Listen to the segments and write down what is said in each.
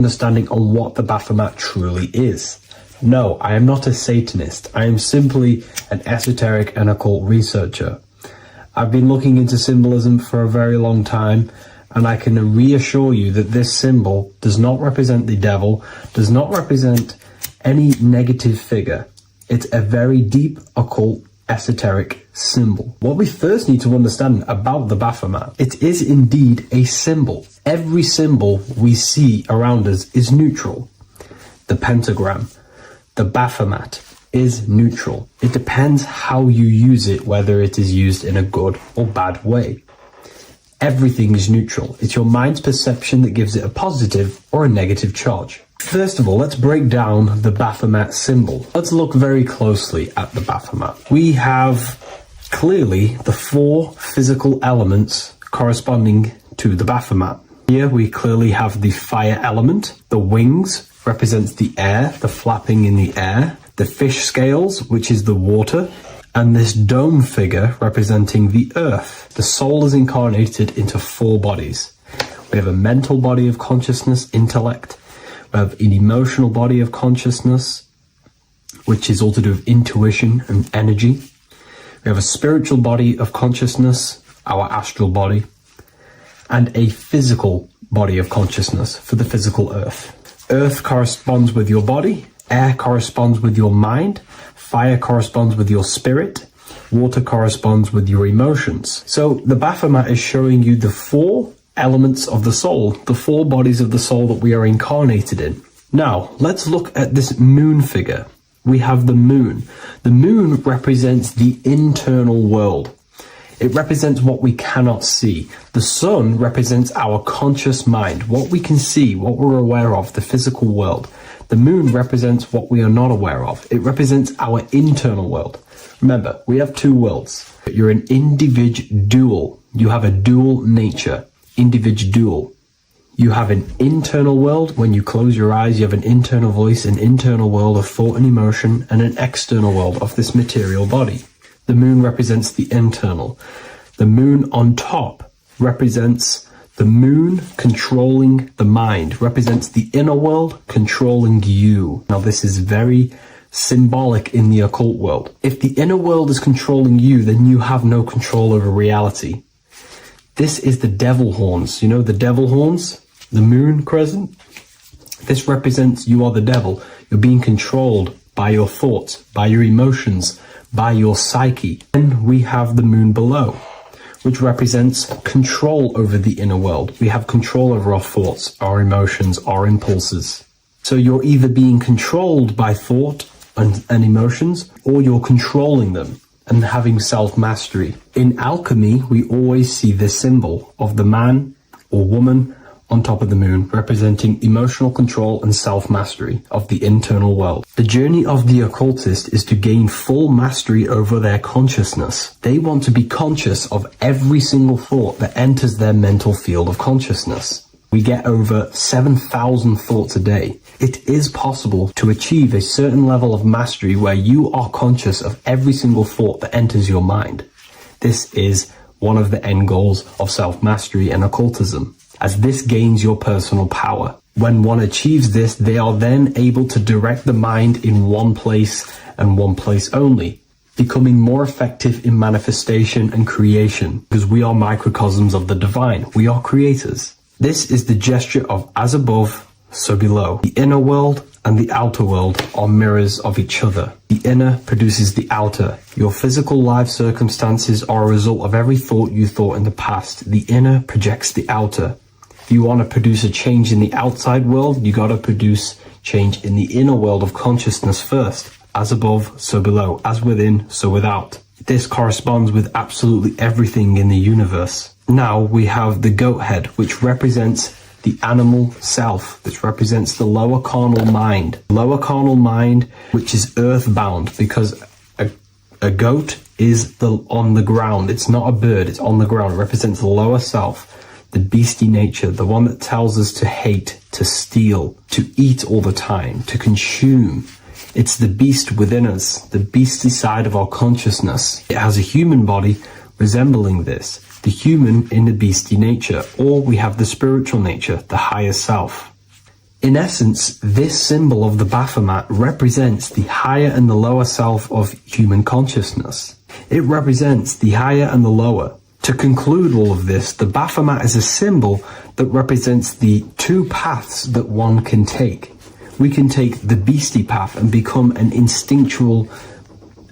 understanding on what the Baphomet truly is. No, I am not a Satanist. I am simply an esoteric and occult researcher. I've been looking into symbolism for a very long time, and I can reassure you that this symbol does not represent the devil, does not represent any negative figure. It's a very deep, occult, esoteric symbol. What we first need to understand about the Baphomet, it is indeed a symbol. Every symbol we see around us is neutral. The pentagram, the Baphomet, is neutral. It depends how you use it, whether it is used in a good or bad way. Everything is neutral. It's your mind's perception that gives it a positive or a negative charge. First of all, let's break down the Baphomet symbol. Let's look very closely at the Baphomet. We have clearly the 4 physical elements corresponding to the Baphomet. Here we clearly have the fire element. The wings represents the air, the flapping in the air. The fish scales, which is the water. And this dome figure representing the earth. The soul is incarnated into 4 bodies. We have a mental body of consciousness, intellect. We have an emotional body of consciousness, which is all to do with intuition and energy. We have a spiritual body of consciousness, our astral body, and a physical body of consciousness for the physical earth. Earth corresponds with your body, air corresponds with your mind, fire corresponds with your spirit, water corresponds with your emotions. So the Baphomet is showing you the 4 elements of the soul, the 4 bodies of the soul that we are incarnated in. Now, let's look at this moon figure. We have the moon. The moon represents the internal world. It represents what we cannot see. The sun represents our conscious mind, what we can see, what we're aware of, the physical world. The moon represents what we are not aware of. It represents our internal world. Remember, we have 2 worlds. You're an individual. You have a dual nature. Individual. You have an internal world. When you close your eyes, you have an internal voice, an internal world of thought and emotion, and an external world of this material body. The moon represents the internal. The moon on top represents the moon controlling the mind, represents the inner world controlling you. Now, this is very symbolic in the occult world. If the inner world is controlling you, then you have no control over reality. This is the devil horns. You know the devil horns? The moon crescent? This represents you are the devil. You're being controlled by your thoughts, by your emotions, by your psyche. Then we have the moon below, which represents control over the inner world. We have control over our thoughts, our emotions, our impulses. So you're either being controlled by thought and emotions, or you're controlling them and having self-mastery. In alchemy, we always see this symbol of the man or woman on top of the moon, representing emotional control and self-mastery of the internal world. The journey of the occultist is to gain full mastery over their consciousness. They want to be conscious of every single thought that enters their mental field of consciousness. We get over 7,000 thoughts a day. It is possible to achieve a certain level of mastery where you are conscious of every single thought that enters your mind. This is one of the end goals of self-mastery and occultism, as this gains your personal power. When one achieves this, they are then able to direct the mind in one place and one place only, becoming more effective in manifestation and creation, because we are microcosms of the divine. We are creators. This is the gesture of as above, so below. The inner world and the outer world are mirrors of each other. The inner produces the outer. Your physical life circumstances are a result of every thought you thought in the past. The inner projects the outer. If you want to produce a change in the outside world, you got to produce change in the inner world of consciousness first. As above, so below. As within, so without. This corresponds with absolutely everything in the universe. Now we have the goat head, which represents the animal self, which represents the lower carnal mind. Lower carnal mind, which is earthbound, because a goat is on the ground. It's not a bird, it's on the ground. It represents the lower self, the beastie nature, the one that tells us to hate, to steal, to eat all the time, to consume. It's the beast within us, the beastie side of our consciousness. It has a human body resembling this. The human in the beastie nature, or we have the spiritual nature, the higher self. In essence, this symbol of the baphomet represents the higher and the lower self of human consciousness. It represents the higher and the lower. To conclude all of this, the baphomet is a symbol that represents the two paths that one can take. We can take the beastie path and become an instinctual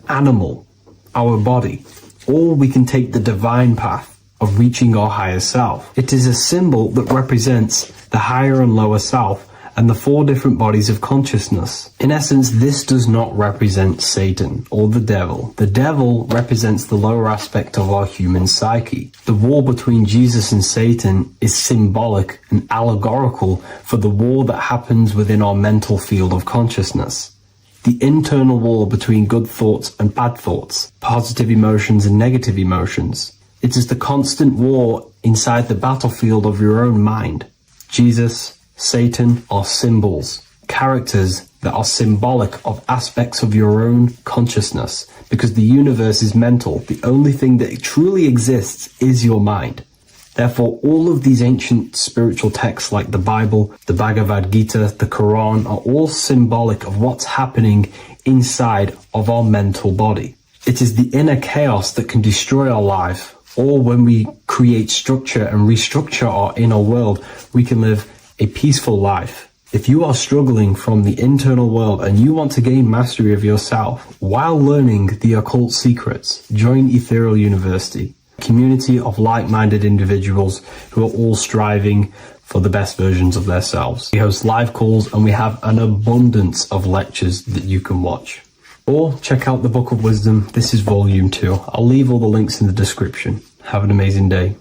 animal, our body, or we can take the divine path of reaching our higher self. It is a symbol that represents the higher and lower self and the four different bodies of consciousness. In essence, this does not represent Satan or the devil. The devil represents the lower aspect of our human psyche. The war between Jesus and Satan is symbolic and allegorical for the war that happens within our mental field of consciousness. The internal war between good thoughts and bad thoughts, positive emotions and negative emotions. It is the constant war inside the battlefield of your own mind. Jesus, Satan are symbols, characters that are symbolic of aspects of your own consciousness, because the universe is mental. The only thing that truly exists is your mind. Therefore, all of these ancient spiritual texts like the Bible, the Bhagavad Gita, the Quran are all symbolic of what's happening inside of our mental body. It is the inner chaos that can destroy our life, or when we create structure and restructure our inner world, we can live a peaceful life. If you are struggling from the internal world and you want to gain mastery of yourself while learning the occult secrets, join Ethereal University, a community of like-minded individuals who are all striving for the best versions of themselves. We host live calls and we have an abundance of lectures that you can watch. Or check out the Book of Wisdom. This is volume 2. I'll leave all the links in the description. Have an amazing day.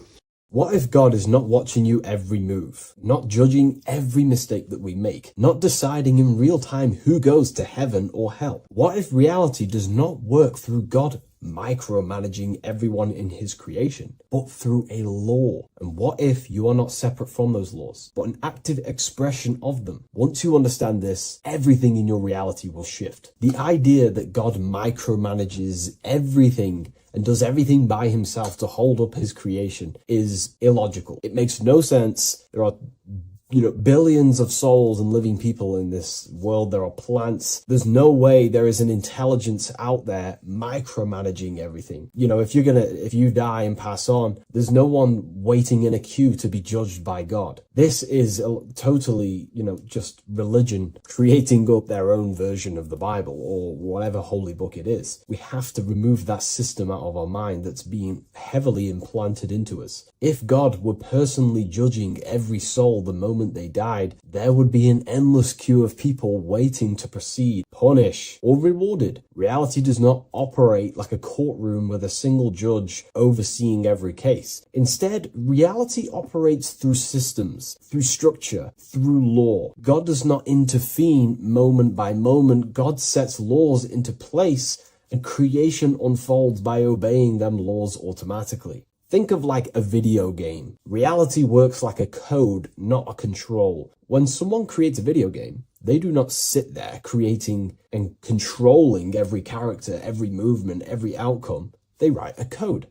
What if God is not watching you every move, not judging every mistake that we make, not deciding in real time who goes to heaven or hell? What if reality does not work through God micromanaging everyone in his creation, but through a law? And what if you are not separate from those laws, but an active expression of them? Once you understand this, everything in your reality will shift. The idea that God micromanages everything and does everything by himself to hold up his creation is illogical. It makes no sense. There are billions of souls and living people in this world. There are plants. There's no way there is an intelligence out there micromanaging everything. If you die and pass on, there's no one waiting in a queue to be judged by God. This is totally, just religion creating up their own version of the Bible or whatever holy book it is. We have to remove that system out of our mind that's being heavily implanted into us. If God were personally judging every soul the moment they died, there would be an endless queue of people waiting to proceed, punish, or rewarded. Reality does not operate like a courtroom with a single judge overseeing every case. Instead, reality operates through systems, through structure, through law. God does not intervene moment by moment. God sets laws into place, and creation unfolds by obeying them laws automatically. Think of like a video game. Reality works like a code, not a control. When someone creates a video game, they do not sit there creating and controlling every character, every movement, every outcome. They write a code.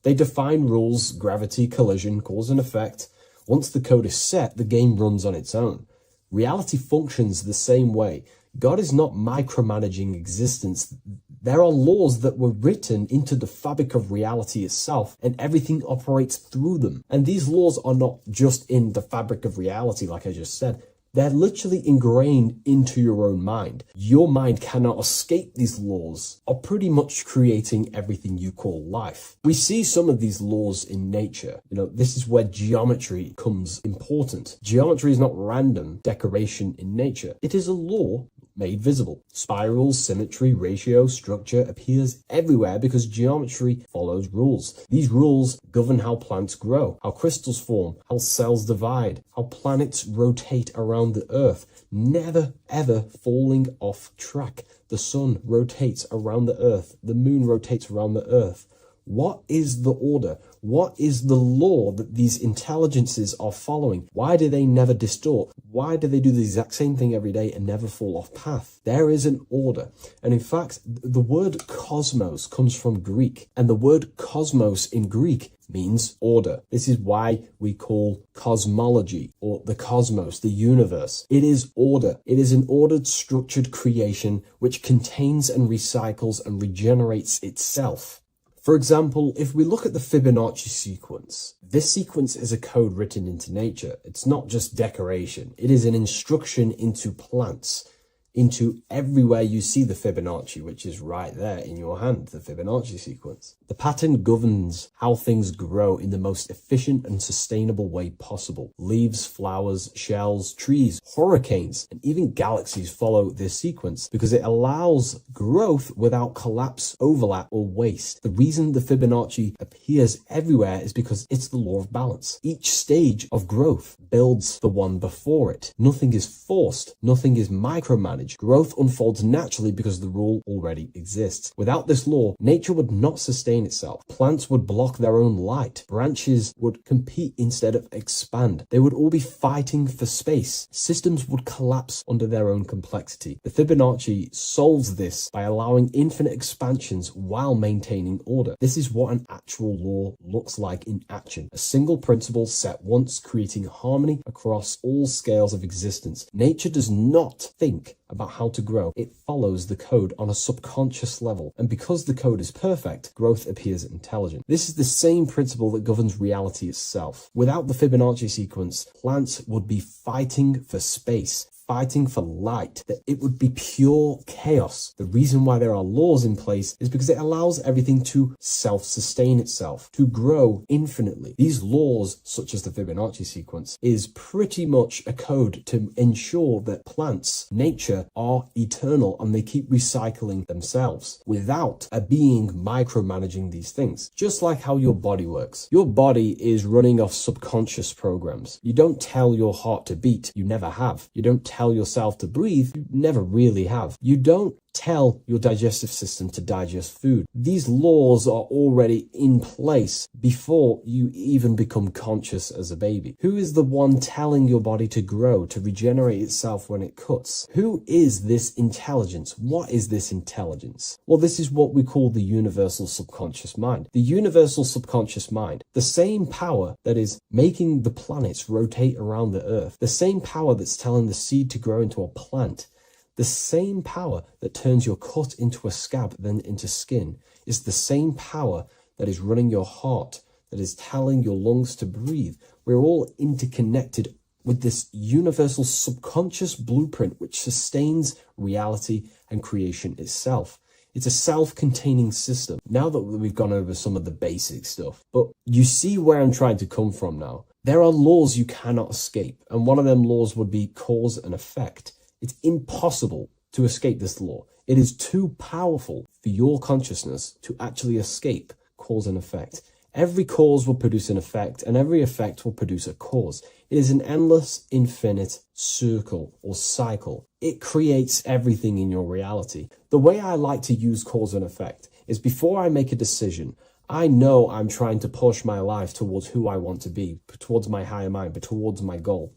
They define rules, gravity, collision, cause and effect. Once the code is set, the game runs on its own. Reality functions the same way. God is not micromanaging existence. There are laws that were written into the fabric of reality itself, and everything operates through them. And these laws are not just in the fabric of reality, like I just said. They're literally ingrained into your own mind. Your mind cannot escape these laws, are pretty much creating everything you call life. We see some of these laws in nature. This is where geometry comes important. Geometry is not random decoration in nature. It is a law made visible. Spirals, symmetry, ratio, structure appears everywhere because geometry follows rules. These rules govern how plants grow, how crystals form, how cells divide, how planets rotate around the Earth, never ever falling off track. The sun rotates around the Earth. The moon rotates around the Earth. What is the order? What is the law that these intelligences are following? Why do they never distort? Why do they do the exact same thing every day and never fall off path? There is an order. And in fact, the word cosmos comes from Greek. And the word cosmos in Greek means order. This is why we call cosmology or the cosmos, the universe. It is order. It is an ordered, structured creation which contains and recycles and regenerates itself. For example, if we look at the Fibonacci sequence, this sequence is a code written into nature. It's not just decoration. It is an instruction into plants, into everywhere you see the Fibonacci, which is right there in your hand, the Fibonacci sequence. The pattern governs how things grow in the most efficient and sustainable way possible. Leaves, flowers, shells, trees, hurricanes, and even galaxies follow this sequence because it allows growth without collapse, overlap, or waste. The reason the Fibonacci appears everywhere is because it's the law of balance. Each stage of growth builds the one before it. Nothing is forced. Nothing is micromanaged. Growth unfolds naturally because the rule already exists. Without this law, nature would not sustain itself. Plants would block their own light. Branches would compete instead of expand. They would all be fighting for space. Systems would collapse under their own complexity. The Fibonacci solves this by allowing infinite expansions while maintaining order. This is what an actual law looks like in action. A single principle set once, creating harmony across all scales of existence. Nature does not think about how to grow. It follows the code on a subconscious level. And because the code is perfect, growth appears intelligent. This is the same principle that governs reality itself. Without the Fibonacci sequence, plants would be fighting for space, fighting for light, that it would be pure chaos. The reason why there are laws in place is because it allows everything to self-sustain itself, to grow infinitely. These laws, such as the Fibonacci sequence, is pretty much a code to ensure that plants, nature, are eternal and they keep recycling themselves without a being micromanaging these things. Just like how your body works. Your body is running off subconscious programs. You don't tell your heart to beat, you never have. You don't tell yourself to breathe, you never really have. You don't tell your digestive system to digest food. These laws are already in place before you even become conscious as a baby. Who is the one telling your body to grow, to regenerate itself when it cuts? Who is this intelligence? What is this intelligence? Well, this is what we call the universal subconscious mind. The universal subconscious mind, the same power that is making the planets rotate around the earth, the same power that's telling the seed to grow into a plant, the same power that turns your cut into a scab, then into skin, is the same power that is running your heart, that is telling your lungs to breathe. We're all interconnected with this universal subconscious blueprint which sustains reality and creation itself. It's a self-containing system. Now that we've gone over some of the basic stuff, but you see where I'm trying to come from now. There are laws you cannot escape, and one of them laws would be cause and effect. It's impossible to escape this law. It is too powerful for your consciousness to actually escape cause and effect. Every cause will produce an effect, and every effect will produce a cause. It is an endless, infinite circle or cycle. It creates everything in your reality. The way I like to use cause and effect is before I make a decision, I know I'm trying to push my life towards who I want to be, towards my higher mind, but towards my goal.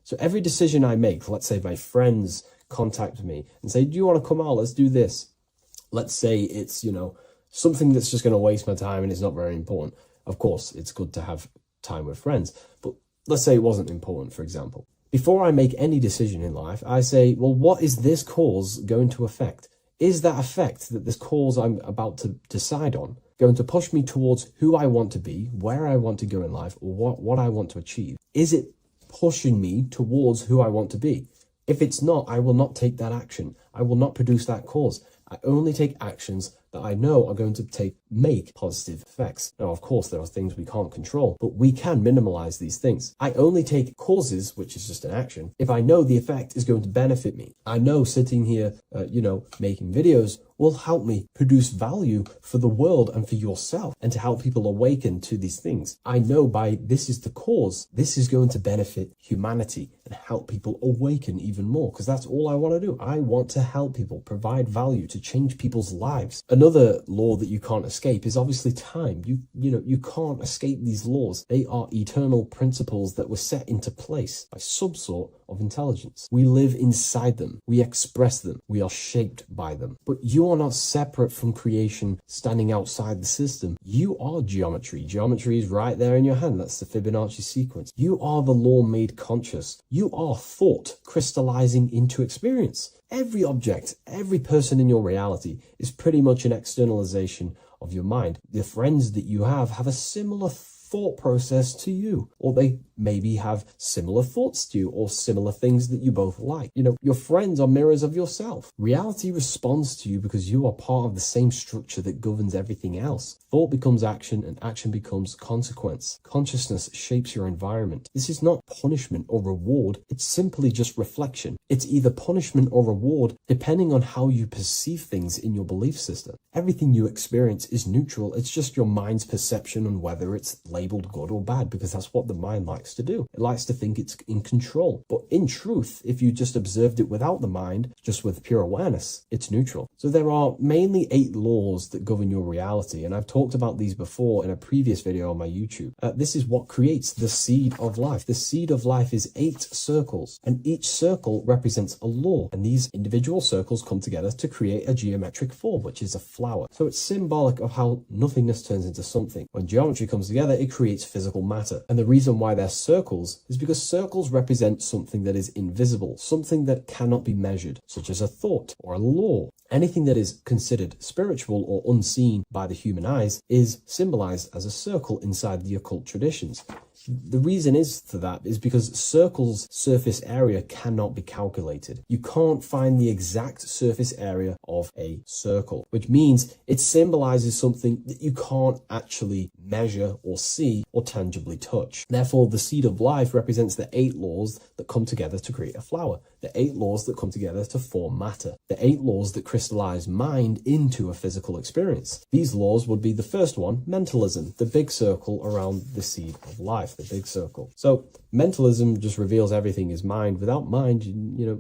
So every decision I make, let's say my friends contact me and say, do you want to come out? Let's do this. Let's say it's, something that's just going to waste my time and it's not very important. Of course, it's good to have time with friends, but let's say it wasn't important, for example. Before I make any decision in life, I say, well, what is this cause going to affect? Is that effect that this cause I'm about to decide on going to push me towards who I want to be, where I want to go in life, or what I want to achieve? Is it pushing me towards who I want to be? If it's not, I will not take that action. I will not produce that cause. I only take actions that I know are going to make positive effects. Now, of course, there are things we can't control, but we can minimize these things. I only take causes, which is just an action, if I know the effect is going to benefit me. I know sitting here, making videos will help me produce value for the world and for yourself, and to help people awaken to these things. I know by this is the cause, this is going to benefit humanity and help people awaken even more, because that's all I want to do. I want to help people, provide value, to change people's lives. Another law that you can't escape escape is obviously time. You can't escape these laws. They are eternal principles that were set into place by some sort of intelligence. We live inside them. We express them. We are shaped by them. But you are not separate from creation standing outside the system. You are geometry. Geometry is right there in your hand. That's the Fibonacci sequence. You are the law made conscious. You are thought crystallizing into experience. Every object, every person in your reality is pretty much an externalization of your mind. The friends that you have a similar thought process to you, or they maybe have similar thoughts to you, or similar things that you both like. Your friends are mirrors of yourself. Reality responds to you because you are part of the same structure that governs everything else. Thought becomes action, and action becomes consequence. Consciousness shapes your environment. This is not punishment or reward. It's simply just reflection. It's either punishment or reward depending on how you perceive things in your belief system. Everything you experience is neutral. It's just your mind's perception on whether it's labeled good or bad, because that's what the mind likes to do. It likes to think it's in control. But in truth, if you just observed it without the mind, just with pure awareness, it's neutral. So there are mainly 8 laws that govern your reality, and I've talked about these before in a previous video on my YouTube. This is what creates the seed of life. The seed of life is 8 circles, and each circle represents a law, and these individual circles come together to create a geometric form, which is a flower. So it's symbolic of how nothingness turns into something. When geometry comes together, it creates physical matter. And the reason why they're circles is because circles represent something that is invisible, something that cannot be measured, such as a thought or a law. Anything that is considered spiritual or unseen by the human eyes is symbolized as a circle inside the occult traditions. The reason for that is because circles' surface area cannot be calculated. You can't find the exact surface area of a circle, which means it symbolizes something that you can't actually measure or see or tangibly touch. Therefore, the seed of life represents the 8 laws that come together to create a flower, the 8 laws that come together to form matter, the 8 laws that crystallize mind into a physical experience. These laws would be the first one, mentalism, the big circle around the seed of life. The big circle. So mentalism just reveals everything is mind. Without mind,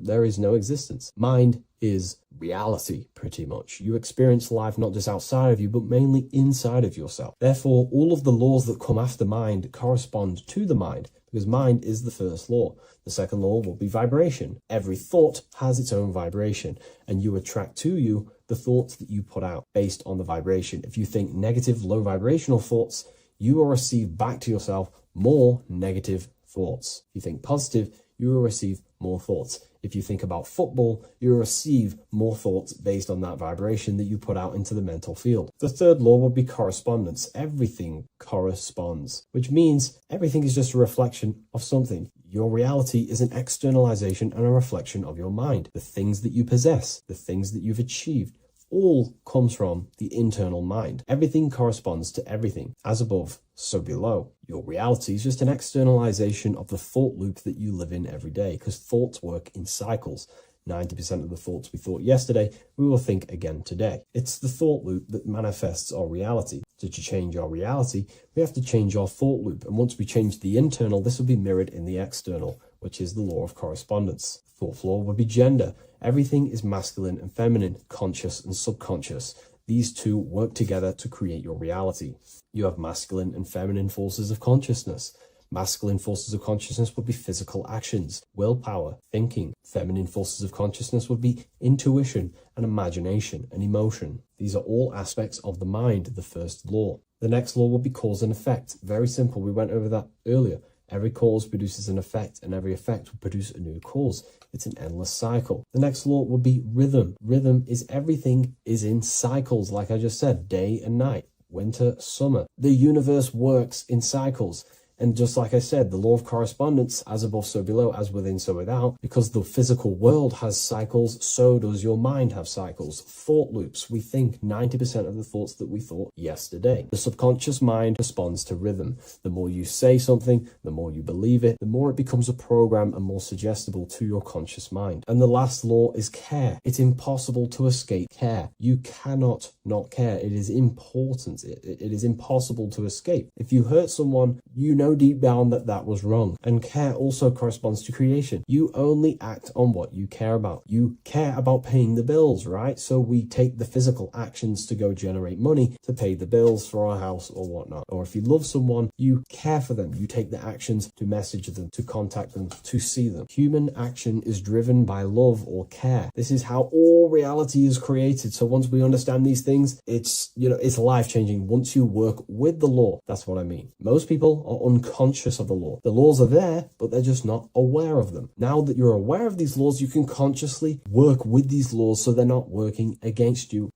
there is no existence. Mind is reality, pretty much. You experience life not just outside of you, but mainly inside of yourself. Therefore, all of the laws that come after mind correspond to the mind, because mind is the first law. The second law will be vibration. Every thought has its own vibration, and you attract to you the thoughts that you put out based on the vibration. If you think negative, low vibrational thoughts, you will receive back to yourself more negative thoughts. If you think positive, you will receive more thoughts. If you think about football, you will receive more thoughts based on that vibration that you put out into the mental field. The third law would be correspondence. Everything corresponds, which means everything is just a reflection of something. Your reality is an externalization and a reflection of your mind. The things that you possess, the things that you've achieved, all comes from the internal mind. Everything corresponds to everything. As above, so below. Your reality is just an externalization of the thought loop that you live in every day, because thoughts work in cycles. 90% of the thoughts we thought yesterday, we will think again today. It's the thought loop that manifests our reality. To change our reality, we have to change our thought loop. And once we change the internal, this will be mirrored in the external, which is the law of correspondence. Fourth law would be gender. Everything is masculine and feminine, conscious and subconscious. These two work together to create your reality. You have masculine and feminine forces of consciousness. Masculine forces of consciousness would be physical actions, willpower, thinking. Feminine forces of consciousness would be intuition and imagination and emotion. These are all aspects of the mind, the first law. The next law would be cause and effect. Very simple. We went over that earlier. Every cause produces an effect, and every effect will produce a new cause. It's an endless cycle. The next law would be rhythm. Rhythm is everything is in cycles, like I just said, day and night, winter, summer. The universe works in cycles. And just like I said, the law of correspondence, as above, so below, as within, so without. Because the physical world has cycles, so does your mind have cycles. Thought loops. We think 90% of the thoughts that we thought yesterday. The subconscious mind responds to rhythm. The more you say something, the more you believe it, the more it becomes a program and more suggestible to your conscious mind. And the last law is care. It's impossible to escape care. You cannot not care. It is important. It is impossible to escape. If you hurt someone, you know know deep down that that was wrong. And care also corresponds to creation. You only act on what you care about. You care about paying the bills, right? So we take the physical actions to go generate money to pay the bills for our house or whatnot. Or if you love someone, you care for them. You take the actions to message them, to contact them, to see them. Human action is driven by love or care. This is how all reality is created. So once we understand these things, it's life-changing once you work with the law. That's what I mean. Most people are unconscious of the law. The laws are there, but they're just not aware of them. Now that you're aware of these laws, you can consciously work with these laws so they're not working against you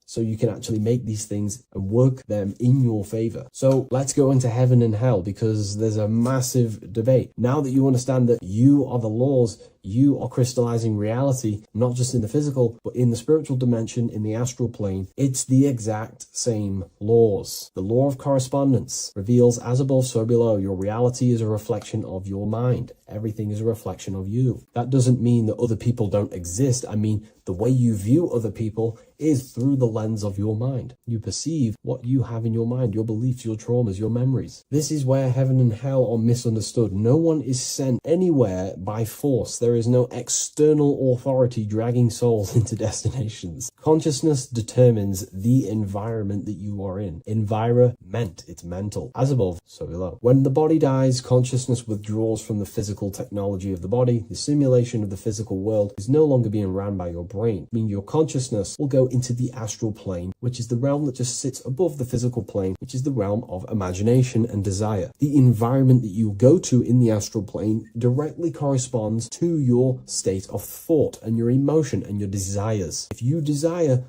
so you can actually make these things and work them in your favor. So let's go into heaven and hell, because there's a massive debate. Now that you understand that you are the laws, you are crystallizing reality, not just in the physical, but in the spiritual dimension, in the astral plane. It's the exact same laws. The law of correspondence reveals as above, so below. Your reality is a reflection of your mind. Everything is a reflection of you. That doesn't mean that other people don't exist. I mean, the way you view other people is through the lens of your mind. You perceive what you have in your mind, your beliefs, your traumas, your memories. This is where heaven and hell are misunderstood. No one is sent anywhere by force. There is no external authority dragging souls into destinations. Consciousness determines the environment that you are in. Environment, it's mental. As above, so below. When the body dies, consciousness withdraws from the physical technology of the body. The simulation of the physical world is no longer being ran by your brain. I mean, your consciousness will go into the astral plane, which is the realm that just sits above the physical plane, which is the realm of imagination and desire. The environment that you go to in the astral plane directly corresponds to your state of thought and your emotion and your desires. If you desire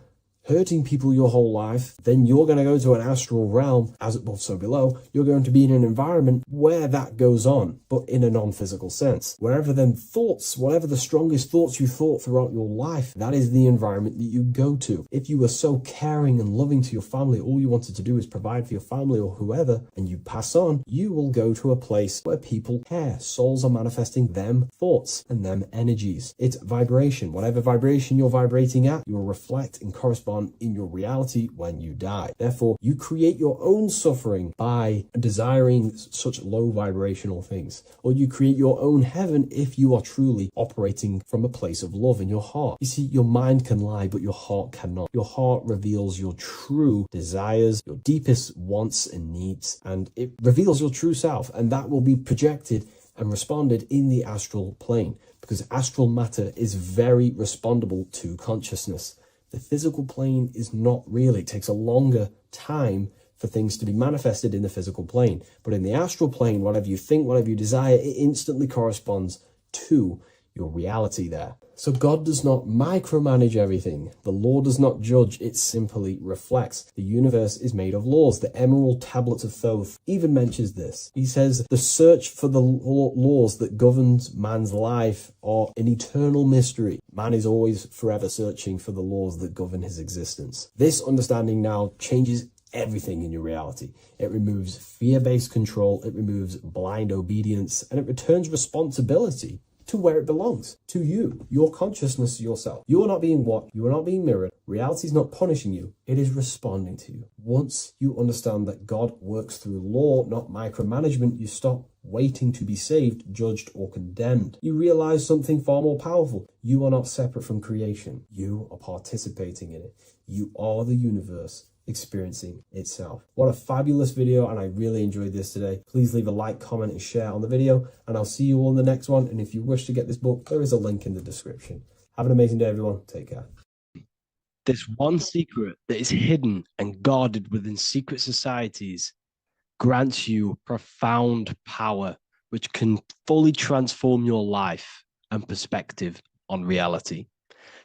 hurting people your whole life, then you're going to go to an astral realm, as above so below. You're going to be in an environment where that goes on, but in a non-physical sense. Wherever then thoughts, whatever the strongest thoughts you thought throughout your life, that is the environment that you go to. If you were so caring and loving to your family, all you wanted to do is provide for your family or whoever, and you pass on, you will go to a place where people care. Souls are manifesting them thoughts and them energies. It's vibration. Whatever vibration you're vibrating at, you will reflect and correspond in your reality when you die. Therefore, you create your own suffering by desiring such low vibrational things, or you create your own heaven if you are truly operating from a place of love in your heart. You see, your mind can lie, but your heart cannot. Your heart reveals your true desires, your deepest wants and needs, and it reveals your true self, and that will be projected and responded in the astral plane, because astral matter is very respondable to consciousness. The physical plane is not really. It takes a longer time for things to be manifested in the physical plane. But in the astral plane, whatever you think, whatever you desire, it instantly corresponds to your reality there. So God does not micromanage everything. The law does not judge, it simply reflects. The universe is made of laws. The Emerald Tablet of Thoth even mentions this. He says, the search for the laws that governs man's life are an eternal mystery. Man is always forever searching for the laws that govern his existence. This understanding now changes everything in your reality. It removes fear-based control, it removes blind obedience, and it returns responsibility to where it belongs, to you, your consciousness, yourself. You are not being watched, you are not being mirrored. Reality is not punishing you, it is responding to you. Once you understand that God works through law, not micromanagement, you stop waiting to be saved, judged, or condemned. You realize something far more powerful. You are not separate from creation. You are participating in it. You are the universe experiencing itself. What a fabulous video, and I really enjoyed this today. Please leave a like, comment, and share on the video, and I'll see you all in the next one. And if you wish to get this book, there is a link in the description. Have an amazing day, everyone. Take care. This one secret that is hidden and guarded within secret societies grants you profound power, which can fully transform your life and perspective on reality.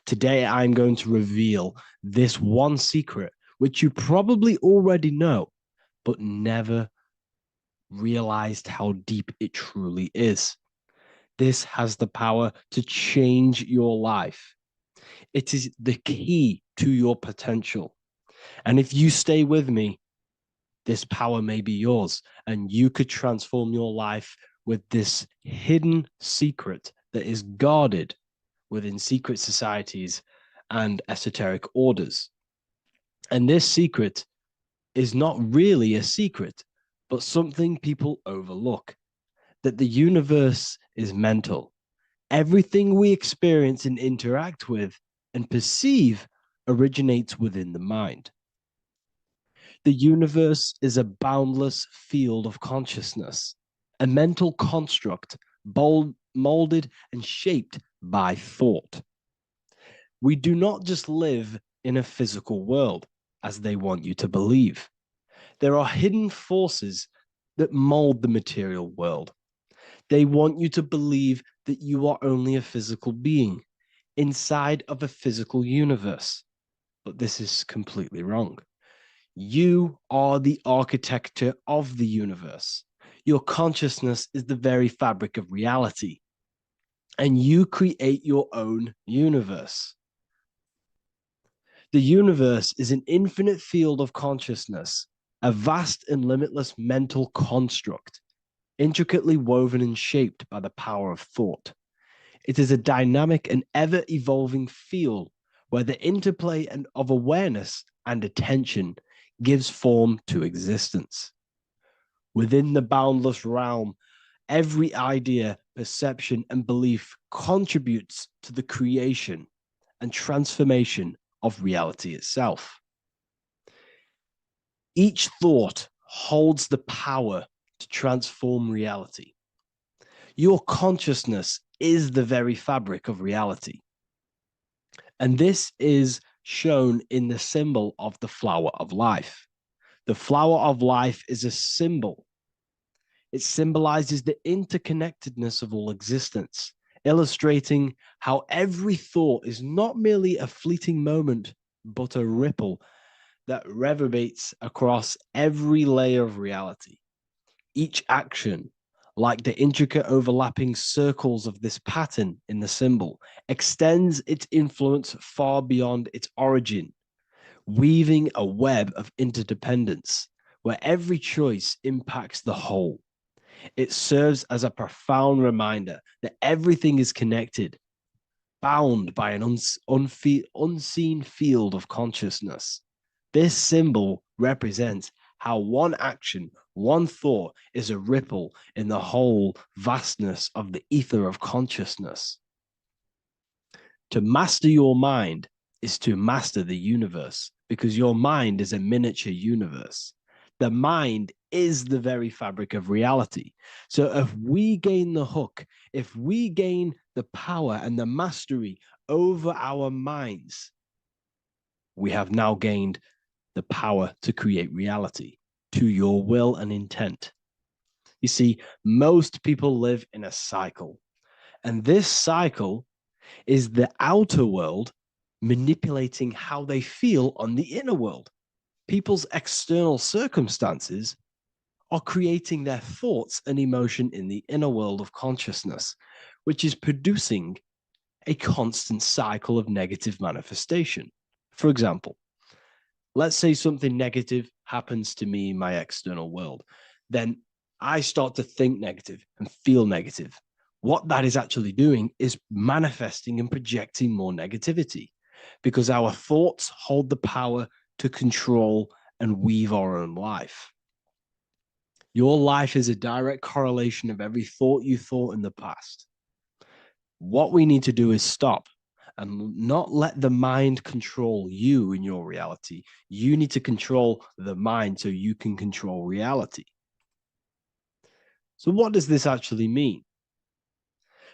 Today, I'm going to reveal this one secret, which you probably already know, but never realized how deep it truly is. This has the power to change your life. It is the key to your potential. And if you stay with me, this power may be yours, and you could transform your life with this hidden secret that is guarded within secret societies and esoteric orders. And this secret is not really a secret, but something people overlook, that the universe is mental. Everything we experience and interact with and perceive originates within the mind. The universe is a boundless field of consciousness, a mental construct molded and shaped by thought. We do not just live in a physical world, as they want you to believe. There are hidden forces that mold the material world. They want you to believe that you are only a physical being inside of a physical universe. But this is completely wrong. You are the architecture of the universe. Your consciousness is the very fabric of reality. And you create your own universe. The universe is an infinite field of consciousness, a vast and limitless mental construct, intricately woven and shaped by the power of thought. It is a dynamic and ever-evolving field where the interplay of awareness and attention gives form to existence. Within the boundless realm, every idea, perception, and belief contributes to the creation and transformation of reality itself. Each thought holds the power to transform reality. Your consciousness is the very fabric of reality. And this is shown in the symbol of the flower of life. The flower of life is a symbol. It symbolizes the interconnectedness of all existence, illustrating how every thought is not merely a fleeting moment, but a ripple that reverberates across every layer of reality. Each action, like the intricate overlapping circles of this pattern in the symbol, extends its influence far beyond its origin, weaving a web of interdependence where every choice impacts the whole. It serves as a profound reminder that everything is connected, bound by an unseen field of consciousness. This symbol represents how one action, one thought is a ripple in the whole vastness of the ether of consciousness. To master your mind is to master the universe, because your mind is a miniature universe. The mind is the very fabric of reality. So if we gain the hook, if we gain the power and the mastery over our minds, we have now gained the power to create reality to your will and intent. You see, most people live in a cycle, and this cycle is the outer world manipulating how they feel on the inner world. People's external circumstances are creating their thoughts and emotion in the inner world of consciousness, which is producing a constant cycle of negative manifestation. For example, let's say something negative happens to me in my external world. Then I start to think negative and feel negative. What that is actually doing is manifesting and projecting more negativity, because our thoughts hold the power to control and weave our own life. Your life is a direct correlation of every thought you thought in the past. What we need to do is stop and not let the mind control you in your reality. You need to control the mind so you can control reality. So what does this actually mean?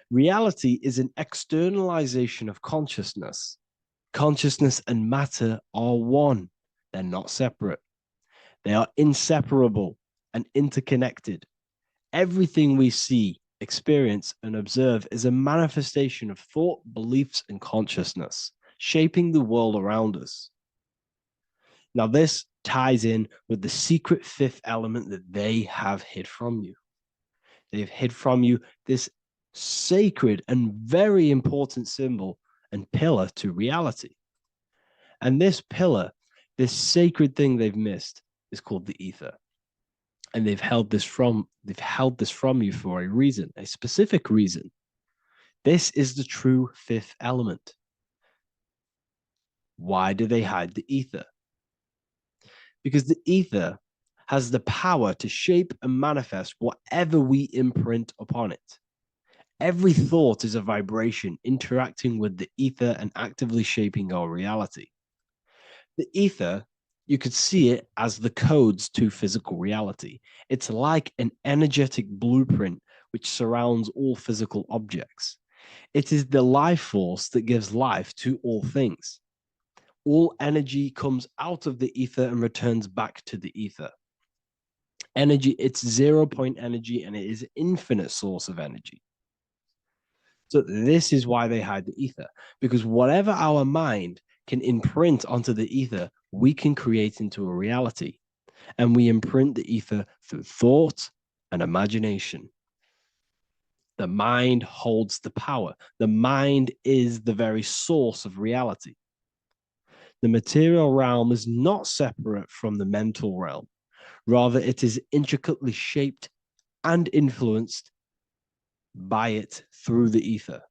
Reality is an externalization of consciousness. Consciousness and matter are one. They're not separate. They are inseparable and interconnected. Everything we see, experience, and observe is a manifestation of thought, beliefs, and consciousness, shaping the world around us. Now, this ties in with the secret fifth element that they have hid from you. They've hid from you this sacred and very important symbol and pillar to reality. And this pillar, this sacred thing they've missed, is called the ether. And they've held this from you for a reason, a specific reason. This is the true fifth element. Why do they hide the ether? Because the ether has the power to shape and manifest whatever we imprint upon it. Every thought is a vibration interacting with the ether and actively shaping our reality. The ether, you could see it as the codes to physical reality. It's like an energetic blueprint which surrounds all physical objects. It is the life force that gives life to all things. All energy comes out of the ether and returns back to the ether. Energy, it's 0 point energy, and it is infinite source of energy. So this is why they hide the ether, because whatever our mind can imprint onto the ether, we can create into a reality. And we imprint the ether through thought and imagination. The mind holds the power. The mind is the very source of reality. The material realm is not separate from the mental realm. Rather, it is intricately shaped and influenced by it through the ether.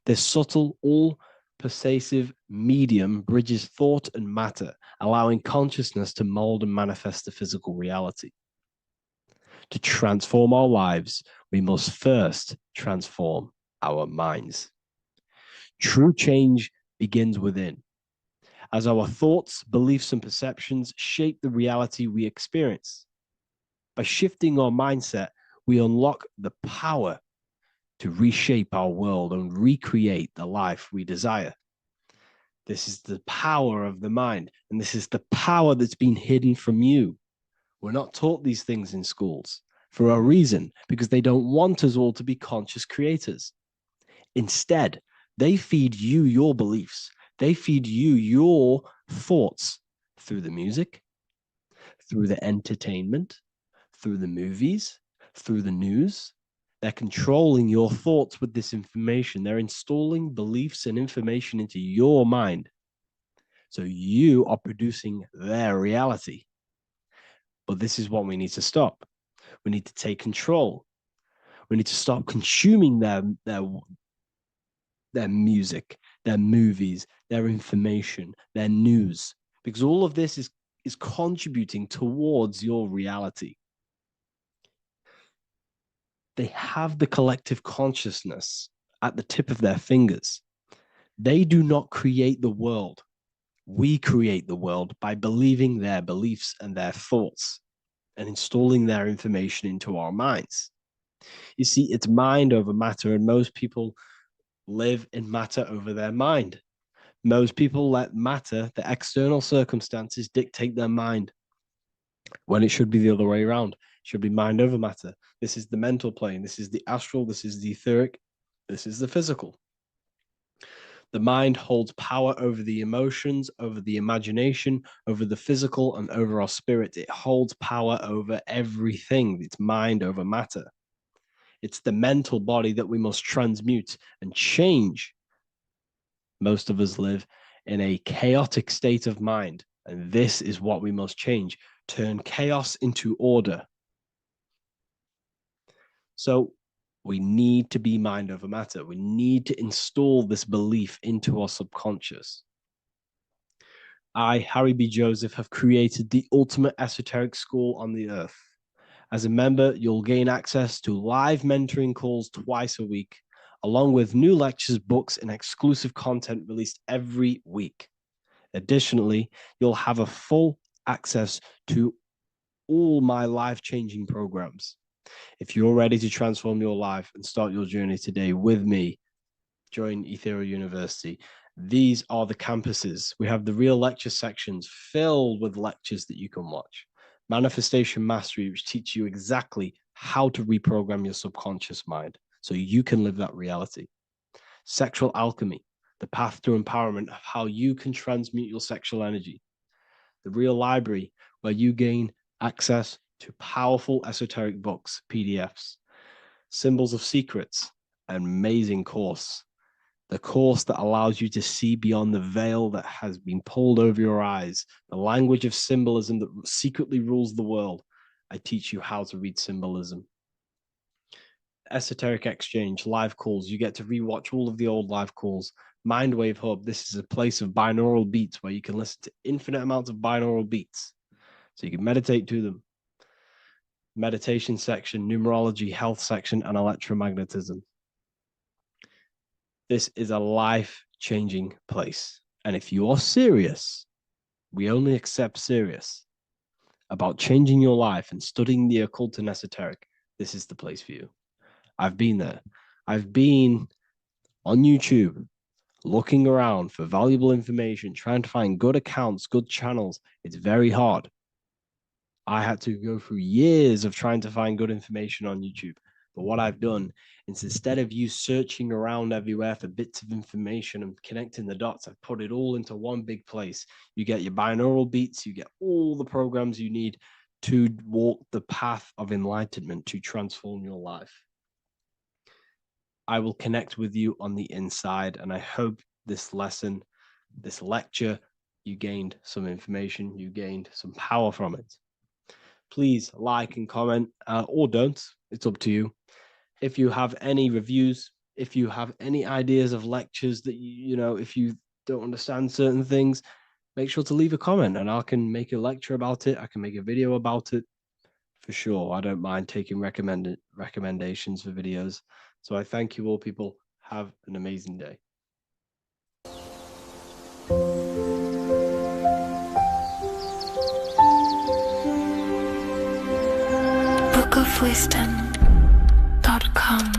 This subtle, all-pervasive medium bridges thought and matter, allowing consciousness to mold and manifest the physical reality. To transform our lives, we must first transform our minds. True change begins within, as our thoughts, beliefs, and perceptions shape the reality we experience. By shifting our mindset, we unlock the power to reshape our world and recreate the life we desire. This is the power of the mind, and this is the power that's been hidden from you. We're not taught these things in schools for a reason, because they don't want us all to be conscious creators. Instead, they feed you your beliefs. They feed you your thoughts through the music, through the entertainment, through the movies, through the news. They're controlling your thoughts with this information. They're installing beliefs and information into your mind. So you are producing their reality. But this is what we need to stop. We need to take control. We need to stop consuming their music, their movies, their information, their news, because all of this is contributing towards your reality. They have the collective consciousness at the tip of their fingers. They do not create the world. We create the world by believing their beliefs and their thoughts and installing their information into our minds. You see, it's mind over matter, and most people live in matter over their mind. Most people let matter, the external circumstances, dictate their mind, when it should be the other way around. It should be mind over matter. This is the mental plane. This is the astral. This is the etheric. This is the physical. The mind holds power over the emotions, over the imagination, over the physical, and over our spirit. It holds power over everything. It's mind over matter. It's the mental body that we must transmute and change. Most of us live in a chaotic state of mind, and this is what we must change. Turn chaos into order. So we need to be mind over matter. We need to install this belief into our subconscious. I, Harry B. Joseph, have created the ultimate esoteric school on the earth. As a member, you'll gain access to live mentoring calls twice a week, along with new lectures, books, and exclusive content released every week. Additionally, you'll have a full access to all my life-changing programs. If you're ready to transform your life and start your journey today with me, join Ethereal University. These are the campuses. We have the real lecture sections filled with lectures that you can watch. Manifestation Mastery, which teach you exactly how to reprogram your subconscious mind so you can live that reality. Sexual Alchemy, the path to empowerment of how you can transmute your sexual energy. The Real Library, where you gain access to powerful esoteric books, PDFs. Symbols of Secrets, an amazing course. The course that allows you to see beyond the veil that has been pulled over your eyes, the language of symbolism that secretly rules the world. I teach you how to read symbolism. Esoteric Exchange, live calls. You get to rewatch all of the old live calls. Mindwave Hub, this is a place of binaural beats where you can listen to infinite amounts of binaural beats. So you can meditate to them. meditation section, numerology, health section, and electromagnetism. This is a life-changing place. And if you are serious, we only accept serious about changing your life and studying the occult and esoteric, this is the place for you. I've been there. I've been on YouTube looking around for valuable information, trying to find good accounts, good channels. It's very hard. I had to go through years of trying to find good information on YouTube. But what I've done is, instead of you searching around everywhere for bits of information and connecting the dots, I've put it all into one big place. You get your binaural beats, you get all the programs you need to walk the path of enlightenment to transform your life. I will connect with you on the inside, and I hope this lesson, this lecture, you gained some information, you gained some power from it. Please like and comment, or don't. It's up to you. If you have any reviews, if you have any ideas of lectures that you know, if you don't understand certain things, make sure to leave a comment and I can make a lecture about it. I can make a video about it for sure. I don't mind taking recommendations for videos. So I thank you all, people. Have an amazing day. bookofwisdom.com.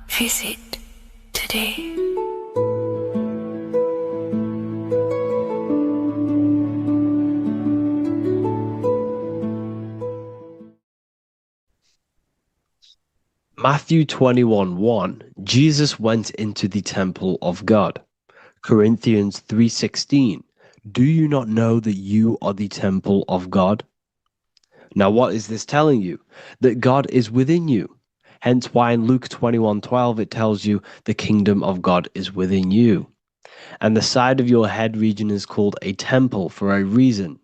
Visit today. Matthew 21:1, Jesus went into the temple of God. Corinthians 3:16, do you not know that you are the temple of God? Now, what is this telling you? That God is within you. Hence why in Luke 21:12 it tells you the kingdom of God is within you. And the side of your head region is called a temple for a reason.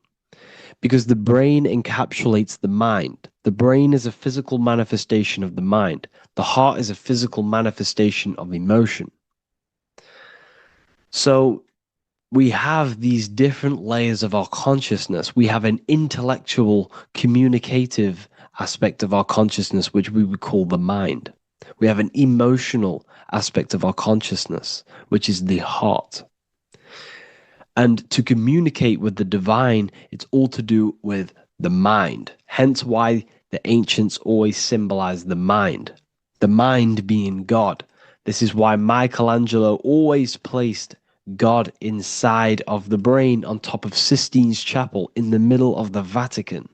Because the brain encapsulates the mind. The brain is a physical manifestation of the mind. The heart is a physical manifestation of emotion. So we have these different layers of our consciousness. We have an intellectual, communicative aspect of our consciousness, which we would call the mind. We have an emotional aspect of our consciousness, which is the heart. And to communicate with the divine, it's all to do with the mind. Hence why the ancients always symbolize the mind being God. This is why Michelangelo always placed God inside of the brain on top of Sistine Chapel in the middle of the Vatican.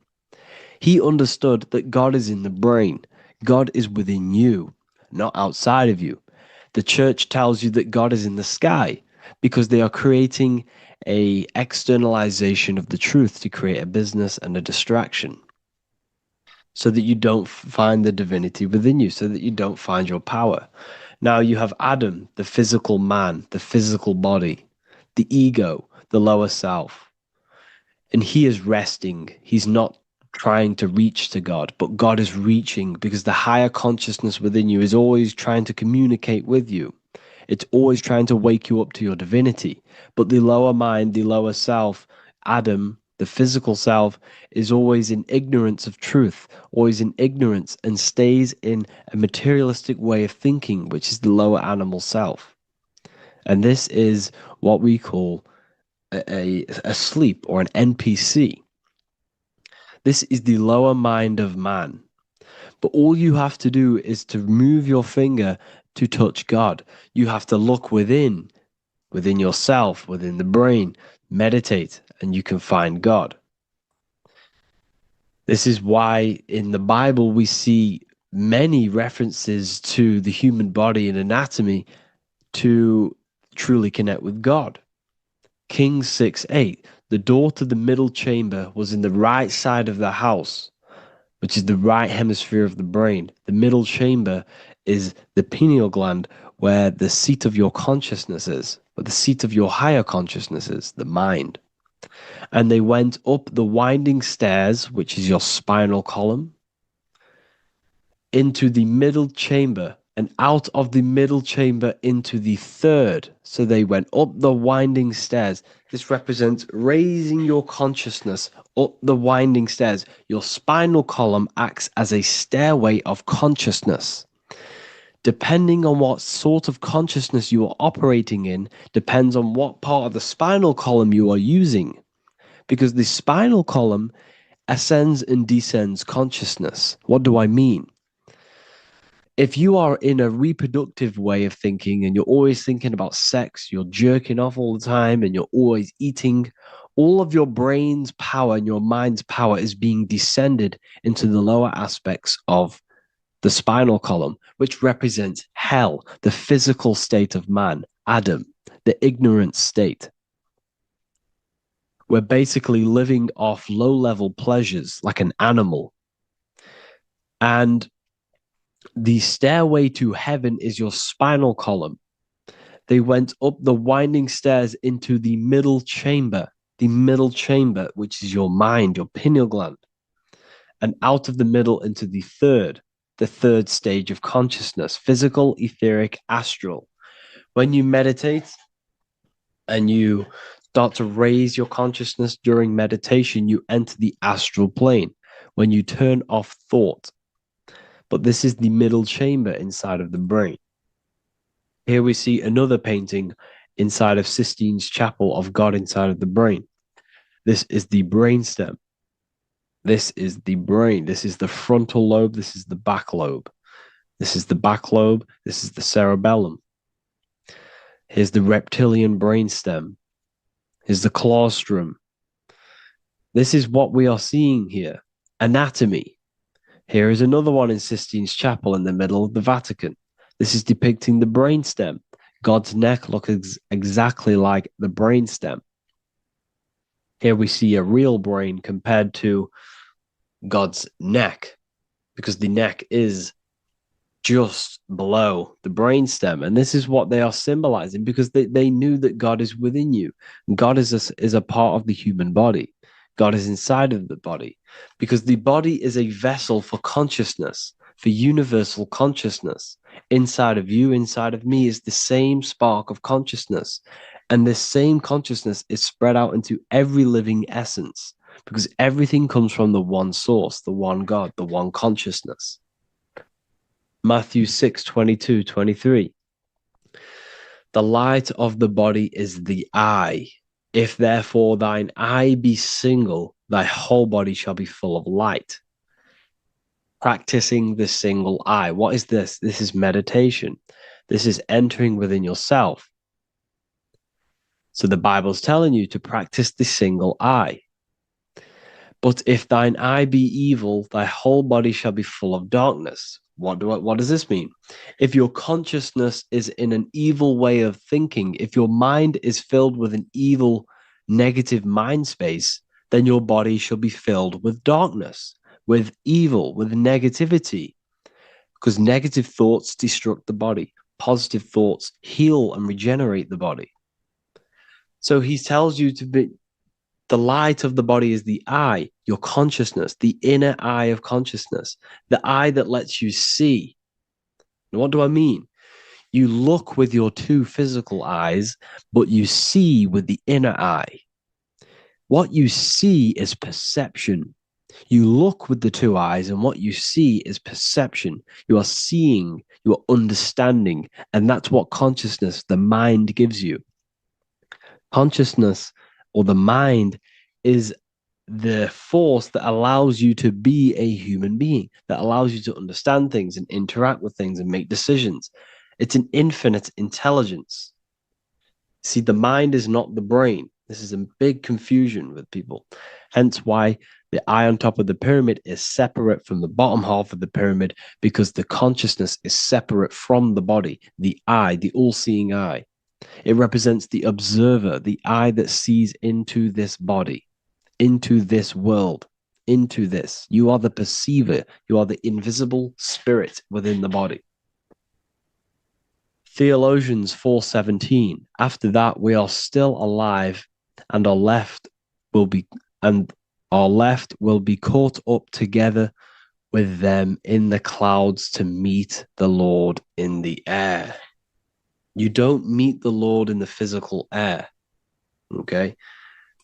He understood that God is in the brain. God is within you, not outside of you. The church tells you that God is in the sky because they are creating a externalization of the truth to create a business and a distraction so that you don't find the divinity within you, so that you don't find your power. Now you have Adam, the physical man, the physical body, the ego, the lower self. And he is resting. He's not trying to reach to God, but God is reaching because the higher consciousness within you is always trying to communicate with you. It's always trying to wake you up to your divinity. But the lower mind, the lower self, Adam, the physical self, is always in ignorance of truth, always in ignorance, and stays in a materialistic way of thinking, which is the lower animal self. And this is what we call a sleep or an NPC. This is the lower mind of man. But all you have to do is to move your finger to touch God. You have to look within yourself, within the brain, meditate, and you can find God. This is why in the Bible we see many references to the human body and anatomy to truly connect with God. Kings 6:8, the door to the middle chamber was in the right side of the house, which is the right hemisphere of the brain. The middle chamber is the pineal gland, where the seat of your consciousness is, where the seat of your higher consciousness is, the mind. And they went up the winding stairs, which is your spinal column, into the middle chamber, and out of the middle chamber into the third. So they went up the winding stairs. This represents raising your consciousness up the winding stairs. Your spinal column acts as a stairway of consciousness. Depending on what sort of consciousness you are operating in, depends on what part of the spinal column you are using. Because the spinal column ascends and descends consciousness. What do I mean? If you are in a reproductive way of thinking and you're always thinking about sex, you're jerking off all the time and you're always eating, all of your brain's power and your mind's power is being descended into the lower aspects of the spinal column, which represents hell, the physical state of man, Adam, the ignorant state. We're basically living off low-level pleasures like an animal. And the stairway to heaven is your spinal column. They went up the winding stairs into the middle chamber, which is your mind, your pineal gland, and out of the middle into the third stage of consciousness, physical, etheric, astral. When you meditate and you start to raise your consciousness during meditation, you enter the astral plane when you turn off thought. But this is the middle chamber inside of the brain. Here we see another painting inside of Sistine's chapel of God inside of the brain. This is the brainstem. This is the brain. This is the frontal lobe. This is the back lobe. This is the back lobe. This is the cerebellum. Here's the reptilian brainstem. Here's the claustrum. This is what we are seeing here. Anatomy. Here is another one in Sistine's chapel in the middle of the Vatican. This is depicting the brainstem. God's neck looks exactly like the brainstem. Here we see a real brain compared to God's neck, because the neck is just below the brainstem. And this is what they are symbolizing, because they knew that God is within you. God is a part of the human body. God is inside of the body, because the body is a vessel for consciousness, for universal consciousness. Inside of you, inside of me is the same spark of consciousness. And this same consciousness is spread out into every living essence, because everything comes from the one source, the one God, the one consciousness. Matthew 6:22-23. The light of the body is the eye. If therefore thine eye be single, thy whole body shall be full of light. Practicing the single eye. What is this? This is meditation. This is entering within yourself. So the Bible's telling you to practice the single eye. But if thine eye be evil, thy whole body shall be full of darkness. What does this mean? If your consciousness is in an evil way of thinking, if your mind is filled with an evil, negative mind space, then your body shall be filled with darkness, with evil, with negativity. Because negative thoughts destruct the body. Positive thoughts heal and regenerate the body. So he tells you to be, the light of the body is the eye, your consciousness, the inner eye of consciousness, the eye that lets you see. And what do I mean? You look with your two physical eyes, but you see with the inner eye. What you see is perception. You look with the two eyes, and what you see is perception. You are seeing, you are understanding, and that's what consciousness, the mind, gives you. Consciousness, or the mind, is the force that allows you to be a human being, that allows you to understand things and interact with things and make decisions. It's an infinite intelligence. See, the mind is not the brain. This is a big confusion with people. Hence why the eye on top of the pyramid is separate from the bottom half of the pyramid, because the consciousness is separate from the body, the eye, the all-seeing eye. It represents the observer, the eye that sees into this body, into this world, into this. You are the perceiver. You are the invisible spirit within the body. Theologians 4:17. After that, we are still alive, and our left will be caught up together with them in the clouds to meet the Lord in the air. You don't meet the Lord in the physical air. Okay?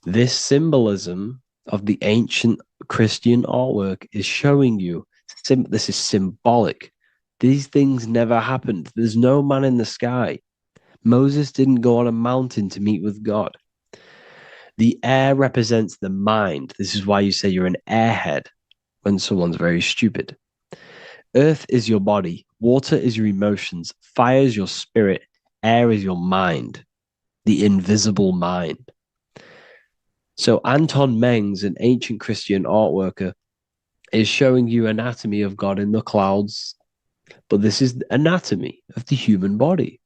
This symbolism of the ancient Christian artwork is showing you this is symbolic. These things never happened. There's no man in the sky. Moses didn't go on a mountain to meet with God. The air represents the mind. This is why you say you're an airhead when someone's very stupid. Earth is your body. Water is your emotions. Fire is your spirit. Air is your mind, the invisible mind. So Anton Mengs, an ancient Christian art worker, is showing you anatomy of God in the clouds. But this is anatomy of the human body,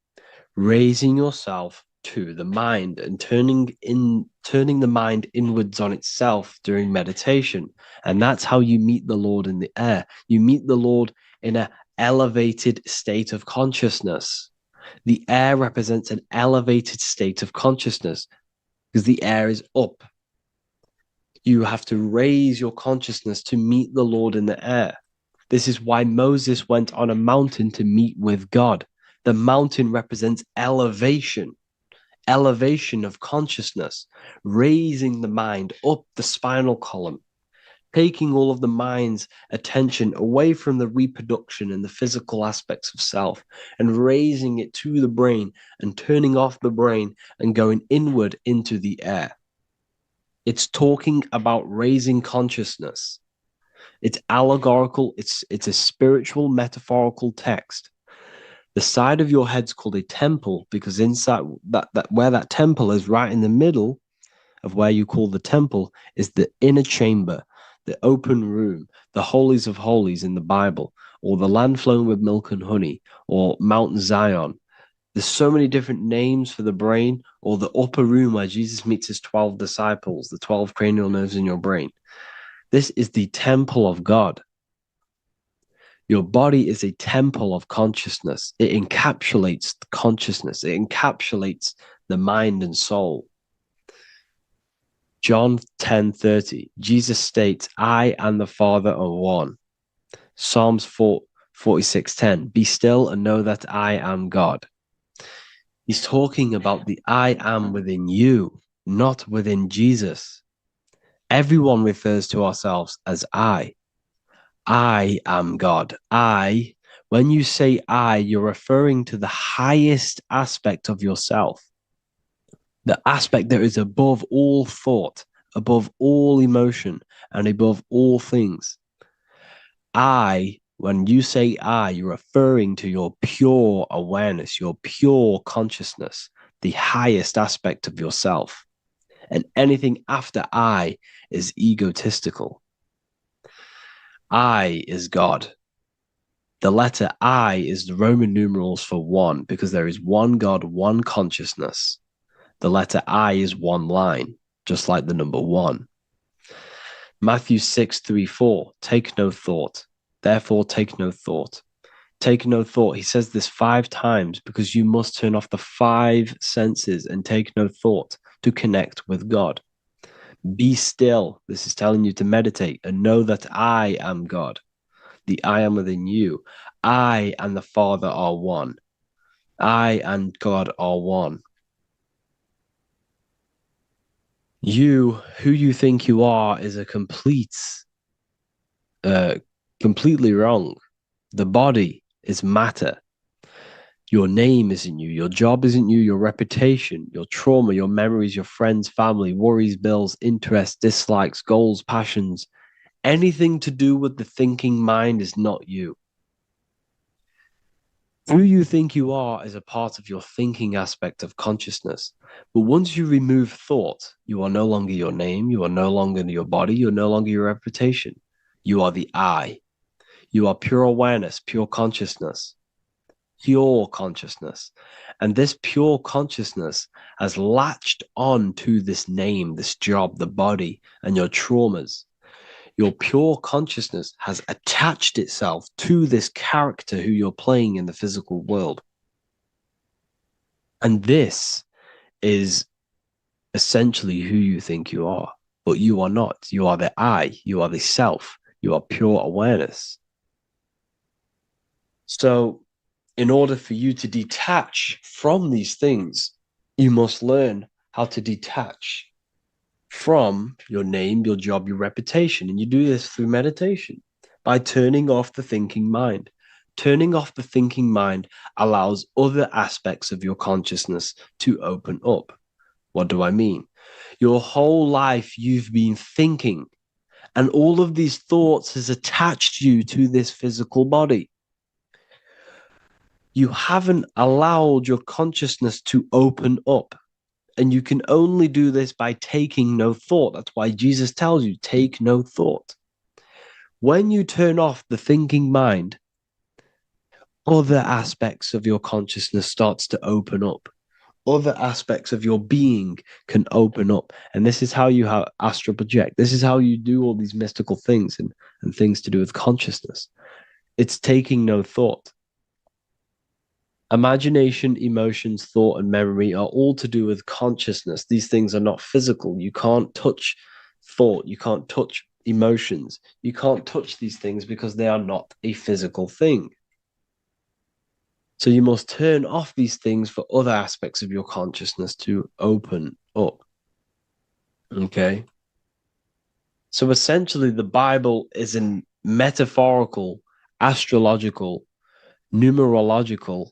raising yourself to the mind and turning the mind inwards on itself during meditation. And that's how you meet the Lord in the air. You meet the Lord in an elevated state of consciousness. The air represents an elevated state of consciousness because the air is up. You have to raise your consciousness to meet the Lord in the air. This is why Moses went on a mountain to meet with God. The mountain represents elevation of consciousness, raising the mind up the spinal column, taking all of the mind's attention away from the reproduction and the physical aspects of self and raising it to the brain and turning off the brain and going inward into the air. It's talking about raising consciousness. It's allegorical. It's a spiritual, metaphorical text. The side of your head's called a temple because inside that where that temple is, right in the middle of where you call the temple, is the inner chamber, the open room, the holies of holies in the Bible, or the land flowing with milk and honey, or Mount Zion. There's so many different names for the brain, or the upper room where Jesus meets his 12 disciples, the 12 cranial nerves in your brain. This is the temple of God. Your body is a temple of consciousness. It encapsulates the consciousness. It encapsulates the mind and soul. John 10:30, Jesus states, I and the Father are one. Psalms 46:10, be still and know that I am God. He's talking about the I am within you, not within Jesus. Everyone refers to ourselves as I. I am God. When you say I, you're referring to the highest aspect of yourself, the aspect that is above all thought, above all emotion, and above all things. When you say I, you're referring to your pure awareness, your pure consciousness, the highest aspect of yourself. And anything after I is egotistical. I is God. The letter I is the Roman numerals for one, because there is one God, one consciousness. The letter I is one line, just like the number one. Matthew 6:3-4, take no thought. Therefore, take no thought. Take no thought. He says this 5 times because you must turn off the 5 senses and take no thought to connect with God. Be still. This is telling you to meditate and know that I am God. The I am within you. I and the Father are one. I and God are one. You, who you think you are, is a completely wrong. The body is matter. Your name isn't you. Your job isn't you. Your reputation, your trauma, your memories, your friends, family, worries, bills, interests, dislikes, goals, passions. Anything to do with the thinking mind is not you. Who you think you are is a part of your thinking aspect of consciousness. But once you remove thought, you are no longer your name. You are no longer your body. You're no longer your reputation. You are the I. You are pure awareness, pure consciousness. Pure consciousness. And this pure consciousness has latched on to this name, this job, the body, and your traumas. Your pure consciousness has attached itself to this character who you're playing in the physical world. And this is essentially who you think you are, but you are not. You are the I, you are the self, You are pure awareness. So in order for you to detach from these things, you must learn how to detach from your name, your job, your reputation. And you do this through meditation by turning off the thinking mind. Turning off the thinking mind allows other aspects of your consciousness to open up. What do I mean? Your whole life you've been thinking, and all of these thoughts has attached you to this physical body. You haven't allowed your consciousness to open up. And you can only do this by taking no thought. That's why Jesus tells you, take no thought. When you turn off the thinking mind, other aspects of your consciousness starts to open up. Other aspects of your being can open up. And this is how you have astral project. This is how you do all these mystical things and things to do with consciousness. It's taking no thought. Imagination, emotions, thought, and memory are all to do with consciousness. These things are not physical. You can't touch thought. You can't touch emotions. You can't touch these things because they are not a physical thing. So you must turn off these things for other aspects of your consciousness to open up. Okay? So essentially, the Bible is a metaphorical, astrological, numerological,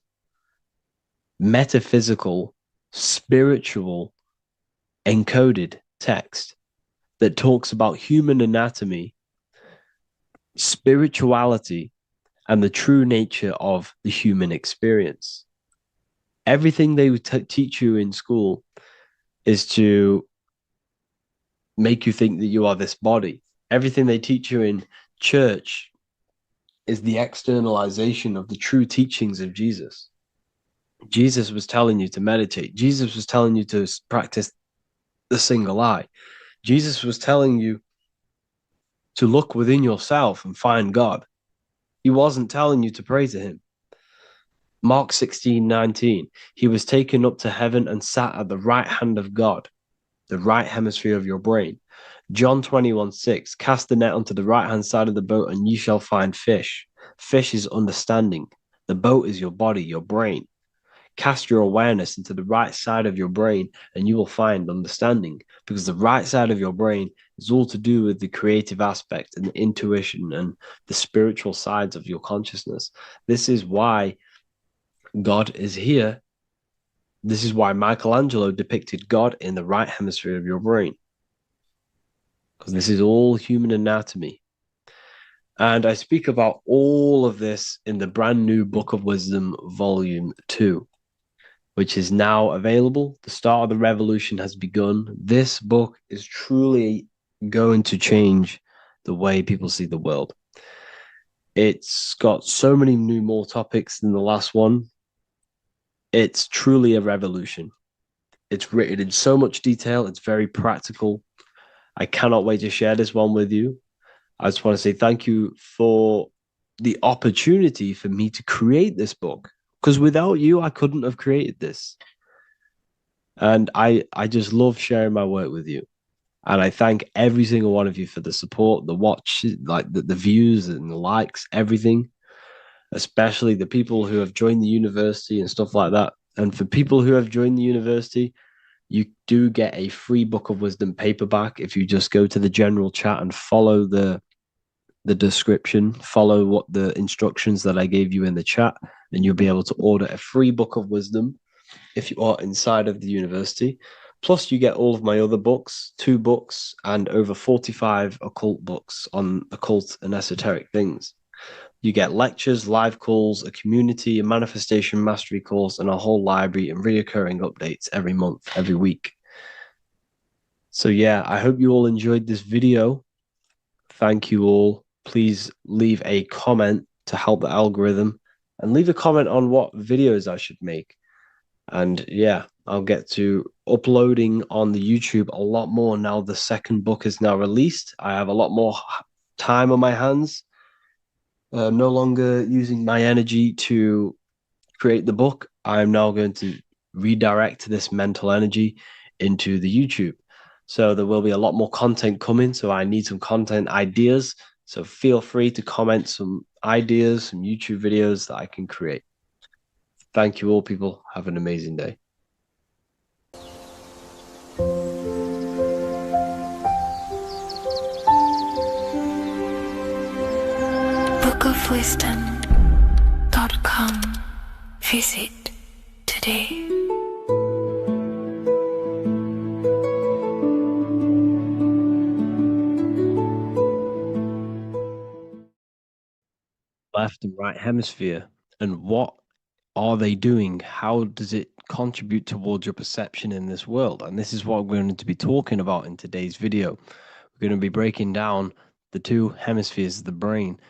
metaphysical, spiritual, encoded text that talks about human anatomy, spirituality, and the true nature of the human experience. Everything they would teach you in school is to make you think that you are this body. Everything they teach you in church is the externalization of the true teachings of Jesus. Jesus was telling you to meditate. Jesus was telling you to practice the single eye. Jesus was telling you to look within yourself and find God. He wasn't telling you to pray to him. Mark 16:19, he was taken up to heaven and sat at the right hand of God, the right hemisphere of your brain. John 21:6, cast the net onto the right-hand side of the boat and you shall find fish. Fish is understanding. The boat is your body, your brain. Cast your awareness into the right side of your brain and you will find understanding, because the right side of your brain is all to do with the creative aspect and the intuition and the spiritual sides of your consciousness. This is why God is here. This is why Michelangelo depicted God in the right hemisphere of your brain, because this is all human anatomy. And I speak about all of this in the brand new Book of Wisdom, Volume 2, which is now available. The start of the revolution has begun. This book is truly going to change the way people see the world. It's got so many more topics than the last one. It's truly a revolution. It's written in so much detail. It's very practical. I cannot wait to share this one with you. I just want to say thank you for the opportunity for me to create this book, because without you, I couldn't have created this. And I just love sharing my work with you. And I thank every single one of you for the support, the watch, like the views and the likes, everything, especially the people who have joined the university and stuff like that. And for people who have joined the university, you do get a free Book of Wisdom paperback if you just go to the general chat and follow the description, follow what the instructions that I gave you in the chat, and you'll be able to order a free Book of Wisdom if you are inside of the university. Plus, you get all of my other books, 2 books, and over 45 occult books on occult and esoteric things. You get lectures, live calls, a community, a manifestation mastery course, and a whole library and reoccurring updates every month, every week. So yeah, I hope you all enjoyed this video. Thank you all. Please leave a comment to help the algorithm, and leave a comment on what videos I should make. And yeah, I'll get to uploading on the YouTube a lot more now. The second book is now released. I have a lot more time on my hands. No longer using my energy to create the book. I'm now going to redirect this mental energy into the YouTube. So there will be a lot more content coming. So I need some content ideas. So feel free to comment some ideas, some YouTube videos that I can create. Thank you all, people. Have an amazing day. bookofwisdom.com. Visit today. Left and right hemisphere, and what are they doing? How does it contribute towards your perception in this world? And this is what we're going to be talking about in today's video. We're going to be breaking down the two hemispheres of the brain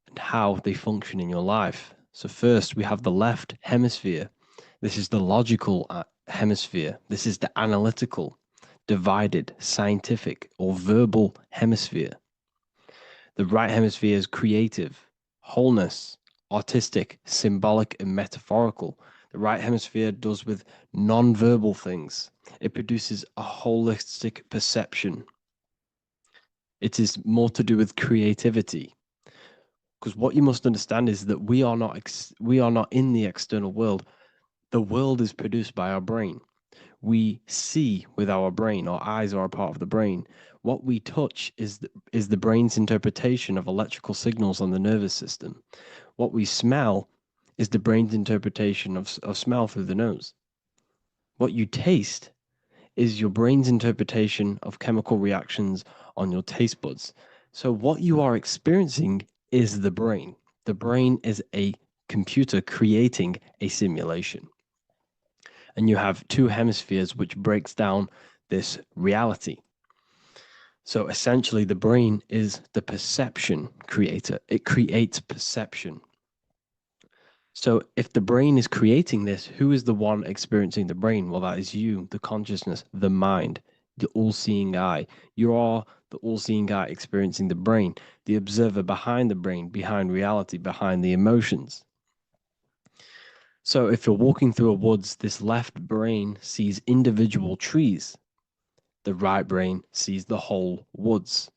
and how they function in your life. So first, we have the left hemisphere. This is the logical hemisphere. This is the analytical, divided, scientific, or verbal hemisphere. The right hemisphere is creative, wholeness, artistic, symbolic, and metaphorical. The right hemisphere does with non-verbal things. It produces a holistic perception. It is more to do with creativity. Because what you must understand is that we are not in the external world. The world is produced by our brain. We see with our brain. Our eyes are a part of the brain. What we touch is the brain's interpretation of electrical signals on the nervous system. What we smell is the brain's interpretation of smell through the nose. What you taste is your brain's interpretation of chemical reactions on your taste buds. So what you are experiencing is the brain. The brain is a computer creating a simulation. And you have two hemispheres which breaks down this reality. So essentially the brain is the perception creator. It creates perception. So if the brain is creating this, who is the one experiencing the brain? Well, that is you, the consciousness, the mind, the all-seeing eye. You are the all-seeing eye experiencing the brain, the observer behind the brain, behind reality, behind the emotions. So if you're walking through a woods, this left brain sees individual trees. The right brain sees the whole woods.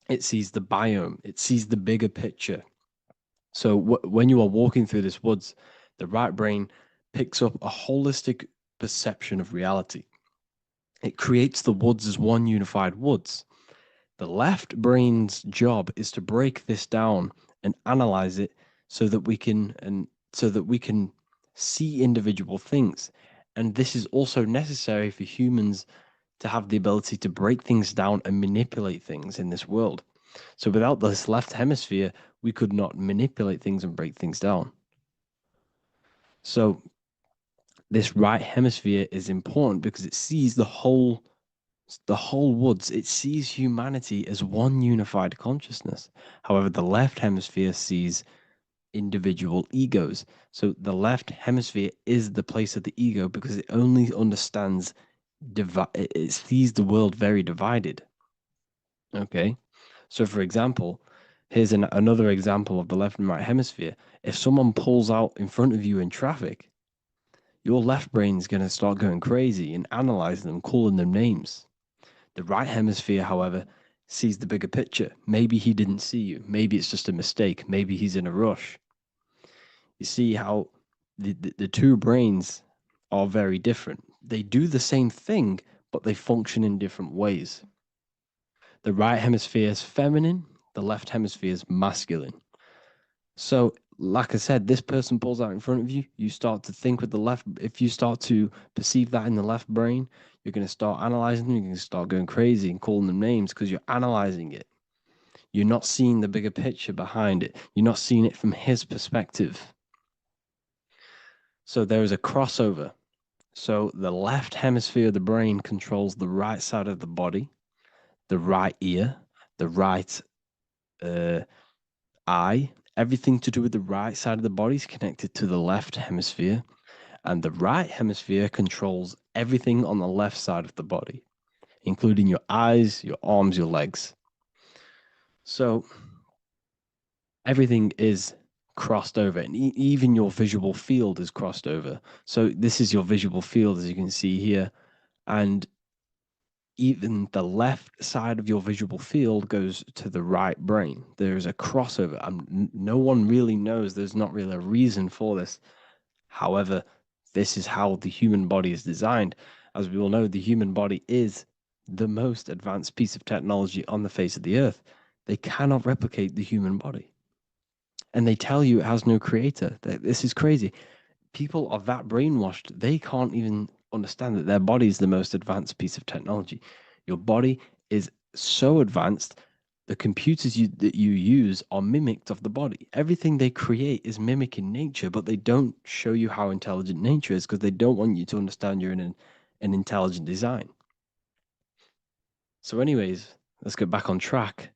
It sees the biome. It sees the bigger picture. So when you are walking through this woods, the right brain picks up a holistic perception of reality. It creates the woods as one unified woods. The left brain's job is to break this down and analyze it so that we can see individual things. And this is also necessary for humans to have the ability to break things down and manipulate things in this world. So without this left hemisphere, we could not manipulate things and break things down. So this right hemisphere is important because it sees the whole woods. It sees humanity as one unified consciousness. However, the left hemisphere sees individual egos. So the left hemisphere is the place of the ego because it only understands it sees the world very divided. Okay. So, for example, here's another example of the left and right hemisphere. If someone pulls out in front of you in traffic, your left brain's going to start going crazy and analyzing them, calling them names. The right hemisphere, however, sees the bigger picture. Maybe he didn't see you. Maybe it's just a mistake. Maybe he's in a rush. You see how the two brains are very different. They do the same thing, but they function in different ways. The right hemisphere is feminine, the left hemisphere is masculine. So, like I said, this person pulls out in front of you, you start to think with the left. If you start to perceive that in the left brain, you're going to start analyzing them, you're going to start going crazy and calling them names because you're analyzing it. You're not seeing the bigger picture behind it. You're not seeing it from his perspective. So there is a crossover. So the left hemisphere of the brain controls the right side of the body, the right ear, the right eye. Everything to do with the right side of the body is connected to the left hemisphere, and the right hemisphere controls everything on the left side of the body, including your eyes, your arms, your legs. So everything is crossed over, and even your visual field is crossed over. So this is your visual field, as you can see here, and even the left side of your visual field goes to the right brain. There's a crossover. No one really knows. There's not really a reason for this. However, this is how the human body is designed. As we all know, the human body is the most advanced piece of technology on the face of the earth. They cannot replicate the human body. And they tell you it has no creator. This is crazy. People are that brainwashed, they can't even understand that their body is the most advanced piece of technology. Your body is so advanced, the computers that you use are mimicked of the body. Everything they create is mimicking nature, but they don't show you how intelligent nature is because they don't want you to understand you're in an intelligent design. So anyways, let's get back on track.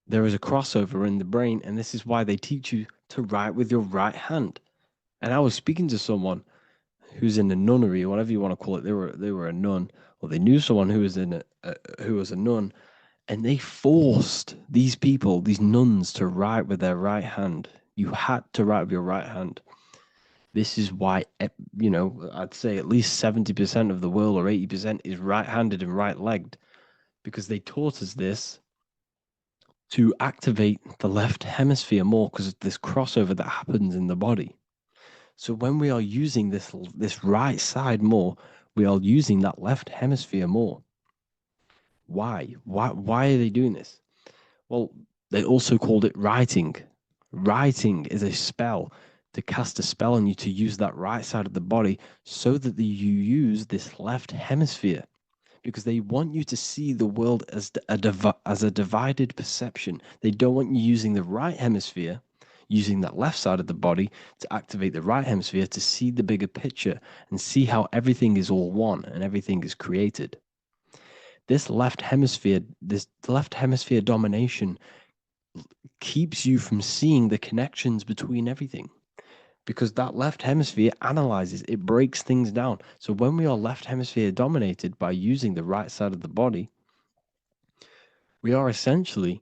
There is a crossover in the brain, and this is why they teach you to write with your right hand. And I was speaking to someone who's in a nunnery, or whatever you want to call it. They were a nun, or they knew someone who was who was a nun, and they forced these people, these nuns, to write with their right hand. You had to write with your right hand. This is why, I'd say at least 70% of the world or 80% is right-handed and right-legged, because they taught us this to activate the left hemisphere more because of this crossover that happens in the body. So when we are using this right side more, we are using that left hemisphere more. Why? Why are they doing this? Well, they also called it writing. Writing is a spell, to cast a spell on you to use that right side of the body so that you use this left hemisphere, because they want you to see the world as a divided perception. They don't want you using the right hemisphere, using that left side of the body to activate the right hemisphere to see the bigger picture and see how everything is all one and everything is created. This left hemisphere domination keeps you from seeing the connections between everything, because that left hemisphere analyzes, it breaks things down. So when we are left hemisphere dominated by using the right side of the body, we are essentially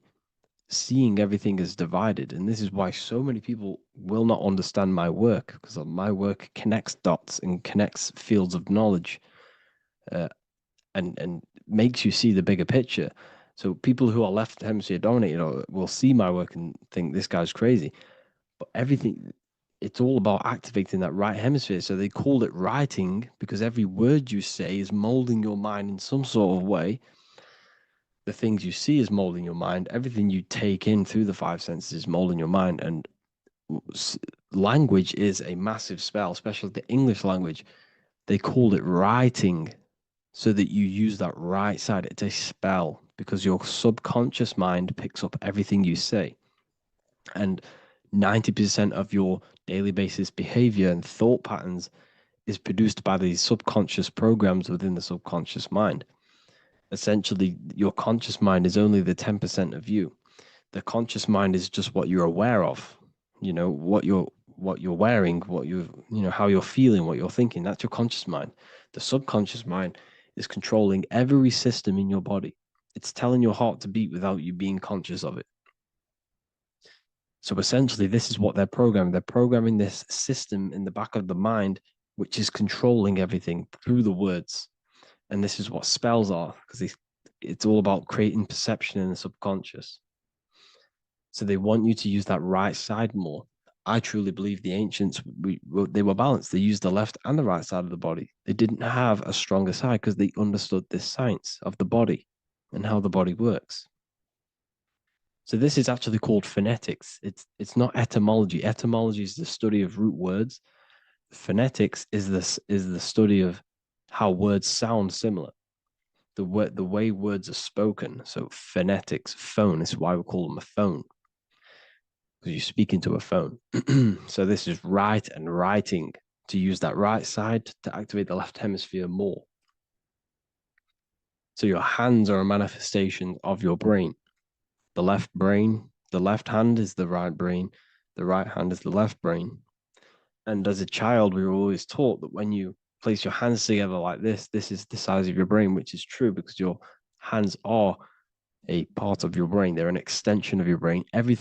seeing everything as divided. And this is why so many people will not understand my work, because my work connects dots and connects fields of knowledge, and makes you see the bigger picture. So people who are left hemisphere dominated will see my work and think this guy's crazy. But it's all about activating that right hemisphere. So they called it writing because every word you say is molding your mind in some sort of way. The things you see is molding your mind. Everything you take in through the five senses is molding your mind. And language is a massive spell, especially the English language. They called it writing so that you use that right side. It's a spell because your subconscious mind picks up everything you say. And 90% of your daily basis behavior and thought patterns is produced by these subconscious programs within the subconscious mind. Essentially, your conscious mind is only the 10% of you. The conscious mind is just what you're aware of, what you're wearing, how you're feeling, what you're thinking. That's your conscious mind. The subconscious mind is controlling every system in your body. It's telling your heart to beat without you being conscious of it. So essentially, this is what they're programming. They're programming this system in the back of the mind, which is controlling everything through the words. And this is what spells are, because it's all about creating perception in the subconscious. So they want you to use that right side more. I truly believe the ancients, they were balanced. They used the left and the right side of the body. They didn't have a stronger side because they understood this science of the body and how the body works. So this is actually called phonetics. It's not etymology. Etymology is the study of root words. Phonetics is the study of how words sound similar. The way words are spoken. So phonetics, phone, is why we call them a phone, because you speak into a phone. So this is write and writing, to use that right side to activate the left hemisphere more. So your hands are a manifestation of your brain. The left hand is the right brain. The right hand is the left brain. And as a child, we were always taught that when you place your hands together like this is the size of your brain, which is true because your hands are a part of your brain. They're an extension of your brain. Every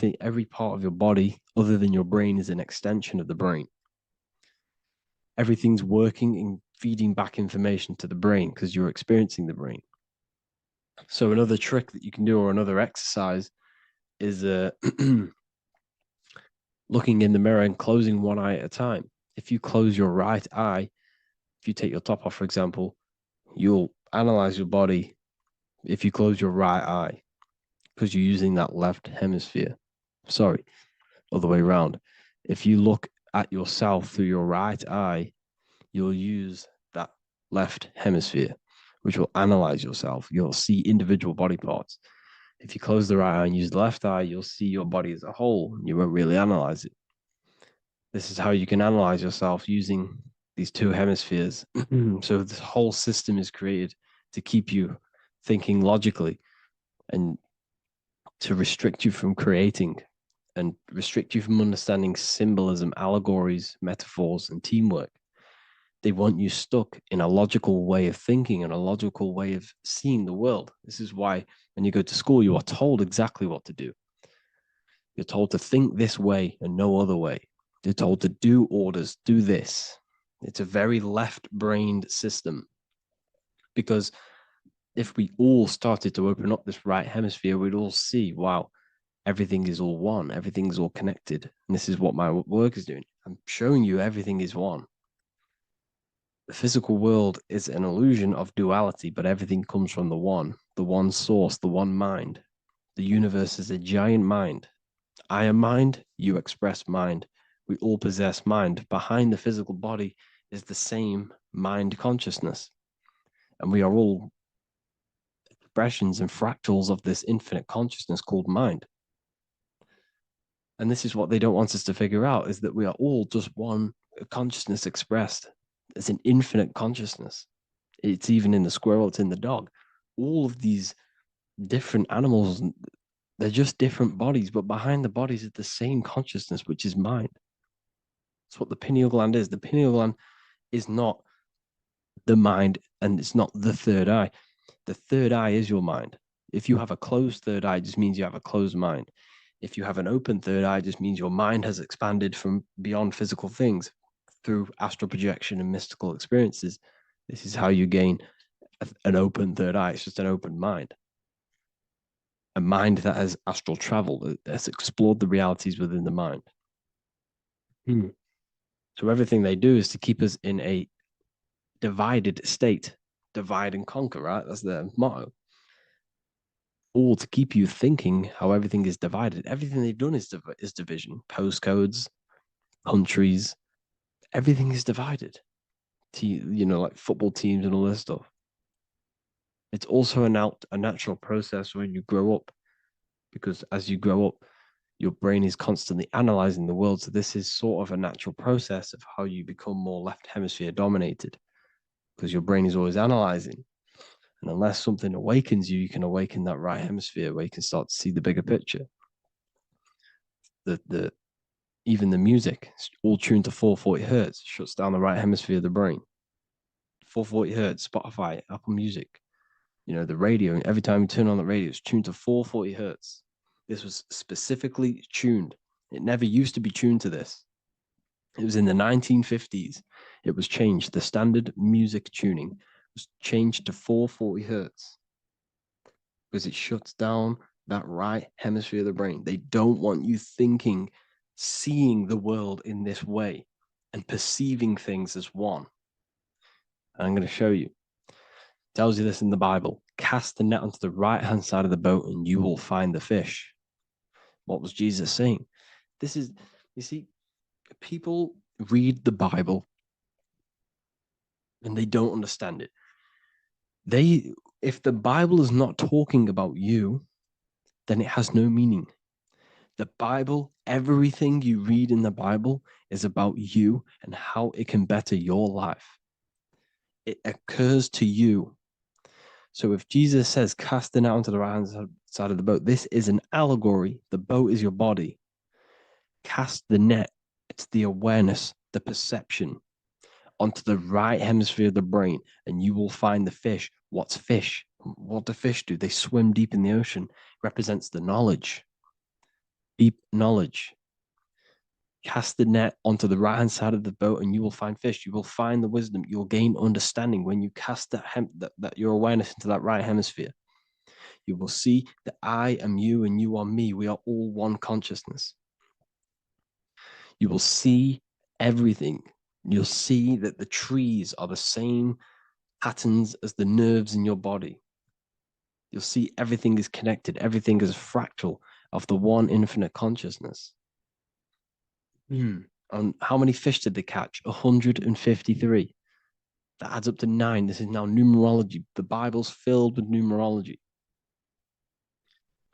part of your body other than your brain is an extension of the brain. Everything's working and feeding back information to the brain because you're experiencing the brain. So another trick that you can do, or another exercise, is looking in the mirror and closing one eye at a time. If you close your right eye, if you take your top off, for example, you'll analyze your body if you close your right eye, because you're using that left hemisphere. Sorry, other way around. If you look at yourself through your right eye, you'll use that left hemisphere, which will analyze yourself. You'll see individual body parts. If you close the right eye and use the left eye, you'll see your body as a whole. You won't really analyze it. This is how you can analyze yourself using these two hemispheres. So this whole system is created to keep you thinking logically and to restrict you from creating and restrict you from understanding symbolism, allegories, metaphors, and teamwork. They want you stuck in a logical way of thinking and a logical way of seeing the world. This is why when you go to school, you are told exactly what to do. You're told to think this way and no other way. You're told to do orders, do this. It's a very left-brained system, because if we all started to open up this right hemisphere, we'd all see, wow, everything is all one, everything's all connected. And this is what my work is doing. I'm showing you everything is one. The physical world is an illusion of duality, but everything comes from the one source, the one mind. The universe is a giant mind. I am mind, you express mind. We all possess mind. Behind the physical body is the same mind consciousness. And we are all expressions and fractals of this infinite consciousness called mind. And this is what they don't want us to figure out, is that we are all just one consciousness expressed. It's an infinite consciousness. It's even in the squirrel, it's in the dog. All of these different animals, they're just different bodies, but behind the bodies is the same consciousness, which is mind. That's what the pineal gland is. The pineal gland is not the mind, and it's not the third eye. The third eye is your mind. If you have a closed third eye, it just means you have a closed mind. If you have an open third eye, it just means your mind has expanded from beyond physical things through astral projection and mystical experiences. This is how you gain an open third eye. It's just an open mind. A mind that has astral traveled, that's explored the realities within the mind. So everything they do is to keep us in a divided state. Divide and conquer, right? That's their motto. All to keep you thinking how everything is divided. Everything they've done is division. Postcodes, countries, everything is divided. Like football teams and all this stuff. It's also a natural process when you grow up, because as you grow up, your brain is constantly analyzing the world. So this is sort of a natural process of how you become more left hemisphere dominated, because your brain is always analyzing. And unless something awakens you, you can awaken that right hemisphere where you can start to see the bigger picture. Even the music, it's all tuned to 440 hertz, shuts down the right hemisphere of the brain. 440 hertz, Spotify, Apple Music, the radio. Every time you turn on the radio, it's tuned to 440 hertz. This was specifically tuned. It never used to be tuned to this. It was in the 1950s. It was changed. The standard music tuning was changed to 440 hertz because it shuts down that right hemisphere of the brain. They don't want you thinking, seeing the world in this way and perceiving things as one. And I'm going to show you. It tells you this in the Bible. Cast the net onto the right-hand side of the boat and you will find the fish. What was Jesus saying? This is, you see, people read the Bible and they don't understand it. If the Bible is not talking about you, then it has no meaning. The Bible, everything you read in the Bible is about you and how it can better your life. It occurs to you. So if Jesus says, cast the net onto the right-hand side of the boat, this is an allegory. The boat is your body. Cast the net. It's the awareness, the perception onto the right hemisphere of the brain, and you will find the fish. What's fish? What do fish do? They swim deep in the ocean. It represents the knowledge. Deep knowledge. Cast the net onto the right-hand side of the boat and you will find fish. You will find the wisdom. You'll gain understanding when you cast your awareness into that right hemisphere. you will see that I am you and you are me. We are all one consciousness. You will see everything. You'll see that the trees are the same patterns as the nerves in your body. You'll see everything is connected. Everything is a fractal of the one infinite consciousness. And how many fish did they catch? 153. That adds up to 9. This is now numerology. The Bible's filled with numerology.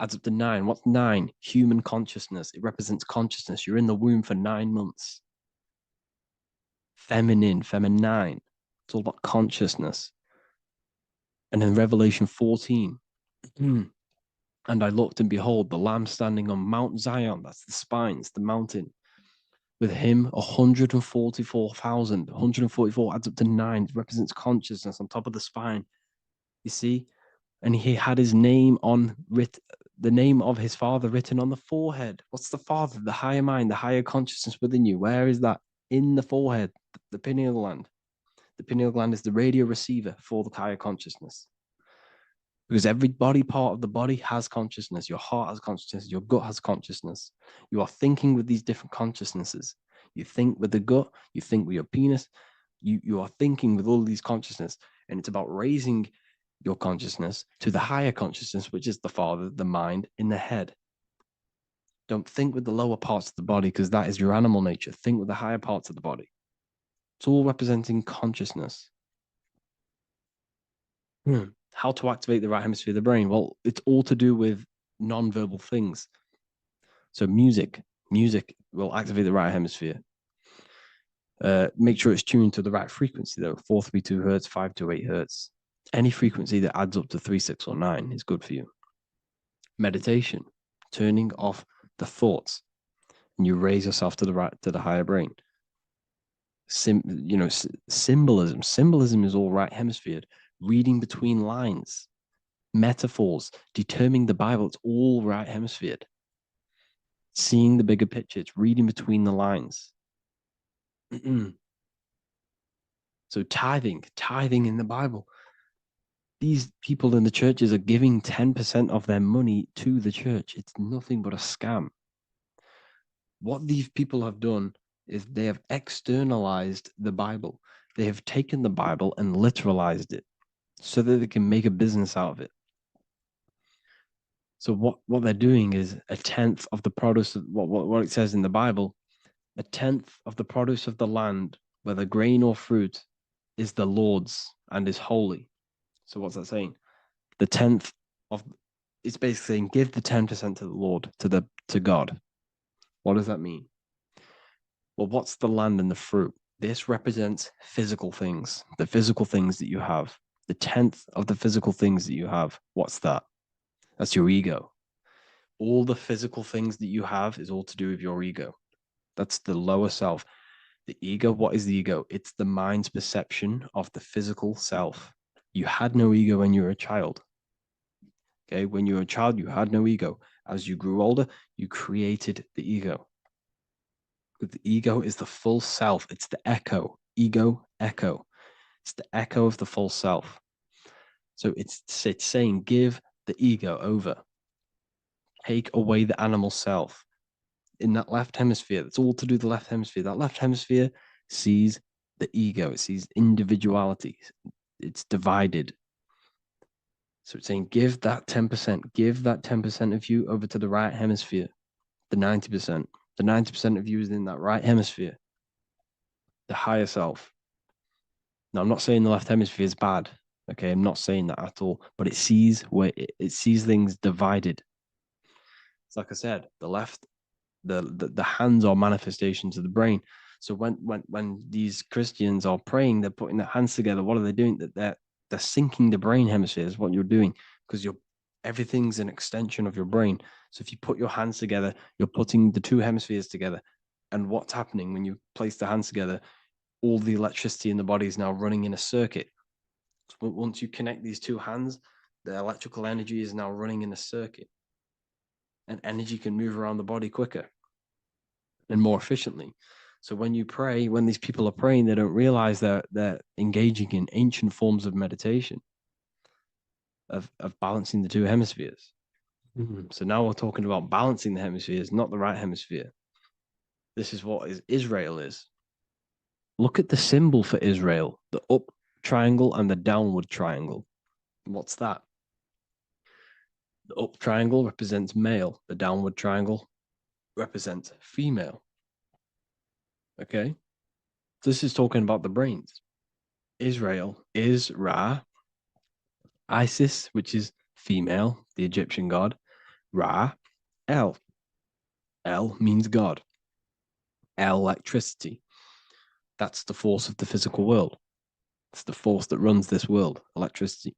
Adds up to 9. What's 9? Human consciousness. It represents consciousness. You're in the womb for 9 months. Feminine. It's all about consciousness. And then Revelation 14. And I looked, and behold, the Lamb standing on Mount Zion. That's the spines, the mountain. With him, 144,000. 144 adds up to 9. It represents consciousness on top of the spine. You see? And he had his name the name of his Father written on the forehead. What's the Father? The higher mind, the higher consciousness within you. Where is that? In the forehead, the pineal gland. The pineal gland is the radio receiver for the higher consciousness. Because every body part of the body has consciousness. Your heart has consciousness. Your gut has consciousness. You are thinking with these different consciousnesses. You think with the gut. You think with your penis. You are thinking with all these consciousness. And it's about raising your consciousness to the higher consciousness, which is the Father, the mind in the head. Don't think with the lower parts of the body, because that is your animal nature. Think with the higher parts of the body. It's all representing consciousness. How to activate the right hemisphere of the brain? Well, it's all to do with non-verbal things. So music will activate the right hemisphere. Make sure it's tuned to the right frequency, though. 432 hertz, 528 hertz. Any frequency that adds up to 3, 6, or 9 is good for you. Meditation, turning off the thoughts, and you raise yourself to the higher brain. Symbolism. Symbolism is all right hemisphere. Reading between lines, metaphors, determining the Bible, it's all right hemisphered. Seeing the bigger picture, it's reading between the lines. So tithing in the Bible. These people in the churches are giving 10% of their money to the church. It's nothing but a scam. What these people have done is they have externalized the Bible. They have taken the Bible and literalized it, so that they can make a business out of it. So what they're doing is 1/10 of the produce of what it says in the Bible, 1/10 of the produce of the land, whether grain or fruit, is the Lord's and is holy. So what's that saying? The 10th of it's basically saying give the 10% to the Lord, to God. What does that mean? Well, what's the land and the fruit? This represents physical things, the physical things that you have. The 10th of the physical things that you have, what's that? That's your ego. All the physical things that you have is all to do with your ego. That's the lower self. The ego, what is the ego? It's the mind's perception of the physical self. You had no ego when you were a child. Okay, when you were a child, you had no ego. As you grew older, you created the ego. But the ego is the full self. It's the echo. Ego, echo. It's the echo of the full self. So it's saying, give the ego over. Take away the animal self. In that left hemisphere, that's all to do with the left hemisphere. That left hemisphere sees the ego. It sees individuality. It's divided. So it's saying, give that 10%. Give that 10% of you over to the right hemisphere. The 90%. The 90% of you is in that right hemisphere. The higher self. Now, I'm not saying the left hemisphere is bad. Okay, I'm not saying that at all. But it sees it sees things divided. It's like I said, the left, the hands are manifestations of the brain. So when these Christians are praying, they're putting their hands together. What are they doing? They're syncing the brain hemisphere is what you're doing, because everything's an extension of your brain. So if you put your hands together, you're putting the two hemispheres together. And what's happening when you place the hands together? All the electricity in the body is now running in a circuit. So once you connect these two hands, the electrical energy is now running in a circuit. And energy can move around the body quicker and more efficiently. So when you pray, when these people are praying, they don't realize that they're engaging in ancient forms of meditation. of balancing the two hemispheres. So now we're talking about balancing the hemispheres, not the right hemisphere. This is what Israel is. Look at the symbol for Israel, the up triangle and the downward triangle. What's that? The up triangle represents male. The downward triangle represents female. Okay? This is talking about the brains. Israel is Ra. Isis, which is female, the Egyptian god. Ra, El. El means God. Electricity. That's the force of the physical world. It's the force that runs this world, electricity.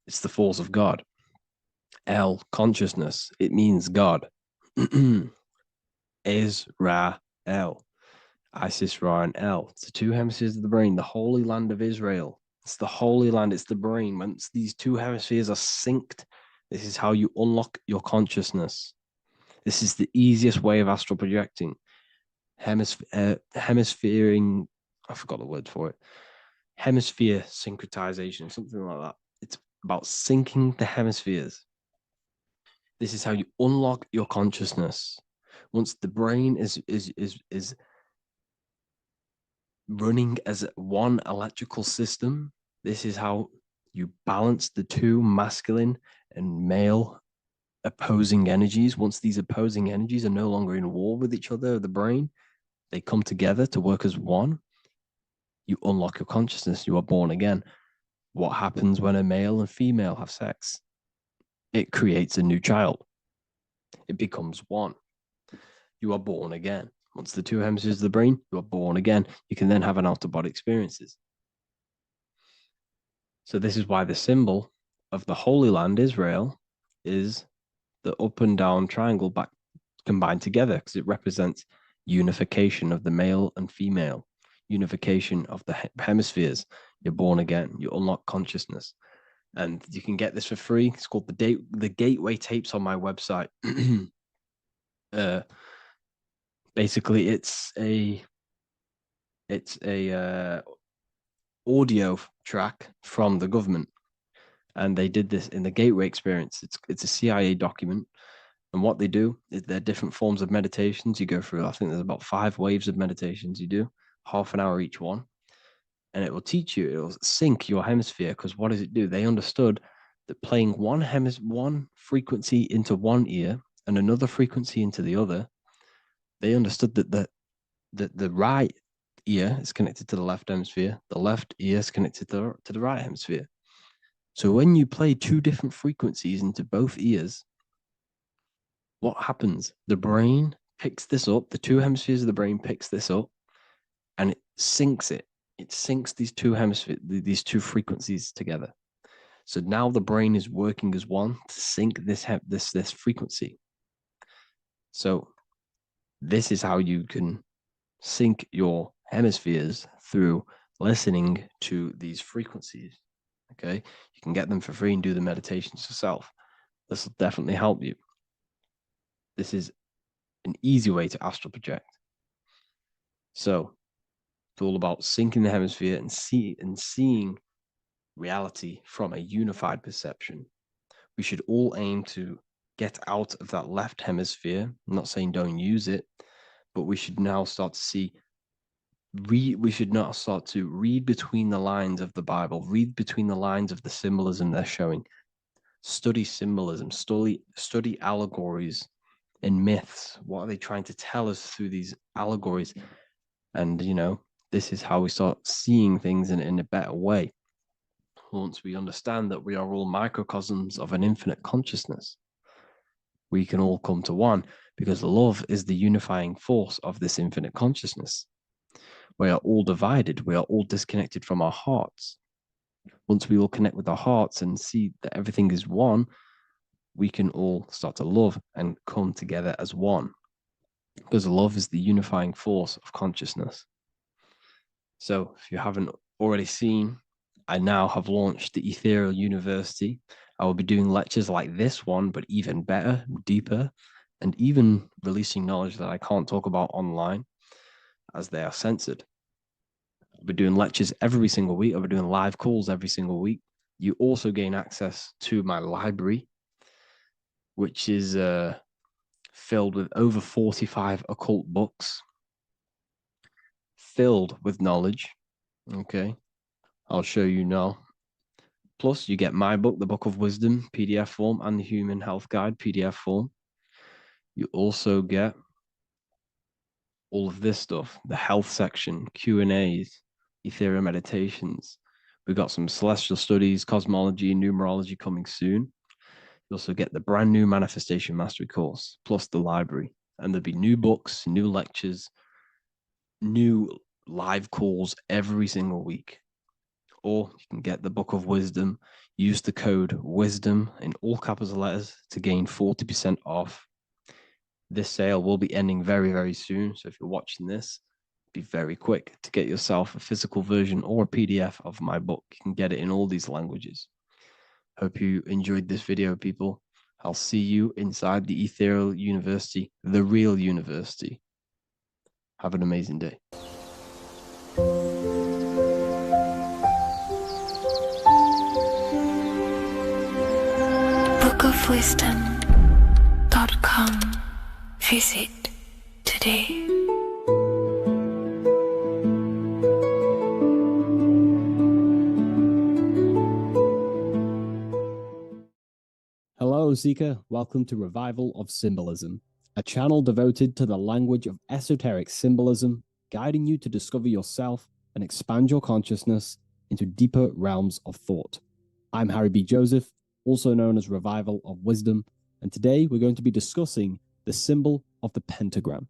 It's the force of God. El, consciousness. It means God. Is Ra, El. Isis, Ra, and El. It's the two hemispheres of the brain, the holy land of Israel. It's the holy land, it's the brain. Once these two hemispheres are synced, this is how you unlock your consciousness. This is the easiest way of astral projecting. Hemisphering, I forgot the word for it. Hemisphere syncretization, something like that. It's about syncing the hemispheres. This is how you unlock your consciousness. Once the brain is running as one electrical system, this is how you balance the two masculine and male opposing energies. Once these opposing energies are no longer in war with each other, the brain, they come together to work as one. You unlock your consciousness. You are born again. What happens when a male and female have sex? It creates a new child. It becomes one. You are born again. Once the two hemispheres of the brain, you are born again. You can then have an out-of-body experiences. So this is why the symbol of the Holy Land, Israel, is the up and down triangle back combined together, because it represents unification of the male and female, unification of the hemispheres. You're born again. You unlock consciousness. And you can get this for free. It's called the Gateway Tapes on my website. Basically, it's a audio track from the government, and they did this in the Gateway Experience. It's a CIA document, and what they do is there are different forms of meditations you go through. I think there's about 5 waves of meditations you do, half an hour each one, and it will teach you. It will sync your hemisphere, because what does it do? They understood that playing one frequency into one ear and another frequency into the other, they understood that the right ear is connected to the left hemisphere, the left ear is connected to the right hemisphere. So when you play 2 different frequencies into both ears, what happens? The brain picks this up, the 2 hemispheres of the brain picks this up, and it syncs it. It syncs these 2 hemispheres, these 2 frequencies together. So now the brain is working as one to sync this frequency. So this is how you can sync your hemispheres, through listening to these frequencies. Okay, you can get them for free and do the meditations yourself. This will definitely help you. This is an easy way to astral project. So it's all about syncing the hemisphere and seeing reality from a unified perception. We should all aim to get out of that left hemisphere. I'm not saying don't use it, but we should now start to see. We should not start to read between the lines of the Bible, read between the lines of the symbolism they're showing. Study symbolism, study allegories and myths. What are they trying to tell us through these allegories? And, this is how we start seeing things in a better way. Once we understand that we are all microcosms of an infinite consciousness, we can all come to one, because love is the unifying force of this infinite consciousness. We are all divided. We are all disconnected from our hearts. Once we all connect with our hearts and see that everything is one, we can all start to love and come together as one, because love is the unifying force of consciousness. So if you haven't already seen, I now have launched the Ethereal University. I will be doing lectures like this one, but even better, deeper, and even releasing knowledge that I can't talk about online, as they are censored. I'll be doing lectures every single week. I'll be doing live calls every single week. You also gain access to my library, which is filled with over 45 occult books, filled with knowledge. Okay, I'll show you now. Plus, you get my book, The Book of Wisdom, PDF form, and the Human Health Guide, PDF form. You also get all of this stuff, the health section, Q&As, Ethereal meditations. We've got some celestial studies, cosmology, and numerology coming soon. You also get the brand new Manifestation Mastery course, plus the library. And there'll be new books, new lectures, new live calls every single week. Or you can get the Book of Wisdom, use the code WISDOM in all capital letters to gain 40% off. This sale will be ending very, very soon. So if you're watching this, be very quick to get yourself a physical version or a PDF of my book. You can get it in all these languages. Hope you enjoyed this video, people. I'll see you inside the Ethereal University, the real university. Have an amazing day. bookofwisdom.com. Visit today. Hello, Seeker. Welcome to Revival of Symbolism, a channel devoted to the language of esoteric symbolism, guiding you to discover yourself and expand your consciousness into deeper realms of thought. I'm Harry B. Joseph, also known as Revival of Wisdom, and today we're going to be discussing the symbol of the pentagram.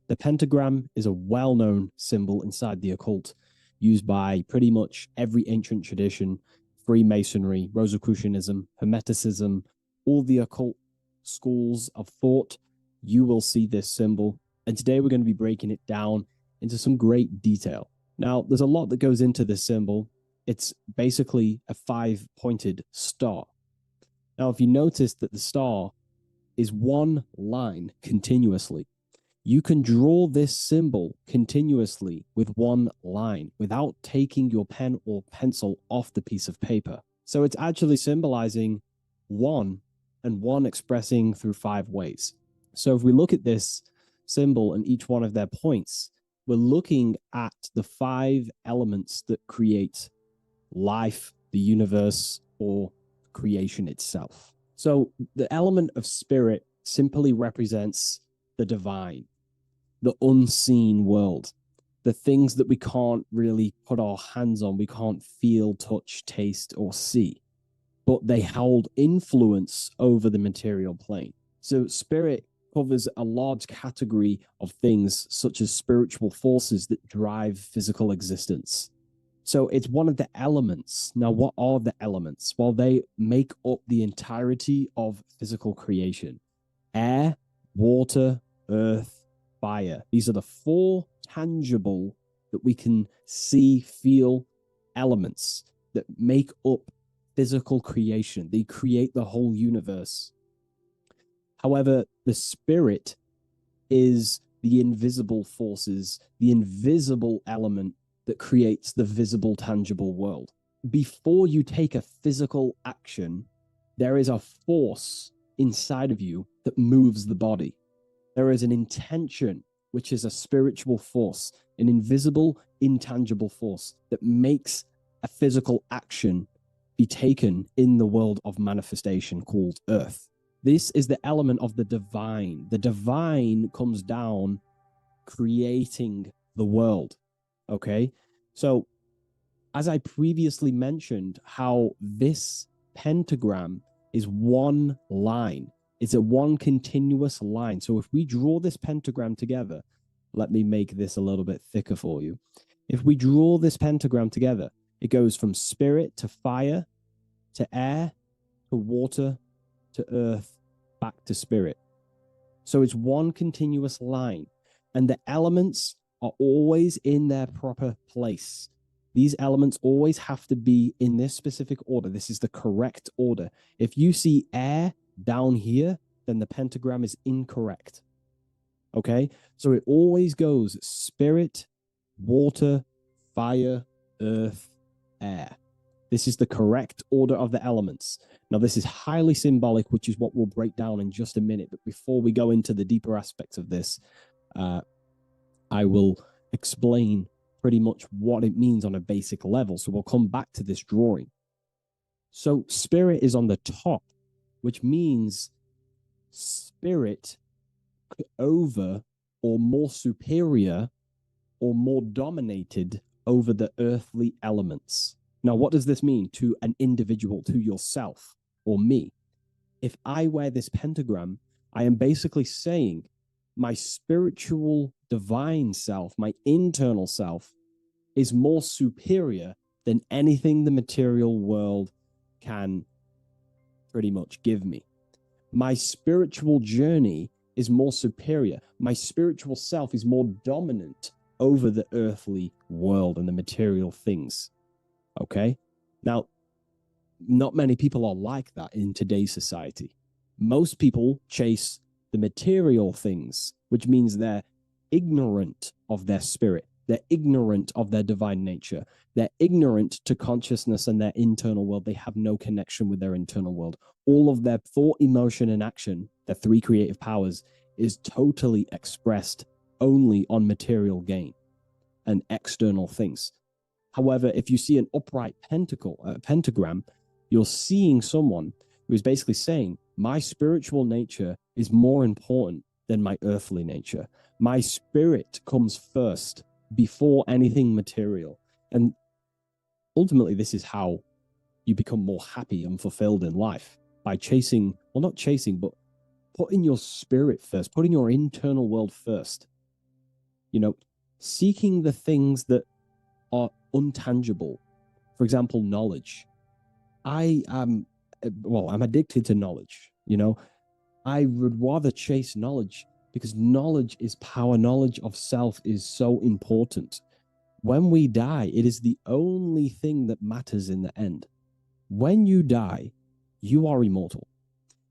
The pentagram is a well-known symbol inside the occult, used by pretty much every ancient tradition, Freemasonry, Rosicrucianism, Hermeticism, all the occult schools of thought. You will see this symbol, and today we're going to be breaking it down into some great detail. Now, there's a lot that goes into this symbol. It's basically a 5-pointed star. Now, if you notice that the star is one line continuously, you can draw this symbol continuously with one line without taking your pen or pencil off the piece of paper. So it's actually symbolizing one, and one expressing through 5 ways. So if we look at this symbol and each one of their points, we're looking at the 5 elements that create life, the universe, or creation itself. So the element of spirit simply represents the divine, the unseen world, the things that we can't really put our hands on, we can't feel, touch, taste, or see, but they hold influence over the material plane. So spirit covers a large category of things such as spiritual forces that drive physical existence. So it's one of the elements. Now, what are the elements? Well, they make up the entirety of physical creation. Air, water, earth, fire. These are the 4 tangible that we can see, feel elements that make up physical creation. They create the whole universe. However, the spirit is the invisible forces, the invisible element that creates the visible, tangible world. Before you take a physical action, there is a force inside of you that moves the body. There is an intention, which is a spiritual force, an invisible, intangible force that makes a physical action be taken in the world of manifestation called Earth. This is the element of the divine. The divine comes down creating the world. Okay? So, as I previously mentioned, how this pentagram is one line. It's a one continuous line. So if we draw this pentagram together, let me make this a little bit thicker for you. If we draw this pentagram together, it goes from spirit to fire, to air, to water, to earth, back to spirit. So it's one continuous line, and the elements are always in their proper place. These elements always have to be in this specific order. This is the correct order. If you see air down here, then the pentagram is incorrect. Okay? So it always goes spirit, water, fire, earth, air. This is the correct order of the elements. Now, this is highly symbolic, which is what we'll break down in just a minute. But before we go into the deeper aspects of this, I will explain pretty much what it means on a basic level. So we'll come back to this drawing. So spirit is on the top, which means spirit over or more superior or more dominated over the earthly elements. Now, what does this mean to an individual, to yourself or me? If I wear this pentagram, I am basically saying my spiritual divine self, my internal self, is more superior than anything the material world can pretty much give me. My spiritual journey is more superior. My spiritual self is more dominant over the earthly world and the material things. Okay? Now, not many people are like that in today's society. Most people chase the material things, which means they're ignorant of their spirit. They're ignorant of their divine nature. They're ignorant to consciousness and their internal world. They have no connection with their internal world. All of their thought, emotion, and action, their three creative powers, is totally expressed only on material gain and external things. However, if you see an upright pentagram, you're seeing someone who is basically saying, my spiritual nature is more important than my earthly nature. My spirit comes first before anything material. And ultimately, this is how you become more happy and fulfilled in life, by chasing, well, not chasing, but putting your spirit first, putting your internal world first. You know, seeking the things that are untangible. For example, knowledge. I'm addicted to knowledge. You know, I would rather chase knowledge because knowledge is power. Knowledge of self is so important. When we die, it is the only thing that matters in the end. When you die, you are immortal.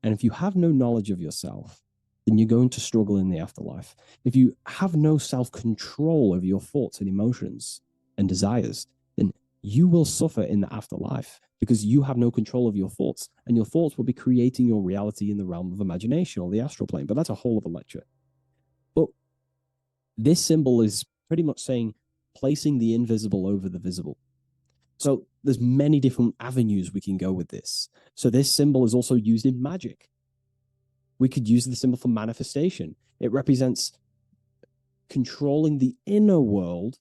And if you have no knowledge of yourself, then you're going to struggle in the afterlife. If you have no self-control over your thoughts and emotions and desires, then you will suffer in the afterlife because you have no control of your thoughts, and your thoughts will be creating your reality in the realm of imagination or the astral plane. But that's a whole other lecture. But this symbol is pretty much saying placing the invisible over the visible. So there's many different avenues we can go with this. So this symbol is also used in magic. We could use the symbol for manifestation. It represents controlling the inner world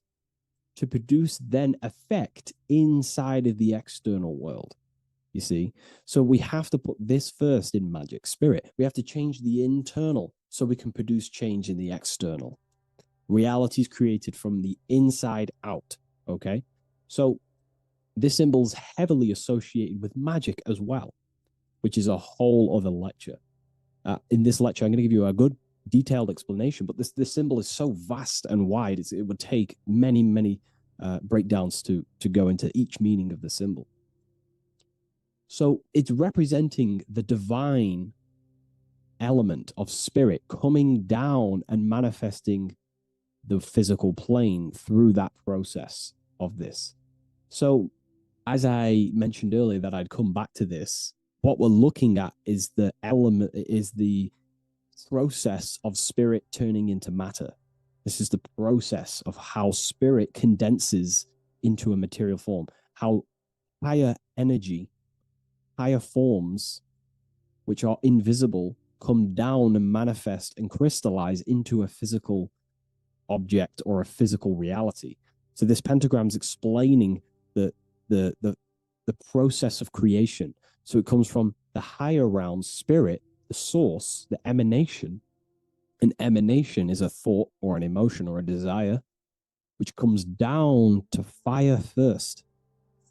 to produce then effect inside of the external world. You see? So we have to put this first in magic spirit. We have to change the internal so we can produce change in the external. Reality is created from the inside out. Okay? So this symbol is heavily associated with magic as well, which is a whole other lecture. In this lecture, I'm going to give you a good detailed explanation, but this symbol is so vast and wide, it would take many breakdowns to go into each meaning of the symbol. So it's representing the divine element of spirit coming down and manifesting the physical plane through that process of this. So as I mentioned earlier that I'd come back to this, what we're looking at is the process of spirit turning into matter. This is the process of how spirit condenses into a material form, how higher energy, higher forms, which are invisible, come down and manifest and crystallize into a physical object or a physical reality. So this pentagram is explaining the process of creation. So it comes from the higher realm, spirit, the source, the emanation. An emanation is a thought or an emotion or a desire, which comes down to fire first.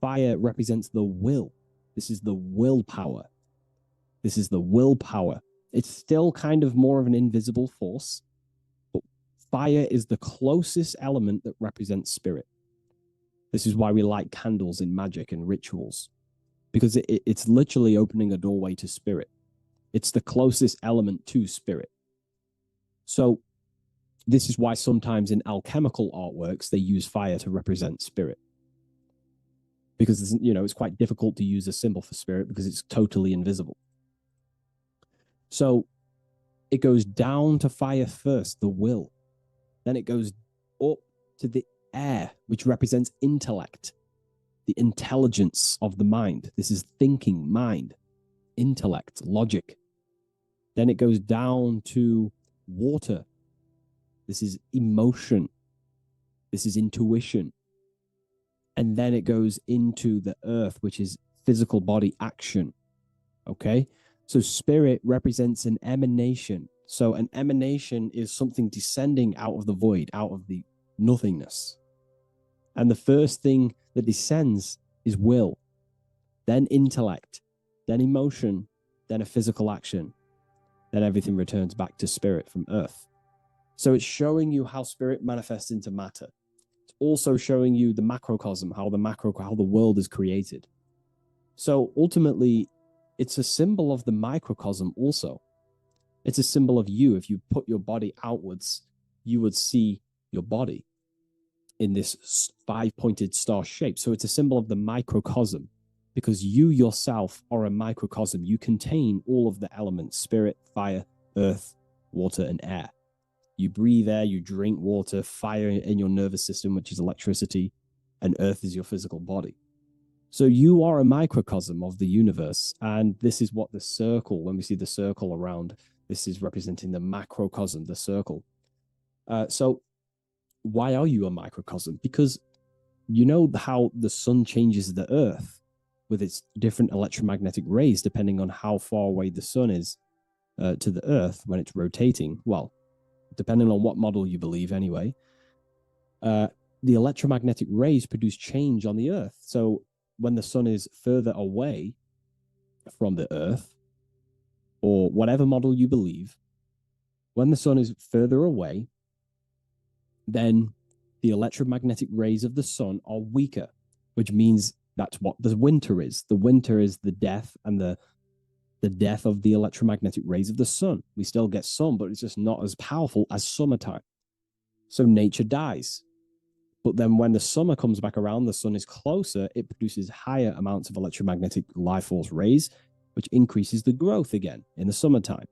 Fire represents the will. This is the willpower. This is the willpower. It's still kind of more of an invisible force, but fire is the closest element that represents spirit. This is why we light candles in magic and rituals, because it's literally opening a doorway to spirit. It's the closest element to spirit. So this is why sometimes in alchemical artworks, they use fire to represent spirit. because it's, it's quite difficult to use a symbol for spirit because it's totally invisible. So it goes down to fire first, the will. Then it goes up to the air, which represents intellect, the intelligence of the mind. This is thinking, mind, intellect, logic. Then it goes down to water. This is emotion. This is intuition. And then it goes into the earth, which is physical body action. Okay? So spirit represents an emanation. So an emanation is something descending out of the void, out of the nothingness. And the first thing that descends is will, then intellect, then emotion, then a physical action. Then everything returns back to spirit from earth. So it's showing you how spirit manifests into matter. It's also showing you the macrocosm, how the world is created. So ultimately, it's a symbol of the microcosm also. It's a symbol of you. If you put your body outwards, you would see your body in this 5-pointed star shape. So it's a symbol of the microcosm, because you yourself are a microcosm. You contain all of the elements: spirit, fire, earth, water, and air. You breathe air, you drink water, fire in your nervous system, which is electricity, and earth is your physical body. So you are a microcosm of the universe. And this is what the circle, when we see the circle around, this is representing the macrocosm, the circle. So why are you a microcosm? Because you know how the sun changes the earth with its different electromagnetic rays, depending on how far away the sun is to the earth when it's rotating. Well, depending on what model you believe anyway, the electromagnetic rays produce change on the earth. So when the sun is further away from the earth, or whatever model you believe, when the sun is further away, then the electromagnetic rays of the sun are weaker, which means that's what the winter is. The winter is the death and the death of the electromagnetic rays of the sun. We still get sun, but it's just not as powerful as summertime. So nature dies. But then when the summer comes back around, the sun is closer, it produces higher amounts of electromagnetic life force rays, which increases the growth again in the summertime.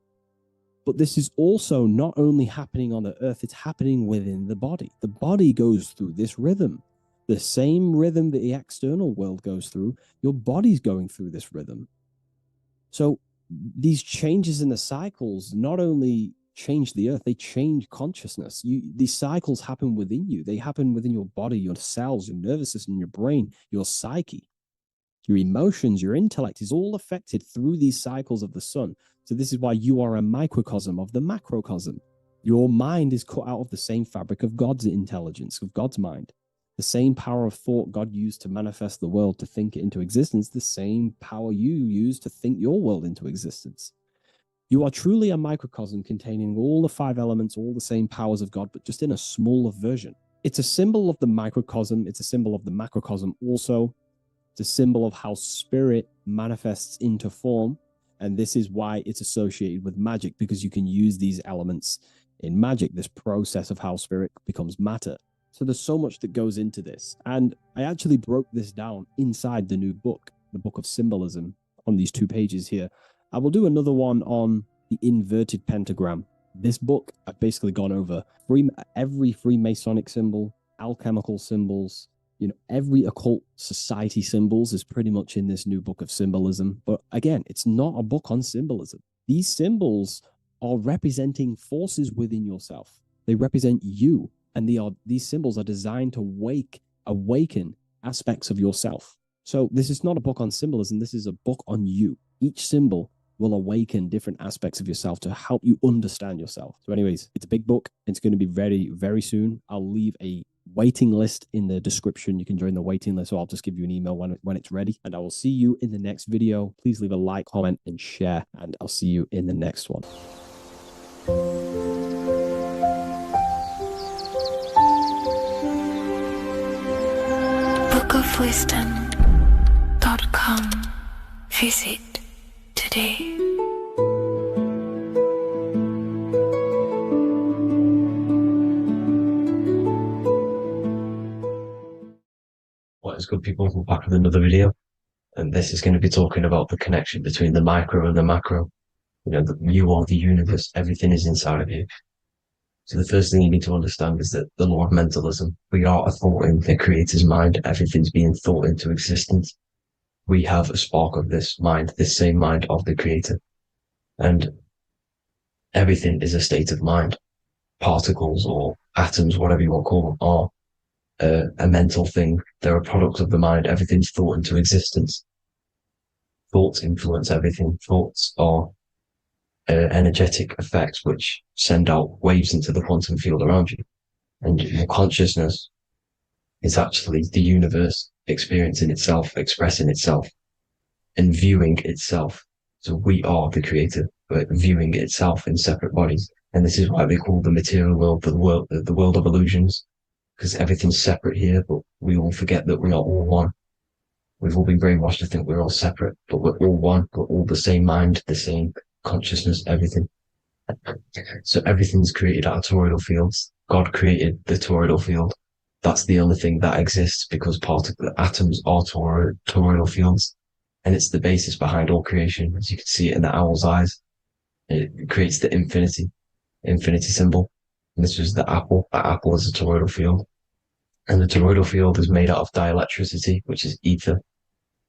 But this is also not only happening on the earth, it's happening within the body. The body goes through this rhythm. The same rhythm that the external world goes through, your body's going through this rhythm. So these changes in the cycles not only change the earth, they change consciousness. These cycles happen within you. They happen within your body, your cells, your nervous system, your brain, your psyche, your emotions, your intellect is all affected through these cycles of the sun. So this is why you are a microcosm of the macrocosm. Your mind is cut out of the same fabric of God's intelligence, of God's mind. The same power of thought God used to manifest the world, to think it into existence, the same power you use to think your world into existence. You are truly a microcosm containing all the 5 elements, all the same powers of God, but just in a smaller version. It's a symbol of the microcosm. It's a symbol of the macrocosm also. It's a symbol of how spirit manifests into form. And this is why it's associated with magic, because you can use these elements in magic, this process of how spirit becomes matter. So there's so much that goes into this. And I actually broke this down inside the new book, the Book of Symbolism, on these 2 pages here. I will do another one on the inverted pentagram. This book, I've basically gone over every Freemasonic symbol, alchemical symbols, every occult society symbols is pretty much in this new book of symbolism. But again, it's not a book on symbolism. These symbols are representing forces within yourself. They represent you. And these symbols are designed to awaken aspects of yourself. So this is not a book on symbolism. This is a book on you. Each symbol will awaken different aspects of yourself to help you understand yourself. So anyways, it's a big book. It's going to be ready very soon. I'll leave a waiting list in the description. You can join the waiting list, or I'll just give you an email when it's ready. And I will see you in the next video. Please leave a like, comment, and share. And I'll see you in the next one. bookofwisdom.com. Visit today. What is What's good, people? We're back with another video, and this is going to be talking about the connection between the micro and the macro. You know, you are the universe, everything is inside of you. So the first thing you need to understand is that the law of mentalism, we are a thought in the creator's mind, everything's being thought into existence. We have a spark of this mind, this same mind of the creator. And everything is a state of mind. Particles or atoms, whatever you want to call them, are a mental thing. They're a product of the mind. Everything's thought into existence. Thoughts influence everything. Thoughts are energetic effects which send out waves into the quantum field around you. And your consciousness is actually the universe experiencing itself, expressing itself, and viewing itself. So we are the creator, but viewing itself in separate bodies. And this is why they call the material world the world of illusions, because everything's separate here, but we all forget that we are all one. We've all been brainwashed to think we're all separate, but we're all one. We're all the same mind, the same consciousness, everything. So everything's created out of torial fields. God created the torial field. That's the only thing that exists because the atoms are torial fields. And it's the basis behind all creation. As you can see it in the owl's eyes, it creates the infinity symbol. And this was the apple. That apple is a toroidal field. And the toroidal field is made out of dielectricity, which is ether.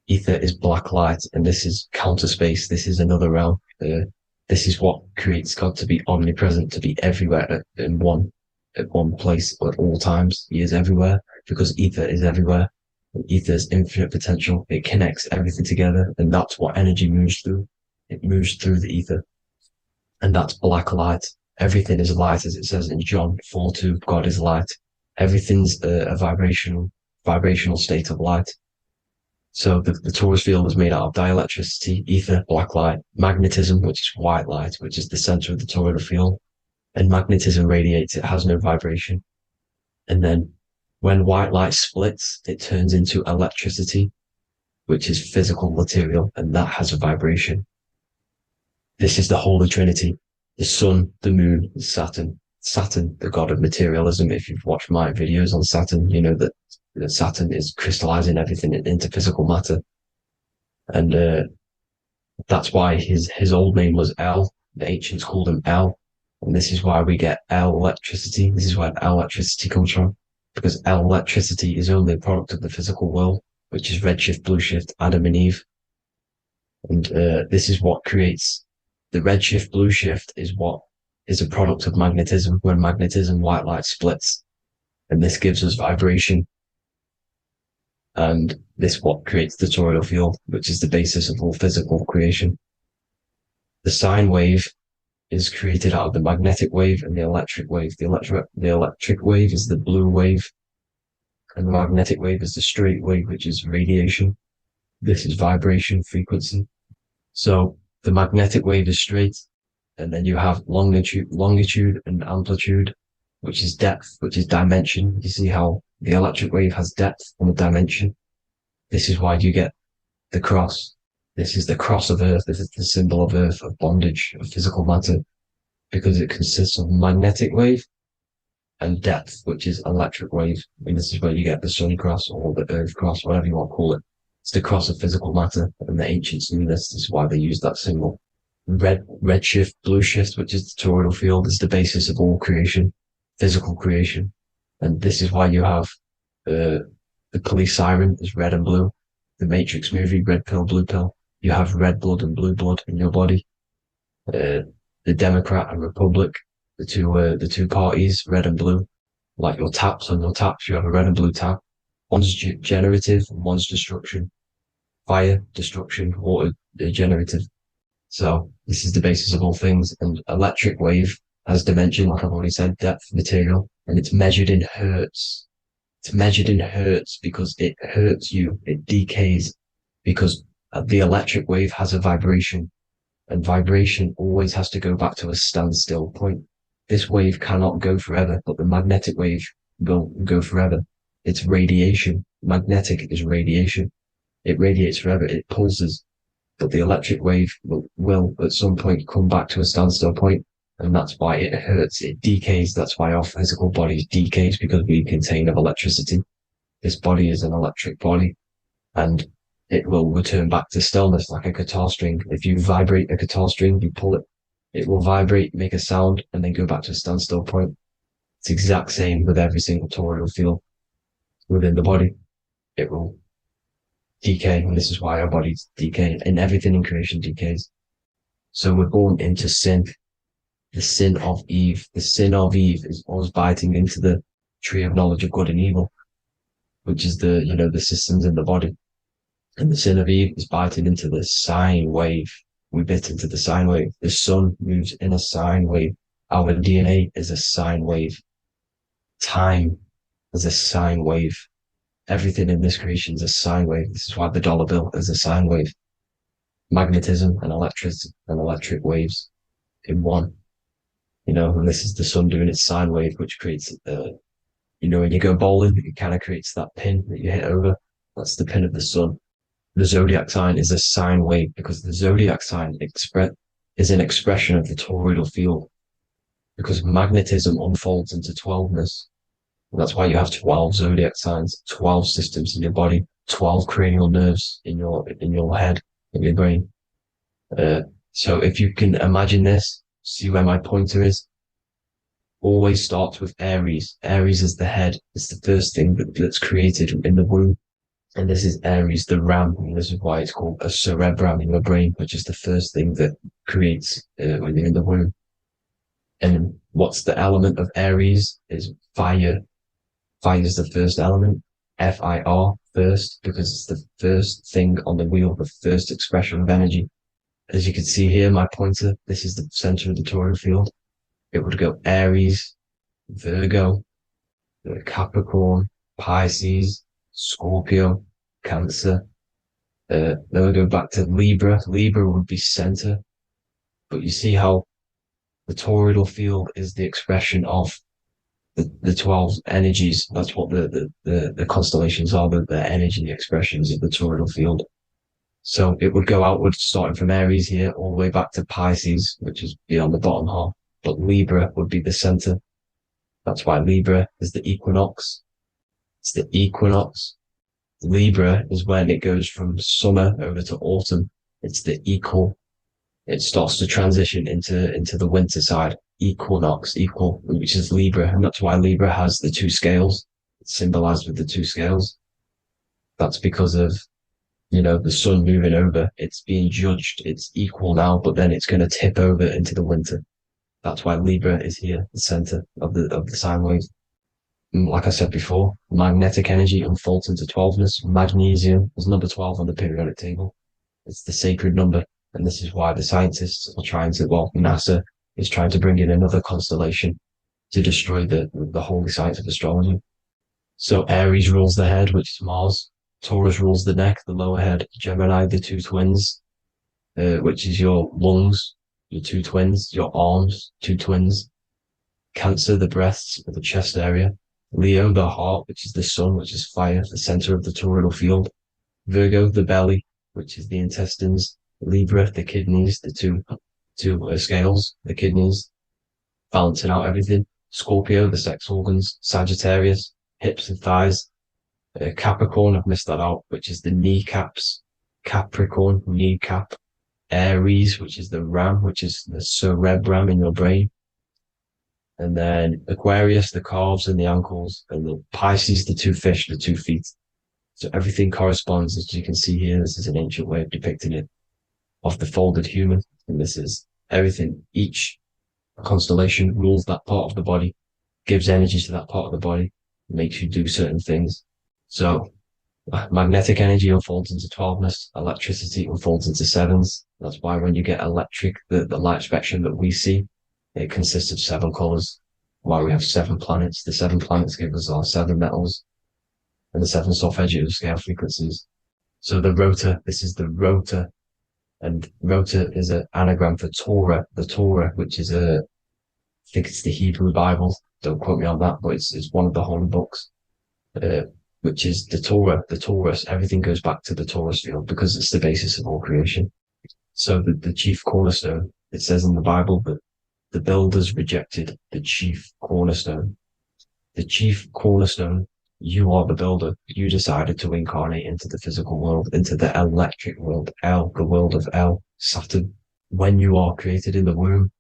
Ether is black light, and this is counter space. This is another realm. This is what creates God to be omnipresent, to be everywhere at one place at all times. He is everywhere because ether is everywhere. And ether is infinite potential. It connects everything together, and that's what energy moves through. It moves through the ether. And that's black light. Everything is light, as it says in John 4:2. God is light. Everything's a vibrational state of light. So the torus field is made out of dielectricity, ether, black light, magnetism, which is white light, which is the center of the toroidal field. And magnetism radiates, it has no vibration. And then when white light splits, it turns into electricity, which is physical material, and that has a vibration. This is the Holy Trinity. The sun, the moon, Saturn. Saturn, the god of materialism. If you've watched my videos on Saturn, you know that Saturn is crystallizing everything into physical matter. And that's why his old name was El. The ancients called him El. And this is why we get El electricity. This is where El electricity comes from. Because El electricity is only a product of the physical world, which is redshift, blueshift, Adam and Eve. And this is what creates the redshift, blueshift is a product of magnetism. When magnetism, white light splits, and this gives us vibration. And this what creates the toroidal field, which is the basis of all physical creation. The sine wave is created out of the magnetic wave and the electric wave. The electric wave is the blue wave, and the magnetic wave is the straight wave, which is radiation. This is vibration frequency. So the magnetic wave is straight, and then you have longitude and amplitude, which is depth, which is dimension. You see how the electric wave has depth and a dimension. This is why you get the cross. This is the cross of Earth. This is the symbol of Earth, of bondage, of physical matter, because it consists of magnetic wave and depth, which is electric wave. I mean, this is where you get the sun cross or the Earth cross, whatever you want to call it. It's the cross of physical matter, and the ancients knew this. This is why they used that symbol. Redshift, blueshift, which is the toroidal field, is the basis of all creation, physical creation. And this is why you have the police siren is red and blue. The Matrix movie, red pill, blue pill. You have red blood and blue blood in your body. The Democrat and Republic, the two parties, red and blue. Like your taps on your taps, you have a red and blue tap. One's generative, one's destruction. Fire, destruction, water, generative. So this is the basis of all things. And electric wave has dimension, like I've already said, depth, material, and it's measured in hertz. It's measured in hertz because it hurts you. It decays because the electric wave has a vibration, and vibration always has to go back to a standstill point. This wave cannot go forever, but the magnetic wave will go forever. It's radiation. Magnetic is radiation. It radiates forever. It pulses. But the electric wave will at some point come back to a standstill point, and that's why it hurts. It decays. That's why our physical body decays, because we contain of electricity. This body is an electric body, and it will return back to stillness like a guitar string. If you vibrate a guitar string, you pull it, it will vibrate, make a sound, and then go back to a standstill point. It's the exact same with every single torial field within the body. It will decay, and this is why our bodies decay, and everything in creation decays. So we're born into sin, the sin of Eve. The sin of Eve is always biting into the tree of knowledge of good and evil, which is the systems in the body. And the sin of Eve is biting into the sine wave. We bit into the sine wave. The sun moves in a sine wave. Our DNA is a sine wave. Time is a sine wave. Everything in this creation is a sine wave. This is why the dollar bill is a sine wave. Magnetism and electricity and electric waves in one. And this is the sun doing its sine wave, which creates, when you go bowling, it kind of creates that pin that you hit over. That's the pin of the sun. The zodiac sign is a sine wave because the zodiac sign is an expression of the toroidal field, because magnetism unfolds into 12ness. And that's why you have 12 zodiac signs, 12 systems in your body, 12 cranial nerves in your head, in your brain. So if you can imagine this, see where my pointer is. Always starts with Aries. Aries is the head. It's the first thing that's created in the womb. And this is Aries, the ram. And this is why it's called a cerebrum in your brain, which is the first thing that creates when you're in the womb. And what's the element of Aries is fire. Fire is the first element. Fire, first, because it's the first thing on the wheel, the first expression of energy. As you can see here, my pointer, this is the center of the torial field. It would go Aries, Virgo, Capricorn, Pisces, Scorpio, Cancer. Then we go back to Libra. Libra would be center. But you see how the toroidal field is the expression of the 12 energies. That's what the constellations are, the energy expressions of the toroidal field. So it would go outwards, starting from Aries here, all the way back to Pisces, which is beyond the bottom half. But Libra would be the center. That's why Libra is the equinox. It's the equinox. Libra is when it goes from summer over to autumn. It's the equal. It starts to transition into the winter side. Equinox, equal, which is Libra. And that's why Libra has the two scales. It's symbolized with the two scales. That's because of, the sun moving over. It's being judged. It's equal now, but then it's going to tip over into the winter. That's why Libra is here, the center of the sine wave. Like I said before, magnetic energy unfolds into 12ness. Magnesium is number 12 on the periodic table. It's the sacred number. And this is why the scientists are NASA is trying to bring in another constellation to destroy the holy science of astrology. So Aries rules the head, which is Mars. Taurus rules the neck, the lower head. Gemini, the two twins, which is your lungs, your two twins, your arms, two twins. Cancer, the breasts, or the chest area. Leo, the heart, which is the sun, which is fire, the center of the toroidal field. Virgo, the belly, which is the intestines. Libra, the kidneys, the two scales, the kidneys, balancing out everything. Scorpio, the sex organs. Sagittarius, hips and thighs. Capricorn, I've missed that out, which is the kneecaps. Capricorn, kneecap. Aries, which is the ram, which is the cerebrum in your brain. And then Aquarius, the calves and the ankles. And the Pisces, the two fish, the 2 feet. So everything corresponds, as you can see here. This is an ancient way of depicting it, of the folded human. And this is everything. Each constellation rules that part of the body, gives energy to that part of the body, makes you do certain things. So magnetic energy unfolds into 12ness, electricity unfolds into 7s. That's why when you get electric, the light spectrum that we see, it consists of 7 colors. Why we have 7 planets. The 7 planets give us our 7 metals and the 7 solfeggio of scale frequencies. So the rotor, this is the rotor. And rotor is an anagram for Torah, the Torah, which is I think it's the Hebrew Bible. Don't quote me on that, but it's one of the holy books, which is the Torah, the Taurus. Everything goes back to the Taurus field because it's the basis of all creation. So the chief cornerstone, it says in the Bible that the builders rejected the chief cornerstone. The chief cornerstone, You are the builder. You decided to incarnate into the physical world, into the electric world, the world of Saturn. When you are created in the womb,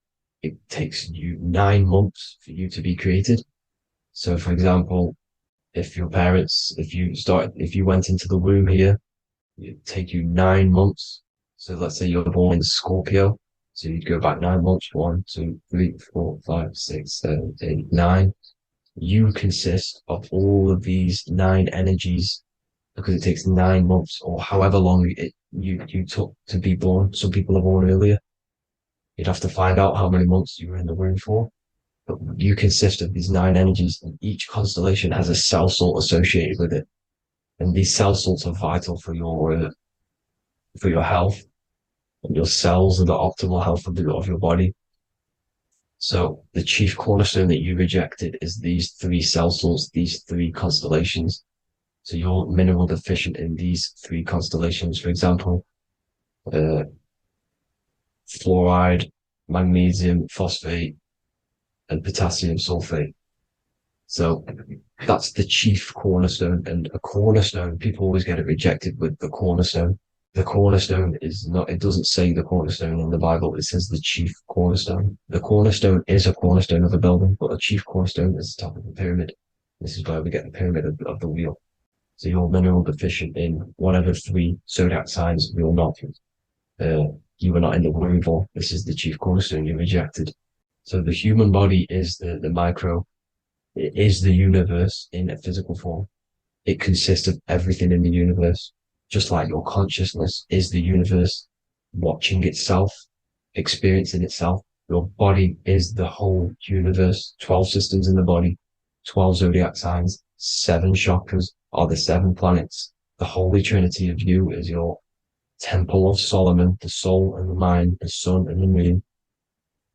it takes you 9 months for you to be created. So, for example, if your parents, if you went into the womb here, it'd take you 9 months. So let's say you're born in Scorpio. So you'd go back 9 months, 1, 2, 3, 4, 5, 6, 7, 8, 9. You consist of all of these 9 energies because it takes 9 months or however long you took to be born. Some people are born earlier. You'd have to find out how many months you were in the womb for. But you consist of these 9 energies, and each constellation has a cell salt associated with it. And these cell salts are vital for your health and your cells and the optimal health of your body. So the chief cornerstone that you rejected is these 3 cell salts, these 3 constellations. So you're mineral deficient in these 3 constellations. For example, fluoride, magnesium, phosphate, and potassium sulfate. So that's the chief cornerstone. And a cornerstone, people always get it rejected with the cornerstone. The cornerstone is not, it doesn't say the cornerstone in the Bible, it says the chief cornerstone. The cornerstone is a cornerstone of a building, but a chief cornerstone is the top of the pyramid. This is where we get the pyramid of the wheel. So you're mineral deficient in whatever 3 zodiac signs you're not. You were not in the womb for. This is the chief cornerstone you rejected. So the human body is the micro. It is the universe in a physical form. It consists of everything in the universe. Just like your consciousness is the universe watching itself, experiencing itself. Your body is the whole universe. 12 systems in the body, 12 zodiac signs, 7 chakras are the 7 planets. The Holy Trinity of you is your Temple of Solomon, the soul and the mind, the sun and the moon.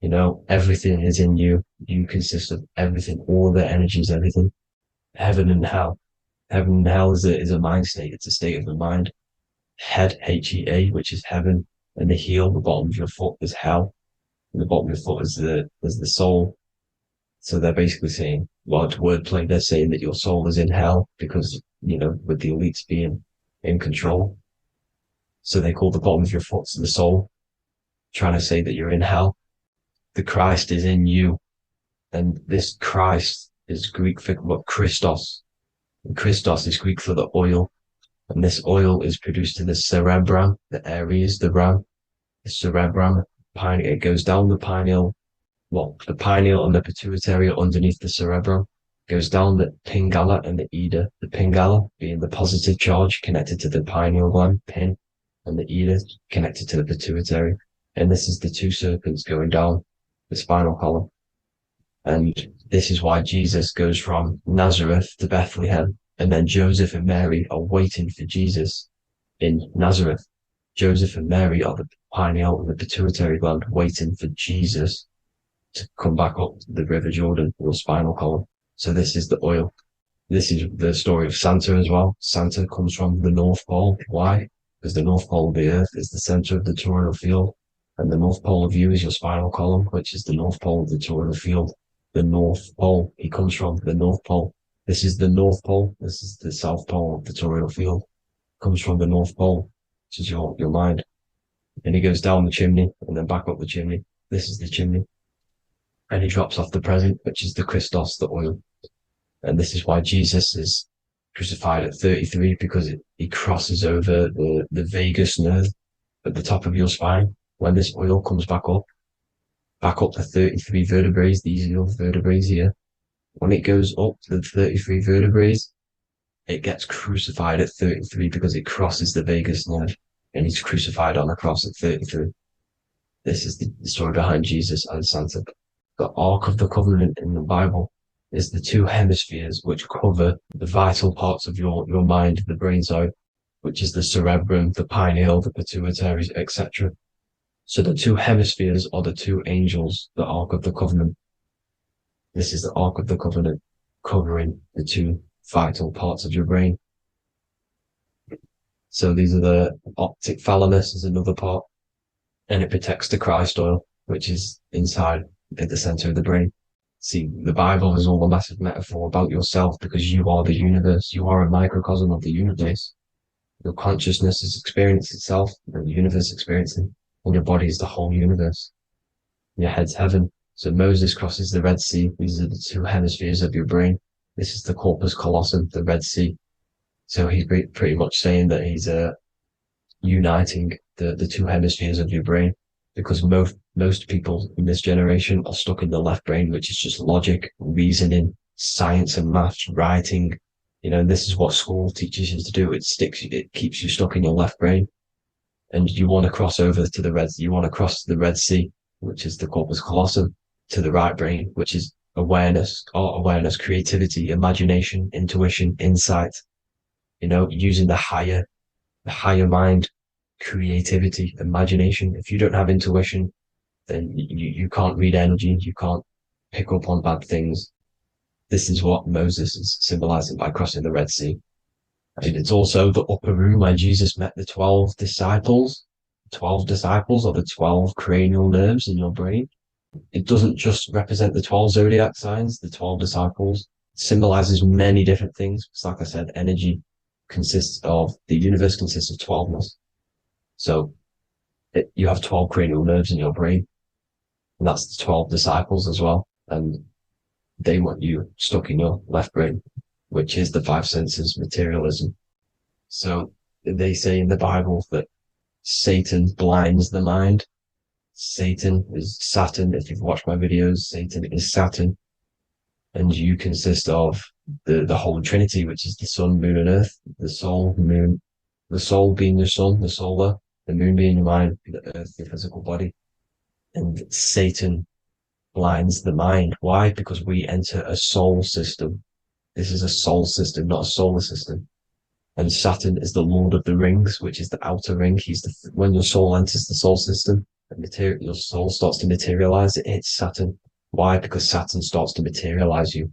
You know, everything is in you. You consist of everything, all the energies, everything. Heaven and hell. Heaven and hell is a mind state. It's a state of the mind. Head, H-E-A, which is heaven, and the heel, the bottom of your foot, is hell. And the bottom of your foot is the soul. So they're basically saying, well, it's wordplay. They're saying that your soul is in hell because, you know, with the elites being in control. So they call the bottom of your foot the soul, trying to say that you're in hell. The Christ is in you. And this Christ is Greek for what? Christos. And Christos is Greek for the oil. And this oil is produced in the cerebrum, the Aries, the ram, the cerebrum. It goes down the pineal. Well, the pineal and the pituitary are underneath the cerebrum. Goes down the pingala and the ida. The pingala being the positive charge connected to the pineal gland, pin, and the ida connected to the pituitary. And this is the 2 serpents going down the spinal column. And this is why Jesus goes from Nazareth to Bethlehem, and then Joseph and Mary are waiting for Jesus in Nazareth. Joseph and Mary are the pineal and the pituitary gland waiting for Jesus to come back up the River Jordan, or spinal column. So this is the oil. This is the story of Santa as well. Santa comes from the North Pole. Why? Because the North Pole of the Earth is the center of the toroidal field, and the North Pole of you is your spinal column, which is the North Pole of the toroidal field. The North Pole, he comes from the North Pole. This is the North Pole. This is the South Pole of the toroidal field. Comes from the North Pole, which is your mind. And he goes down the chimney and then back up the chimney. This is the chimney. And he drops off the present, which is the Christos, the oil. And this is why Jesus is crucified at 33, because he crosses over the vagus nerve at the top of your spine. When this oil comes back up the 33 vertebrae, these are your vertebrae here. When it goes up to the 33 vertebrae, it gets crucified at 33 because it crosses the vagus nerve, and he's crucified on a cross at 33. This is the story behind Jesus and Santa. The Ark of the Covenant in the Bible is the 2 hemispheres which cover the vital parts of your mind, the brain side, which is the cerebrum, the pineal, the pituitaries, etc. So the 2 hemispheres are the 2 angels, the Ark of the Covenant. This is the Ark of the Covenant, covering the 2 vital parts of your brain. So these are the optic thalamus is another part, and it protects the Christ oil, which is inside at the center of the brain. See, the Bible is all a massive metaphor about yourself because you are the universe. You are a microcosm of the universe. Your consciousness is experiencing itself, and the universe experiencing, and your body is the whole universe. Your head's heaven. So Moses crosses the Red Sea. These are the two hemispheres of your brain. This is the corpus callosum, the Red Sea. So he's pretty much saying that he's uniting the two hemispheres of your brain, because most people in this generation are stuck in the left brain, which is just logic, reasoning, science and maths, writing. And this is what school teaches you to do. It keeps you stuck in your left brain. And you want to cross over to you want to cross the Red Sea, which is the corpus callosum, to the right brain, which is awareness, art awareness, creativity, imagination, intuition, insight, using the higher mind, creativity, imagination. If you don't have intuition, then you can't read energy, you can't pick up on bad things. This is what Moses is symbolizing by crossing the Red Sea. And it's also the upper room where Jesus met the 12 disciples. 12 disciples are the 12 cranial nerves in your brain. It doesn't just represent the 12 zodiac signs, the 12 disciples. It symbolizes many different things. It's like I said, the universe consists of 12ness. So you have 12 cranial nerves in your brain, and that's the 12 disciples as well. And they want you stuck in your left brain, which is the five senses, materialism. So they say in the Bible that Satan blinds the mind. Satan is Saturn. If you've watched my videos, Satan is Saturn. And you consist of the Holy Trinity, which is the sun, moon, and earth. The soul, moon, the soul being your sun, the solar, the moon being your mind, the earth, your physical body. And Satan blinds the mind. Why? Because we enter a soul system. This is a soul system, not a solar system. And Saturn is the Lord of the Rings, which is the outer ring. When your soul enters the soul system, your soul starts to materialize. It hits Saturn. Why? Because Saturn starts to materialize you.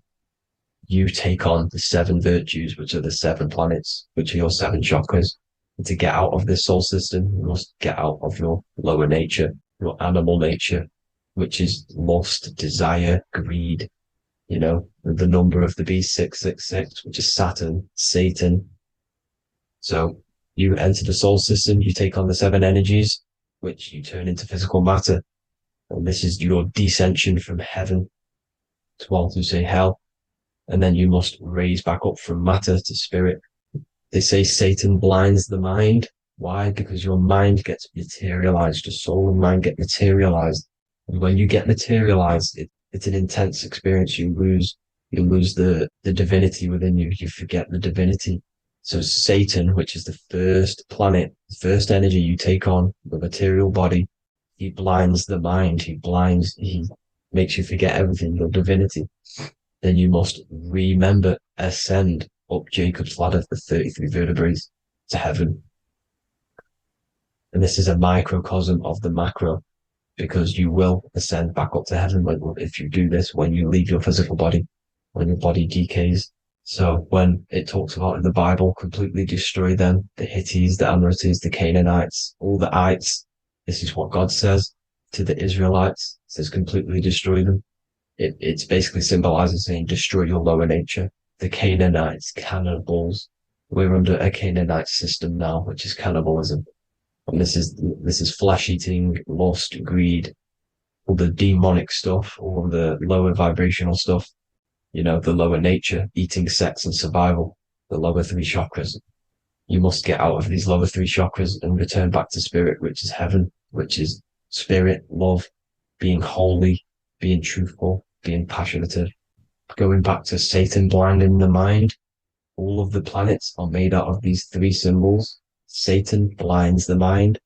You take on the 7 virtues, which are the 7 planets, which are your 7 chakras. And to get out of this soul system, you must get out of your lower nature, your animal nature, which is lust, desire, greed. The number of the beast, 666, which is Saturn, Satan. So you enter the soul system, you take on the 7 energies, which you turn into physical matter. And this is your descension from heaven to all who say hell. And then you must raise back up from matter to spirit. They say Satan blinds the mind. Why? Because your mind gets materialized. Your soul and mind get materialized. And when you get materialized, it's an intense experience. You lose the divinity within you. You forget the divinity. So Satan, which is the first planet, the first energy you take on, the material body, he blinds the mind. He makes you forget everything, your divinity. Then you must remember, ascend up Jacob's ladder, the 33 vertebrae, to heaven. And this is a microcosm of the macro, because you will ascend back up to heaven if you do this, when you leave your physical body, when your body decays. So when it talks about in the Bible, completely destroy them, the Hittites, the Amorites, the Canaanites, all the ites, this is what God says to the Israelites. It says completely destroy them. It's basically symbolizing saying destroy your lower nature. The Canaanites, cannibals. We're under a Canaanite system now, which is cannibalism. And this is flesh eating, lust, greed, all the demonic stuff, all the lower vibrational stuff, the lower nature, eating, sex, and survival, the lower 3 chakras. You must get out of these lower 3 chakras and return back to spirit, which is heaven, which is spirit, love, being holy, being truthful, being passionate. Going back to Satan blinding the mind, all of the planets are made out of these 3 symbols. Satan blinds the mind,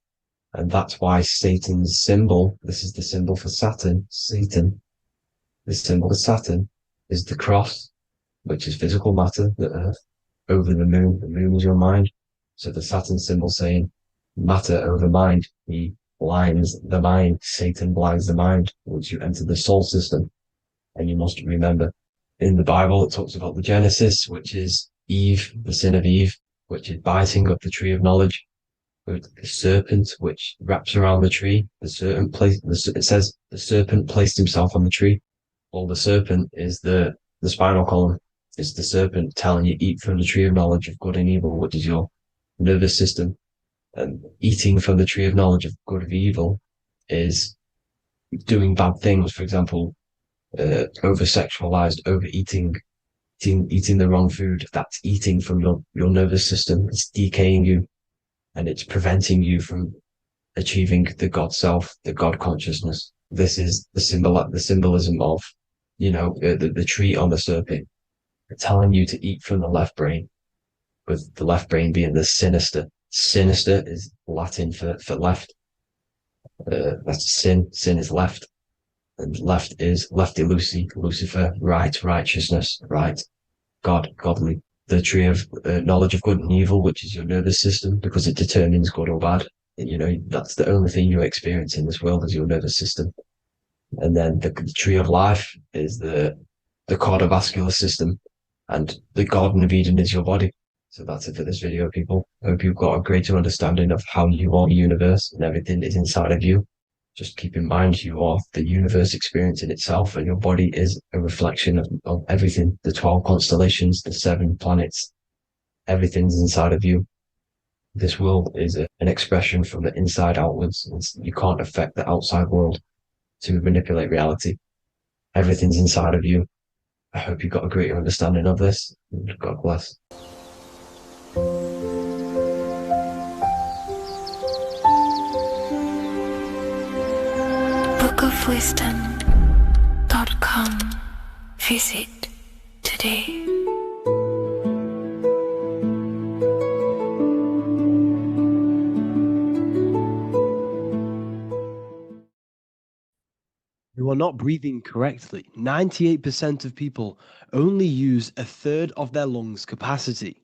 and that's why Satan's symbol, this is the symbol for Saturn, Satan, the symbol for Saturn is the cross, which is physical matter, the earth, over the moon is your mind. So the Saturn symbol saying matter over mind, he blinds the mind, Satan blinds the mind once you enter the soul system. And you must remember, in the Bible it talks about the Genesis, which is Eve, the sin of Eve, which is biting of the tree of knowledge, with the serpent which wraps around the tree. It says the serpent placed himself on the tree. Or the serpent is the spinal column. It's the serpent telling you eat from the tree of knowledge of good and evil, which is your nervous system. And eating from the tree of knowledge of good and evil is doing bad things. For example, over sexualized, overeating, eating the wrong food. That's eating from your nervous system. It's decaying you, and it's preventing you from achieving the God self, the God consciousness. This is the symbolism of, the tree on the serpent, telling you to eat from the left brain, with the left brain being the sinister. Sinister is Latin for left. That's sin. Sin is left. And left is lefty Lucy, Lucifer, right, righteousness, right, God, godly. The tree of knowledge of good and evil, which is your nervous system, because it determines good or bad. That's the only thing you experience in this world is your nervous system. And then the tree of life is the cardiovascular system, and the Garden of Eden is your body. So that's it for this video, people. I hope you've got a greater understanding of how you are the universe and everything is inside of you. Just keep in mind you are the universe experience in itself, and your body is a reflection of everything. The 12 constellations, the 7 planets, everything's inside of you. This world is an expression from the inside outwards. You can't affect the outside world to manipulate reality. Everything's inside of you. I hope you got a greater understanding of this. God bless. bookofwisdom.com. Visit today. You are not breathing correctly. 98% of people only use a third of their lungs capacity,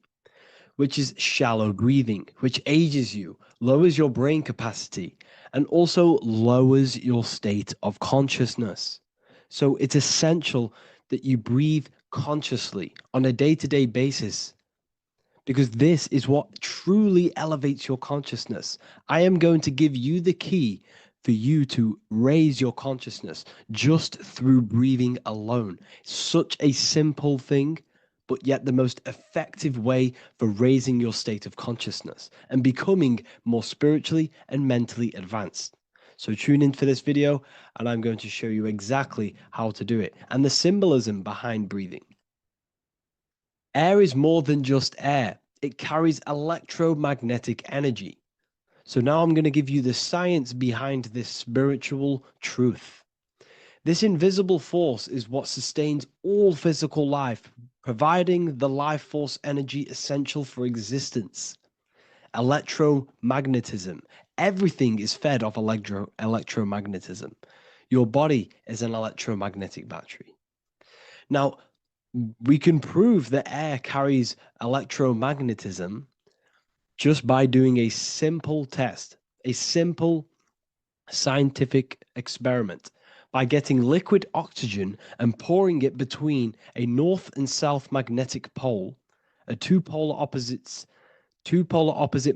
which is shallow breathing, which ages you, lowers your brain capacity, and also lowers your state of consciousness. So it's essential that you breathe consciously on a day-to-day basis, because this is what truly elevates your consciousness. I am going to give you the key for you to raise your consciousness just through breathing alone. Such a simple thing, but yet the most effective way for raising your state of consciousness and becoming more spiritually and mentally advanced. So tune in for this video, and I'm going to show you exactly how to do it and the symbolism behind breathing. Air is more than just air. It carries electromagnetic energy. So now I'm going to give you the science behind this spiritual truth. This invisible force is what sustains all physical life, providing the life force energy essential for existence. Electromagnetism. Everything is fed off electromagnetism. Your body is an electromagnetic battery. Now, we can prove that air carries electromagnetism just by doing a simple test, a simple scientific experiment, by getting liquid oxygen and pouring it between a north and south magnetic pole, two polar opposite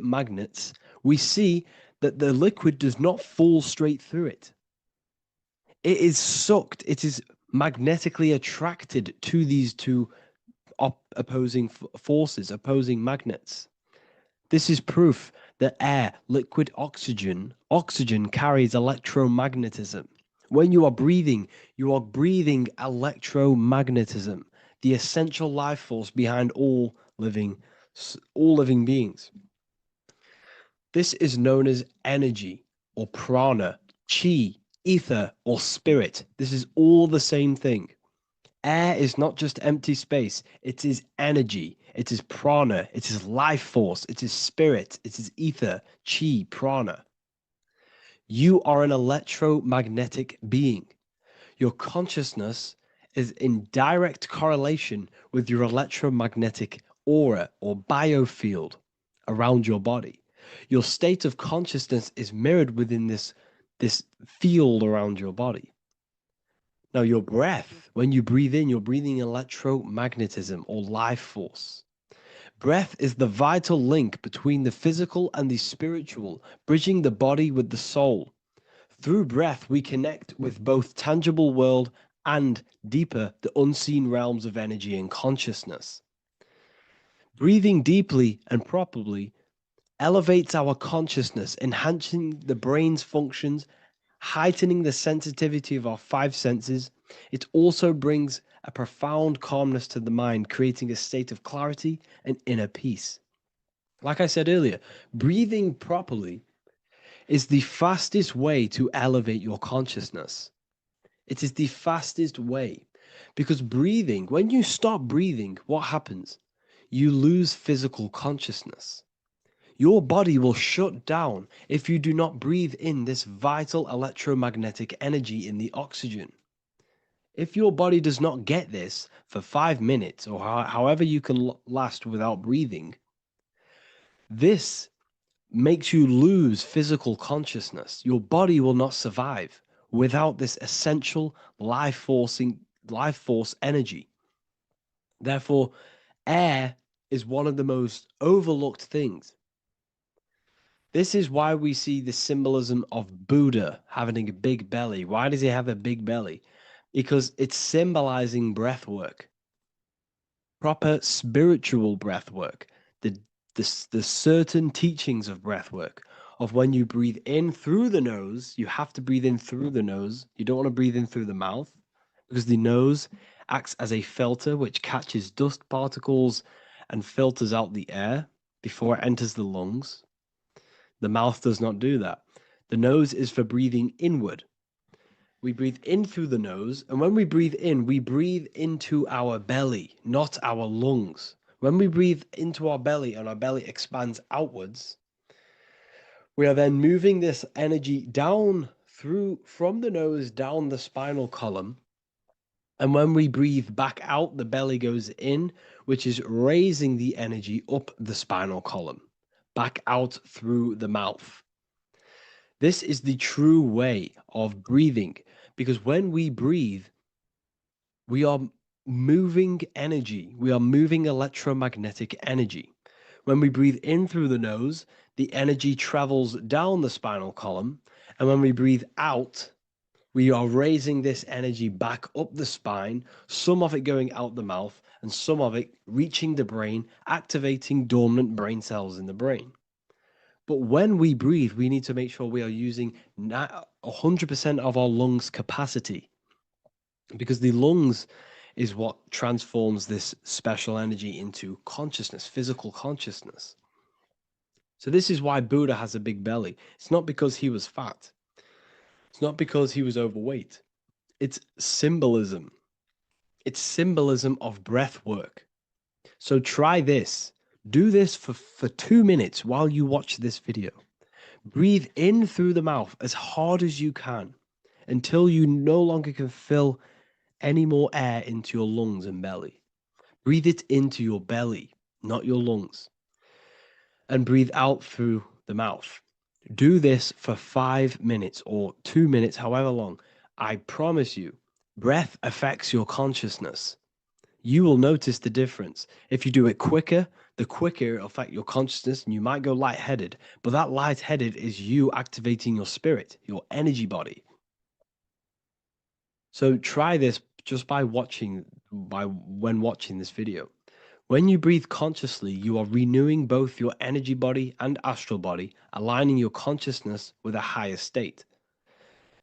magnets. We see that the liquid does not fall straight through it. It is sucked, it is magnetically attracted to these two opposing forces, opposing magnets. This is proof that air, liquid oxygen carries electromagnetism. When you are breathing electromagnetism, the essential life force behind all living beings. This is known as energy or prana, chi, ether, or spirit. This is all the same thing. Air is not just empty space. It is energy. It is prana. It is life force. It is spirit. It is ether, chi, prana. You are an electromagnetic being. Your consciousness is in direct correlation with your electromagnetic aura or biofield around your body. Your state of consciousness is mirrored within this field around your body. Now, your breath, when you breathe in, you're breathing electromagnetism or life force. Breath is the vital link between the physical and the spiritual, bridging the body with the soul. Through breath, we connect with both tangible world and deeper, the unseen realms of energy and consciousness. Breathing deeply and properly elevates our consciousness, enhancing the brain's functions, heightening the sensitivity of our five senses. It also brings a profound calmness to the mind, creating a state of clarity and inner peace. Like I said earlier, breathing properly is the fastest way to elevate your consciousness. It is the fastest way because breathing, when you stop breathing, what happens? You lose physical consciousness. Your body will shut down if you do not breathe in this vital electromagnetic energy in the oxygen. If your body does not get this for 5 minutes or however you can last without breathing, this makes you lose physical consciousness. Your body will not survive without this essential life force energy. Therefore, air is one of the most overlooked things. This is why we see the symbolism of Buddha having a big belly. Why does he have a big belly? Because it's symbolizing breath work, proper spiritual breath work, the certain teachings of breath work, of when you breathe in through the nose, you have to breathe in through the nose. You don't want to breathe in through the mouth because the nose acts as a filter which catches dust particles and filters out the air before it enters the lungs. The mouth does not do that. The nose is for breathing inward. We breathe in through the nose, and when we breathe in, we breathe into our belly, not our lungs. When we breathe into our belly and our belly expands outwards, we are then moving this energy down from the nose down the spinal column. And when we breathe back out, the belly goes in, which is raising the energy up the spinal column, back out through the mouth. This is the true way of breathing, because when we breathe, we are moving energy. We are moving electromagnetic energy. When we breathe in through the nose, the energy travels down the spinal column. And when we breathe out, we are raising this energy back up the spine, some of it going out the mouth, and some of it reaching the brain, activating dormant brain cells in the brain. But when we breathe, we need to make sure we are using 100% of our lungs' capacity, because the lungs is what transforms this special energy into consciousness, physical consciousness. So this is why Buddha has a big belly. It's not because he was fat. It's not because he was overweight. It's symbolism. It's symbolism of breath work. So try this. Do this for 2 minutes while you watch this video. Breathe in through the mouth as hard as you can until you no longer can fill any more air into your lungs and belly. Breathe it into your belly, not your lungs. And breathe out through the mouth. Do this for 5 minutes or 2 minutes, however long. I promise you, breath affects your consciousness. You will notice the difference. If you do it quicker, the quicker it'll affect your consciousness, and you might go lightheaded. But that lightheaded is you activating your spirit, your energy body. So try this just when watching this video. When you breathe consciously, you are renewing both your energy body and astral body, aligning your consciousness with a higher state.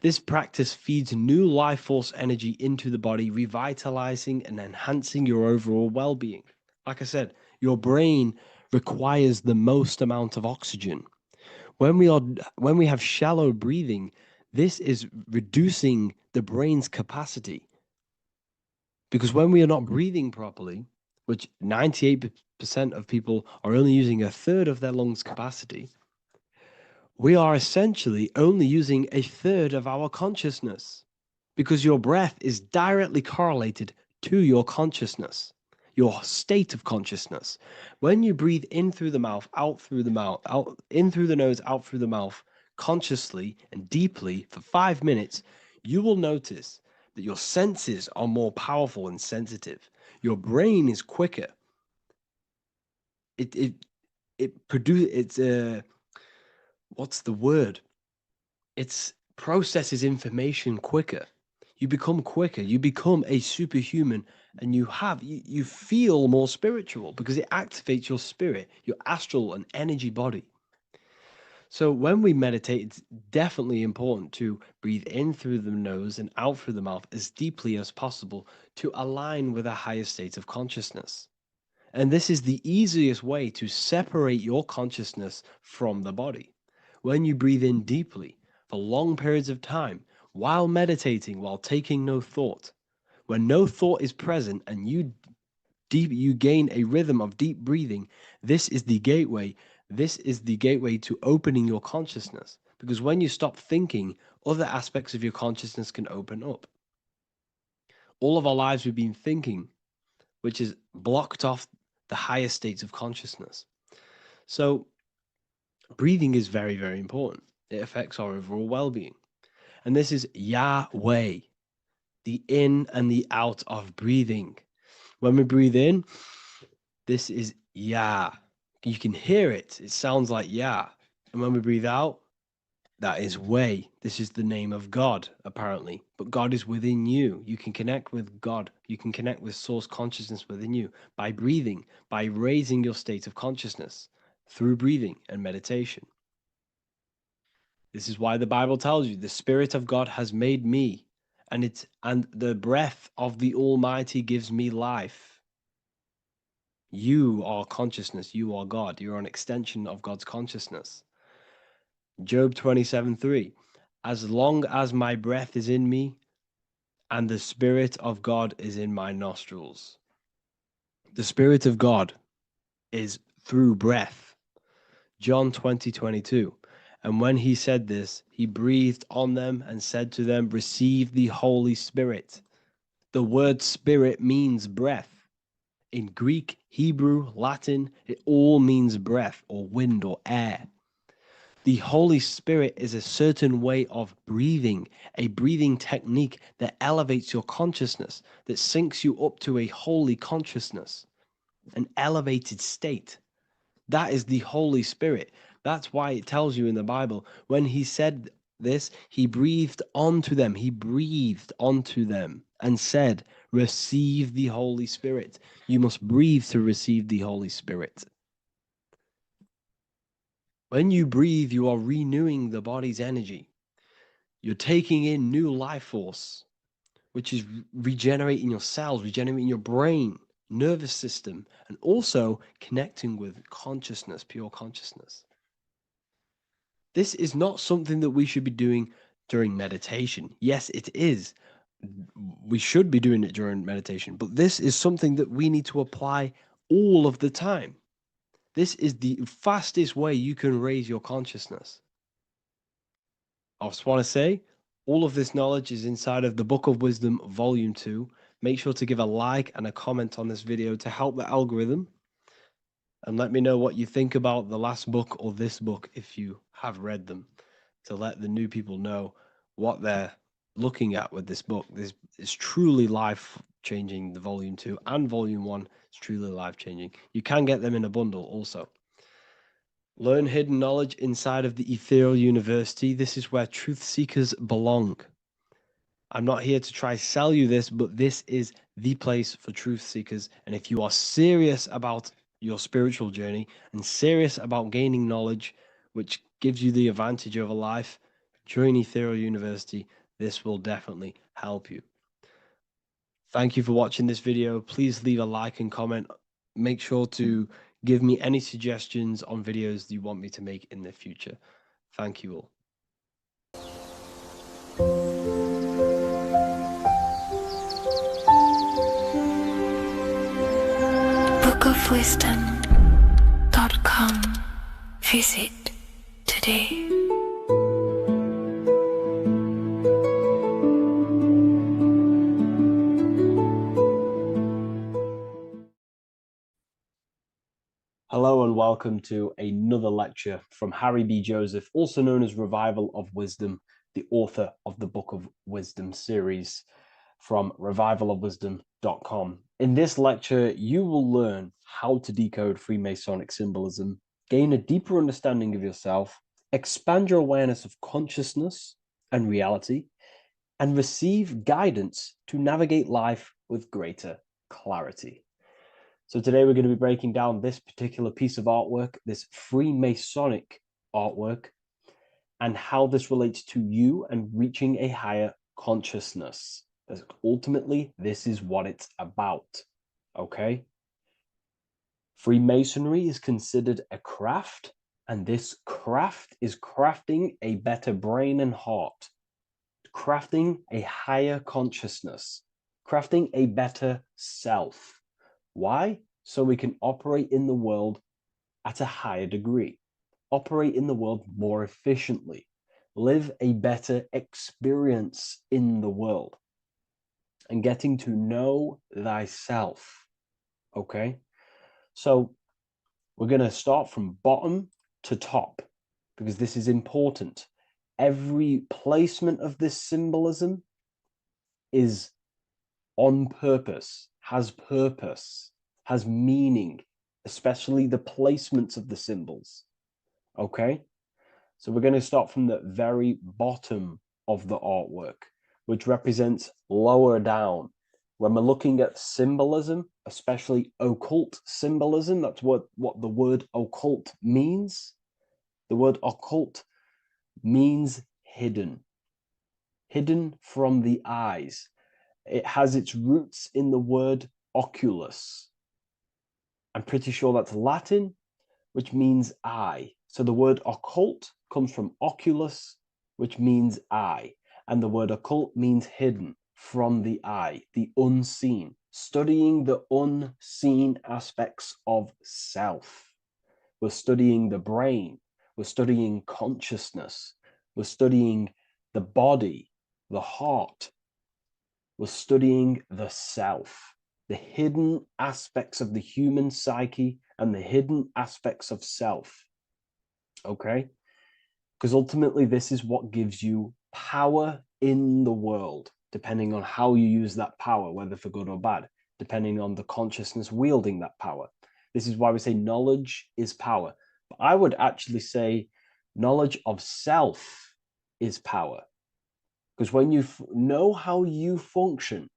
This practice feeds new life force energy into the body, revitalizing and enhancing your overall well-being. Like I said, your brain requires the most amount of oxygen. When we have shallow breathing, this is reducing the brain's capacity. Because when we are not breathing properly, which 98% of people are only using a third of their lungs capacity, we are essentially only using a third of our consciousness, because your breath is directly correlated to your consciousness, your state of consciousness. When you breathe in through the mouth, out through the mouth, out in through the nose, out through the mouth, consciously and deeply for 5 minutes, you will notice that your senses are more powerful and sensitive. Your brain is quicker. What's the word? It processes information quicker. You become quicker, you become a superhuman, and you feel more spiritual because it activates your spirit, your astral and energy body. So when we meditate, it's definitely important to breathe in through the nose and out through the mouth as deeply as possible to align with a higher state of consciousness. And this is the easiest way to separate your consciousness from the body. When you breathe in deeply for long periods of time, while meditating, while taking no thought, when no thought is present and you gain a rhythm of deep breathing, this is the gateway. This is the gateway to opening your consciousness. Because when you stop thinking, other aspects of your consciousness can open up. All of our lives we've been thinking, which is blocked off the higher states of consciousness. So breathing is very, very important. It affects our overall well-being. And this is Yahweh, the in and the out of breathing. When we breathe in, this is Yah. You can hear it. It sounds like Yah. And when we breathe out, that is Way. This is the name of God, apparently. But God is within you. You can connect with God. You can connect with source consciousness within you by breathing, by raising your state of consciousness through breathing and meditation. This is why the Bible tells you the Spirit of God has made me, and the breath of the Almighty gives me life. You are consciousness. You are God. You're an extension of God's consciousness. Job 27:3. As long as my breath is in me and the Spirit of God is in my nostrils. The Spirit of God is through breath. John 20:22. And when he said this, he breathed on them and said to them, receive the Holy Spirit. The word spirit means breath. In Greek, Hebrew, Latin, it all means breath or wind or air. The Holy Spirit is a certain way of breathing, a breathing technique that elevates your consciousness, that syncs you up to a holy consciousness, an elevated state. That is the Holy Spirit. That's why it tells you in the Bible, when he said this, he breathed onto them. He breathed onto them and said, receive the Holy Spirit. You must breathe to receive the Holy Spirit. When you breathe, you are renewing the body's energy. You're taking in new life force, which is regenerating your cells, regenerating your brain, nervous system, and also connecting with consciousness, pure consciousness. This is not something that we should be doing during meditation. Yes, it is. We should be doing it during meditation, but this is something that we need to apply all of the time. This is the fastest way you can raise your consciousness. I just want to say, all of this knowledge is inside of the Book of Wisdom, Volume 2. Make sure to give a like and a comment on this video to help the algorithm. And let me know what you think about the last book or this book if you have read them, to let the new people know what they're looking at with this book. This is truly life-changing, the Volume 2 and Volume 1 is truly life-changing. You can get them in a bundle also. Learn hidden knowledge inside of the Ethereal University. This is where truth seekers belong. I'm not here to try sell you this, but this is the place for truth seekers. And if you are serious about your spiritual journey and serious about gaining knowledge, which gives you the advantage over life, join Ethereal University. This will definitely help you. Thank you for watching this video. Please leave a like and comment. Make sure to give me any suggestions on videos you want me to make in the future. Thank you all. bookofwisdom.com. Visit today. Hello and welcome to another lecture from Harry B. Joseph, also known as Revival of Wisdom, the author of the Book of Wisdom series from revivalofwisdom.com. In this lecture, you will learn how to decode Freemasonic symbolism, gain a deeper understanding of yourself, expand your awareness of consciousness and reality, and receive guidance to navigate life with greater clarity. So today we're going to be breaking down this particular piece of artwork, this Freemasonic artwork, and how this relates to you and reaching a higher consciousness. Because ultimately, this is what it's about, okay? Freemasonry is considered a craft, and this craft is crafting a better brain and heart, crafting a higher consciousness, crafting a better self. Why? So we can operate in the world at a higher degree, operate in the world more efficiently, live a better experience in the world, and getting to know thyself, okay? So we're going to start from bottom to top because this is important. Every placement of this symbolism is on purpose, has meaning, especially the placements of the symbols. Okay? So we're going to start from the very bottom of the artwork, which represents lower down. When we're looking at symbolism, especially occult symbolism, that's what the word occult means. The word occult means hidden, hidden from the eyes. It has its roots in the word oculus. I'm pretty sure that's Latin, which means eye. So the word occult comes from oculus, which means eye. And the word occult means hidden from the eye, the unseen, studying the unseen aspects of self. We're studying the brain. We're studying consciousness. We're studying the body, the heart. We're studying the self, the hidden aspects of the human psyche and the hidden aspects of self. Okay? Because ultimately, this is what gives you power in the world, depending on how you use that power, whether for good or bad, depending on the consciousness wielding that power. This is why we say knowledge is power. But I would actually say knowledge of self is power. Because when you know how you function,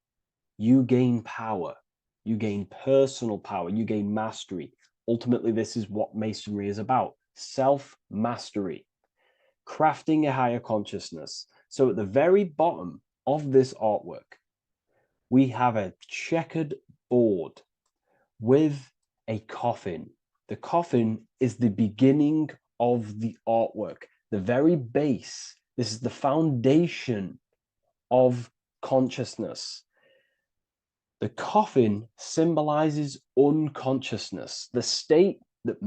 you gain power. You gain personal power. You gain mastery. Ultimately, this is what Masonry is about. Self-mastery. Crafting a higher consciousness. So at the very bottom of this artwork, we have a checkered board with a coffin. The coffin is the beginning of the artwork, the very base. This is the foundation of consciousness. The coffin symbolizes unconsciousness, the state that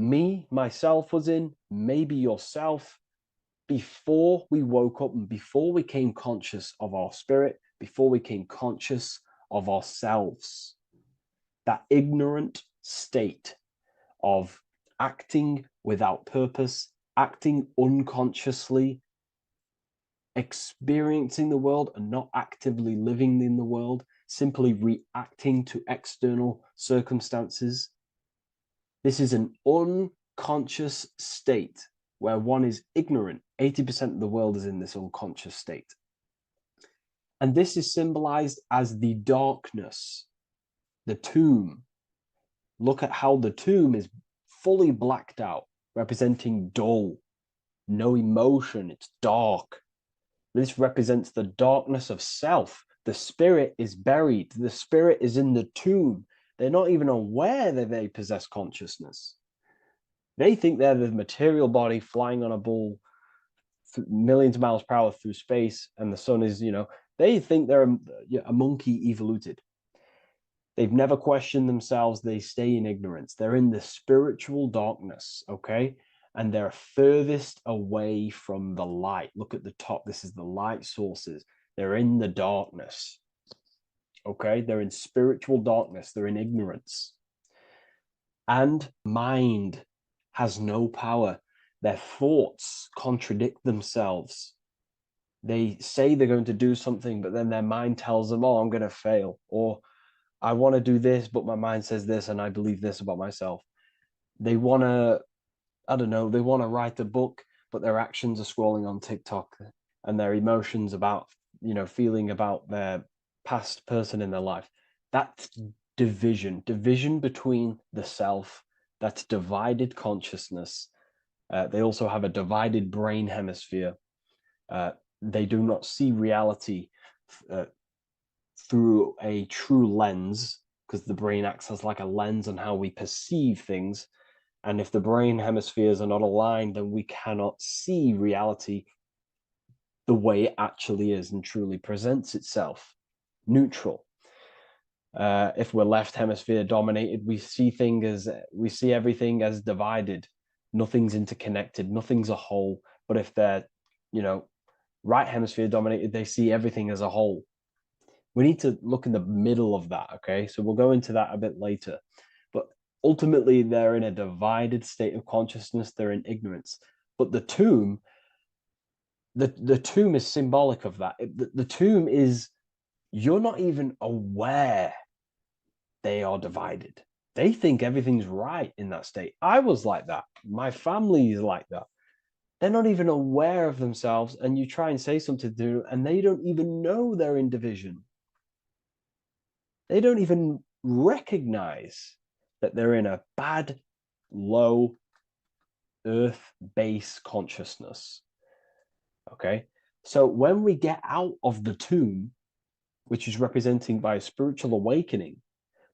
myself was in, maybe yourself, before we woke up and before we came conscious of our spirit, before we came conscious of ourselves. That ignorant state of acting without purpose, acting unconsciously, experiencing the world and not actively living in the world, simply reacting to external circumstances. This is an unconscious state where one is ignorant. 80% of the world is in this unconscious state. And this is symbolized as the darkness, the tomb. Look at how the tomb is fully blacked out, representing dull, no emotion, it's dark. This represents the darkness of self. The spirit is buried. The spirit is in the tomb. They're not even aware that they possess consciousness. They think they're the material body flying on a ball millions of miles per hour through space, and the sun is, they think they're a monkey evoluted. They've never questioned themselves. They stay in ignorance. They're in the spiritual darkness, okay? And they're furthest away from the light. Look at the top. This is the light sources. They're in the darkness, okay? They're in spiritual darkness. They're in ignorance. And mind has no power. Their thoughts contradict themselves. They say they're going to do something, but then their mind tells them, oh, I'm going to fail. Or I want to do this, but my mind says this, and I believe this about myself. They want to, they want to write a book, but their actions are scrolling on TikTok, and their emotions about, feeling about their past person in their life. That's division between the self. That's divided consciousness. They also have a divided brain hemisphere. They do not see reality through a true lens, because the brain acts as like a lens on how we perceive things. And if the brain hemispheres are not aligned, then we cannot see reality the way it actually is and truly presents itself, neutral. If we're left hemisphere dominated, we see everything as divided. Nothing's interconnected, nothing's a whole. But if they're, right hemisphere dominated, they see everything as a whole. We need to look in the middle of that, okay? So we'll go into that a bit later. But ultimately, they're in a divided state of consciousness. They're in ignorance. But the tomb, the tomb is symbolic of that. The tomb is, you're not even aware they are divided. They think everything's right in that state. I was like that. My family is like that. They're not even aware of themselves, and you try and say something to them, and they don't even know they're in division. They don't even recognize that they're in a bad, low, earth base consciousness. Okay? So when we get out of the tomb, which is representing by a spiritual awakening,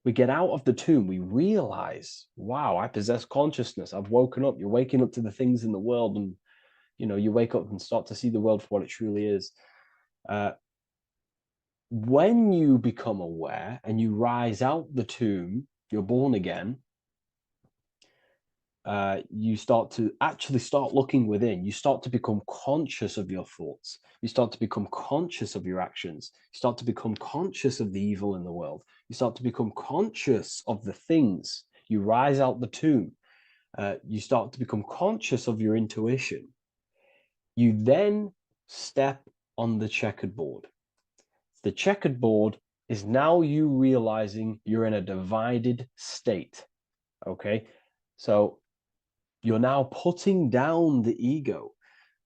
we get out of the tomb, we realize, wow, I possess consciousness. I've woken up. You're waking up to the things in the world, and you wake up and start to see the world for what it truly is. When you become aware and you rise out the tomb, you're born again. You start looking within. You start to become conscious of your thoughts. You start to become conscious of your actions. You start to become conscious of the evil in the world. You start to become conscious of the things. You rise out the tomb. You start to become conscious of your intuition. You then step on the checkered board. The checkered board is now you realizing you're in a divided state. Okay, so you're now putting down the ego,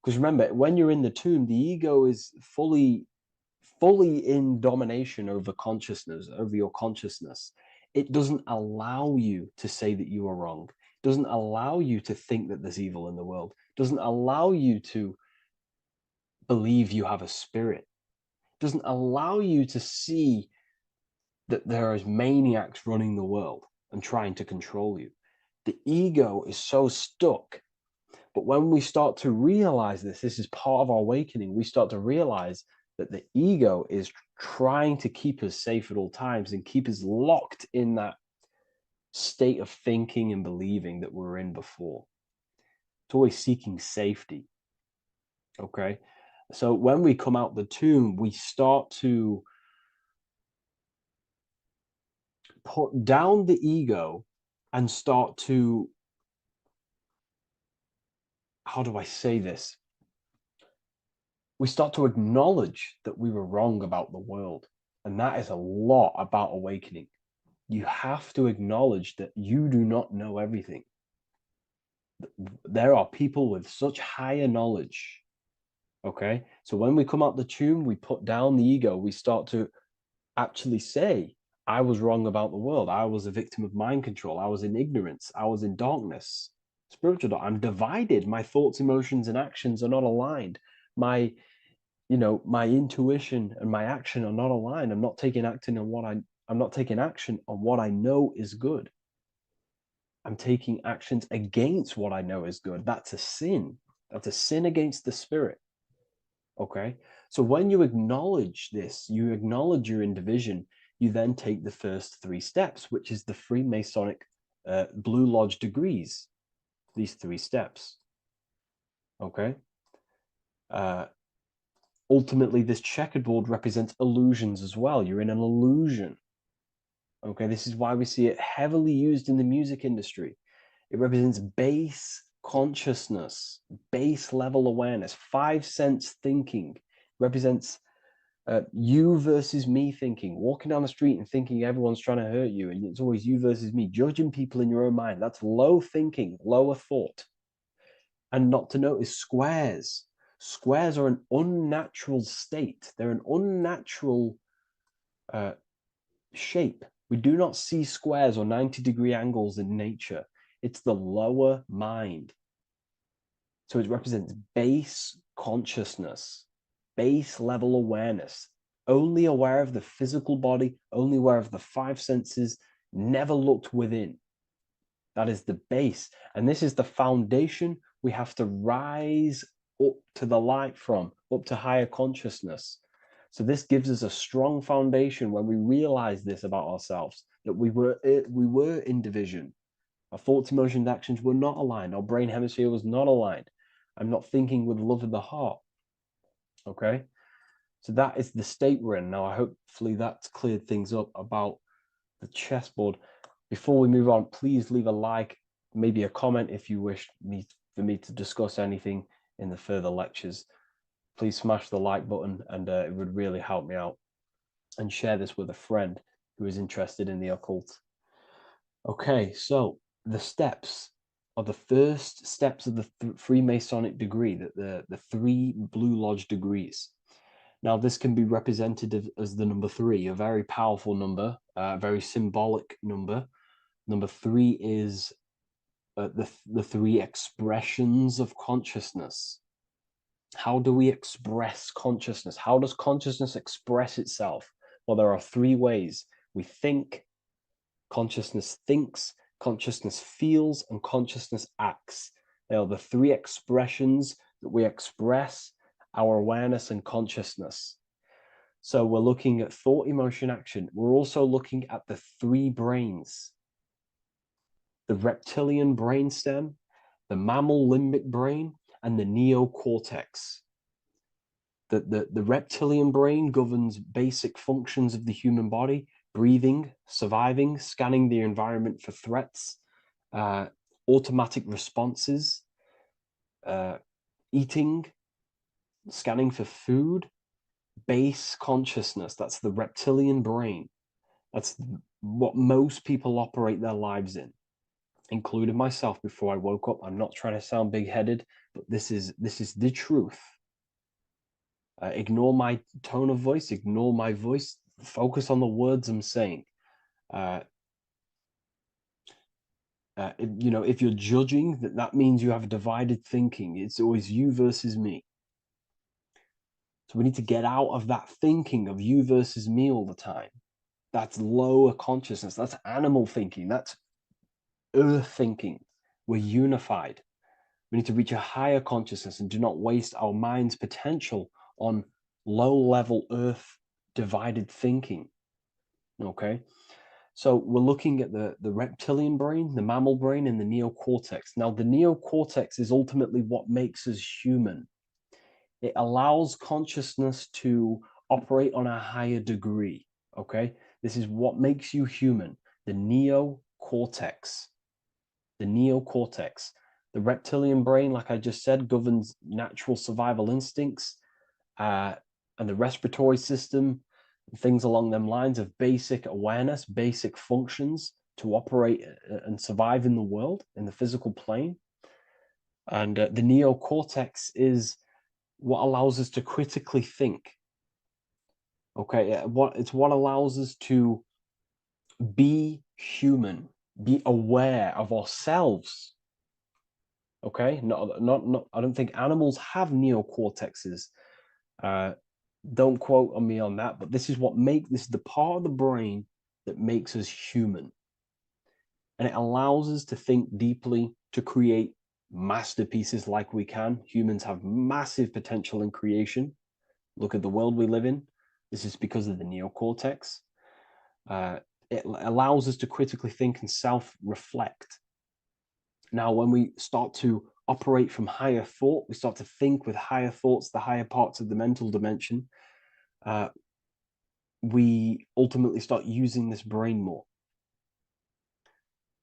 because remember, when you're in the tomb, the ego is fully in domination over consciousness, over your consciousness. It doesn't allow you to say that you are wrong. It doesn't allow you to think that there's evil in the world. It doesn't allow you to believe you have a spirit. It doesn't allow you to see that there is maniacs running the world and trying to control you. The ego is so stuck. But when we start to realize this is part of our awakening, we start to realize that the ego is trying to keep us safe at all times and keep us locked in that state of thinking and believing that we were in before. It's always seeking safety. Okay? So when we come out the tomb, we start to put down the ego and start to, how do I say this? We start to acknowledge that we were wrong about the world. And that is a lot about awakening. You have to acknowledge that you do not know everything. There are people with such higher knowledge. Okay? So when we come out the tomb, we put down the ego. We start to actually say, I was wrong about the world. I was a victim of mind control. I was in ignorance. I was in darkness. Spiritual dark. I'm divided. My thoughts, emotions, and actions are not aligned. My intuition and my action are not aligned. I'm not taking action on what I know is good. I'm taking actions against what I know is good. That's a sin. That's a sin against the spirit. Okay? So when you acknowledge this, you acknowledge you're in division, you then take the first 3 steps, which is the Freemasonic Blue Lodge degrees. These 3 steps. Okay? Ultimately, this checkerboard represents illusions as well. You're in an illusion. Okay, this is why we see it heavily used in the music industry. It represents base consciousness, base level awareness, 5 sense thinking. It represents you versus me thinking, walking down the street and thinking everyone's trying to hurt you, and it's always you versus me, judging people in your own mind. That's low thinking, lower thought. And not to notice squares. Squares are an unnatural state. They're an unnatural shape. We do not see squares or 90-degree angles in nature. It's the lower mind. So it represents base consciousness, base level awareness, only aware of the physical body, only aware of the five senses, never looked within. That is the base. And this is the foundation we have to rise up to the light from, up to higher consciousness. So this gives us a strong foundation when we realize this about ourselves, that we were in division. Our thoughts, emotions, actions were not aligned. Our brain hemisphere was not aligned. I'm not thinking with love of the heart. Okay? So that is the state we're in. Now, hopefully that's cleared things up about the chessboard. Before we move on, please leave a like, maybe a comment if you wish for me to discuss anything in the further lectures. Please smash the like button, and it would really help me out. And share this with a friend who is interested in the occult. Okay, so the steps are the first steps of the Freemasonic degree, the 3 Blue Lodge degrees. Now, this can be represented as the number 3, a very powerful number, a very symbolic number. Number 3 is the 3 expressions of consciousness. How do we express consciousness? How does consciousness express itself? Well, there are 3 ways. We think, consciousness thinks, consciousness feels, and consciousness acts. They are the 3 expressions that we express our awareness and consciousness. So we're looking at thought, emotion, action. We're also looking at the 3 brains. The reptilian brainstem, the mammal limbic brain, and the neocortex. The reptilian brain governs basic functions of the human body: breathing, surviving, scanning the environment for threats, automatic responses, eating, scanning for food, base consciousness. That's the reptilian brain. That's what most people operate their lives in, including myself before I woke up. I'm not trying to sound big-headed, but this is the truth. Ignore my tone of voice, ignore my voice, focus on the words I'm saying. If you're judging, that means you have divided thinking. It's always you versus me. So we need to get out of that thinking of you versus me all the time. That's lower consciousness. That's animal thinking. That's earth thinking. We're unified. We need to reach a higher consciousness and do not waste our mind's potential on low-level earth divided thinking. Okay? So we're looking at the reptilian brain, the mammal brain, and the neocortex. Now, the neocortex is ultimately what makes us human. It allows consciousness to operate on a higher degree. Okay? This is what makes you human. The neocortex. The neocortex. The reptilian brain, like I just said, governs natural survival instincts and the respiratory system, things along them lines of basic awareness, basic functions to operate and survive in the world, in the physical plane. And the neocortex is what allows us to critically think. Okay, it's what allows us to be human, be aware of ourselves. Okay, not. I don't think animals have neocortexes. Don't quote on me on that, but this is the part of the brain that makes us human. And it allows us to think deeply, to create masterpieces like we can. Humans have massive potential in creation. Look at the world we live in. This is because of the neocortex. It allows us to critically think and self-reflect. Now, when we start to operate from higher thought, we start to think with higher thoughts, the higher parts of the mental dimension, we ultimately start using this brain more.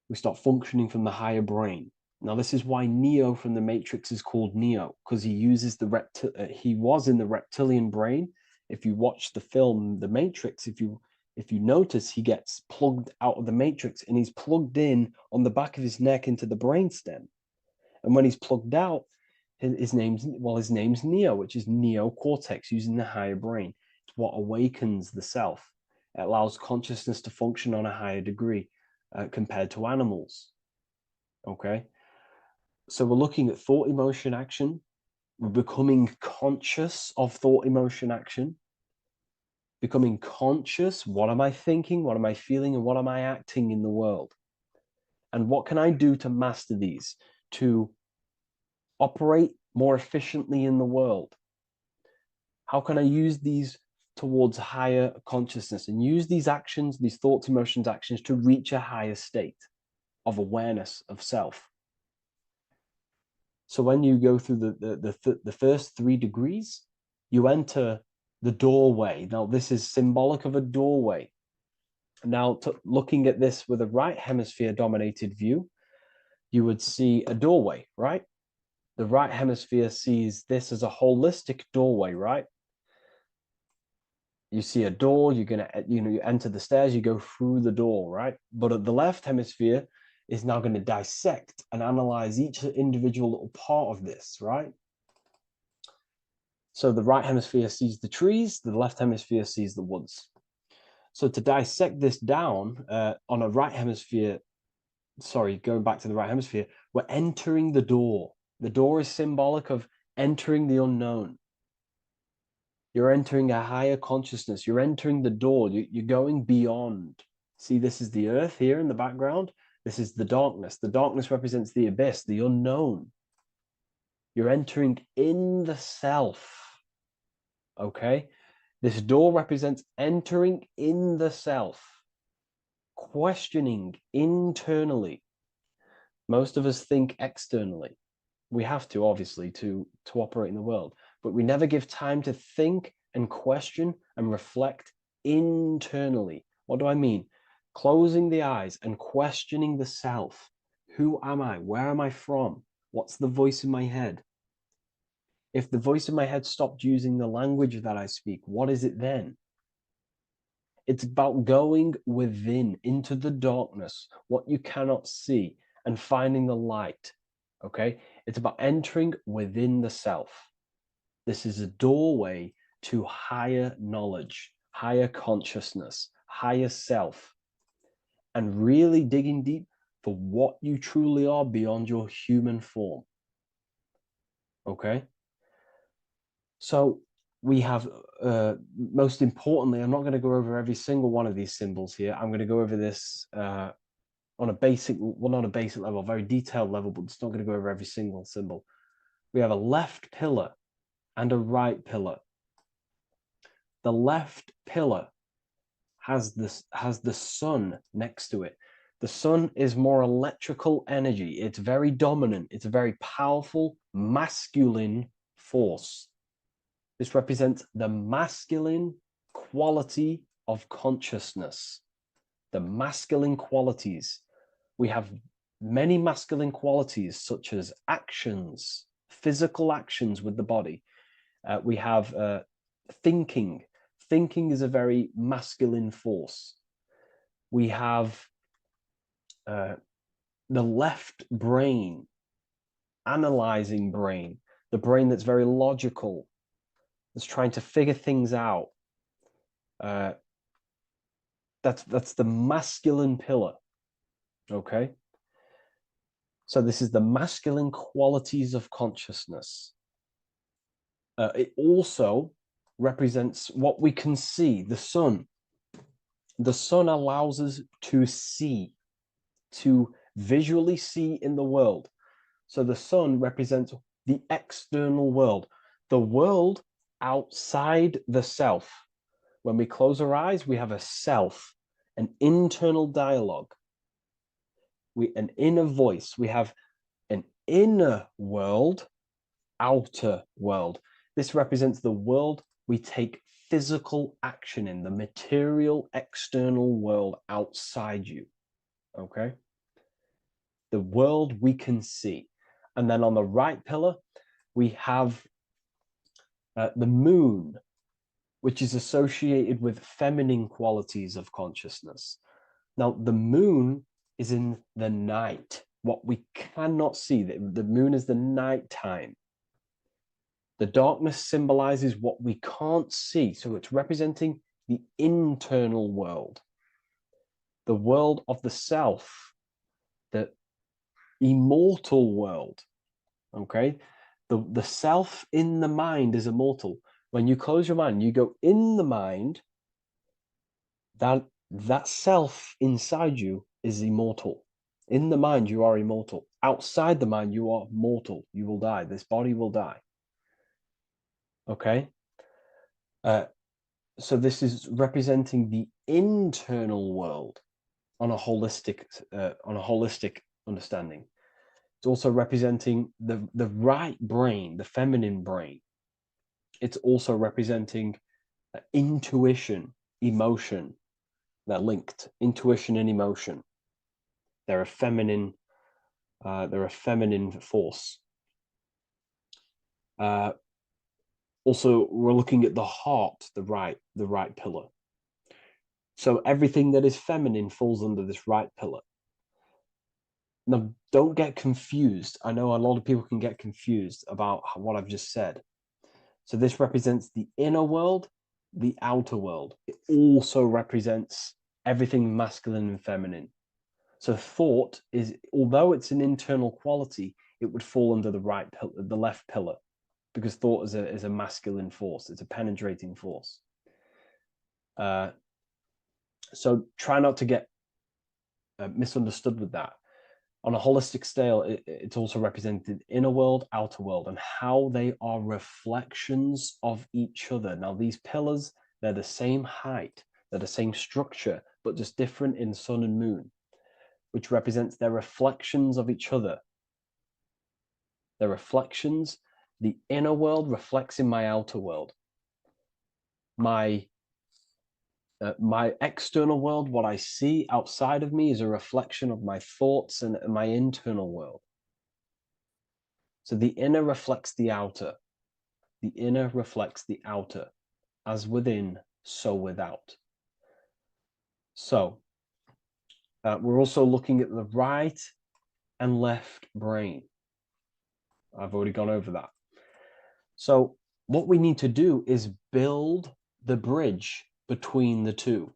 We start functioning from the higher brain. Now, this is why Neo from the Matrix is called Neo, because he uses he was in the reptilian brain. If you watch the film The Matrix, if you notice, he gets plugged out of the Matrix and he's plugged in on the back of his neck into the brainstem. And when he's plugged out, his name's Neo, which is neocortex, using the higher brain. It's what awakens the self. It allows consciousness to function on a higher degree compared to animals. Okay, so we're looking at thought, emotion, action. We're becoming conscious of thought, emotion, action. Becoming conscious, what am I thinking, what am I feeling, and what am I acting in the world? And what can I do to master these, to operate more efficiently in the world? How can I use these towards higher consciousness and use these actions, these thoughts, emotions, actions to reach a higher state of awareness of self? So when you go through the first 3 degrees, you enter the doorway. Now, this is symbolic of a doorway. Now, looking at this with a right hemisphere dominated view, you would see a doorway, right? The right hemisphere sees this as a holistic doorway, right? You see a door, you're gonna, you enter the stairs, you go through the door, right? But at the left hemisphere is now going to dissect and analyze each individual little part of this, right? So the right hemisphere sees the trees, the left hemisphere sees the woods. So to dissect this down on a right hemisphere, sorry, going back to the right hemisphere, we're entering the door. The door is symbolic of entering the unknown. You're entering a higher consciousness. You're entering the door. You're going beyond. See, this is the earth here in the background. This is the darkness. The darkness represents the abyss, the unknown. You're entering in the self. Okay? This door represents entering in the self, questioning internally. Most of us think externally. We have to, obviously, to operate in the world, but we never give time to think and question and reflect internally. What do I mean? Closing the eyes and questioning the self. Who am I? Where am I from? What's the voice in my head? If the voice in my head stopped using the language that I speak, what is it then? It's about going within, into the darkness, what you cannot see, and finding the light. Okay? It's about entering within the self. This is a doorway to higher knowledge, higher consciousness, higher self, and really digging deep for what you truly are beyond your human form. Okay? So we have, most importantly, I'm not going to go over every single one of these symbols here. I'm going to go over this on a basic, well, not a basic level, a very detailed level, but it's not going to go over every single symbol. We have a left pillar and a right pillar. The left pillar has the sun next to it. The sun is more electrical energy. It's very dominant. It's a very powerful masculine force. This represents the masculine quality of consciousness. The masculine qualities. We have many masculine qualities, such as actions, physical actions with the body. We have thinking. Thinking is a very masculine force. We have the left brain, analyzing brain, the brain that's very logical, that's trying to figure things out. That's the masculine pillar. Okay? So this is the masculine qualities of consciousness. It also represents what we can see, the sun. The sun allows us to see, to visually see in the world. So the sun represents the external world, the world outside the self. When we close our eyes, we have a self, an internal dialogue, an inner voice. We have an inner world, outer world. This represents the world we take physical action in, the material external world outside you. Okay? The world we can see. And then on the right pillar, we have the moon, which is associated with feminine qualities of consciousness. Now, the moon is in the night, what we cannot see. The moon is the nighttime. The darkness symbolizes what we can't see. So it's representing the internal world, the world of the self, the immortal world. Okay? The self in the mind is immortal. When you close your mind, you go in the mind, that self inside you is immortal. In the mind, you are immortal. Outside the mind, you are mortal. You will die. This body will die. Okay? So this is representing the internal world on a holistic understanding. It's also representing the right brain, the feminine brain. It's also representing intuition, emotion. They're linked. Intuition and emotion. They're a feminine force. Also, we're looking at the heart, the right pillar. So everything that is feminine falls under this right pillar. Now, don't get confused. I know a lot of people can get confused about what I've just said. So this represents the inner world, the outer world. It also represents everything masculine and feminine. So thought is, although it's an internal quality, it would fall under the left pillar, because thought is a masculine force. It's a penetrating force. So try not to get misunderstood with that. On a holistic scale, it's also represented inner world, outer world, and how they are reflections of each other. Now, these pillars, they're the same height, they're the same structure, but just different in sun and moon, which represents their reflections of each other. Their reflections, the inner world reflects in my outer world. My external world, what I see outside of me, is a reflection of my thoughts and my internal world. So the inner reflects the outer. The inner reflects the outer. As within, so without. So we're also looking at the right and left brain. I've already gone over that. So what we need to do is build the bridge between the two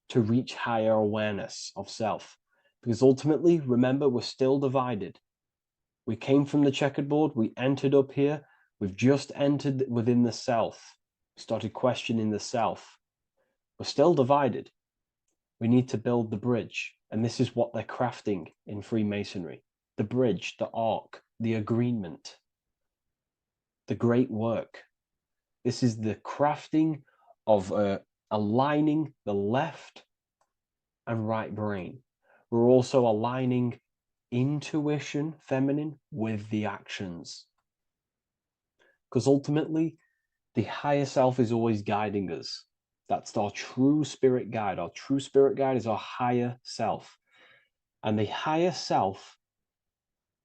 to reach higher awareness of self. Because ultimately, remember, we're still divided. We came from the checkerboard, we entered up here, we've just entered within the self, started questioning the self. We're still divided. We need to build the bridge. And this is what they're crafting in Freemasonry. The bridge, the arc, the agreement, the great work. This is the crafting of aligning the left and right brain. We're also aligning intuition, feminine, with the actions. Because ultimately, the higher self is always guiding us. That's our true spirit guide. Our true spirit guide is our higher self. And the higher self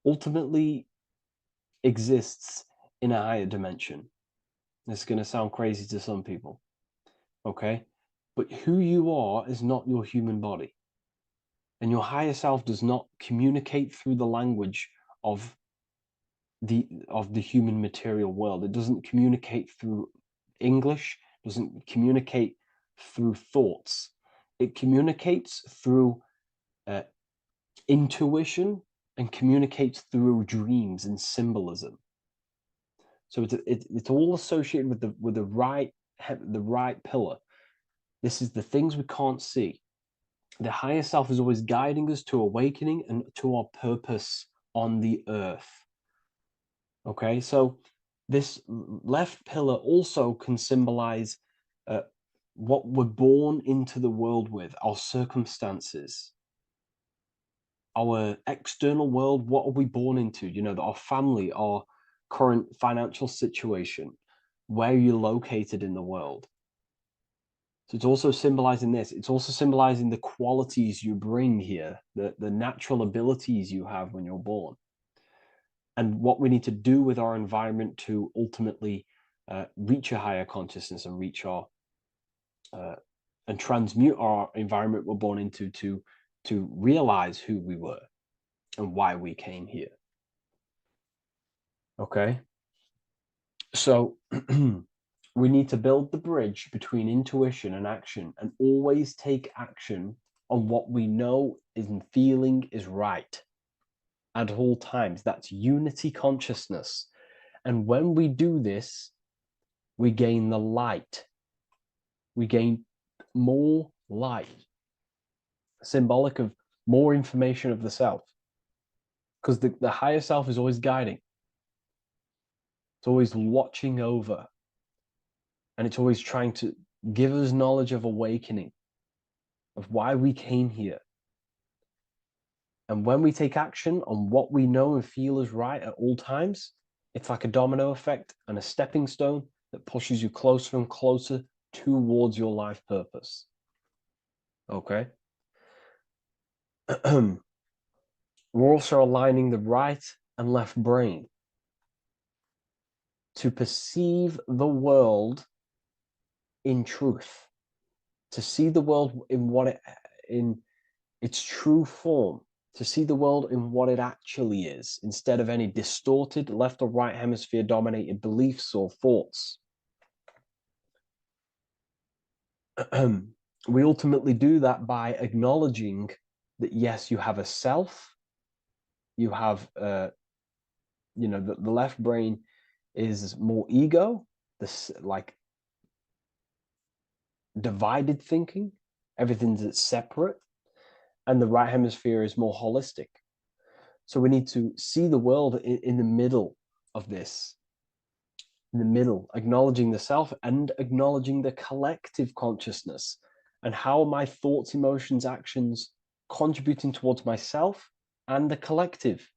ultimately exists in a higher dimension. This is going to sound crazy to some people, okay? But who you are is not your human body. And your higher self does not communicate through the language of the human material world. It doesn't communicate through English, doesn't communicate through thoughts. It communicates through intuition and communicates through dreams and symbolism. So it's all associated with the right pillar. This is the things we can't see. The higher self is always guiding us to awakening and to our purpose on the earth. Okay, so this left pillar also can symbolize what we're born into the world with, our circumstances, our external world. What are we born into? You know, our family, our current financial situation, where you're located in the world. So it's also symbolizing this. It's also symbolizing the qualities you bring here, the natural abilities you have when you're born, and what we need to do with our environment to ultimately reach a higher consciousness and reach our and transmute our environment we're born into to realize who we were and why we came here. Okay. So we need to build the bridge between intuition and action, and always take action on what we know and feeling is right at all times. That's unity consciousness. And when we do this, we gain the light. We gain more light, symbolic of more information of the self. Because the higher self is always guiding. It's always watching over. And it's always trying to give us knowledge of awakening, of why we came here. And when we take action on what we know and feel is right at all times, it's like a domino effect and a stepping stone that pushes you closer and closer towards your life purpose. Okay? We're also aligning the right and left brain to perceive the world in truth, to see the world in its true form, to see the world in what it actually is, instead of any distorted left or right hemisphere dominated beliefs or thoughts. We ultimately do that by acknowledging that, yes, you have a self, you have, the left brain is more ego, this like divided thinking, everything's separate, and the right hemisphere is more holistic. So we need to see the world in the middle of this, in the middle, acknowledging the self and acknowledging the collective consciousness, and how my thoughts, emotions, actions contributing towards myself and the collective.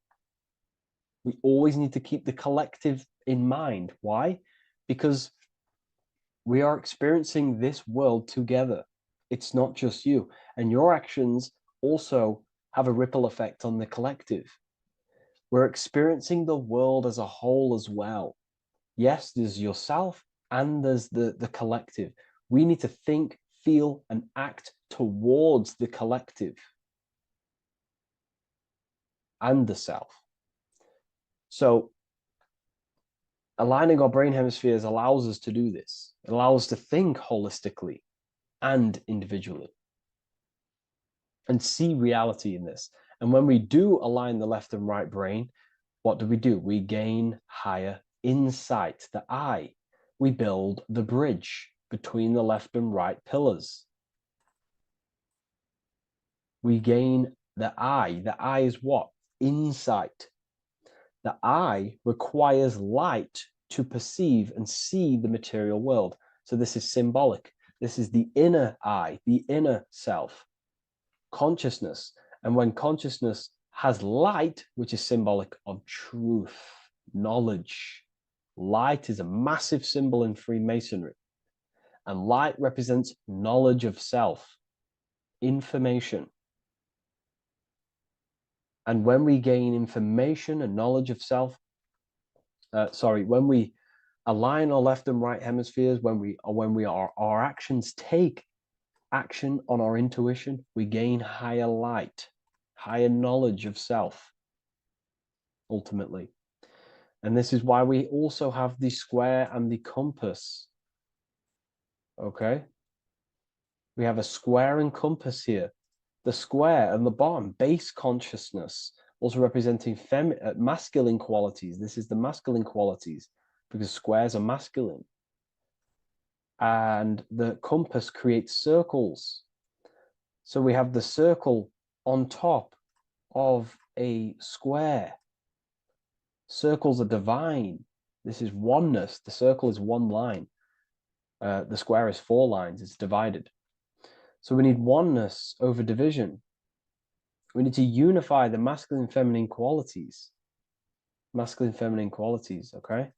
We always need to keep the collective in mind. Why? Because we are experiencing this world together. It's not just you. And your actions also have a ripple effect on the collective. We're experiencing the world as a whole as well. Yes, there's yourself and there's the collective. We need to think, feel, and act towards the collective and the self. So aligning our brain hemispheres allows us to do this. It allows us to think holistically and individually and see reality in this. And when we do align the left and right brain, what do? We gain higher insight, the eye. We build the bridge between the left and right pillars. We gain the eye. The eye is what? Insight. The eye requires light to perceive and see the material world. So this is symbolic. This is the inner eye, the inner self, consciousness. And when consciousness has light, which is symbolic of truth, knowledge, light is a massive symbol in Freemasonry. And light represents knowledge of self, information. And when we gain information and knowledge of self, when we align our left and right hemispheres, our actions take action on our intuition, we gain higher light, higher knowledge of self, ultimately. And this is why we also have the square and the compass. Okay? We have a square and compass here. The square and the bottom, base consciousness, also representing masculine qualities. This is the masculine qualities, because squares are masculine. And the compass creates circles. So we have the circle on top of a square. Circles are divine. This is oneness. The circle is one line. The square is 4 lines. It's divided. So we need oneness over division. We need to unify the masculine and feminine qualities. Masculine and feminine qualities, okay?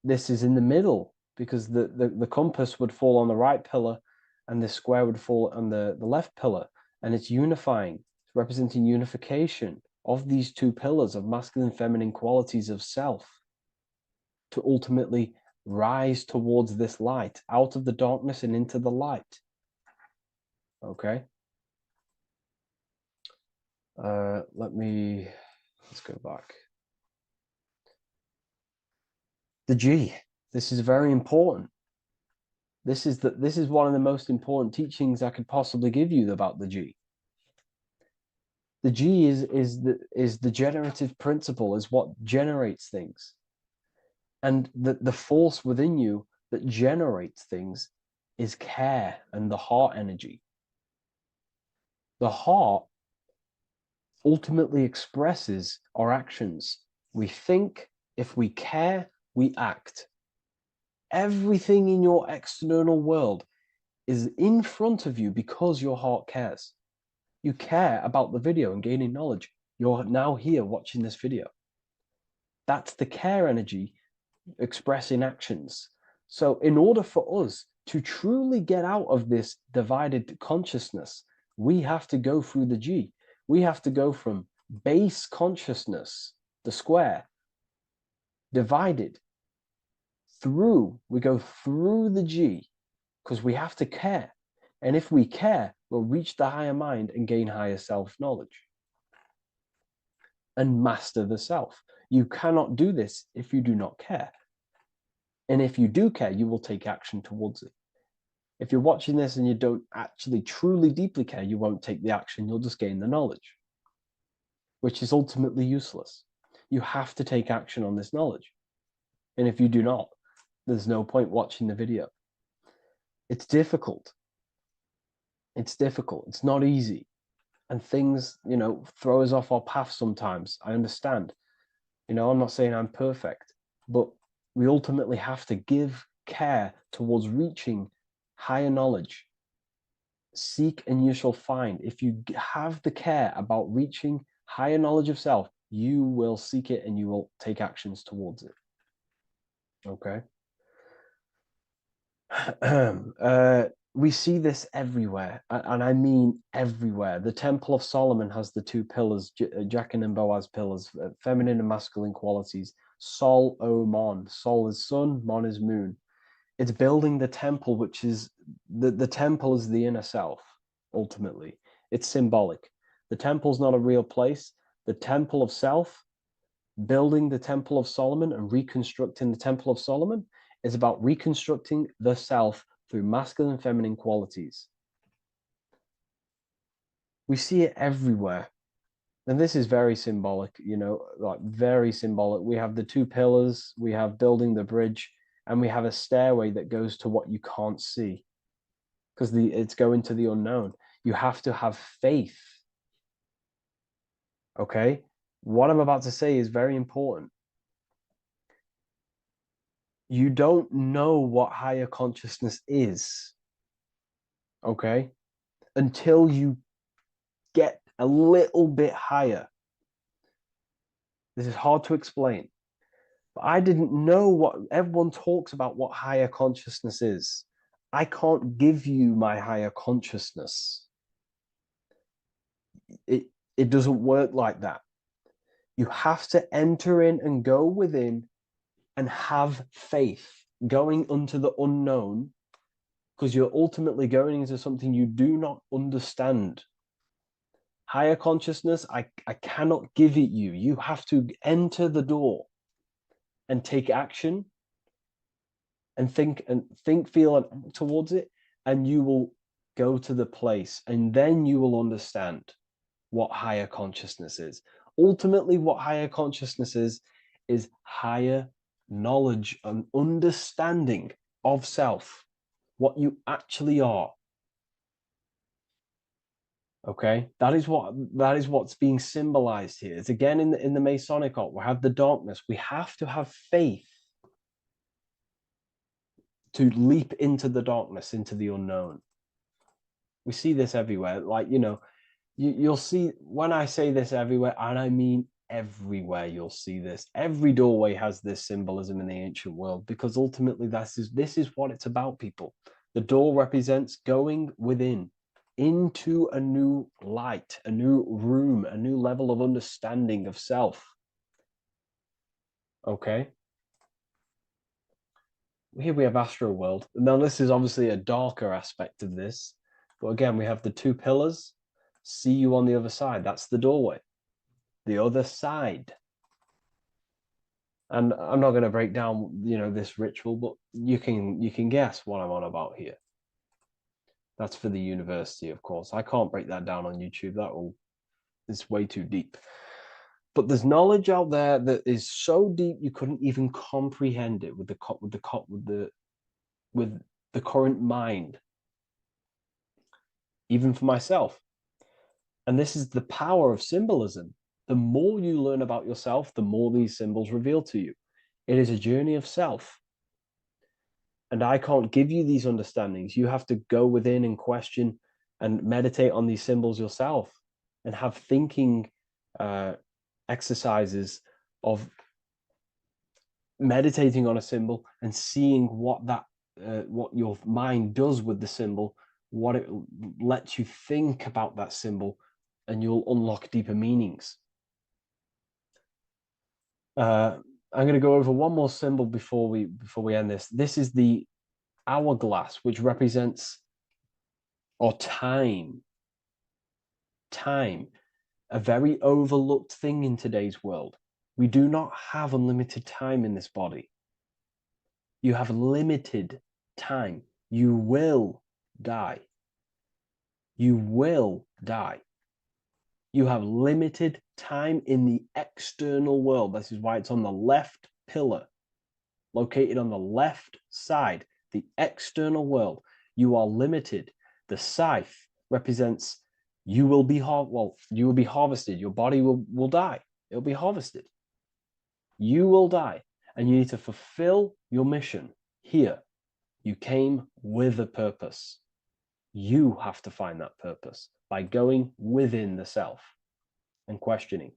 This is in the middle, because the compass would fall on the right pillar and the square would fall on the left pillar. And it's unifying. It's representing unification of these 2 pillars of masculine and feminine qualities of self to ultimately rise towards this light, out of the darkness and into the light. Okay? Let's go back. The G. This is very important. This is one of the most important teachings I could possibly give you about the G. The G is the generative principle, is what generates things. And the force within you that generates things is care and the heart energy. The heart ultimately expresses our actions. We think, if we care, we act. Everything in your external world is in front of you because your heart cares. You care about the video and gaining knowledge. You're now here watching this video. That's the care energy expressing actions. So in order for us to truly get out of this divided consciousness, we have to go through the G. We have to go from base consciousness, the square, divided, through, we go through the G, because we have to care. And if we care, we'll reach the higher mind and gain higher self-knowledge and master the self. You cannot do this if you do not care. And if you do care, you will take action towards it. If you're watching this and you don't actually truly deeply care, you won't take the action, you'll just gain the knowledge, which is ultimately useless. You have to take action on this knowledge. And if you do not, there's no point watching the video. It's difficult. It's difficult. It's not easy. And things, throw us off our path sometimes. I understand. I'm not saying I'm perfect, but we ultimately have to give care towards reaching higher knowledge. Seek and you shall find. If you have the care about reaching higher knowledge of self, you will seek it and you will take actions towards it. Okay? We see this everywhere, and I mean everywhere. The Temple of Solomon has the two pillars, Jachin and Boaz pillars, feminine and masculine qualities. Sol, O, Mon. Sol is sun, Mon is moon. It's building the temple, which is, the temple is the inner self, ultimately. It's symbolic. The temple's not a real place. The temple of self, building the Temple of Solomon and reconstructing the Temple of Solomon, is about reconstructing the self through masculine and feminine qualities. We see it everywhere. And this is very symbolic, like very symbolic. We have the two pillars, we have building the bridge, and we have a stairway that goes to what you can't see, because it's going to the unknown. You have to have faith. Okay? What I'm about to say is very important. You don't know what higher consciousness is, okay, until you get a little bit higher. This is hard to explain, but I didn't know what everyone talks about, what higher consciousness is. I can't give you my higher consciousness. It doesn't work like that. You have to enter in and go within and have faith, going into the unknown, because you're ultimately going into something you do not understand. Higher consciousness, I cannot give it you. You have to enter the door and take action and think, feel, and act towards it, and you will go to the place, and then you will understand what higher consciousness is. Ultimately, what higher consciousness is higher knowledge and understanding of self, what you actually are. Okay, that is what's being symbolized here. It's again in the Masonic art. We have the darkness. We have to have faith to leap into the darkness, into the unknown. We see this everywhere. Like, you'll see, when I say this everywhere, and I mean everywhere, you'll see this. Every doorway has this symbolism in the ancient world, because ultimately this is what it's about, people. The door represents going within, into a new light, a new room, a new level of understanding of self. Okay? Here we have Astral world. Now this is obviously a darker aspect of this, but again, we have the two pillars. See you on the other side. That's the doorway. The other side. And I'm not going to break down, this ritual, but you can guess what I'm on about here. That's for the university, of course. I can't break that down on YouTube. It's way too deep. But there's knowledge out there that is so deep you couldn't even comprehend it with the current mind, even for myself. And this is the power of symbolism. The more you learn about yourself, the more these symbols reveal to you. It is a journey of self. And I can't give you these understandings. You have to go within and question and meditate on these symbols yourself, and have thinking exercises of meditating on a symbol and seeing what your mind does with the symbol, what it lets you think about that symbol, and you'll unlock deeper meanings. I'm going to go over one more symbol before we end this. This is the hourglass, which represents time, a very overlooked thing in today's world. We do not have unlimited time in this body. You have limited time. You will die. You will die. You have limited time in the external world. This is why it's on the left pillar, located on the left side, the external world. You are limited. The scythe represents you will be harvested. Your body will die. It'll be harvested. You will die, and you need to fulfill your mission here. You came with a purpose. You have to find that purpose by going within the self and questioning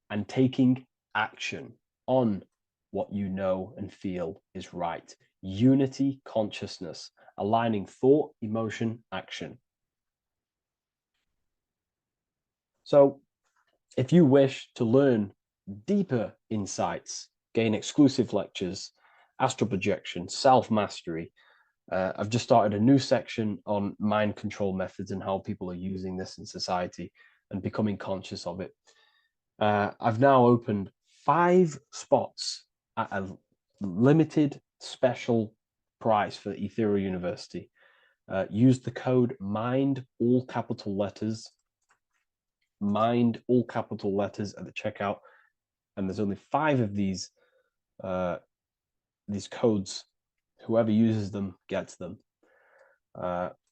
and taking action on what you know and feel is right. Unity consciousness, aligning thought, emotion, action. So if you wish to learn deeper insights, gain exclusive lectures, astral projection, self-mastery, I've just started a new section on mind control methods and how people are using this in society and becoming conscious of it. I've now opened 5 spots at a limited special price for Ethereal University. Use the code MIND, all capital letters, MIND, all capital letters at the checkout. And there's only 5 of these codes. Whoever uses them gets them.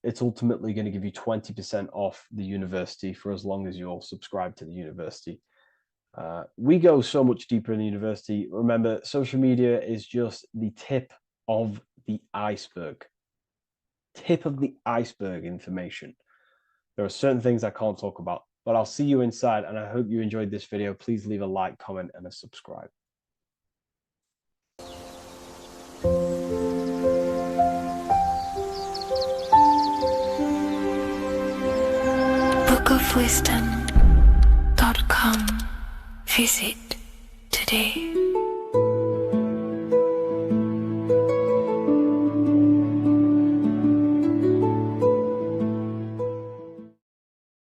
It's ultimately going to give you 20% off the university for as long as you're subscribed to the university. We go so much deeper in the university. Remember, social media is just the tip of the iceberg. Tip of the iceberg information. There are certain things I can't talk about, but I'll see you inside, and I hope you enjoyed this video. Please leave a like, comment, and a subscribe. bookofwisdom.com. Visit today.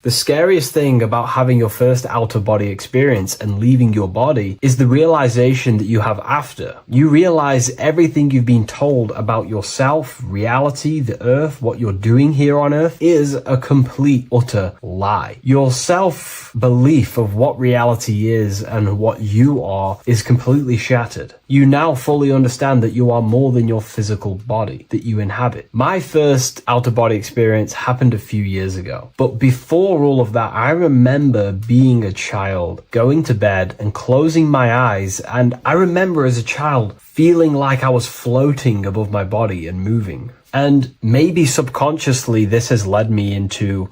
The scariest thing about having your first out-of-body experience and leaving your body is the realization that you have after. You realize everything you've been told about yourself, reality, the earth, what you're doing here on earth is a complete, utter lie. Your self-belief of what reality is and what you are is completely shattered. You now fully understand that you are more than your physical body that you inhabit. My first out-of-body experience happened a few years ago, but before all of that, I remember being a child, going to bed and closing my eyes, and I remember as a child feeling like I was floating above my body and moving. And maybe subconsciously this has led me into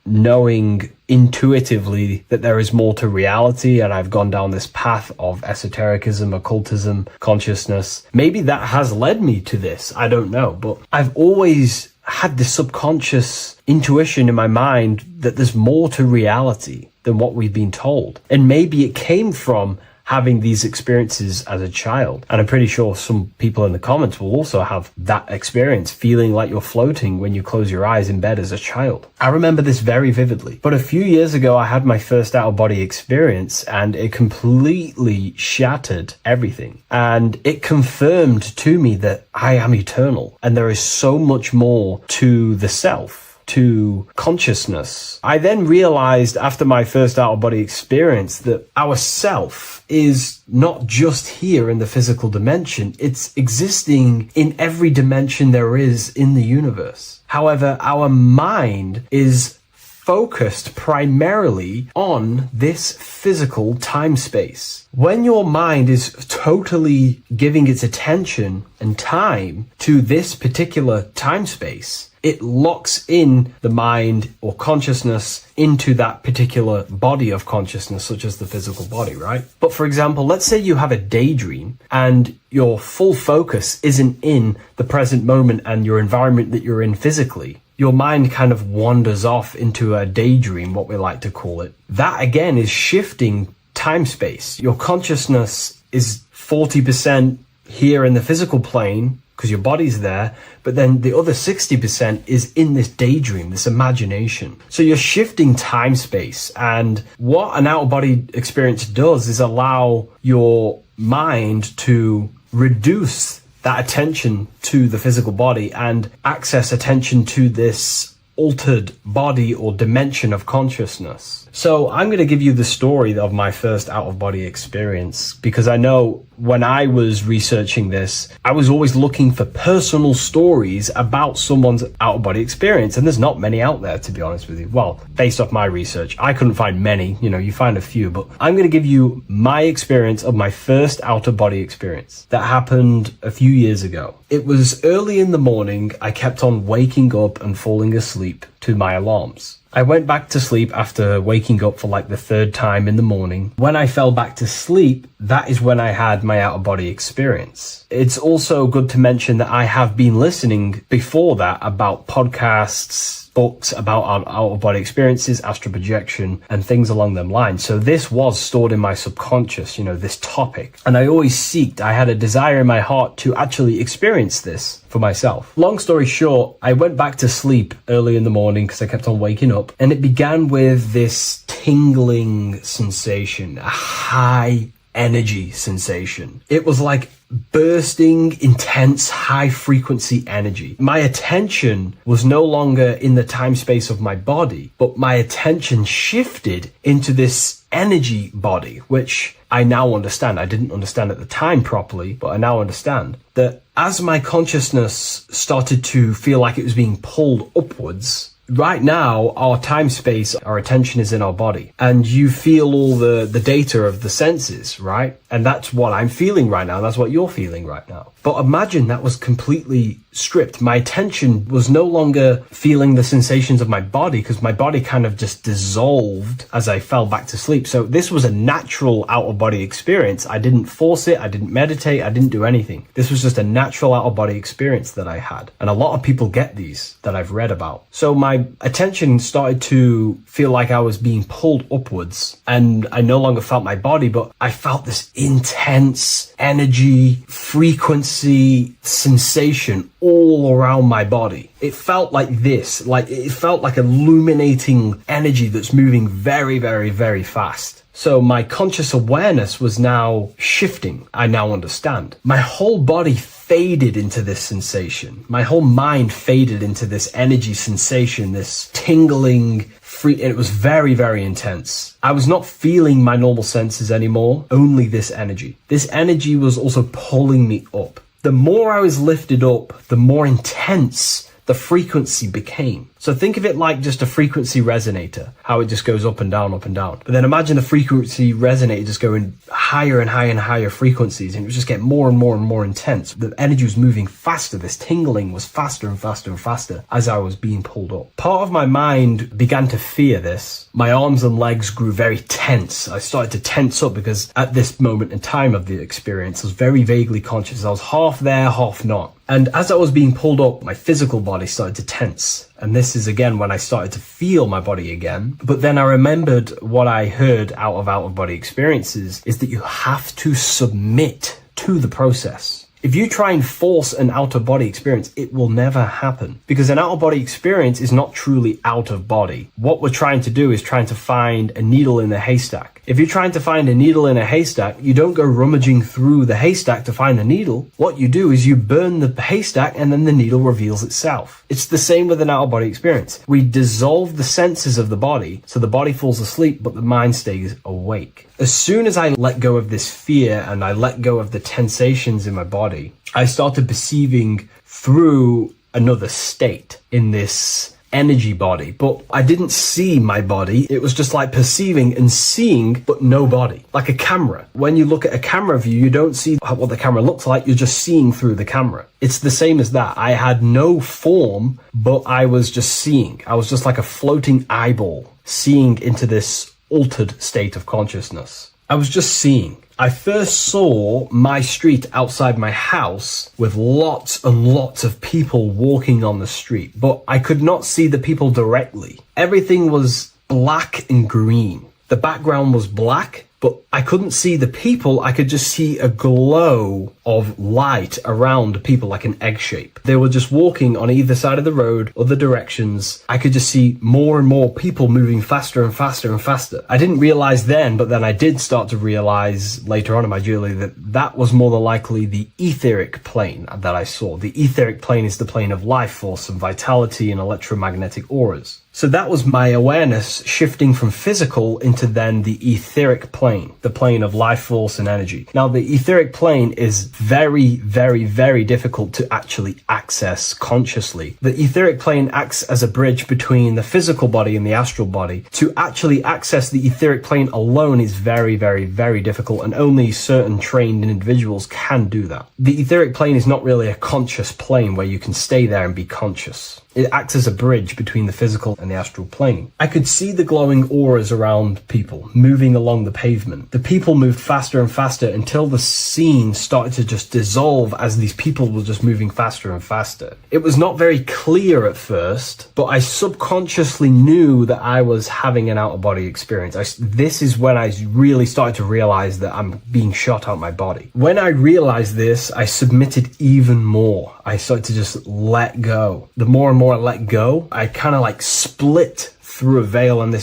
knowing intuitively that there is more to reality, and I've gone down this path of esotericism, occultism, consciousness. Maybe that has led me to this, I don't know, but I've always had this subconscious intuition in my mind that there's more to reality than what we've been told. And maybe it came from having these experiences as a child. And I'm pretty sure some people in the comments will also have that experience, feeling like you're floating when you close your eyes in bed as a child. I remember this very vividly. But a few years ago, I had my first out-of-body experience, and it completely shattered everything. And it confirmed to me that I am eternal, and there is so much more to the self, to consciousness. I then realized after my first out-of-body experience that our self is not just here in the physical dimension, it's existing in every dimension there is in the universe. However, our mind is focused primarily on this physical time space. When your mind is totally giving its attention and time to this particular time space, it locks in the mind or consciousness into that particular body of consciousness, such as the physical body, right? But for example, let's say you have a daydream and your full focus isn't in the present moment and your environment that you're in physically. Your mind kind of wanders off into a daydream, what we like to call it. That again is shifting time space. Your consciousness is 40% here in the physical plane because your body's there, but then the other 60% is in this daydream, this imagination. So you're shifting time space, and what an out-of-body experience does is allow your mind to reduce that attention to the physical body and access attention to this altered body or dimension of consciousness. So I'm going to give you the story of my first out-of-body experience, because I know when I was researching this, I was always looking for personal stories about someone's out-of-body experience, and there's not many out there, to be honest with you. Well, based off my research, I couldn't find many. You find a few, but I'm going to give you my experience of my first out-of-body experience that happened a few years ago. It was early in the morning. I kept on waking up and falling asleep to my alarms. I went back to sleep after waking up for like the third time in the morning. When I fell back to sleep, that is when I had my out-of-body experience. It's also good to mention that I have been listening before that about podcasts, books about out-of-body experiences, astral projection, and things along them lines. So this was stored in my subconscious, this topic. And I had a desire in my heart to actually experience this for myself. Long story short, I went back to sleep early in the morning because I kept on waking up, and it began with this tingling sensation, a high energy sensation. It was like bursting, intense, high frequency energy. My attention was no longer in the time space of my body, but my attention shifted into this energy body, which I now understand. I didn't understand at the time properly, but I now understand that as my consciousness started to feel like it was being pulled upwards, right now, our time space, our attention is in our body, and you feel all the data of the senses, right? And that's what I'm feeling right now. That's what you're feeling right now. But imagine that was completely stripped. My attention was no longer feeling the sensations of my body, because my body kind of just dissolved as I fell back to sleep. So this was a natural out-of-body experience. I didn't force it. I didn't meditate. I didn't do anything. This was just a natural out-of-body experience that I had. And a lot of people get these that I've read about. So my attention started to feel like I was being pulled upwards, and I no longer felt my body, but I felt this intense energy, frequency, sensation all around my body. It felt like this, it felt like illuminating energy that's moving very, very, very fast. So my conscious awareness was now shifting. I now understand. My whole body faded into this sensation. My whole mind faded into this energy sensation, this tingling free. It was very, very intense. I was not feeling my normal senses anymore, only this energy. This energy was also pulling me up. The more I was lifted up, the more intense the frequency became. So think of it like just a frequency resonator, how it just goes up and down, up and down. But then imagine the frequency resonator just going higher and higher and higher frequencies, and it would just get more and more and more intense. The energy was moving faster. This tingling was faster and faster and faster as I was being pulled up. Part of my mind began to fear this. My arms and legs grew very tense. I started to tense up because at this moment in time of the experience, I was very vaguely conscious. I was half there, half not. And as I was being pulled up, my physical body started to tense. And this is again when I started to feel my body again. But then I remembered what I heard out of body experiences is that you have to submit to the process. If you try and force an out-of-body experience, it will never happen. Because an out-of-body experience is not truly out of body. What we're trying to do is trying to find a needle in a haystack. If you're trying to find a needle in a haystack, you don't go rummaging through the haystack to find the needle. What you do is you burn the haystack and then the needle reveals itself. It's the same with an out-of-body experience. We dissolve the senses of the body, so the body falls asleep, but the mind stays awake. As soon as I let go of this fear and I let go of the tensations in my body, I started perceiving through another state in this energy body, but I didn't see my body. It was just like perceiving and seeing, but no body, like a camera. When you look at a camera view, you don't see what the camera looks like. You're just seeing through the camera. It's the same as that. I had no form, but I was just seeing. I was just like a floating eyeball, seeing into this altered state of consciousness. I was just seeing. I first saw my street outside my house with lots and lots of people walking on the street, but I could not see the people directly. Everything was black and green. The background was black, but I couldn't see the people. I could just see a glow of light around people, like an egg shape. They were just walking on either side of the road, other directions. I could just see more and more people moving faster and faster and faster. I didn't realize then, but then I did start to realize later on in my journey that that was more than likely the etheric plane that I saw. The etheric plane is the plane of life force and vitality and electromagnetic auras. So that was my awareness shifting from physical into then the etheric plane, the plane of life force and energy. Now, the etheric plane is very, very, very difficult to actually access consciously. The etheric plane acts as a bridge between the physical body and the astral body. To actually access the etheric plane alone is very, very, very difficult, and only certain trained individuals can do that. The etheric plane is not really a conscious plane where you can stay there and be conscious. It acts as a bridge between the physical and the astral plane. I could see the glowing auras around people moving along the pavement. The people moved faster and faster until the scene started to just dissolve as these people were just moving faster and faster. It was not very clear at first, but I subconsciously knew that I was having an out-of-body experience. This is when I really started to realize that I'm being shot out my body. When I realized this, I submitted even more. I started to just let go. The more and more I let go, I kind of like split through a veil, and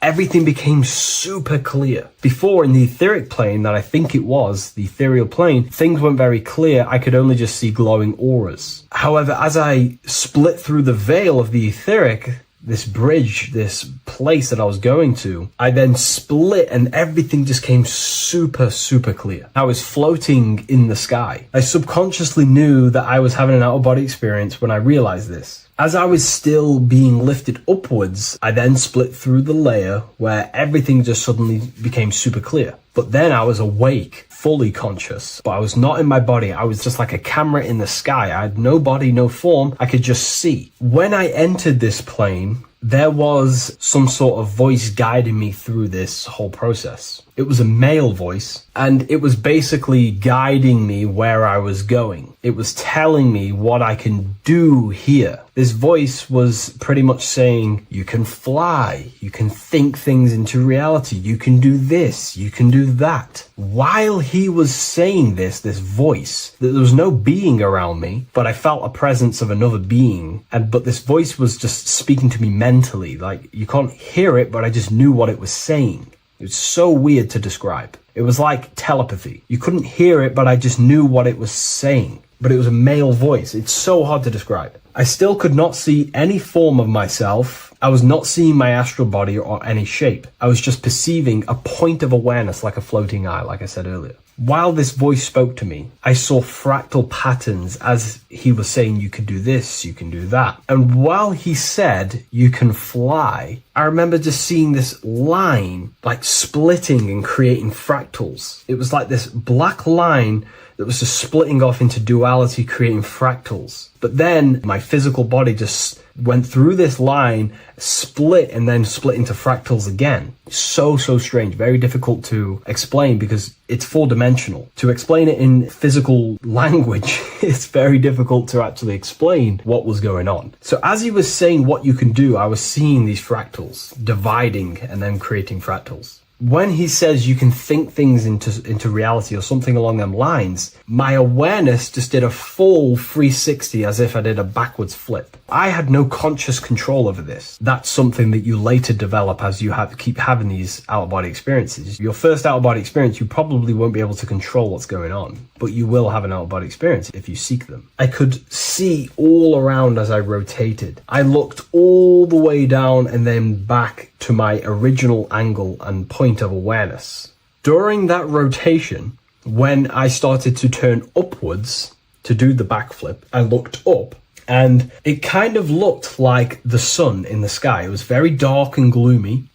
everything became super clear. Before, in the etheric plane that I think it was, the ethereal plane, things weren't very clear. I could only just see glowing auras. However, as I split through the veil of the etheric, this bridge, this place that I was going to, I then split and everything just came super, super clear. I was floating in the sky. I subconsciously knew that I was having an out-of-body experience when I realized this. As I was still being lifted upwards, I then split through the layer where everything just suddenly became super clear. But then I was awake, fully conscious, but I was not in my body. I was just like a camera in the sky. I had no body, no form. I could just see. When I entered this plane, there was some sort of voice guiding me through this whole process. It was a male voice, and it was basically guiding me where I was going. It was telling me what I can do here. This voice was pretty much saying, you can fly, you can think things into reality, you can do this, you can do that. While he was saying this voice, there was no being around me, but I felt a presence of another being. But this voice was just speaking to me mentally. Like, you can't hear it, but I just knew what it was saying. It was so weird to describe. It was like telepathy. You couldn't hear it, but I just knew what it was saying. But it was a male voice. It's so hard to describe. I still could not see any form of myself. I was not seeing my astral body or any shape. I was just perceiving a point of awareness like a floating eye, like I said earlier. While this voice spoke to me, I saw fractal patterns as he was saying, you can do this, you can do that. And while he said, you can fly, I remember just seeing this line like splitting and creating fractals. It was like this black line that was just splitting off into duality, creating fractals. But then my physical body just went through this line, split, and then split into fractals again. So strange, very difficult to explain because it's four-dimensional. To explain it in physical language, it's very difficult to actually explain what was going on. So as he was saying what you can do, I was seeing these fractals dividing and then creating fractals. When he says you can think things into reality or something along them lines, my awareness just did a full 360 as if I did a backwards flip. I had no conscious control over this. That's something that you later develop as you keep having these out-of-body experiences. Your first out-of-body experience, you probably won't be able to control what's going on, but you will have an out-of-body experience if you seek them. I could see all around as I rotated. I looked all the way down and then back to my original angle and point of awareness. During that rotation, when I started to turn upwards to do the backflip, I looked up and it kind of looked like the sun in the sky. It was very dark and gloomy.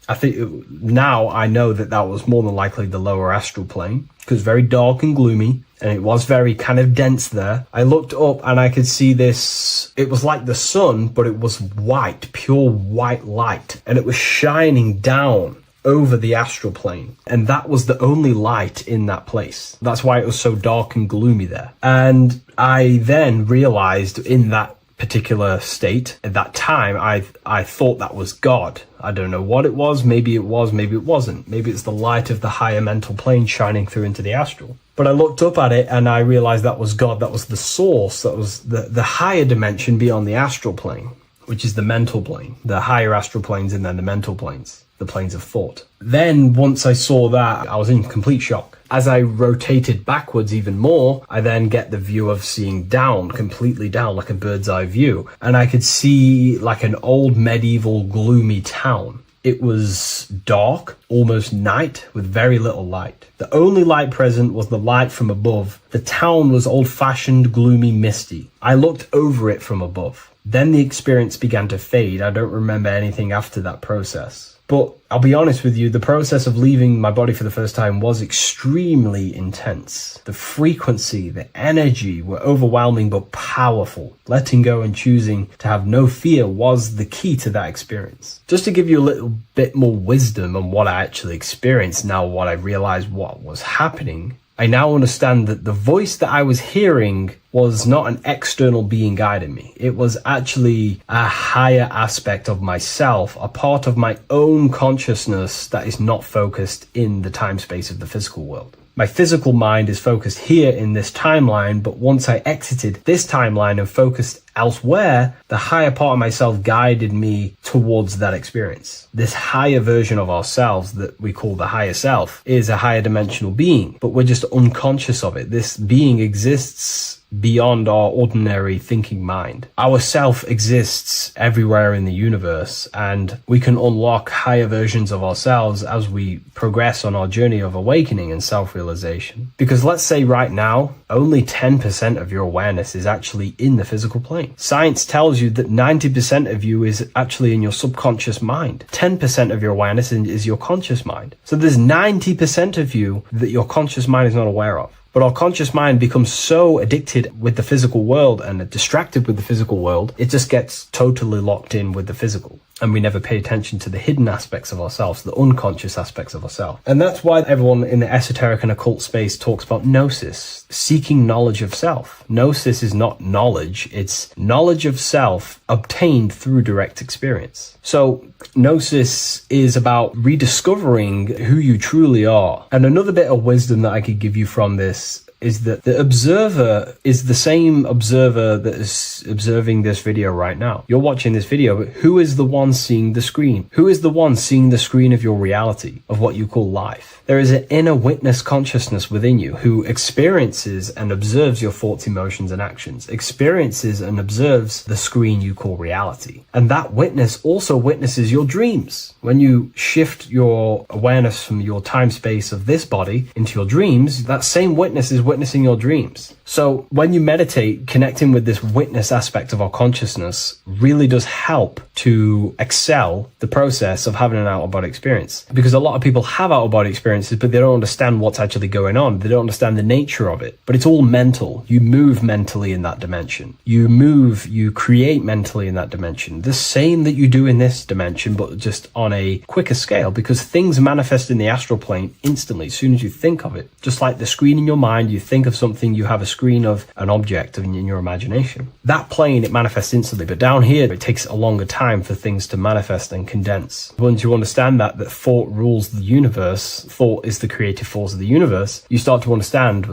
Now I know that was more than likely the lower astral plane because very dark and gloomy. And it was very kind of dense there. I looked up and I could see this. It was like the sun, but it was white, pure white light. And it was shining down over the astral plane. And that was the only light in that place. That's why it was so dark and gloomy there. And I then realized in that particular state, at that time, I thought that was God. I don't know what it was. Maybe it was, maybe it wasn't. Maybe it's the light of the higher mental plane shining through into the astral. But I looked up at it and I realized that was God. That was the source. That was the higher dimension beyond the astral plane, which is the mental plane. The higher astral planes and then the mental planes, the planes of thought. Then once I saw that, I was in complete shock. As I rotated backwards even more, I then get the view of seeing down, completely down, like a bird's eye view. And I could see like an old medieval gloomy town. It was dark, almost night, with very little light. The only light present was the light from above. The town was old-fashioned, gloomy, misty. I looked over it from above. Then the experience began to fade. I don't remember anything after that process. But I'll be honest with you, the process of leaving my body for the first time was extremely intense. The frequency, the energy were overwhelming but powerful. Letting go and choosing to have no fear was the key to that experience. Just to give you a little bit more wisdom on what I actually experienced now, what I realized what was happening, I now understand that the voice that I was hearing was not an external being guiding me. It was actually a higher aspect of myself, a part of my own consciousness that is not focused in the time space of the physical world. My physical mind is focused here in this timeline, but once I exited this timeline and focused elsewhere, the higher part of myself guided me towards that experience. This higher version of ourselves that we call the higher self is a higher dimensional being, but we're just unconscious of it. This being exists beyond our ordinary thinking mind. Our self exists everywhere in the universe, and we can unlock higher versions of ourselves as we progress on our journey of awakening and self-realization. Because let's say right now, only 10% of your awareness is actually in the physical plane. Science tells you that 90% of you is actually in your subconscious mind. 10% of your awareness is your conscious mind. So there's 90% of you that your conscious mind is not aware of. But our conscious mind becomes so addicted with the physical world and distracted with the physical world, it just gets totally locked in with the physical. And we never pay attention to the hidden aspects of ourselves, the unconscious aspects of ourselves. And that's why everyone in the esoteric and occult space talks about gnosis, seeking knowledge of self. Gnosis is not knowledge, it's knowledge of self obtained through direct experience. So gnosis is about rediscovering who you truly are. And another bit of wisdom that I could give you from this is that the observer is the same observer that is observing this video right now. You're watching this video, but who is the one seeing the screen? Who is the one seeing the screen of your reality, of what you call life? There is an inner witness consciousness within you who experiences and observes your thoughts, emotions, and actions, experiences and observes the screen you call reality. And that witness also witnesses your dreams. When you shift your awareness from your time space of this body into your dreams, that same witness is witnessing your dreams. So when you meditate, connecting with this witness aspect of our consciousness really does help to excel the process of having an out-of-body experience. Because a lot of people have out-of-body experiences, but they don't understand what's actually going on. They don't understand the nature of it. But it's all mental. You move mentally in that dimension. You create mentally in that dimension. The same that you do in this dimension, but just on a quicker scale, because things manifest in the astral plane instantly as soon as you think of it. Just like the screen in your mind, you think of something, you have a screen of an object in your imagination. That plane, it manifests instantly, but down here, it takes a longer time for things to manifest and condense. Once you understand that thought rules the universe, thought is the creative force of the universe, you start to understand,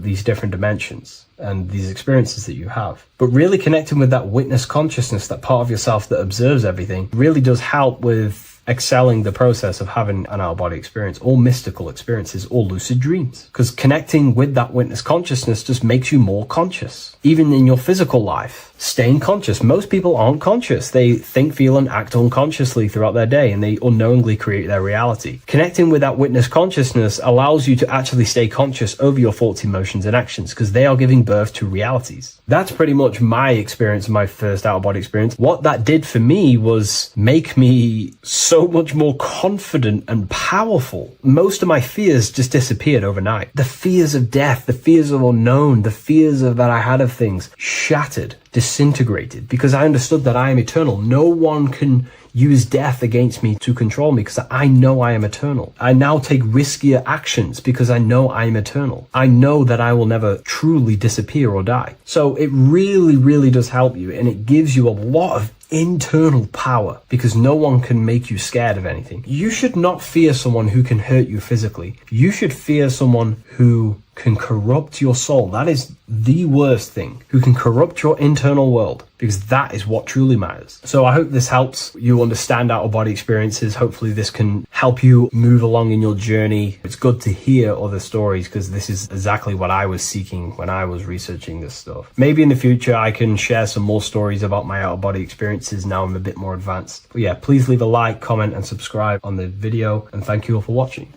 these different dimensions and these experiences that you have. But really connecting with that witness consciousness, that part of yourself that observes everything, really does help with excelling the process of having an out-of-body experience, or mystical experiences, or lucid dreams. Because connecting with that witness consciousness just makes you more conscious. Even in your physical life, staying conscious. Most people aren't conscious. They think, feel, and act unconsciously throughout their day, and they unknowingly create their reality. Connecting with that witness consciousness allows you to actually stay conscious over your thoughts, emotions, and actions, because they are giving birth to realities. That's pretty much my experience, my first out-of-body experience. What that did for me was make me so much more confident and powerful. Most of my fears just disappeared overnight. The fears of death, the fears of unknown, the fears of that I had of things shattered, disintegrated, because I understood that I am eternal. No one can use death against me to control me, because I know I am eternal. I now take riskier actions because I know I am eternal. I know that I will never truly disappear or die. So it really, really does help you, and it gives you a lot of internal power, because no one can make you scared of anything. You should not fear someone who can hurt you physically. You should fear someone who can corrupt your soul. That is the worst thing. Who can corrupt your internal world, because that is what truly matters. So I hope this helps you understand out-of-body experiences. Hopefully this can help you move along in your journey. It's good to hear other stories, because this is exactly what I was seeking when I was researching this stuff. Maybe in the future I can share some more stories about my out-of-body experiences now I'm a bit more advanced. But yeah, please leave a like, comment, and subscribe on the video, and thank you all for watching.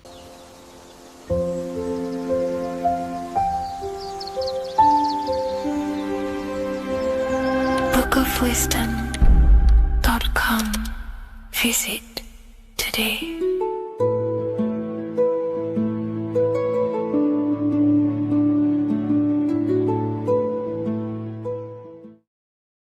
bookofwisdom.com. Visit today.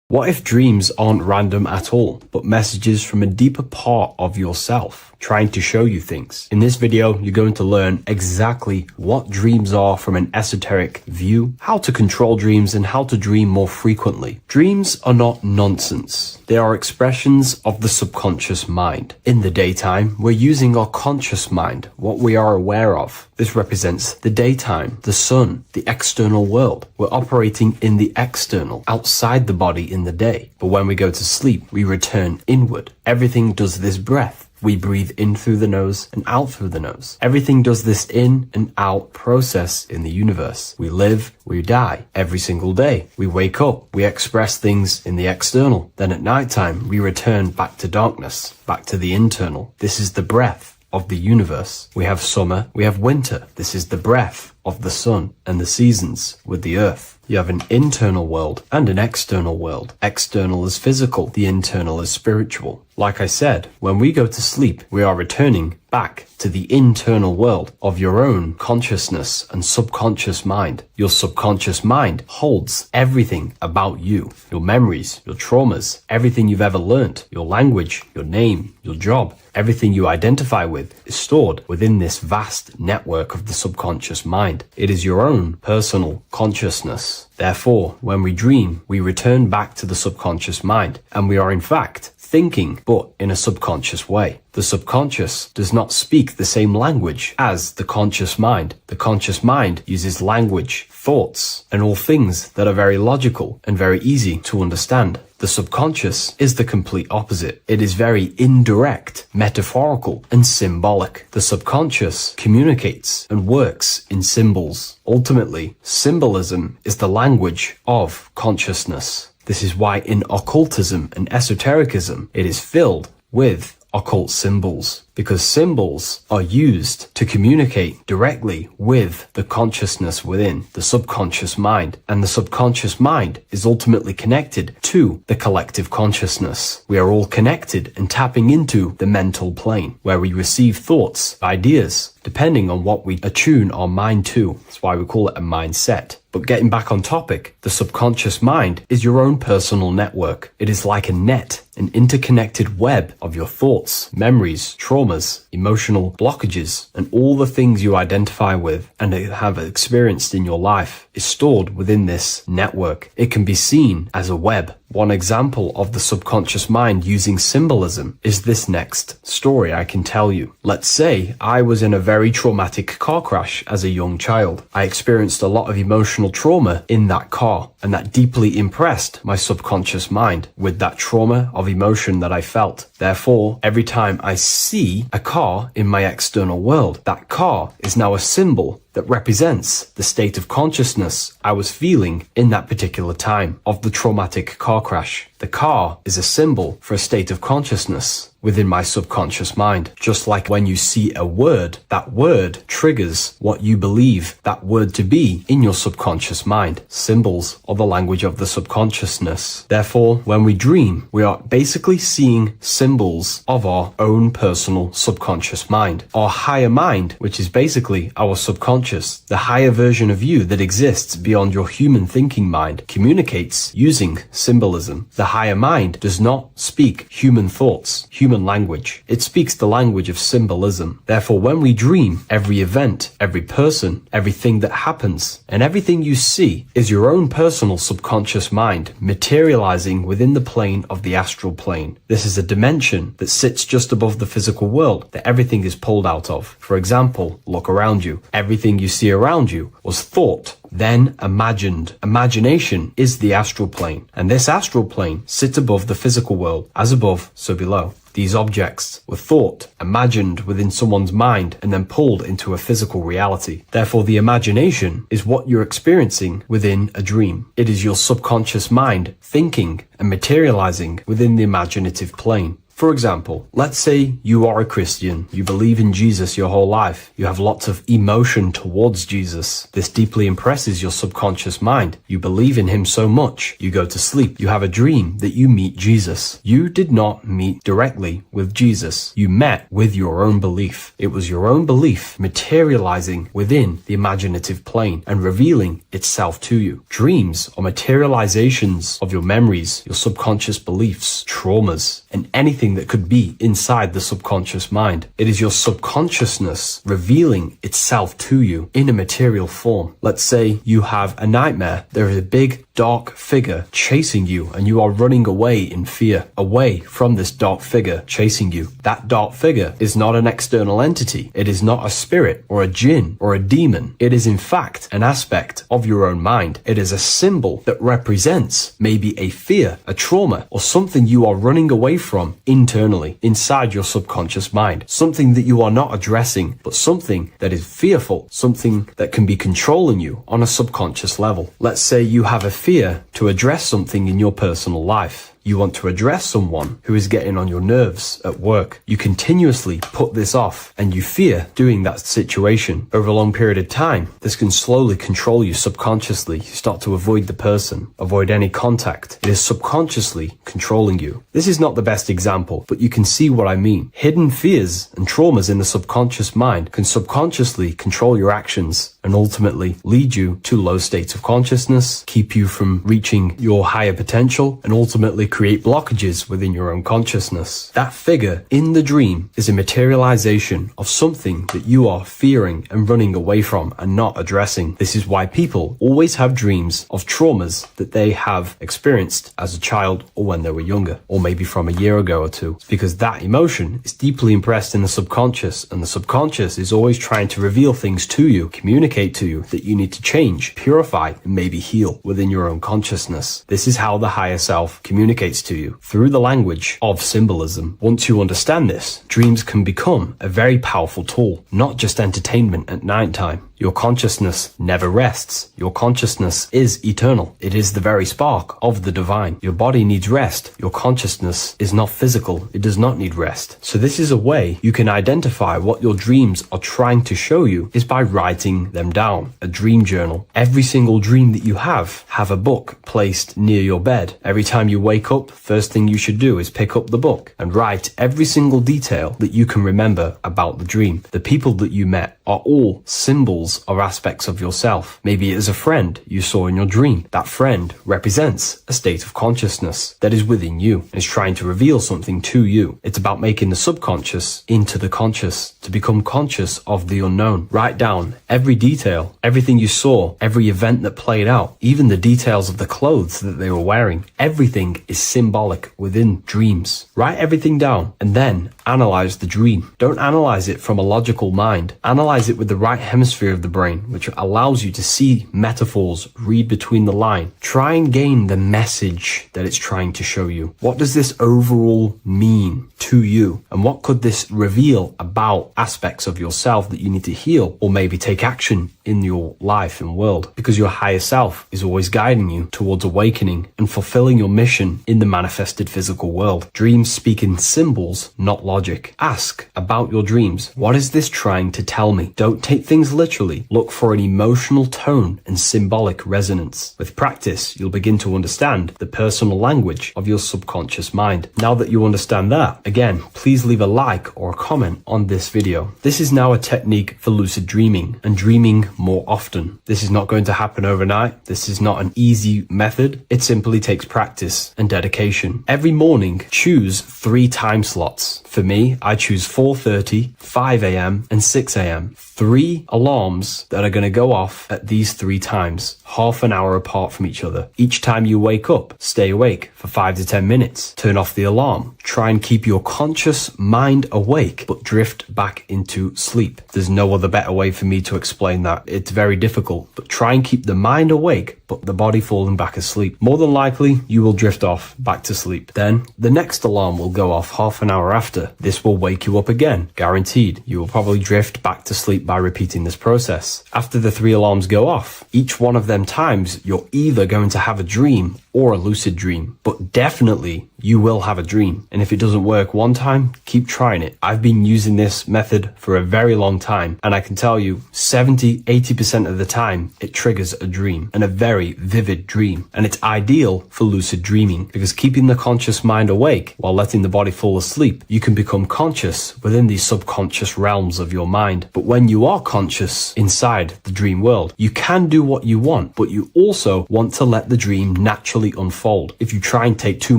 What if dreams aren't random at all, but messages from a deeper part of yourself trying to show you things? In this video, you're going to learn exactly what dreams are from an esoteric view, how to control dreams, and how to dream more frequently. Dreams are not nonsense. They are expressions of the subconscious mind. In the daytime, we're using our conscious mind, what we are aware of. This represents the daytime, the sun, the external world. We're operating in the external, outside the body in the day. But when we go to sleep, we return inward. Everything does this breath. We breathe in through the nose and out through the nose. Everything does this in and out process in the universe. We live, we die every single day. We wake up, we express things in the external. Then at nighttime, we return back to darkness, back to the internal. This is the breath of the universe. We have summer, we have winter. This is the breath of the sun and the seasons with the earth. You have an internal world and an external world. External is physical, the internal is spiritual. Like I said, when we go to sleep, we are returning back to the internal world of your own consciousness and subconscious mind. Your subconscious mind holds everything about you, your memories, your traumas, everything you've ever learnt, your language, your name, your job, everything you identify with is stored within this vast network of the subconscious mind. It is your own personal consciousness. Therefore, when we dream, we return back to the subconscious mind, and we are in fact thinking, but in a subconscious way. The subconscious does not speak the same language as the conscious mind. The conscious mind uses language, thoughts, and all things that are very logical and very easy to understand. The subconscious is the complete opposite. It is very indirect, metaphorical, and symbolic. The subconscious communicates and works in symbols. Ultimately, symbolism is the language of consciousness. This is why in occultism and esotericism, it is filled with occult symbols, because symbols are used to communicate directly with the consciousness within, the subconscious mind, and the subconscious mind is ultimately connected to the collective consciousness. We are all connected and tapping into the mental plane, where we receive thoughts, ideas, depending on what we attune our mind to. That's why we call it a mindset. But getting back on topic, the subconscious mind is your own personal network. It is like a net, an interconnected web of your thoughts, memories, traumas, emotional blockages, and all the things you identify with and have experienced in your life is stored within this network. It can be seen as a web. One example of the subconscious mind using symbolism is this next story I can tell you. Let's say I was in a very traumatic car crash as a young child. I experienced a lot of emotional trauma in that car, and that deeply impressed my subconscious mind with that trauma of emotion that I felt. Therefore, every time I see a car in my external world, that car is now a symbol that represents the state of consciousness I was feeling in that particular time of the traumatic car crash. The car is a symbol for a state of consciousness within my subconscious mind. Just like when you see a word, that word triggers what you believe that word to be in your subconscious mind. Symbols are the language of the subconsciousness. Therefore, when we dream, we are basically seeing symbols of our own personal subconscious mind. Our higher mind, which is basically our subconscious, the higher version of you that exists beyond your human thinking mind, communicates using symbolism. The higher mind does not speak human thoughts, human language. It speaks the language of symbolism. Therefore, when we dream, every event, every person, everything that happens, and everything you see is your own personal subconscious mind materializing within the plane of the astral plane. This is a dimension that sits just above the physical world that everything is pulled out of. For example, look around you. Everything you see around you was thought, then imagined. Imagination is the astral plane, and this astral plane sits above the physical world. As above, so below. These objects were thought, imagined within someone's mind, and then pulled into a physical reality. Therefore, the imagination is what you're experiencing within a dream. It is your subconscious mind thinking and materializing within the imaginative plane. For example, let's say you are a Christian, you believe in Jesus your whole life, you have lots of emotion towards Jesus. This deeply impresses your subconscious mind. You believe in him so much, you go to sleep, you have a dream that you meet Jesus. You did not meet directly with Jesus. You met with your own belief. It was your own belief materializing within the imaginative plane and revealing itself to you. Dreams are materializations of your memories, your subconscious beliefs, traumas, and anything that could be inside the subconscious mind. It is your subconsciousness revealing itself to you in a material form. Let's say you have a nightmare. There is a big dark figure chasing you and you are running away in fear, away from this dark figure chasing you. That dark figure is not an external entity. It is not a spirit or a jinn or a demon. It is in fact an aspect of your own mind. It is a symbol that represents maybe a fear, a trauma, or something you are running away from internally, inside your subconscious mind. Something that you are not addressing, but something that is fearful, something that can be controlling you on a subconscious level. Let's say you have a fear to address something in your personal life. You want to address someone who is getting on your nerves at work. You continuously put this off and you fear doing that situation. Over a long period of time, this can slowly control you subconsciously. You start to avoid the person, avoid any contact. It is subconsciously controlling you. This is not the best example, but you can see what I mean. Hidden fears and traumas in the subconscious mind can subconsciously control your actions and ultimately lead you to low states of consciousness, keep you from reaching your higher potential, and ultimately create blockages within your own consciousness. That figure in the dream is a materialization of something that you are fearing and running away from and not addressing. This is why people always have dreams of traumas that they have experienced as a child or when they were younger, or maybe from a year ago or two. It's because that emotion is deeply impressed in the subconscious, and the subconscious is always trying to reveal things to you, communicate to you that you need to change, purify, and maybe heal within your own consciousness. This is how the higher self communicates to you through the language of symbolism. Once you understand this, dreams can become a very powerful tool, not just entertainment at night time. Your consciousness never rests. Your consciousness is eternal. It is the very spark of the divine. Your body needs rest. Your consciousness is not physical. It does not need rest. So this is a way you can identify what your dreams are trying to show you is by writing them down. A dream journal. Every single dream that you have a book placed near your bed. Every time you wake up, first thing you should do is pick up the book and write every single detail that you can remember about the dream. The people that you met are all symbols or aspects of yourself. Maybe it is a friend you saw in your dream. That friend represents a state of consciousness that is within you and is trying to reveal something to you. It's about making the subconscious into the conscious, to become conscious of the unknown. Write down every detail, everything you saw, every event that played out, even the details of the clothes that they were wearing. Everything is symbolic within dreams. Write everything down and then analyze the dream. Don't analyze it from a logical mind. Analyze it with the right hemisphere of the brain, which allows you to see metaphors, read between the line. Try and gain the message that it's trying to show you. What does this overall mean to you? And what could this reveal about aspects of yourself that you need to heal or maybe take action in your life and world? Because your higher self is always guiding you towards awakening and fulfilling your mission in the manifested physical world. Dreams speak in symbols, not logic. Ask about your dreams. What is this trying to tell me? Don't take things literally. Look for an emotional tone and symbolic resonance. With practice, you'll begin to understand the personal language of your subconscious mind. Now that you understand that, again, please leave a like or a comment on this video. This is now a technique for lucid dreaming and dreaming more often. This is not going to happen overnight. This is not an easy method. It simply takes practice and dedication. Every morning, choose 3 time slots. For me, I choose 4:30, 5 a.m. and 6 a.m. 3 alarms that are going to go off at these 3 times, half an hour apart from each other. Each time you wake up, stay awake for 5 to 10 minutes. Turn off the alarm. Try and keep your conscious mind awake, but drift back into sleep. There's no other better way for me to explain that. It's very difficult, but try and keep the mind awake, but the body falling back asleep. More than likely, you will drift off back to sleep. Then the next alarm will go off half an hour after. This will wake you up again, guaranteed. You will probably drift back to sleep by repeating this process. After the 3 alarms go off, each one of them times, you're either going to have a dream or a lucid dream, but definitely you will have a dream. And if it doesn't work one time, keep trying it. I've been using this method for a very long time, and I can tell you 70-80% of the time it triggers a dream, and a very vivid dream. And it's ideal for lucid dreaming because keeping the conscious mind awake while letting the body fall asleep, you can become conscious within these subconscious realms of your mind. But when you are conscious inside the dream world, you can do what you want, but you also want to let the dream naturally unfold. If you try and take too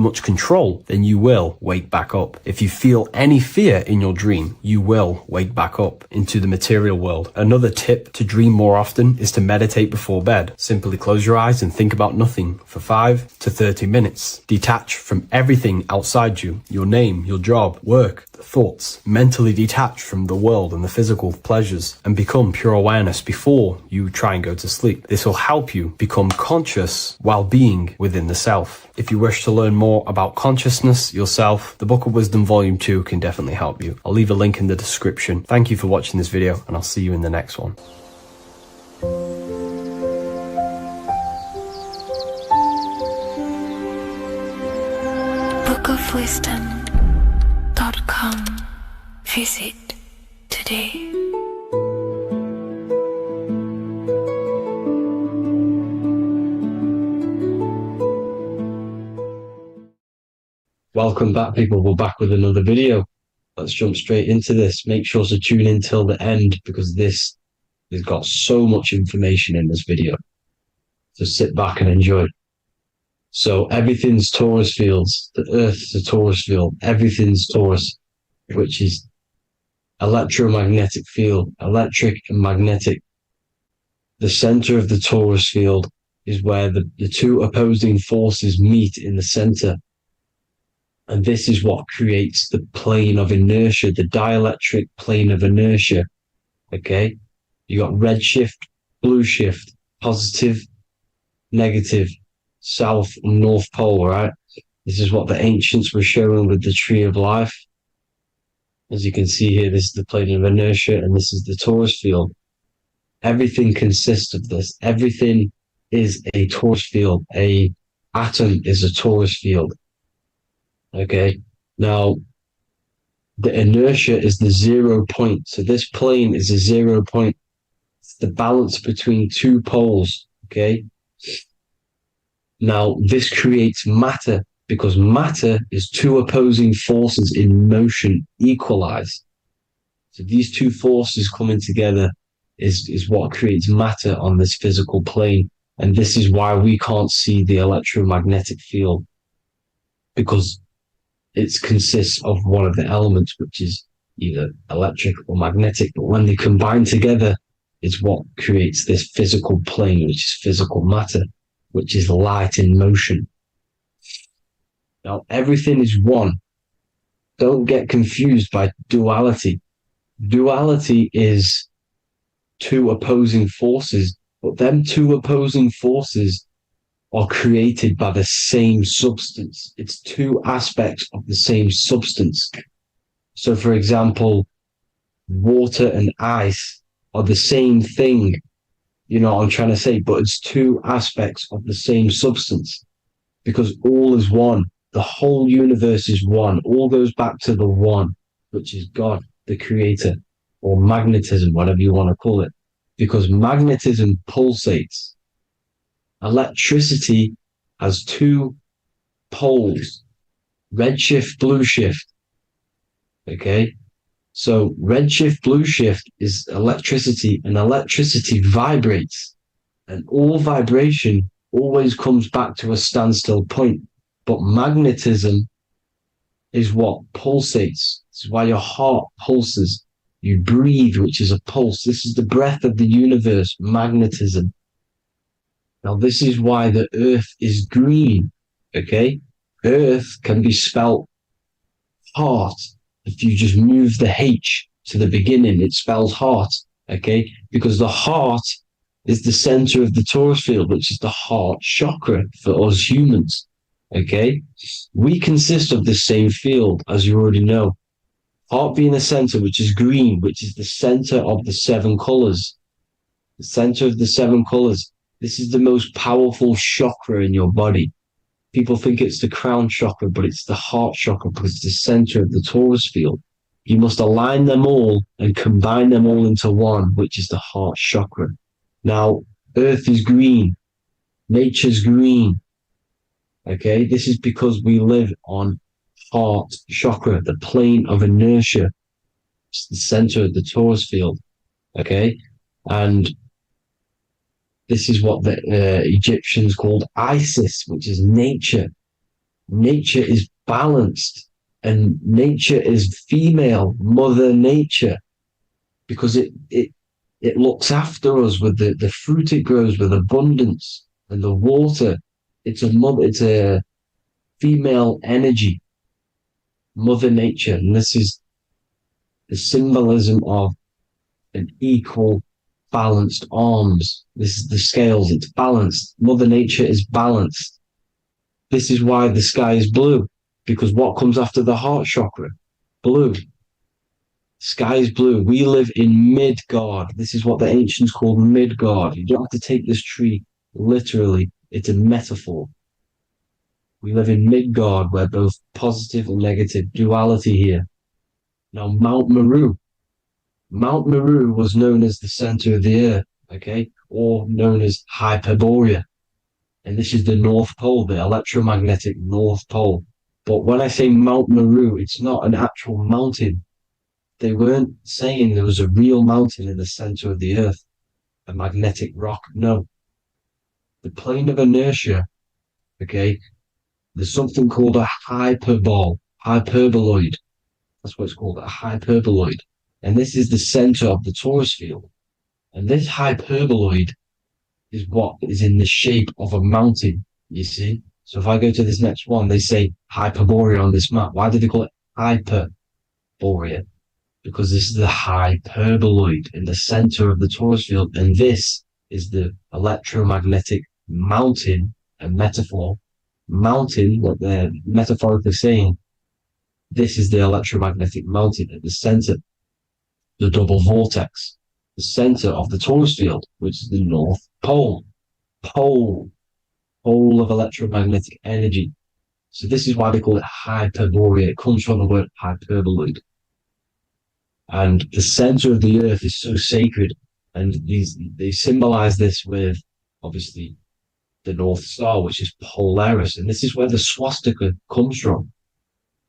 much control, then you will wake back up. If you feel any fear in your dream, you will wake back up into the material world. Another tip to dream more often is to meditate before bed. Simply close your eyes and think about nothing for 5 to 30 minutes. Detach from everything outside you, your name, your job, work, thoughts. Mentally detach from the world and the physical pleasures and become pure awareness before you try and go to sleep. This will help you become conscious while being within the self. If you wish to learn more about consciousness, yourself, the Book of Wisdom Volume 2 can definitely help you. I'll leave a link in the description. Thank you for watching this video, and I'll see you in the next one. bookofwisdom.com. Visit today. Welcome back, people. We're back with another video. Let's jump straight into this. Make sure to tune in till the end because this has got so much information in this video. So sit back and enjoy. So everything's Taurus fields. The Earth's a Taurus field. Everything's Taurus, which is electromagnetic field, electric and magnetic. The center of the Taurus field is where the 2 opposing forces meet in the center. And this is what creates the plane of inertia, the dielectric plane of inertia. Okay? You got red shift, blue shift, positive, negative, south and north pole, right? This is what the ancients were showing with the tree of life. As you can see here, this is the plane of inertia and this is the Taurus field. Everything consists of this. Everything is a torus field. A atom is a torus field. Okay. Now, the inertia is the 0 point. So this plane is a 0 point. It's the balance between two poles. Okay. Now, this creates matter because matter is two opposing forces in motion equalized. So these two forces coming together is what creates matter on this physical plane. And this is why we can't see the electromagnetic field, because it consists of one of the elements, which is either electric or magnetic. But when they combine together, it's what creates this physical plane, which is physical matter, which is light in motion. Now, everything is one. Don't get confused by duality. Duality is two opposing forces, but them two opposing forces are created by the same substance. It's two aspects of the same substance. So, for example, water and ice are the same thing, you know what I'm trying to say, but it's two aspects of the same substance, because all is one. The whole universe is one. All goes back to the one, which is God, the creator, or magnetism, whatever you want to call it, because magnetism pulsates. Electricity has two poles, red shift, blue shift. Okay. So red shift, blue shift is electricity, and electricity vibrates, and all vibration always comes back to a standstill point. But magnetism is what pulsates. This is why your heart pulses. You breathe, which is a pulse. This is the breath of the universe, magnetism. Now, this is why the earth is green, okay? Earth can be spelled heart. If you just move the H to the beginning, it spells heart, okay? Because the heart is the center of the torus field, which is the heart chakra for us humans, okay? We consist of the same field, as you already know. Heart being the center, which is green, which is the center of the seven colors. The center of the seven colors. This is the most powerful chakra in your body. People think it's the crown chakra, but it's the heart chakra because it's the center of the torus field. You must align them all and combine them all into one, which is the heart chakra. Now, earth is green. Nature's green. Okay, this is because we live on heart chakra, the plane of inertia. It's the center of the torus field. Okay, and this is what the Egyptians called Isis, which is nature. Nature is balanced, and nature is female, Mother Nature, because it looks after us with the fruit it grows with abundance, and the water. It's a female energy, Mother Nature, and this is the symbolism of an equal, balanced arms. This is the scales, it's balanced. Mother Nature is balanced. This is why the sky is blue, because what comes after the heart chakra? Blue. Sky is blue. We live in Midgard. This is what the ancients called Midgard. You don't have to take this tree literally. It's a metaphor. We live in Midgard, where both positive and negative duality here. Now, Mount Meru. Mount Meru was known as the center of the earth, okay, or known as Hyperborea. And this is the North Pole, the electromagnetic North Pole. But when I say Mount Meru, it's not an actual mountain. They weren't saying there was a real mountain in the center of the earth, a magnetic rock. No. The plane of inertia, okay, there's something called a hyperboloid. That's what it's called, a hyperboloid. And this is the center of the torus field. And this hyperboloid is what is in the shape of a mountain, you see? So if I go to this next one, they say Hyperborea on this map. Why do they call it Hyperborea? Because this is the hyperboloid in the center of the torus field. And this is the electromagnetic mountain, a metaphor. Mountain, what they're metaphorically saying, this is the electromagnetic mountain at the center, the double vortex. the center of the torus field, which is the North Pole. Pole of electromagnetic energy. So this is why they call it Hyperborea. It comes from the word hyperboloid. And the center of the earth is so sacred. And they symbolize this with, obviously, the North Star, which is Polaris. And this is where the swastika comes from,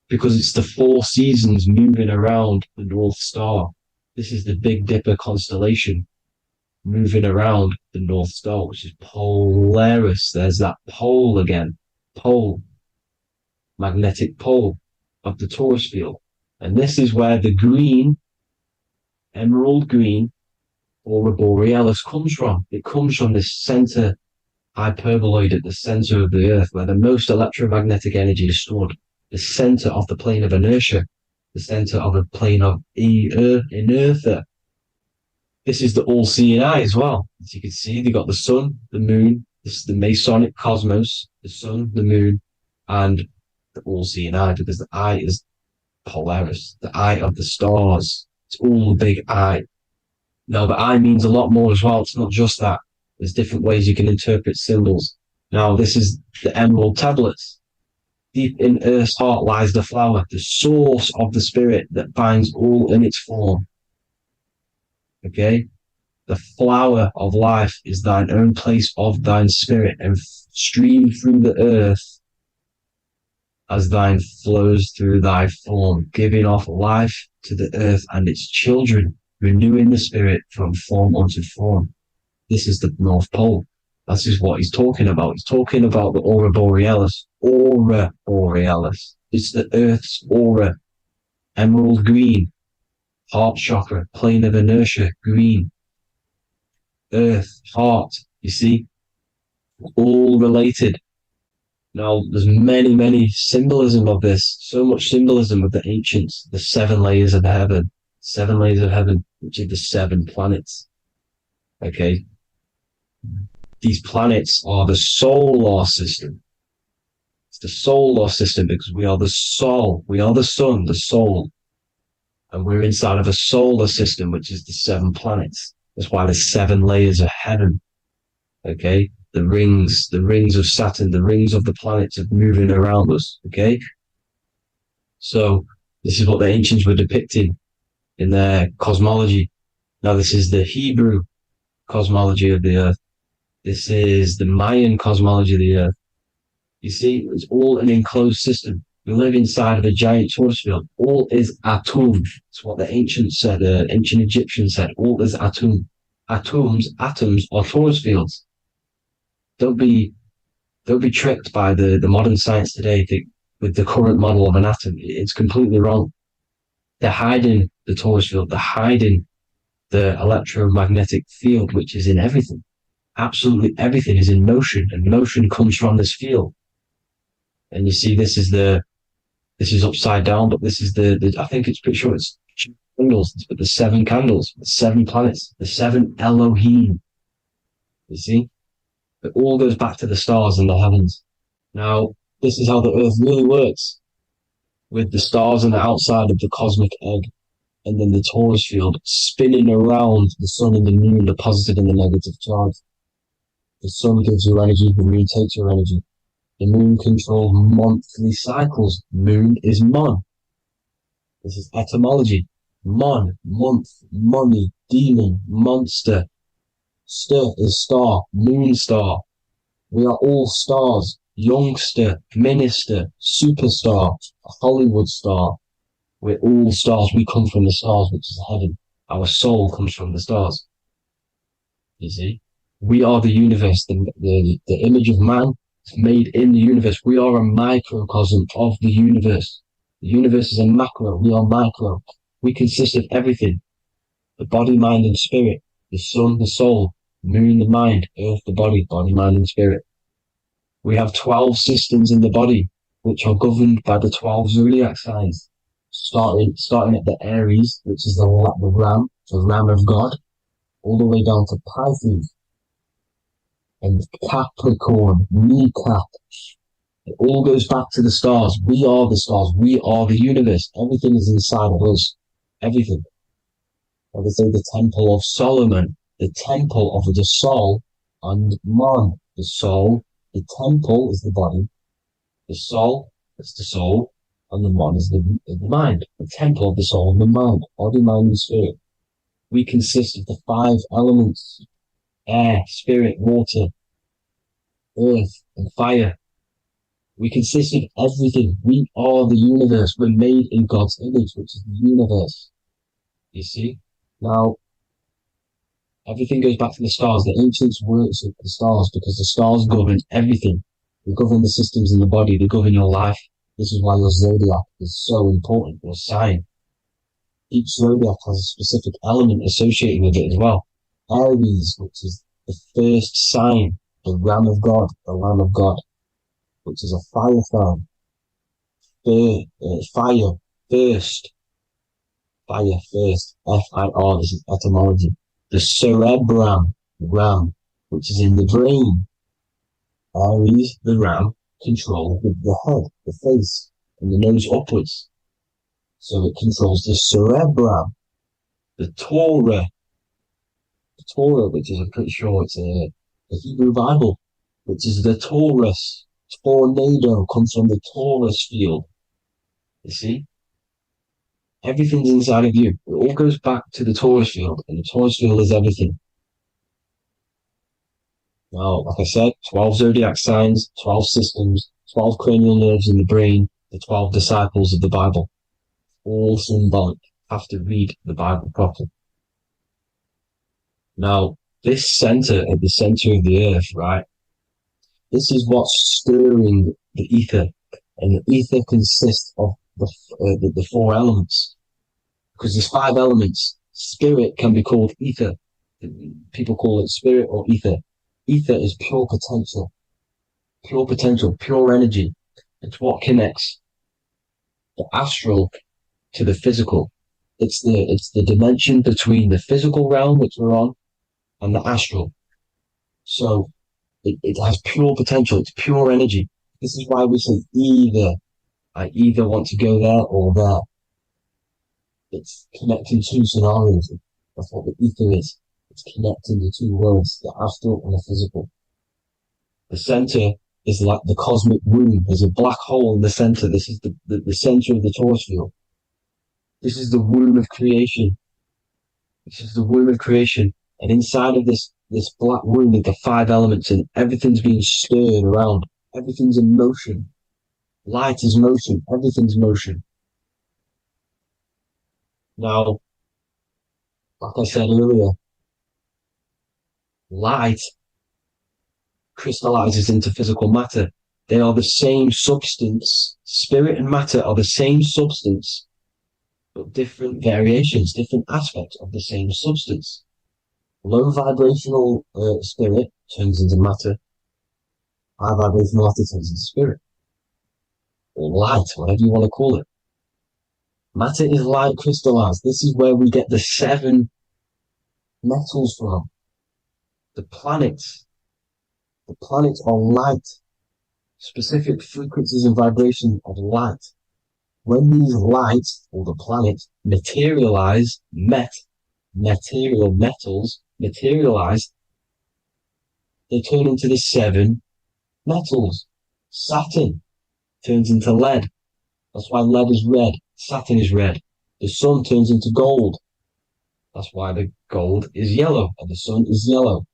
because it's the 4 seasons moving around the North Star. This is the Big Dipper constellation moving around the North Star, which is Polaris. There's that pole again. Pole. Magnetic pole of the torus field. And this is where the green, emerald green, aurora borealis comes from. It comes from this center hyperboloid at the center of the earth, where the most electromagnetic energy is stored. The center of the plane of inertia, the center of the plane of inertia. This is the all-seeing eye as well. As you can see, they got the sun, the moon, this is the Masonic cosmos, the sun, the moon, and the all-seeing eye, because the eye is Polaris, the eye of the stars. It's all the big eye. Now, the eye means a lot more as well. It's not just that. There's different ways you can interpret symbols. Now, this is the emerald tablets. Deep in Earth's heart lies the flower, the source of the spirit that binds all in its form. Okay? The flower of life is thine own place of thine spirit, and stream through the earth as thine flows through thy form, giving off life to the earth and its children, renewing the spirit from form unto form. This is the North Pole. This is what he's talking about. He's talking about the aurora borealis. Aurora borealis. It's the Earth's aura. Emerald green. Heart chakra. Plane of inertia. Green. Earth. Heart. You see? All related. Now, there's many symbolism of this. So much symbolism of the ancients. The 7 layers of heaven. 7 layers of heaven, which are the 7 planets. Okay? These planets are the solar system. It's the solar system because we are the soul. We are the sun, the soul. And we're inside of a solar system, which is the 7 planets. That's why there's 7 layers of heaven. Okay? The rings of Saturn, the rings of the planets are moving around us. Okay? So this is what the ancients were depicting in their cosmology. Now this is the Hebrew cosmology of the earth. This is the Mayan cosmology of the earth. You see, it's all an enclosed system. We live inside of a giant torus field. All is atum. It's what the ancients said, ancient Egyptians said. All is atum. Atoms are torus fields. Don't be tricked by the modern science today with the current model of an atom. It's completely wrong. They're hiding the torus field. They're hiding the electromagnetic field, which is in everything. Absolutely everything is in motion, and motion comes from this field. And you see, this is upside down, but this is I think it's pretty sure it's candles, but the 7 candles, the 7 planets, the 7 Elohim. You see? It all goes back to the stars and the heavens. Now, this is how the earth really works, with the stars on the outside of the cosmic egg, and then the torus field spinning around the sun and the moon, the positive and the negative charge. The sun gives you energy, the moon takes your energy. The moon controls monthly cycles. Moon is mon. This is etymology. Mon, month, money, demon, monster. Stir is star, moon star. We are all stars. Youngster, minister, superstar, Hollywood star. We're all stars. We come from the stars, which is heaven. Our soul comes from the stars. You see? We are the universe, the image of man made in the universe. We are a microcosm of the universe. The universe is a macro. We are micro. We consist of everything. The body, mind, and spirit. The sun, the soul. Moon, the mind. Earth, the body. Body, mind, and spirit. We have 12 systems in the body, which are governed by the 12 zodiac signs. Starting at the Aries, which is the ram, the ram of God, all the way down to Pisces. And Capricorn, kneecap. It all goes back to the stars. We are the stars. We are the universe. Everything is inside of us. Everything. or they say the Temple of Solomon, the Temple of the soul and mind. The soul, the temple is the body, the soul is the soul, and the mind is the mind. The temple of the soul and the mind, body, mind, and spirit. We consist of the 5 elements: air, spirit, water, earth, and fire. We consist of everything. We are the universe. We're made in God's image, which is the universe. You see? Now, everything goes back to the stars. The ancients worship the stars because the stars govern everything. They govern the systems in the body. They govern your life. This is why your zodiac is so important, your sign. Each zodiac has a specific element associated with it as well. Aries, which is the first sign, the Ram of God, the Lamb of God, which is a fire sign. Fire, first. Fire, first. F-I-R, this is etymology. The cerebrum, ram, which is in the brain. Aries, the ram, controls the head, the face, and the nose upwards. So it controls the cerebrum. The Torah, which is, I'm pretty sure it's a Hebrew Bible, which is the Taurus. Tornado comes from the Taurus field. You see? Everything's inside of you. It all goes back to the Taurus field, and the Taurus field is everything. Now, like I said, 12 zodiac signs, 12 systems, 12 cranial nerves in the brain, the 12 disciples of the Bible. All symbolic. Have to read the Bible properly. Now, this center, at the center of the earth, right? This is what's stirring the ether. And the ether consists of the 4 elements. Because there's 5 elements. Spirit can be called ether. People call it spirit or ether. Ether is pure potential, pure energy. It's what connects the astral to the physical. It's the dimension between the physical realm, which we're on, and the astral. So it has pure potential. It's pure energy. This is why we say either. I either want to go there or there. It's connecting 2 scenarios. That's what the ether is. It's connecting the 2 worlds, the astral and the physical. The center is like the cosmic womb. There's a black hole in the center. This is the center of the Taurus field. This is the womb of creation. This is the womb of creation. And inside of this black womb is the 5 elements, and everything's being stirred around. Everything's in motion. Light is motion. Everything's motion. Now, like I said earlier, light crystallizes into physical matter. They are the same substance. Spirit and matter are the same substance, but different variations, different aspects of the same substance. Low vibrational spirit turns into matter. High vibrational matter turns into spirit. Or light, whatever you want to call it. Matter is light crystallized. This is where we get the 7 metals from. The planets. The planets are light. Specific frequencies and vibrations of light. When these lights, or the planets, materialize, material metals materialize, they turn into the 7 metals. Saturn turns into lead. That's why lead is red. Saturn is red. The sun turns into gold. That's why the gold is yellow and the sun is yellow.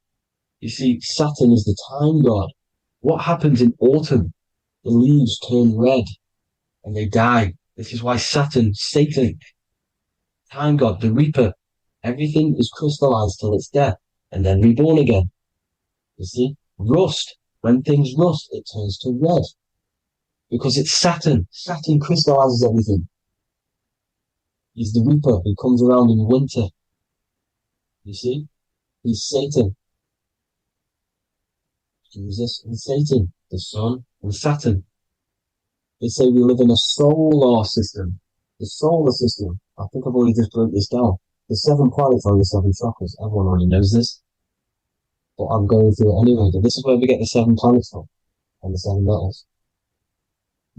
You see, Saturn is the time god. What happens in autumn? The leaves turn red and they die. This is why Saturn, Satan, time god, the reaper, everything is crystallized till its death and then reborn again. You see, rust. When things rust, it turns to red. Because it's Saturn. Saturn crystallizes everything. He's the reaper who comes around in winter. You see? He's Satan. Jesus and Satan, the sun and Saturn. They say we live in a solar system. The solar system. I think I've already just broke this down. The 7 planets are the 7 chakras. Everyone already knows this. But I'm going through it anyway. But this is where we get the 7 planets from. And the 7 metals.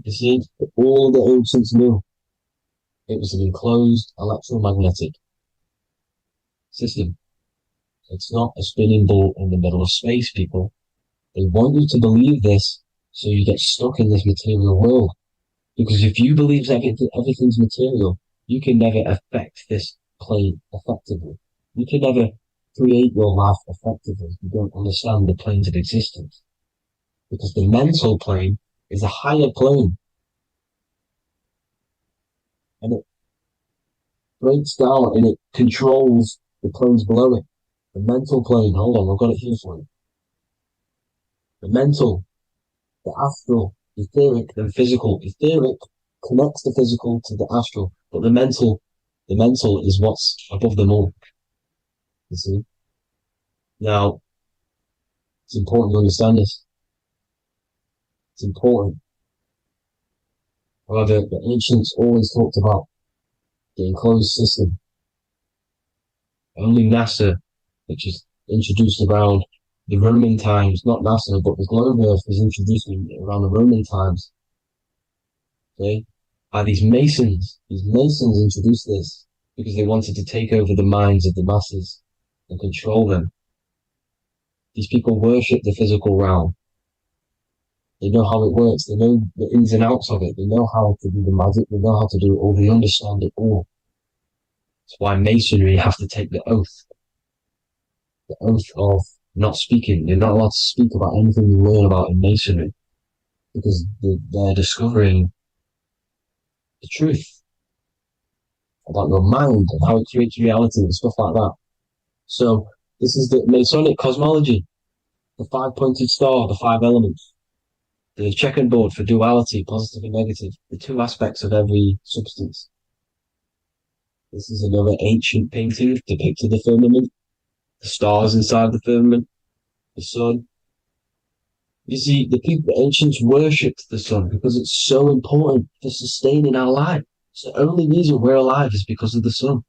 You see, all the ancients knew. It was an enclosed electromagnetic system. It's not a spinning ball in the middle of space, people. They want you to believe this so you get stuck in this material world. Because if you believe everything's material, you can never affect this plane effectively. You can never create your life effectively if you don't understand the planes of existence. Because the mental plane is a higher plane. And it breaks down and it controls the planes below it. The mental plane, hold on, I've got it here for you. The mental, the astral, etheric, then physical. Etheric connects the physical to the astral, but the mental is what's above them all. You see? Now, it's important to understand this. It's important. However, the ancients always talked about the enclosed system. Only NASA, which is introduced around the Roman times, not NASA, but the globe Earth was introduced around the Roman times. Okay? By these Masons. These Masons introduced this because they wanted to take over the minds of the masses and control them. These people worship the physical realm. They know how it works. They know the ins and outs of it. They know how to do the magic. They know how to do it all. They understand it all. That's why Masonry have to take the oath. The oath of not speaking. You're not allowed to speak about anything you learn about in Masonry. Because they're discovering the truth about your mind and how it creates reality and stuff like that. So, this is the Masonic cosmology. The 5-pointed star, the 5 elements. The checkerboard for duality, positive and negative. The 2 aspects of every substance. This is another ancient painting depicting the firmament. The stars inside the firmament. The sun. You see, the ancients worshipped the sun because it's so important for sustaining our life. It's the only reason we're alive is because of the sun.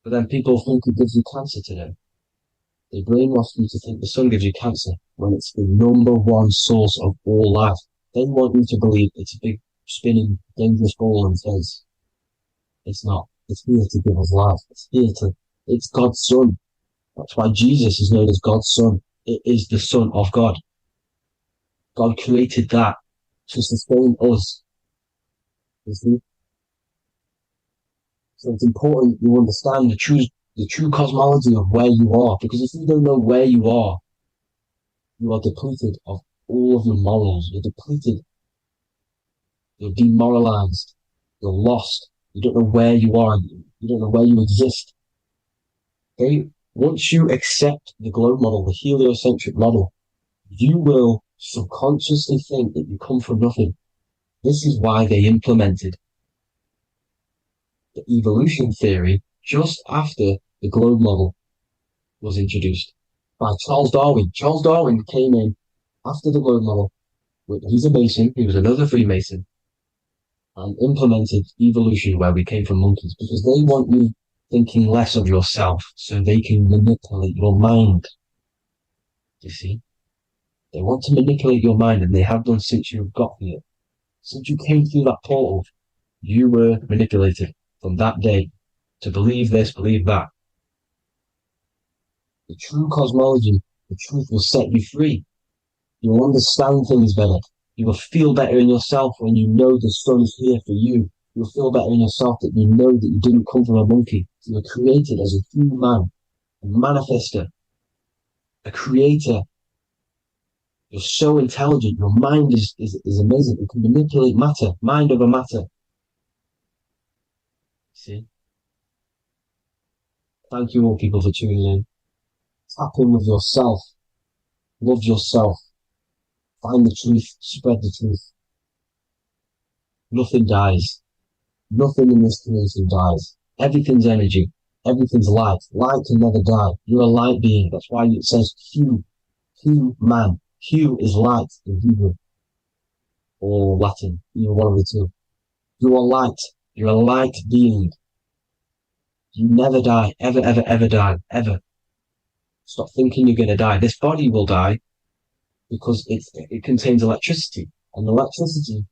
But then people think it gives you cancer today. They brainwash you to think the sun gives you cancer when it's the #1 source of all life. They want you to believe it's a big, spinning, dangerous ball in space. It's not. It's here to give us life. It's God's son. That's why Jesus is known as God's son. It is the Son of God. God created that to sustain us. You see? So it's important you understand the true cosmology of where you are, because if you don't know where you are depleted of all of your morals. You're depleted. You're demoralized. You're lost. You don't know where you are. You don't know where you exist. Okay? Once you accept the globe model, the heliocentric model, you will subconsciously think that you come from nothing. This is why they implemented the evolution theory just after the globe model was introduced by Charles Darwin. Charles Darwin came in after the globe model. He's a Mason, he was another Freemason, and implemented evolution where we came from monkeys, because they want you thinking less of yourself so they can manipulate your mind. You see? They want to manipulate your mind, and they have done since you got here. Since you came through that portal, you were manipulated from that day to believe this, believe that. The true cosmology, the truth will set you free. You will understand things better. You will feel better in yourself when you know the sun is here for you. You'll feel better in yourself that you know that you didn't come from a monkey. You were created as a human, a manifester, a creator. You're so intelligent. Your mind is amazing. You can manipulate matter, mind over matter. See? Thank you all people for tuning in. Tap in with yourself. Love yourself. Find the truth. Spread the truth. Nothing dies. Nothing in this creation dies. Everything's energy. Everything's light. Light can never die. You're a light being. That's why it says Hu. Hu man. Hu is light in Hebrew. Or Latin. Either one of the two. You are light. You're a light being. You never die. Ever, ever, ever die. Ever. Stop thinking you're going to die. This body will die because it contains electricity. And electricity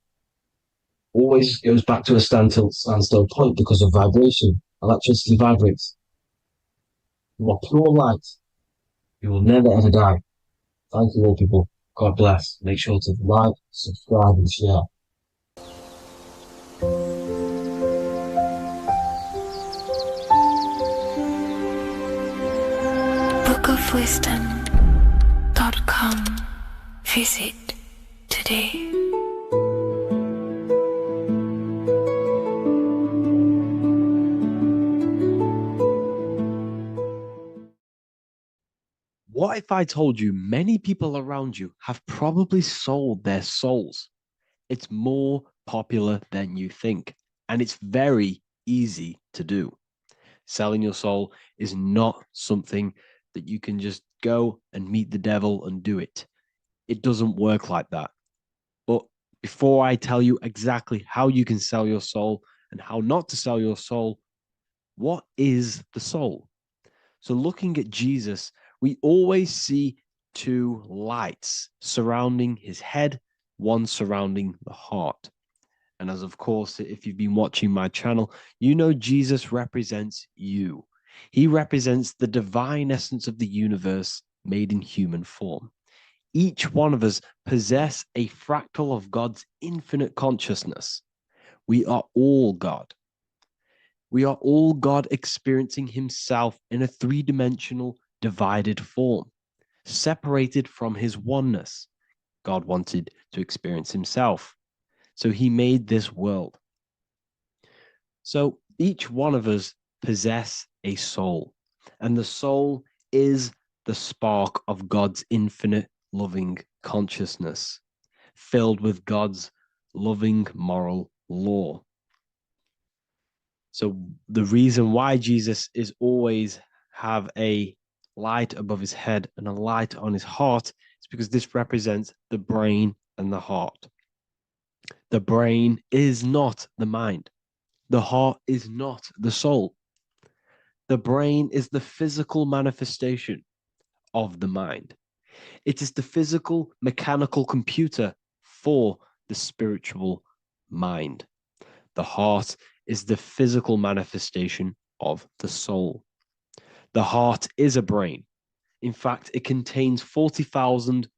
always goes back to a standstill point because of vibration. Electricity vibrates. You are pure light. You will never ever die. Thank you all, people. God bless. Make sure to like, subscribe, and share. bookofwisdom.com. Visit today. What if I told you many people around you have probably sold their souls? It's more popular than you think, and it's very easy to do. Selling your soul is not something that you can just go and meet the devil and do it. It doesn't work like that. But before I tell you exactly how you can sell your soul and how not to sell your soul, what is the soul? So looking at Jesus, we always see two lights surrounding his head, one surrounding the heart. And as of course, if you've been watching my channel, you know Jesus represents you. He represents the divine essence of the universe made in human form. Each one of us possess a fractal of God's infinite consciousness. We are all God. We are all God experiencing himself in a three-dimensional divided form, separated from his oneness. God wanted to experience himself, so he made this world. So each one of us possess a soul, and the soul is the spark of God's infinite loving consciousness, filled with God's loving moral law. So the reason why Jesus is always have a light above his head and a light on his heart is because this represents the brain and the heart. The brain is not the mind. The heart is not the soul. The brain is the physical manifestation of the mind. It is the physical mechanical computer for the spiritual mind. The heart is the physical manifestation of the soul. The heart is a brain. In fact, it contains 40,000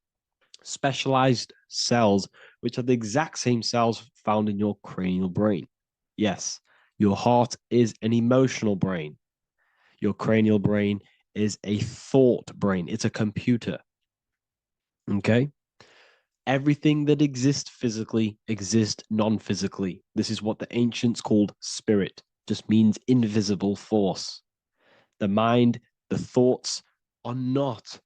specialized cells, which are the exact same cells found in your cranial brain. Yes, your heart is an emotional brain. Your cranial brain is a thought brain. It's a computer. Okay? Everything that exists physically exists non-physically. This is what the ancients called spirit. Just means invisible force. The mind, the thoughts are not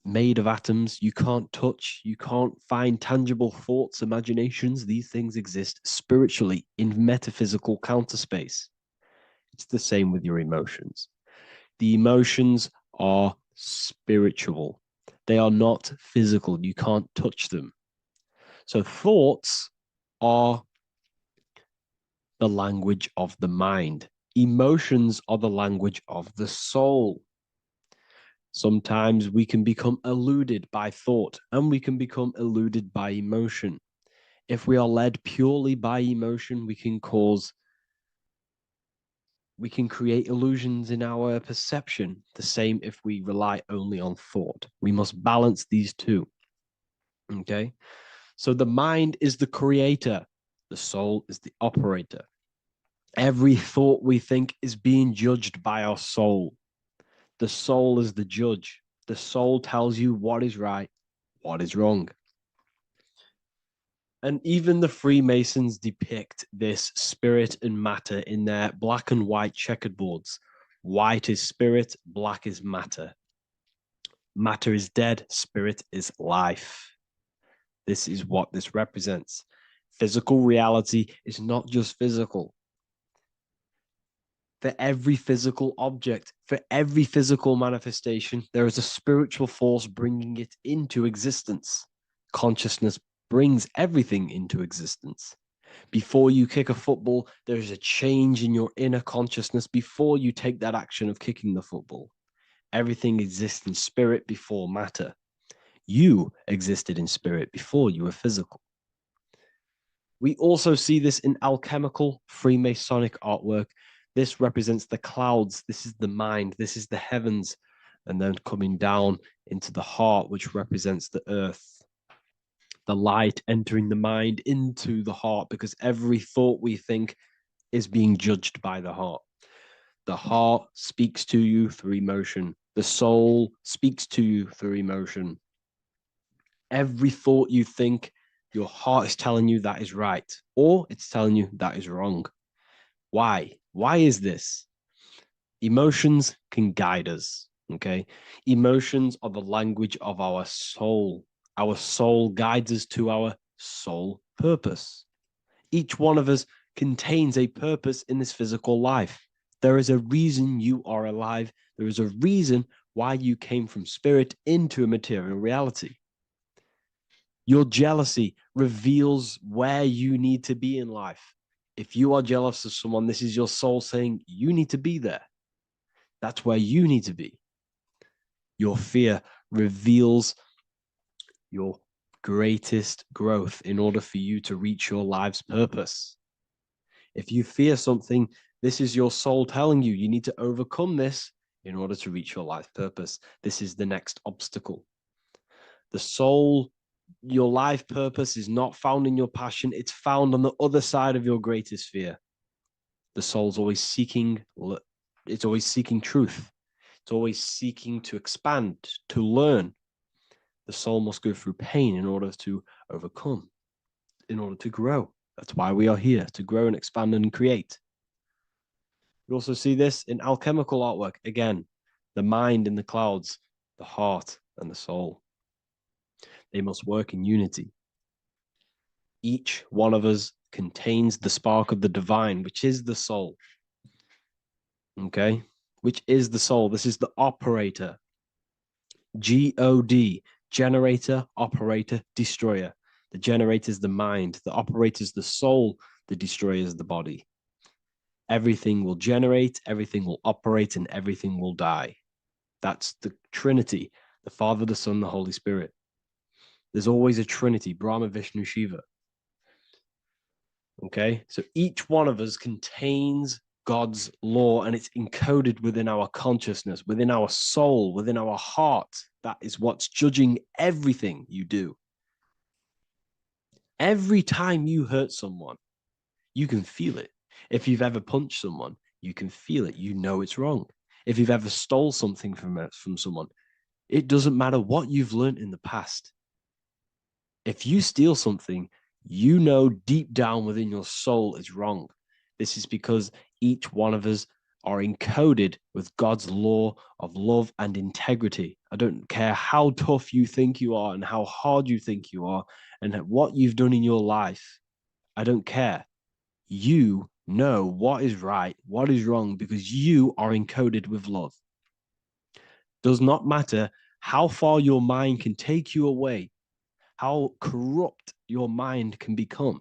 made of atoms. You can't touch, you can't find tangible thoughts, imaginations. These things exist spiritually in metaphysical counterspace. It's the same with your emotions. The emotions are spiritual. They are not physical. You can't touch them. So thoughts are the language of the mind. Emotions are the language of the soul. Sometimes we can become eluded by thought and we can become eluded by emotion. If we are led purely by emotion, we can create illusions in our perception. The same if we rely only on thought. We must balance these two. Okay? So the mind is the creator. The soul is the operator. Every thought we think is being judged by our soul. The soul is the judge. The soul tells you what is right, what is wrong. And even the Freemasons depict this spirit and matter in their black and white checkered boards. White is spirit, black is matter. Matter is dead, spirit is life. This is what this represents. Physical reality is not just physical. For every physical object, for every physical manifestation, there is a spiritual force bringing it into existence. Consciousness brings everything into existence. Before you kick a football, there is a change in your inner consciousness before you take that action of kicking the football. Everything exists in spirit before matter. You existed in spirit before you were physical. We also see this in alchemical Freemasonic artwork. This represents the clouds. This is the mind. This is the heavens. And then coming down into the heart, which represents the earth. The light entering the mind into the heart, because every thought we think is being judged by the heart. The heart speaks to you through emotion. The soul speaks to you through emotion. Every thought you think, your heart is telling you that is right, or it's telling you that is wrong. Why? Why is this? Emotions can guide us, okay? Emotions are the language of our soul. Our soul guides us to our soul purpose. Each one of us contains a purpose in this physical life. There is a reason you are alive. There is a reason why you came from spirit into a material reality. Your jealousy reveals where you need to be in life. If you are jealous of someone, this is your soul saying you need to be there. That's where you need to be. Your fear reveals your greatest growth in order for you to reach your life's purpose. If you fear something, this is your soul telling you you need to overcome this in order to reach your life purpose. This is the next obstacle. The soul, your life purpose is not found in your passion. It's found on the other side of your greatest fear. The soul's always seeking, it's always seeking truth. It's always seeking to expand, to learn. The soul must go through pain in order to overcome, in order to grow. That's why we are here, to grow and expand and create. We also see this in alchemical artwork. Again, the mind in the clouds, the heart and the soul. They must work in unity. Each one of us contains the spark of the divine, which is the soul. Okay? Which is the soul. This is the operator. G-O-D, generator, operator, destroyer. The generator is the mind. The operator is the soul. The destroyer is the body. Everything will generate, everything will operate, and everything will die. That's the Trinity, the Father, the Son, the Holy Spirit. There's always a Trinity, Brahma, Vishnu, Shiva. Okay, so each one of us contains God's law, and it's encoded within our consciousness, within our soul, within our heart. That is what's judging everything you do. Every time you hurt someone, you can feel it. If you've ever punched someone, you can feel it. You know it's wrong. If you've ever stole something from someone, it doesn't matter what you've learned in the past. If you steal something, you know deep down within your soul it's wrong. This is because each one of us are encoded with God's law of love and integrity. I don't care how tough you think you are and how hard you think you are and what you've done in your life. I don't care. You know what is right, what is wrong, because you are encoded with love. Does not matter how far your mind can take you away, how corrupt your mind can become.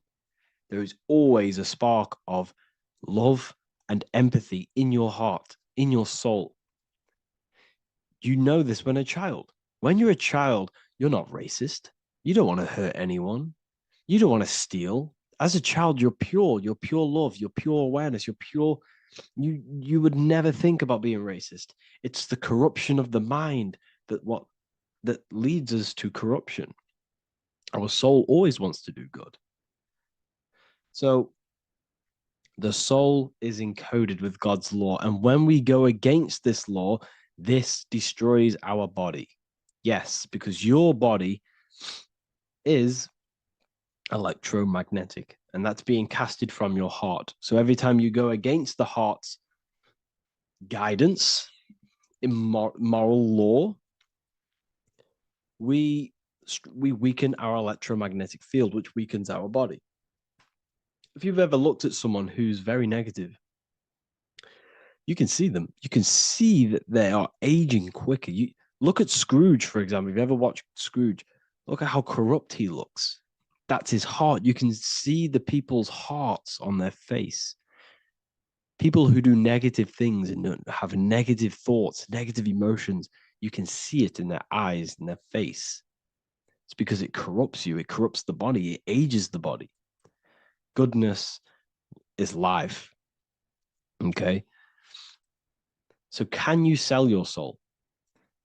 There is always a spark of love and empathy in your heart, in your soul. You know this when a child. When you're a child, you're not racist. You don't want to hurt anyone. You don't want to steal. As a child, you're pure love, you're pure awareness, you're pure. You would never think about being racist. It's the corruption of the mind that leads us to corruption. Our soul always wants to do good. So the soul is encoded with God's law. And when we go against this law, this destroys our body. Yes, because your body is electromagnetic, and that's being casted from your heart. So every time you go against the heart's guidance, moral law, we weaken our electromagnetic field, which weakens our body. If you've ever looked at someone who's very negative, you can see them. You can see that they are aging quicker. You look at Scrooge, for example. If you ever watched Scrooge, look at how corrupt he looks. That's his heart. You can see the people's hearts on their face. People who do negative things and have negative thoughts, negative emotions, you can see it in their eyes and their face. It's because it corrupts you. It corrupts the body. It ages the body. Goodness is life. Okay. So can you sell your soul?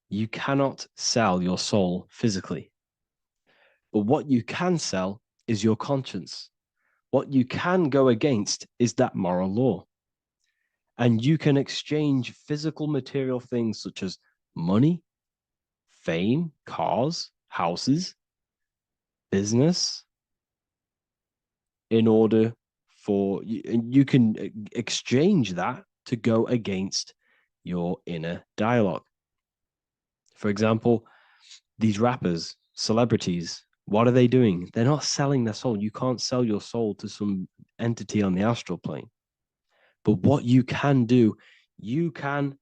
You cannot sell your soul physically. But what you can sell is your conscience. What you can go against is that moral law. And you can exchange physical material things such as money, fame, cars, houses, business, in order for you can exchange that to go against your inner dialogue. For example, these rappers, celebrities, what are they doing? They're not selling their soul. You can't sell your soul to some entity on the astral plane. But what you can do, you can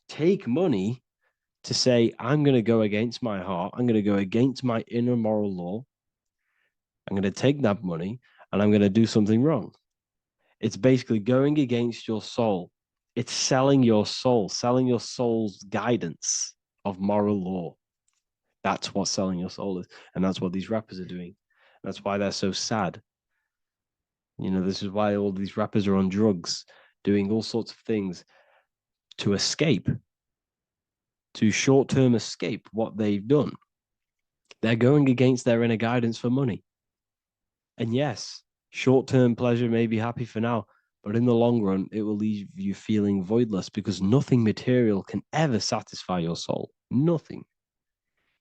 take money to say, I'm going to go against my heart. I'm going to go against my inner moral law. I'm going to take that money and I'm going to do something wrong. It's basically going against your soul. It's selling your soul's guidance of moral law. That's what selling your soul is. And that's what these rappers are doing. That's why they're so sad. You know, this is why all these rappers are on drugs, doing all sorts of things to escape, to short-term escape what they've done. They're going against their inner guidance for money. And yes, short-term pleasure may be happy for now, but in the long run, it will leave you feeling voidless because nothing material can ever satisfy your soul. Nothing.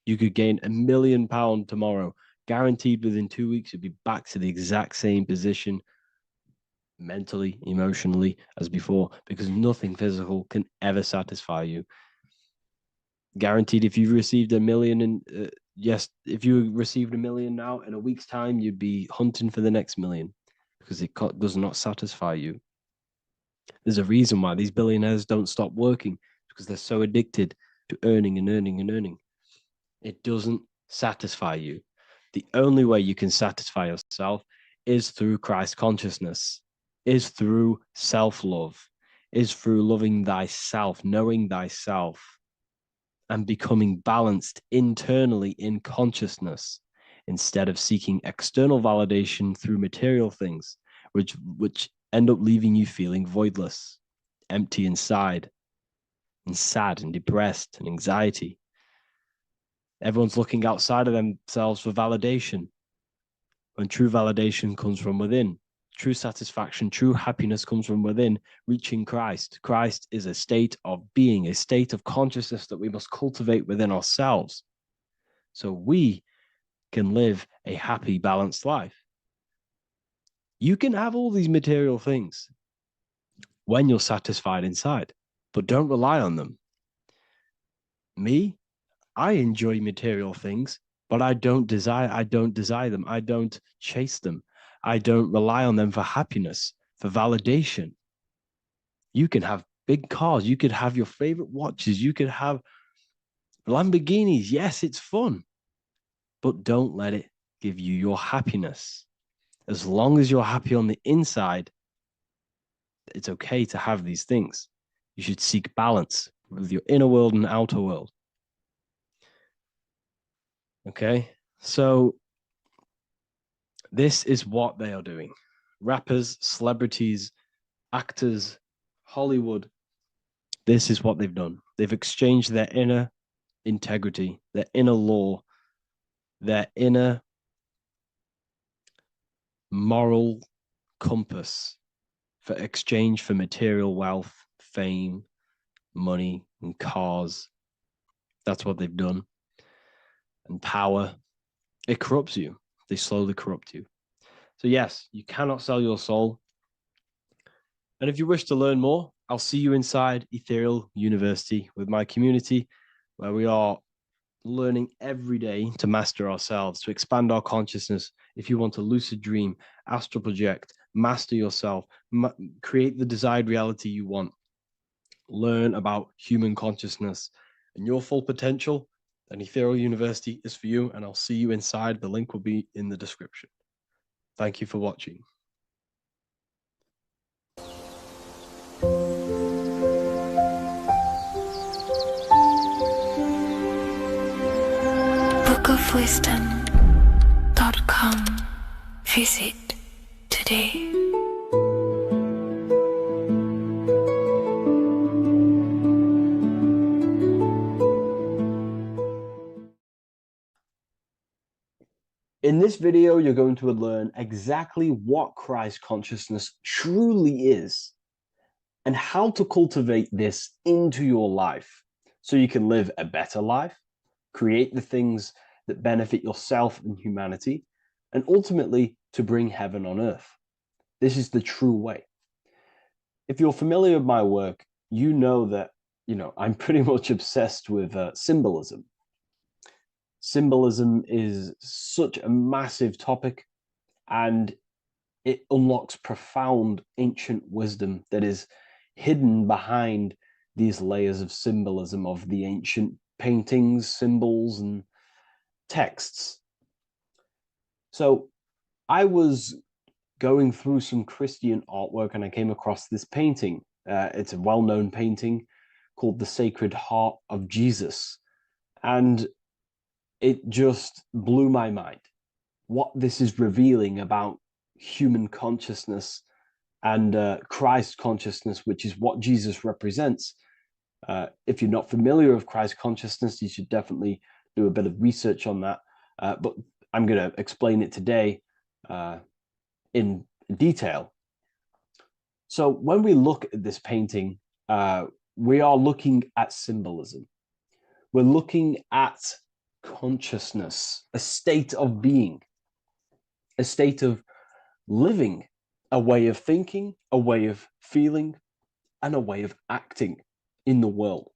You could gain £1 million tomorrow, guaranteed within 2 weeks, you'll be back to the exact same position mentally, emotionally as before, because nothing physical can ever satisfy you. Guaranteed, if you received $1 million if you received $1 million now, in a week's time, you'd be hunting for the next million because it does not satisfy you. There's a reason why these billionaires don't stop working, because they're so addicted to earning and earning and earning. It doesn't satisfy you. The only way you can satisfy yourself is through Christ consciousness, is through self-love, is through loving thyself, knowing thyself, and becoming balanced internally in consciousness instead of seeking external validation through material things, which end up leaving you feeling voidless, empty inside, and sad and depressed and anxiety. Everyone's looking outside of themselves for validation, when true validation comes from within. True satisfaction, true happiness comes from within, reaching Christ. Christ is a state of being, a state of consciousness that we must cultivate within ourselves so we can live a happy, balanced life. You can have all these material things when you're satisfied inside, but don't rely on them. Me, I enjoy material things, but I don't desire them. I don't chase them. I don't rely on them for happiness, for validation. You can have big cars. You could have your favorite watches. You could have Lamborghinis. Yes, it's fun, but don't let it give you your happiness. As long as you're happy on the inside, it's okay to have these things. You should seek balance with your inner world and outer world. Okay, so this is what they are doing. Rappers, celebrities, actors, Hollywood. This is what they've done. They've exchanged their inner integrity, their inner law, their inner moral compass for exchange for material wealth, fame, money, and cars. That's what they've done. And power. It corrupts you. They slowly corrupt you. So yes, you cannot sell your soul. And if you wish to learn more, I'll see you inside Ethereal University with my community, where we are learning every day to master ourselves, to expand our consciousness. If you want to lucid dream, astral project, master yourself, create the desired reality you want, learn about human consciousness and your full potential, then Ethereal University is for you, and I'll see you inside. The link will be in the description. Thank you for watching. bookofwisdom.com. Visit today. In this video, you're going to learn exactly what Christ consciousness truly is and how to cultivate this into your life so you can live a better life, create the things that benefit yourself and humanity, and ultimately to bring heaven on earth. This is the true way. If you're familiar with my work, you know that, I'm pretty much obsessed with symbolism. Symbolism is such a massive topic, and it unlocks profound ancient wisdom that is hidden behind these layers of symbolism of the ancient paintings, symbols, and texts. So I was going through some Christian artwork and I came across this painting. It's a well-known painting called The Sacred Heart of Jesus. And it just blew my mind. What this is revealing about human consciousness and Christ consciousness, which is what Jesus represents. If you're not familiar with Christ consciousness, you should definitely do a bit of research on that. But I'm going to explain it today in detail. So when we look at this painting, we are looking at symbolism. We're looking at consciousness, a state of being, a state of living, a way of thinking, a way of feeling, and a way of acting in the world.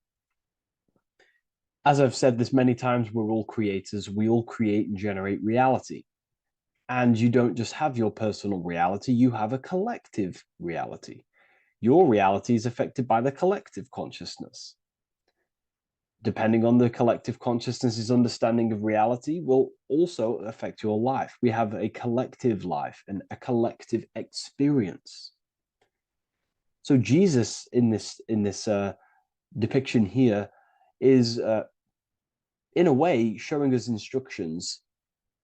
As I've said this many times, we're all creators. We all create and generate reality. And you don't just have your personal reality, you have a collective reality. Your reality is affected by the collective consciousness. Depending on the collective consciousness's understanding of reality will also affect your life. We have a collective life and a collective experience. So Jesus in this depiction here is in a way showing us instructions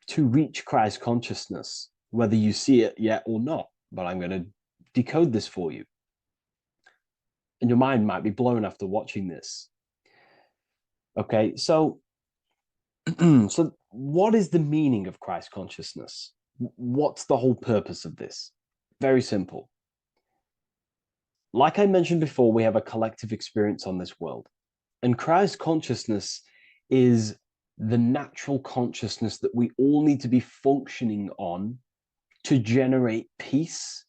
to reach Christ consciousness, whether you see it yet or not. But I'm going to decode this for you. And your mind might be blown after watching this. Okay, so what is the meaning of Christ consciousness? What's the whole purpose of this? Very simple. Like I mentioned before, we have a collective experience on this world. And Christ consciousness is the natural consciousness that we all need to be functioning on to generate peace,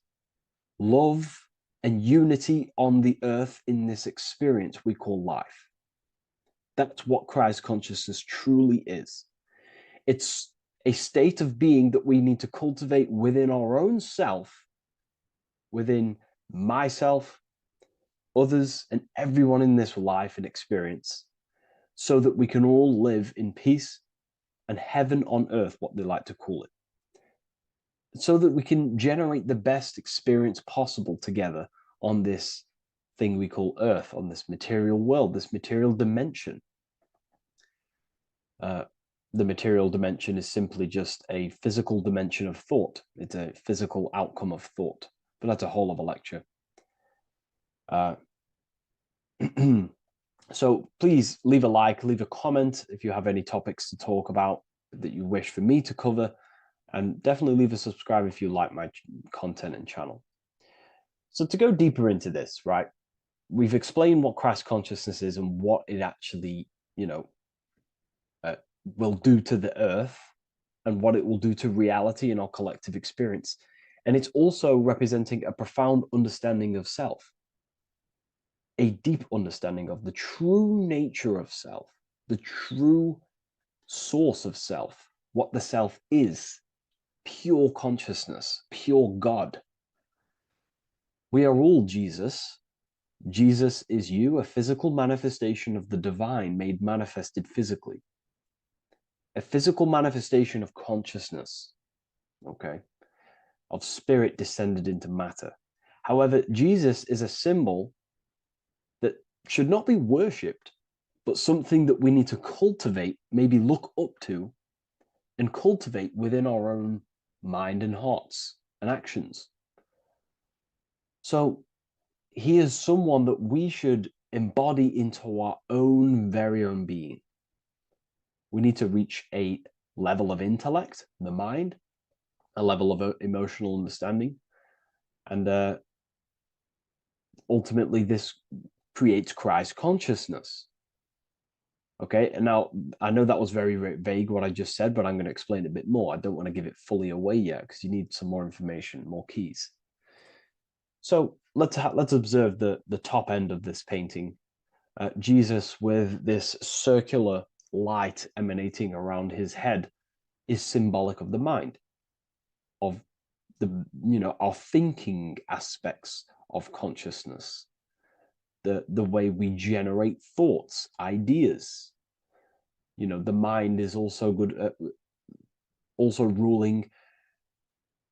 love, and unity on the earth in this experience we call life. That's what Christ consciousness truly is. It's a state of being that we need to cultivate within our own self, within myself, others, and everyone in this life and experience, so that we can all live in peace and heaven on earth, what they like to call it, so that we can generate the best experience possible together on this thing we call earth, on this material world, this material dimension. The material dimension is simply just a physical dimension of thought. It's a physical outcome of thought, but that's a whole of a lecture. So please leave a like, leave a comment if you have any topics to talk about that you wish for me to cover, and definitely leave a subscribe if you like my content and channel. So to go deeper into this, right, we've explained what Christ consciousness is and what it actually, will do to the earth and what it will do to reality in our collective experience. And it's also representing a profound understanding of self, a deep understanding of the true nature of self, the true source of self, what the self is, pure consciousness, pure God. We are all Jesus. Jesus is you, a physical manifestation of the divine made manifested physically. A physical manifestation of consciousness, okay, of spirit descended into matter. However, Jesus is a symbol that should not be worshipped, but something that we need to cultivate, maybe look up to, and cultivate within our own mind and hearts and actions. So he is someone that we should embody into our own very own being. We need to reach a level of intellect, the mind, a level of emotional understanding, and ultimately this creates Christ consciousness. Okay, and now I know that was very, very vague what I just said, but I'm going to explain it a bit more. I don't want to give it fully away yet because you need some more information, more keys. So let's observe the top end of this painting. Jesus with this circular light emanating around his head is symbolic of the mind, of the, our thinking aspects of consciousness, the way we generate thoughts, ideas. The mind is also good at also ruling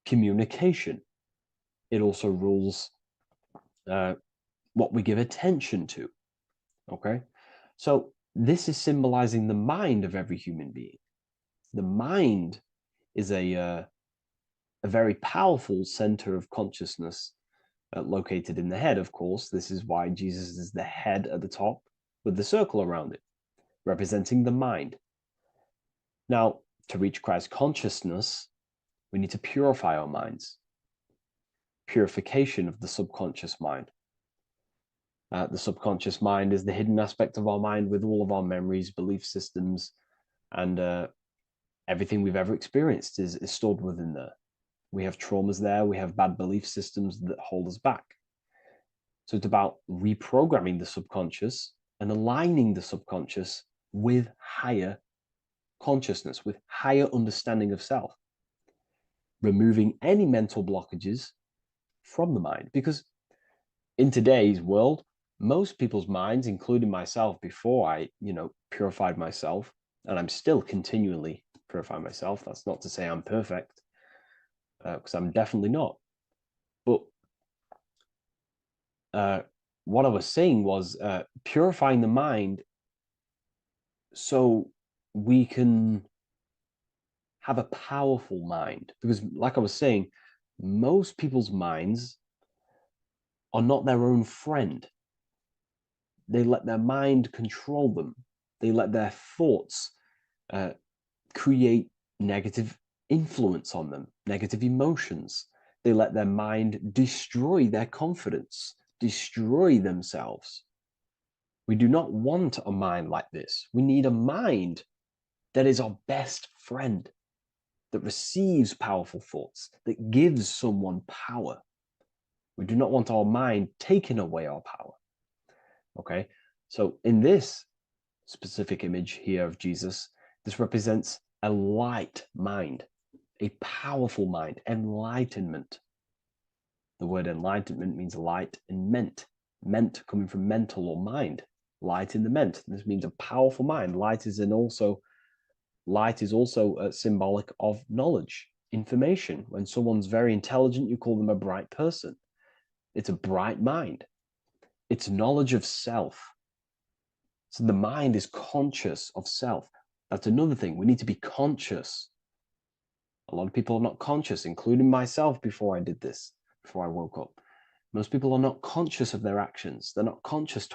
communication. It also rules what we give attention to. Okay, so this is symbolizing the mind of every human being. The mind is a very powerful center of consciousness located in the head, of course. This is why Jesus is the head at the top with the circle around it, representing the mind. Now, to reach Christ consciousness, we need to purify our minds. Purification of the subconscious mind. The subconscious mind is the hidden aspect of our mind with all of our memories, belief systems, and everything we've ever experienced is stored within there. We have traumas there, we have bad belief systems that hold us back. So it's about reprogramming the subconscious and aligning the subconscious with higher consciousness, with higher understanding of self. Removing any mental blockages from the mind. Because in today's world, most people's minds, including myself before I, purified myself, and I'm still continually purifying myself. That's not to say I'm perfect, because I'm definitely not. But what I was saying was purifying the mind so we can have a powerful mind. Because like I was saying, most people's minds are not their own friend. They let their mind control them. They let their thoughts create negative influence on them, negative emotions. They let their mind destroy their confidence, destroy themselves. We do not want a mind like this. We need a mind that is our best friend, that receives powerful thoughts, that gives someone power. We do not want our mind taking away our power. Okay, so in this specific image here of Jesus, this represents a light mind, a powerful mind, enlightenment. The word enlightenment means light and ment coming from mental or mind, light in the ment. This means a powerful mind. Light is also symbolic of knowledge, information. When someone's very intelligent, you call them a bright person. It's a bright mind. It's knowledge of self. So the mind is conscious of self. That's another thing. We need to be conscious. A lot of people are not conscious, including myself before I did this, before I woke up. Most people are not conscious of their actions. They're not conscious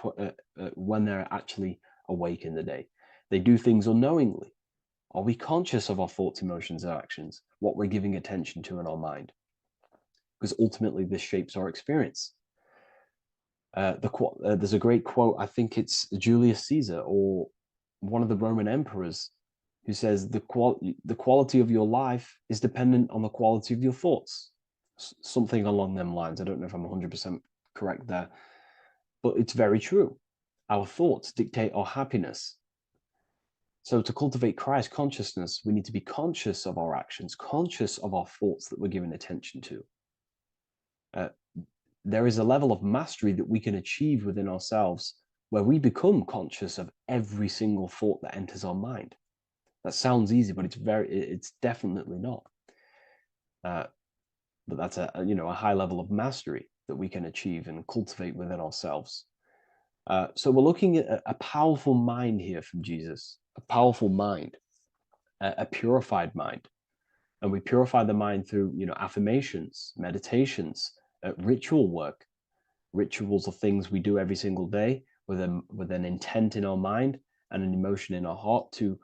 when they're actually awake in the day. They do things unknowingly. Are we conscious of our thoughts, emotions, and actions, what we're giving attention to in our mind? Because ultimately this shapes our experience. There's a great quote, I think it's Julius Caesar or one of the Roman emperors, who says the quality of your life is dependent on the quality of your thoughts. Something along them lines. I don't know if I'm 100% correct there, but it's very true. Our thoughts dictate our happiness. So to cultivate Christ consciousness, we need to be conscious of our actions, conscious of our thoughts that we're giving attention to. There is a level of mastery that we can achieve within ourselves where we become conscious of every single thought that enters our mind. That sounds easy, but it's definitely not. But that's a high level of mastery that we can achieve and cultivate within ourselves. So we're looking at a powerful mind here from Jesus, a powerful mind, a purified mind. And we purify the mind through, affirmations, meditations, ritual work. Rituals are things we do every single day with an intent in our mind and an emotion in our heart to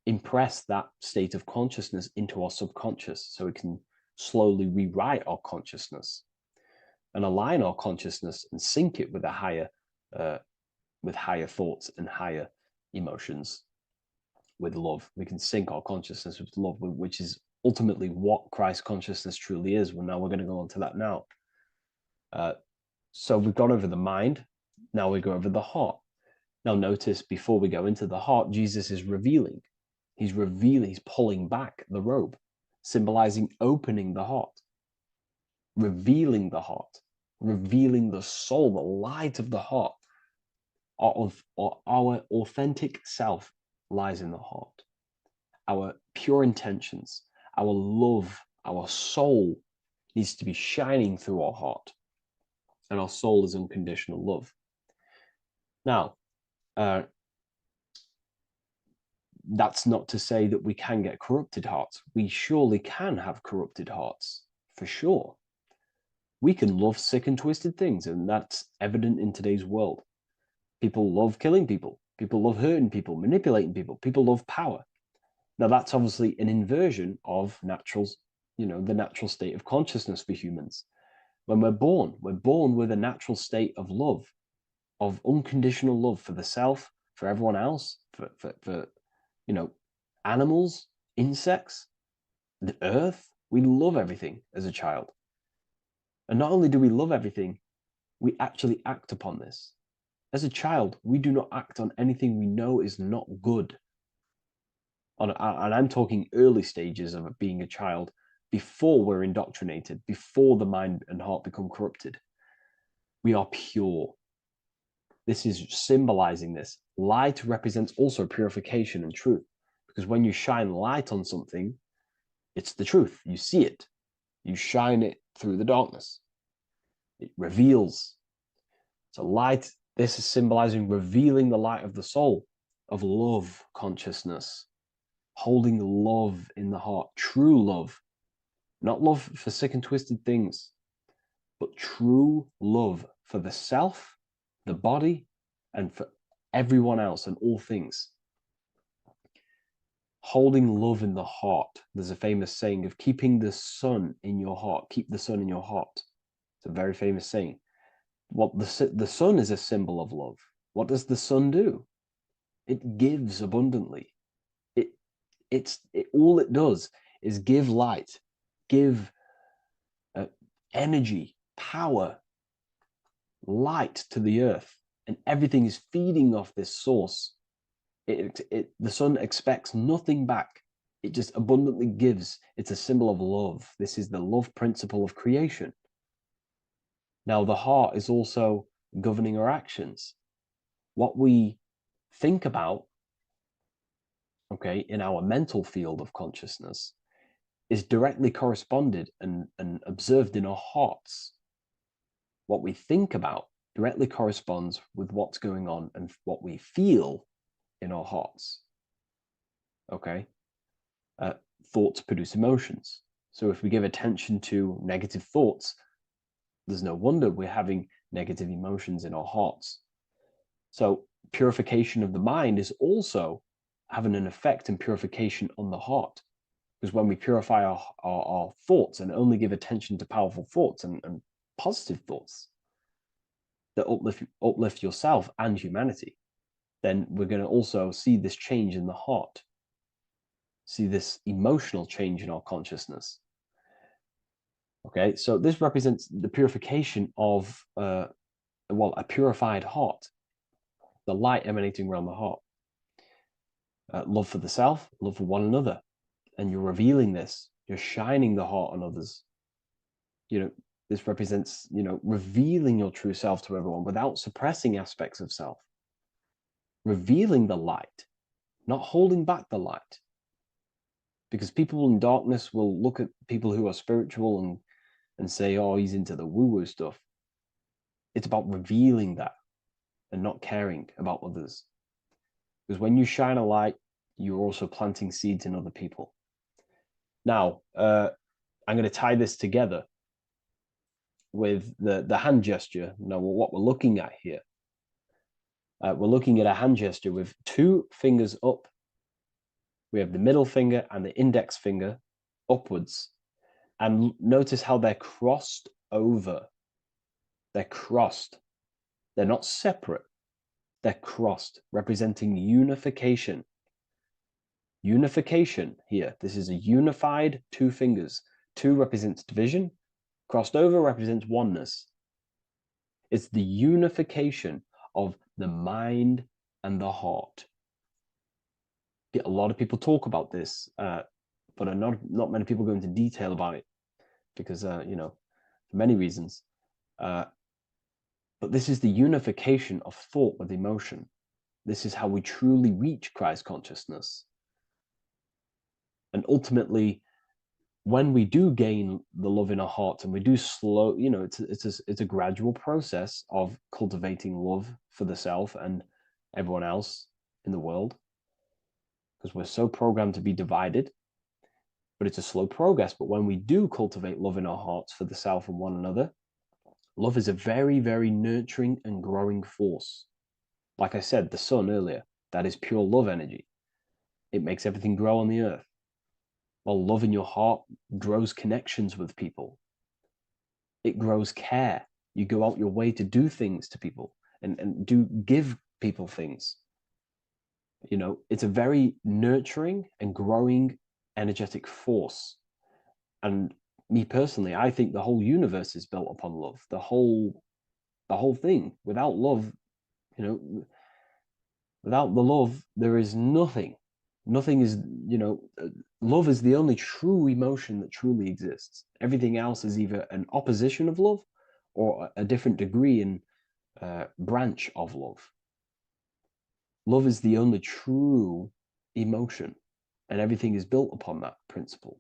impress that state of consciousness into our subconscious so we can slowly rewrite our consciousness and align our consciousness and sync it with higher thoughts and higher emotions with love. We can sync our consciousness with love, which is ultimately what Christ consciousness truly is. Well, now we're going to go on to that now. So we've gone over the mind. Now we go over the heart. Now notice, before we go into the heart, Jesus is revealing. He's pulling back the robe, symbolizing opening the heart, revealing the heart, revealing the soul, the light of the heart. Our authentic self lies in the heart. Our pure intentions, our love, our soul needs to be shining through our heart. And our soul is unconditional love. Now, that's not to say that we can get corrupted hearts. We surely can have corrupted hearts, for sure. We can love sick and twisted things, and that's evident in today's world. People love killing people. People love hurting people, manipulating people. People love power. Now, that's obviously an inversion of the natural state of consciousness for humans. When we're born with a natural state of love, of unconditional love for the self, for everyone else, for animals, insects, the earth. We love everything as a child. And not only do we love everything, we actually act upon this. As a child, we do not act on anything we know is not good. And I'm talking early stages of being a child, before we're indoctrinated, before the mind and heart become corrupted. We are pure. This is symbolizing this. Light represents also purification and truth, because when you shine light on something, it's the truth. You see it. You shine it through the darkness. It reveals. So light, this is symbolizing revealing the light of the soul, of love consciousness, holding love in the heart, true love, not love for sick and twisted things, but true love for the self, the body, and for everyone else and all things. Holding love in the heart. There's a famous saying of keeping the sun in your heart. Keep the sun in your heart. It's a very famous saying. What the sun is a symbol of love. What does the sun do? It gives abundantly. All it does is give light, give energy, power, light to the earth, and everything is feeding off this source. The sun expects nothing back. It just abundantly gives. It's a symbol of love. This is the love principle of creation. Now, the heart is also governing our actions. What we think about, in our mental field of consciousness, is directly corresponded and observed in our hearts. What we think about directly corresponds with what's going on and what we feel in our hearts. Thoughts produce emotions. So if we give attention to negative thoughts, there's no wonder we're having negative emotions in our hearts. So purification of the mind is also having an effect in purification on the heart. Because when we purify our thoughts and only give attention to powerful thoughts and positive thoughts that uplift yourself and humanity, then we're going to also see this change in the heart, see this emotional change in our consciousness. So this represents the purification of a purified heart, the light emanating around the heart. Love for the self, love for one another. And you're revealing this, you're shining the heart on others. This represents, revealing your true self to everyone without suppressing aspects of self. Revealing the light, not holding back the light. Because people in darkness will look at people who are spiritual and say, oh, he's into the woo-woo stuff. It's about revealing that and not caring about others. Because when you shine a light, you're also planting seeds in other people. Now, I'm going to tie this together with the hand gesture. Now, what we're looking at here, we're looking at a hand gesture with two fingers up We have the middle finger and the index finger upwards. And notice how they're crossed over. They're crossed. They're not separate. They're crossed, representing unification. Unification here. This is a unified two fingers. Two represents division. Crossed over represents oneness. It's the unification of the mind and the heart. A lot of people talk about this, but not many people go into detail about it because, you know, for many reasons. But this is the unification of thought with emotion. This is how we truly reach Christ consciousness. And ultimately, when we do gain the love in our hearts and we do slow, you know, it's a gradual process of cultivating love for the self and everyone else in the world, because we're so programmed to be divided, but it's a slow progress. But when we do cultivate love in our hearts for the self and one another, love is a very, very nurturing and growing force. Like I said, the sun earlier, that is pure love energy. It makes everything grow on the earth. While love in your heart grows connections with people. It grows care. You go out your way to do things to people and do give people things. You know, it's a very nurturing and growing energetic force. And me personally, I think the whole universe is built upon love. The whole thing. Without love, you know, without the love, there is nothing. Nothing is, you know, love is the only true emotion that truly exists. Everything else is either an opposition of love or a different degree and branch of love. Love is the only true emotion, and everything is built upon that principle.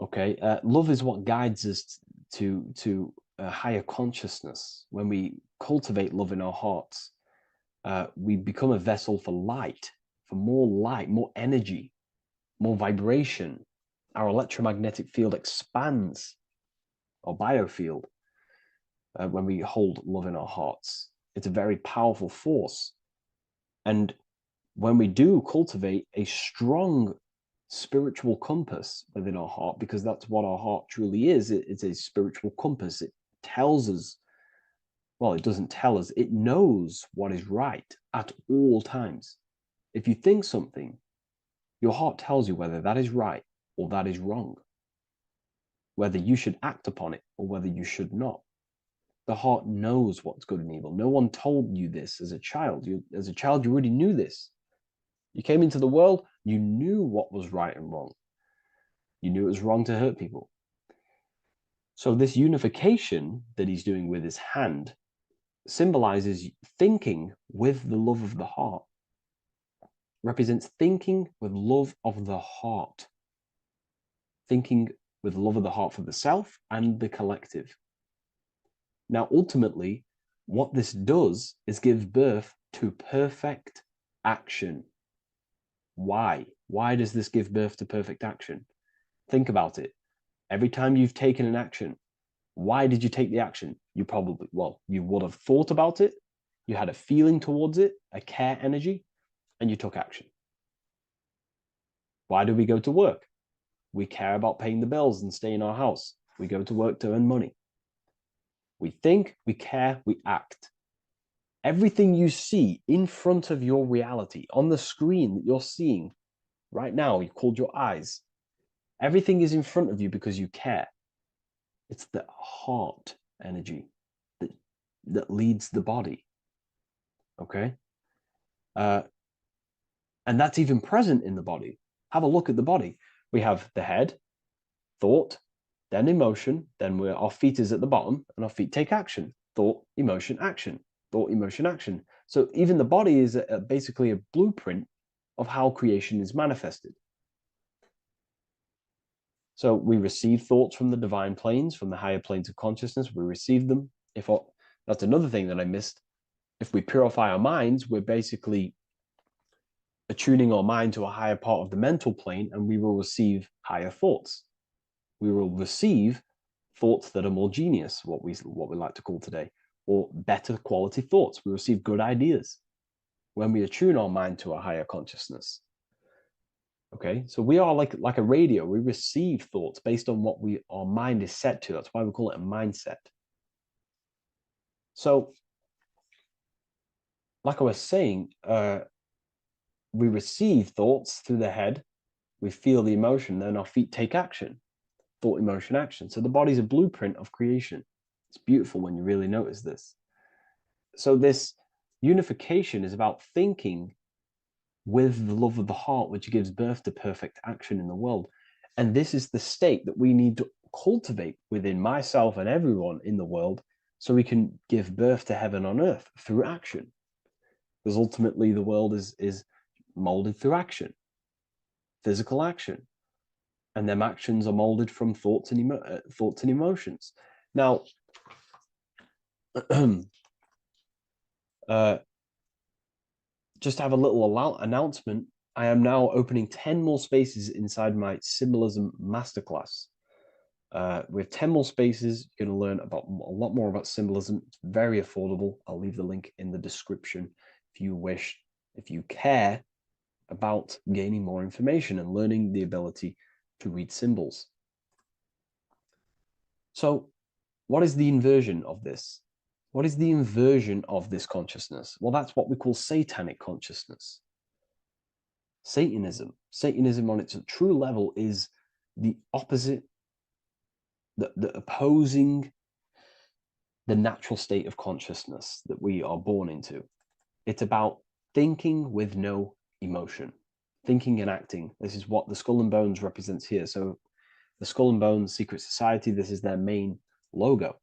Okay, love is what guides us to a higher consciousness. When we cultivate love in our hearts, we become a vessel for light, more energy, more vibration. Our electromagnetic field expands, or biofield, when we hold love in our hearts. It's a very powerful force. And when we do cultivate a strong spiritual compass within our heart, because that's what our heart truly is, it's a spiritual compass. It tells us, well, it doesn't tell us, it knows what is right at all times. If you think something, your heart tells you whether that is right or that is wrong, whether you should act upon it or whether you should not. The heart knows what's good and evil. No one told you this as a child. As a child, you already knew this. You came into the world, you knew what was right and wrong. You knew it was wrong to hurt people. So this unification that he's doing with his hand symbolizes thinking with the love of the heart. Represents thinking with love of the heart. Thinking with love of the heart for the self and the collective. Now, ultimately, what this does is give birth to perfect action. Why? Why does this give birth to perfect action? Think about it. Every time you've taken an action, why did you take the action? You probably, well, you would have thought about it, you had a feeling towards it, a care energy, and you took action. Why do we go to work? We care about paying the bills and staying in our house. We go to work to earn money. We think, we care, we act. Everything you see in front of your reality, on the screen that you're seeing right now, you called your eyes. Everything is in front of you because you care. It's the heart energy that leads the body. Okay? And that's even present in the body. Have a look at the body. We have the head, thought, then emotion, then our feet is at the bottom, and our feet take action. Thought, emotion, action. Thought, emotion, action. So even the body is basically a blueprint of how creation is manifested. So we receive thoughts from the divine planes, from the higher planes of consciousness. We receive them. That's another thing that I missed. If we purify our minds, we're basically attuning our mind to a higher part of the mental plane, and we will receive higher thoughts. We will receive thoughts that are more genius, what we like to call today, or better quality thoughts. We receive good ideas. when we attune our mind to a higher consciousness. Okay, so we are like a radio. We receive thoughts based on what our mind is set to. That's why we call it a mindset. So, like I was saying, we receive thoughts through the head, we feel the emotion, then our feet take action. Thought, emotion, action. So the body's a blueprint of creation. It's beautiful when you really notice this. So this unification is about thinking with the love of the heart, which gives birth to perfect action in the world. And this is the state that we need to cultivate within myself and everyone in the world so we can give birth to heaven on earth through action. Because ultimately the world is molded through action, physical action. And them actions are molded from thoughts and emotions. Now, just to have a little announcement, I am now opening 10 more spaces inside my Symbolism Masterclass. With 10 more spaces, you're going to learn about a lot more about symbolism. It's very affordable. I'll leave the link in the description if you wish, if you care about gaining more information and learning the ability to read symbols. So, what is the inversion of this? What is the inversion of this consciousness? Well, that's what we call satanic consciousness. Satanism. Satanism on its true level is the opposite, the opposing the natural state of consciousness that we are born into. It's about thinking with no emotion, thinking and acting. This is what the Skull and Bones represents here. So the Skull and Bones Secret Society, this is their main logo.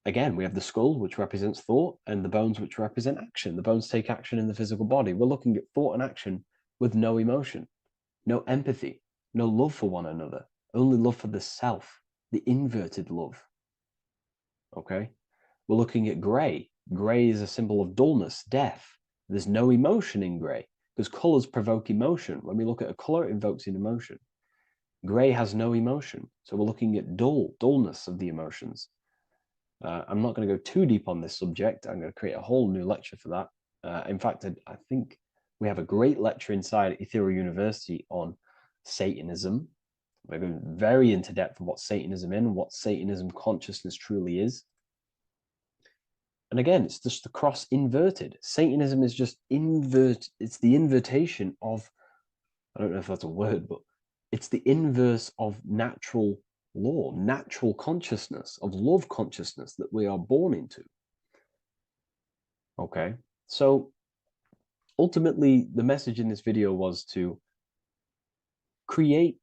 Again, we have the skull, which represents thought, and the bones, which represent action. The bones take action in the physical body. We're looking at thought and action with no emotion, no empathy, no love for one another, only love for the self, the inverted love. Okay? We're looking at gray. Gray is a symbol of dullness, death. There's no emotion in gray because colors provoke emotion. When we look at a color, it invokes an emotion. Gray has no emotion. So we're looking at dullness of the emotions. I'm not going to go too deep on this subject. I'm going to create a whole new lecture for that. In fact, I think we have a great lecture inside Ethereal University on Satanism. We're going very into depth of what Satanism is and what Satanism consciousness truly is. And again, it's just the cross inverted. Satanism is just it's the invertation of, I don't know if that's a word, but it's the inverse of natural law, natural consciousness, of love consciousness that we are born into. Okay, so ultimately the message in this video was to create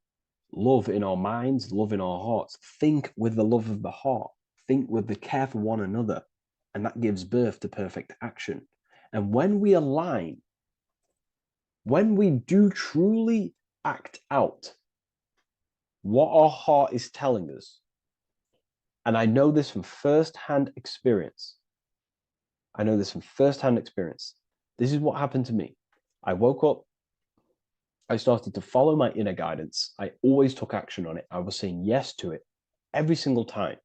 love in our minds, love in our hearts, think with the love of the heart, think with the care for one another, and that gives birth to perfect action. And when we align, when we do truly act out what our heart is telling us, and I know this from first-hand experience. This is what happened to me. I woke up, I started to follow my inner guidance. I always took action on it. I was saying yes to it every single time.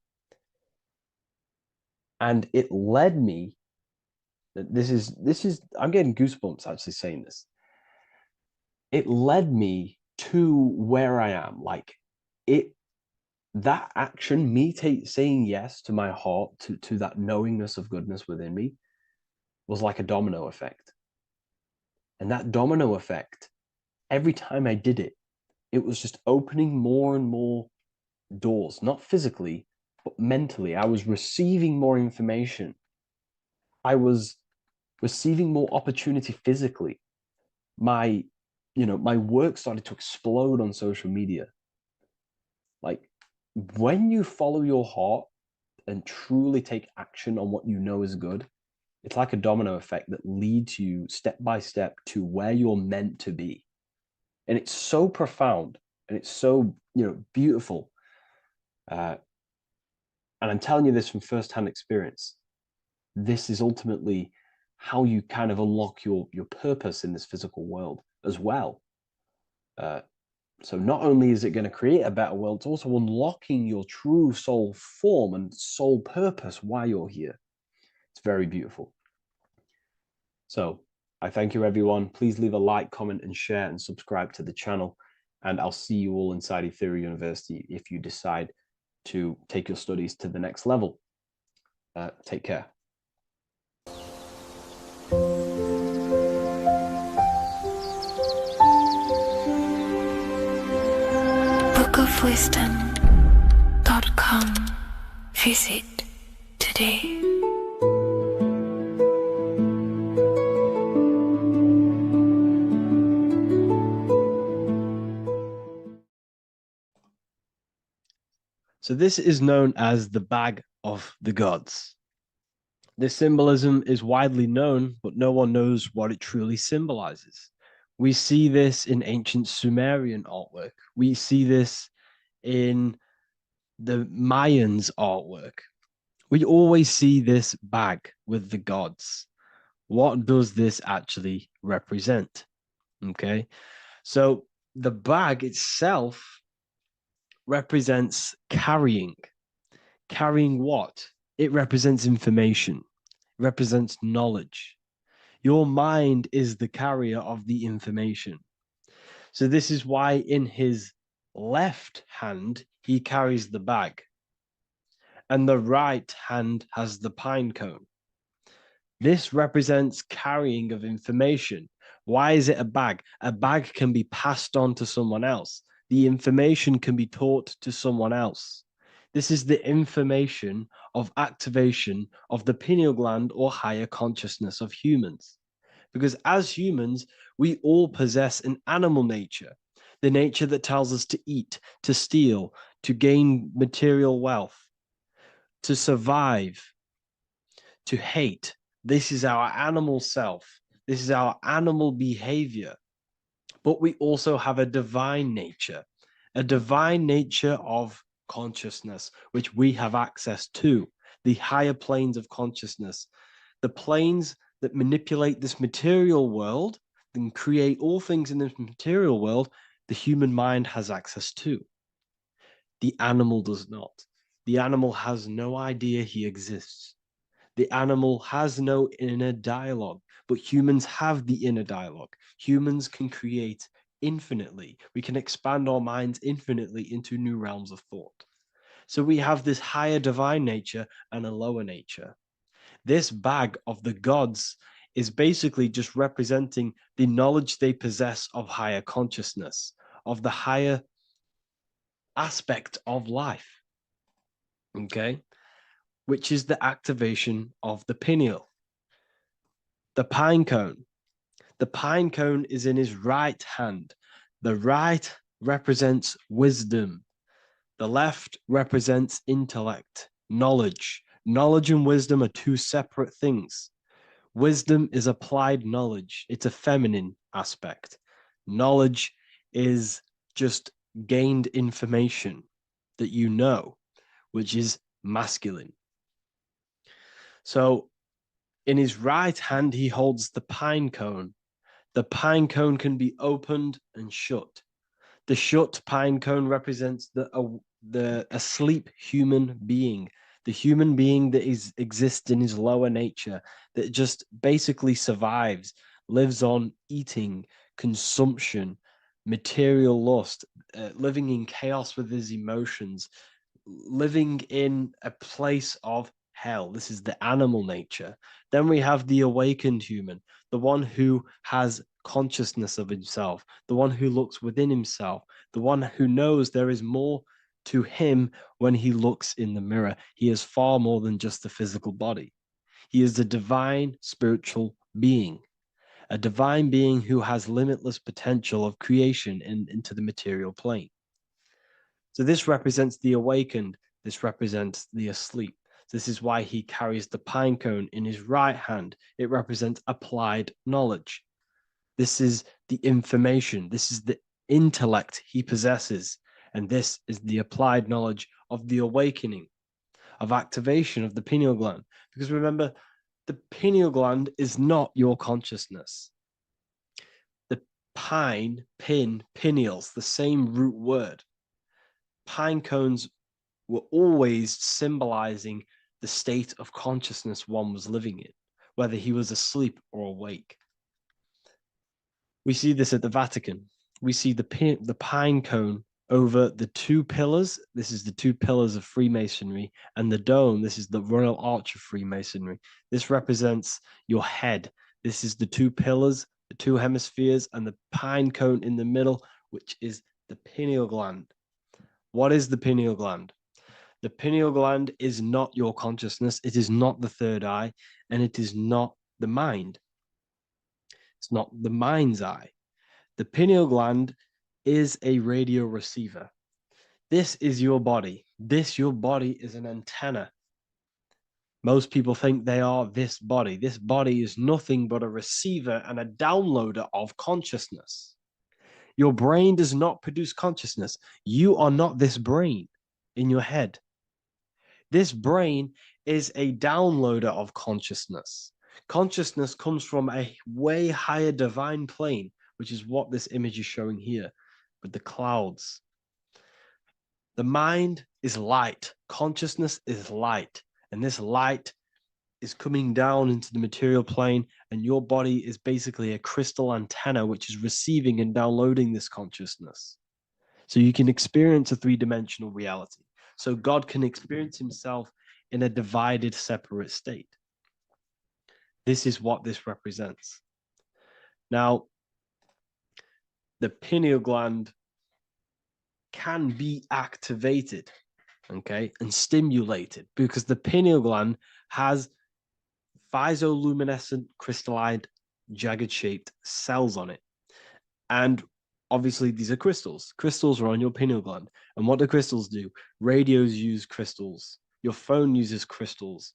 And it led me, this is, I'm getting goosebumps actually saying this. It led me to where I am. Like that action, me saying yes to my heart, to that knowingness of goodness within me, was like a domino effect. And that domino effect, every time I did it, it was just opening more and more doors, not physically, but mentally. I was receiving more information. I was receiving more opportunity physically. My work started to explode on social media. Like, when you follow your heart and truly take action on what you know is good, it's like a domino effect that leads you step by step to where you're meant to be. And it's so profound and it's so, beautiful. And I'm telling you this from firsthand experience. This is ultimately how you kind of unlock your purpose in this physical world as well. So not only is it going to create a better world, it's also unlocking your true soul form and soul purpose while you're here. It's very beautiful. So I thank you, everyone. Please leave a like, comment, and share, and subscribe to the channel. And I'll see you all inside Ethereal University if you decide to take your studies to the next level. Take care. bookofwisdom.com. Visit today. So this is known as the Bag of the Gods. This symbolism is widely known, but no one knows what it truly symbolizes. We see this in ancient Sumerian artwork. We see this in the Mayans' artwork. We always see this bag with the gods. What does this actually represent? Okay, so the bag itself represents carrying. Carrying what? It represents information. It represents knowledge. Your mind is the carrier of the information. So this is why in his left hand, he carries the bag. And the right hand has the pine cone. This represents carrying of information. Why is it a bag? A bag can be passed on to someone else. The information can be taught to someone else. This is the information of activation of the pineal gland or higher consciousness of humans. Because as humans, we all possess an animal nature, the nature that tells us to eat, to steal, to gain material wealth, to survive, to hate. This is our animal self. This is our animal behavior. But we also have a divine nature of consciousness, which we have access to, the higher planes of consciousness, the planes that manipulate this material world and create all things in this material world. The human mind has access to. The animal does not. The animal has no idea he exists. The animal has no inner dialogue, but humans have the inner dialogue. Humans can create infinitely. We can expand our minds infinitely into new realms of thought. So we have this higher divine nature and a lower nature. This bag of the gods is basically just representing the knowledge they possess of higher consciousness, of the higher aspect of life, okay, which is the activation of the pineal. The pine cone. The pine cone is in his right hand. The right represents wisdom. The left represents intellect, knowledge. Knowledge and wisdom are two separate things. Wisdom is applied knowledge. It's a feminine aspect. Knowledge is just gained information that you know, which is masculine. So in his right hand, he holds the pine cone. The pine cone can be opened and shut. The shut pine cone represents the asleep human being, the human being that exists in his lower nature, that just basically survives, lives on eating, consumption, material lust, living in chaos with his emotions, living in a place of hell. This is the animal nature. Then we have the awakened human, the one who has consciousness of himself, the one who looks within himself, the one who knows there is more to him when he looks in the mirror. He is far more than just the physical body. He is a divine spiritual being, a divine being who has limitless potential of creation into the material plane. So this represents the awakened. This represents the asleep. This is why he carries the pine cone in his right hand. It represents applied knowledge. This is the information. This is the intellect he possesses. And this is the applied knowledge of the awakening, of activation of the pineal gland. Because remember, the pineal gland is not your consciousness. The pine, pin, pineals, the same root word. Pine cones were always symbolizing the state of consciousness one was living in. whether he was asleep or awake. We see this at the Vatican. We see the pine cone over the two pillars. This is the two pillars of Freemasonry, and the dome. This is the Royal Arch of Freemasonry. This represents your head. This is the two pillars, the two hemispheres, and the pine cone in the middle, which is the pineal gland. What is the pineal gland? The pineal gland is not your consciousness. It is not the third eye, and it is not the mind. It's not the mind's eye. The pineal gland is a radio receiver. This is your body. Your body is an antenna. Most people think they are this body. This body is nothing but a receiver and a downloader of consciousness. Your brain does not produce consciousness. You are not this brain in your head. This brain is a downloader of consciousness. Consciousness comes from a way higher divine plane, which is what this image is showing here with the clouds. The mind is light. Consciousness is light. And this light is coming down into the material plane, and your body is basically a crystal antenna which is receiving and downloading this consciousness. So you can experience a three-dimensional reality. So God can experience himself in a divided, separate state. This is what this represents. Now, the pineal gland can be activated, okay, and stimulated, because the pineal gland has physioluminescent, crystallized, jagged-shaped cells on it. And obviously, these are crystals. Crystals are on your pineal gland. And what do crystals do? Radios use crystals. Your phone uses crystals.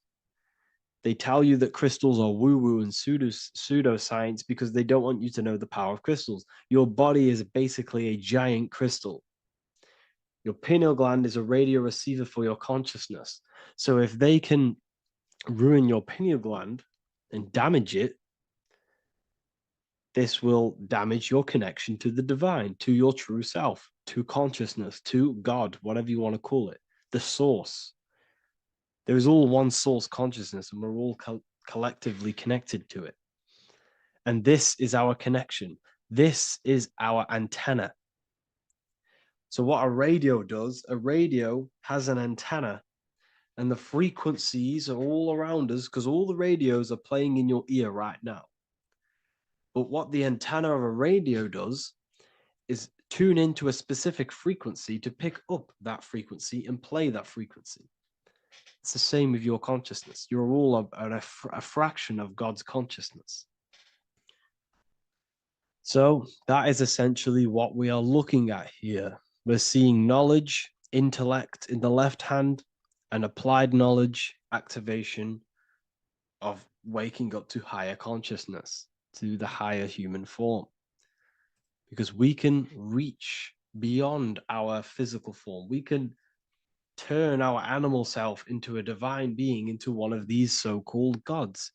They tell you that crystals are woo-woo and pseudoscience because they don't want you to know the power of crystals. Your body is basically a giant crystal. Your pineal gland is a radio receiver for your consciousness. So if they can ruin your pineal gland and damage it, this will damage your connection to the divine, to your true self, to consciousness, to God, whatever you want to call it, the source. There is all one source consciousness, and we're all collectively connected to it. And this is our connection. This is our antenna. So what a radio does, a radio has an antenna, and the frequencies are all around us because all the radios are playing in your ear right now. But what the antenna of a radio does is tune into a specific frequency to pick up that frequency and play that frequency. It's the same with your consciousness. You're all a fraction of God's consciousness. So that is essentially what we are looking at here. We're seeing knowledge, intellect in the left hand, and applied knowledge, activation of waking up to higher consciousness, to the higher human form. Because we can reach beyond our physical form. We can turn our animal self into a divine being, into one of these so-called gods.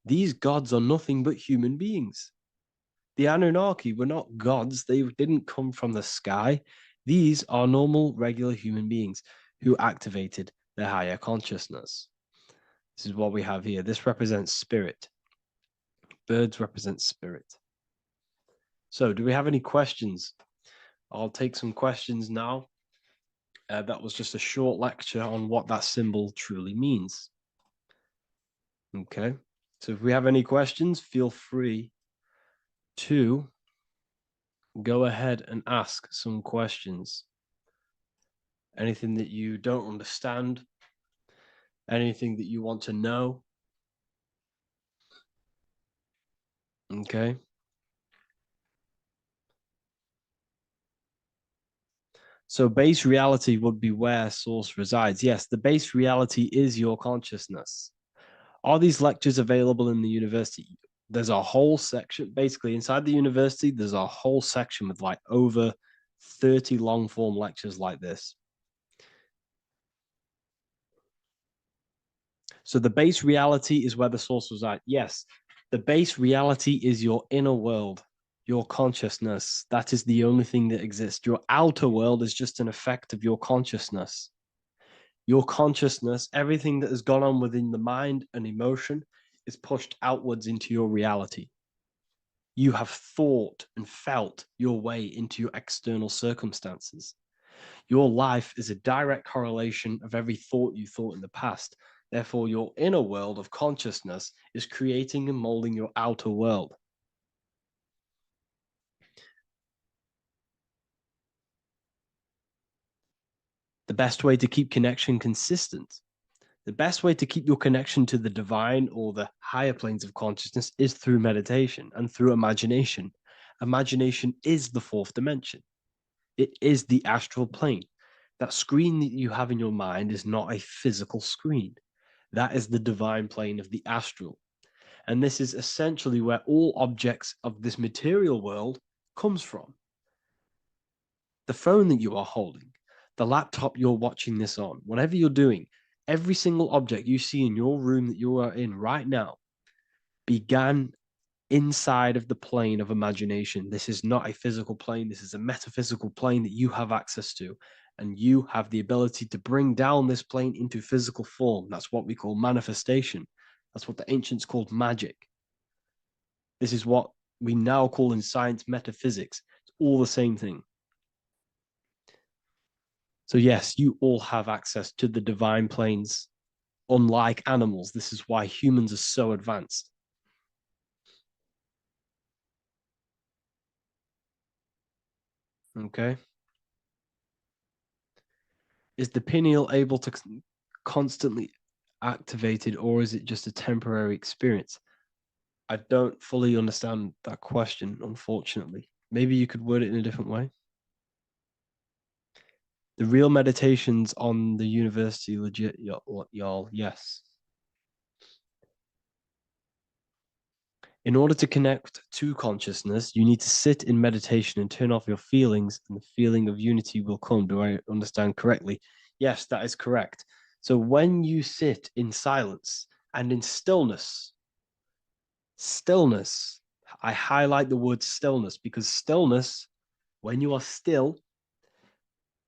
These gods are nothing but human beings. The Anunnaki were not gods. They didn't come from the sky. These are normal, regular human beings who activated their higher consciousness. This is what we have here. This represents spirit. Birds represent spirit. So do we have any questions? I'll take some questions now. That was just a short lecture on what that symbol truly means. Okay, so if we have any questions, feel free to go ahead and ask some questions. Anything that you don't understand, anything that you want to know. Okay. So base reality would be where source resides. Yes, the base reality is your consciousness. Are these lectures available in the university? There's a whole section, basically inside the university, there's a whole section with like over 30 long form lectures like this. So the base reality is where the source resides. Yes, the base reality is your inner world. Your consciousness, that is the only thing that exists. Your outer world is just an effect of your consciousness. Your consciousness, everything that has gone on within the mind and emotion is pushed outwards into your reality. You have thought and felt your way into your external circumstances. Your life is a direct correlation of every thought you thought in the past. Therefore, your inner world of consciousness is creating and molding your outer world. The best way to keep connection consistent, the best way to keep your connection to the divine or the higher planes of consciousness is through meditation and through imagination. Imagination is the fourth dimension. It is the astral plane. That screen that you have in your mind is not a physical screen. That is the divine plane of the astral. And this is essentially where all objects of this material world comes from. The phone that you are holding, the laptop you're watching this on, whatever you're doing, every single object you see in your room that you are in right now began inside of the plane of imagination. This is not a physical plane. This is a metaphysical plane that you have access to. And you have the ability to bring down this plane into physical form. That's what we call manifestation. That's what the ancients called magic. This is what we now call in science metaphysics. It's all the same thing. So yes, you all have access to the divine planes. Unlike animals, this is why humans are so advanced. Okay. Is the pineal able to constantly activated, or is it just a temporary experience? I don't fully understand that question, unfortunately. Maybe you could word it in a different way. The real meditations on the university, legit, y'all, yes. In order to connect to consciousness, you need to sit in meditation and turn off your feelings, and the feeling of unity will come. Do I understand correctly? Yes, that is correct. So when you sit in silence and in stillness, I highlight the word stillness because stillness, when you are still,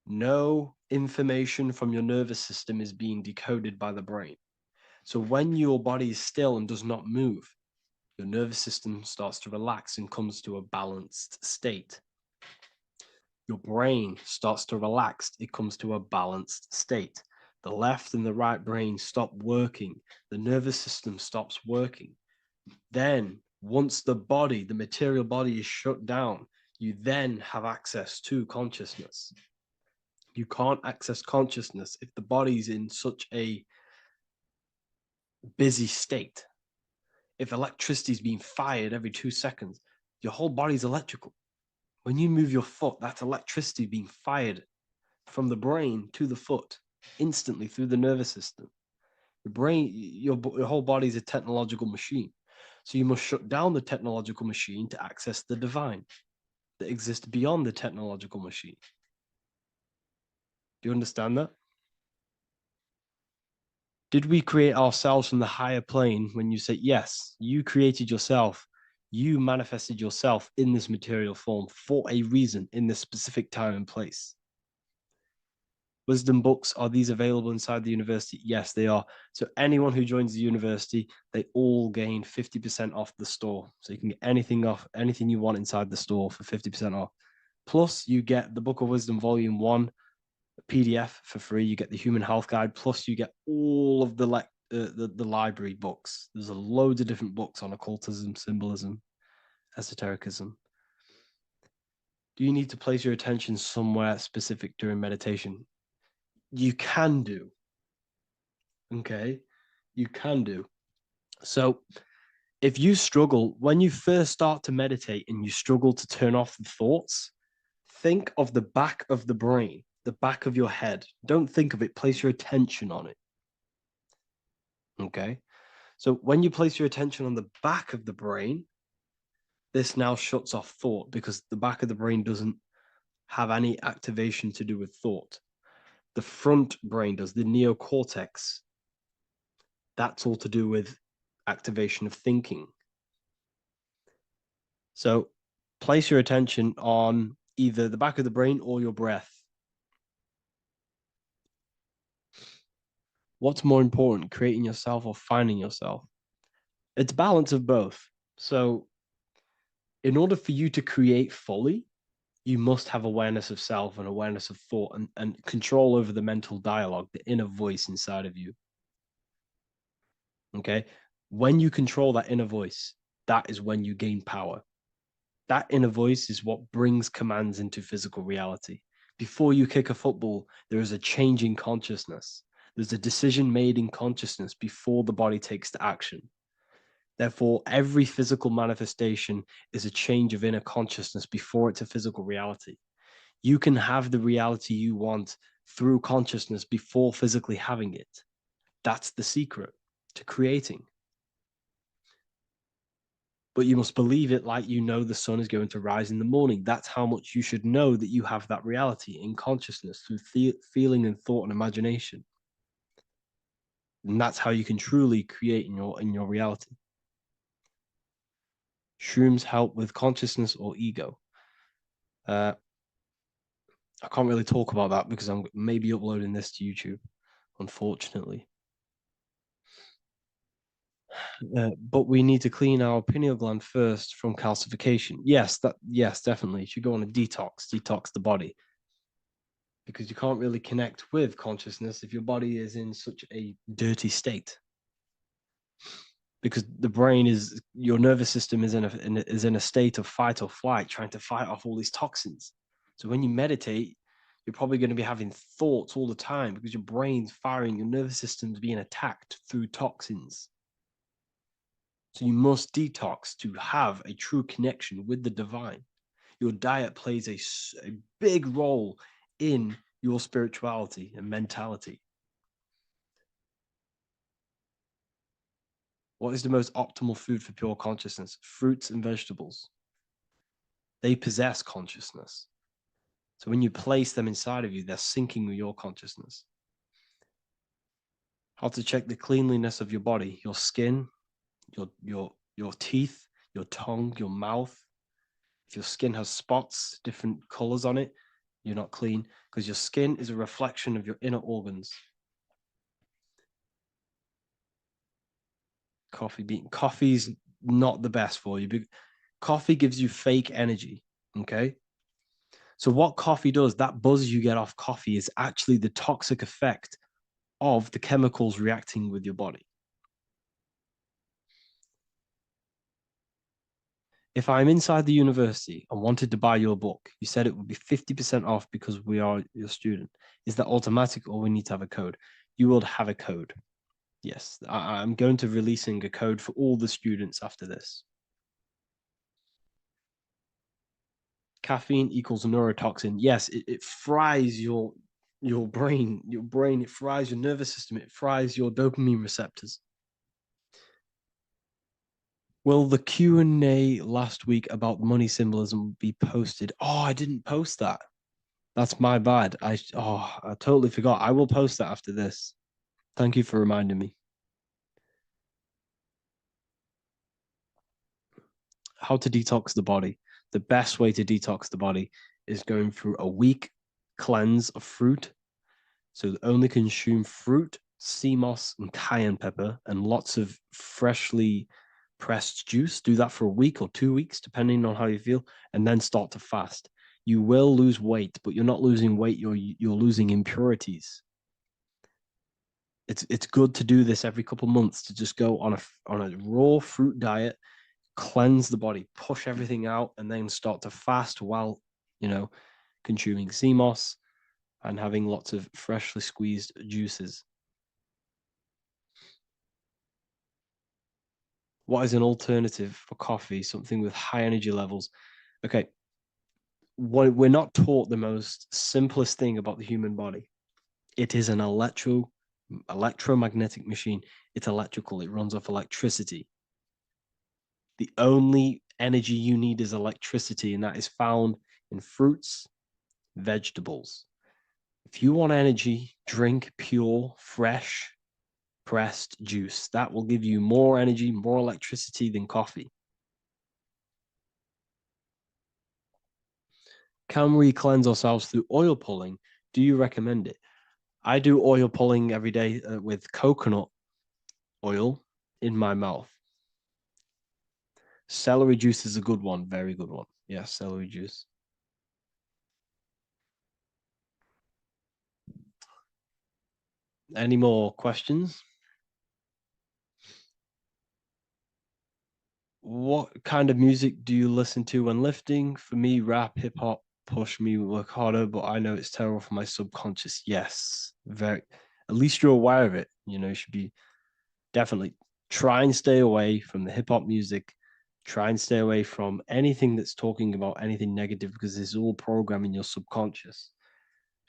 no information from your nervous system is being decoded by the brain. So when your body is still and does not move, your nervous system starts to relax and comes to a balanced state. Your brain starts to relax, it comes to a balanced state. The left and the right brain stop working. The nervous system stops working. Then, once the body, the material body is shut down, you then have access to consciousness. You can't access consciousness if the body's in such a busy state. If electricity is being fired every 2 seconds, your whole body's electrical. When you move your foot, that's electricity being fired from the brain to the foot instantly through the nervous system. Your brain, your whole body is a technological machine. So you must shut down the technological machine to access the divine that exists beyond the technological machine. Do you understand that? Did we create ourselves from the higher plane? When you say yes, you created yourself, you manifested yourself in this material form for a reason in this specific time and place. Wisdom books, are these available inside the university? Yes, they are. So anyone who joins the university, they all gain 50% off the store. So you can get anything off, anything you want inside the store for 50% off. Plus, you get the Book of Wisdom Volume 1 PDF for free. You get the Human Health Guide. Plus, you get all of the library books. There's a loads of different books on occultism, symbolism, esotericism. Do you need to place your attention somewhere specific during meditation? You can do. Okay, you can do. So if you struggle, when you first start to meditate and you struggle to turn off the thoughts, think of the back of the brain, the back of your head. Don't think of it, place your attention on it. Okay, so when you place your attention on the back of the brain, this now shuts off thought because the back of the brain doesn't have any activation to do with thought. The front brain does, the neocortex. That's all to do with activation of thinking. So place your attention on either the back of the brain or your breath. What's more important, creating yourself or finding yourself? It's balance of both. So in order for you to create fully, you must have awareness of self and awareness of thought and control over the mental dialogue, the inner voice inside of you. Okay. When you control that inner voice, that is when you gain power. That inner voice is what brings commands into physical reality. Before you kick a football, there is a change in consciousness. There's a decision made in consciousness before the body takes the action. Therefore, every physical manifestation is a change of inner consciousness before it's a physical reality. You can have the reality you want through consciousness before physically having it. That's the secret to creating. But you must believe it like you know the sun is going to rise in the morning. That's how much you should know that you have that reality in consciousness through feeling and thought and imagination. And that's how you can truly create in your reality. Shrooms help with consciousness or ego. I can't really talk about that because I'm maybe uploading this to YouTube, unfortunately. But we need to clean our pineal gland first from calcification. Yes, definitely. You should go on a detox the body. Because you can't really connect with consciousness if your body is in such a dirty state. Because the brain is, your nervous system is in a state of fight or flight, trying to fight off all these toxins. So when you meditate, you're probably going to be having thoughts all the time because your brain's firing, your nervous system's being attacked through toxins. So you must detox to have a true connection with the divine. Your diet plays a big role in your spirituality and mentality. What is the most optimal food for pure consciousness? Fruits and vegetables. They possess consciousness. So when you place them inside of you, they're syncing with your consciousness. How to check the cleanliness of your body, your skin, your teeth, your tongue, your mouth. If your skin has spots, different colors on it, you're not clean because your skin is a reflection of your inner organs. Coffee's not the best for you. Coffee gives you fake energy. Okay. So what coffee does, that buzz you get off coffee is actually the toxic effect of the chemicals reacting with your body. If I'm inside the university and wanted to buy your book, you said it would be 50% off because we are your student. Is that automatic or we need to have a code? You will have a code. Yes, I'm going to releasing a code for all the students after this. Caffeine equals neurotoxin. Yes, it fries your brain, it fries your nervous system, it fries your dopamine receptors. Will the Q&A last week about money symbolism be posted? Oh, I didn't post that. That's my bad. I totally forgot. I will post that after this. Thank you for reminding me. How to detox the body. The best way to detox the body is going through a week cleanse of fruit. So only consume fruit, sea moss, and cayenne pepper, and lots of freshly pressed juice. Do that for a week or 2 weeks, depending on how you feel, and then start to fast. You will lose weight, but you're not losing weight. You're losing impurities. It's good to do this every couple months, to just go on a raw fruit diet, cleanse the body, push everything out, and then start to fast while consuming sea moss and having lots of freshly squeezed juices. What is an alternative for coffee? Something with high energy levels. Okay. We're not taught the most simplest thing about the human body. It is an electromagnetic machine. It's electrical. It runs off electricity. The only energy you need is electricity, and that is found in fruits, vegetables. If you want energy, drink pure, fresh, pressed juice. That will give you more energy, more electricity than coffee. Can we cleanse ourselves through oil pulling? Do you recommend it? I do oil pulling every day with coconut oil in my mouth. Celery juice is a good one. Very good one. Yeah, celery juice. Any more questions? What kind of music do you listen to when lifting? For me, rap, hip hop push me work harder, but I know it's terrible for my subconscious. Yes, very. At least you're aware of it. You should be definitely try and stay away from the hip hop music. Try and stay away from anything that's talking about anything negative because it's all programming your subconscious.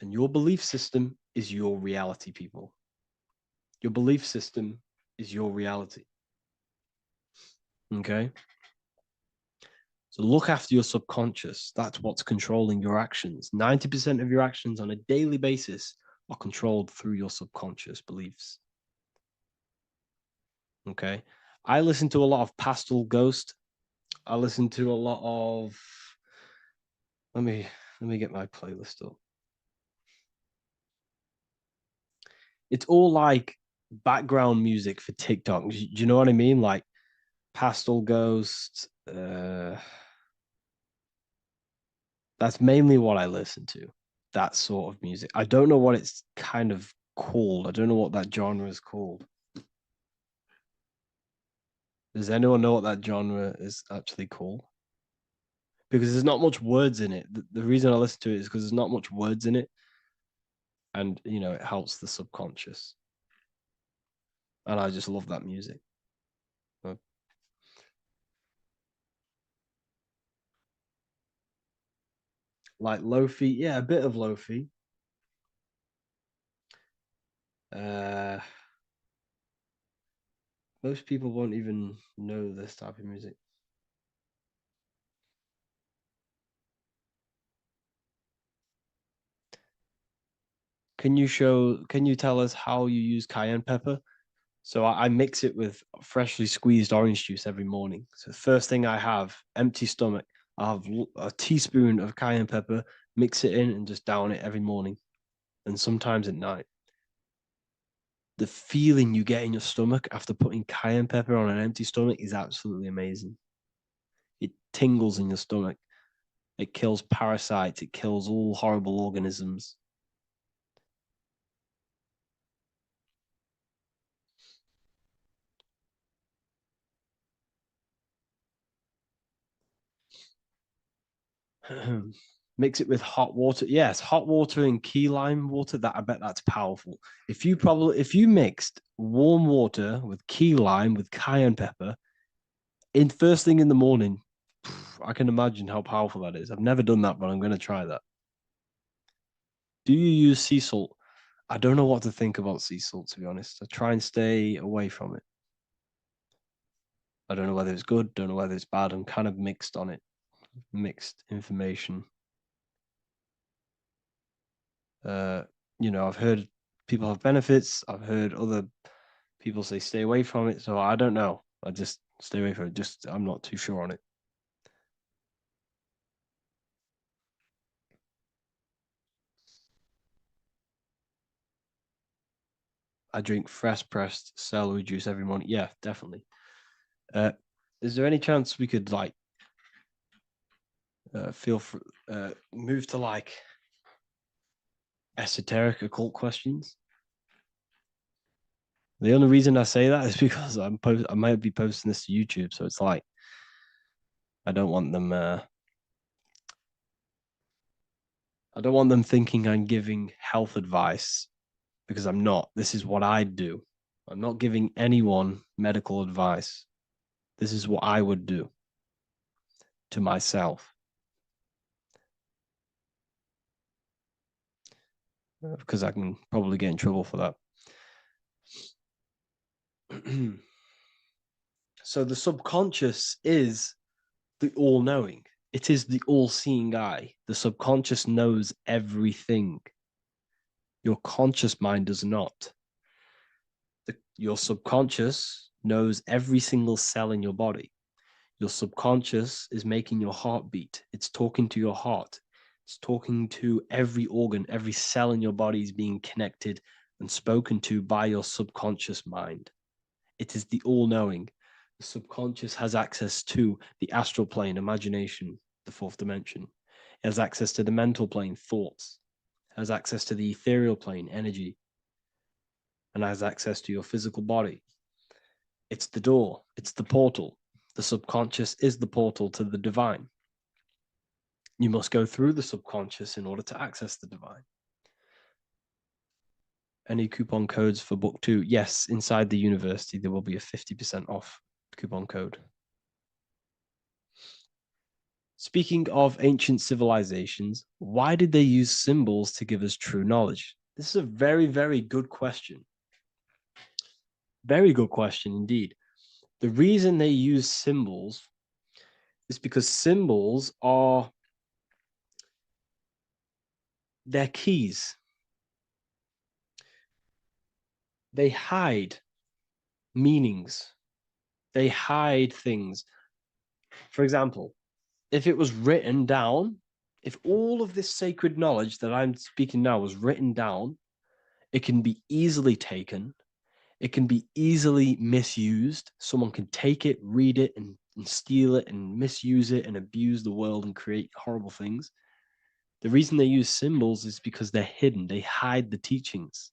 And your belief system is your reality, people. Your belief system is your reality. Okay? So look after your subconscious. That's what's controlling your actions. 90% of your actions on a daily basis are controlled through your subconscious beliefs. Okay? I listen to a lot of Pastel Ghost. I listen to a lot of let me get my playlist up. It's all like background music for TikTok. Do you know what I mean? Like Pastel Ghost. That's mainly what I listen to. That sort of music. I don't know what it's kind of called. I don't know what that genre is called. Does anyone know what that genre is actually called? Because there's not much words in it. The reason I listen to it is because there's not much words in it. And, it helps the subconscious. And I just love that music. Like lo-fi, yeah, a bit of lo-fi. Most people won't even know this type of music. Can you tell us how you use cayenne pepper? So I mix it with freshly squeezed orange juice every morning. So the first thing I have, empty stomach, I have a teaspoon of cayenne pepper, mix it in and just down it every morning. And sometimes at night. The feeling you get in your stomach after putting cayenne pepper on an empty stomach is absolutely amazing. It tingles in your stomach. It kills parasites. It kills all horrible organisms. Mix it with hot water. Yes, hot water and key lime water. That I bet that's powerful. If you mixed warm water with key lime with cayenne pepper in first thing in the morning, I can imagine how powerful that is. I've never done that, but I'm going to try that. Do you use sea salt? I don't know what to think about sea salt, to be honest. I try and stay away from it. I don't know whether it's good, don't know whether it's bad. I'm kind of mixed on it. Mixed information. I've heard people have benefits. I've heard other people say stay away from it. So I don't know. I just stay away from it. I'm not too sure on it. I drink fresh pressed celery juice every morning. Yeah, definitely. Is there any chance we could move to esoteric occult questions? The only reason I say that is because I might be posting this to YouTube, so it's like I don't want them. I don't want them thinking I'm giving health advice because I'm not. This is what I do. I'm not giving anyone medical advice. This is what I would do to myself. Because I can probably get in trouble for that. So the subconscious is the all-knowing. It is the all-seeing eye. The subconscious knows everything. Your conscious mind does not. Your subconscious knows every single cell in your body. Your subconscious is making your heart beat. It's talking to your heart. It's talking to every organ, every cell in your body is being connected and spoken to by your subconscious mind. It is the all-knowing. The subconscious has access to the astral plane, imagination, the fourth dimension. It has access to the mental plane, thoughts. It has access to the ethereal plane, energy. And has access to your physical body. It's the door. It's the portal. The subconscious is the portal to the divine. You must go through the subconscious in order to access the divine. Any coupon codes for book 2? Yes, inside the university, there will be a 50% off coupon code. Speaking of ancient civilizations, why did they use symbols to give us true knowledge? This is a very, very good question. Very good question indeed. The reason they use symbols is because symbols are their keys. They hide meanings. They hide things. For example, if it was written down, if all of this sacred knowledge that I'm speaking now was written down, it can be easily taken. It can be easily misused. Someone can take it, read it, and steal it and misuse it and abuse the world and create horrible things. The reason they use symbols is because they're hidden. They hide the teachings.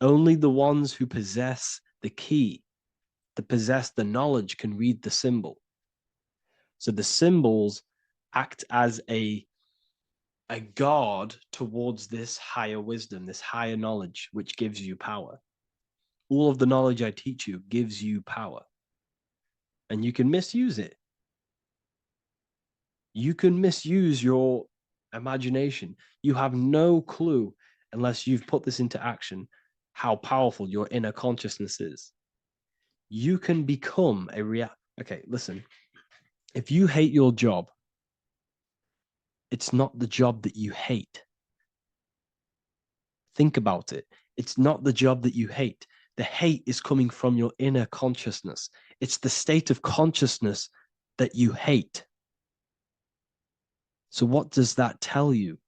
Only the ones who possess the key, that possess the knowledge, can read the symbol. So the symbols act as a guard towards this higher wisdom, this higher knowledge, which gives you power. All of the knowledge I teach you gives you power. And you can misuse it. You can misuse your imagination. You have no clue, unless you've put this into action, how powerful your inner consciousness is. You can become a Okay, listen. If you hate your job, it's not the job that you hate. Think about it. It's not the job that you hate. The hate is coming from your inner consciousness. It's the state of consciousness that you hate. So what does that tell you?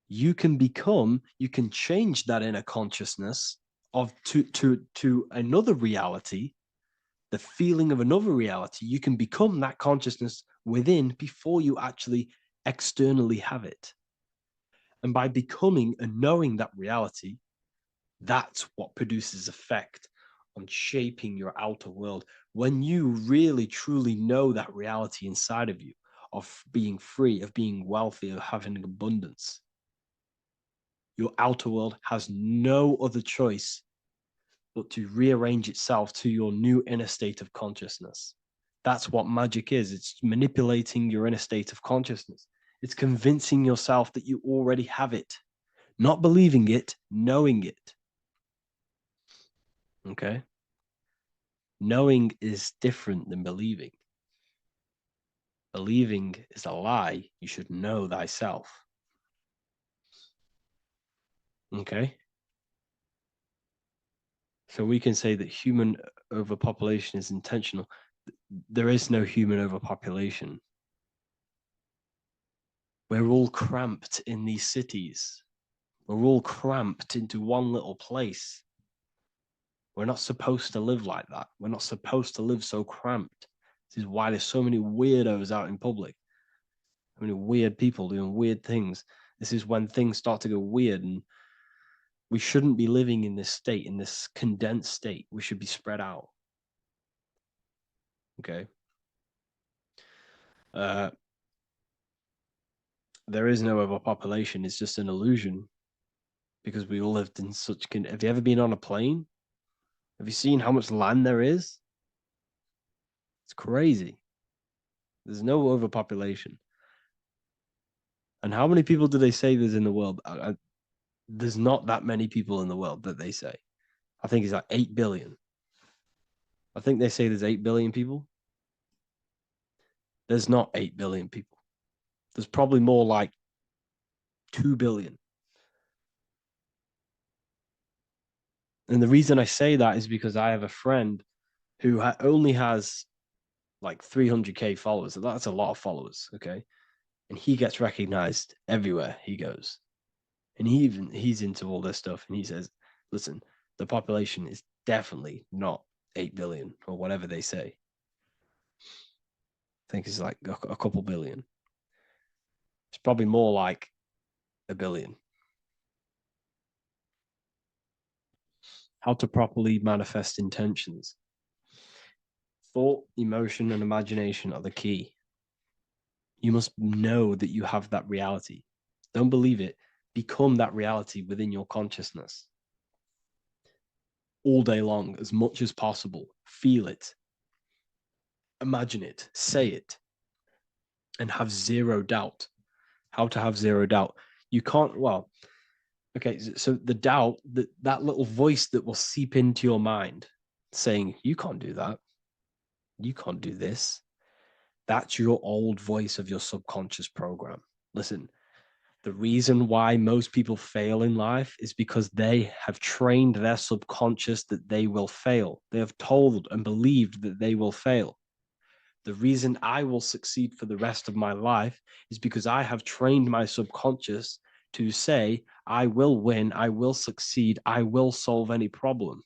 You can change that inner consciousness to another reality, the feeling of another reality. You can become that consciousness within before you actually externally have it. And by becoming and knowing that reality, that's what produces effect on shaping your outer world. When you really, truly know that reality inside of you, of being free, of being wealthy, of having abundance, your outer world has no other choice but to rearrange itself to your new inner state of consciousness. That's what magic is. It's manipulating your inner state of consciousness. It's convincing yourself that you already have it. Not believing it, knowing it. Okay? Knowing is different than believing. Believing is a lie. You should know thyself. Okay? So we can say that human overpopulation is intentional. There is no human overpopulation. We're all cramped in these cities. We're all cramped into one little place. We're not supposed to live like that. We're not supposed to live so cramped. This is why there's so many weirdos out in public. So many weird people doing weird things. This is when things start to go weird, and we shouldn't be living in this state, in this condensed state. We should be spread out. Okay? There is no overpopulation. It's just an illusion, because we all lived in such... Have you ever been on a plane? Have you seen how much land there is? It's crazy. There's no overpopulation. And how many people do they say there's in the world? There's not that many people in the world that they say. I think it's like 8 billion. I think they say there's 8 billion people. There's not 8 billion people. There's probably more like 2 billion. And the reason I say that is because I have a friend who only has like 300K followers. That's a lot of followers, okay? And he gets recognized everywhere he goes. And he's into all this stuff. And he says, listen, the population is definitely not 8 billion or whatever they say. I think it's like a couple billion. It's probably more like a billion. How to properly manifest intentions. Thought, emotion, and imagination are the key. You must know that you have that reality. Don't believe it. Become that reality within your consciousness. All day long, as much as possible. Feel it. Imagine it. Say it. And have zero doubt. How to have zero doubt. You can't, well, okay, so the doubt, that little voice that will seep into your mind saying, you can't do that. You can't do this. That's your old voice of your subconscious program. Listen, the reason why most people fail in life is because they have trained their subconscious that they will fail. They have told and believed that they will fail. The reason I will succeed for the rest of my life is because I have trained my subconscious to say, I will win, I will succeed, I will solve any problem.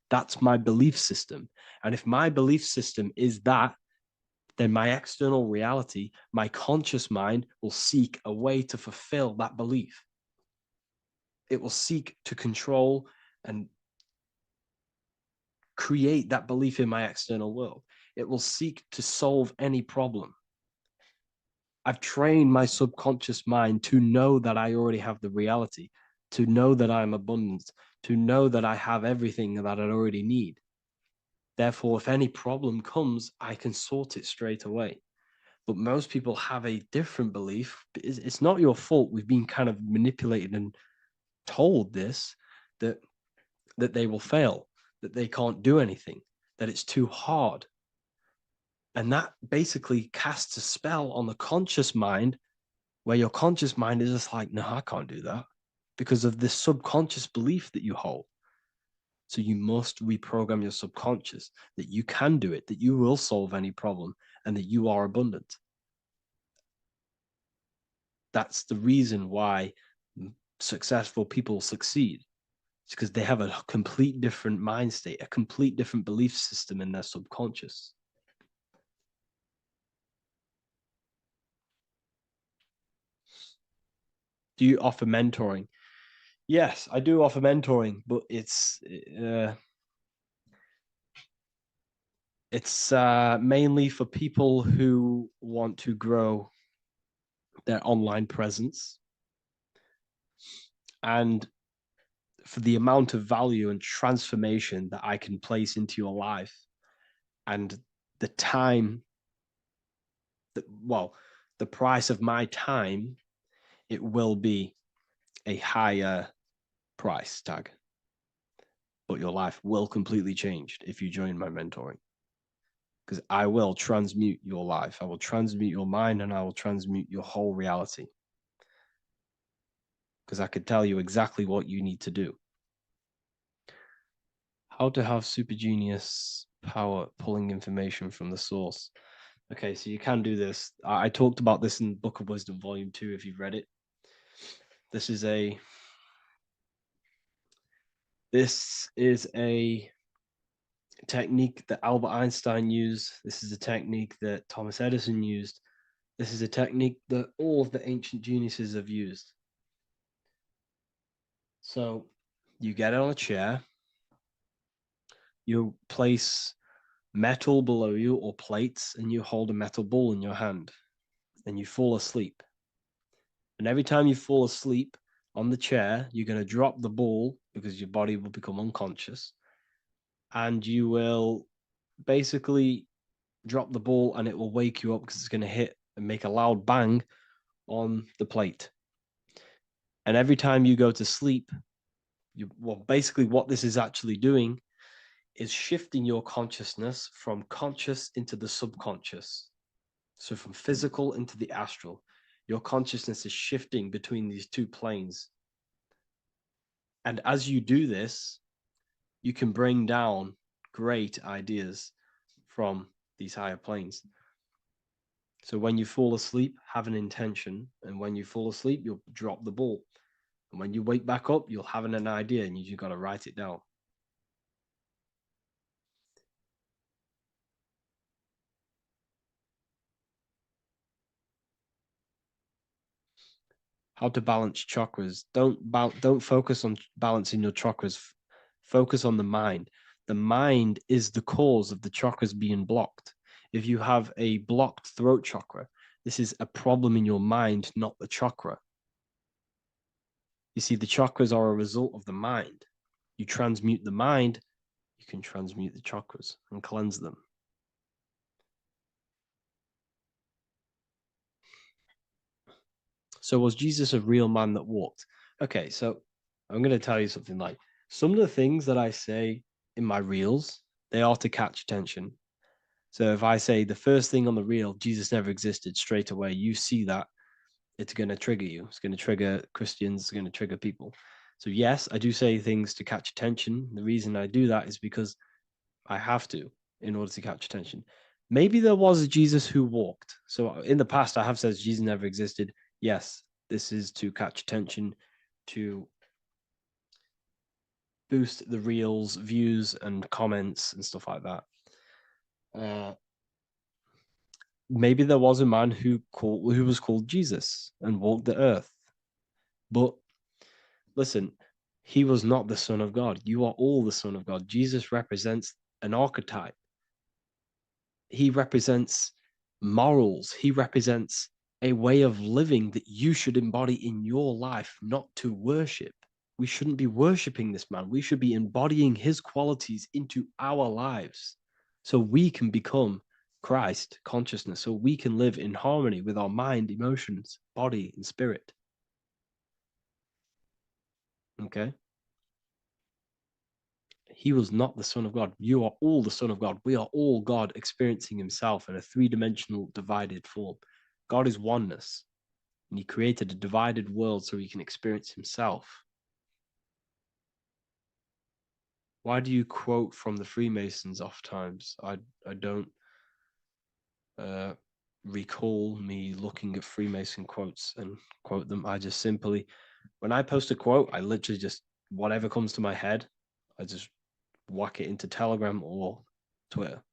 That's my belief system. And if my belief system is that, then my external reality, my conscious mind will seek a way to fulfill that belief. It will seek to control and create that belief in my external world. It will seek to solve any problem. I've trained my subconscious mind to know that I already have the reality, to know that I'm abundant, to know that I have everything that I already need. Therefore, if any problem comes, I can sort it straight away. But most people have a different belief. It's not your fault. We've been kind of manipulated and told this, that they will fail, that they can't do anything, that it's too hard. And that basically casts a spell on the conscious mind, where your conscious mind is just like, no, I can't do that, because of this subconscious belief that you hold. So you must reprogram your subconscious that you can do it, that you will solve any problem, and that you are abundant. That's the reason why successful people succeed. It's because they have a complete different mind state, a complete different belief system in their subconscious. Do you offer mentoring? Yes, I do offer mentoring, but it's mainly for people who want to grow their online presence, and for the amount of value and transformation that I can place into your life, and the time that, well, the price of my time, it will be a higher price tag, but your life will completely change if you join my mentoring, because I will transmute your life. I will transmute your mind, and I will transmute your whole reality, because I could tell you exactly what you need to do. How to have super genius power pulling information from the source. Okay, so you can do this. I talked about this in Book of Wisdom, Volume 2, if you've read it. This is a technique that Albert Einstein used. This is a technique that Thomas Edison used. This is a technique that all of the ancient geniuses have used. So you get on a chair, you place metal below you or plates, and you hold a metal ball in your hand, and you fall asleep. And every time you fall asleep on the chair, you're going to drop the ball, because your body will become unconscious, and you will basically drop the ball, and it will wake you up because it's going to hit and make a loud bang on the plate. And every time you go to sleep, basically what this is actually doing is shifting your consciousness from conscious into the subconscious. So from physical into the astral. Your consciousness is shifting between these two planes. And as you do this, you can bring down great ideas from these higher planes. So when you fall asleep, have an intention. And when you fall asleep, you'll drop the ball. And when you wake back up, you'll have an idea, and you just got to write it down. how to balance chakras. Don't focus on balancing your chakras. Focus on the mind. The mind is the cause of the chakras being blocked. If you have a blocked throat chakra, this is a problem in your mind, not the chakra. You see, the chakras are a result of the mind. You transmute the mind, you can transmute the chakras and cleanse them. So was Jesus a real man that walked? Okay, so I'm going to tell you something. Like, some of the things that I say in my reels, they are to catch attention. So if I say the first thing on the reel, Jesus never existed, straight away, you see that, it's going to trigger you. It's going to trigger Christians. It's going to trigger people. So yes, I do say things to catch attention. The reason I do that is because I have to in order to catch attention. Maybe there was a Jesus who walked. So in the past, I have said Jesus never existed. Yes, this is to catch attention, to boost the reels, views, and comments and stuff like that. Maybe there was a man who was called Jesus and walked the earth. But listen, he was not the Son of God. You are all the Son of God. Jesus represents an archetype. He represents morals. He represents a way of living that you should embody in your life, not to worship. We shouldn't be worshiping this man. We should be embodying his qualities into our lives so we can become Christ consciousness, so we can live in harmony with our mind, emotions, body, and spirit. Okay? He was not the Son of God. You are all the Son of God. We are all God experiencing himself in a three-dimensional divided form. God is oneness, and he created a divided world so he can experience himself. Why do you quote from the Freemasons oft times? I don't recall me looking at Freemason quotes and quote them. I just simply, when I post a quote, I literally just, whatever comes to my head, I just whack it into Telegram or Twitter.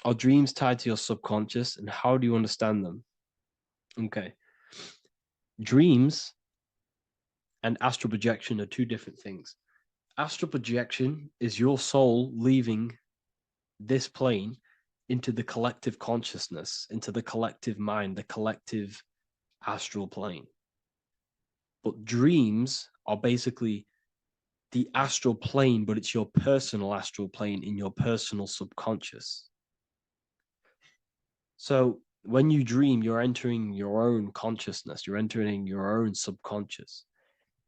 Are dreams tied to your subconscious, and how do you understand them? Okay. Dreams and astral projection are two different things. Astral projection is your soul leaving this plane into the collective consciousness, into the collective mind, the collective astral plane. But dreams are basically the astral plane, but it's your personal astral plane in your personal subconscious. So when you dream, you're entering your own consciousness, you're entering your own subconscious.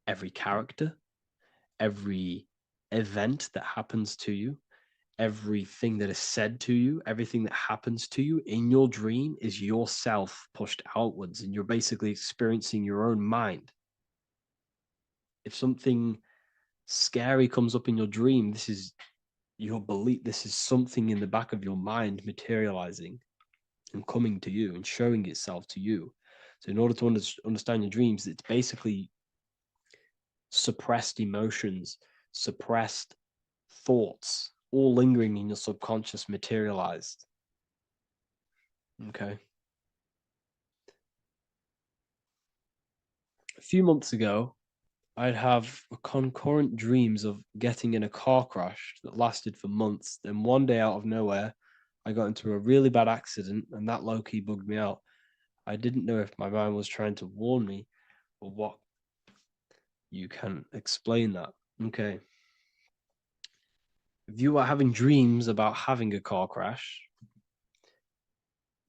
Every character, every event that happens to you, everything that is said to you, everything that happens to you in your dream is yourself pushed outwards, and you're basically experiencing your own mind. If something scary comes up in your dream, this is your belief, this is something in the back of your mind materializing and coming to you and showing itself to you. So in order to understand your dreams, it's basically suppressed emotions, suppressed thoughts, all lingering in your subconscious materialized. Okay. A few months ago, I'd have concurrent dreams of getting in a car crash that lasted for months. Then one day out of nowhere, I got into a really bad accident, and that low-key bugged me out. I didn't know if my mind was trying to warn me or what. You can explain that. Okay. If you are having dreams about having a car crash,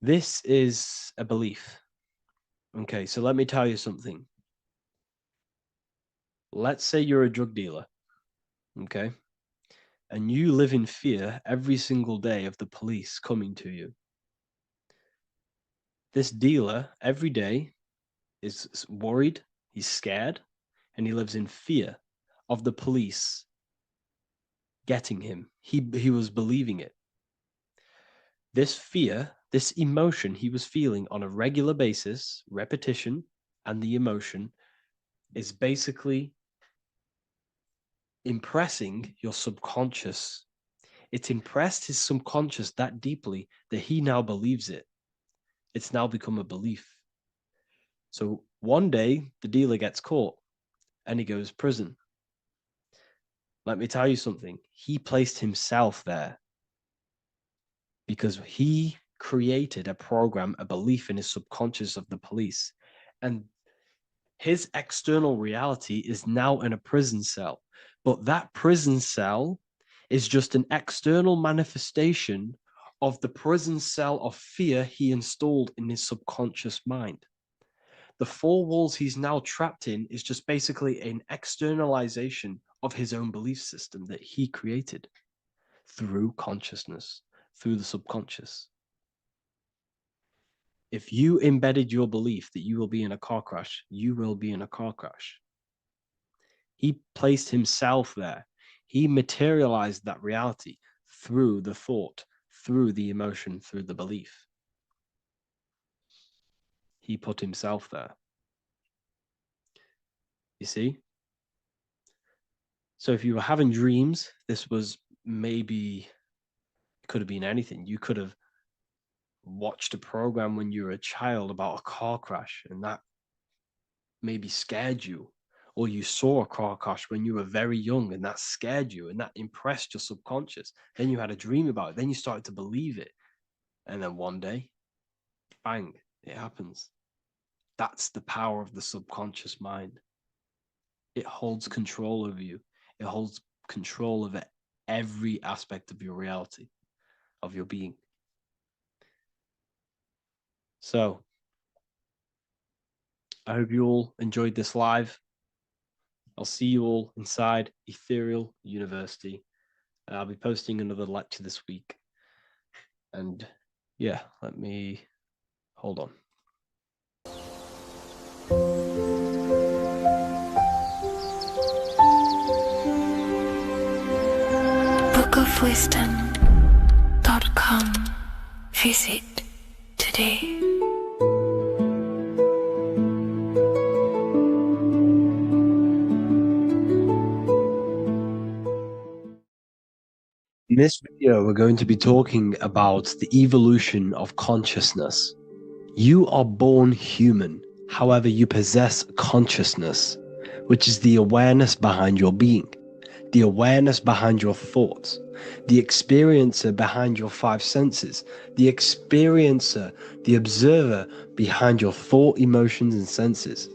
this is a belief. Okay, so let me tell you something. Let's say you're a drug dealer, okay? And you live in fear every single day of the police coming to you. This dealer every day is worried, he's scared, and he lives in fear of the police getting him. He was believing it. This fear, this emotion he was feeling on a regular basis, repetition, and the emotion is basically impressing your subconscious. It's impressed his subconscious that deeply that he now believes it. It's now become a belief. So one day the dealer gets caught and he goes to prison. Let me tell you something. He placed himself there because he created a program, a belief in his subconscious of the police. And his external reality is now in a prison cell. But that prison cell is just an external manifestation of the prison cell of fear he installed in his subconscious mind. The four walls he's now trapped in is just basically an externalization of his own belief system that he created through consciousness, through the subconscious. If you embedded your belief that you will be in a car crash, you will be in a car crash. He placed himself there. He materialized that reality through the thought, through the emotion, through the belief. He put himself there. You see? So if you were having dreams, this was maybe, it could have been anything. You could have watched a program when you were a child about a car crash, and that maybe scared you. Or you saw a car crash when you were very young, and that scared you, and that impressed your subconscious. Then you had a dream about it. Then you started to believe it. And then one day, bang, it happens. That's the power of the subconscious mind. It holds control over you. It holds control over every aspect of your reality, of your being. So, I hope you all enjoyed this live. I'll see you all inside Ethereal University. I'll be posting another lecture this week. And yeah, let me hold on. bookofwisdom.com. Visit today. In this video, we're going to be talking about the evolution of consciousness. You are born human, however, you possess consciousness, which is the awareness behind your being, the awareness behind your thoughts, the experiencer behind your five senses, the experiencer, the observer behind your thought, emotions, and senses.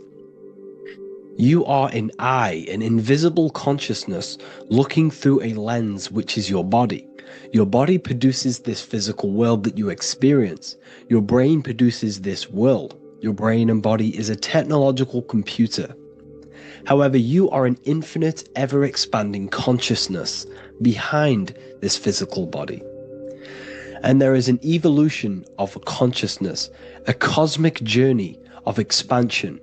You are an eye, an invisible consciousness looking through a lens, which is your body. Your body produces this physical world that you experience. Your brain produces this world. Your brain and body is a technological computer. However, you are an infinite, ever-expanding consciousness behind this physical body. And there is an evolution of consciousness, a cosmic journey of expansion.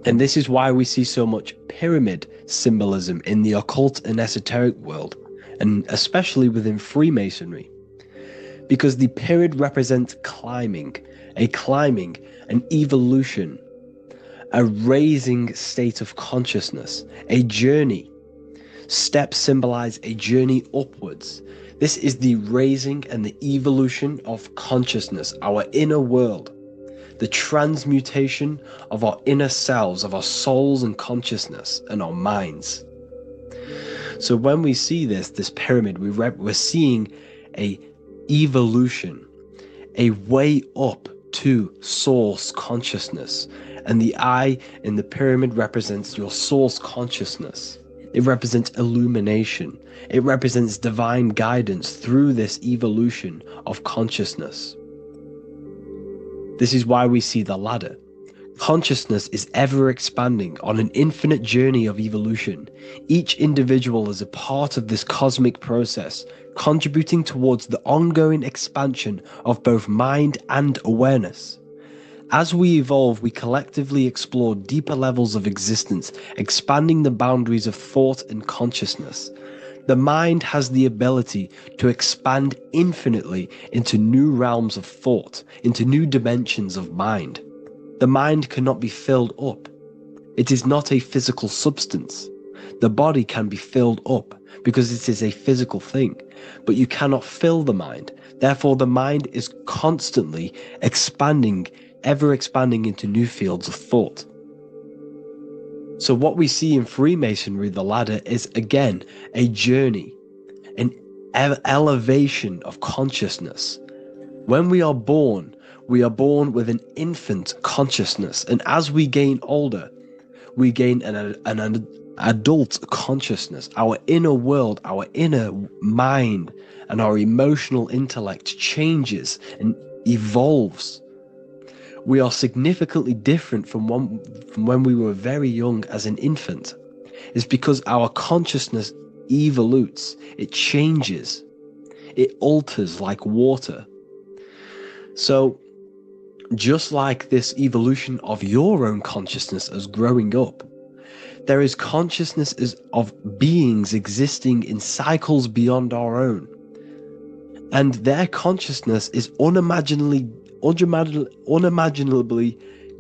And this is why we see so much pyramid symbolism in the occult and esoteric world, and especially within Freemasonry. Because the pyramid represents climbing, an evolution, a raising state of consciousness, a journey. Steps symbolize a journey upwards. This is the raising and the evolution of consciousness, our inner world. The transmutation of our inner selves, of our souls and consciousness and our minds. So when we see this pyramid, we're seeing a evolution, a way up to source consciousness. And the eye in the pyramid represents your source consciousness. It represents illumination. It represents divine guidance through this evolution of consciousness. This is why we see the ladder. Consciousness is ever expanding on an infinite journey of evolution. Each individual is a part of this cosmic process, contributing towards the ongoing expansion of both mind and awareness. As we evolve, we collectively explore deeper levels of existence, expanding the boundaries of thought and consciousness. The mind has the ability to expand infinitely into new realms of thought, into new dimensions of mind. The mind cannot be filled up. It is not a physical substance. The body can be filled up because it is a physical thing, but you cannot fill the mind. Therefore, the mind is constantly expanding, ever expanding into new fields of thought. So what we see in Freemasonry, the ladder, is again a journey, an elevation of consciousness. When we are born with an infant consciousness, and as we gain older, we gain an adult consciousness. Our inner world, our inner mind, and our emotional intellect changes and evolves. We are significantly different from when we were very young as an infant. It's because our consciousness evolutes, it changes, it alters like water. So, just like this evolution of your own consciousness as growing up, there is consciousness of beings existing in cycles beyond our own. And their consciousness is unimaginably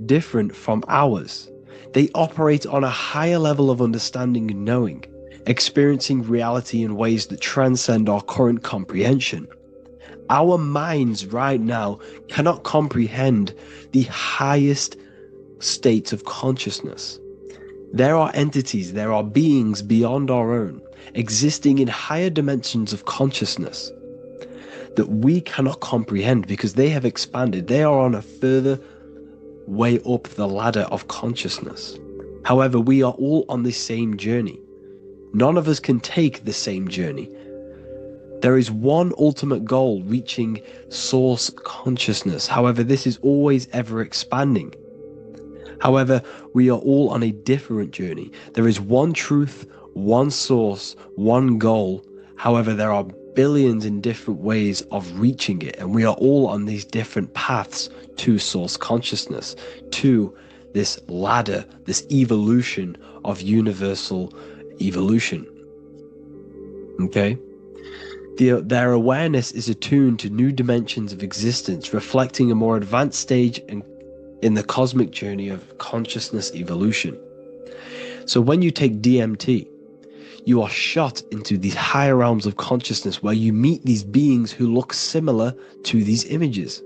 different from ours. They operate on a higher level of understanding and knowing, experiencing reality in ways that transcend our current comprehension. Our minds right now cannot comprehend the highest states of consciousness. There are entities, there are beings beyond our own, existing in higher dimensions of consciousness that we cannot comprehend because they have expanded. They are on a further way up the ladder of consciousness. However, we are all on the same journey. None of us can take the same journey. There is one ultimate goal, reaching source consciousness. However, this is always ever expanding. However, we are all on a different journey. There is one truth, one source, one goal. However, there are billions in different ways of reaching it, and we are all on these different paths to source consciousness, to this ladder, this evolution of universal evolution. Okay? Their awareness is attuned to new dimensions of existence, reflecting a more advanced stage in the cosmic journey of consciousness evolution. So when you take DMT, you are shot into these higher realms of consciousness where you meet these beings who look similar to these images.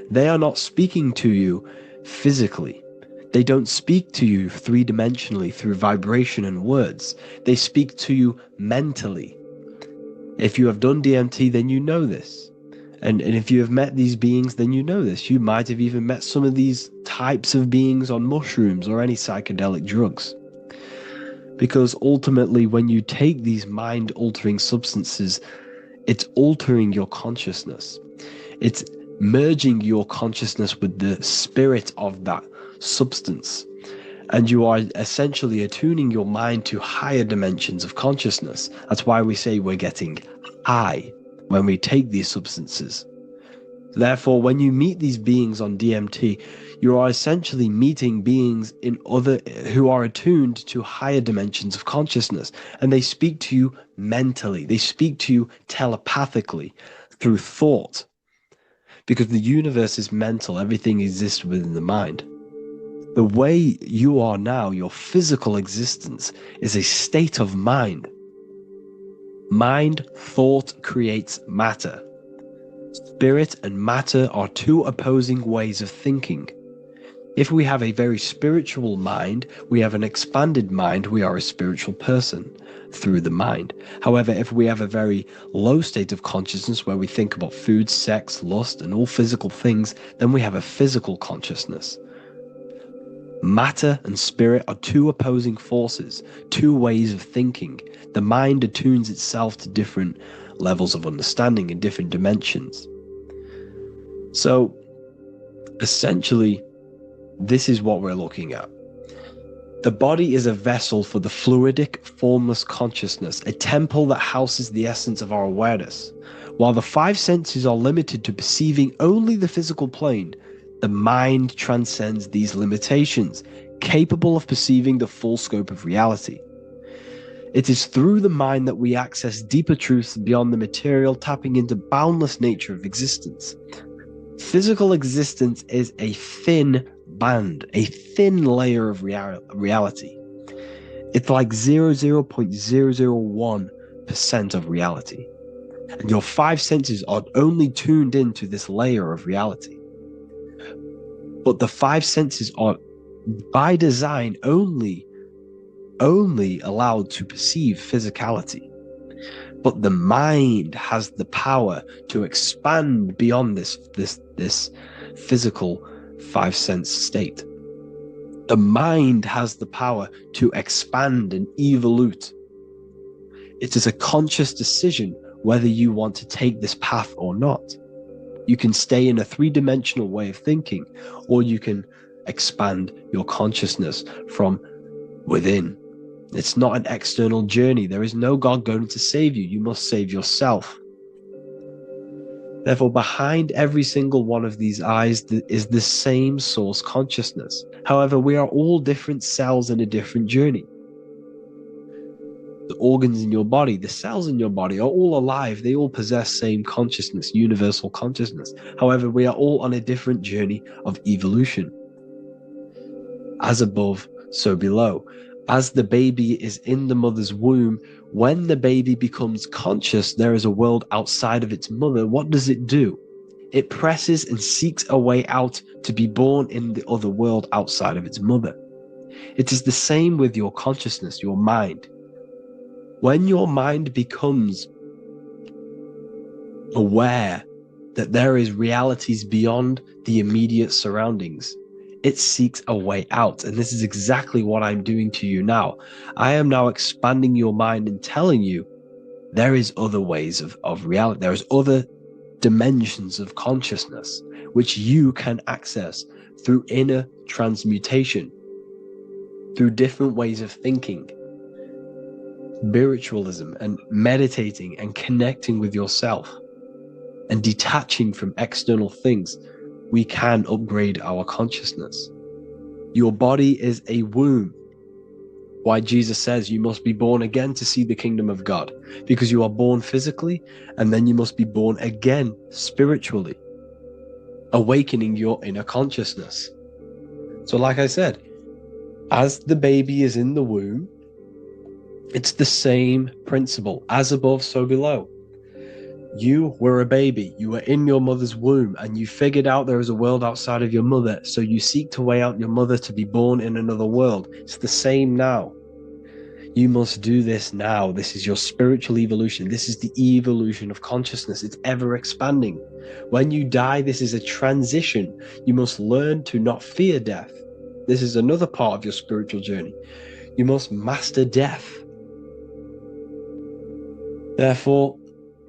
They are not speaking to you physically. They don't speak to you three-dimensionally through vibration and words. They speak to you mentally. If you have done DMT, then you know this. And if you have met these beings, then you know this. You might have even met some of these types of beings on mushrooms or any psychedelic drugs. Because ultimately, when you take these mind-altering substances, it's altering your consciousness. It's merging your consciousness with the spirit of that substance. And you are essentially attuning your mind to higher dimensions of consciousness. That's why we say we're getting high when we take these substances. Therefore, when you meet these beings on DMT, you are essentially meeting beings who are attuned to higher dimensions of consciousness, and they speak to you mentally. They speak to you telepathically through thought, because the universe is mental. Everything exists within the mind. The way you are now, your physical existence, is a state of mind. Mind, thought creates matter. Spirit and matter are two opposing ways of thinking. If we have a very spiritual mind, we have an expanded mind, we are a spiritual person through the mind. However, if we have a very low state of consciousness where we think about food, sex, lust, and all physical things, then we have a physical consciousness. Matter and spirit are two opposing forces, two ways of thinking. The mind attunes itself to different levels of understanding in different dimensions. So, essentially, this is what we're looking at. The body is a vessel for the fluidic, formless consciousness, a temple that houses the essence of our awareness. While the five senses are limited to perceiving only the physical plane, the mind transcends these limitations, capable of perceiving the full scope of reality. It is through the mind that we access deeper truths beyond the material, tapping into boundless nature of existence. Physical existence is a thin band, a thin layer of reality. It's like 0.001% of reality. And your five senses are only tuned into this layer of reality. But the five senses are, by design, only allowed to perceive physicality. But the mind has the power to expand beyond this physical five sense state. The mind has the power to expand and evolute. It is a conscious decision whether you want to take this path or not. You can stay in a three-dimensional way of thinking, or you can expand your consciousness from within. It's not an external journey. There is no God going to save you. You must save yourself. Therefore, behind every single one of these eyes is the same source consciousness. However, we are all different cells in a different journey. The organs in your body, the cells in your body are all alive. They all possess same consciousness, universal consciousness. However, we are all on a different journey of evolution. As above, so below. As the baby is in the mother's womb, when the baby becomes conscious, there is a world outside of its mother. What does it do? It presses and seeks a way out to be born in the other world outside of its mother. It is the same with your consciousness, your mind. When your mind becomes aware that there is realities beyond the immediate surroundings, it seeks a way out. And this is exactly what I'm doing to you now. I am now expanding your mind and telling you there is other ways of reality. There is other dimensions of consciousness which you can access through inner transmutation, through different ways of thinking, spiritualism, and meditating and connecting with yourself and detaching from external things. We can upgrade our consciousness. Your body is a womb. Why Jesus says you must be born again to see the kingdom of God, because you are born physically and then you must be born again spiritually, awakening your inner consciousness. So like I said, as the baby is in the womb, it's the same principle. As above, so below. You were a baby, you were in your mother's womb, and you figured out there is a world outside of your mother, so you seek to weigh out your mother to be born in another world. It's the same now. You must do this now. This is your spiritual evolution. This is the evolution of consciousness. It's ever expanding. When you die, this is a transition. You must learn to not fear death. This is another part of your spiritual journey. You must master death. Therefore,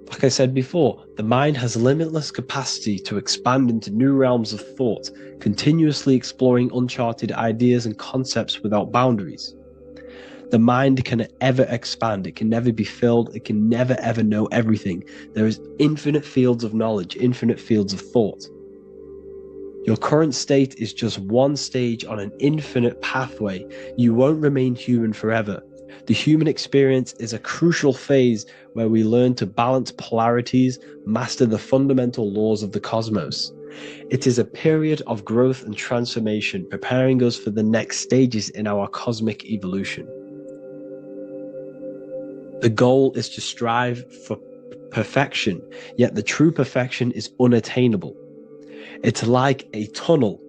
like I said before, the mind has limitless capacity to expand into new realms of thought, continuously exploring uncharted ideas and concepts without boundaries. The mind can ever expand. It can never be filled. It can never ever know everything. There is infinite fields of knowledge, infinite fields of thought. Your current state is just one stage on an infinite pathway. You won't remain human forever. The human experience is a crucial phase where we learn to balance polarities, master the fundamental laws of the cosmos. It is a period of growth and transformation, preparing us for the next stages in our cosmic evolution. The goal is to strive for perfection, yet the true perfection is unattainable. It's like a tunnel,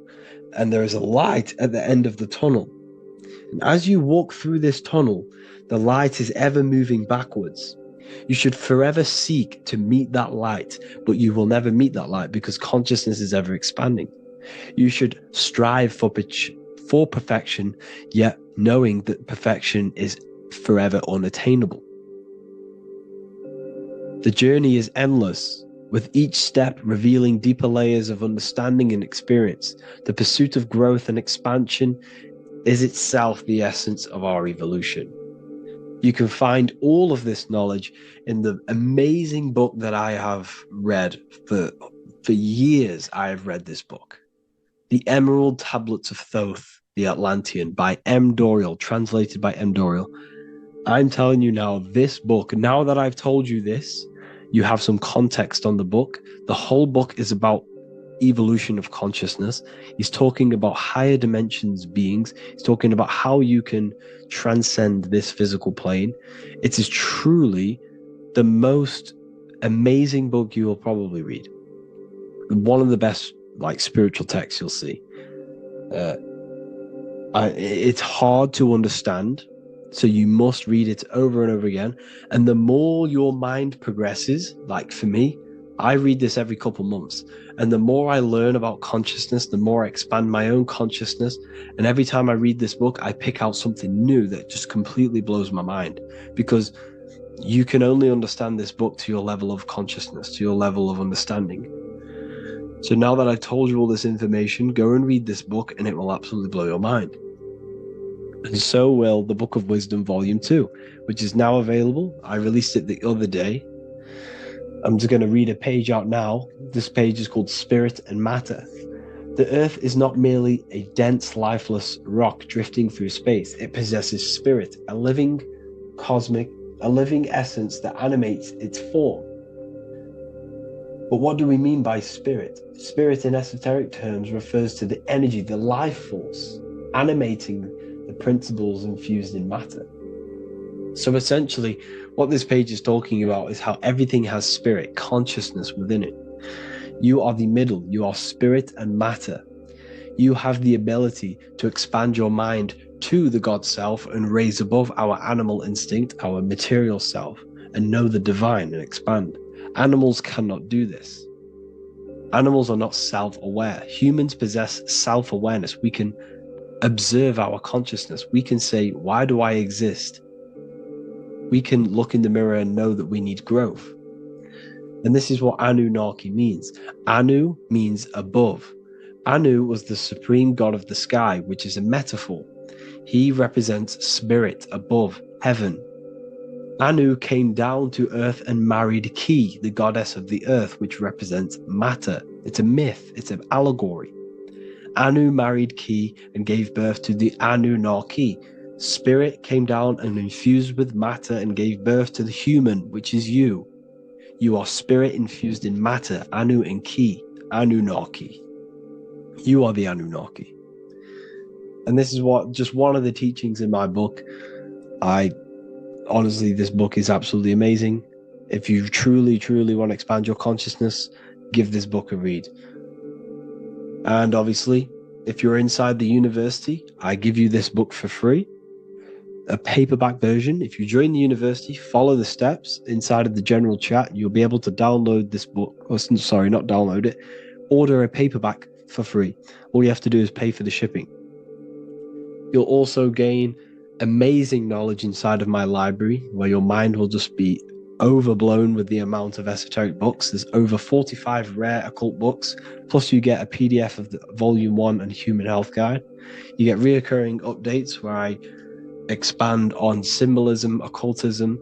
and there is a light at the end of the tunnel. And as you walk through this tunnel, the light is ever moving backwards. You should forever seek to meet that light, but you will never meet that light because consciousness is ever expanding. You should strive for perfection, yet knowing that perfection is forever unattainable. The journey is endless, with each step revealing deeper layers of understanding and experience. The pursuit of growth and expansion is itself the essence of our evolution. You can find all of this knowledge in the amazing book that I have read for years. I have read this book, The Emerald Tablets of Thoth, the Atlantean, by M. Dorial, translated by M. Dorial. I'm telling you now, this book, now that I've told you this, you have some context on the book. The whole book is about evolution of consciousness. He's talking about higher dimensions beings. He's talking about how you can transcend this physical plane. It is truly the most amazing book you will probably read. One of the best like spiritual texts you'll see. It's hard to understand, so you must read it over and over again. And the more your mind progresses, like for me, I read this every couple months, and the more I learn about consciousness, the more I expand my own consciousness. And every time I read this book, I pick out something new that just completely blows my mind, because you can only understand this book to your level of consciousness, to your level of understanding. So now that I've told you all this information, go and read this book and it will absolutely blow your mind. And so will the Book of Wisdom Volume 2, which is now available. I released it the other day. I'm just going to read a page out now. This page is called Spirit and Matter. The Earth is not merely a dense, lifeless rock drifting through space. It possesses spirit, a living essence that animates its form. But what do we mean by spirit? Spirit in esoteric terms refers to the energy, the life force, animating the principles infused in matter. So essentially, what this page is talking about is how everything has spirit, consciousness within it. You are the middle, you are spirit and matter. You have the ability to expand your mind to the God self and raise above our animal instinct, our material self, and know the divine and expand. Animals cannot do this. Animals are not self-aware. Humans possess self-awareness. We can observe our consciousness. We can say, why do I exist? We can look in the mirror and know that we need growth. And this is what Anunnaki means. Anu means above. Anu was the supreme god of the sky, which is a metaphor. He represents spirit above, heaven. Anu came down to earth and married Ki, the goddess of the earth, which represents matter. It's a myth, it's an allegory. Anu married Ki and gave birth to the Anunnaki. Spirit came down and infused with matter and gave birth to the human, which is you. You are spirit infused in matter, Anu and Ki, Anunnaki. You are the Anunnaki. And this is just one of the teachings in my book. Honestly, this book is absolutely amazing. If you truly, truly want to expand your consciousness, give this book a read. And obviously, if you're inside the university, I give you this book for free. A paperback version. If you join the university, follow the steps inside of the general chat, you'll be able to download this book. Or, sorry, not download it. Order a paperback for free. All you have to do is pay for the shipping. You'll also gain amazing knowledge inside of my library, where your mind will just be overblown with the amount of esoteric books. There's over 45 rare occult books, plus you get a PDF of the Volume 1 and Human Health Guide. You get reoccurring updates where I expand on symbolism, occultism,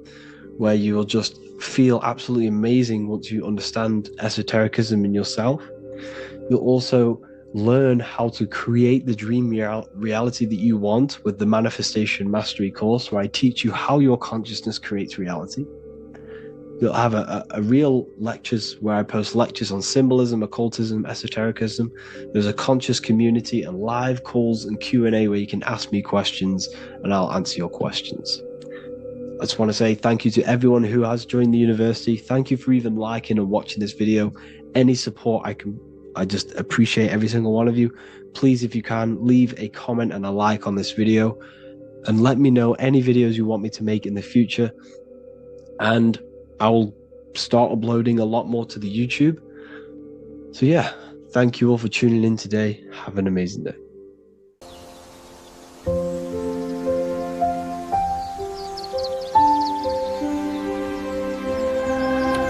where you will just feel absolutely amazing once you understand esotericism in yourself. You'll also learn how to create the dream reality that you want with the Manifestation Mastery course, where I teach you how your consciousness creates reality. You'll have a real lectures where I post lectures on symbolism, occultism, esotericism. There's a conscious community and live calls and Q&A where you can ask me questions and I'll answer your questions. I just want to say thank you to everyone who has joined the university. Thank you for even liking and watching this video. Any support I just appreciate every single one of you. Please, if you can, leave a comment and a like on this video and let me know any videos you want me to make in the future. And I will start uploading a lot more to the YouTube. So yeah, thank you all for tuning in today. Have an amazing day.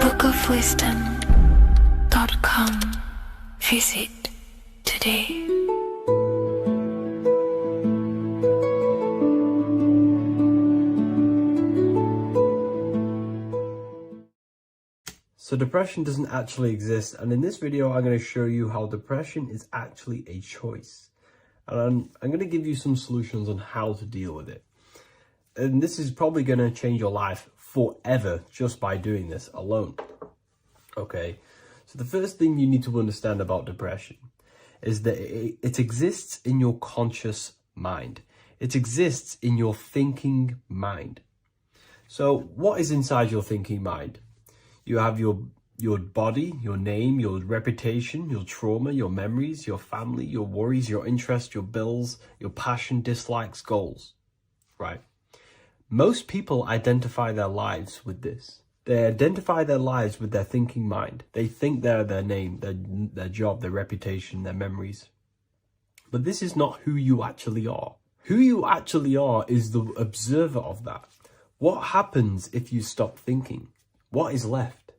bookofwisdom.com. Visit today. So depression doesn't actually exist, and in this video I'm going to show you how depression is actually a choice. And I'm going to give you some solutions on how to deal with it. And this is probably going to change your life forever just by doing this alone. Okay, so the first thing you need to understand about depression is that it exists in your conscious mind. It exists in your thinking mind. So what is inside your thinking mind? You have your body, your name, your reputation, your trauma, your memories, your family, your worries, your interests, your bills, your passion, dislikes, goals, right? Most people identify their lives with this. They identify their lives with their thinking mind. They think they're their name, their job, their reputation, their memories. But this is not who you actually are. Who you actually are is the observer of that. What happens if you stop thinking? What is left?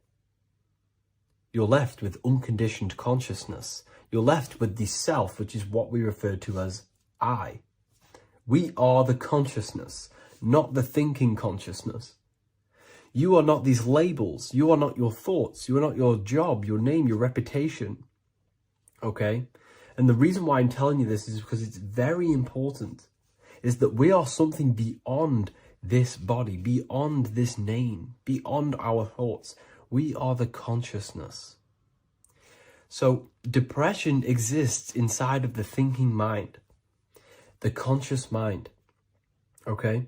You're left with unconditioned consciousness. You're left with the self, which is what we refer to as I. We are the consciousness, not the thinking consciousness. You are not these labels. You are not your thoughts. You are not your job, your name, your reputation. Okay? And the reason why I'm telling you this is because it's very important, is that we are something beyond this body, beyond this name, beyond our thoughts. We are the consciousness. So depression exists inside of the thinking mind, the conscious mind. Okay?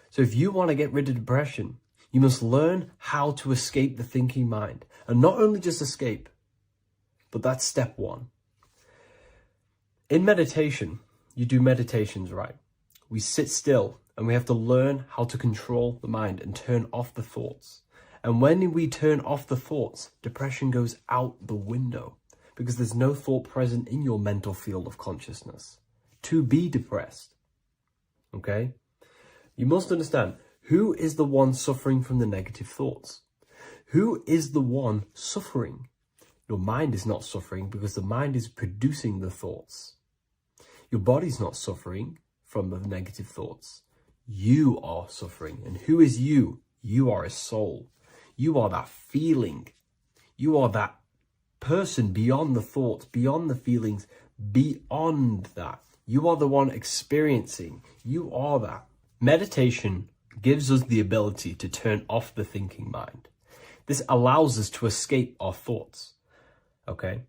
So if you want to get rid of depression, you must learn how to escape the thinking mind. And not only just escape, but that's step one. In meditation, you do meditations, right? We sit still and we have to learn how to control the mind and turn off the thoughts. And when we turn off the thoughts, depression goes out the window because there's no thought present in your mental field of consciousness to be depressed. Okay? You must understand, who is the one suffering from the negative thoughts? Who is the one suffering? Your mind is not suffering because the mind is producing the thoughts. Your body's not suffering from the negative thoughts. You are suffering. And who is you? You are a soul. You are that feeling. You are that person beyond the thoughts, beyond the feelings, beyond that. You are the one experiencing. You are that. Meditation gives us the ability to turn off the thinking mind. This allows us to escape our thoughts. Okay?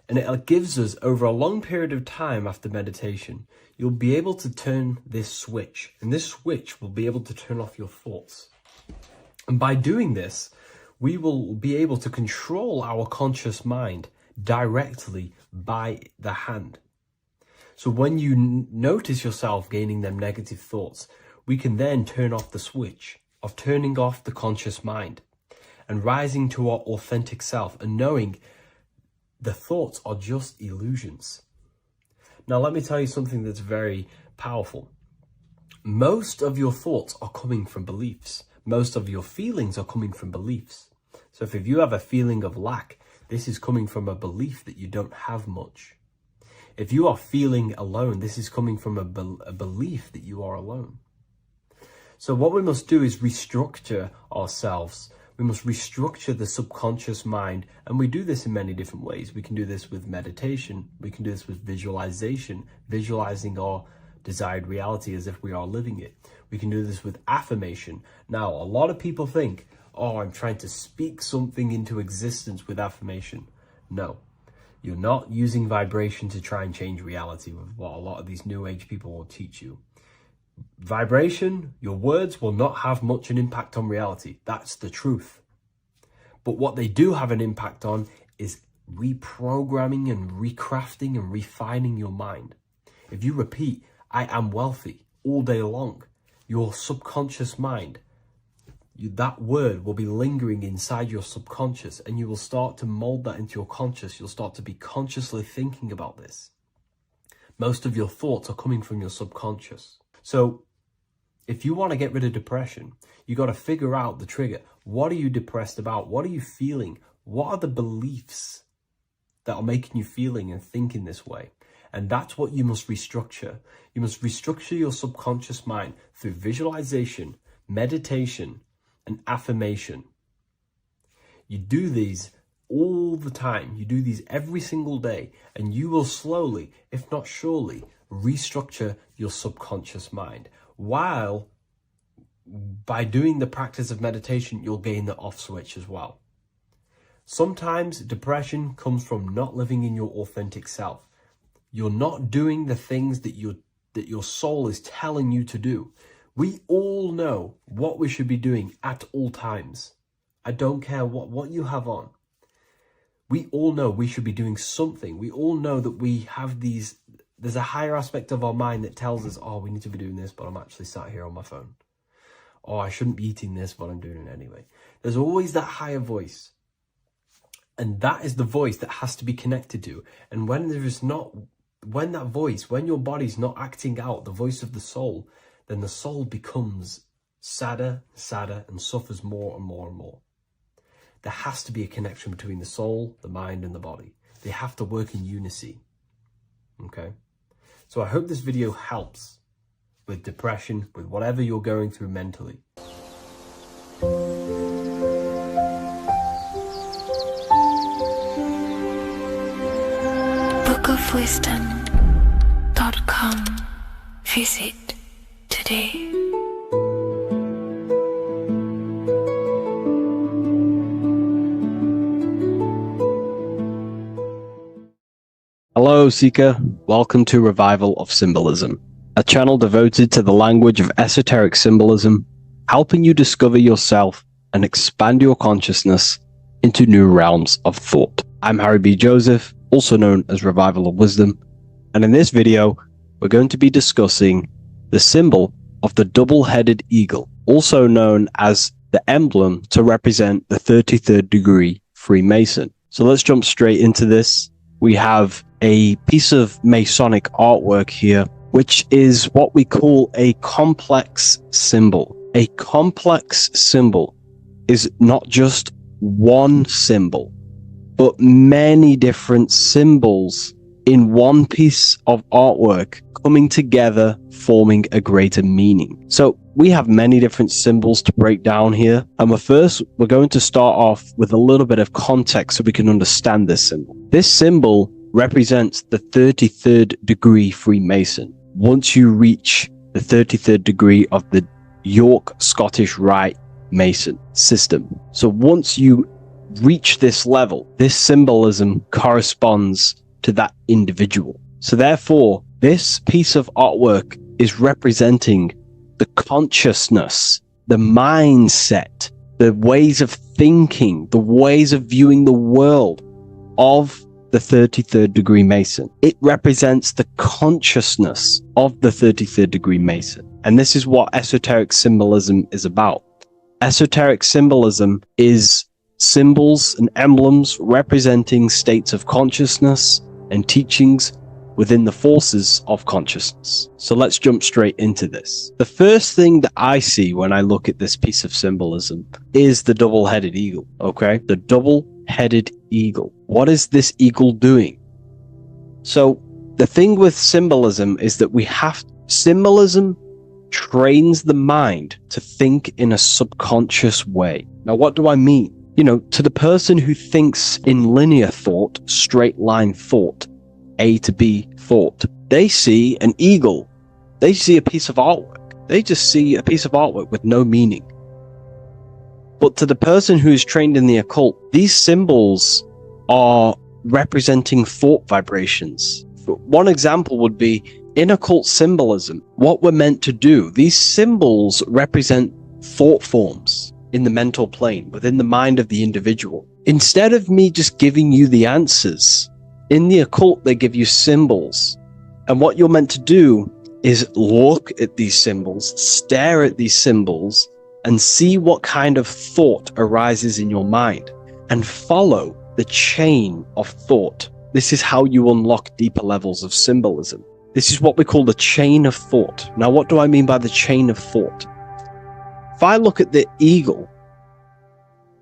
And it gives us, over a long period of time after meditation, you'll be able to turn this switch. And this switch will be able to turn off your thoughts. And by doing this, we will be able to control our conscious mind directly by the hand. So when you notice yourself gaining them negative thoughts, we can then turn off the switch of turning off the conscious mind and rising to our authentic self and knowing the thoughts are just illusions. Now, let me tell you something that's very powerful. Most of your thoughts are coming from beliefs. Most of your feelings are coming from beliefs. So if you have a feeling of lack, this is coming from a belief that you don't have much. If you are feeling alone, this is coming from a belief that you are alone. So what we must do is restructure ourselves. We must restructure the subconscious mind. And we do this in many different ways. We can do this with meditation. We can do this with visualization, visualizing our desired reality as if we are living it. We can do this with affirmation. Now, a lot of people think, oh, I'm trying to speak something into existence with affirmation. No, you're not using vibration to try and change reality with what a lot of these new age people will teach you. Vibration, your words will not have much an impact on reality. That's the truth. But what they do have an impact on is reprogramming and recrafting and refining your mind. If you repeat, I am wealthy all day long, your subconscious mind, that word will be lingering inside your subconscious and you will start to mold that into your conscious. You'll start to be consciously thinking about this. Most of your thoughts are coming from your subconscious. So if you want to get rid of depression, you got to figure out the trigger. What are you depressed about? What are you feeling? What are the beliefs that are making you feeling and thinking this way? And that's what you must restructure. You must restructure your subconscious mind through visualization, meditation, and affirmation. You do these all the time. You do these every single day, and you will slowly, if not surely, restructure your subconscious mind. While by doing the practice of meditation, you'll gain the off switch as well. Sometimes depression comes from not living in your authentic self. You're not doing the things that your soul is telling you to do. We all know what we should be doing at all times. I don't care what you have on. We all know we should be doing something. We all know that we have these, there's a higher aspect of our mind that tells us, oh, we need to be doing this, but I'm actually sat here on my phone. Oh, I shouldn't be eating this, but I'm doing it anyway. There's always that higher voice. And that is the voice that has to be connected to. And when that voice, when your body's not acting out the voice of the soul, then the soul becomes sadder, and suffers more and more and more. There has to be a connection between the soul, the mind, and the body. They have to work in unison. Okay? So I hope this video helps with depression, with whatever you're going through mentally. bookofwisdom.com. Visit today. Hello, Seeker. Welcome to Revival of Symbolism, a channel devoted to the language of esoteric symbolism, helping you discover yourself and expand your consciousness into new realms of thought. I'm Harry B. Joseph, also known as Revival of Wisdom, and in this video, we're going to be discussing the symbol of the double-headed eagle, also known as the emblem to represent the 33rd degree Freemason. So let's jump straight into this. We have a piece of Masonic artwork here, which is what we call a complex symbol. A complex symbol is not just one symbol, but many different symbols in one piece of artwork coming together, forming a greater meaning. So we have many different symbols to break down here. And we're going to start off with a little bit of context so we can understand this symbol. This symbol represents the 33rd degree Freemason. Once you reach the 33rd degree of the York Scottish Rite Mason system. So once you reach this level, this symbolism corresponds to that individual. So therefore, this piece of artwork is representing the consciousness, the mindset, the ways of thinking, the ways of viewing the world of the 33rd degree Mason. It represents the consciousness of the 33rd degree Mason. And this is what esoteric symbolism is about. Esoteric symbolism is symbols and emblems representing states of consciousness and teachings within the forces of consciousness. So let's jump straight into this. The first thing that I see when I look at this piece of symbolism is the double-headed eagle, okay? The double-headed eagle. What is this eagle doing? So the thing with symbolism is that symbolism trains the mind to think in a subconscious way. Now, what do I mean? To the person who thinks in linear thought, straight line thought, A to B thought, they see an eagle. They see a piece of artwork. They just see a piece of artwork with no meaning. But to the person who is trained in the occult, these symbols are representing thought vibrations. One example would be in occult symbolism, what we're meant to do. These symbols represent thought forms in the mental plane, within the mind of the individual. Instead of me just giving you the answers, in the occult, they give you symbols. And what you're meant to do is look at these symbols, stare at these symbols, and see what kind of thought arises in your mind, and follow the chain of thought. This is how you unlock deeper levels of symbolism. This is what we call the chain of thought. Now, what do I mean by the chain of thought? If I look at the eagle,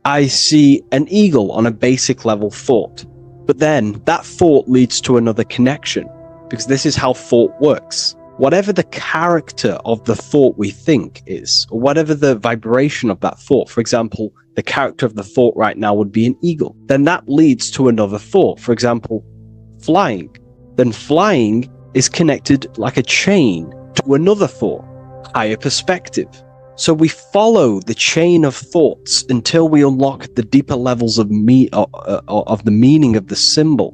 I see an eagle on a basic level thought. But then that thought leads to another connection, because this is how thought works. Whatever the character of the thought we think is, or whatever the vibration of that thought, for example, the character of the thought right now would be an eagle, then that leads to another thought. For example, flying. Then flying is connected like a chain to another thought, higher perspective. So we follow the chain of thoughts until we unlock the deeper levels of the meaning of the symbol.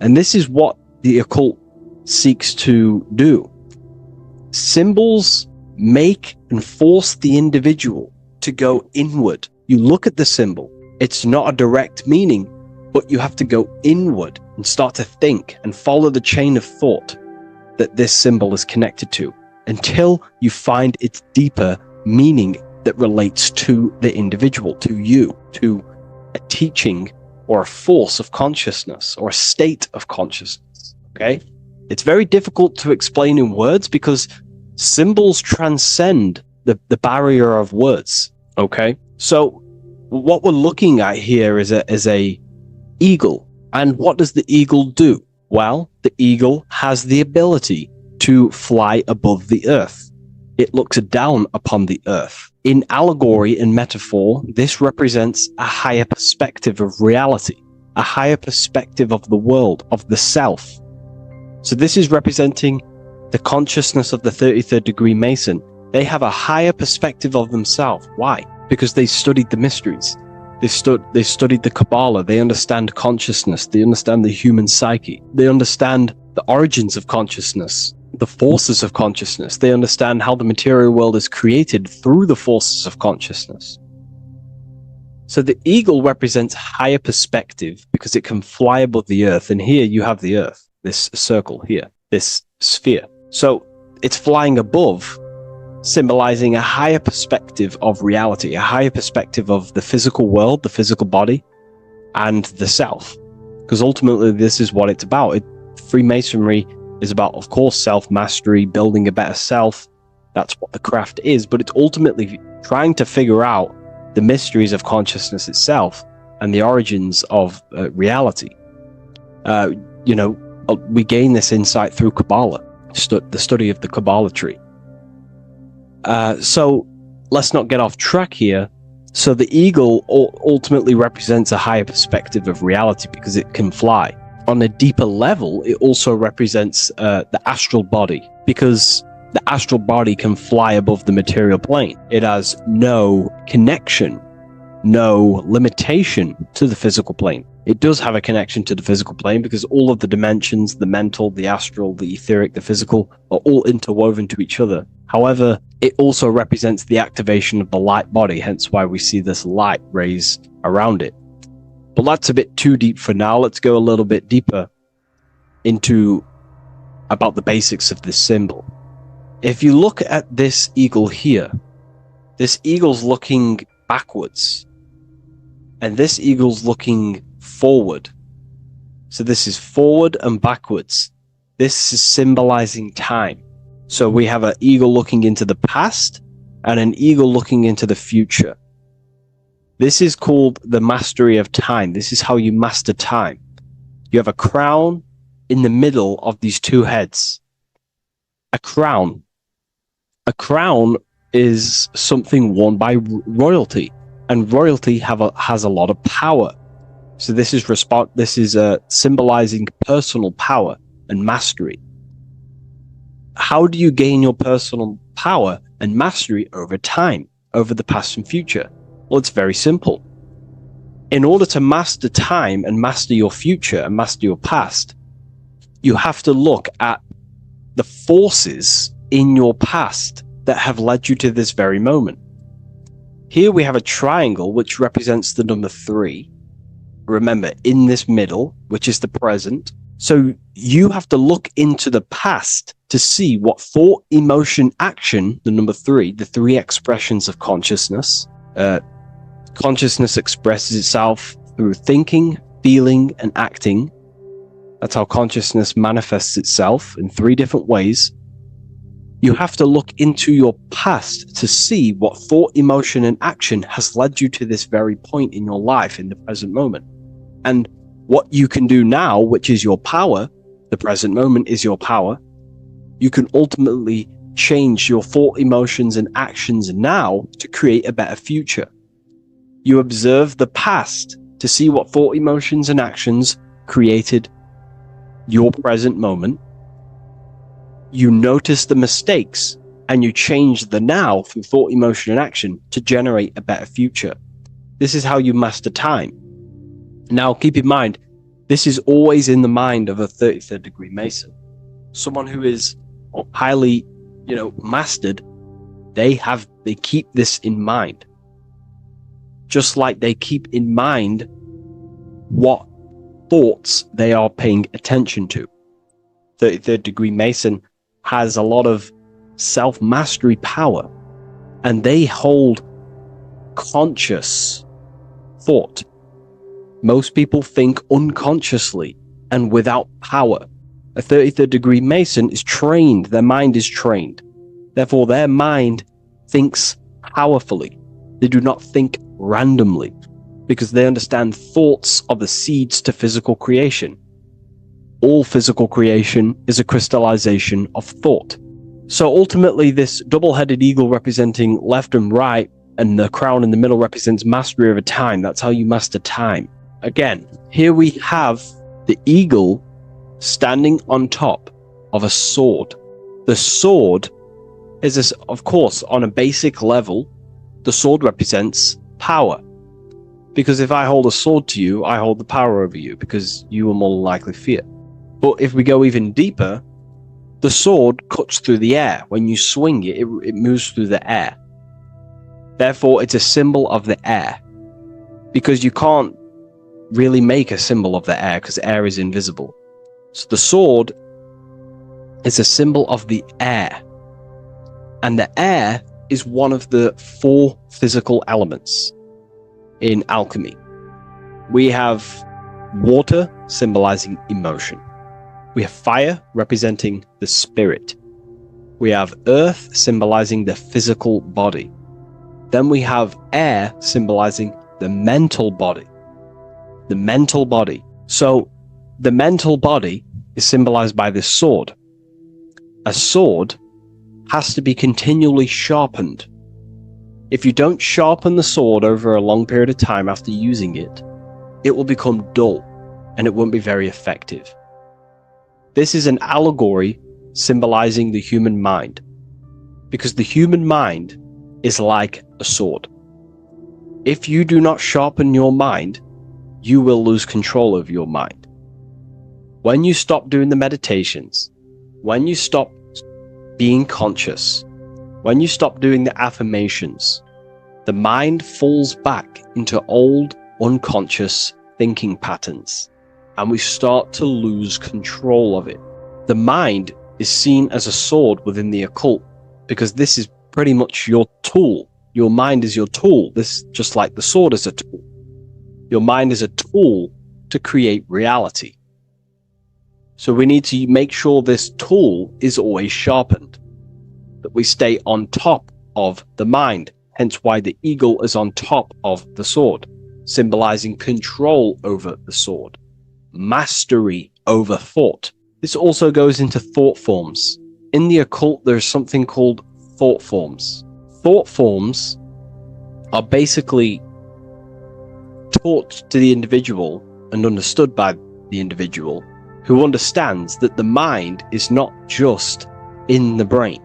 And this is what the occult seeks to do. Symbols make and force the individual to go inward, you look at the symbol, it's not a direct meaning, but you have to go inward and start to think and follow the chain of thought that this symbol is connected to until you find its deeper meaning that relates to the individual, to you, to a teaching or a force of consciousness or a state of consciousness. Okay? It's very difficult to explain in words because symbols transcend the barrier of words. Okay? So what we're looking at here is a eagle. And what does the eagle do? Well, the eagle has the ability to fly above the earth. It looks down upon the earth. In allegory and metaphor, this represents a higher perspective of reality, a higher perspective of the world, of the self. So this is representing the consciousness of the 33rd degree Mason. They have a higher perspective of themselves. Why? Because they studied the mysteries. They studied the Kabbalah. They understand consciousness. They understand the human psyche. They understand the origins of consciousness, the forces of consciousness. They understand how the material world is created through the forces of consciousness. So the eagle represents higher perspective because it can fly above the earth. And here you have the earth, this circle here, this sphere. So it's flying above, symbolizing a higher perspective of reality, a higher perspective of the physical world, the physical body, and the self. Because ultimately, this is what it's about. Freemasonry is about, of course, self-mastery, building a better self. That's what the craft is. But it's ultimately trying to figure out the mysteries of consciousness itself and the origins of reality. We gain this insight through Kabbalah, the study of the Kabbalah tree. So let's not get off track here. So the eagle ultimately represents a higher perspective of reality because it can fly. On a deeper level, it also represents the astral body because the astral body can fly above the material plane. It has no connection, no limitation to the physical plane. It does have a connection to the physical plane because all of the dimensions, the mental, the astral, the etheric, the physical, are all interwoven to each other. However, it also represents the activation of the light body, hence why we see this light rays around it. But that's a bit too deep for now. Let's go a little bit deeper into about the basics of this symbol. If you look at this eagle here, this eagle's looking backwards, and this eagle's looking forward. So this is forward and backwards. This is symbolizing time. So we have an eagle looking into the past and an eagle looking into the future. This is called the mastery of time. This is how you master time. You have a crown in the middle of these two heads. A crown. A crown is something worn by royalty, and royalty has a lot of power. So this is symbolizing personal power and mastery. How do you gain your personal power and mastery over time, over the past and future? Well, it's very simple. In order to master time and master your future and master your past, you have to look at the forces in your past that have led you to this very moment. Here we have a triangle which represents the number 3. Remember, in this middle, which is the present. So you have to look into the past to see what thought, emotion, action, the number 3, the 3 expressions of consciousness. Consciousness expresses itself through thinking, feeling, and acting. That's how consciousness manifests itself in 3 different ways. You have to look into your past to see what thought, emotion, and action has led you to this very point in your life in the present moment. And what you can do now, which is your power, the present moment is your power, you can ultimately change your thought, emotions, and actions now to create a better future. You observe the past to see what thought, emotions, and actions created your present moment. You notice the mistakes and you change the now through thought, emotion, and action to generate a better future. This is how you master time. Now, keep in mind, this is always in the mind of a 33rd degree Mason. Someone who is highly, mastered, they keep this in mind. just like they keep in mind what thoughts they are paying attention to. 33rd degree Mason has a lot of self-mastery power, and they hold conscious thought. Most people think unconsciously and without power. A 33rd degree Mason is trained, their mind is trained. Therefore, their mind thinks powerfully. They do not think randomly, because they understand thoughts are the seeds to physical creation. All physical creation is a crystallization of thought. So ultimately, this double-headed eagle representing left and right, and the crown in the middle represents mastery over time. That's how you master time. Again, here we have the eagle standing on top of a sword. The sword is, of course, on a basic level, the sword represents power. Because if I hold a sword to you, I hold the power over you, because you will more likely fear. But if we go even deeper, the sword cuts through the air. When you swing it, it moves through the air. Therefore, it's a symbol of the air. Because you can't really make a symbol of the air, because air is invisible. So the sword is a symbol of the air. And the air is one of the 4 physical elements in alchemy. We have water, symbolizing emotion. We have fire, representing the spirit. We have earth, symbolizing the physical body. Then we have air, symbolizing the mental body. The mental body. So the mental body is symbolized by this sword. A sword has to be continually sharpened. If you don't sharpen the sword over a long period of time after using it, it will become dull and it won't be very effective. This is an allegory symbolizing the human mind, because the human mind is like a sword. If you do not sharpen your mind, you will lose control of your mind. When you stop doing the meditations, when you stop being conscious, when you stop doing the affirmations, the mind falls back into old, unconscious thinking patterns, and we start to lose control of it. The mind is seen as a sword within the occult, because this is pretty much your tool. Your mind is your tool. This, just like the sword is a tool. Your mind is a tool to create reality. So we need to make sure this tool is always sharpened, that we stay on top of the mind, hence why the eagle is on top of the sword, symbolizing control over the sword, mastery over thought. This also goes into thought forms. In the occult, there's something called thought forms. Thought forms are basically taught to the individual and understood by the individual, who understands that the mind is not just in the brain.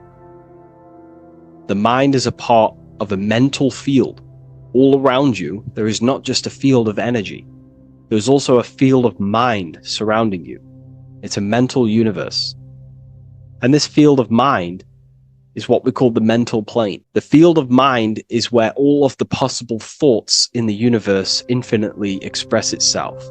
The mind is a part of a mental field. All around you, there is not just a field of energy. There's also a field of mind surrounding you. It's a mental universe. And this field of mind is what we call the mental plane. The field of mind is where all of the possible thoughts in the universe infinitely express itself.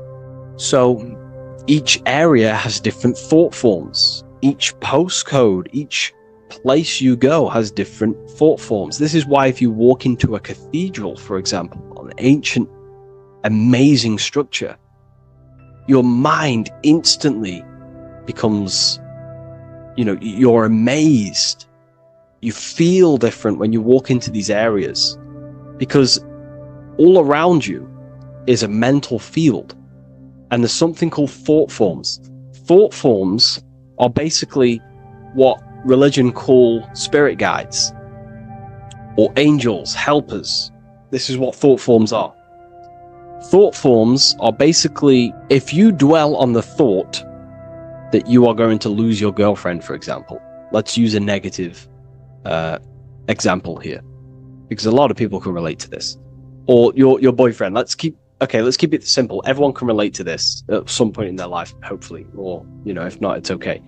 So each area has different thought forms. Each postcode, each place you go has different thought forms. This is why if you walk into a cathedral, for example, an ancient, amazing structure, your mind instantly becomes, you're amazed. You feel different when you walk into these areas, because all around you is a mental field. And there's something called thought forms. Thought forms are basically what religion call spirit guides or angels, helpers. This is what thought forms are. Thought forms are basically, if you dwell on the thought that you are going to lose your girlfriend, for example, let's use a negative example here, because a lot of people can relate to this, or your boyfriend. Let's keep it simple. Everyone can relate to this at some point in their life, hopefully, or if not, it's okay,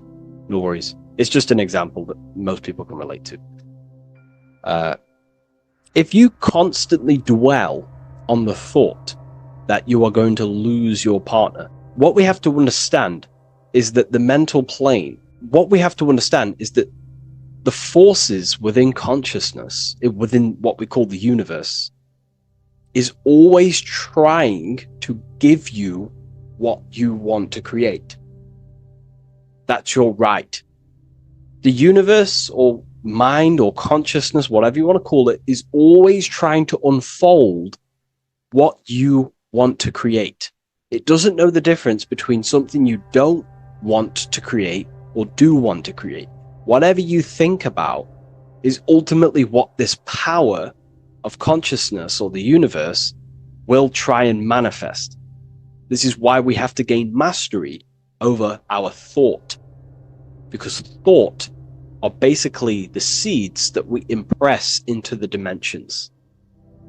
no worries. It's just an example that most people can relate to. If you constantly dwell on the thought that you are going to lose your partner. What we have to understand is that the mental plane, what we have to understand is that the forces within consciousness, within what we call the universe, is always trying to give you what you want to create. That's your right. The universe or mind or consciousness, whatever you want to call it, is always trying to unfold what you want to create. It doesn't know the difference between something you don't want to create or do want to create. Whatever you think about is ultimately what this power of consciousness or the universe will try and manifest. This is why we have to gain mastery over our thought, because thought are basically the seeds that we impress into the dimensions.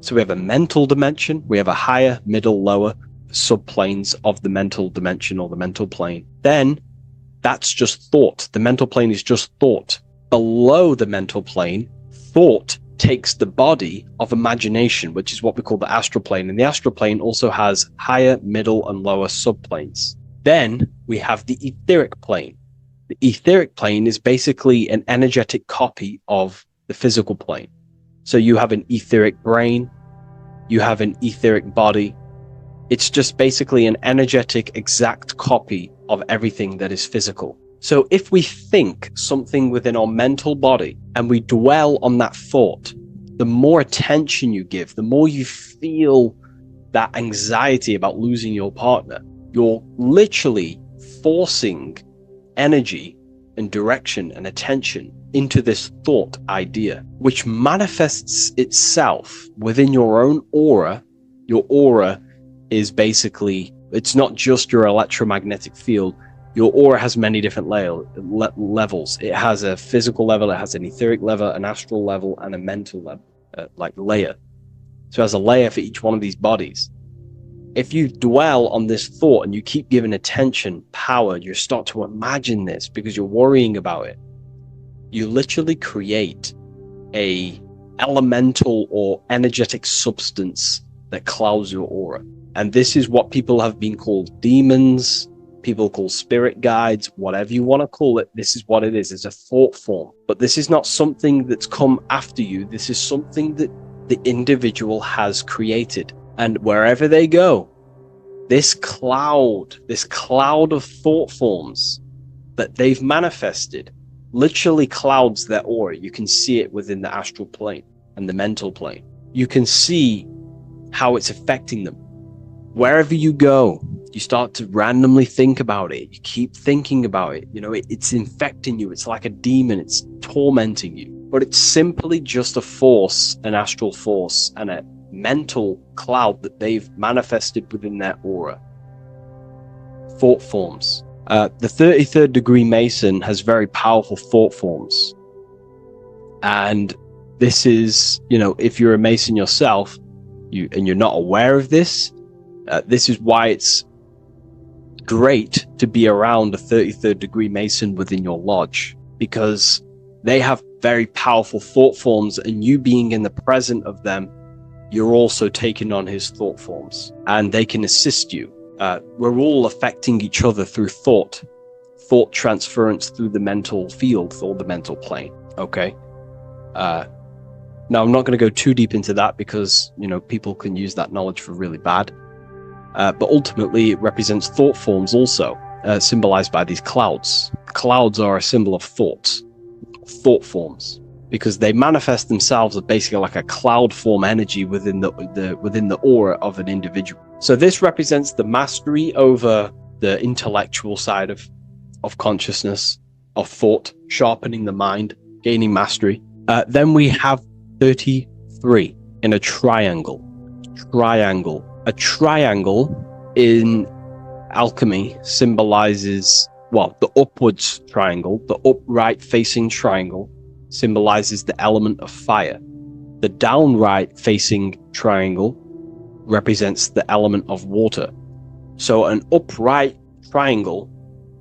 So we have a mental dimension, we have a higher, middle, lower subplanes of the mental dimension or the mental plane. Then that's just thought. The mental plane is just thought. Below the mental plane, thought takes the body of imagination, which is what we call the astral plane. And the astral plane also has higher, middle, and lower subplanes. Then we have the etheric plane. The etheric plane is basically an energetic copy of the physical plane. So you have an etheric brain, you have an etheric body. It's just basically an energetic, exact copy of everything that is physical. So if we think something within our mental body and we dwell on that thought, the more attention you give, the more you feel that anxiety about losing your partner, you're literally forcing energy and direction and attention into this thought idea, which manifests itself within your own aura. Your aura is basically, it's not just your electromagnetic field. Your aura has many different levels. It has a physical level, it has an etheric level, an astral level, and a mental level, layer. So it has a layer for each one of these bodies. If you dwell on this thought and you keep giving attention, power, you start to imagine this because you're worrying about it. You literally create a elemental or energetic substance that clouds your aura. And this is what people have been called demons, people call spirit guides, whatever you want to call it. This is what it is. It's a thought form. But this is not something that's come after you. This is something that the individual has created. And wherever they go, this cloud of thought forms that they've manifested literally clouds their aura. You can see it within the astral plane and the mental plane. You can see how it's affecting them. Wherever you go, you start to randomly think about it. You keep thinking about it. You know, it's infecting you. It's like a demon. It's tormenting you. But it's simply just a force, an astral force, and a mental cloud that they've manifested within their aura. Thought forms. The 33rd degree Mason has very powerful thought forms. And this is, you know, if you're a Mason yourself, and you're not aware of this, this is why it's great to be around a 33rd degree Mason within your lodge, because they have very powerful thought forms, and you being in the present of them, you're also taking on his thought forms, and they can assist you. We're all affecting each other through thought transference through the mental field or the mental plane. Okay. Now I'm not going to go too deep into that because, you know, people can use that knowledge for really bad. But ultimately it represents thought forms also, symbolized by these clouds. Clouds are a symbol of thought forms, because they manifest themselves as basically like a cloud form energy within the aura of an individual. So this represents the mastery over the intellectual side of consciousness, of thought, sharpening the mind, gaining mastery. Then we have 33 in a triangle. A triangle in alchemy symbolizes, well, the upwards triangle, the upright facing triangle symbolizes the element of fire. The downright facing triangle represents the element of water. So an upright triangle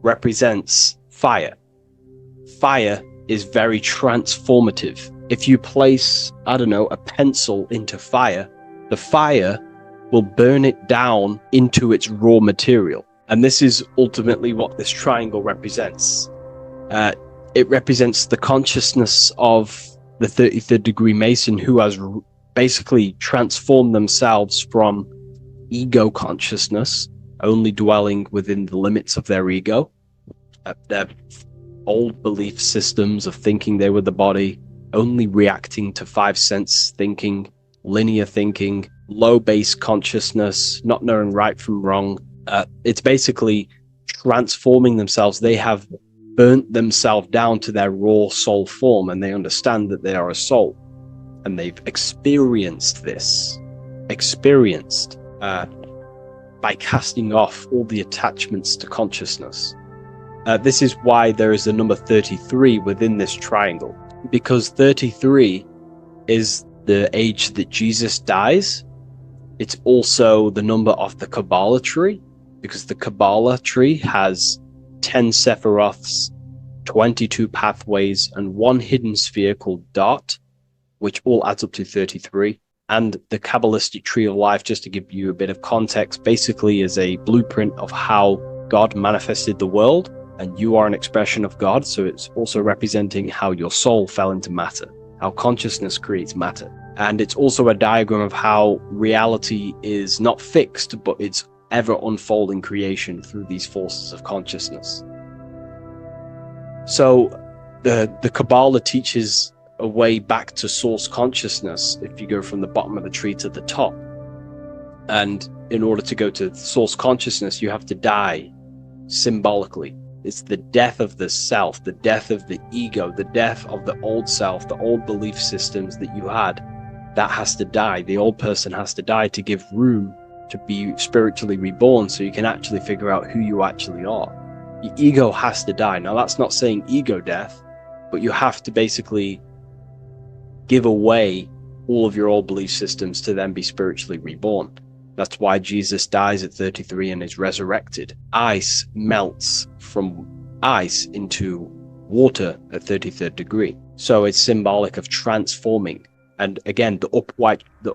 represents fire. Fire is very transformative. If you place, I don't know, a pencil into fire, the fire will burn it down into its raw material. And this is ultimately what this triangle represents. It represents the consciousness of the 33rd degree Mason, who has basically transformed themselves from ego consciousness, only dwelling within the limits of their ego, their old belief systems of thinking they were the body, only reacting to five sense thinking, linear thinking, low base consciousness, not knowing right from wrong. It's basically transforming themselves. They have burnt themselves down to their raw soul form, and they understand that they are a soul, and they've experienced this, by casting off all the attachments to consciousness. This is why there is the number 33 within this triangle, because 33 is the age that Jesus dies. It's also the number of the Kabbalah tree, because the Kabbalah tree has 10 Sephiroths, 22 pathways, and one hidden sphere called Dot, which all adds up to 33. And the Kabbalistic tree of life, just to give you a bit of context, basically is a blueprint of how God manifested the world, and you are an expression of God. So it's also representing how your soul fell into matter, how consciousness creates matter. And it's also a diagram of how reality is not fixed, but it's ever unfolding creation through these forces of consciousness. So the Kabbalah teaches a way back to source consciousness if you go from the bottom of the tree to the top. And in order to go to source consciousness, you have to die symbolically. It's the death of the self, the death of the ego, the death of the old self, the old belief systems that you had. That has to die. The old person has to die to give room to be spiritually reborn, so you can actually figure out who you actually are. Your ego has to die. Now, that's not saying ego death, but you have to basically give away all of your old belief systems to then be spiritually reborn. That's why Jesus dies at 33 and is resurrected. Ice melts from ice into water at 33rd degree. So it's symbolic of transforming. And again, the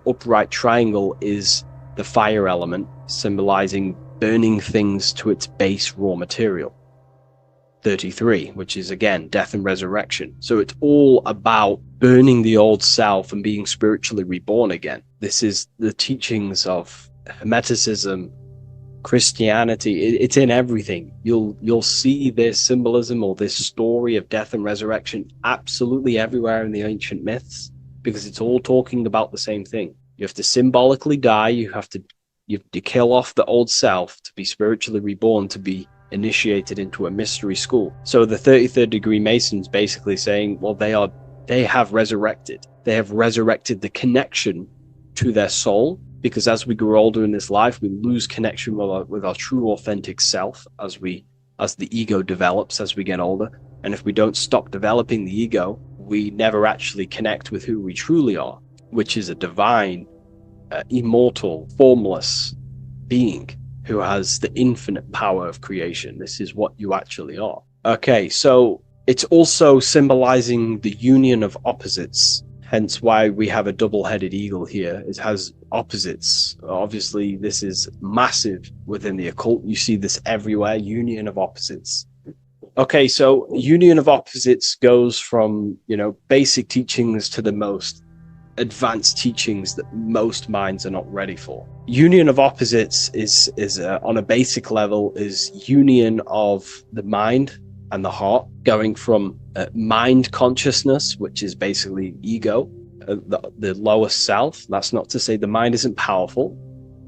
upright triangle is the fire element, symbolizing burning things to its base raw material. 33, which is again death and resurrection. So it's all about burning the old self and being spiritually reborn again. This is the teachings of Hermeticism, Christianity. It's in everything. You'll see this symbolism or this story of death and resurrection absolutely everywhere in the ancient myths, because it's all talking about the same thing. You have to symbolically die. You have to kill off the old self to be spiritually reborn, to be initiated into a mystery school. So the 33rd degree Masons basically saying, well, they have resurrected. They have resurrected the connection to their soul, because as we grow older in this life, we lose connection with our true authentic self as the ego develops as we get older. And if we don't stop developing the ego, we never actually connect with who we truly are, which is a divine, immortal, formless being who has the infinite power of creation. This is what you actually are. Okay, so it's also symbolizing the union of opposites, hence why we have a double-headed eagle here. It has opposites. Obviously, this is massive within the occult. You see this everywhere, union of opposites. Okay, so union of opposites goes from, basic teachings to the most advanced teachings that most minds are not ready for. Union of opposites is on a basic level, is union of the mind and the heart, going from mind consciousness, which is basically ego, the lower self. That's not to say the mind isn't powerful,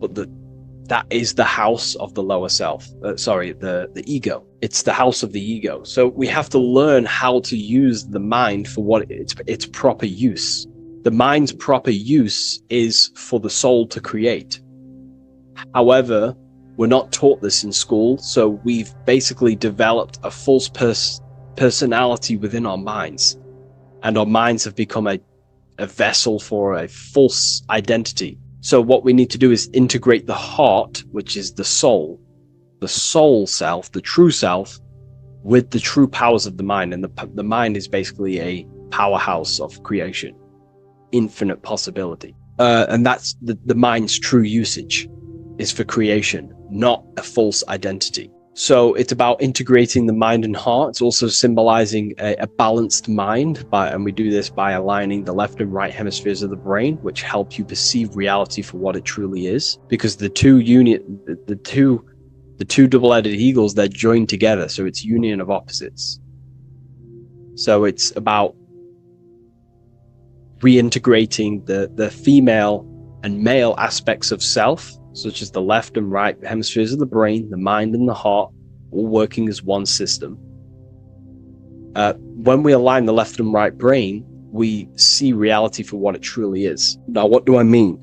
but that is the house of the lower self. The ego. It's the house of the ego. So we have to learn how to use the mind for what its proper use. The mind's proper use is for the soul to create. However, we're not taught this in school, so we've basically developed a false personality within our minds, and our minds have become a vessel for a false identity. So what we need to do is integrate the heart, which is the soul self, the true self, with the true powers of the mind. And the mind is basically a powerhouse of creation, infinite possibility. And that's the mind's true usage is for creation, not a false identity. So it's about integrating the mind and heart. It's also symbolizing a balanced mind, and we do this by aligning the left and right hemispheres of the brain, which help you perceive reality for what it truly is. Because the two double-headed eagles, they're joined together, so it's union of opposites. So it's about reintegrating the female and male aspects of self, such as the left and right hemispheres of the brain, the mind and the heart, all working as one system. When we align the left and right brain, we see reality for what it truly is. Now, what do I mean?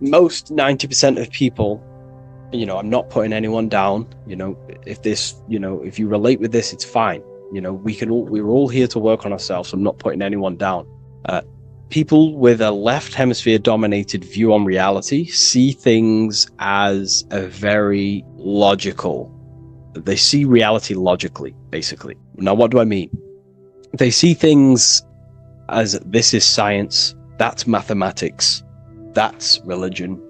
Most 90% of people, I'm not putting anyone down, if you relate with this, it's fine. We're all here to work on ourselves. So I'm not putting anyone down. People with a left hemisphere dominated view on reality see things as a very logical. They see reality logically, basically. Now, what do I mean? They see things as this is science, that's mathematics, that's religion,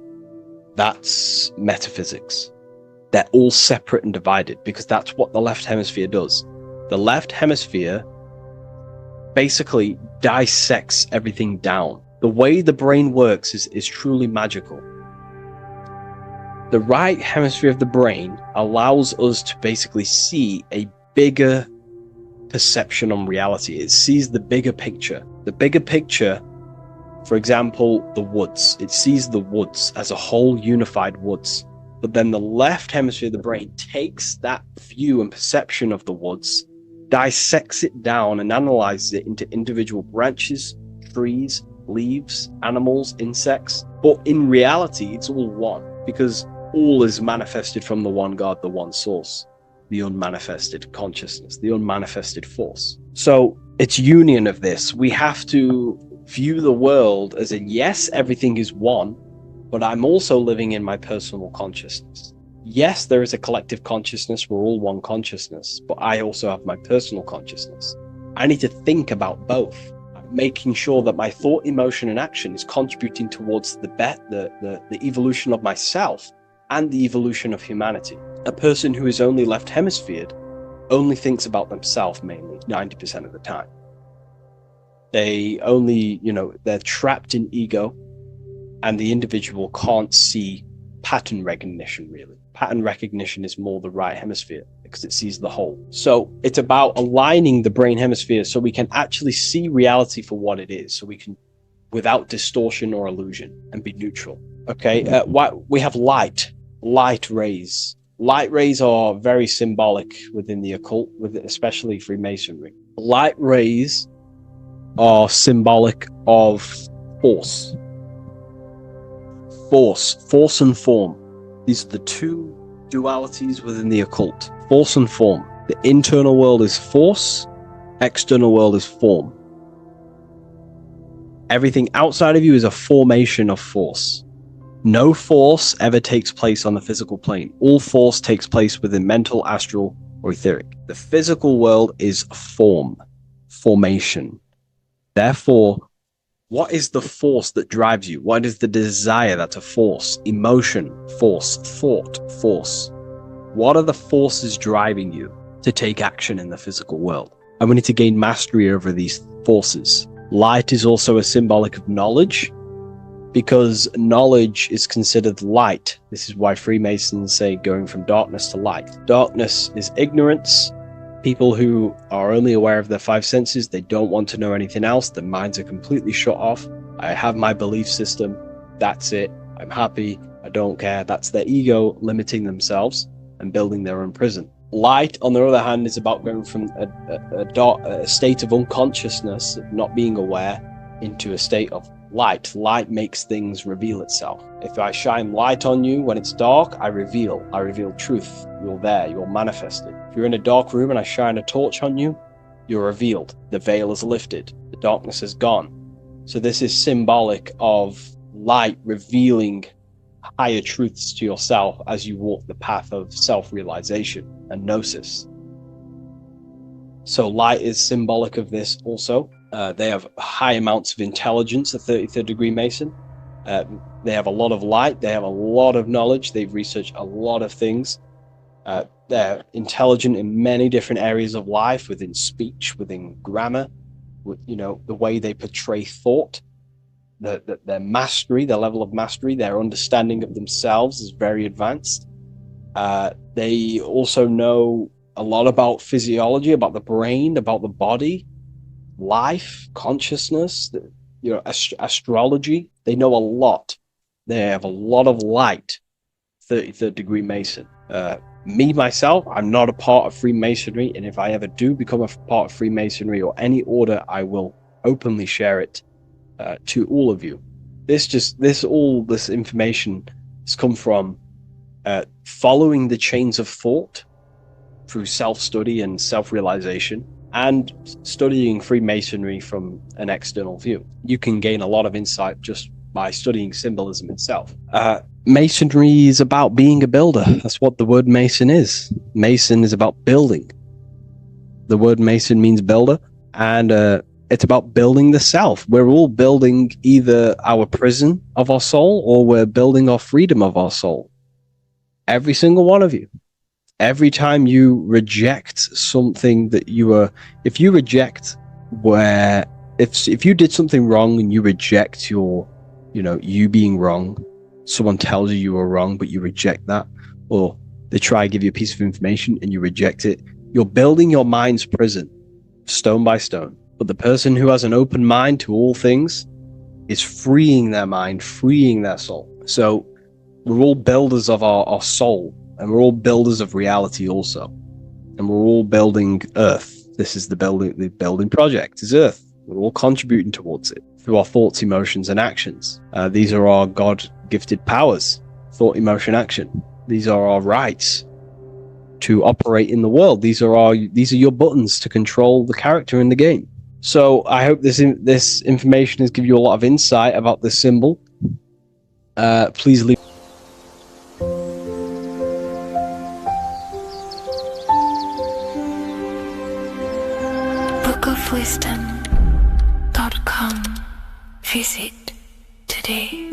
that's metaphysics. They're all separate and divided because that's what the left hemisphere does. The left hemisphere basically dissects everything down. The way the brain works is truly magical. The right hemisphere of the brain allows us to basically see a bigger perception on reality. It sees the bigger picture. The bigger picture, for example, the woods. It sees the woods as a whole unified woods. But then the left hemisphere of the brain takes that view and perception of the woods, dissects it down and analyzes it into individual branches, trees, leaves, animals, insects. But in reality, it's all one, because all is manifested from the one God, the one source, the unmanifested consciousness, the unmanifested force. So it's union of this. We have to view the world as yes, everything is one, but I'm also living in my personal consciousness. Yes, there is a collective consciousness. We're all one consciousness, but I also have my personal consciousness. I need to think about both, making sure that my thought, emotion, and action is contributing towards the evolution of myself and the evolution of humanity. A person who is only left hemisphered only thinks about themselves mainly, 90% of the time. They only, they're trapped in ego, and the individual can't see pattern recognition, really. Pattern recognition is more the right hemisphere because it sees the whole. So it's about aligning the brain hemisphere so we can actually see reality for what it is, so we can, without distortion or illusion, and be neutral. Okay, we have light rays. Light rays are very symbolic within the occult, especially Freemasonry. Light rays are symbolic of force and form. These are the two dualities within the occult, force and form. The internal world is force, external world is form. Everything outside of you is a formation of force. No force ever takes place on the physical plane. All force takes place within mental, astral, or etheric. The physical world is formation. Therefore, what is the force that drives you? What is the desire that's a force? Emotion, force, thought, force. What are the forces driving you to take action in the physical world? And we need to gain mastery over these forces. Light is also a symbolic of knowledge, because knowledge is considered light. This is why Freemasons say going from darkness to light. Darkness is ignorance. People who are only aware of their five senses, they don't want to know anything else. Their minds are completely shut off. I have my belief system. That's it. I'm happy. I don't care. That's their ego limiting themselves and building their own prison. Light, on the other hand, is about going from a state of unconsciousness, not being aware, into a state of light. Light makes things reveal itself. If I shine light on you when it's dark, I reveal truth. You're there, you're manifested. If you're in a dark room and I shine a torch on you, you're revealed. The veil is lifted. The darkness is gone. So this is symbolic of light revealing higher truths to yourself as you walk the path of self-realization and gnosis. So light is symbolic of this also. They have high amounts of intelligence, a 33rd degree Mason. They have a lot of light. They have a lot of knowledge. They've researched a lot of things. They're intelligent in many different areas of life, within speech, within grammar, with, you know, the way they portray thought, their mastery, their level of mastery, their understanding of themselves is very advanced. They also know a lot about physiology, about the brain, about the body, life, consciousness, astrology. They know a lot. They have a lot of light. 33rd degree Mason. Me, myself, I'm not a part of Freemasonry, and if I ever do become a part of Freemasonry or any order, I will openly share it to all of you. This information has come from following the chains of thought through self-study and self-realization, and studying Freemasonry from an external view. You can gain a lot of insight just by studying symbolism itself. Masonry is about being a builder. That's what the word Mason is. Mason is about building. The word Mason means builder, and it's about building the self. We're all building either our prison of our soul, or we're building our freedom of our soul. Every single one of you. Every time you reject something that if you reject if you did something wrong and you reject you being wrong, someone tells you were wrong, but you reject that, or they try to give you a piece of information and you reject it, you're building your mind's prison, stone by stone. But the person who has an open mind to all things is freeing their mind, freeing their soul. So we're all builders of our soul, and we're all builders of reality also. And we're all building Earth. This is the building project is Earth. We're all contributing towards it through our thoughts, emotions, and actions. These are our God-gifted powers: thought, emotion, action. These are our rights to operate in the world. These are your buttons to control the character in the game. So I hope this information has given you a lot of insight about this symbol. Please leave. bookofwisdom.com. Visit today.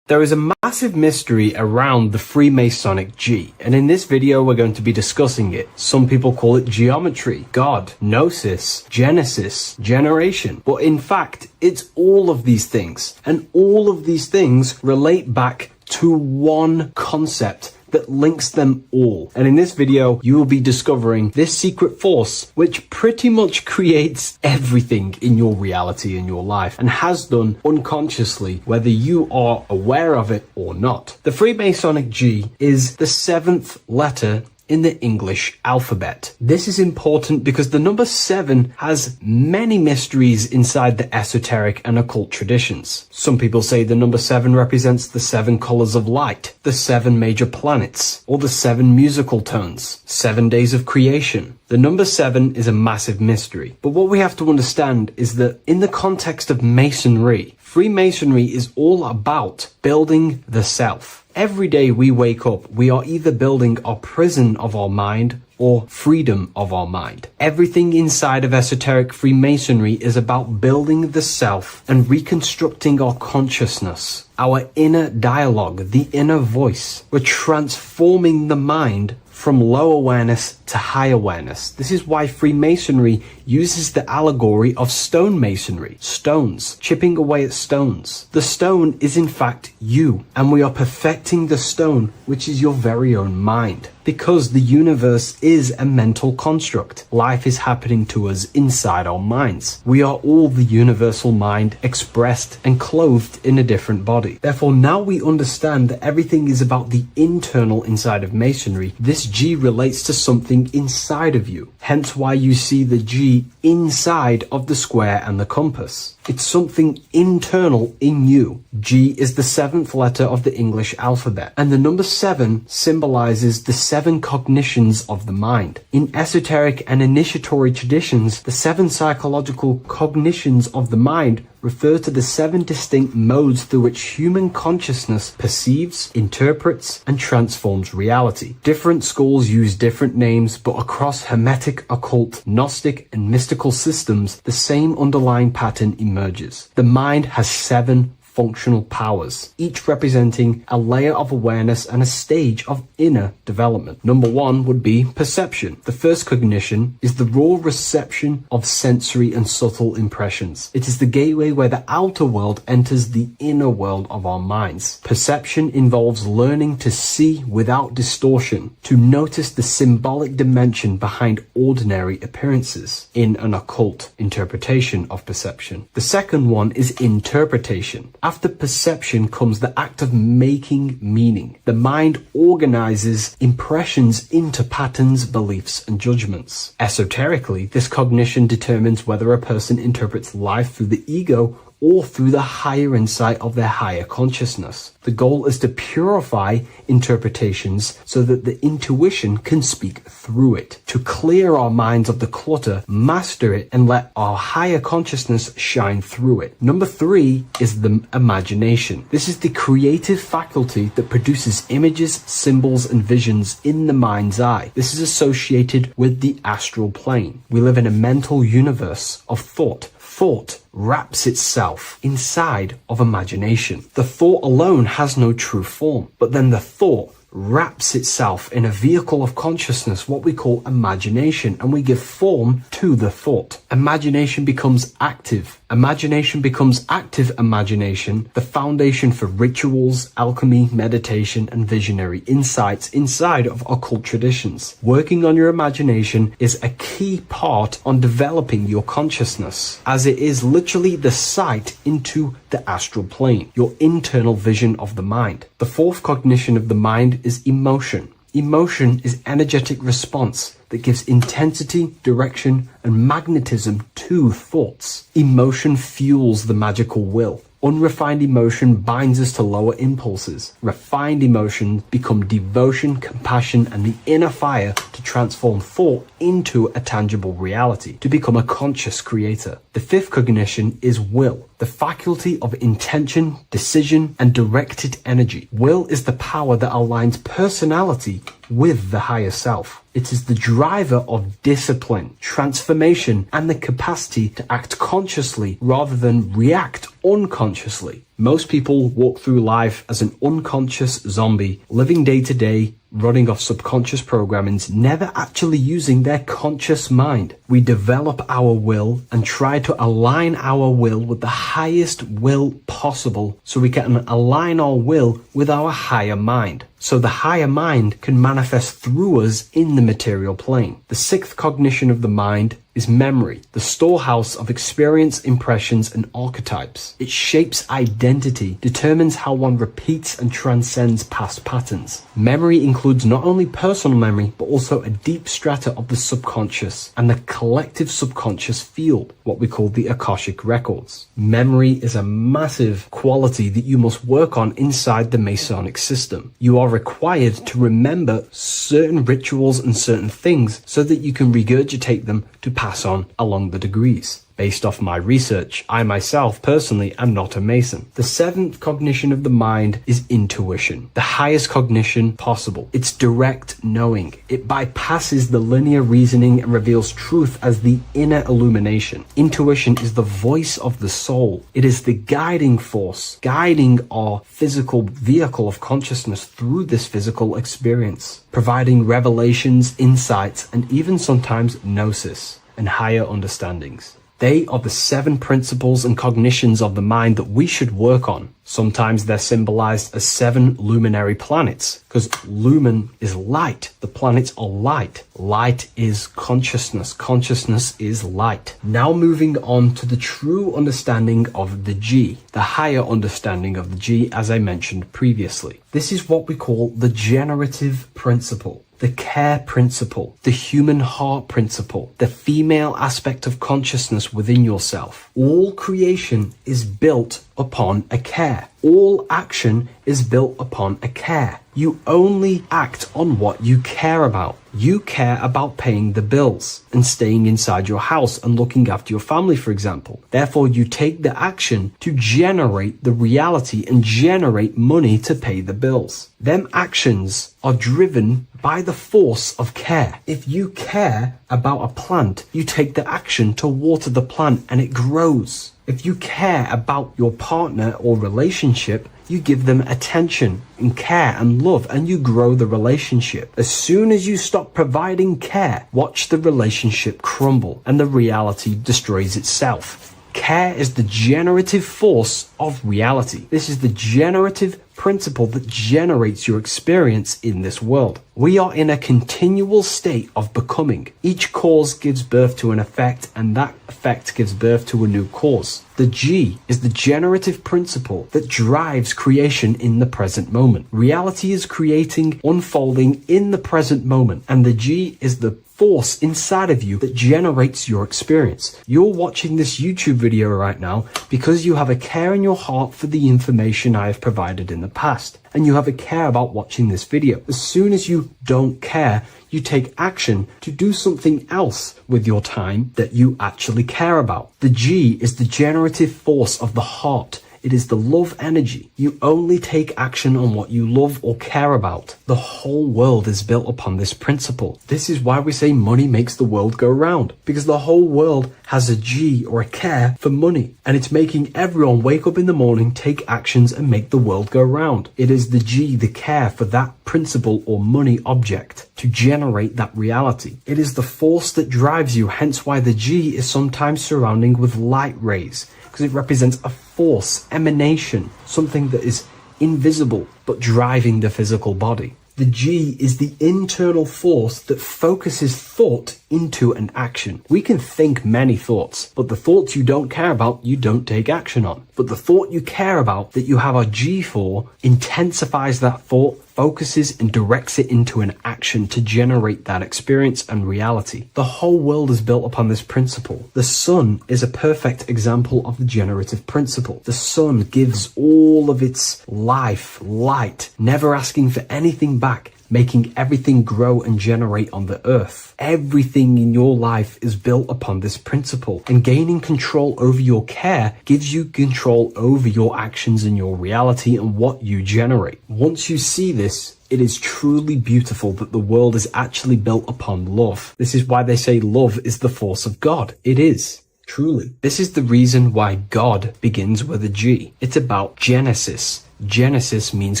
There is a massive mystery around the Freemasonic G, and in this video we're going to be discussing it. Some people call it geometry, God, gnosis, genesis, generation, but in fact it's all of these things, and all of these things relate back to one concept that links them all. And in this video, you will be discovering this secret force, which pretty much creates everything in your reality, in your life, and has done unconsciously, whether you are aware of it or not. The Freemasonic G is the 7th letter in the English alphabet. This is important because the number 7 has many mysteries inside the esoteric and occult traditions. Some people say the number 7 represents the 7 colors of light, the 7 major planets, or the 7 musical tones, 7 days of creation. The number 7 is a massive mystery. But what we have to understand is that in the context of Masonry, Freemasonry is all about building the self. Every day we wake up, we are either building our prison of our mind or freedom of our mind. Everything inside of esoteric Freemasonry is about building the self and reconstructing our consciousness, our inner dialogue, the inner voice. We're transforming the mind from low awareness to high awareness. This is why Freemasonry uses the allegory of stonemasonry, stones, chipping away at stones. The stone is in fact you, and we are perfecting the stone, which is your very own mind. Because the universe is a mental construct. Life is happening to us inside our minds. We are all the universal mind expressed and clothed in a different body. Therefore, now we understand that everything is about the internal inside of Masonry. This G relates to something inside of you. Hence why you see the G inside of the square and the compass. It's something internal in you. G is the 7th letter of the English alphabet, and the number 7 symbolizes the 7 cognitions of the mind. In esoteric and initiatory traditions, the 7 psychological cognitions of the mind refer to the 7 distinct modes through which human consciousness perceives, interprets, and transforms reality. Different schools use different names, but across Hermetic, occult, Gnostic, and mystical systems, the same underlying pattern emerges. The mind has 7 functional powers, each representing a layer of awareness and a stage of inner development. Number 1 would be perception. The first cognition is the raw reception of sensory and subtle impressions. It is the gateway where the outer world enters the inner world of our minds. Perception involves learning to see without distortion, to notice the symbolic dimension behind ordinary appearances in an occult interpretation of perception. The second one is interpretation. After perception comes the act of making meaning. The mind organizes impressions into patterns, beliefs, and judgments. Esoterically, this cognition determines whether a person interprets life through the ego or through the higher insight of their higher consciousness. The goal is to purify interpretations so that the intuition can speak through it, to clear our minds of the clutter, master it, and let our higher consciousness shine through it. Number 3 is the imagination. This is the creative faculty that produces images, symbols, and visions in the mind's eye. This is associated with the astral plane. We live in a mental universe of thought. Thought wraps itself inside of imagination. The thought alone has no true form, but then the thought wraps itself in a vehicle of consciousness, what we call imagination, and we give form to the thought. Imagination becomes active. Imagination becomes active imagination, the foundation for rituals, alchemy, meditation, and visionary insights inside of occult traditions. Working on your imagination is a key part on developing your consciousness, as it is literally the sight into the astral plane, your internal vision of the mind. The fourth cognition of the mind is emotion. Emotion is energetic response that gives intensity, direction, and magnetism to thoughts. Emotion fuels the magical will. Unrefined emotion binds us to lower impulses. Refined emotions become devotion, compassion, and the inner fire to transform thought into a tangible reality, to become a conscious creator. The fifth cognition is will, the faculty of intention, decision, and directed energy. Will is the power that aligns personality with the higher self. It is the driver of discipline, transformation, and the capacity to act consciously rather than react unconsciously. Most people walk through life as an unconscious zombie, living day to day, running off subconscious programmings, never actually using their conscious mind. We develop our will and try to align our will with the highest will possible so we can align our will with our higher mind, so the higher mind can manifest through us in the material plane. The sixth cognition of the mind is memory, the storehouse of experience, impressions, and archetypes. It shapes identity, determines how one repeats and transcends past patterns. Memory includes not only personal memory, but also a deep strata of the subconscious and the collective subconscious field, what we call the Akashic records. Memory is a massive quality that you must work on inside the Masonic system. You are required to remember certain rituals and certain things so that you can regurgitate them to pass on along the degrees. Based off my research, I myself personally am not a Mason. The seventh cognition of the mind is intuition, the highest cognition possible. It's direct knowing. It bypasses the linear reasoning and reveals truth as the inner illumination. Intuition is the voice of the soul. It is the guiding force, guiding our physical vehicle of consciousness through this physical experience, providing revelations, insights, and even sometimes gnosis and higher understandings. They are the 7 principles and cognitions of the mind that we should work on. Sometimes they're symbolized as 7 luminary planets, because lumen is light. The planets are light. Light is consciousness. Consciousness is light. Now moving on to the true understanding of the G, the higher understanding of the G, as I mentioned previously. This is what we call the generative principle. the care principle, the human heart principle, the female aspect of consciousness within yourself. All creation is built upon a care. All action is built upon a care. You only act on what you care about. You care about paying the bills and staying inside your house and looking after your family, for example. Therefore, you take the action to generate the reality and generate money to pay the bills. Them actions are driven by the force of care. If you care about a plant, you take the action to water the plant and it grows. If you care about your partner or relationship, you give them attention and care and love, and you grow the relationship. As soon as you stop providing care, watch the relationship crumble and the reality destroys itself. Care is the generative force of reality. This is the generative principle that generates your experience in this world. We are in a continual state of becoming. Each cause gives birth to an effect, and that effect gives birth to a new cause. The G is the generative principle that drives creation in the present moment. Reality is creating, unfolding in the present moment, and the G is the force inside of you that generates your experience. You're watching this YouTube video right now because you have a care in your heart for the information I have provided in the past, and you have a care about watching this video. As soon as you don't care, you take action to do something else with your time that you actually care about. The G is the generative force of the heart. It is the love energy. You only take action on what you love or care about. The whole world is built upon this principle. This is why we say money makes the world go round, because the whole world has a G or a care for money, and it's making everyone wake up in the morning, take actions, and make the world go round. It is the G, the care for that principle or money object to generate that reality. It is the force that drives you, hence why the G is sometimes surrounding with light rays, because it represents a force, emanation, something that is invisible but driving the physical body. The G is the internal force that focuses thought into an action. We can think many thoughts, but the thoughts you don't care about, you don't take action on. But the thought you care about, that you have a G for, intensifies that thought, focuses and directs it into an action to generate that experience and reality. The whole world is built upon this principle. The sun is a perfect example of the generative principle. The sun gives all of its life, light, never asking for anything back, making everything grow and generate on the earth. Everything in your life is built upon this principle, and gaining control over your care gives you control over your actions and your reality and what you generate. Once you see this, it is truly beautiful that the world is actually built upon love. This is why they say love is the force of God. It is. Truly. This is the reason why God begins with a G. It's about Genesis. Genesis means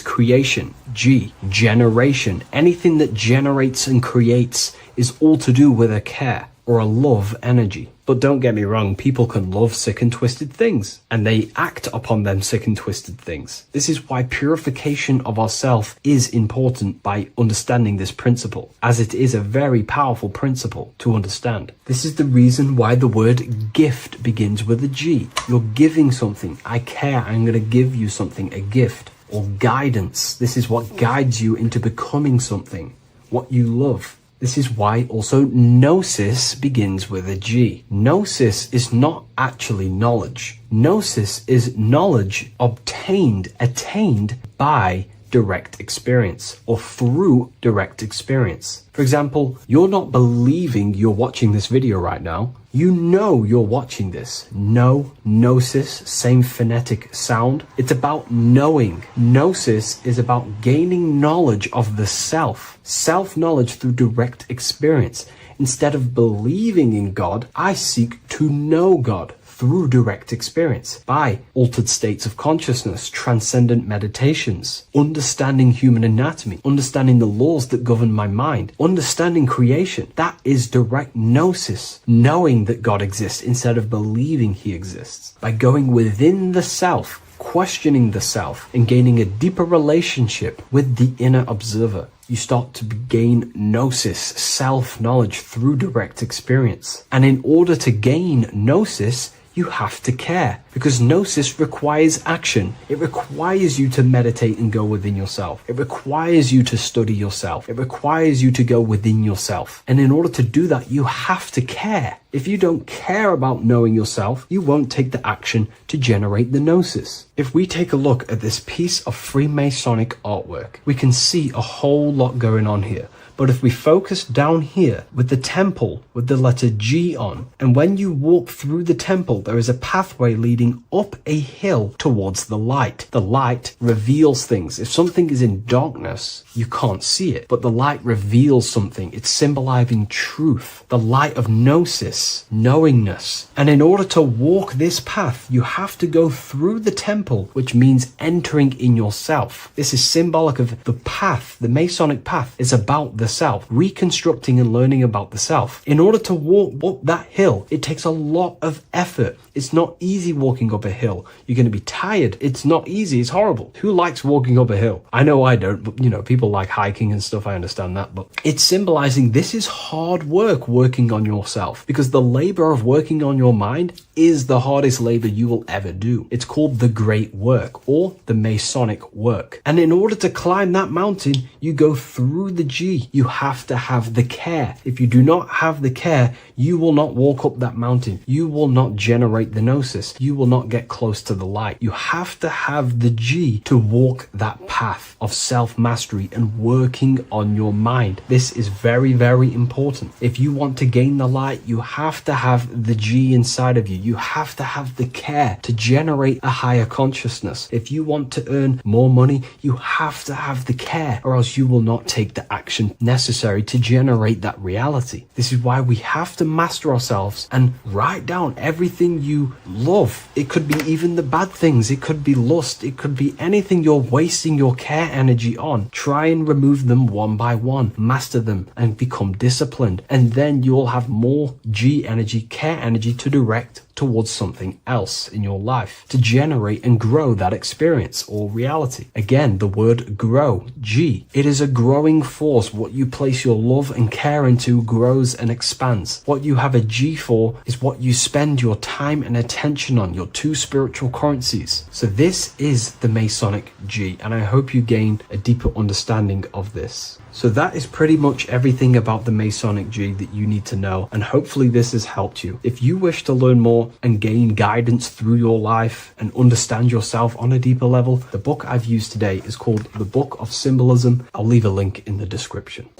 creation. G, generation. Anything that generates and creates is all to do with a care or a love energy. But don't get me wrong, people can love sick and twisted things, and they act upon them sick and twisted things. This is why purification of ourself is important by understanding this principle, as it is a very powerful principle to understand. This is the reason why the word gift begins with a G. You're giving something. I care, I'm going to give you something, a gift. Or guidance. This is what guides you into becoming something, what you love. This is why also gnosis begins with a G. Gnosis is not actually knowledge. Gnosis is knowledge obtained, attained by direct experience or through direct experience. For example, you're not believing you're watching this video right now. You know you're watching this. Know, gnosis, same phonetic sound. It's about knowing. Gnosis is about gaining knowledge of the self. Self-knowledge through direct experience. Instead of believing in God, I seek to know God through direct experience, by altered states of consciousness, transcendent meditations, understanding human anatomy, understanding the laws that govern my mind, understanding creation. That is direct gnosis, knowing that God exists instead of believing he exists. By going within the self, questioning the self, and gaining a deeper relationship with the inner observer, you start to gain gnosis, self-knowledge through direct experience. And in order to gain gnosis, you have to care, because gnosis requires action. It requires you to meditate and go within yourself. It requires you to study yourself. It requires you to go within yourself. And in order to do that, you have to care. If you don't care about knowing yourself, you won't take the action to generate the gnosis. If we take a look at this piece of Freemasonic artwork, we can see a whole lot going on here. But if we focus down here with the temple with the letter G on, and when you walk through the temple, there is a pathway leading up a hill towards the light. The light reveals things. If something is in darkness, you can't see it, but the light reveals something. It's symbolizing truth, the light of gnosis, knowingness. And in order to walk this path, you have to go through the temple, which means entering in yourself. This is symbolic of the path. The Masonic path is about the self, reconstructing and learning about the self. In order to walk up that hill, it takes a lot of effort. It's not easy walking up a hill. You're going to be tired. It's not easy. It's horrible. Who likes walking up a hill? I know I don't, but people like hiking and stuff. I understand that, but it's symbolizing this is hard work, working on yourself, because the labor of working on your mind is the hardest labor you will ever do. It's called the great work, or the Masonic work. And in order to climb that mountain, you go through the G. You have to have the care. If you do not have the care, you will not walk up that mountain. You will not generate the gnosis. You will not get close to the light. You have to have the G to walk that path of self-mastery and working on your mind. This is very, very important. If you want to gain the light, you have to have the G inside of you. You have to have the care to generate a higher consciousness. If you want to earn more money, you have to have the care, or else you will not take the action necessary to generate that reality. This is why we have to master ourselves and write down everything you love. It could be even the bad things. It could be lust. It could be anything you're wasting your care energy on. Try and remove them one by one. Master them and become disciplined. And then you'll have more G energy, care energy to direct towards something else in your life to generate and grow that experience or reality. Again, the word grow, G. It is a growing force. What you place your love and care into grows and expands. What you have a G for is what you spend your time and attention on, your two spiritual currencies. So this is the Masonic G, and I hope you gain a deeper understanding of this. So that is pretty much everything about the Masonic G that you need to know, and hopefully this has helped you. If you wish to learn more and gain guidance through your life and understand yourself on a deeper level, the book I've used today is called The Book of Symbolism. I'll leave a link in the description.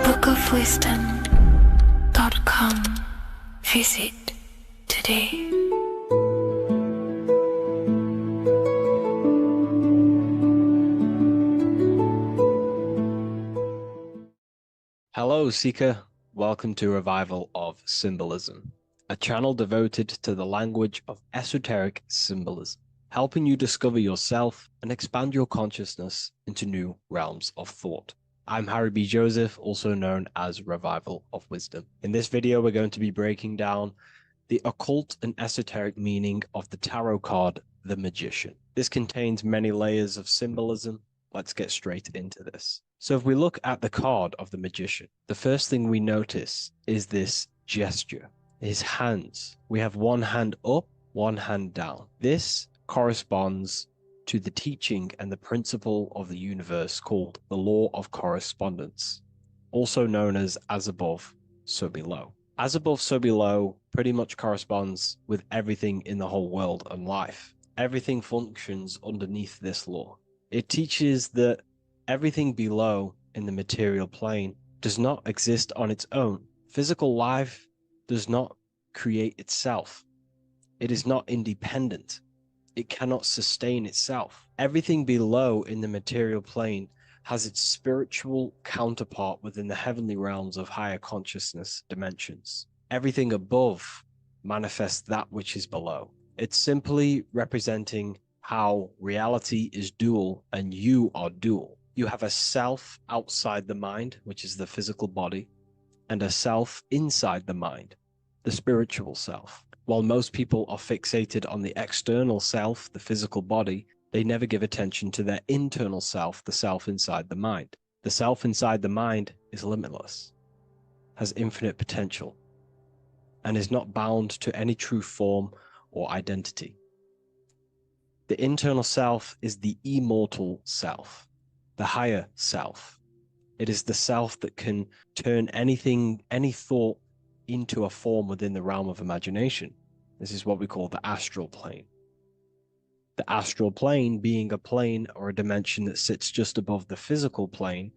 bookofwisdom.com. Visit today. Hello, Seeker. Welcome to Revival of Symbolism, a channel devoted to the language of esoteric symbolism, helping you discover yourself and expand your consciousness into new realms of thought. I'm Harry B. Joseph, also known as Revival of Wisdom. In this video, we're going to be breaking down the occult and esoteric meaning of the tarot card, the Magician. This contains many layers of symbolism. Let's get straight into this. So if we look at the card of the Magician, the first thing we notice is this gesture, his hands. We have one hand up, one hand down. This corresponds to the teaching and the principle of the universe called the law of correspondence, also known as above, so below. As above, so below pretty much corresponds with everything in the whole world and life. Everything functions underneath this law. It teaches that everything below in the material plane does not exist on its own. Physical life does not create itself. It is not independent. It cannot sustain itself. Everything below in the material plane has its spiritual counterpart within the heavenly realms of higher consciousness dimensions. Everything above manifests that which is below. It's simply representing how reality is dual and you are dual. You have a self outside the mind, which is the physical body, and a self inside the mind, the spiritual self. While most people are fixated on the external self, the physical body, they never give attention to their internal self, the self inside the mind. The self inside the mind is limitless, has infinite potential, and is not bound to any true form or identity. The internal self is the immortal self, the higher self. It is the self that can turn anything, any thought, into a form within the realm of imagination. This is what we call the astral plane. The astral plane being a plane or a dimension that sits just above the physical plane,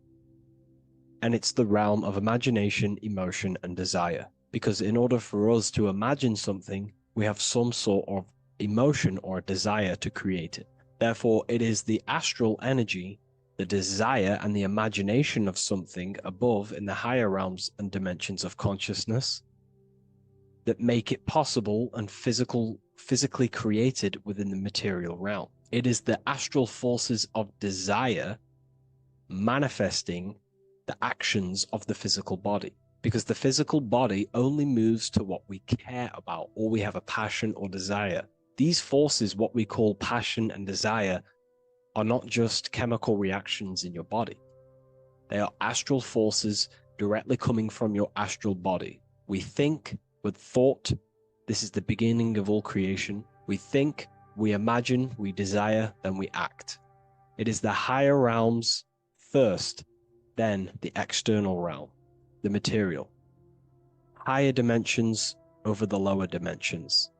and it's the realm of imagination, emotion, and desire. Because in order for us to imagine something, we have some sort of emotion or desire to create it. Therefore, it is the astral energy, the desire and the imagination of something above in the higher realms and dimensions of consciousness that make it possible and physically created within the material realm. It is the astral forces of desire manifesting the actions of the physical body, because the physical body only moves to what we care about or we have a passion or desire. These forces, what we call passion and desire, are not just chemical reactions in your body. They are astral forces directly coming from your astral body. We think with thought. This is the beginning of all creation. We think, we imagine, we desire, then we act. It is the higher realms first, then the external realm, the material. Higher dimensions over the lower dimensions.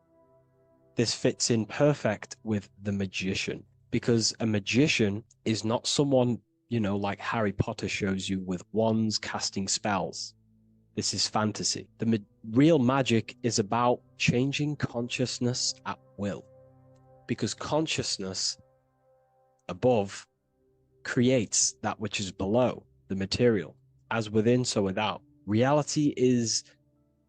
This fits in perfect with the magician, because a magician is not someone, like Harry Potter shows you with wands casting spells. This is fantasy. The real magic is about changing consciousness at will, because consciousness above creates that which is below, the material, as within, so without. Reality is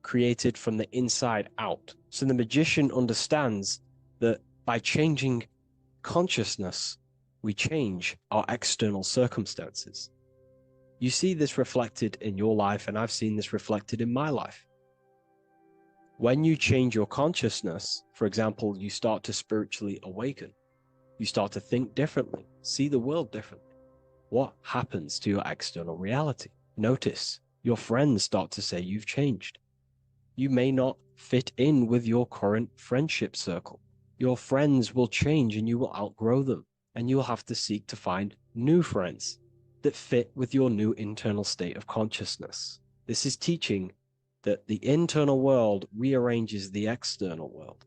created from the inside out. So the magician understands that by changing consciousness, we change our external circumstances. You see this reflected in your life, and I've seen this reflected in my life. When you change your consciousness, for example, you start to spiritually awaken. You start to think differently, see the world differently. What happens to your external reality? Notice your friends start to say you've changed. You may not fit in with your current friendship circle. Your friends will change and you will outgrow them, and you will have to seek to find new friends that fit with your new internal state of consciousness. This is teaching that the internal world rearranges the external world.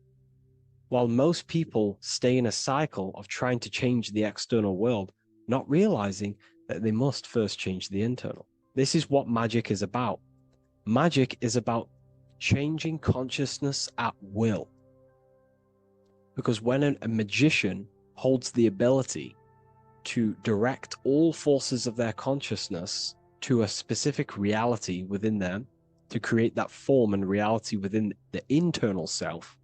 While most people stay in a cycle of trying to change the external world, not realizing that they must first change the internal. This is what magic is about. Magic is about changing consciousness at will. Because when a magician holds the ability to direct all forces of their consciousness to a specific reality within them, to create that form and reality within the internal self,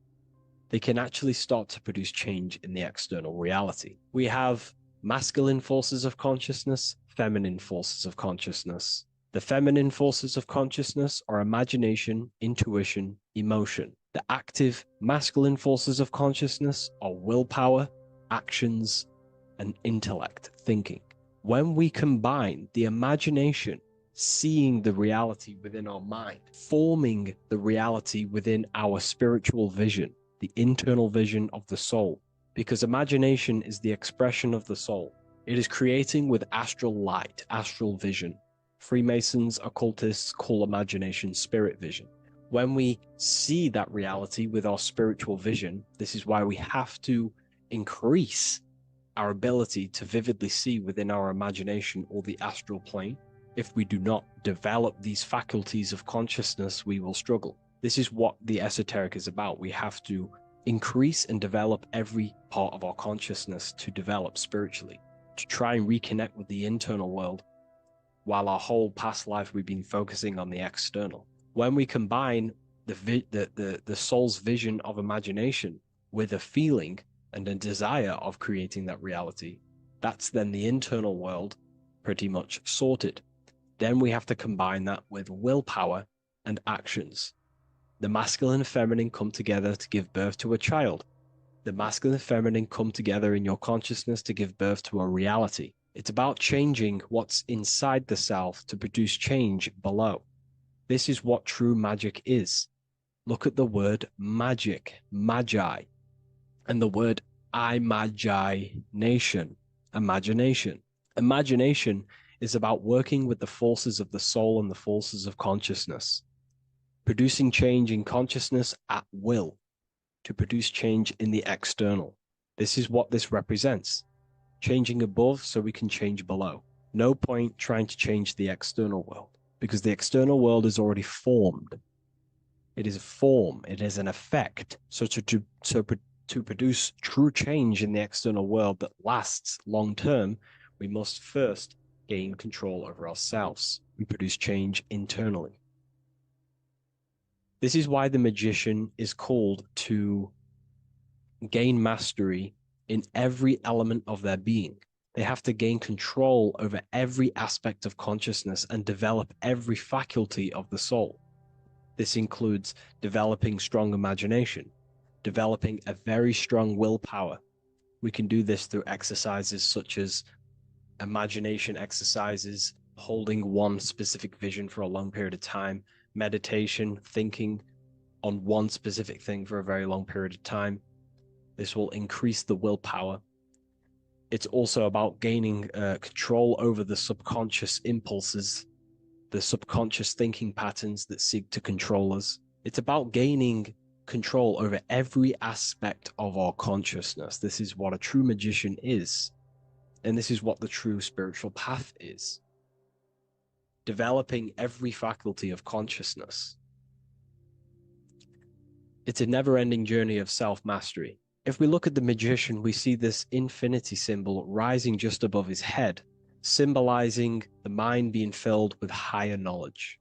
they can actually start to produce change in the external reality. We have masculine forces of consciousness, feminine forces of consciousness. The feminine forces of consciousness are imagination, intuition, emotion. The active masculine forces of consciousness are willpower, actions, and intellect, thinking. When we combine the imagination, seeing the reality within our mind, forming the reality within our spiritual vision, the internal vision of the soul, because imagination is the expression of the soul. It is creating with astral light, astral vision. Freemasons, occultists call imagination spirit vision. When we see that reality with our spiritual vision, this is why we have to increase our ability to vividly see within our imagination or the astral plane. If we do not develop these faculties of consciousness, we will struggle. This is what the esoteric is about. We have to increase and develop every part of our consciousness to develop spiritually, to try and reconnect with the internal world, while our whole past life we've been focusing on the external. When we combine the soul's vision of imagination with a feeling and a desire of creating that reality, that's then the internal world pretty much sorted. Then we have to combine that with willpower and actions. The masculine and feminine come together to give birth to a child. The masculine and feminine come together in your consciousness to give birth to a reality. It's about changing what's inside the self to produce change below. This is what true magic is. Look at the word magic, magi, and the word imagination, imagination. Imagination is about working with the forces of the soul and the forces of consciousness, producing change in consciousness at will to produce change in the external. This is what this represents. Changing above so we can change below. No point trying to change the external world because the external world is already formed. It is a form, it is an effect. So to produce true change in the external world that lasts long term, we must first gain control over ourselves. We produce change internally. This is why the magician is called to gain mastery in every element of their being. They have to gain control over every aspect of consciousness and develop every faculty of the soul. This includes developing strong imagination, developing a very strong willpower. We can do this through exercises such as imagination exercises, holding one specific vision for a long period of time, meditation, thinking on one specific thing for a very long period of time. This will increase the willpower. It's also about gaining control over the subconscious impulses, the subconscious thinking patterns that seek to control us. It's about gaining control over every aspect of our consciousness. This is what a true magician is. And this is what the true spiritual path is. Developing every faculty of consciousness. It's a never-ending journey of self-mastery. If we look at the magician, we see this infinity symbol rising just above his head, symbolizing the mind being filled with higher knowledge,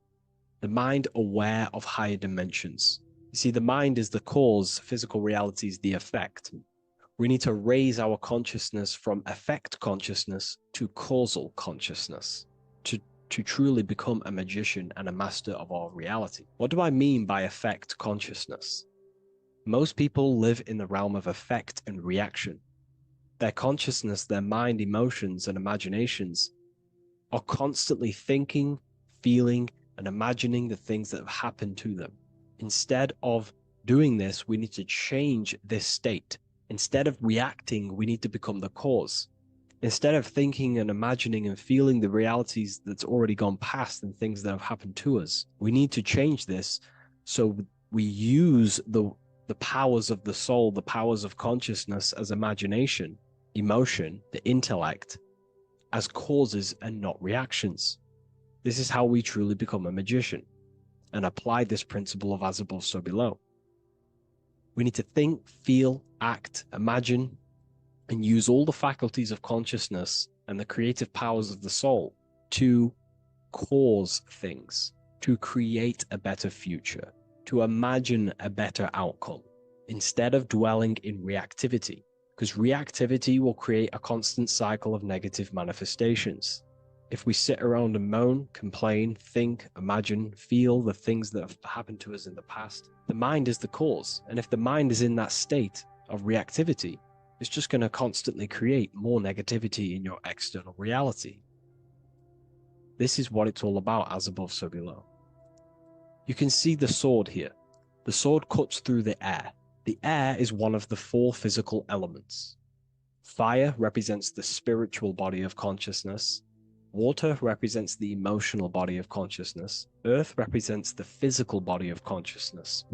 the mind aware of higher dimensions. You see, the mind is the cause, physical reality is the effect. We need to raise our consciousness from effect consciousness to causal consciousness to truly become a magician and a master of our reality. What do I mean by effect consciousness? Most people live in the realm of effect and reaction. Their consciousness, their mind, emotions, and imaginations are constantly thinking, feeling, and imagining the things that have happened to them. Instead of doing this, we need to change this state. Instead of reacting, we need to become the cause. Instead of thinking and imagining and feeling the realities that's already gone past and things that have happened to us, we need to change this so we use the powers of the soul, the powers of consciousness as imagination, emotion, the intellect, as causes and not reactions. This is how we truly become a magician and apply this principle of as above, so below. We need to think, feel, act, imagine, and use all the faculties of consciousness and the creative powers of the soul to cause things, to create a better future, to imagine a better outcome, instead of dwelling in reactivity, because reactivity will create a constant cycle of negative manifestations. If we sit around and moan, complain, think, imagine, feel the things that have happened to us in the past, the mind is the cause. And if the mind is in that state of reactivity, it's just going to constantly create more negativity in your external reality. This is what it's all about, as above, so below. You can see the sword here. The sword cuts through the air. The air is one of the 4 physical elements. Fire represents the spiritual body of consciousness. Water represents the emotional body of consciousness. Earth represents the physical body of consciousness.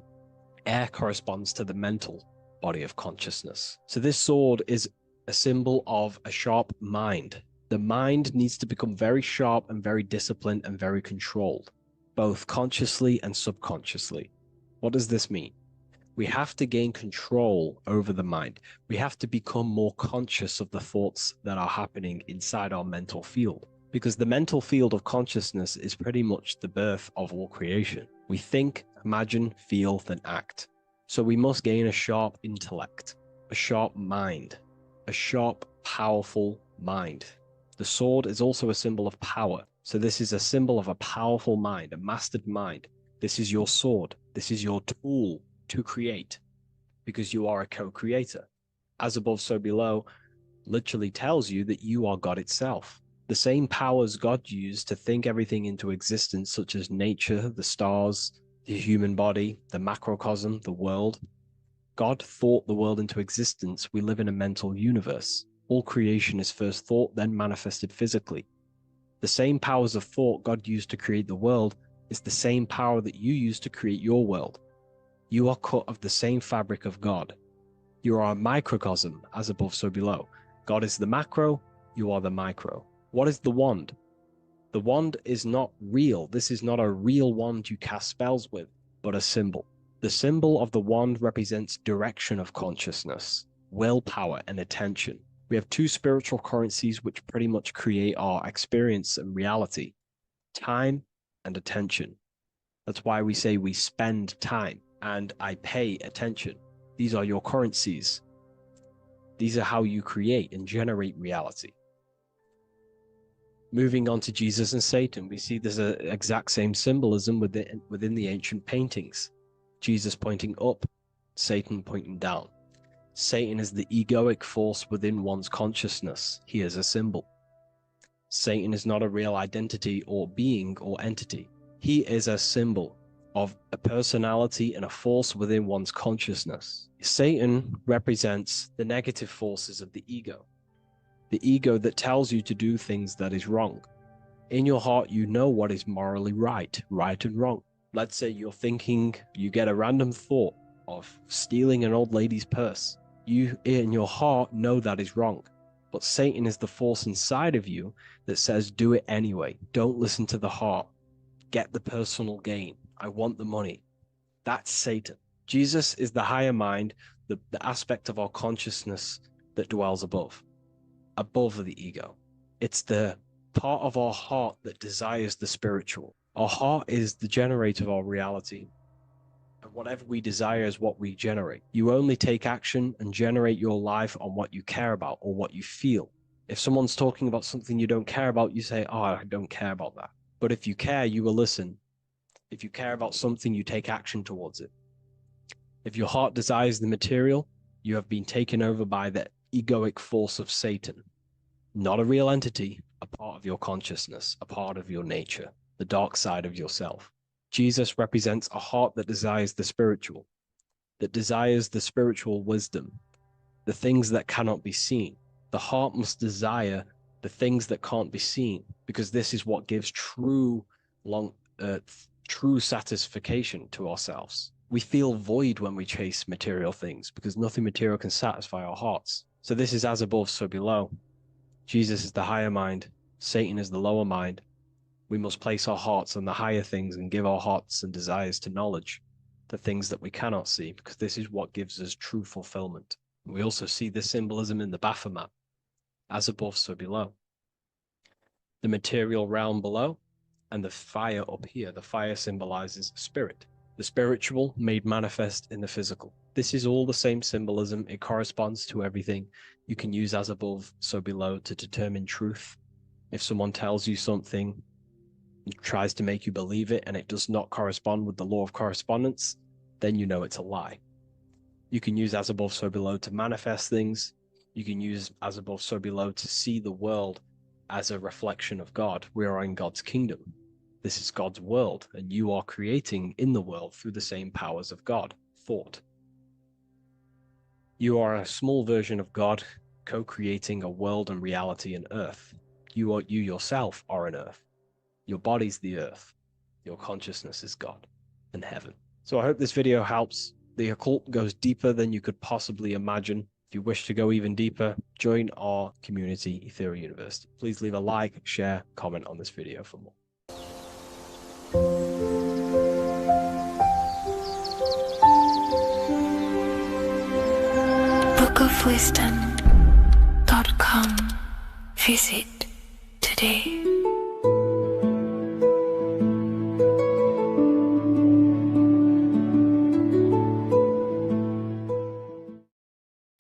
Air corresponds to the mental body of consciousness. So this sword is a symbol of a sharp mind. The mind needs to become very sharp and very disciplined and very controlled, both consciously and subconsciously. What does this mean? We have to gain control over the mind. We have to become more conscious of the thoughts that are happening inside our mental field, because the mental field of consciousness is pretty much the birth of all creation. We think, imagine, feel, then act. So we must gain a sharp intellect, a sharp mind, a sharp, powerful mind. The sword is also a symbol of power. So this is a symbol of a powerful mind, a mastered mind. This is your sword. This is your tool to create, because you are a co-creator. As above, so below, literally tells you that you are God itself. The same powers God used to think everything into existence, such as nature, the stars, the human body, the macrocosm, the world. God thought the world into existence. We live in a mental universe. All creation is first thought, then manifested physically. The same powers of thought God used to create the world is the same power that you use to create your world. You are cut of the same fabric of God. You are a microcosm, as above, so below. God is the macro, you are the micro. What is the wand? The wand is not real. This is not a real wand you cast spells with, but a symbol. The symbol of the wand represents direction of consciousness, willpower, and attention. We have two spiritual currencies which pretty much create our experience and reality: time and attention. That's why we say we spend time and I pay attention. These are your currencies. These are how you create and generate reality. Moving on to Jesus and Satan, we see there's an exact same symbolism within the ancient paintings. Jesus pointing up, Satan pointing down. Satan is the egoic force within one's consciousness. He is a symbol. Satan is not a real identity or being or entity. He is a symbol of a personality and a force within one's consciousness. Satan represents the negative forces of the ego that tells you to do things that is wrong. In your heart, you know what is morally right and wrong. Let's say you're thinking, you get a random thought of stealing an old lady's purse. You, in your heart, know that is wrong. But Satan is the force inside of you that says, do it anyway. Don't listen to the heart. Get the personal gain. I want the money. That's Satan. Jesus is the higher mind, the aspect of our consciousness that dwells above the ego. It's the part of our heart that desires the spiritual. Our heart is the generator of our reality. And whatever we desire is what we generate. You only take action and generate your life on what you care about or what you feel. If someone's talking about something you don't care about, you say, oh, I don't care about that. But if you care, you will listen. If you care about something, you take action towards it. If your heart desires the material, you have been taken over by the egoic force of Satan. Not a real entity, a part of your consciousness, a part of your nature, the dark side of yourself. Jesus represents a heart that desires the spiritual wisdom, the things that cannot be seen. The heart must desire the things that can't be seen, because this is what gives true satisfaction to ourselves. We feel void when we chase material things because nothing material can satisfy our hearts. So this is as above, so below. Jesus is the higher mind. Satan is the lower mind. We must place our hearts on the higher things and give our hearts and desires to knowledge, the things that we cannot see, because this is what gives us true fulfillment. We also see this symbolism in the baphomet. As above, so below. The material realm below and the fire up here. The fire symbolizes spirit. The spiritual made manifest in the physical. This is all the same symbolism. It corresponds to everything. You can use as above, so below to determine truth. If someone tells you something, tries to make you believe it, and it does not correspond with the law of correspondence, then you know it's a lie. You can use as above, so below to manifest things. You can use as above, so below to see the world as a reflection of God. We are in God's kingdom. This is God's world, and you are creating in the world through the same powers of God, thought. You are a small version of God, co-creating a world and reality in earth. You yourself are an earth. Your body's the earth. Your consciousness is God and heaven. So I hope this video helps. The occult goes deeper than you could possibly imagine. If you wish to go even deeper, join our community, Ethereal University. Please leave a like, share, comment on this video for more. bookofwisdom.com. Visit today.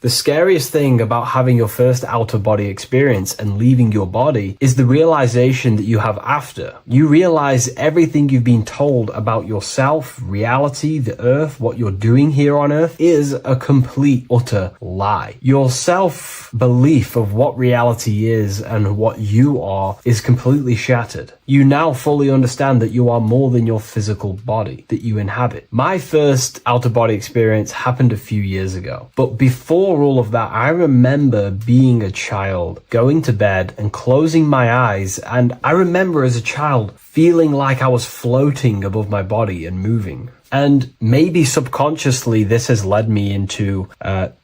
The scariest thing about having your first out-of-body experience and leaving your body is the realization that you have after. You realize everything you've been told about yourself, reality, the earth, what you're doing here on earth is a complete, utter lie. Your self-belief of what reality is and what you are is completely shattered. You now fully understand that you are more than your physical body that you inhabit. My first out-of-body experience happened a few years ago, but before all of that, I remember being a child, going to bed and closing my eyes, and I remember as a child feeling like I was floating above my body and moving. And maybe subconsciously this has led me into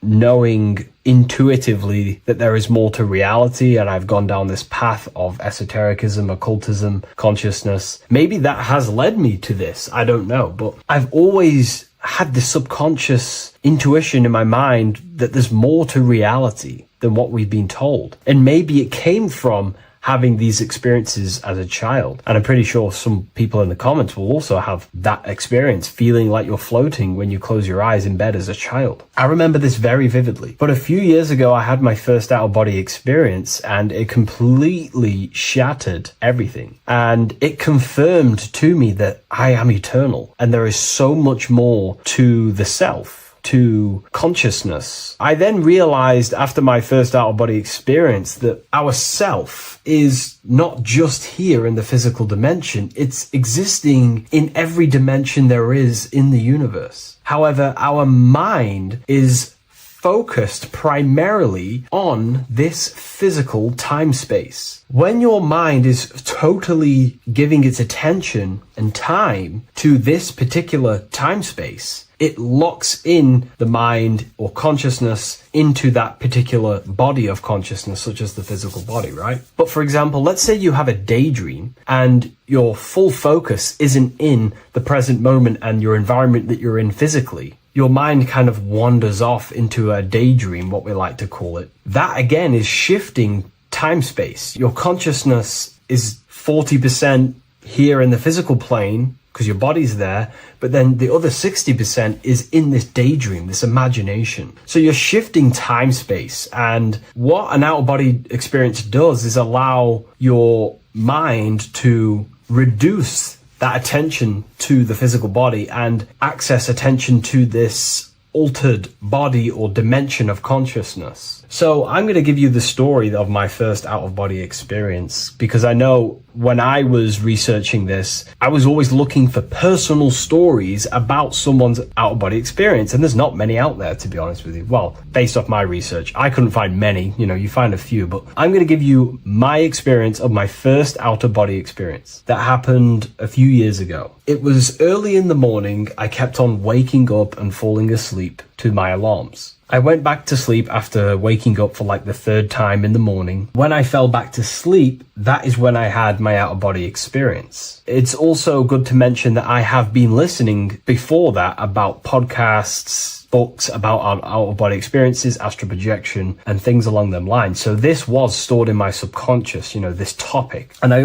knowing intuitively that there is more to reality, and I've gone down this path of esotericism, occultism, consciousness. Maybe that has led me to this, I don't know, but I've always had this subconscious intuition in my mind that there's more to reality than what we've been told. And maybe it came from having these experiences as a child. And I'm pretty sure some people in the comments will also have that experience, feeling like you're floating when you close your eyes in bed as a child. I remember this very vividly. But a few years ago, I had my first out-of-body experience, and it completely shattered everything. And it confirmed to me that I am eternal, and there is so much more to the self, to consciousness. I then realized after my first out-of-body experience that our self is not just here in the physical dimension, it's existing in every dimension there is in the universe. However, our mind is focused primarily on this physical time space. When your mind is totally giving its attention and time to this particular time space, it locks in the mind or consciousness into that particular body of consciousness, such as the physical body, right? But for example, let's say you have a daydream and your full focus isn't in the present moment and your environment that you're in physically. Your mind kind of wanders off into a daydream, what we like to call it. That again is shifting time space. Your consciousness is 40% here in the physical plane because your body's there, but then the other 60% is in this daydream, this imagination. So you're shifting time space, and what an out-of-body experience does is allow your mind to reduce that attention to the physical body and access attention to this altered body or dimension of consciousness. So I'm going to give you the story of my first out-of-body experience, because I know when I was researching this, I was always looking for personal stories about someone's out-of-body experience, and there's not many out there, to be honest with you. Well, based off my research, I couldn't find many, you find a few, but I'm going to give you my experience of my first out-of-body experience that happened a few years ago. It was early in the morning. I kept on waking up and falling asleep to my alarms. I went back to sleep after waking up for like the third time in the morning. When I fell back to sleep, that is when I had my out-of-body experience. It's also good to mention that I have been listening before that about podcasts, books about our out-of-body experiences, astral projection, and things along them lines. So this was stored in my subconscious, this topic. And I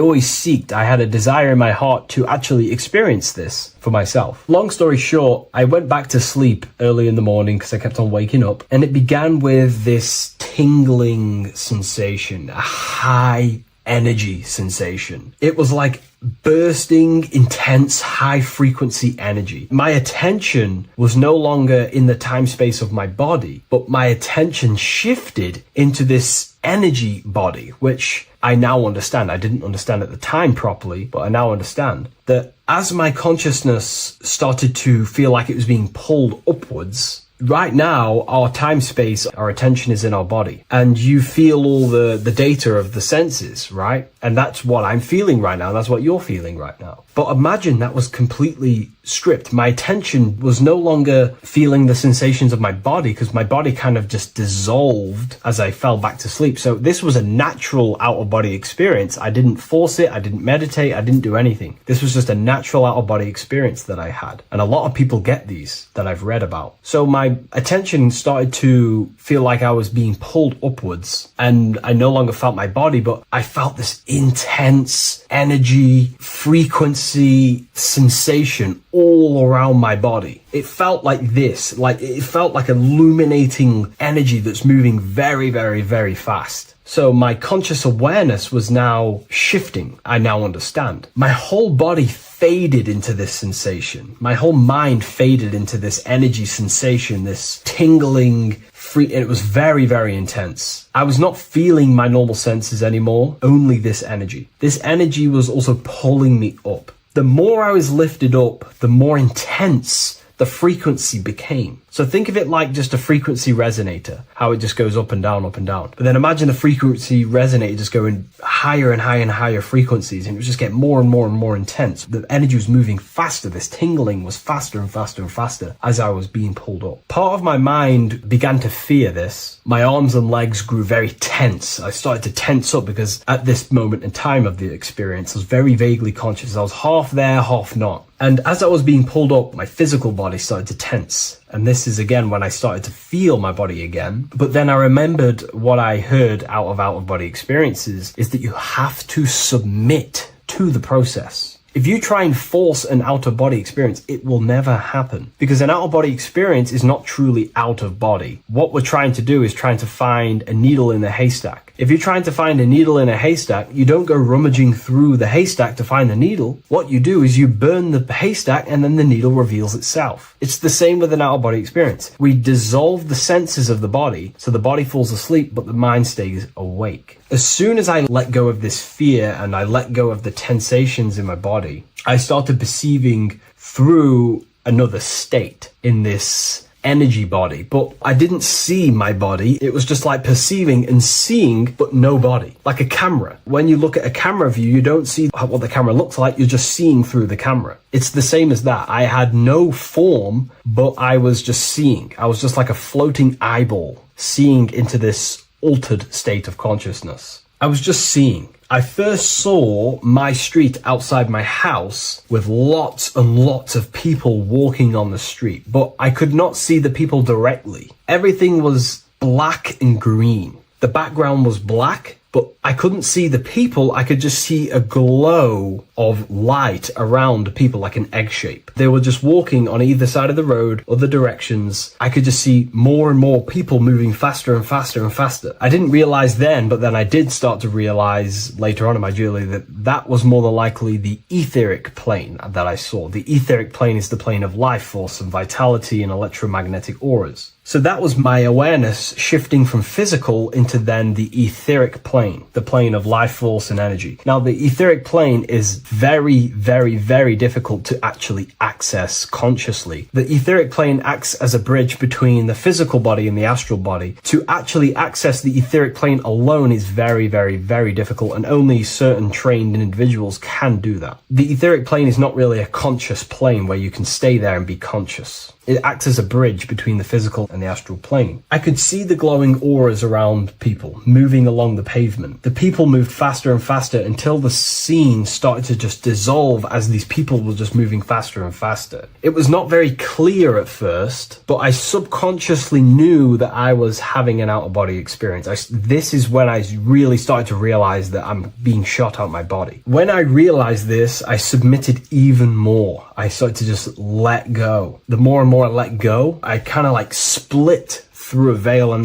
had a desire in my heart to actually experience this for myself. Long story short, I went back to sleep early in the morning because I kept on waking up, and it began with this tingling sensation, a high energy sensation. It was like bursting, intense, high frequency energy. My attention was no longer in the time space of my body, but my attention shifted into this energy body, which I now understand. I didn't understand at the time properly, but I now understand that as my consciousness started to feel like it was being pulled upwards, right now, our time space, our attention is in our body, and you feel all the data of the senses, right? And that's what I'm feeling right now. That's what you're feeling right now. But imagine that was completely stripped. My attention was no longer feeling the sensations of my body, because my body kind of just dissolved as I fell back to sleep. So this was a natural out-of-body experience. I didn't force it. I didn't meditate. I didn't do anything. This was just a natural out-of-body experience that I had. And a lot of people get these that I've read about. So my attention started to feel like I was being pulled upwards, and I no longer felt my body, but I felt this intense energy, frequency, sensation all around my body. It felt like this, like it felt like illuminating energy that's moving very, very, very fast. So my conscious awareness was now shifting. I now understand. My whole body faded into this sensation. My whole mind faded into this energy sensation, this tingling free. It was very, very intense. I was not feeling my normal senses anymore, only this energy. This energy was also pulling me up. The more I was lifted up, the more intense the frequency became. So think of it like just a frequency resonator, how it just goes up and down, up and down. But then imagine the frequency resonator just going higher and higher and higher frequencies, and it was just getting more and more and more intense. The energy was moving faster. This tingling was faster and faster and faster as I was being pulled up. Part of my mind began to fear this. My arms and legs grew very tense. I started to tense up because at this moment in time of the experience, I was very vaguely conscious. I was half there, half not. And as I was being pulled up, my physical body started to tense. And this is again when I started to feel my body again. But then I remembered what I heard out of body experiences is that you have to submit to the process. If you try and force an out-of-body experience, it will never happen. Because an out-of-body experience is not truly out of body. What we're trying to do is trying to find a needle in a haystack. If you're trying to find a needle in a haystack, you don't go rummaging through the haystack to find the needle. What you do is you burn the haystack and then the needle reveals itself. It's the same with an out-of-body experience. We dissolve the senses of the body, so the body falls asleep, but the mind stays awake. As soon as I let go of this fear and I let go of the tensations in my body, I started perceiving through another state in this energy body, but I didn't see my body. It was just like perceiving and seeing, but no body, like a camera. When you look at a camera view, you don't see what the camera looks like. You're just seeing through the camera. It's the same as that. I had no form, but I was just seeing. I was just like a floating eyeball, seeing into this altered state of consciousness. I was just seeing. I first saw my street outside my house with lots and lots of people walking on the street, but I could not see the people directly. Everything was black and green. The background was black, but I couldn't see the people. I could just see a glow of light around people, like an egg shape. They were just walking on either side of the road, other directions. I could just see more and more people moving faster and faster and faster. I didn't realize then, but then I did start to realize later on in my journey that that was more than likely the etheric plane that I saw. The etheric plane is the plane of life force and vitality and electromagnetic auras. So that was my awareness shifting from physical into then the etheric plane, the plane of life force and energy. Now, the etheric plane is very, very, very difficult to actually access consciously. The etheric plane acts as a bridge between the physical body and the astral body. To actually access the etheric plane alone is very, very, very difficult, and only certain trained individuals can do that. The etheric plane is not really a conscious plane where you can stay there and be conscious. It acts as a bridge between the physical and the astral plane. I could see the glowing auras around people moving along the pavement. The people moved faster and faster until the scene started to just dissolve as these people were just moving faster and faster. It was not very clear at first, but I subconsciously knew that I was having an out-of-body experience. This is when I really started to realize that I'm being shot out my body. When I realized this, I submitted even more. I started to just let go. The more and more I let go, I kind of like split through a veil, and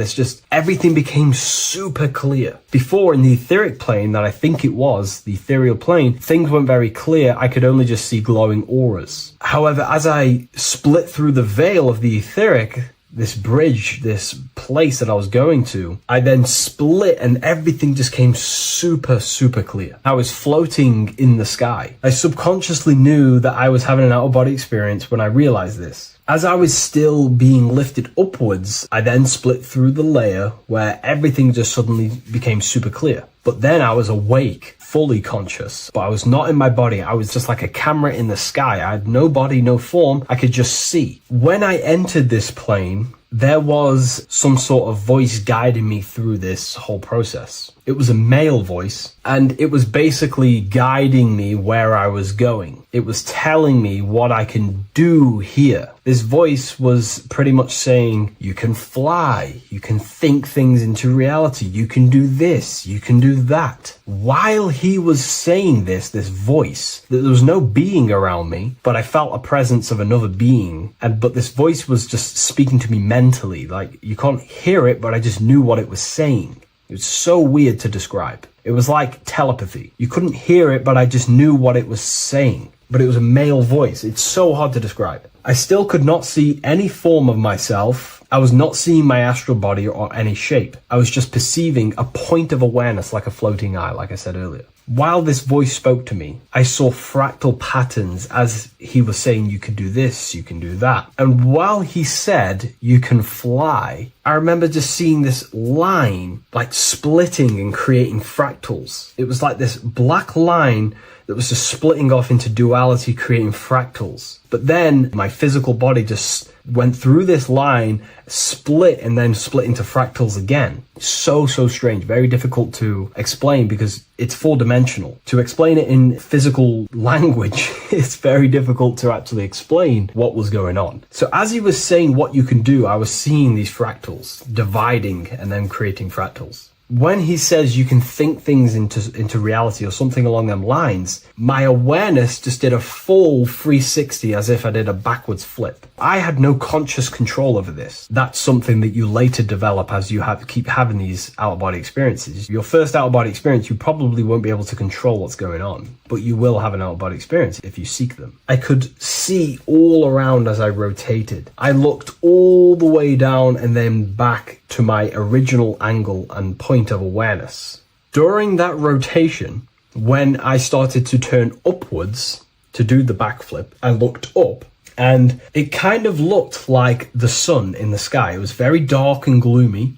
everything became super clear. Before, in the etheric plane that I think it was, the ethereal plane, things weren't very clear. I could only just see glowing auras. However, as I split through the veil of the etheric, this bridge, this place that I was going to, I then split and everything just came super, super clear. I was floating in the sky. I subconsciously knew that I was having an out-of-body experience when I realized this. As I was still being lifted upwards, I then split through the layer where everything just suddenly became super clear. But then I was awake, fully conscious, but I was not in my body. I was just like a camera in the sky. I had no body, no form. I could just see. When I entered this plane, there was some sort of voice guiding me through this whole process. It was a male voice, and it was basically guiding me where I was going. It was telling me what I can do here. This voice was pretty much saying, you can fly, you can think things into reality, you can do this, you can do that. While he was saying this voice, there was no being around me, but I felt a presence of another being. But this voice was just speaking to me mentally. Like, you can't hear it, but I just knew what it was saying. It was so weird to describe. It was like telepathy. You couldn't hear it, but I just knew what it was saying. But it was a male voice. It's so hard to describe. I still could not see any form of myself. I was not seeing my astral body or any shape. I was just perceiving a point of awareness like a floating eye, like I said earlier. While this voice spoke to me, I saw fractal patterns as he was saying, you can do this, you can do that. And while he said, you can fly, I remember just seeing this line like splitting and creating fractals. It was like this black line that was just splitting off into duality, creating fractals. But then my physical body just went through this line, split, and then split into fractals again. So strange, very difficult to explain because it's 4-dimensional. To explain it in physical language, it's very difficult to actually explain what was going on. So as he was saying what you can do, I was seeing these fractals dividing and then creating fractals. When he says you can think things into reality or something along them lines, my awareness just did a full 360 as if I did a backwards flip. I had no conscious control over this. That's something that you later develop as you keep having these out-of-body experiences. Your first out-of-body experience, you probably won't be able to control what's going on, but you will have an out-of-body experience if you seek them. I could see all around as I rotated. I looked all the way down and then back to my original angle and point of awareness. During that rotation, when I started to turn upwards to do the backflip, I looked up and it kind of looked like the sun in the sky. It was very dark and gloomy.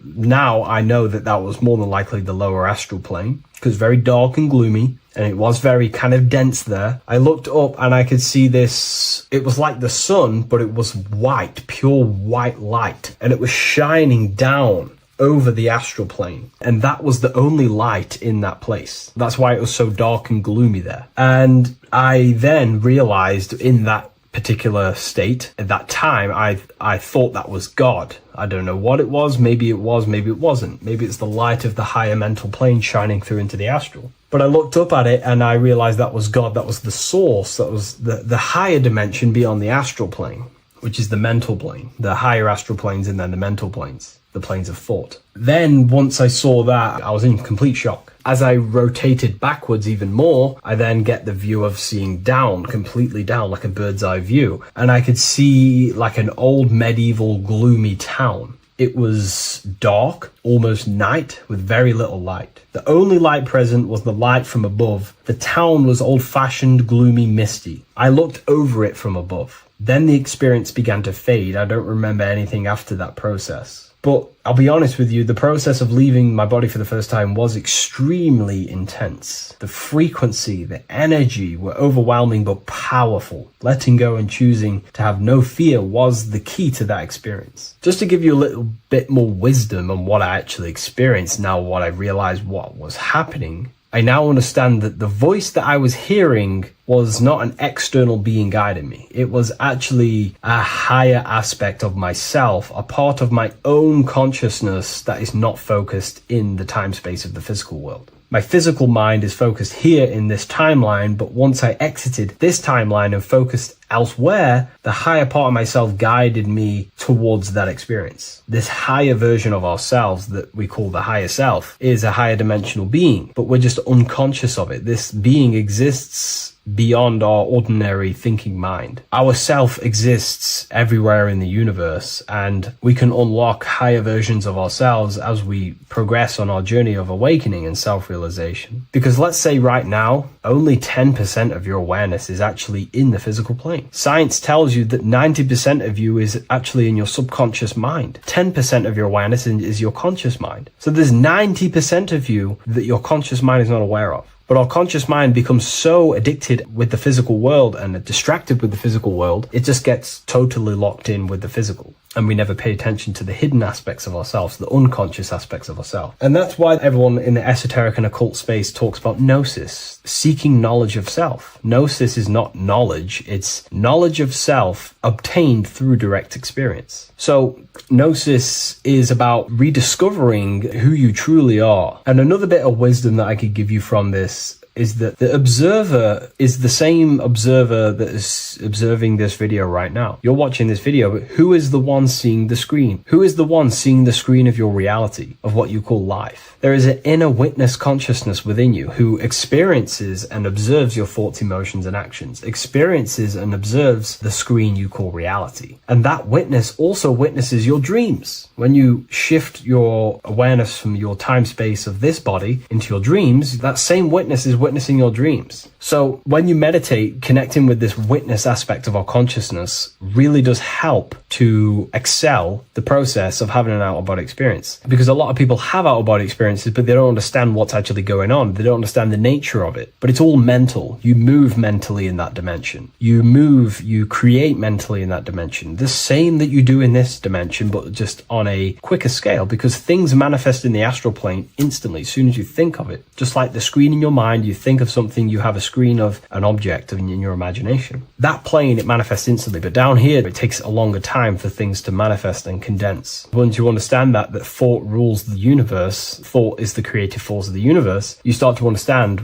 Now I know that was more than likely the lower astral plane because very dark and gloomy. And it was very kind of dense there. I looked up and I could see this. It was like the sun, but it was white, pure white light. And it was shining down over the astral plane. And that was the only light in that place. That's why it was so dark and gloomy there. And I then realized in that particular state, at that time, I thought that was God. I don't know what it was. Maybe it was, maybe it wasn't. Maybe it's the light of the higher mental plane shining through into the astral. But I looked up at it and I realized that was God. That was the source. That was the higher dimension beyond the astral plane, which is the mental plane, the higher astral planes and then the mental planes, the planes of thought. Then once I saw that, I was in complete shock. As I rotated backwards even more, I then get the view of seeing down, completely down, like a bird's eye view. And I could see like an old medieval gloomy town. It was dark, almost night, with very little light. The only light present was the light from above. The town was old-fashioned, gloomy, misty. I looked over it from above. Then the experience began to fade. I don't remember anything after that process. But I'll be honest with you, the process of leaving my body for the first time was extremely intense. The frequency, the energy were overwhelming but powerful. Letting go and choosing to have no fear was the key to that experience. Just to give you a little bit more wisdom on what I actually experienced now, what I realized what was happening, I now understand that the voice that I was hearing was not an external being guiding me. It was actually a higher aspect of myself, a part of my own consciousness that is not focused in the time space of the physical world. My physical mind is focused here in this timeline, but once I exited this timeline and focused elsewhere, the higher part of myself guided me towards that experience. This higher version of ourselves that we call the higher self is a higher dimensional being, but we're just unconscious of it. This being exists beyond our ordinary thinking mind. Our self exists everywhere in the universe, and we can unlock higher versions of ourselves as we progress on our journey of awakening and self-realization. Because let's say right now, only 10% of your awareness is actually in the physical plane. Science tells you that 90% of you is actually in your subconscious mind. 10% of your awareness is your conscious mind. So there's 90% of you that your conscious mind is not aware of. But our conscious mind becomes so addicted with the physical world and distracted with the physical world, it just gets totally locked in with the physical. and we never pay attention to the hidden aspects of ourselves, the unconscious aspects of ourselves. And that's why everyone in the esoteric and occult space talks about gnosis, seeking knowledge of self. Gnosis is not knowledge, it's knowledge of self obtained through direct experience. So gnosis is about rediscovering who you truly are. And another bit of wisdom that I could give you from this is that the observer is the same observer that is observing this video right now. You're watching this video, but who is the one seeing the screen? Who is the one seeing the screen of your reality, of what you call life? There is an inner witness consciousness within you who experiences and observes your thoughts, emotions, and actions, experiences and observes the screen you call reality. And that witness also witnesses your dreams. When you shift your awareness from your time space of this body into your dreams, that same witness is witnessing your dreams. So when you meditate, connecting with this witness aspect of our consciousness really does help to excel the process of having an out-of-body experience. Because a lot of people have out-of-body experiences, but they don't understand what's actually going on. They don't understand the nature of it. But it's all mental. You move mentally in that dimension. You create mentally in that dimension. The same that you do in this dimension, but just on a quicker scale, because things manifest in the astral plane instantly as soon as you think of it. Just like the screen in your mind, you think of something, you have a screen of an object in your imagination. That plane, it manifests instantly, but down here, it takes a longer time for things to manifest and condense. Once you understand that thought rules the universe, thought is the creative force of the universe, you start to understand,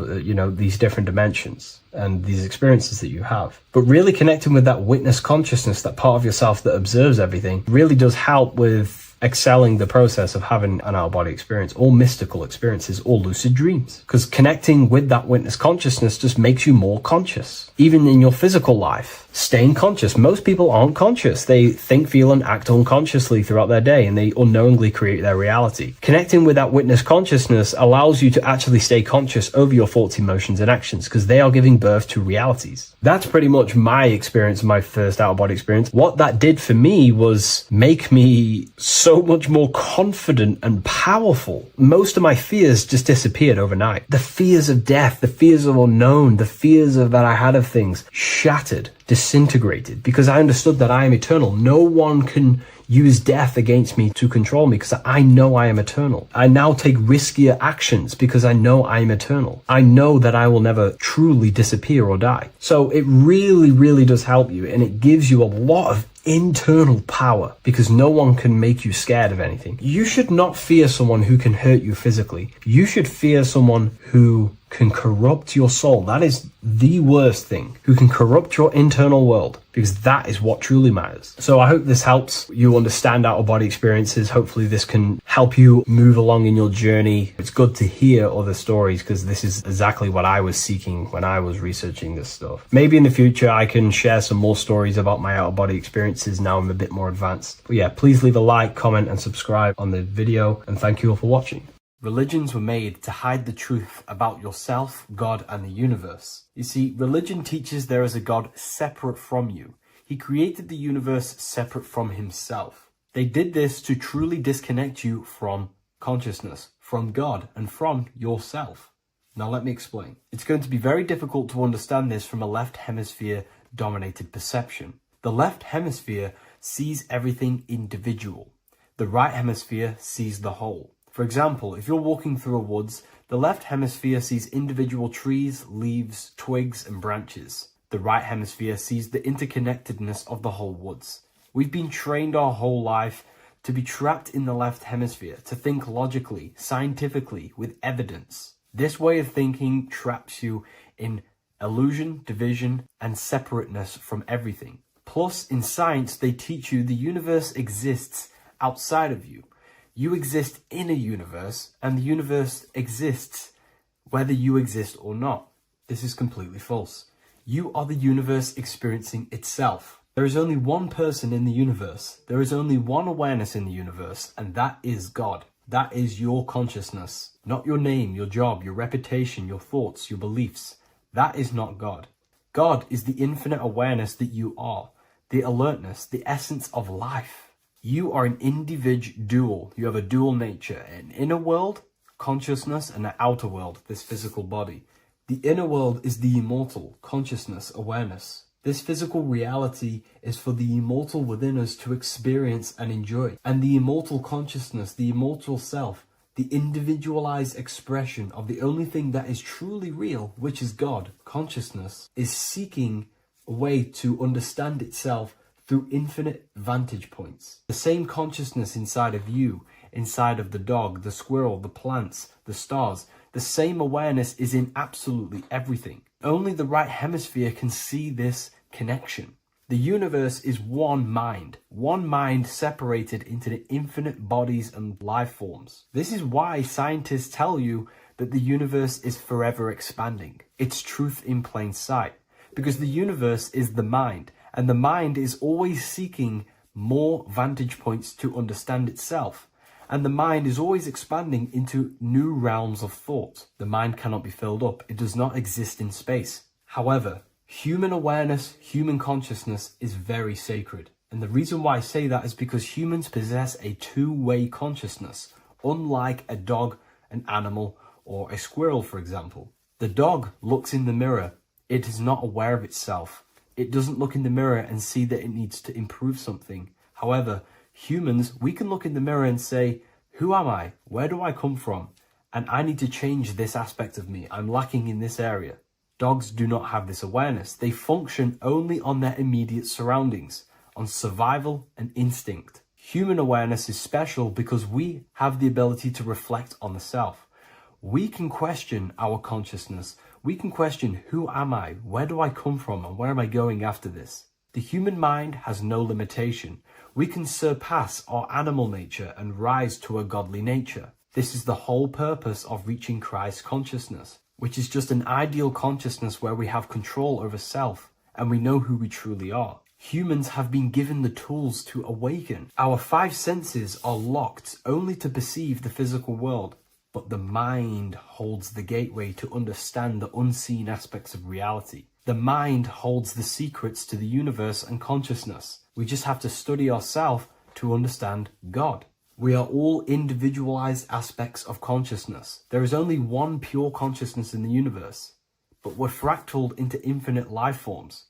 these different dimensions and these experiences that you have. But really connecting with that witness consciousness, that part of yourself that observes everything, really does help with excelling the process of having an out-of-body experience, or mystical experiences, or lucid dreams. Because connecting with that witness consciousness just makes you more conscious. Even in your physical life, staying conscious. Most people aren't conscious. They think, feel, and act unconsciously throughout their day, and they unknowingly create their reality. Connecting with that witness consciousness allows you to actually stay conscious over your thoughts, emotions, and actions, because they are giving birth to realities. That's pretty much my experience, my first out-of-body experience. What that did for me was make me so much more confident and powerful. Most of my fears just disappeared overnight. The fears of death, the fears of unknown, the fears of that I had of things shattered, disintegrated, because I understood that I am eternal. No one can use death against me to control me, because I know I am eternal. I now take riskier actions because I know I am eternal. I know that I will never truly disappear or die. So it really, really does help you, and it gives you a lot of internal power, because no one can make you scared of anything. You should not fear someone who can hurt you physically. You should fear someone who can corrupt your soul. That is the worst thing, who can corrupt your internal world, because that is what truly matters. So I hope this helps you understand out-of-body experiences. Hopefully this can help you move along in your journey. It's good to hear other stories, because this is exactly what I was seeking when I was researching this stuff. Maybe in the future I can share some more stories about my out-of-body experiences now I'm a bit more advanced. But yeah, please leave a like, comment, and subscribe on the video, and thank you all for watching. Religions were made to hide the truth about yourself, God, and the universe. You see, religion teaches there is a God separate from you. He created the universe separate from himself. They did this to truly disconnect you from consciousness, from God, and from yourself. Now let me explain. It's going to be very difficult to understand this from a left hemisphere dominated perception. The left hemisphere sees everything individual. The right hemisphere sees the whole. For example, if you're walking through a woods, the left hemisphere sees individual trees, leaves, twigs, and branches. The right hemisphere sees the interconnectedness of the whole woods. We've been trained our whole life to be trapped in the left hemisphere, to think logically, scientifically, with evidence. This way of thinking traps you in illusion, division, and separateness from everything. Plus, in science, they teach you the universe exists outside of you. You exist in a universe, and the universe exists whether you exist or not. This is completely false. You are the universe experiencing itself. There is only one person in the universe. There is only one awareness in the universe, and that is God. That is your consciousness. Not your name, your job, your reputation, your thoughts, your beliefs. That is not God. God is the infinite awareness that you are, the alertness, the essence of life. You are an individual. You have a dual nature, an inner world, consciousness, and an outer world, this physical body. The inner world is the immortal, consciousness, awareness. This physical reality is for the immortal within us to experience and enjoy. And the immortal consciousness, the immortal self, the individualized expression of the only thing that is truly real, which is God, consciousness, is seeking a way to understand itself through infinite vantage points. The same consciousness inside of you, inside of the dog, the squirrel, the plants, the stars, the same awareness is in absolutely everything. Only the right hemisphere can see this connection. The universe is one mind separated into the infinite bodies and life forms. This is why scientists tell you that the universe is forever expanding. It's truth in plain sight, because the universe is the mind, and the mind is always seeking more vantage points to understand itself. And the mind is always expanding into new realms of thought. The mind cannot be filled up. It does not exist in space. However, human awareness, human consciousness is very sacred. And the reason why I say that is because humans possess a two-way consciousness, unlike a dog, an animal, or a squirrel, for example. The dog looks in the mirror. It is not aware of itself. It doesn't look in the mirror and see that it needs to improve something. However, humans, we can look in the mirror and say, who am I? Where do I come from? And I need to change this aspect of me. I'm lacking in this area. Dogs do not have this awareness. They function only on their immediate surroundings, on survival and instinct. Human awareness is special because we have the ability to reflect on the self. We can question our consciousness. We can question, who am I? Where do I come from? And where am I going after this? The human mind has no limitation. We can surpass our animal nature and rise to a godly nature. This is the whole purpose of reaching Christ consciousness, which is just an ideal consciousness where we have control over self and we know who we truly are. Humans have been given the tools to awaken. Our five senses are locked only to perceive the physical world, but the mind holds the gateway to understand the unseen aspects of reality. The mind holds the secrets to the universe and consciousness. We just have to study ourselves to understand God. We are all individualized aspects of consciousness. There is only one pure consciousness in the universe, but we're fractaled into infinite life forms,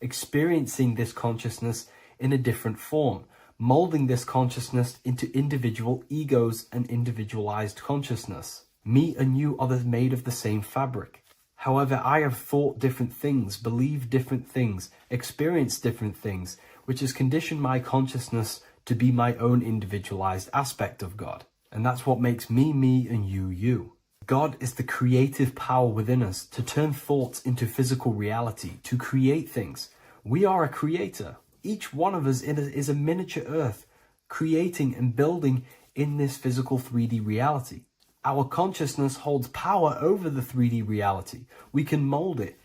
experiencing this consciousness in a different form, molding this consciousness into individual egos and individualized consciousness. Me and you are made of the same fabric. However, I have thought different things, believed different things, experienced different things, which has conditioned my consciousness to be my own individualized aspect of God. And that's what makes me, me, and you, you. God is the creative power within us to turn thoughts into physical reality, to create things. We are a creator. Each one of us is a miniature earth, creating and building in this physical 3D reality. Our consciousness holds power over the 3D reality. We can mold it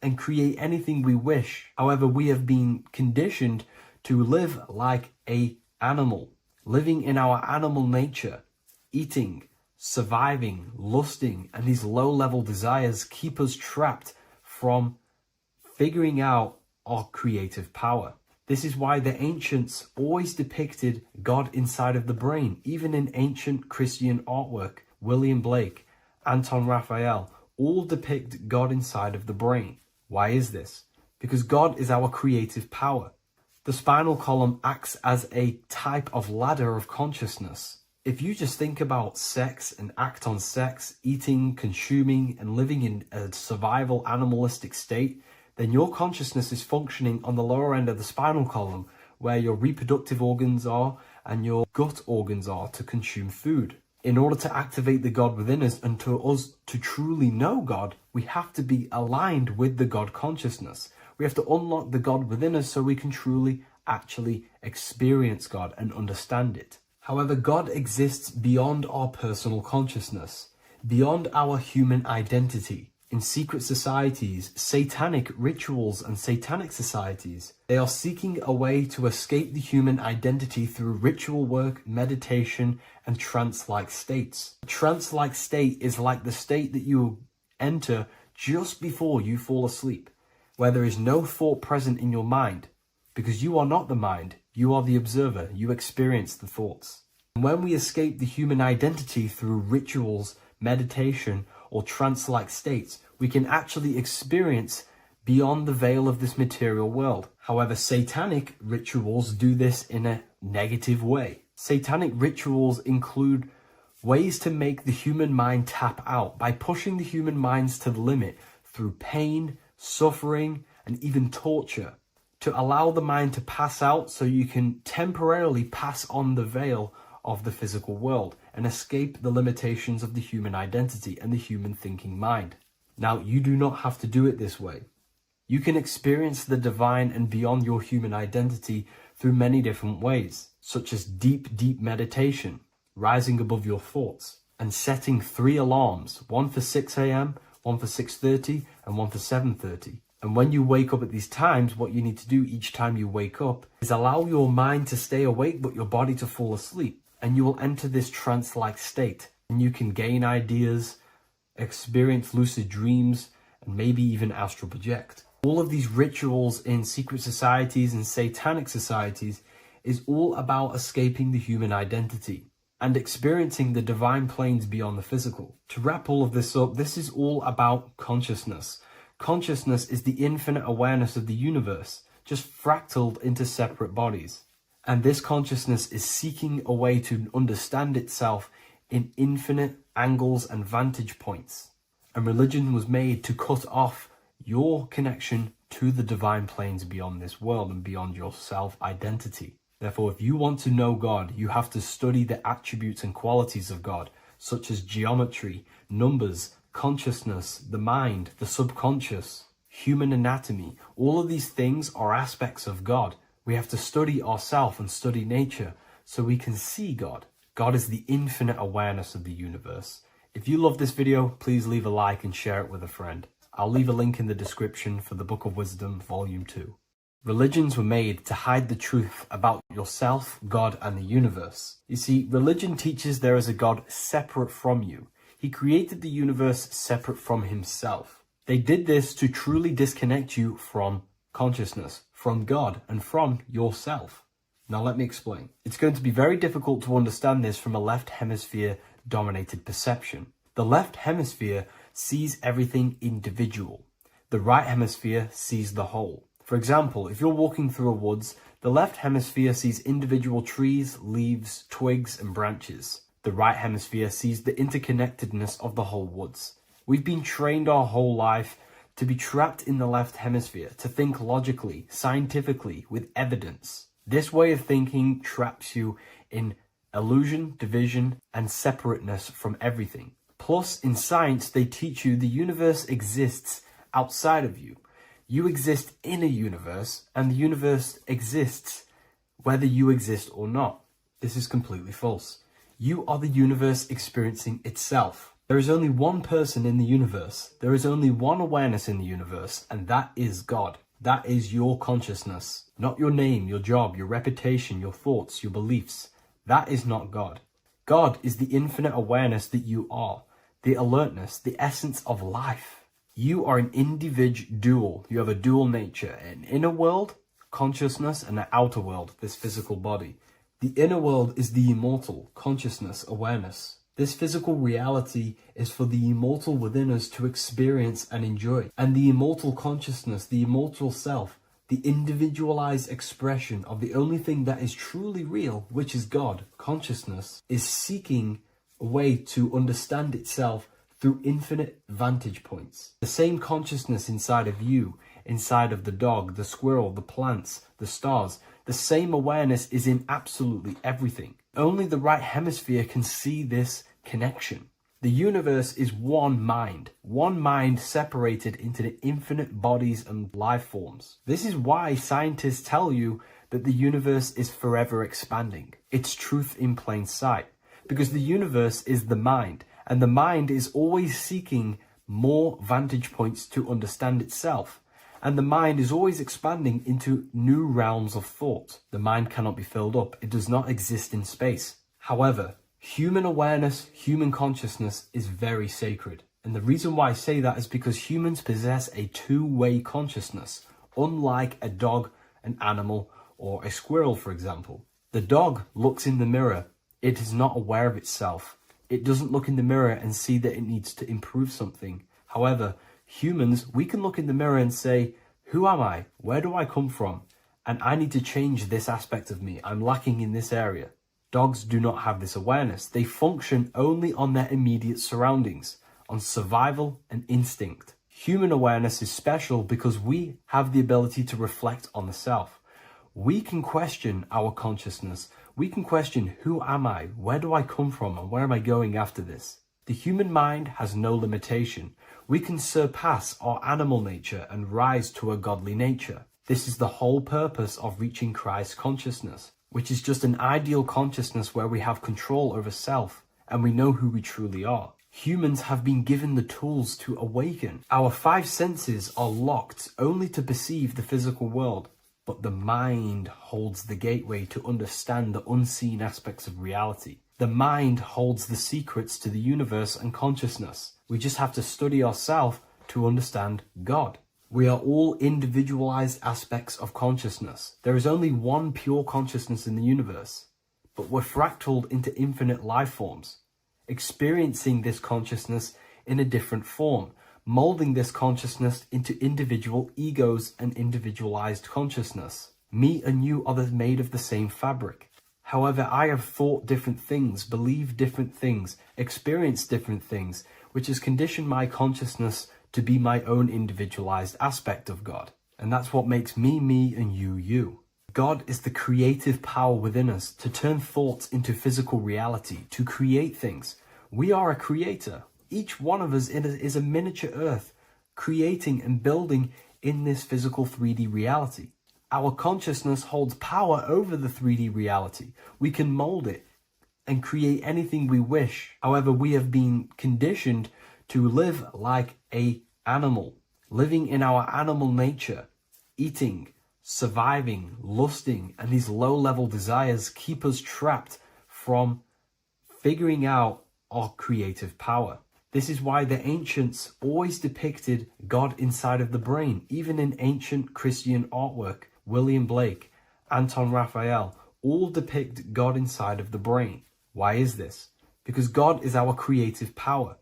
and create anything we wish. However, we have been conditioned to live like an animal, living in our animal nature, eating, surviving, lusting, and these low-level desires keep us trapped from figuring out our creative power. This is why the ancients always depicted God inside of the brain. Even in ancient Christian artwork, William Blake, Anton Raphael, all depict God inside of the brain. Why is this? Because God is our creative power. The spinal column acts as a type of ladder of consciousness. If you just think about sex and act on sex, eating, consuming, and living in a survival animalistic state, then your consciousness is functioning on the lower end of the spinal column, where your reproductive organs are and your gut organs are to consume food. In order to activate the God within us and to us to truly know God, we have to be aligned with the God consciousness. We have to unlock the God within us so we can truly actually experience God and understand it. However, God exists beyond our personal consciousness, beyond our human identity. In secret societies, satanic rituals and satanic societies, they are seeking a way to escape the human identity through ritual work, meditation, and trance-like states. A trance-like state is like the state that you enter just before you fall asleep, where there is no thought present in your mind, because you are not the mind, you are the observer, you experience the thoughts. And when we escape the human identity through rituals, meditation, or trance-like states, we can actually experience beyond the veil of this material world. However, satanic rituals do this in a negative way. Satanic rituals include ways to make the human mind tap out by pushing the human minds to the limit through pain, suffering, and even torture, to allow the mind to pass out so you can temporarily pass on the veil of the physical world and escape the limitations of the human identity and the human thinking mind. Now, you do not have to do it this way. You can experience the divine and beyond your human identity through many different ways, such as deep, deep meditation, rising above your thoughts, and setting 3 alarms, one for 6 a.m., one for 6:30, and one for 7:30. And when you wake up at these times, what you need to do each time you wake up is allow your mind to stay awake but your body to fall asleep. And you will enter this trance-like state. And you can gain ideas, experience lucid dreams, and maybe even astral project. All of these rituals in secret societies and satanic societies is all about escaping the human identity and experiencing the divine planes beyond the physical. To wrap all of this up, this is all about consciousness. Consciousness is the infinite awareness of the universe, just fractaled into separate bodies. And this consciousness is seeking a way to understand itself in infinite angles and vantage points. And religion was made to cut off your connection to the divine planes beyond this world and beyond your self-identity. Therefore, if you want to know God, you have to study the attributes and qualities of God, such as geometry, numbers, consciousness, the mind, the subconscious, human anatomy. All of these things are aspects of God. We have to study ourselves and study nature so we can see God. God is the infinite awareness of the universe. If you love this video, please leave a like and share it with a friend. I'll leave a link in the description for the Book of Wisdom, Volume 2. Religions were made to hide the truth about yourself, God, and the universe. You see, religion teaches there is a God separate from you. He created the universe separate from himself. They did this to truly disconnect you from consciousness, from God, and from yourself. Now let me explain. It's going to be very difficult to understand this from a left hemisphere dominated perception. The left hemisphere sees everything individual. The right hemisphere sees the whole. For example, if you're walking through a woods, the left hemisphere sees individual trees, leaves, twigs, and branches. The right hemisphere sees the interconnectedness of the whole woods. We've been trained our whole life to be trapped in the left hemisphere, to think logically, scientifically, with evidence. This way of thinking traps you in illusion, division, and separateness from everything. Plus, in science, they teach you the universe exists outside of you. You exist in a universe, and the universe exists whether you exist or not. This is completely false. You are the universe experiencing itself. There is only one person in the universe. There is only one awareness in the universe, and that is God. That is your consciousness. Not your name, your job, your reputation, your thoughts, your beliefs. That is not God. God is the infinite awareness that you are, the alertness, the essence of life. You are an individual. You have a dual nature, an inner world, consciousness, and an outer world, this physical body. The inner world is the immortal, consciousness, awareness. This physical reality is for the immortal within us to experience and enjoy. And the immortal consciousness, the immortal self, the individualized expression of the only thing that is truly real, which is God, consciousness, is seeking a way to understand itself through infinite vantage points. The same consciousness inside of you, inside of the dog, the squirrel, the plants, the stars, the same awareness is in absolutely everything. Only the right hemisphere can see this connection. The universe is one mind separated into the infinite bodies and life forms. This is why scientists tell you that the universe is forever expanding. It's truth in plain sight, because the universe is the mind, and the mind is always seeking more vantage points to understand itself. And the mind is always expanding into new realms of thought. The mind cannot be filled up. It does not exist in space. However, human awareness, human consciousness is very sacred. And the reason why I say that is because humans possess a two-way consciousness, unlike a dog, an animal, or a squirrel, for example. The dog looks in the mirror. It is not aware of itself. It doesn't look in the mirror and see that it needs to improve something. However, Humans, we can look in the mirror and say, who am I? Where do I come from? And I need to change this aspect of me. I'm lacking in this area. Dogs do not have this awareness. They function only on their immediate surroundings, on survival and instinct. Human awareness is special because we have the ability to reflect on the self. We can question our consciousness. We can question, who am I? Where do I come from? And where am I going after this? The human mind has no limitation. We can surpass our animal nature and rise to a godly nature. This is the whole purpose of reaching Christ consciousness, which is just an ideal consciousness where we have control over self and we know who we truly are. Humans have been given the tools to awaken. Our five senses are locked only to perceive the physical world, but the mind holds the gateway to understand the unseen aspects of reality. The mind holds the secrets to the universe and consciousness. We just have to study ourselves to understand God. We are all individualized aspects of consciousness. There is only one pure consciousness in the universe, but we're fractaled into infinite life forms, experiencing this consciousness in a different form, molding this consciousness into individual egos and individualized consciousness. Me and you are made of the same fabric. However, I have thought different things, believed different things, experienced different things, which has conditioned my consciousness to be my own individualized aspect of God. And that's what makes me, me, and you, you. God is the creative power within us to turn thoughts into physical reality, to create things. We are a creator. Each one of us is a miniature earth, creating and building in this physical 3D reality. Our consciousness holds power over the 3D reality. We can mold it and create anything we wish. However, we have been conditioned to live like an animal, living in our animal nature, eating, surviving, lusting, and these low-level desires keep us trapped from figuring out our creative power. This is why the ancients always depicted God inside of the brain. Even in ancient Christian artwork, William Blake, Anton Raphael, all depict God inside of the brain. Why is this? Because God is our creative power.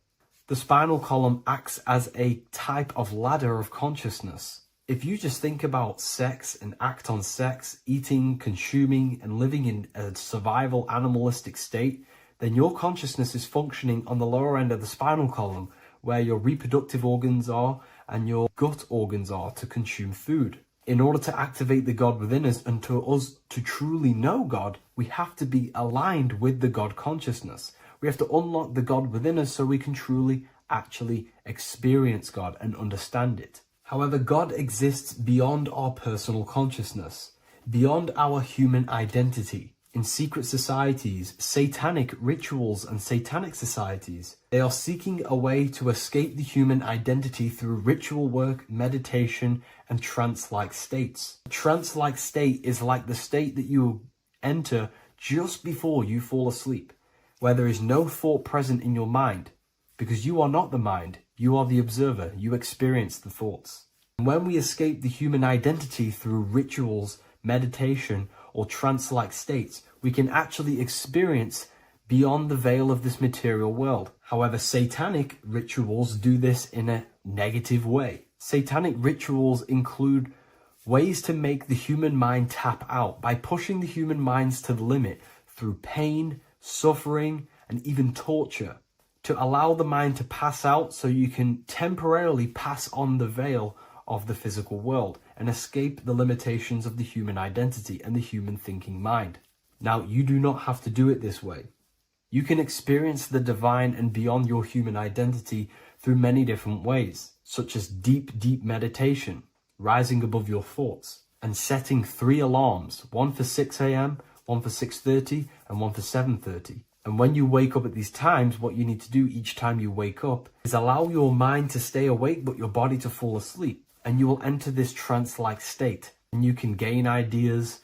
The spinal column acts as a type of ladder of consciousness. If you just think about sex and act on sex, eating, consuming, and living in a survival animalistic state, then your consciousness is functioning on the lower end of the spinal column, where your reproductive organs are and your gut organs are to consume food. In order to activate the God within us and to us to truly know God, we have to be aligned with the God consciousness. We have to unlock the God within us so we can truly actually experience God and understand it. However, God exists beyond our personal consciousness, beyond our human identity. In secret societies, satanic rituals and satanic societies, they are seeking a way to escape the human identity through ritual work, meditation, and trance-like states. A trance-like state is like the state that you enter just before you fall asleep, where there is no thought present in your mind, because you are not the mind, you are the observer, you experience the thoughts. And when we escape the human identity through rituals, meditation, or trance-like states, we can actually experience beyond the veil of this material world. However, satanic rituals do this in a negative way. Satanic rituals include ways to make the human mind tap out by pushing the human minds to the limit through pain, suffering, and even torture, to allow the mind to pass out so you can temporarily pass on the veil of the physical world and escape the limitations of the human identity and the human thinking mind. Now, you do not have to do it this way. You can experience the divine and beyond your human identity through many different ways, such as deep, deep meditation, rising above your thoughts, and setting 3 alarms, one for 6 a.m., one for 6:30, and one for 7:30. And when you wake up at these times, what you need to do each time you wake up is allow your mind to stay awake but your body to fall asleep. And you will enter this trance-like state. And you can gain ideas,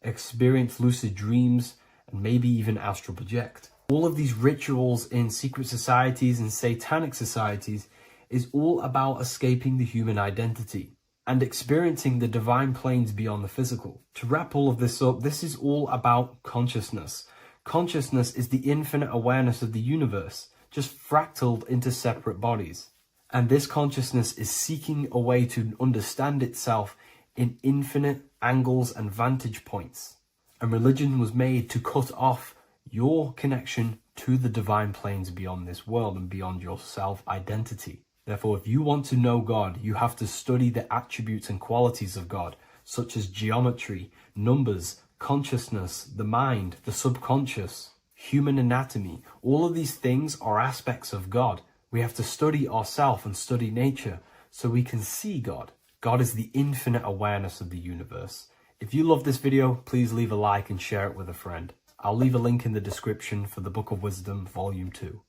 experience lucid dreams, and maybe even astral project. All of these rituals in secret societies and satanic societies is all about escaping the human identity and experiencing the divine planes beyond the physical. To wrap all of this up, this is all about consciousness. Consciousness is the infinite awareness of the universe, just fractaled into separate bodies. And this consciousness is seeking a way to understand itself in infinite angles and vantage points. And religion was made to cut off your connection to the divine planes beyond this world and beyond your self-identity. Therefore, if you want to know God, you have to study the attributes and qualities of God, such as geometry, numbers, consciousness, the mind, the subconscious, human anatomy. All of these things are aspects of God. We have to study ourselves and study nature so we can see God. God is the infinite awareness of the universe. If you love this video, please leave a like and share it with a friend. I'll leave a link in the description for the Book of Wisdom, Volume 2.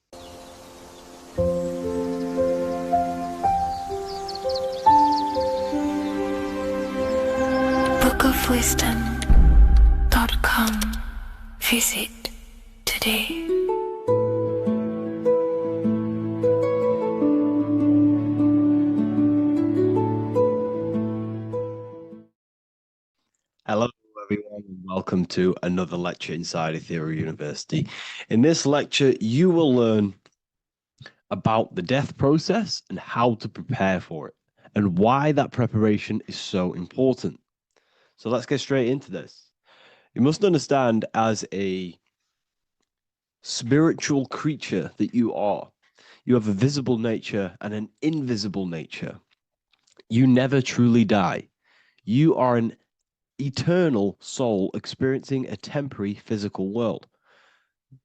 bookofwisdom.com. Visit today. Hello, everyone, and welcome to another lecture inside Ethereal University. In this lecture, you will learn about the death process and how to prepare for it, and why that preparation is so important. So let's get straight into this. You must understand, as a spiritual creature that you are, you have a visible nature and an invisible nature. You never truly die. You are an eternal soul experiencing a temporary physical world.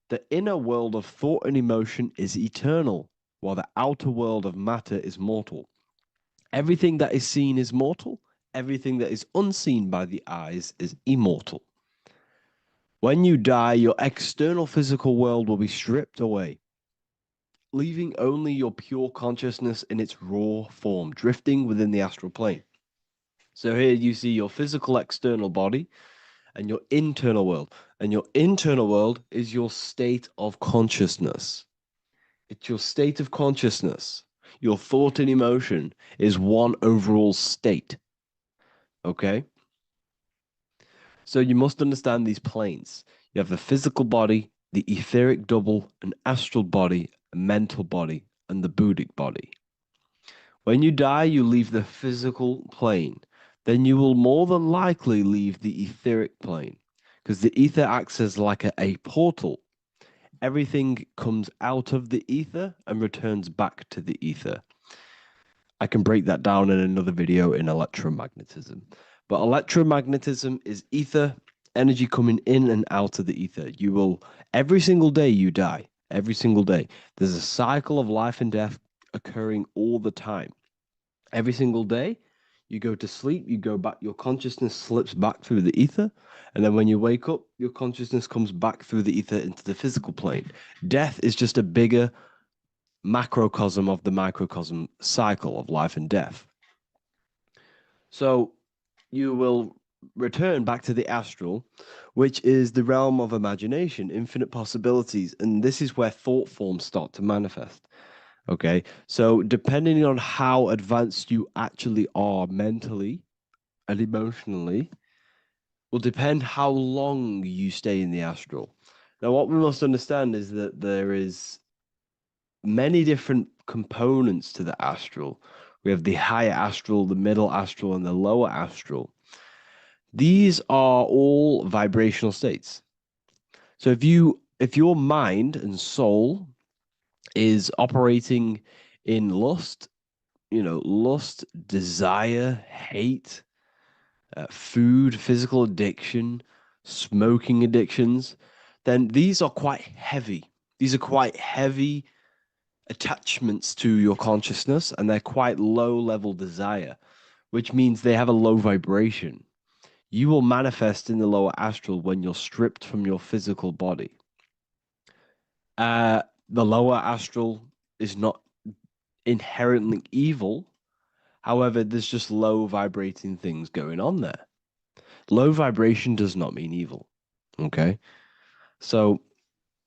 The inner world of thought and emotion is eternal, while the outer world of matter is mortal. Everything that is seen is mortal. Everything that is unseen by the eyes is immortal. When you die, your external physical world will be stripped away, leaving only your pure consciousness in its raw form, drifting within the astral plane. So here you see your physical external body and your internal world. And your internal world is your state of consciousness. It's your state of consciousness. Your thought and emotion is one overall state. Okay? So you must understand these planes. You have the physical body, the etheric double, an astral body, a mental body, and the Buddhic body. When you die, you leave the physical plane. Then you will more than likely leave the etheric plane, because the ether acts as like a portal. Everything comes out of the ether and returns back to the ether. I can break that down in another video in electromagnetism. But electromagnetism is ether, energy coming in and out of the ether. You will, every single day you die, every single day. There's a cycle of life and death occurring all the time. Every single day, you go to sleep, you go back, your consciousness slips back through the ether, and then when you wake up, your consciousness comes back through the ether into the physical plane. Death is just a bigger macrocosm of the microcosm cycle of life and death. So you will return back to the astral, which is the realm of imagination, infinite possibilities, and this is where thought forms start to manifest. Okay, so depending on how advanced you actually are mentally and emotionally will depend how long you stay in the astral. Now, what we must understand is that there is many different components to the astral. We have the higher astral, the middle astral, and the lower astral. These are all vibrational states. So if your mind and soul is operating in lust, lust, desire, hate, food, physical addiction, smoking addictions, then these are quite heavy. These are quite heavy attachments to your consciousness, and they're quite low level desire, which means they have a low vibration. You will manifest in the lower astral when you're stripped from your physical body. The lower astral is not inherently evil. However, there's just low vibrating things going on there. Low vibration does not mean evil. Okay? So,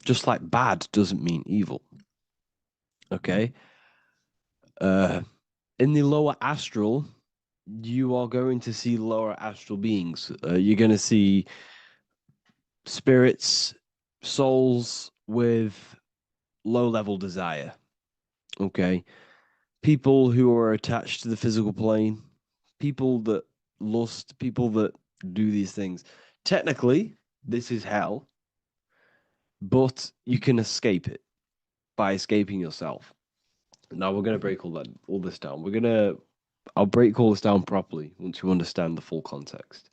just like bad doesn't mean evil. Okay? In the lower astral, you are going to see lower astral beings. You're going to see spirits, souls with low level desire. Okay? people who are attached to the physical plane, people that lust, people that do these things. Technically, this is hell, but you can escape it by escaping yourself. Now we're going to break all this down. I'll break all this down properly once you understand the full context.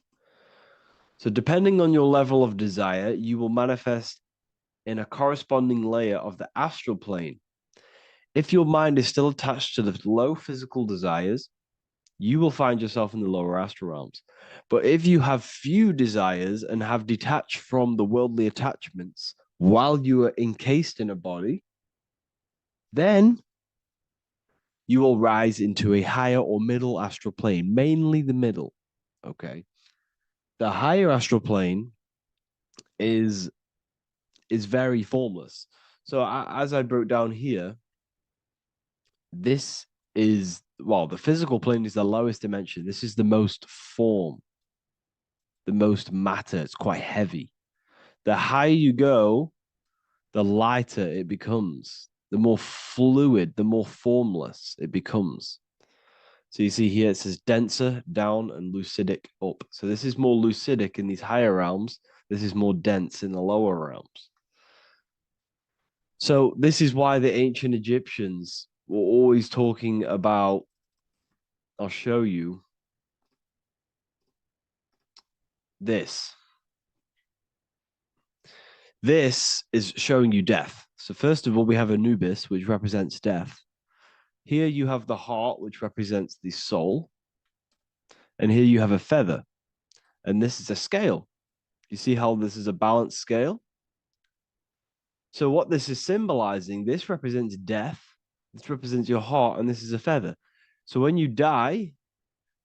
So depending on your level of desire, you will manifest in a corresponding layer of the astral plane. If your mind is still attached to the low physical desires, you will find yourself in the lower astral realms. But if you have few desires and have detached from the worldly attachments while you are encased in a body, then you will rise into a higher or middle astral plane, mainly the middle. Okay. The higher astral plane is very formless. So as I broke down here, this is, well, the physical plane is the lowest dimension. This is the most form, the most matter. It's quite heavy. The higher you go, the lighter it becomes, the more fluid, the more formless it becomes. So you see here, it says denser, down, and lucidic, up. So this is more lucidic in these higher realms. This is more dense in the lower realms. So this is why the ancient Egyptians were always talking about, I'll show you this. This is showing you death. So first of all, we have Anubis, which represents death. Here you have the heart, which represents the soul. And here you have a feather. And this is a scale. You see how this is a balanced scale? So what this is symbolizing, this represents death. This represents your heart, and this is a feather. So when you die,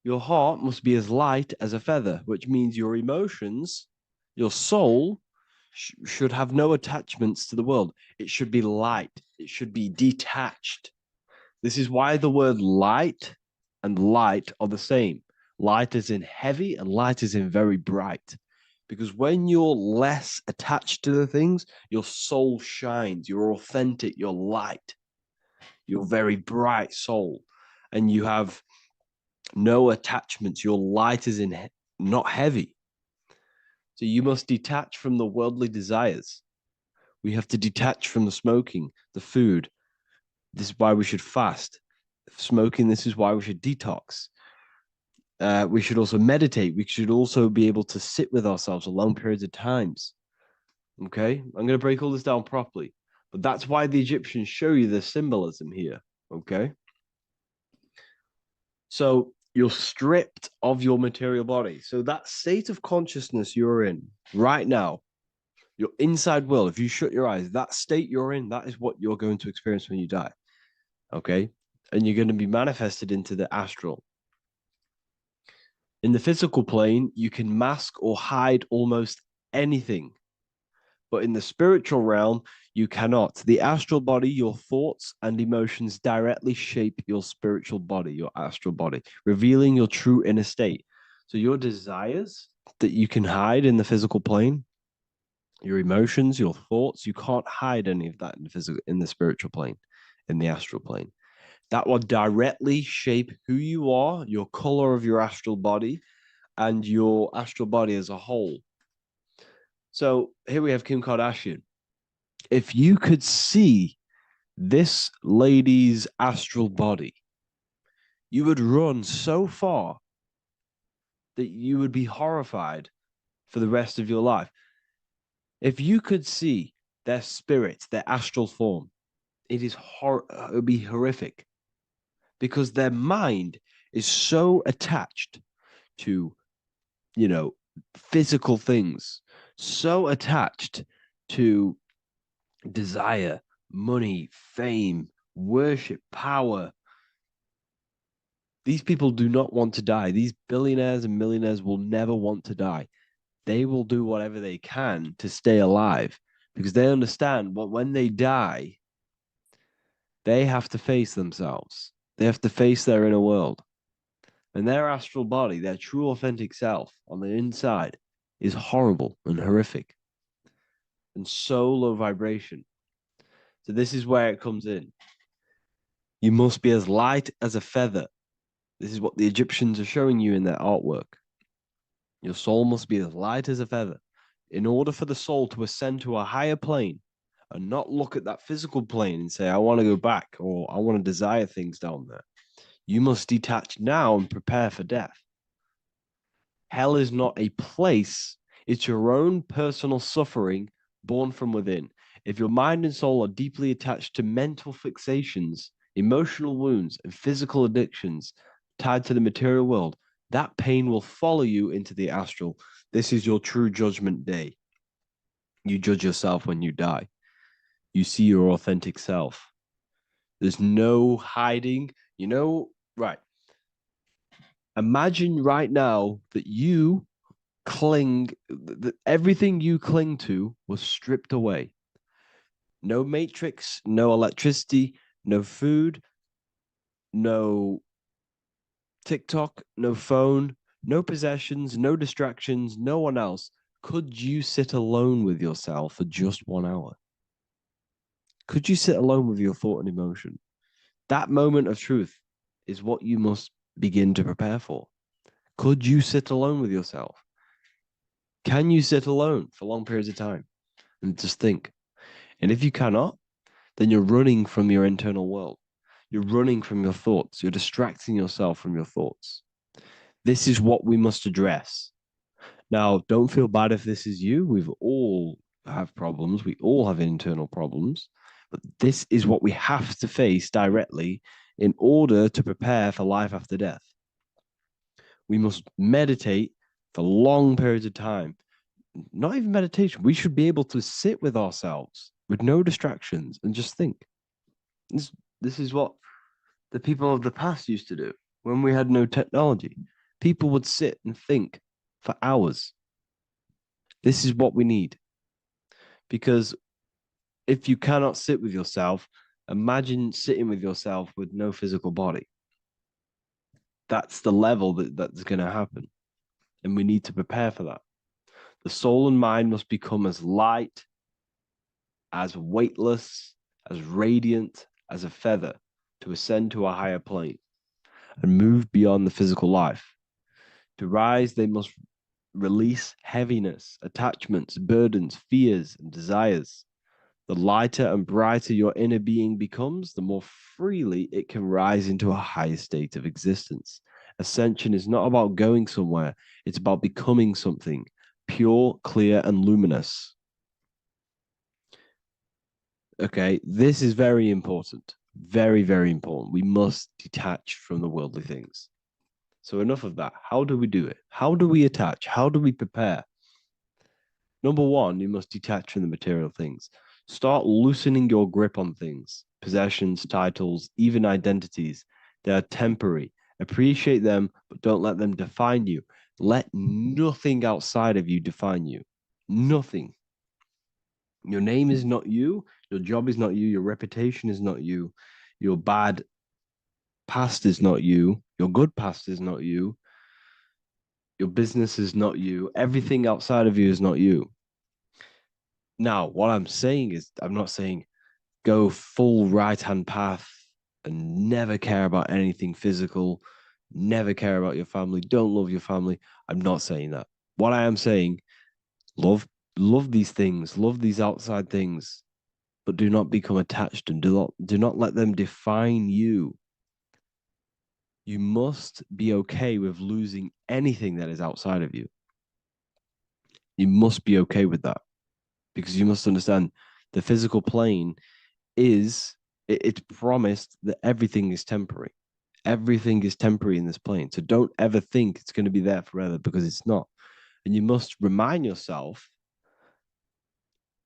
your heart must be as light as a feather, which means your emotions, your soul, should have no attachments to the world. It should be light. It should be detached. This is why the word light and light are the same. Light is in heavy and light is in very bright. Because when you're less attached to the things, your soul shines. You're authentic. You're light. You're very bright soul. And you have no attachments. Your light is in not heavy. So you must detach from the worldly desires. We have to detach from the smoking, the food. This is why we should fast. Smoking, this is why we should detox. We should also meditate. We should also be able to sit with ourselves for long periods of times. Okay, I'm going to break all this down properly. But that's why the Egyptians show you the symbolism here. Okay. So you're stripped of your material body. So that state of consciousness you're in right now, your inside world, if you shut your eyes, that state you're in, that is what you're going to experience when you die. Okay. And you're going to be manifested into the astral. In the physical plane, you can mask or hide almost anything. But in the spiritual realm, you cannot. The astral body, your thoughts and emotions directly shape your spiritual body, your astral body, revealing your true inner state. So your desires that you can hide in the physical plane, your emotions, your thoughts, you can't hide any of that in the spiritual plane, in the astral plane. That will directly shape who you are, your color of your astral body, and your astral body as a whole. So here we have Kim Kardashian. If you could see this lady's astral body, you would run so far that you would be horrified for the rest of your life. If you could see their spirit, their astral form, it would be horrific, because their mind is so attached to, physical things, so attached to desire, money, fame, worship, power. These people do not want to die. These billionaires and millionaires will never want to die. They will do whatever they can to stay alive, because they understand that when they die, they have to face themselves. They have to face their inner world. And their astral body, their true authentic self on the inside, is horrible and horrific and so low vibration. So this is where it comes in. You must be as light as a feather. This is what the Egyptians are showing you in their artwork. Your soul must be as light as a feather. In order for the soul to ascend to a higher plane and not look at that physical plane and say, I want to go back or I want to desire things down there, you must detach now and prepare for death. Hell is not a place, it's your own personal suffering born from within. If your mind and soul are deeply attached to mental fixations, emotional wounds, and physical addictions tied to the material world, that pain will follow you into the astral. This is your true judgment day. You judge yourself when you die. You see your authentic self. There's no hiding. Right. Imagine right now that you that everything you cling to was stripped away. No matrix, no electricity, no food, no TikTok, no phone, no possessions, no distractions, no one else. Could you sit alone with yourself for just 1 hour? Could you sit alone with your thought and emotion? That moment of truth is what you must begin to prepare for. Could you sit alone with yourself? Can you sit alone for long periods of time and just think? And if you cannot, then you're running from your internal world. You're running from your thoughts. You're distracting yourself from your thoughts. This is what we must address. Now, don't feel bad if this is you. We've all have problems. We all have internal problems. But this is what we have to face directly in order to prepare for life after death. We must meditate for long periods of time. Not even meditation. We should be able to sit with ourselves with no distractions and just think. This is what the people of the past used to do when we had no technology. People would sit and think for hours. This is what we need. Because if you cannot sit with yourself, imagine sitting with yourself with no physical body. That's the level that's going to happen. And we need to prepare for that. The soul and mind must become as light, as weightless, as radiant as a feather to ascend to a higher plane and move beyond the physical life. To rise, they must release heaviness, attachments, burdens, fears, and desires. The lighter and brighter your inner being becomes, the more freely it can rise into a higher state of existence. Ascension is not about going somewhere, it's about becoming something pure, clear, and luminous. Okay, this is very important. Very, very important. We must detach from the worldly things. So enough of that. How do we do it? How do we attach? How do we prepare? Number one, you must detach from the material things. Start loosening your grip on things, possessions, titles, even identities. They are temporary. Appreciate them, but don't let them define you. Let nothing outside of you define you. Nothing. Your name is not you. Your job is not you. Your reputation is not you. Your bad past is not you. Your good past is not you. Your business is not you. Everything outside of you is not you. Now, what I'm saying is, I'm not saying go full right-hand path and never care about anything physical, never care about your family, don't love your family. I'm not saying that. What I am saying, love these things, love these outside things, but do not become attached and do not let them define you. You must be okay with losing anything that is outside of you. You must be okay with that, because you must understand the physical plane it's promised that everything is temporary. Everything is temporary in this plane. So don't ever think it's going to be there forever, because it's not. And you must remind yourself,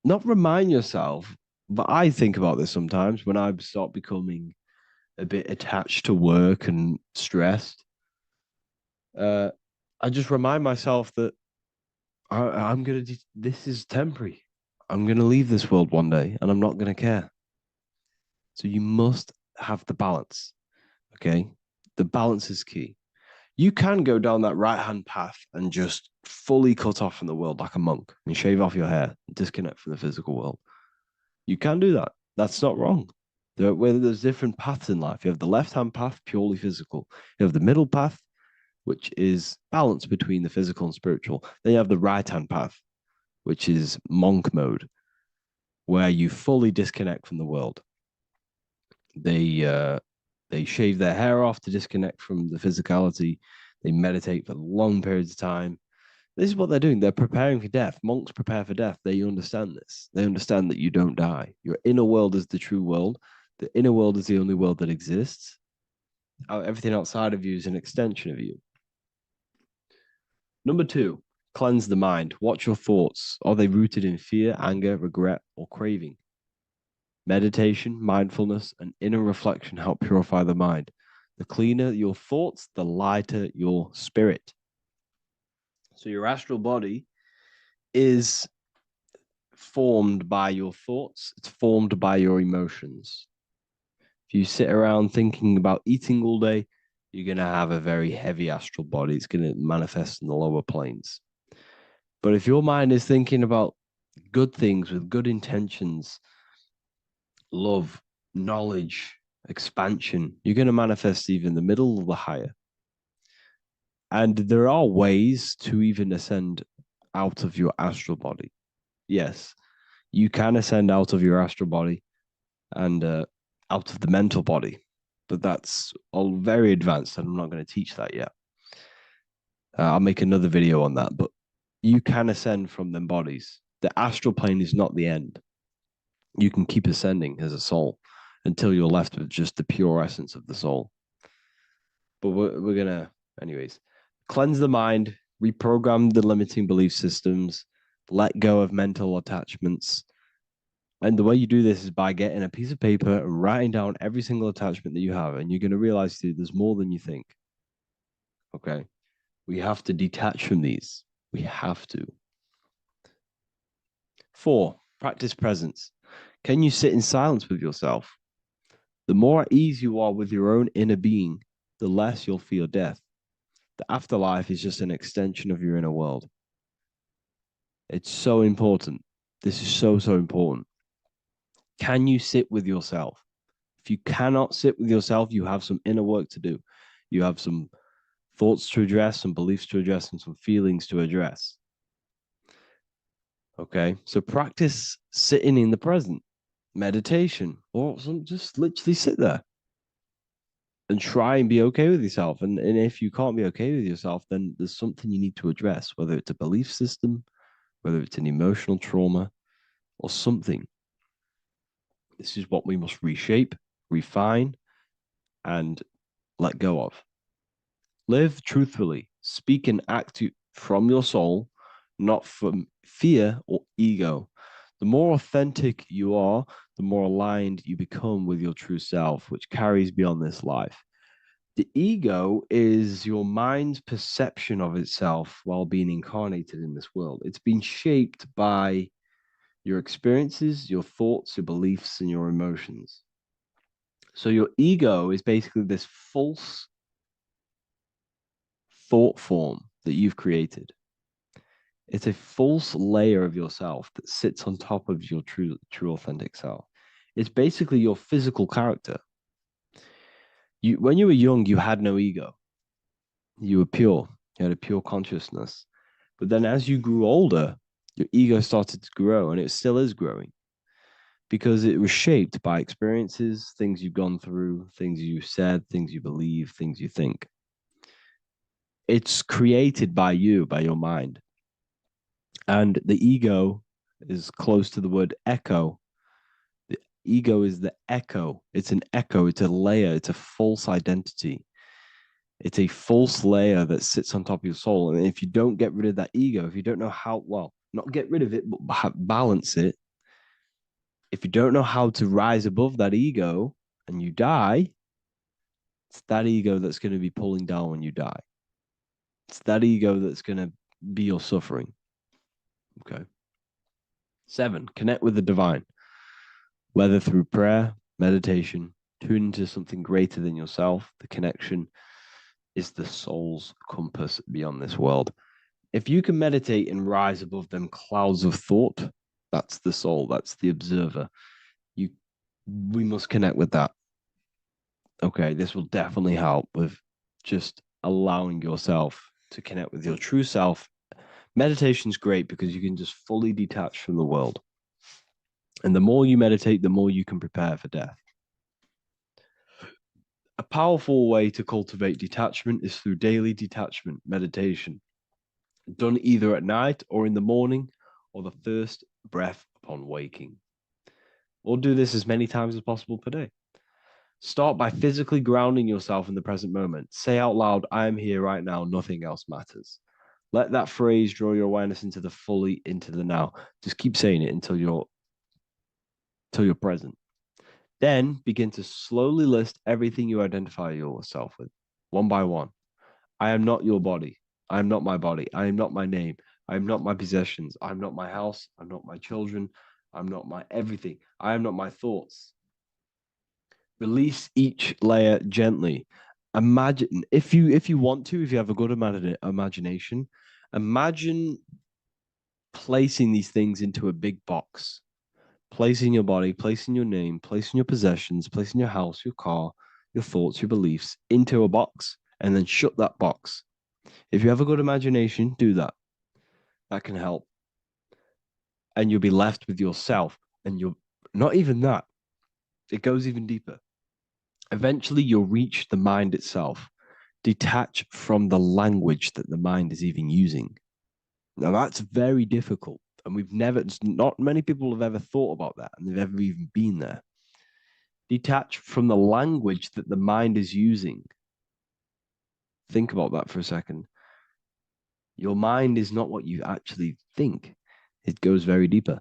not remind yourself, but I think about this sometimes when I start becoming a bit attached to work and stressed. I just remind myself that this is temporary. I'm going to leave this world one day and I'm not going to care. So you must have the balance. Okay. The balance is key. You can go down that right-hand path and just fully cut off from the world like a monk and shave off your hair, and disconnect from the physical world. You can do that. That's not wrong. There's different paths in life. You have the left-hand path, purely physical. You have the middle path, which is balance between the physical and spiritual. Then you have the right-hand path, which is monk mode, where you fully disconnect from the world. They shave their hair off to disconnect from the physicality. They meditate for long periods of time. This is what they're doing. They're preparing for death. Monks prepare for death. They understand this. They understand that you don't die. Your inner world is the true world. The inner world is the only world that exists. Everything outside of you is an extension of you. Number 2, cleanse the mind. Watch your thoughts. Are they rooted in fear, anger, regret, or craving? Meditation, mindfulness, and inner reflection help purify the mind. The cleaner your thoughts, the lighter your spirit. So your astral body is formed by your thoughts. It's formed by your emotions. If you sit around thinking about eating all day, you're going to have a very heavy astral body. It's going to manifest in the lower planes. But if your mind is thinking about good things with good intentions, love, knowledge, expansion, you're going to manifest even the middle or the higher. And there are ways to even ascend out of your astral body. Yes, you can ascend out of your astral body and out of the mental body, but that's all very advanced, and I'm not going to teach that yet. I'll make another video on that, but you can ascend from them bodies. The astral plane is not the end. You can keep ascending as a soul until you're left with just the pure essence of the soul. But we're going to, anyways, cleanse the mind, reprogram the limiting belief systems, let go of mental attachments. And the way you do this is by getting a piece of paper and writing down every single attachment that you have. And you're going to realize, dude, there's more than you think. Okay. We have to detach from these. We have to. 4, practice presence. Can you sit in silence with yourself? The more at ease you are with your own inner being, the less you'll feel death. The afterlife is just an extension of your inner world. It's so important. This is so, so important. Can you sit with yourself? If you cannot sit with yourself, you have some inner work to do. You have some thoughts to address, some beliefs to address, and some feelings to address. Okay, so practice sitting in the present, meditation, or just literally sit there and try and be okay with yourself. And if you can't be okay with yourself, then there's something you need to address, whether it's a belief system, whether it's an emotional trauma, or something. This is what we must reshape, refine, and let go of. Live truthfully. Speak and act from your soul, not from fear or ego. The more authentic you are, the more aligned you become with your true self, which carries beyond this life. The ego is your mind's perception of itself while being incarnated in this world. It's been shaped by your experiences, your thoughts, your beliefs, and your emotions. So your ego is basically this false thought form that you've created. It's a false layer of yourself that sits on top of your true authentic self. It's basically your physical character. When you were young, you had no ego. You were pure. You had a pure consciousness. But then as you grew older, your ego started to grow, and it still is growing because it was shaped by experiences, things you've gone through, things you said, things you believe, things you think. It's created by you, by your mind. And the ego is close to the word echo. The ego is the echo. It's an echo. It's a layer. It's a false identity. It's a false layer that sits on top of your soul. And if you don't get rid of that ego, if you don't know how, well, not get rid of it, but balance it. If you don't know how to rise above that ego and you die, it's that ego that's going to be pulling down when you die. It's that ego that's going to be your suffering. Okay. 7, connect with the divine, whether through prayer, meditation, tune into something greater than yourself. The connection is the soul's compass beyond this world. If you can meditate and rise above them clouds of thought, that's the soul, that's the observer. we must connect with that. Okay, this will definitely help with just allowing yourself to connect with your true self. Meditation's great because you can just fully detach from the world. And the more you meditate, the more you can prepare for death. A powerful way to cultivate detachment is through daily detachment meditation, done either at night or in the morning or the first breath upon waking. Or do this as many times as possible per day. Start by physically grounding yourself in the present moment. Say out loud, I am here right now, nothing else matters. Let that phrase draw your awareness into the now. Just keep saying it until you're present. Then begin to slowly list everything you identify yourself with, one by one. I am not your body. I am not my body. I am not my name. I am not my possessions. I am not my house. I'm not my children. I'm not my everything. I am not my thoughts. Release each layer gently. Imagine, if you want to, if you have a good imagination, imagine placing these things into a big box. Placing your body, placing your name, placing your possessions, placing your house, your car, your thoughts, your beliefs into a box, and then shut that box. If you have a good imagination, do that. That can help. And you'll be left with yourself. And you're not even that. It goes even deeper. Eventually, you'll reach the mind itself. Detach from the language that the mind is even using. Now, that's very difficult. And not many people have ever thought about that, and they've ever even been there. Detach from the language that the mind is using. Think about that for a second. Your mind is not what you actually think. It goes very deeper.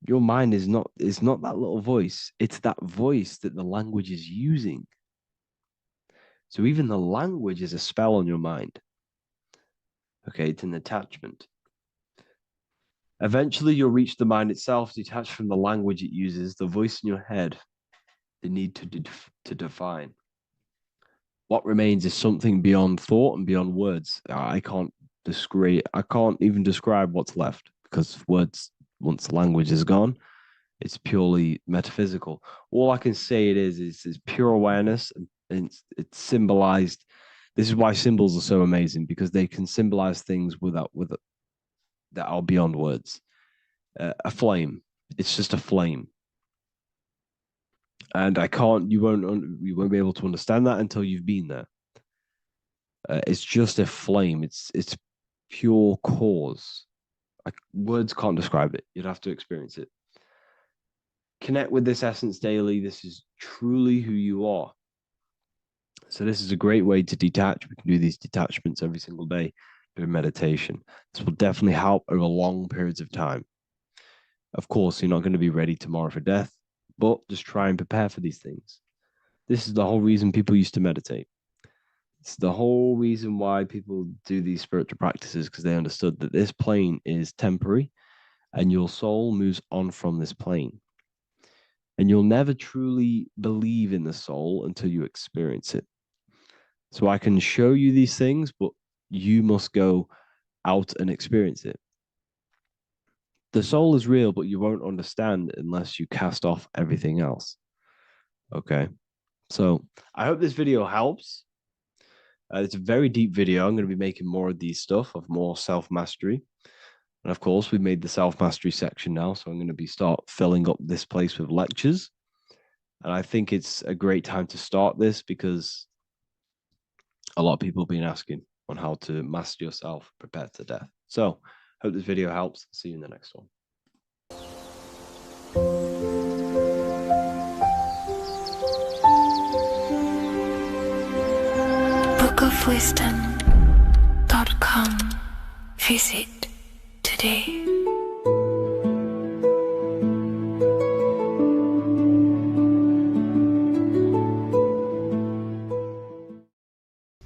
Your mind is not that little voice. It's that voice that the language is using. So even the language is a spell on your mind. Okay, it's an attachment. Eventually, you'll reach the mind itself, detached from the language it uses, the voice in your head, the need to define. What remains is something beyond thought and beyond words. I can't even describe what's left, because words, once the language is gone, it's purely metaphysical. All I can say it is pure awareness, and it's symbolized. This is why symbols are so amazing, because they can symbolize things that are beyond words. A flame, it's just a flame. And you won't be able to understand that until you've been there. It's just a flame. It's pure cause. Words can't describe it. You'd have to experience it. Connect with this essence daily. This is truly who you are. So this is a great way to detach. We can do these detachments every single day during meditation. This will definitely help over long periods of time. Of course, you're not going to be ready tomorrow for death, but just try and prepare for these things. This is the whole reason people used to meditate. It's the whole reason why people do these spiritual practices, because they understood that this plane is temporary and your soul moves on from this plane. And you'll never truly believe in the soul until you experience it. So I can show you these things, but you must go out and experience it. The soul is real, but you won't understand unless you cast off everything else. Okay. So I hope this video helps. It's a very deep video. I'm going to be making more of these stuff, of more self-mastery. And of course, we've made the self-mastery section now. So I'm going to start filling up this place with lectures. And I think it's a great time to start this, because a lot of people have been asking on how to master yourself, prepare to death. So hope this video helps. See you in the next one. bookofwisdom.com. Visit today.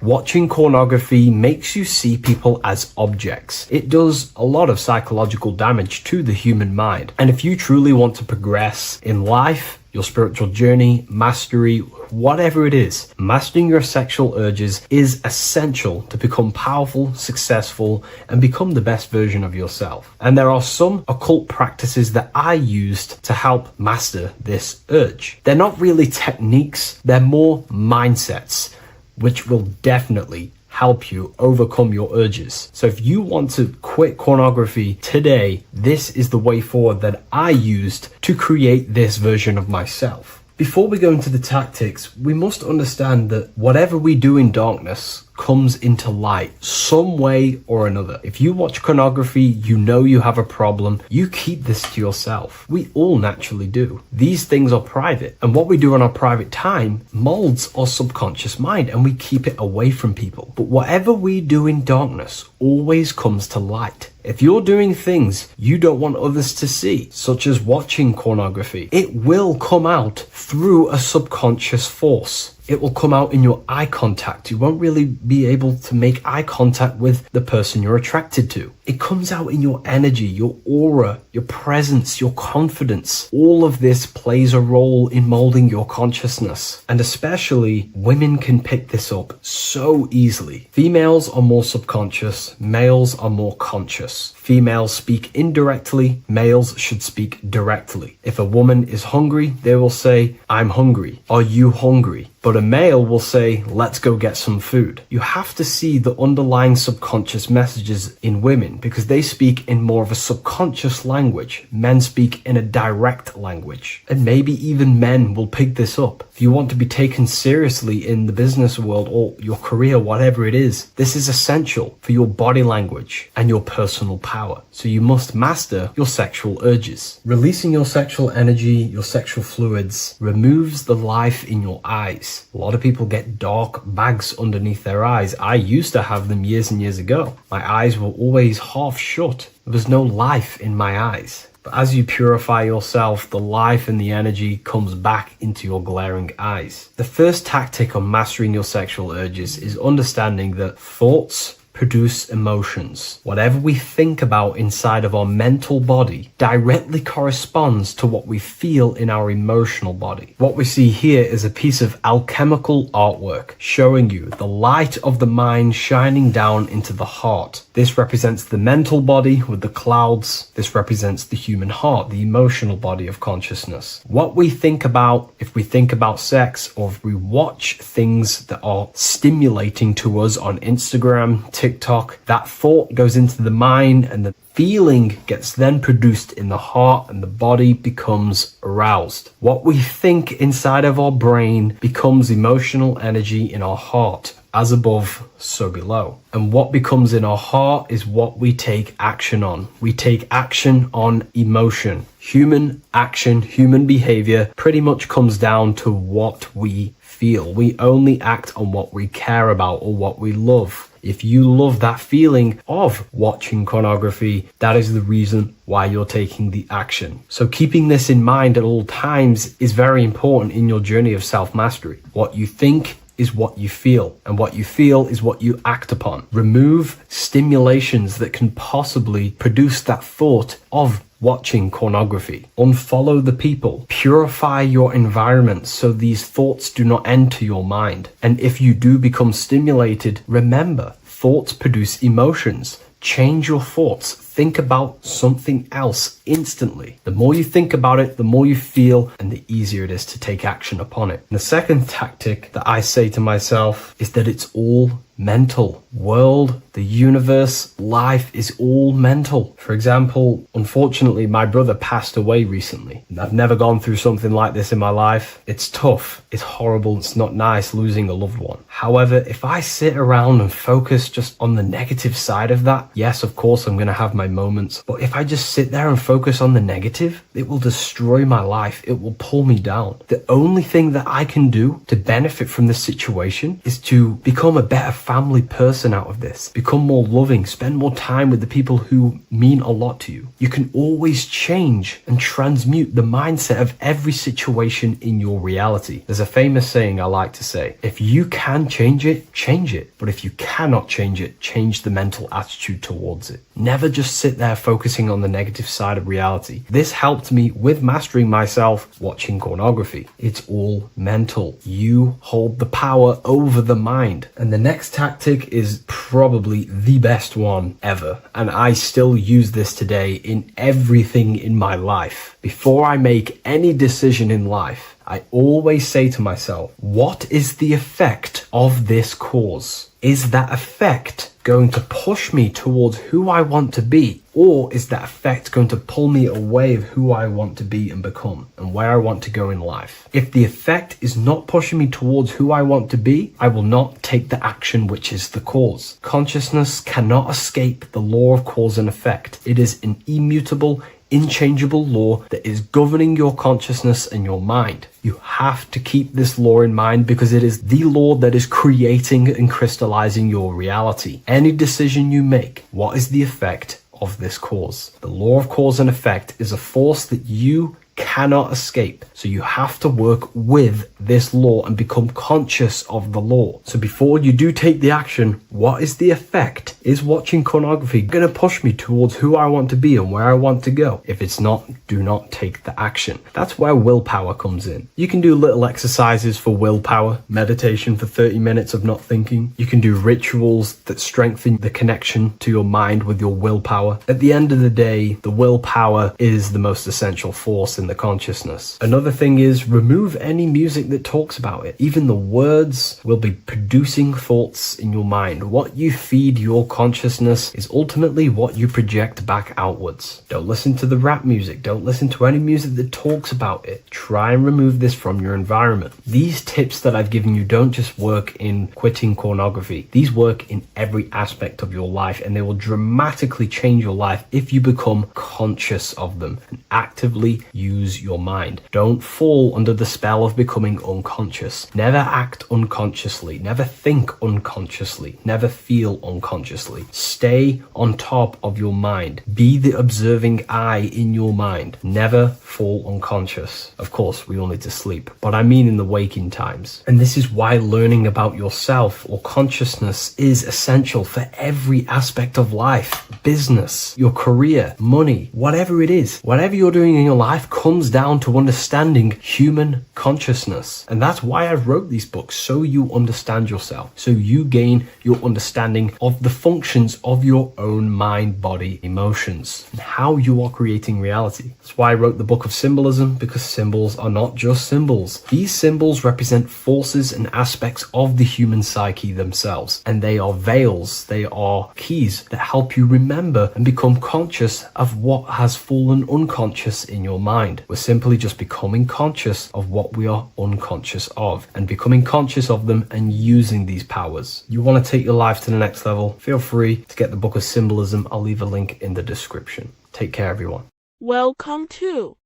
Watching pornography makes you see people as objects. It does a lot of psychological damage to the human mind. And if you truly want to progress in life, your spiritual journey, mastery, whatever it is, mastering your sexual urges is essential to become powerful, successful, and become the best version of yourself. And there are some occult practices that I used to help master this urge. They're not really techniques, they're more mindsets, which will definitely help you overcome your urges. So if you want to quit pornography today, this is the way forward that I used to create this version of myself. Before we go into the tactics, we must understand that whatever we do in darkness comes into light some way or another. If you watch pornography, you know you have a problem, you keep this to yourself. We all naturally do. These things are private, and what we do in our private time molds our subconscious mind, and we keep it away from people. But whatever we do in darkness always comes to light. If you're doing things you don't want others to see, such as watching pornography, it will come out through a subconscious force. It will come out in your eye contact. You won't really be able to make eye contact with the person you're attracted to. It comes out in your energy, your aura, your presence, your confidence. All of this plays a role in molding your consciousness. And especially women can pick this up so easily. Females are more subconscious, males are more conscious. Females speak indirectly, males should speak directly. If a woman is hungry, they will say, "I'm hungry." "Are you hungry?" But a male will say, "Let's go get some food." You have to see the underlying subconscious messages in women because they speak in more of a subconscious language. Men speak in a direct language. And maybe even men will pick this up. If you want to be taken seriously in the business world or your career, whatever it is, this is essential for your body language and your personal power. So you must master your sexual urges. Releasing your sexual energy, your sexual fluids, removes the life in your eyes. A lot of people get dark bags underneath their eyes. I used to have them years and years ago. My eyes were always half shut. There was no life in my eyes. But as you purify yourself, the life and the energy comes back into your glaring eyes. The first tactic on mastering your sexual urges is understanding that thoughts produce emotions. Whatever we think about inside of our mental body directly corresponds to what we feel in our emotional body. What we see here is a piece of alchemical artwork showing you the light of the mind shining down into the heart. This represents the mental body with the clouds. This represents the human heart, the emotional body of consciousness. What we think about, if we think about sex, or if we watch things that are stimulating to us on Instagram, TikTok, that thought goes into the mind and the feeling gets then produced in the heart and the body becomes aroused. What we think inside of our brain becomes emotional energy in our heart. As above, so below. And what becomes in our heart is what we take action on. We take action on emotion. Human action, human behavior pretty much comes down to what we feel. We only act on what we care about or what we love. If you love that feeling of watching pornography, that is the reason why you're taking the action. So keeping this in mind at all times is very important in your journey of self-mastery. What you think is what you feel, and what you feel is what you act upon. Remove stimulations that can possibly produce that thought of watching pornography. Unfollow the people. Purify your environment so these thoughts do not enter your mind. And if you do become stimulated, remember, thoughts produce emotions. Change your thoughts. Think about something else instantly. The more you think about it, the more you feel, and the easier it is to take action upon it. And the second tactic that I say to myself is that it's all mental. World, the universe, life is all mental. For example, unfortunately, my brother passed away recently. I've never gone through something like this in my life. It's tough. It's horrible. It's not nice losing a loved one. However, if I sit around and focus just on the negative side of that, yes, of course, I'm going to have my moments. But if I just sit there and focus on the negative, it will destroy my life. It will pull me down. The only thing that I can do to benefit from this situation is to become a better family person out of this. become more loving, spend more time with the people who mean a lot to you. You can always change and transmute the mindset of every situation in your reality. There's a famous saying I like to say, if you can change it, change it. But if you cannot change it, change the mental attitude towards it. Never just sit there focusing on the negative side of reality. This helped me with mastering myself watching pornography. It's all mental. You hold the power over the mind. And the next tactic is probably the best one ever. And I still use this today in everything in my life. Before I make any decision in life, I always say to myself, what is the effect of this cause? Is that effect going to push me towards who I want to be? Or is that effect going to pull me away of who I want to be and become and where I want to go in life? If the effect is not pushing me towards who I want to be, I will not take the action which is the cause. Consciousness cannot escape the law of cause and effect. It is an immutable, inchangeable law that is governing your consciousness and your mind. You have to keep this law in mind because it is the law that is creating and crystallizing your reality. Any decision you make, what is the effect of this cause? The law of cause and effect is a force that you cannot escape. So you have to work with this law and become conscious of the law. So before you do take the action, what is the effect? Is watching pornography going to push me towards who I want to be and where I want to go? If it's not, do not take the action. That's where willpower comes in. You can do little exercises for willpower, meditation for 30 minutes of not thinking. You can do rituals that strengthen the connection to your mind with your willpower. At the end of the day, the willpower is the most essential force in the consciousness. Another thing is remove any music that talks about it. Even the words will be producing thoughts in your mind. What you feed your consciousness is ultimately what you project back outwards. Don't listen to the rap music. Don't listen to any music that talks about it. Try and remove this from your environment. These tips that I've given you don't just work in quitting pornography. These work in every aspect of your life, and they will dramatically change your life if you become conscious of them and actively use your mind. Don't fall under the spell of becoming unconscious. Never act unconsciously. Never think unconsciously. Never feel unconsciously. Stay on top of your mind. Be the observing eye in your mind. Never fall unconscious. Of course, we all need to sleep, but I mean in the waking times. And this is why learning about yourself or consciousness is essential for every aspect of life. Business, your career, money, whatever it is. Whatever you're doing in your life comes down to understanding human consciousness. And that's why I wrote these books, so you understand yourself, so you gain your understanding of the functions of your own mind, body, emotions, and how you are creating reality. That's why I wrote the book of Symbolism, because symbols are not just symbols. These symbols represent forces and aspects of the human psyche themselves, and they are veils, they are keys that help you remember and become conscious of what has fallen unconscious in your mind. We're simply just becoming conscious of what we are unconscious of and becoming conscious of them and using these powers. You want to take your life to the next level? Feel free to get the book of Symbolism. I'll leave a link in the description. Take care, everyone. Welcome to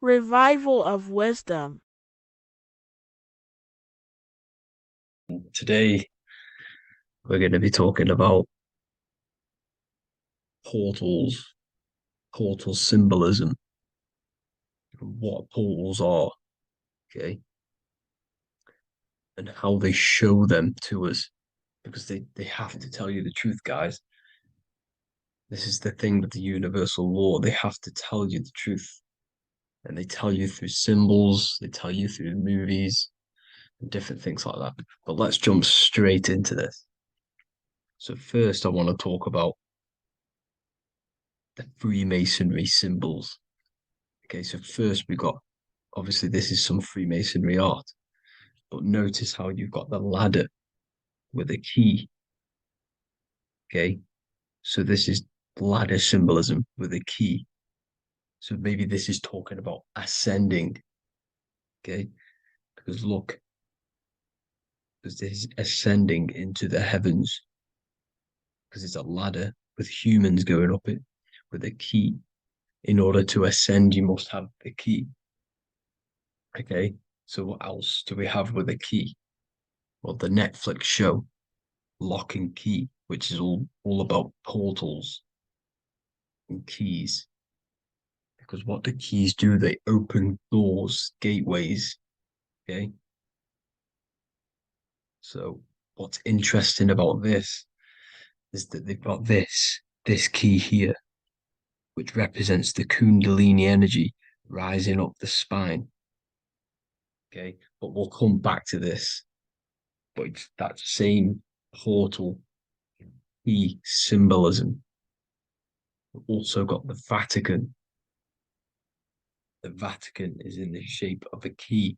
Revival of Wisdom. Today, we're going to be talking about portal symbolism, what portals are, okay, and how they show them to us, because they have to tell you the truth, guys. This is the thing with the universal law. They have to tell you the truth, and they tell you through symbols, they tell you through movies and different things like that. But let's jump straight into this. So first I want to talk about the Freemasonry symbols. Okay, so first we got, obviously this is some Freemasonry art, but notice how you've got the ladder with a key. Okay, so this is ladder symbolism with a key. So maybe this is talking about ascending. Okay, because look, because this is ascending into the heavens, because it's a ladder with humans going up it with a key. In order to ascend, you must have the key. Okay, so what else do we have with a key? Well, the Netflix show, lock and key, which is all about portals and keys. Because what the keys do, they open doors, gateways. Okay. So what's interesting about this is that they've got this key here, which represents the Kundalini energy rising up the spine. Okay, but we'll come back to this. But it's that same portal key symbolism. We've also got the Vatican. The Vatican is in the shape of a key.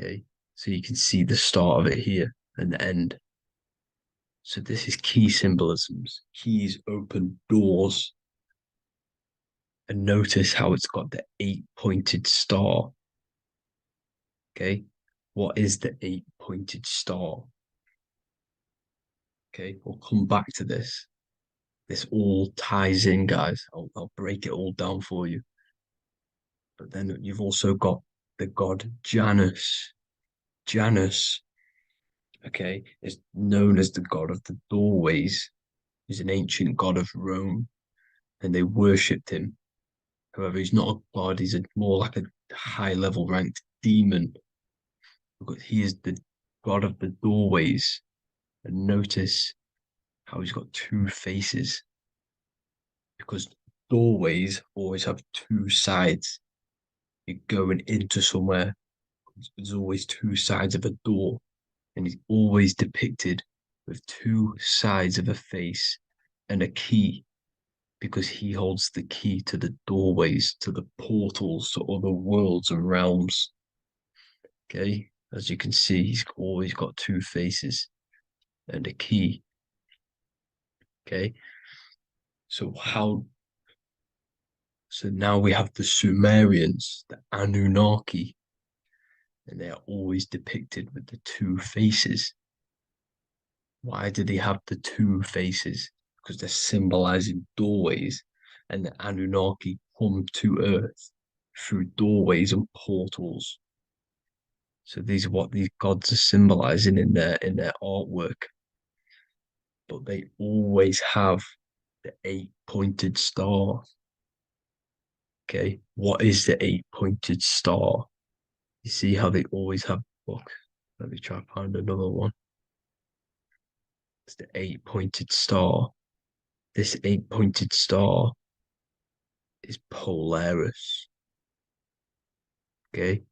Okay, so you can see the start of it here and the end. So this is key symbolisms. Keys open doors. And notice how it's got the 8-pointed star. Okay, what is the 8-pointed star? Okay, we'll come back to this. This all ties in, guys. I'll break it all down for you. But then you've also got the god Janus. Janus, okay, is known as the god of the doorways. He's an ancient god of Rome, and they worshipped him. However, he's not a god, he's more like a high-level ranked demon. Because he is the god of the doorways. And notice how he's got two faces. Because doorways always have two sides. You're going into somewhere, there's always two sides of a door. And he's always depicted with two sides of a face and a key. Because he holds the key to the doorways, to the portals, to other worlds and realms. Okay, as you can see, he's always got two faces and a key. Okay, so now we have the Sumerians, the Anunnaki, and they are always depicted with the two faces. Why do they have the two faces? Because they're symbolizing doorways, and the Anunnaki come to Earth through doorways and portals. So these are what these gods are symbolizing in their artwork. But they always have the 8-pointed star. Okay, what is the 8-pointed star? You see how they always have. Look, let me try to find another one. It's the 8-pointed star. This 8-pointed star is Polaris. Okay,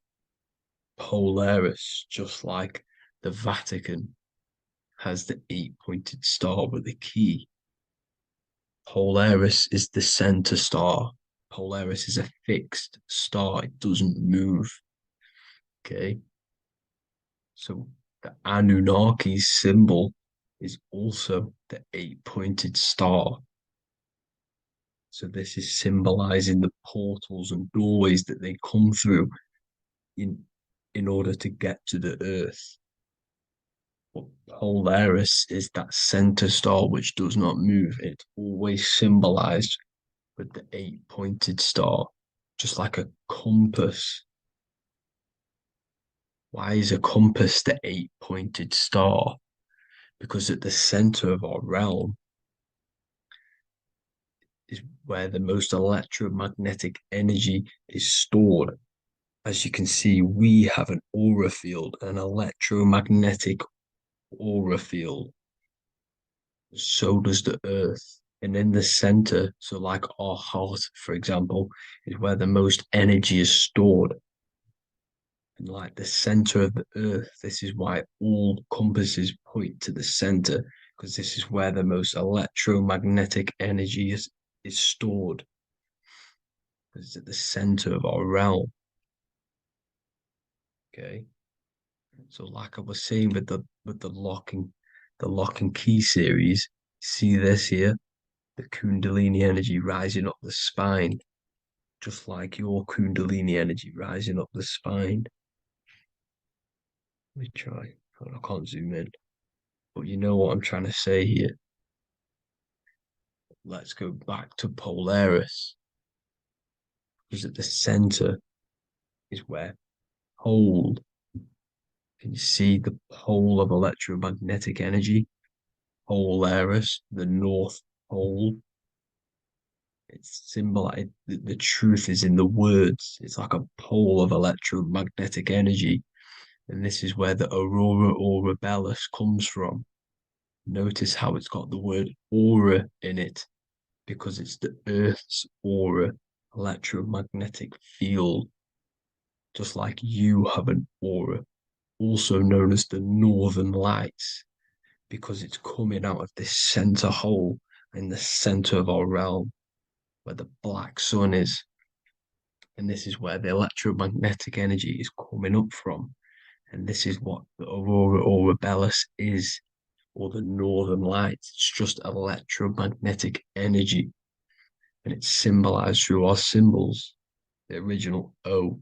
Polaris, just like the Vatican has the 8-pointed star with a key. Polaris is the center star. Polaris is a fixed star. It doesn't move. Okay. So the Anunnaki's symbol is also the 8-pointed star. So this is symbolizing the portals and doorways that they come through in order to get to the earth. But Polaris is that center star which does not move. It's always symbolized with the 8-pointed star, just like a compass. Why is a compass the 8-pointed star? Because at the center of our realm is where the most electromagnetic energy is stored. As you can see, we have an aura field, an electromagnetic aura field. So does the earth. And in the center, so like our heart, for example, is where the most energy is stored. And like the center of the earth, this is why all compasses point to the center, because this is where the most electromagnetic energy is stored. It's at the center of our realm. Okay. So like I was saying with the lock and key series, see this here? The Kundalini energy rising up the spine, just like your Kundalini energy rising up the spine. Let me try. I can't zoom in, but you know what I'm trying to say here. Let's go back to Polaris, because at the center is where hold Can you see the pole of electromagnetic energy? Polaris, the North Pole. It's symbolized, the truth is in the words. It's like a pole of electromagnetic energy. And this is where the aurora borealis comes from. Notice how it's got the word aura in it, because it's the Earth's aura, electromagnetic field. Just like you have an aura, also known as the northern lights, because it's coming out of this center hole in the center of our realm, where the black sun is. And this is where the electromagnetic energy is coming up from. And this is what the aurora borealis is, or the northern lights. It's just electromagnetic energy. And it's symbolized through our symbols, the original O.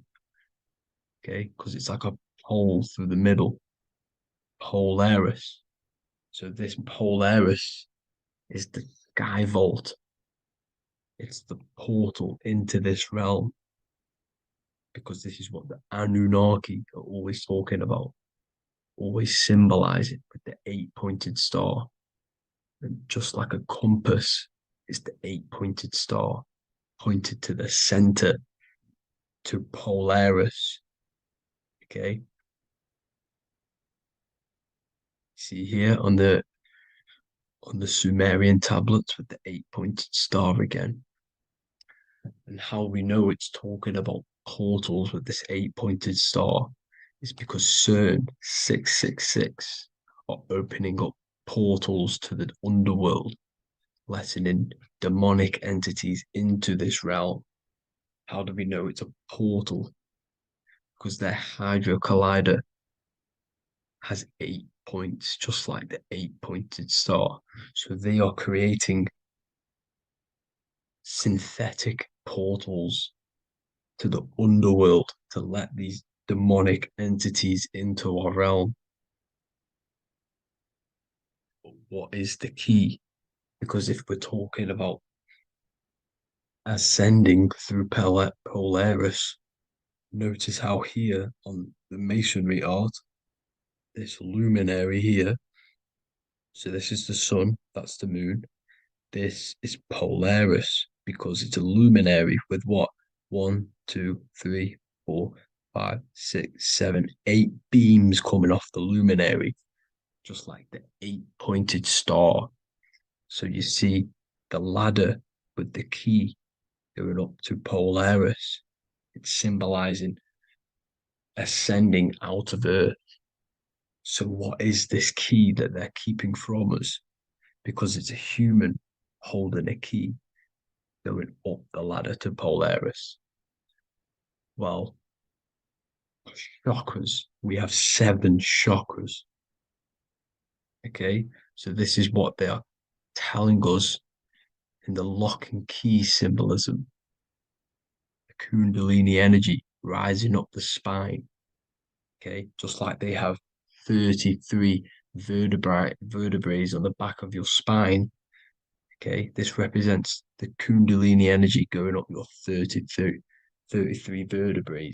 Okay, because it's like a pole through the middle. Polaris. So this Polaris is the sky vault. It's the portal into this realm, because this is what the Anunnaki are always talking about, always symbolize it with the 8-pointed star. And just like a compass is the 8-pointed star pointed to the center, to Polaris. Okay. See here on the Sumerian tablets with the 8-pointed star again. And how we know it's talking about portals with this 8-pointed star is because CERN 666 are opening up portals to the underworld, letting in demonic entities into this realm. How do we know it's a portal? Because their Hydro Collider has 8 points, just like the 8-pointed star. So they are creating synthetic portals to the underworld to let these demonic entities into our realm. But what is the key? Because if we're talking about ascending through Polaris, notice how here on the masonry art, this luminary here, so this is the sun, that's the moon, this is Polaris, because it's a luminary with what? 1, 2, 3, 4, 5, 6, 7, 8 beams coming off the luminary, just like the 8-pointed star. So you see the ladder with the key going up to Polaris. It's symbolizing ascending out of Earth. So what is this key that they're keeping from us? Because it's a human holding a key going up the ladder to Polaris. Well, chakras. We have 7 chakras. Okay, so this is what they are telling us in the lock and key symbolism. The Kundalini energy rising up the spine. Okay, just like they have 33 vertebrae on the back of your spine. Okay, this represents the Kundalini energy going up your 33 vertebrae,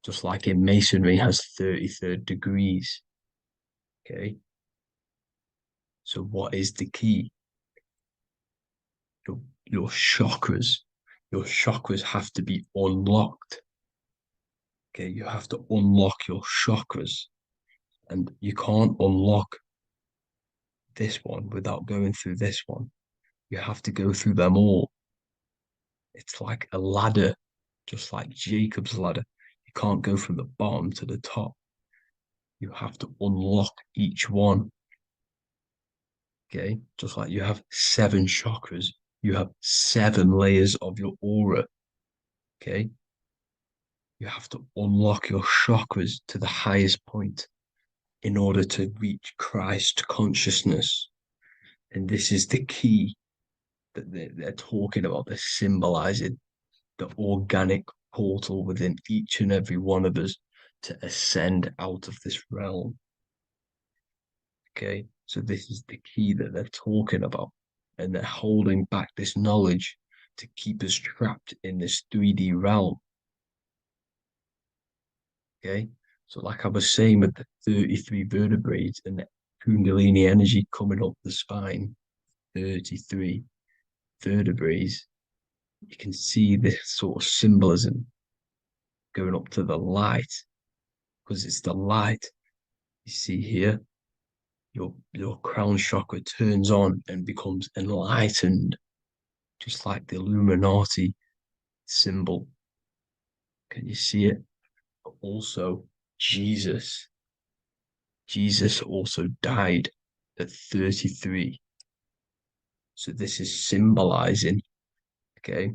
just like in Masonry has 33rd degrees. Okay, so what is the key? Your chakras. Your chakras have to be unlocked. Okay, you have to unlock your chakras, and you can't unlock this one without going through this one. You have to go through them all. It's like a ladder, just like Jacob's ladder. You can't go from the bottom to the top. You have to unlock each one. Okay, just like you have 7 chakras, you have 7 layers of your aura. Okay, you have to unlock your chakras to the highest point in order to reach Christ consciousness. And this is the key that they're talking about. They're symbolizing the organic portal within each and every one of us to ascend out of this realm. Okay, so this is the key that they're talking about, and they're holding back this knowledge to keep us trapped in this 3D realm. Okay, So like I was saying with the 33 vertebrae and the Kundalini energy coming up the spine, 33 vertebrae, you can see this sort of symbolism going up to the light, because it's the light. You see here, your crown chakra turns on and becomes enlightened, just like the Illuminati symbol. Can you see it? But also, Jesus also died at 33. So this is symbolizing, okay?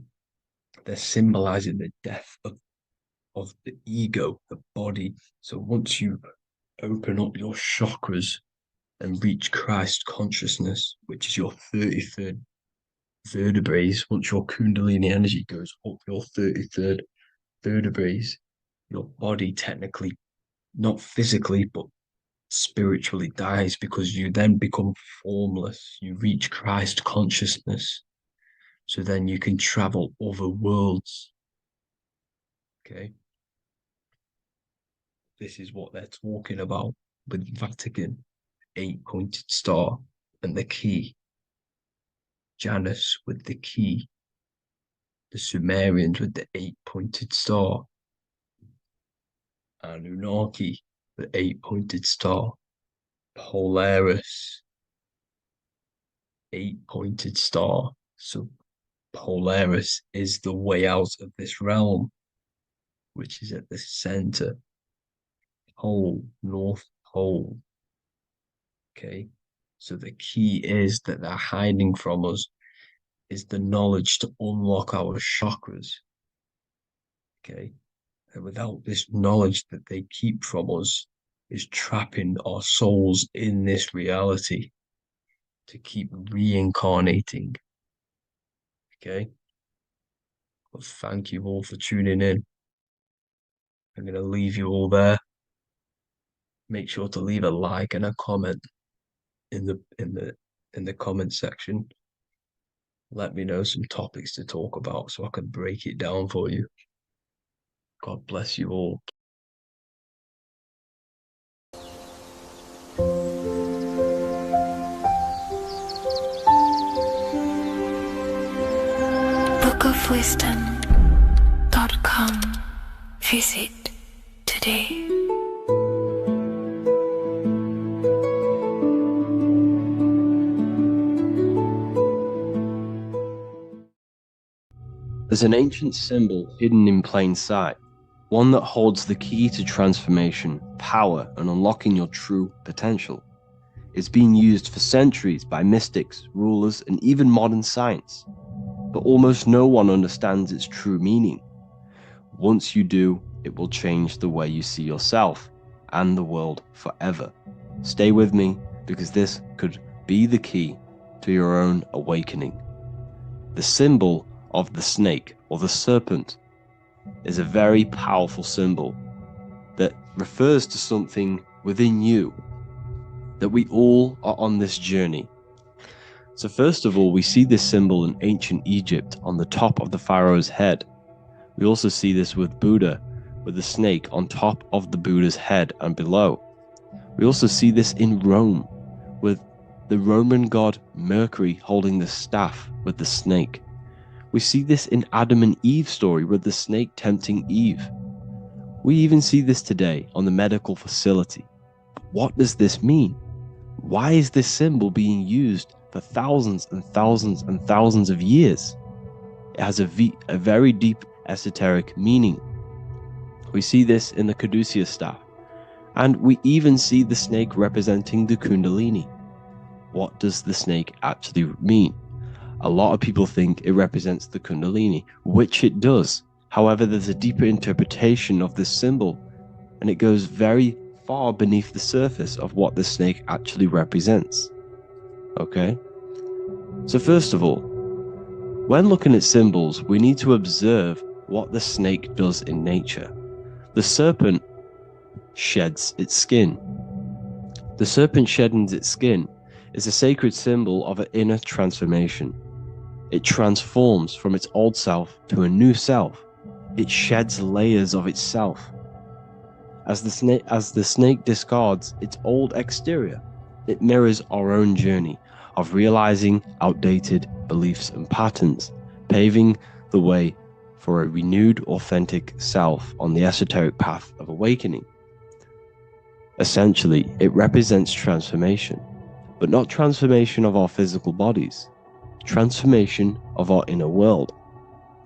They're symbolizing the death of the ego, the body. So once you open up your chakras and reach Christ consciousness, which is your 33rd vertebrae, once your Kundalini energy goes up your 33rd vertebrae, your body technically, not physically, but spiritually dies, because you then become formless. You reach Christ consciousness. So then you can travel other worlds. Okay. This is what they're talking about with Vatican, 8-pointed star, and the key. Janus with the key. The Sumerians with the 8-pointed star. Anunnaki, the 8-pointed star. Polaris, 8-pointed star. So Polaris is the way out of this realm, which is at the center. Pole, North Pole. Okay, so the key is that they're hiding from us is the knowledge to unlock our chakras. Okay, and without this knowledge that they keep from us is trapping our souls in this reality to keep reincarnating. Okay, well, thank you all for tuning in. I'm going to leave you all there. Make sure to leave a like and a comment in the comment section. Let me know some topics to talk about so I can break it down for you. God bless you all. bookofwisdom.com. Visit today. There's an ancient symbol hidden in plain sight, one that holds the key to transformation, power, and unlocking your true potential. It's been used for centuries by mystics, rulers, and even modern science, but almost no one understands its true meaning. Once you do, it will change the way you see yourself and the world forever. Stay with me, because this could be the key to your own awakening. The symbol of the snake, or the serpent, is a very powerful symbol that refers to something within you, that we all are on this journey. So first of all, we see this symbol in ancient Egypt on the top of the pharaoh's head. We also see this with Buddha, with the snake on top of the Buddha's head and below. We also see this in Rome, with the Roman god Mercury holding the staff with the snake. We see this in Adam and Eve story with the snake tempting Eve. We even see this today on the medical facility. But what does this mean? Why is this symbol being used for thousands and thousands and thousands of years? It has a very deep esoteric meaning. We see this in the caduceus staff, and we even see the snake representing the Kundalini. What does the snake actually mean? A lot of people think it represents the Kundalini, which it does. However, there's a deeper interpretation of this symbol, and it goes very far beneath the surface of what the snake actually represents. Okay? So first of all, when looking at symbols, we need to observe what the snake does in nature. The serpent sheds its skin. The serpent shedding its skin is a sacred symbol of an inner transformation. It transforms from its old self to a new self. It sheds layers of itself. As the snake discards its old exterior, it mirrors our own journey of realizing outdated beliefs and patterns, paving the way for a renewed, authentic self on the esoteric path of awakening. Essentially, it represents transformation, but not transformation of our physical bodies, transformation of our inner world.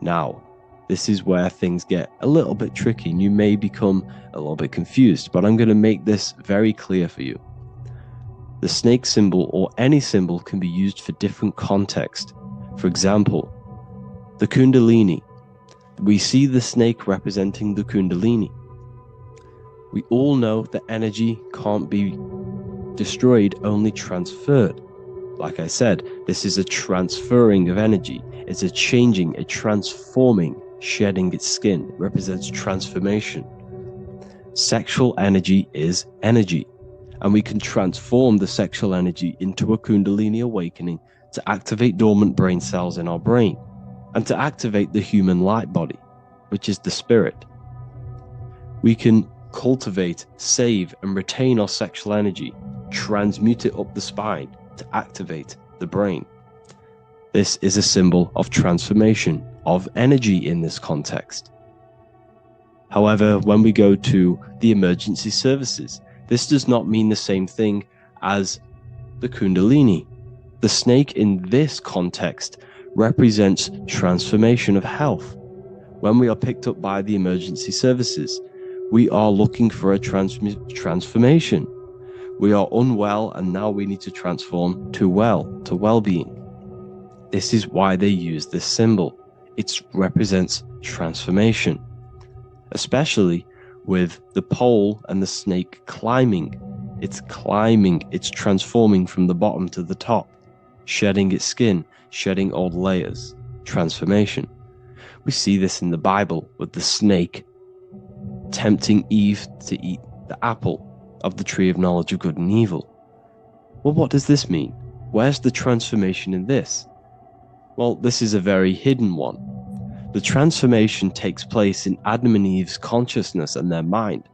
Now, this is where things get a little bit tricky and you may become a little bit confused, but I'm going to make this very clear for you. The snake symbol or any symbol can be used for different context. For example, the Kundalini. We see the snake representing the Kundalini. We all know that energy can't be destroyed, only transferred. Like I said, this is a transferring of energy. It's a changing, a transforming, shedding its skin. It represents transformation. Sexual energy is energy, and we can transform the sexual energy into a Kundalini awakening to activate dormant brain cells in our brain and to activate the human light body, which is the spirit. We can cultivate, save, and retain our sexual energy, transmute it up the spine to activate the brain. This is a symbol of transformation of energy in this context. However, when we go to the emergency services, this does not mean the same thing as the Kundalini. The snake in this context represents transformation of health. When we are picked up by the emergency services, we are looking for a transformation. We are unwell and now we need to transform to well-being. This is why they use this symbol. It represents transformation, especially with the pole and the snake climbing. It's climbing, it's transforming from the bottom to the top, shedding its skin, shedding old layers, transformation. We see this in the Bible with the snake tempting Eve to eat the apple of the tree of knowledge of good and evil. Well, what does this mean? Where's the transformation in this? Well, this is a very hidden one. The transformation takes place in Adam and Eve's consciousness and their mind.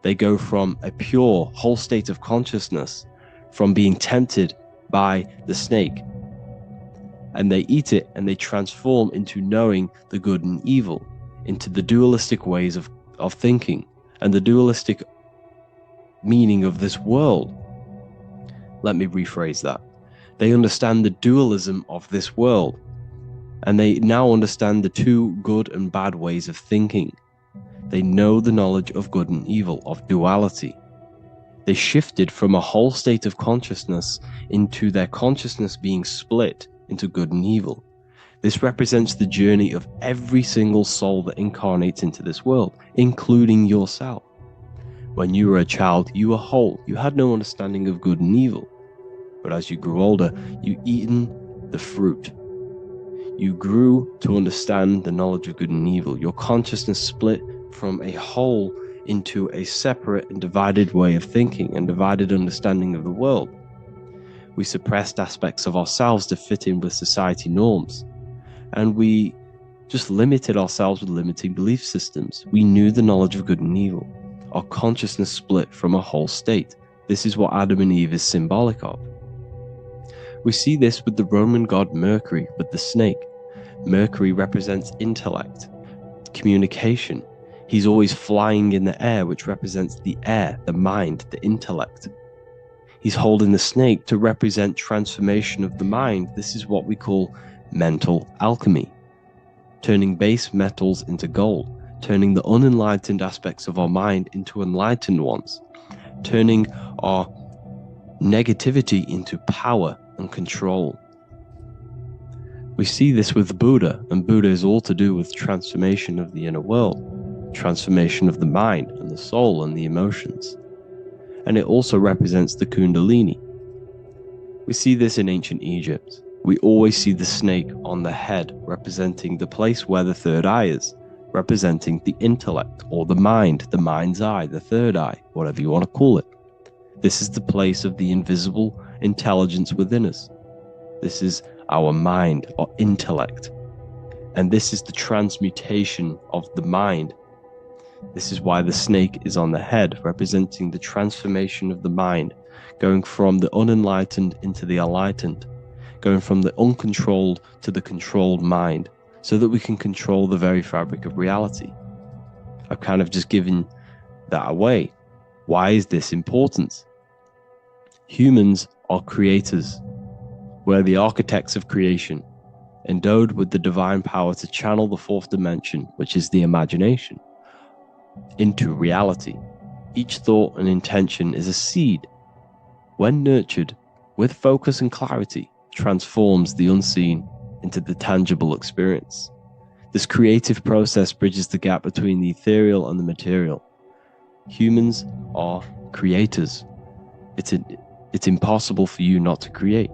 They go from a pure, whole state of consciousness, from being tempted by the snake, and they eat it and they transform into knowing the good and evil, into the dualistic ways of thinking and the dualistic meaning of this world. Let me rephrase that. They understand the dualism of this world, and they now understand the two good and bad ways of thinking. They know the knowledge of good and evil, of duality. They shifted from a whole state of consciousness into their consciousness being split into good and evil. This represents the journey of every single soul that incarnates into this world, including yourself. When you were a child, you were whole. You had no understanding of good and evil. But as you grew older, you eaten the fruit. You grew to understand the knowledge of good and evil. Your consciousness split from a whole into a separate and divided way of thinking and divided understanding of the world. We suppressed aspects of ourselves to fit in with society norms. And we just limited ourselves with limiting belief systems. We knew the knowledge of good and evil. Our consciousness split from a whole state. This is what Adam and Eve is symbolic of. We see this with the Roman god Mercury, with the snake. Mercury represents intellect, communication. He's always flying in the air, which represents the air, the mind, the intellect. He's holding the snake to represent transformation of the mind. This is what we call mental alchemy, turning base metals into gold, turning the unenlightened aspects of our mind into enlightened ones, turning our negativity into power and control. We see this with Buddha, and Buddha is all to do with transformation of the inner world, transformation of the mind and the soul and the emotions. And it also represents the Kundalini. We see this in ancient Egypt. We always see the snake on the head, representing the place where the third eye is, representing the intellect or the mind, the mind's eye, the third eye, whatever you want to call it. This is the place of the invisible intelligence within us. This is our mind or intellect. And this is the transmutation of the mind This is why the snake is on the head, representing the transformation of the mind, going from the unenlightened into the enlightened, going from the uncontrolled to the controlled mind, so that we can control the very fabric of reality. I've kind of just given that away. Why is this important? Humans are creators. We're the architects of creation, endowed with the divine power to channel the fourth dimension, which is the imagination, into reality. Each thought and intention is a seed. When nurtured with focus and clarity, transforms the unseen into the tangible experience. This creative process bridges the gap between the ethereal and the material. Humans are creators. It's impossible for you not to create.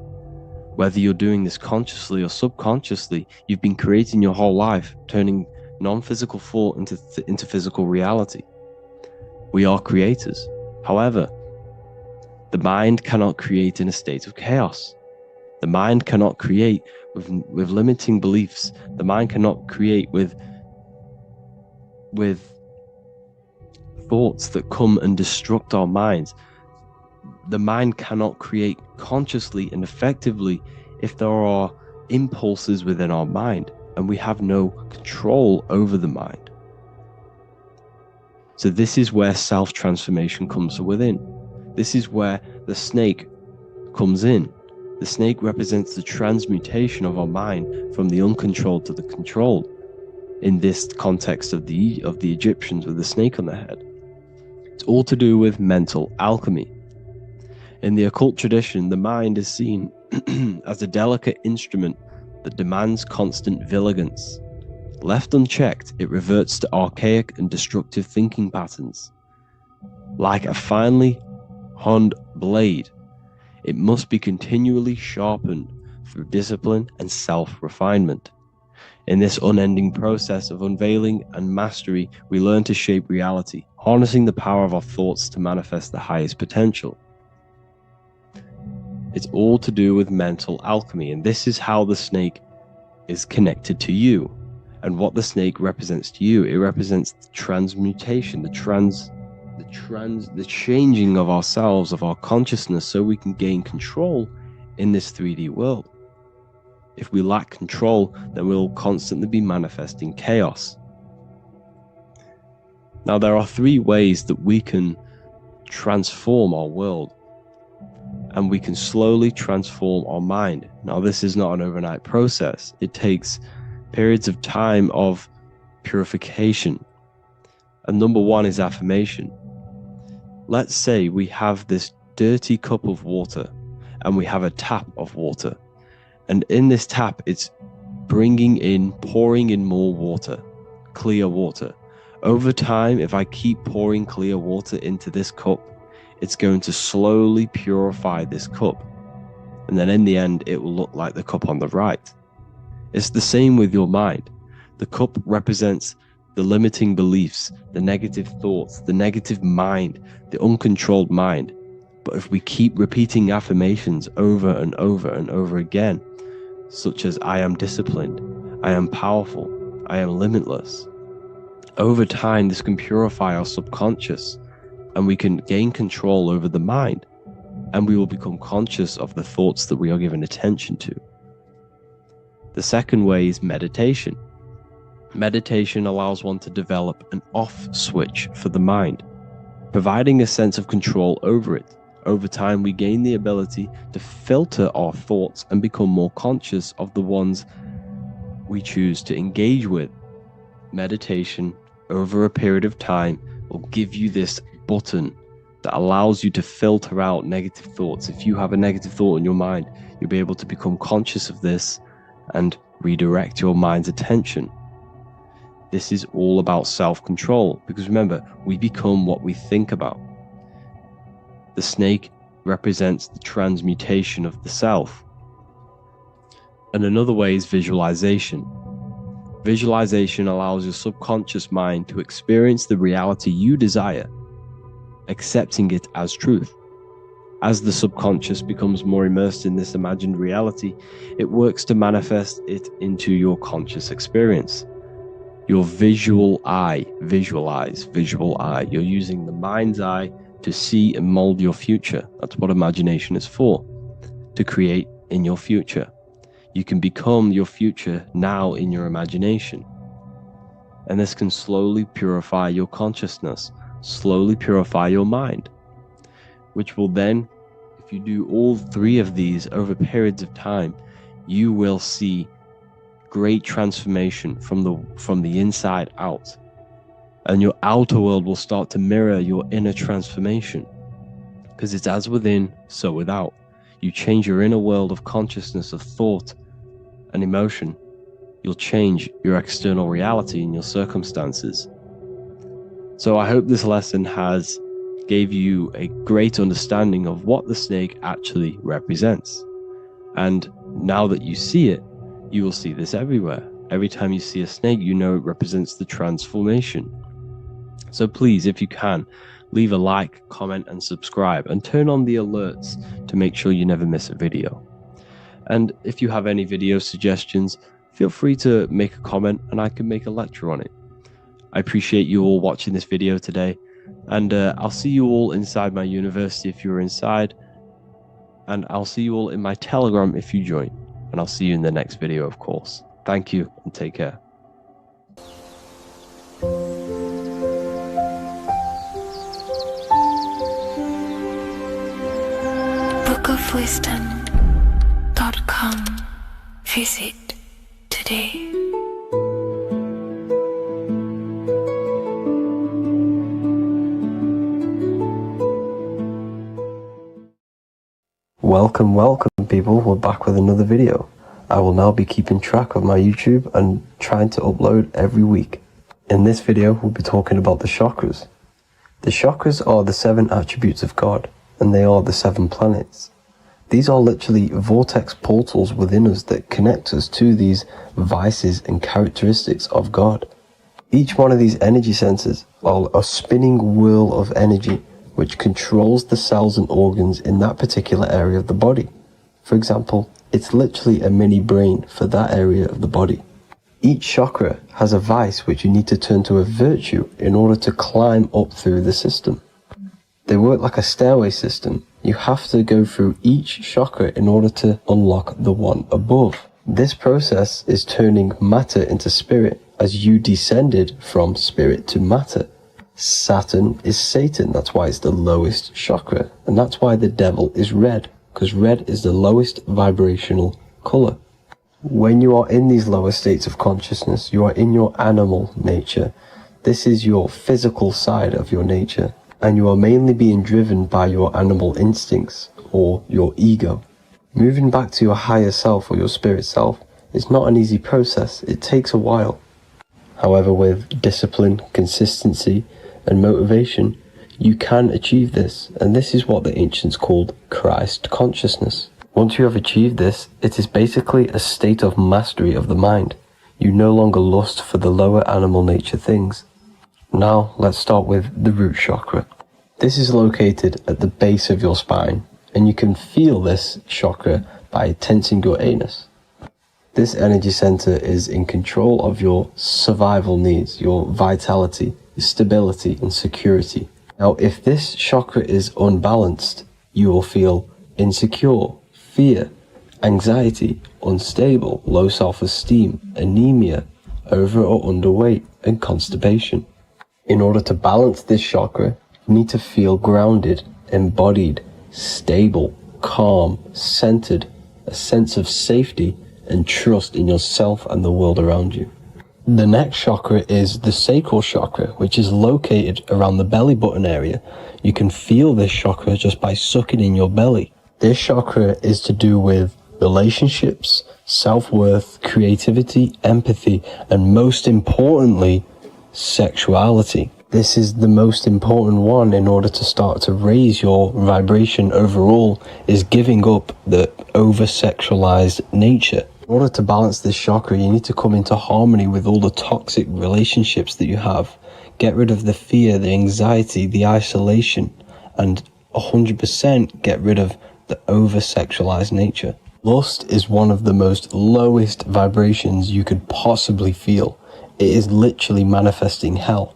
Whether you're doing this consciously or subconsciously, you've been creating your whole life, turning non-physical thought into physical reality. We are creators. However, the mind cannot create in a state of chaos. The mind cannot create with limiting beliefs. The mind cannot create with thoughts that come and destruct our minds. The mind cannot create consciously and effectively if there are impulses within our mind and we have no control over the mind. So this is where self-transformation comes within. This is where the snake comes in. The snake represents the transmutation of our mind from the uncontrolled to the controlled. In this context of the Egyptians with the snake on their head. It's all to do with mental alchemy. In the occult tradition, the mind is seen as a delicate instrument that demands constant vigilance. Left unchecked, it reverts to archaic and destructive thinking patterns. Like a finely honed blade, it must be continually sharpened through discipline and self-refinement. In this unending process of unveiling and mastery, we learn to shape reality, harnessing the power of our thoughts to manifest the highest potential. It's all to do with mental alchemy, and this is how the snake is connected to you. And what the snake represents to you, it represents the transmutation, the changing of ourselves, of our consciousness, so we can gain control in this 3D world. If we lack control, then we'll constantly be manifesting chaos. Now, there are 3 ways that we can transform our world, and we can slowly transform our mind. Now, this is not an overnight process. It takes periods of time of purification. And number 1 is affirmation. Let's say we have this dirty cup of water and we have a tap of water. And in this tap, it's pouring in more water, clear water. Over time, if I keep pouring clear water into this cup, it's going to slowly purify this cup. And then in the end, it will look like the cup on the right. It's the same with your mind. The cup represents the limiting beliefs, the negative thoughts, the negative mind, the uncontrolled mind. But if we keep repeating affirmations over and over and over again, such as I am disciplined, I am powerful, I am limitless, over time this can purify our subconscious and we can gain control over the mind, and we will become conscious of the thoughts that we are giving attention to. The second way is meditation. Meditation allows one to develop an off switch for the mind, providing a sense of control over it. Over time, we gain the ability to filter our thoughts and become more conscious of the ones we choose to engage with. Meditation, over a period of time, will give you this button that allows you to filter out negative thoughts. If you have a negative thought in your mind, you'll be able to become conscious of this and redirect your mind's attention. This is all about self-control, because remember, we become what we think about. The snake represents the transmutation of the self. And another way is visualization. Visualization allows your subconscious mind to experience the reality you desire, accepting it as truth. As the subconscious becomes more immersed in this imagined reality, it works to manifest it into your conscious experience. your visual eye. Visual eye. You're using the mind's eye to see and mold your future. That's what imagination is for, to create in your future. You can become your future now in your imagination. And this can slowly purify your consciousness, slowly purify your mind, which will then, if you do all three of these over periods of time, you will see great transformation from the inside out. And your outer world will start to mirror your inner transformation, because it's as within, so without. You change your inner world of consciousness, of thought and emotion, you'll change your external reality and your circumstances. So I hope this lesson has gave you a great understanding of what the snake actually represents. And now that you see it, you will see this everywhere. Every time you see a snake, you know it represents the transformation. So please, if you can, leave a like, comment, and subscribe, and turn on the alerts to make sure you never miss a video. And if you have any video suggestions, feel free to make a comment and I can make a lecture on it. I appreciate you all watching this video today, and I'll see you all inside my university if you're inside, and I'll see you all in my Telegram if you join, and I'll see you in the next video, of course. Thank you and take care. bookofwisdom.com. Visit today. Welcome people, we're back with another video. I will now be keeping track of my YouTube and trying to upload every week. In this video we'll be talking about the chakras. The chakras are the 7 attributes of God, and they are the 7 planets. These are literally vortex portals within us that connect us to these vices and characteristics of God. Each one of these energy centers are a spinning wheel of energy which controls the cells and organs in that particular area of the body. For example, it's literally a mini brain for that area of the body. Each chakra has a vice which you need to turn to a virtue in order to climb up through the system. They work like a stairway system. You have to go through each chakra in order to unlock the one above. This process is turning matter into spirit as you descended from spirit to matter. Saturn is Satan, that's why it's the lowest chakra, and that's why the devil is red, because red is the lowest vibrational color. When you are in these lower states of consciousness, you are in your animal nature. This is your physical side of your nature, and you are mainly being driven by your animal instincts or your ego. Moving back to your higher self or your spirit self is not an easy process. It takes a while. However, with discipline, consistency, and motivation, you can achieve this, and this is what the ancients called Christ consciousness. Once you have achieved this, it is basically a state of mastery of the mind. You no longer lust for the lower animal nature things. Now, let's start with the root chakra. This is located at the base of your spine, and you can feel this chakra by tensing your anus. This energy center is in control of your survival needs, your vitality, stability, and security. Now, if this chakra is unbalanced, you will feel insecure, fear, anxiety, unstable, low self-esteem, anemia, over or underweight, and constipation. In order to balance this chakra, you need to feel grounded, embodied, stable, calm, centered, a sense of safety, and trust in yourself and the world around you. The next chakra is the sacral chakra, which is located around the belly button area. You can feel this chakra just by sucking in your belly. This chakra is to do with relationships, self-worth, creativity, empathy, and most importantly, sexuality. This is the most important one in order to start to raise your vibration overall, is giving up the over-sexualized nature. In order to balance this chakra, you need to come into harmony with all the toxic relationships that you have. Get rid of the fear, the anxiety, the isolation, and 100% get rid of the over-sexualized nature. Lust is one of the most lowest vibrations you could possibly feel. It is literally manifesting hell.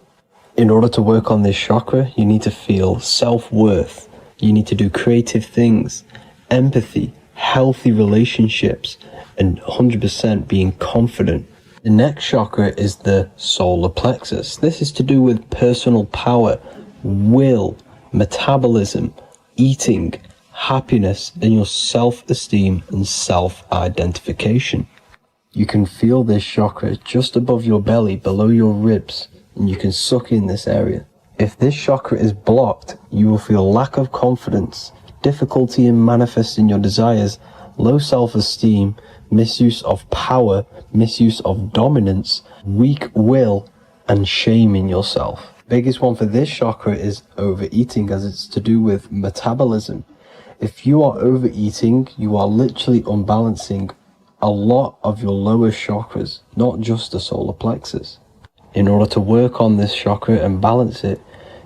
In order to work on this chakra, you need to feel self-worth. You need to do creative things, empathy, healthy relationships, and 100% being confident. The next chakra is the solar plexus. This is to do with personal power, will, metabolism, eating, happiness, and your self-esteem and self-identification. You can feel this chakra just above your belly, below your ribs, and you can suck in this area. If this chakra is blocked, you will feel lack of confidence, difficulty in manifesting your desires, low self-esteem, misuse of power, misuse of dominance, weak will, and shame in yourself. Biggest one for this chakra is overeating, as it's to do with metabolism. If you are overeating, you are literally unbalancing a lot of your lower chakras, not just the solar plexus. In order to work on this chakra and balance it,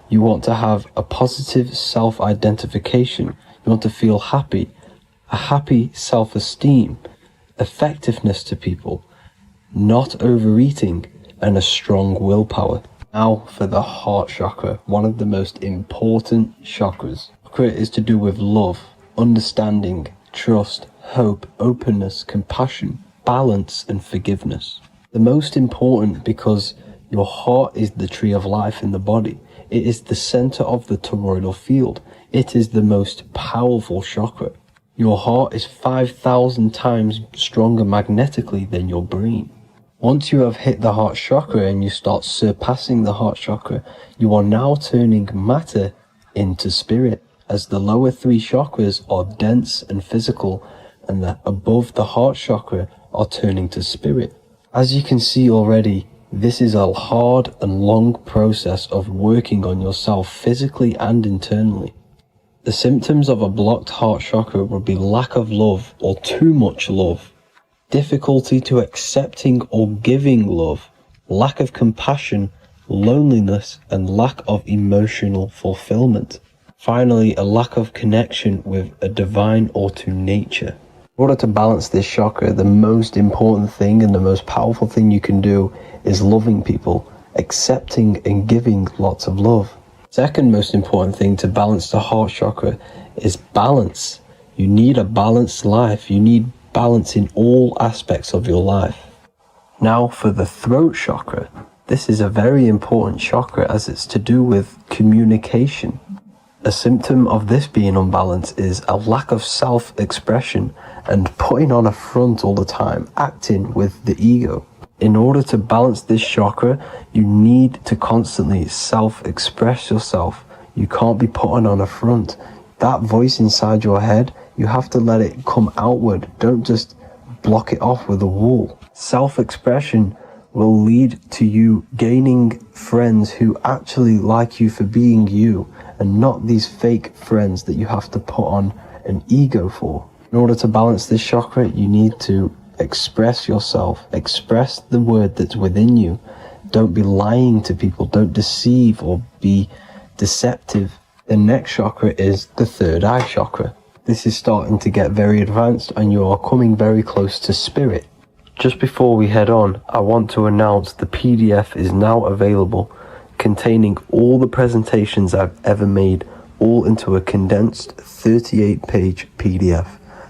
you want to have a positive self-identification. You want to feel happy, a happy self-esteem, effectiveness to people, not overeating, and a strong willpower. Now for the heart chakra, one of the most important chakras. Chakra is to do with love, understanding, trust, hope, openness, compassion, balance, and forgiveness. The most important because your heart is the tree of life in the body. It is the center of the toroidal field. It is the most powerful chakra. Your heart is 5,000 times stronger magnetically than your brain. Once you have hit the heart chakra and you start surpassing the heart chakra, you are now turning matter into spirit, as the lower three chakras are dense and physical, and the above the heart chakra are turning to spirit. As you can see already, this is a hard and long process of working on yourself physically and internally. The symptoms of a blocked heart chakra would be lack of love or too much love, difficulty to accepting or giving love, lack of compassion, loneliness, and lack of emotional fulfillment. Finally, a lack of connection with a divine or to nature. In order to balance this chakra, the most important thing and the most powerful thing you can do is loving people, accepting and giving lots of love. Second most important thing to balance the heart chakra is balance. You need a balanced life. You need balance in all aspects of your life. Now for the throat chakra. This is a very important chakra as it's to do with communication. A symptom of this being unbalanced is a lack of self-expression and putting on a front all the time, acting with the ego. In order to balance this chakra, you need to constantly self-express yourself. You can't be putting on a front. That voice inside your head, you have to let it come outward. Don't just block it off with a wall. Self-expression will lead to you gaining friends who actually like you for being you, and not these fake friends that you have to put on an ego for. In order to balance this chakra, you need to express yourself, express the word that's within you. Don't be lying to people, don't deceive or be deceptive. The next chakra is the third eye chakra. This is starting to get very advanced and you are coming very close to spirit. Just before we head on, I want to announce the PDF is now available, containing all the presentations I've ever made, all into a condensed 38-page PDF.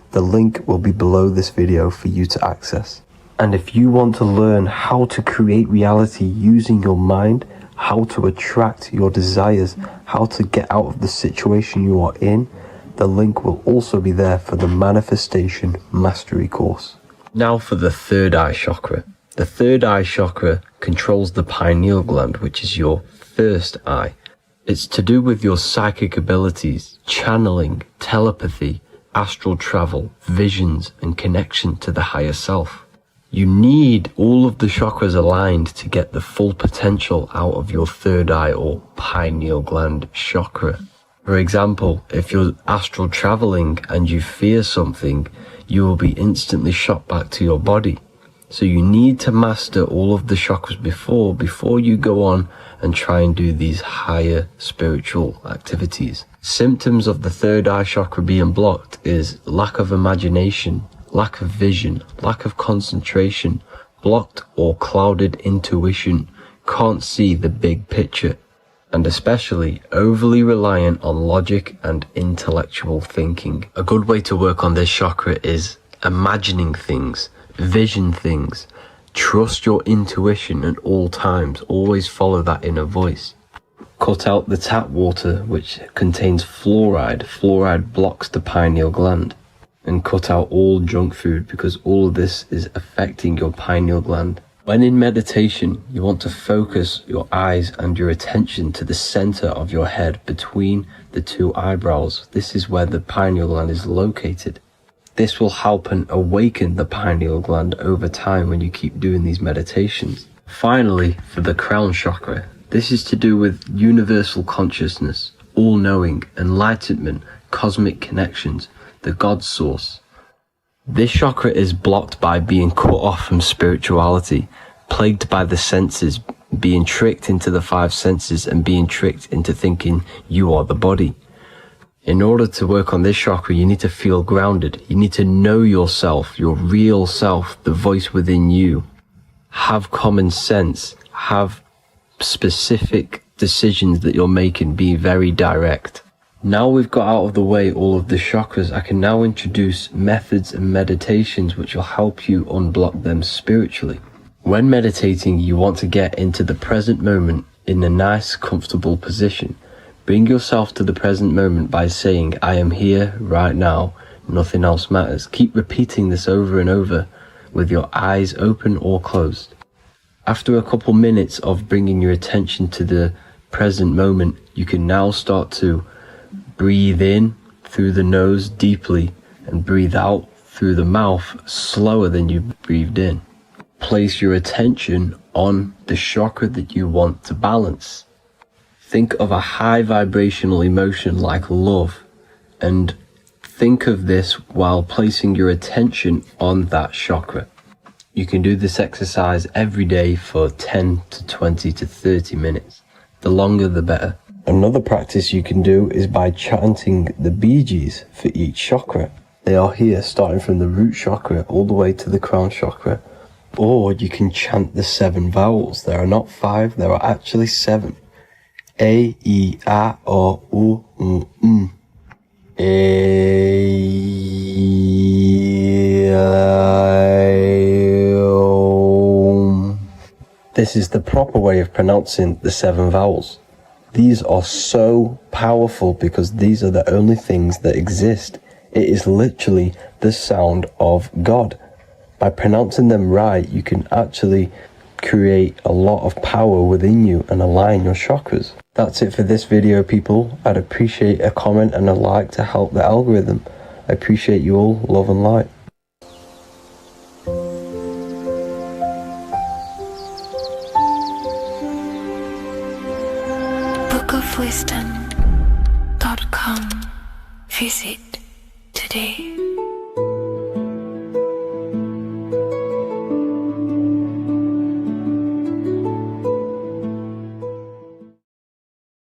The link will be below this video for you to access. And if you want to learn how to create reality using your mind, how to attract your desires, how to get out of the situation you are in, the link will also be there for the Manifestation Mastery course. Now for the third eye chakra. The third eye chakra controls the pineal gland, which is your first eye. It's to do with your psychic abilities, channeling, telepathy, astral travel, visions, and connection to the higher self. You need all of the chakras aligned to get the full potential out of your third eye or pineal gland chakra. For example, if you're astral traveling and you fear something, you will be instantly shot back to your body. So you need to master all of the chakras before you go on and try and do these higher spiritual activities. Symptoms of the third eye chakra being blocked is lack of imagination, lack of vision, lack of concentration, blocked or clouded intuition, can't see the big picture, and especially overly reliant on logic and intellectual thinking. A good way to work on this chakra is imagining things, vision things. Trust your intuition at all times. Always follow that inner voice. Cut out the tap water which contains fluoride. Fluoride blocks the pineal gland. And cut out all junk food because all of this is affecting your pineal gland. When in meditation, you want to focus your eyes and your attention to the center of your head between the two eyebrows. This is where the pineal gland is located. This will help and awaken the pineal gland over time when you keep doing these meditations. Finally, for the crown chakra, this is to do with universal consciousness, all-knowing, enlightenment, cosmic connections, the God source. This chakra is blocked by being cut off from spirituality, plagued by the senses, being tricked into the five senses and being tricked into thinking you are the body. In order to work on this chakra, you need to feel grounded. You need to know yourself, your real self, the voice within you. Have common sense, have specific decisions that you're making, be very direct. Now we've got out of the way all of the chakras, I can now introduce methods and meditations which will help you unblock them spiritually. When meditating, you want to get into the present moment in a nice, comfortable position. Bring yourself to the present moment by saying, I am here right now, nothing else matters. Keep repeating this over and over with your eyes open or closed. After a couple minutes of bringing your attention to the present moment, you can now start to breathe in through the nose deeply and breathe out through the mouth slower than you breathed in. Place your attention on the chakra that you want to balance. Think of a high vibrational emotion like love, and think of this while placing your attention on that chakra. You can do this exercise every day for 10 to 20 to 30 minutes. The longer the better. Another practice you can do is by chanting the Bijis for each chakra. They are here starting from the root chakra all the way to the crown chakra. Or you can chant the 7 vowels. There are not 5, there are actually 7. A, I, A, O, U, M. A, I, O. This is the proper way of pronouncing the 7 vowels. These are so powerful because these are the only things that exist. It is literally the sound of God. By pronouncing them right, you can actually create a lot of power within you and align your chakras. That's it for this video, people. I'd appreciate a comment and a like to help the algorithm. I appreciate you all. Love and light. bookofwisdom.com. Visit today.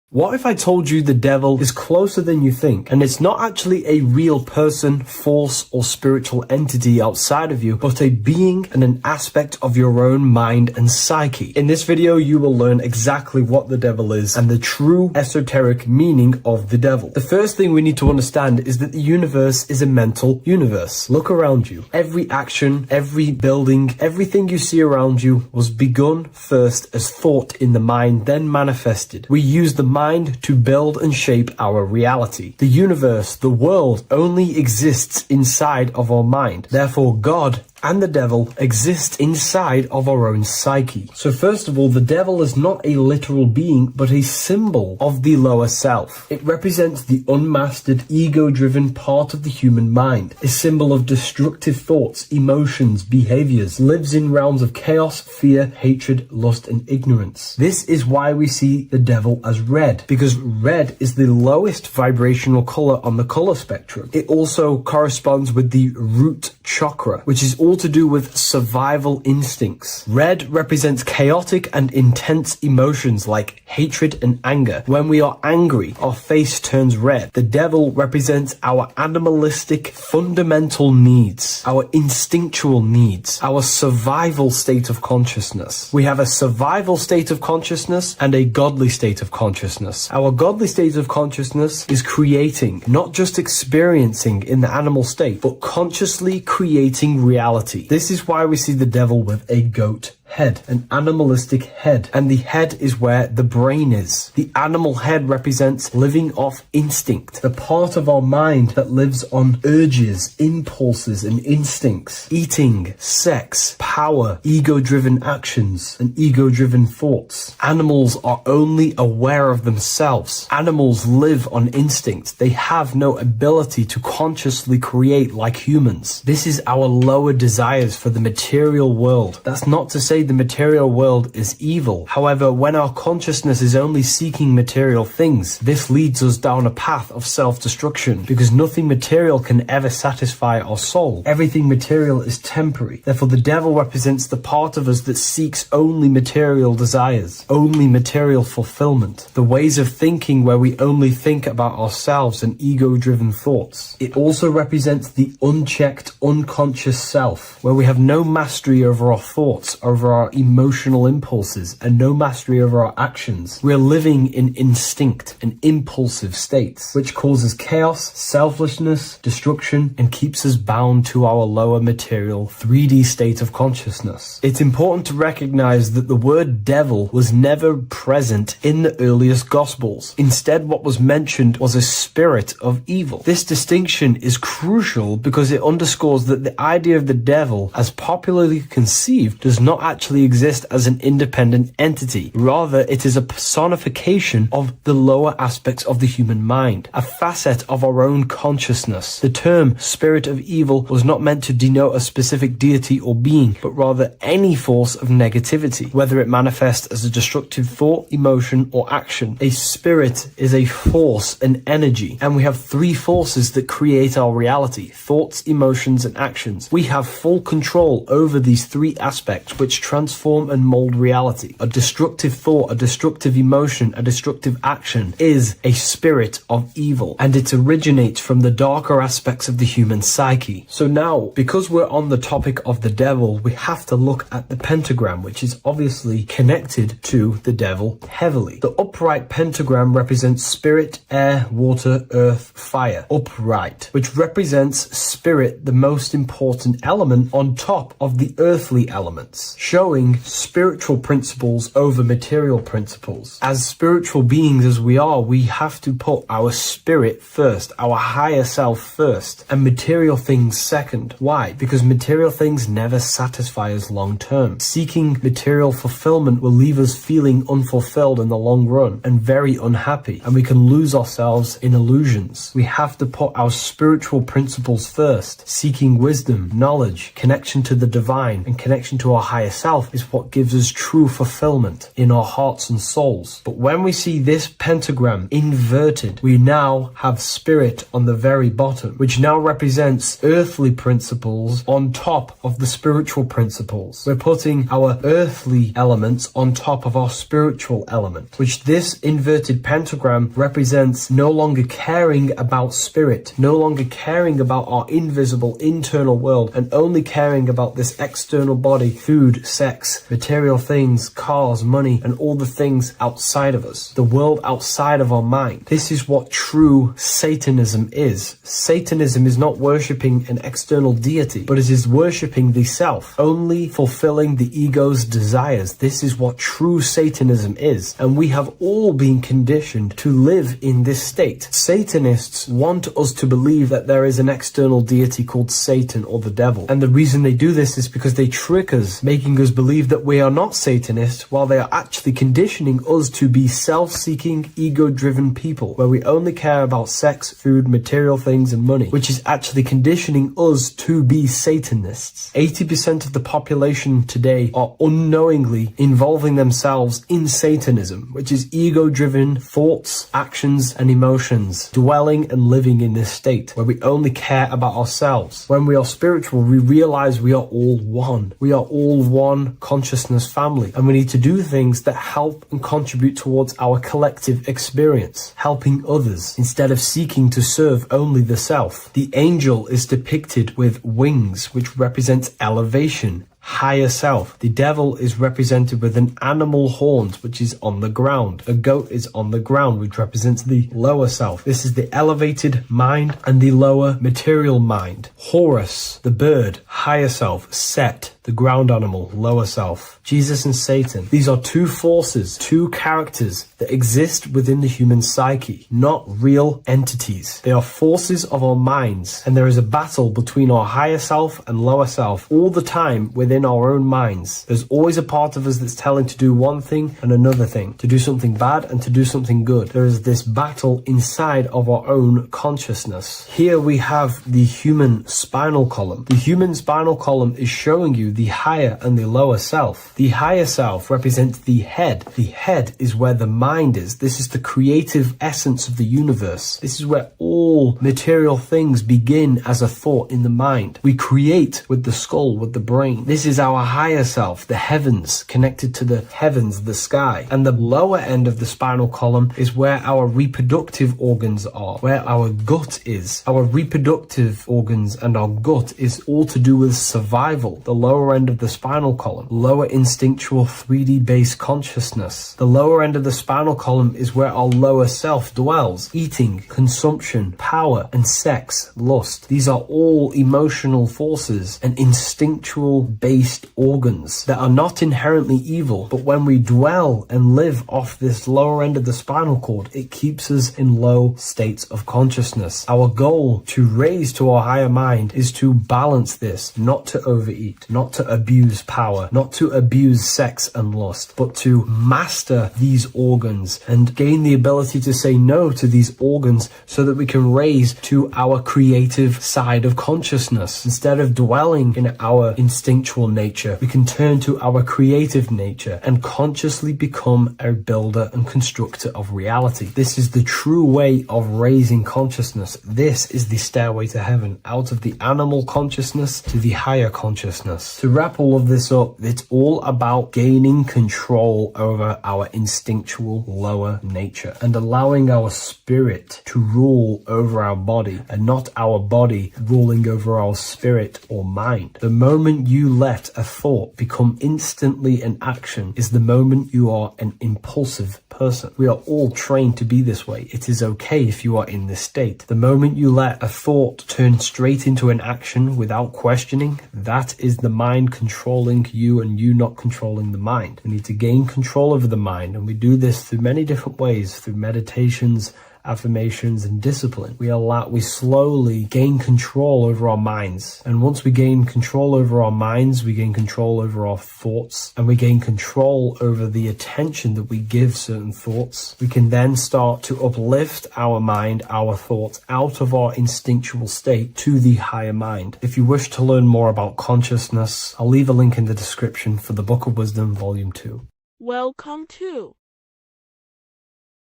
What if I told you the devil is closer than you think, and it's not actually a real person, force, or spiritual entity outside of you, but a being and an aspect of your own mind and psyche? In this video, you will learn exactly what the devil is and the true esoteric meaning of the devil. The first thing we need to understand is that the universe is a mental universe. Look around you. Every action, every building, everything you see around you was begun first as thought in the mind, then manifested. We use the mind to build and shape our reality. The universe, the world, only exists inside of our mind. Therefore, God and the devil exist inside of our own psyche. So first of all, the devil is not a literal being, but a symbol of the lower self. It represents the unmastered, ego-driven part of the human mind, a symbol of destructive thoughts, emotions, behaviors, lives in realms of chaos, fear, hatred, lust, and ignorance. This is why we see the devil as red, because red is the lowest vibrational color on the color spectrum. It also corresponds with the root chakra, which is all to do with survival instincts. Red represents chaotic and intense emotions like hatred and anger. When we are angry, our face turns red. The devil represents our animalistic fundamental needs, our instinctual needs, our survival state of consciousness. We have a survival state of consciousness and a godly state of consciousness. Our godly state of consciousness is creating, not just experiencing in the animal state, but consciously creating reality. This is why we see the devil with a goat head, an animalistic head, and the head is where the brain is. The animal head represents living off instinct, the part of our mind that lives on urges, impulses, and instincts. Eating, sex, power, ego-driven actions, and ego-driven thoughts. Animals are only aware of themselves. Animals live on instinct. They have no ability to consciously create like humans. This is our lower desires for the material world. That's not to say the material world is evil. However, when our consciousness is only seeking material things, this leads us down a path of self-destruction, because nothing material can ever satisfy our soul. Everything material is temporary. Therefore, the devil represents the part of us that seeks only material desires, only material fulfillment, the ways of thinking where we only think about ourselves and ego-driven thoughts. It also represents the unchecked, unconscious self, where we have no mastery over our thoughts, over our emotional impulses, and no mastery over our actions. We're living in instinct and impulsive states, which causes chaos, selflessness, destruction, and keeps us bound to our lower material 3D state of consciousness. It's important to recognize that the word devil was never present in the earliest Gospels. Instead, what was mentioned was a spirit of evil. This distinction is crucial because it underscores that the idea of the devil, as popularly conceived, does not actually exist as an independent entity. Rather, it is a personification of the lower aspects of the human mind, a facet of our own consciousness. The term spirit of evil was not meant to denote a specific deity or being, but rather any force of negativity, whether it manifests as a destructive thought, emotion, or action. A spirit is a force, an energy, and we have three forces that create our reality: thoughts, emotions, and actions. We have full control over these three aspects, which transform and mold reality. A destructive thought, a destructive emotion, a destructive action is a spirit of evil, and it originates from the darker aspects of the human psyche. So now, because we're on the topic of the devil, we have to look at the pentagram, which is obviously connected to the devil heavily. The upright pentagram represents spirit, air, water, earth, fire. Upright, which represents spirit, the most important element on top of the earthly elements, showing spiritual principles over material principles. As spiritual beings as we are, we have to put our spirit first, our higher self first, and material things second. Why? Because material things never satisfy us long term. Seeking material fulfillment will leave us feeling unfulfilled in the long run and very unhappy, and we can lose ourselves in illusions. We have to put our spiritual principles first. Seeking wisdom, knowledge, connection to the divine, and connection to our higher self is what gives us true fulfillment in our hearts and souls. But when we see this pentagram inverted, we now have spirit on the very bottom, which now represents earthly principles on top of the spiritual principles. We're putting our earthly elements on top of our spiritual element, which this inverted pentagram represents no longer caring about spirit, no longer caring about our invisible internal world, and only caring about this external body, food, sex, material things, cars, money, and all the things outside of us, the world outside of our mind. This is what true Satanism is. Satanism is not worshipping an external deity, but it is worshipping the self, only fulfilling the ego's desires. This is what true Satanism is, and we have all been conditioned to live in this state. Satanists want us to believe that there is an external deity called Satan or the devil, and the reason they do this is because they trick us, making us Others believe that we are not Satanists, while they are actually conditioning us to be self-seeking, ego-driven people, where we only care about sex, food, material things, and money, which is actually conditioning us to be Satanists. 80% of the population today are unknowingly involving themselves in Satanism, which is ego-driven thoughts, actions, and emotions, dwelling and living in this state, where we only care about ourselves. When we are spiritual, we realize we are all one. We are all one consciousness family, and we need to do things that help and contribute towards our collective experience, helping others, instead of seeking to serve only the self. The angel is depicted with wings, which represents elevation, higher self. The devil is represented with an animal horns, which is on the ground. A goat is on the ground, which represents the lower self. This is the elevated mind and the lower material mind. Horus, the bird, higher self. Set, the ground animal, lower self. Jesus and Satan. These are two forces, two characters that exist within the human psyche, not real entities. They are forces of our minds, and there is a battle between our higher self and lower self all the time within our own minds. There's always a part of us that's telling to do one thing and another thing, to do something bad and to do something good. There is this battle inside of our own consciousness. Here we have the human spinal column. The human spinal column is showing you the higher and the lower self. The higher self represents the head. The head is where the mind is. This is the creative essence of the universe. This is where all material things begin as a thought in the mind. We create with the skull, with the brain. This is our higher self, the heavens, connected to the heavens, the sky. And the lower end of the spinal column is where our reproductive organs are, where our gut is. Our reproductive organs and our gut is all to do with survival. The lower end of the spinal column, lower instinctual 3D based consciousness. The lower end of the spinal column is where our lower self dwells. Eating, consumption, power, and sex, lust. These are all emotional forces and instinctual based organs that are not inherently evil, but when we dwell and live off this lower end of the spinal cord, it keeps us in low states of consciousness. Our goal to raise to our higher mind is to balance this, not to overeat, not to abuse power, not to abuse sex and lust, but to master these organs and gain the ability to say no to these organs so that we can raise to our creative side of consciousness. Instead of dwelling in our instinctual nature, we can turn to our creative nature and consciously become a builder and constructor of reality. This is the true way of raising consciousness. This is the stairway to heaven, out of the animal consciousness to the higher consciousness. To wrap all of this up, it's all about gaining control over our instinctual lower nature and allowing our spirit to rule over our body and not our body ruling over our spirit or mind. The moment you let a thought become instantly an action is the moment you are an impulsive person. We are all trained to be this way. It is okay if you are in this state. The moment you let a thought turn straight into an action without questioning, that is the mind controlling you and you not controlling the mind. We need to gain control over the mind, and we do this through many different ways, through meditations, affirmations, and discipline. We slowly gain control over our minds. And once we gain control over our minds, we gain control over our thoughts, and we gain control over the attention that we give certain thoughts. We can then start to uplift our mind, our thoughts, out of our instinctual state to the higher mind. If you wish to learn more about consciousness, I'll leave a link in the description for the Book of Wisdom, Volume 2. Welcome to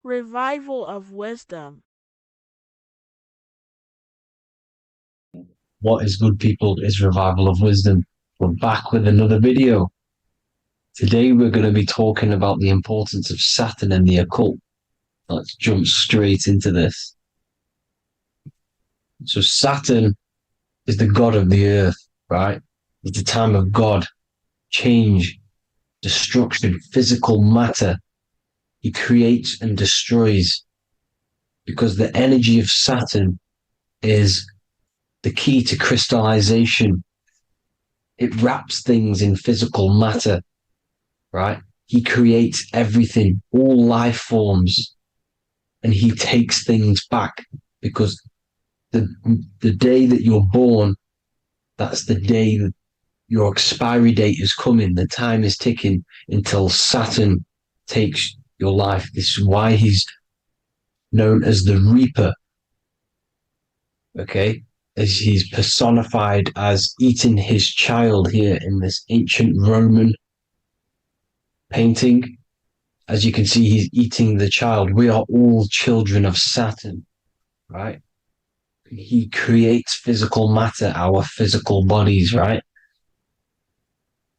Revival of Wisdom. What is good, people? Is Revival of Wisdom. We're back with another video. Today we're going to be talking about the importance of Saturn and the occult. Let's jump straight into this. So Saturn is the god of the earth, right? It's the time of God, change, destruction, physical matter. He creates and destroys because the energy of Saturn is the key to crystallization. It wraps things in physical matter, right? He creates everything, all life forms, and he takes things back because the day that you're born, that's the day that your expiry date is coming. The time is ticking until Saturn takes your life. This is why he's known as the Reaper. Okay? As he's personified as eating his child here in this ancient Roman painting. As you can see, he's eating the child. We are all children of Saturn, right? He creates physical matter, our physical bodies, right?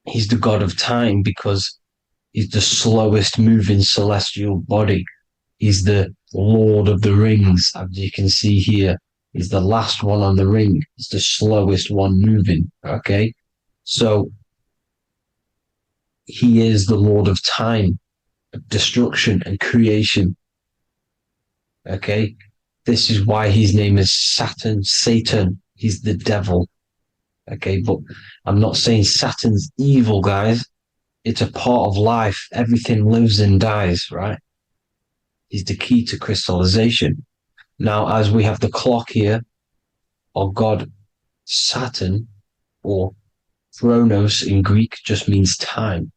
He's the god of time because he's the slowest moving celestial body. He's the Lord of the Rings, as you can see here. He's the last one on the ring. He's the slowest one moving, okay? So he is the Lord of time, destruction and creation, okay? This is why his name is Saturn, Satan. He's the devil, okay? But I'm not saying Saturn's evil, guys. It's a part of life. Everything lives and dies, right? He's the key to crystallization. Now, as we have the clock here, our god Saturn, or Chronos in Greek, just means time.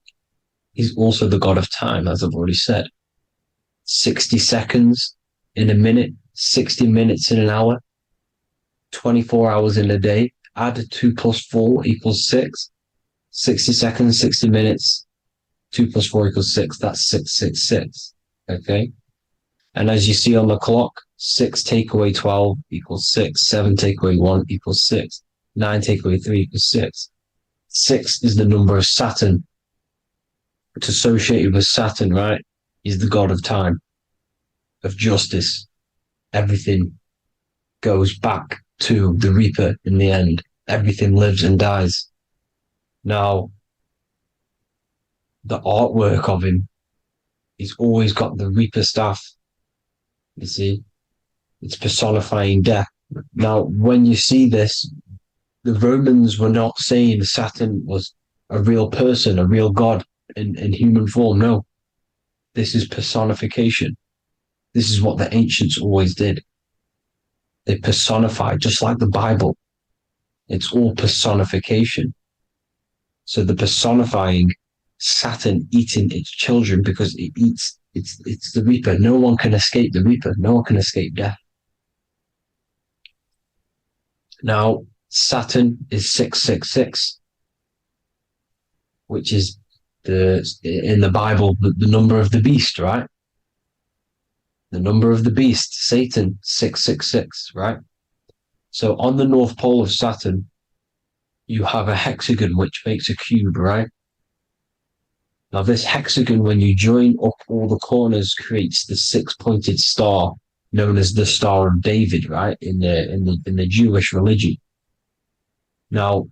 He's also the god of time, as I've already said. 60 seconds in a minute, 60 minutes in an hour, 24 hours in a day. Add 2 plus 4 equals 6. 60 seconds, 60 minutes, 2 plus 4 equals 6. That's 666. Okay? And as you see on the clock, 6 take away 12 equals 6. 7 take away 1 equals 6. 9 take away 3 equals 6. 6 is the number of Saturn. It's associated with Saturn, right? He's the god of time, of justice. Everything goes back to the Reaper in the end. Everything lives and dies. Now, the artwork of him, he's always got the Reaper staff. You see, it's personifying death. Now, when you see this, the Romans were not saying Saturn was a real person, a real god in human form. No, this is personification. This is what the ancients always did. They personified, just like the Bible. It's all personification. So the personifying Saturn eating its children because it eats, it's the Reaper. No one can escape the Reaper. No one can escape death. Now, Saturn is 666, which is in the Bible, the number of the beast, right? The number of the beast, Satan, 666, right? So on the North Pole of Saturn, you have a hexagon, which makes a cube, right? Now this hexagon, when you join up all the corners, creates the 6-pointed star known as the Star of David, right? In the Jewish religion. Now,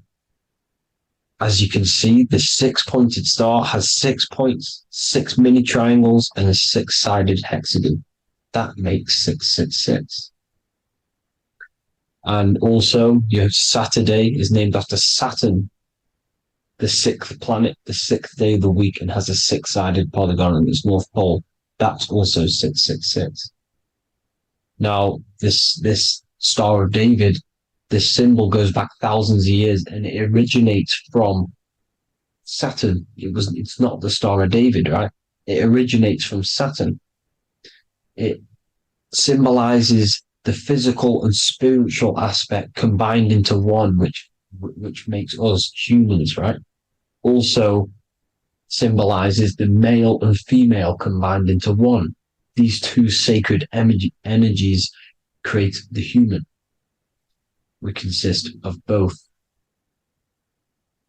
as you can see, the 6-pointed star has 6 points, 6 mini triangles, and a 6-sided hexagon. That makes 666. And also, your Saturday is named after Saturn, the 6th planet, the 6th day of the week, and has a 6-sided polygon in its north pole. That's also 666. Now, this Star of David, this symbol goes back thousands of years, and it originates from Saturn. It's not the Star of David, right? It originates from Saturn. It symbolizes the physical and spiritual aspect combined into one, which makes us humans, right? Also symbolizes the male and female combined into one. These two sacred energies create the human. We consist of both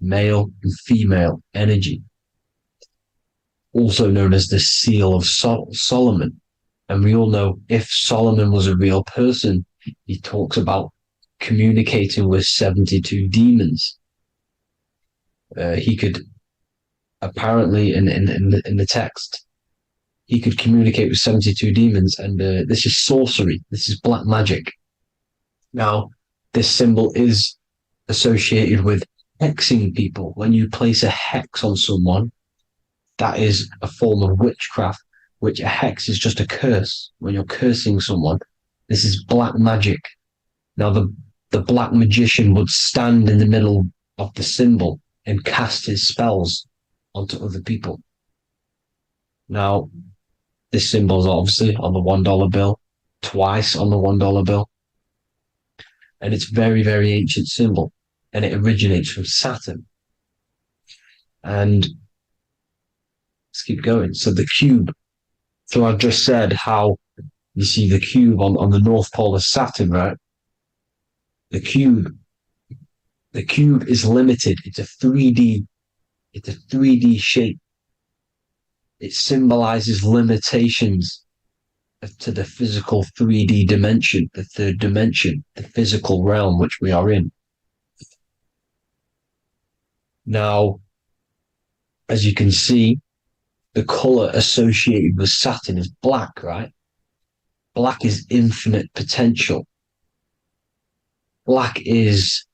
male and female energy, also known as the Seal of Solomon. And we all know if Solomon was a real person, he talks about communicating with 72 demons. He could apparently in the text, he could communicate with 72 demons, and this is sorcery. This is black magic. Now, this symbol is associated with hexing people. When you place a hex on someone, that is a form of witchcraft, which a hex is just a curse. When you're cursing someone, this is black magic. Now, the black magician would stand in the middle of the symbol, and cast his spells onto other people. Now, this symbol is obviously on the $1 bill, twice on the $1 bill. And it's very, very ancient symbol. And it originates from Saturn. And let's keep going. So the cube. So I've just said how you see the cube on the North Pole of Saturn, right? The cube is limited. It's a 3D shape. It symbolizes limitations to the physical 3D dimension, the third dimension, the physical realm which we are in. Now, as you can see, the color associated with Saturn is black, right? Black is infinite potential. Black is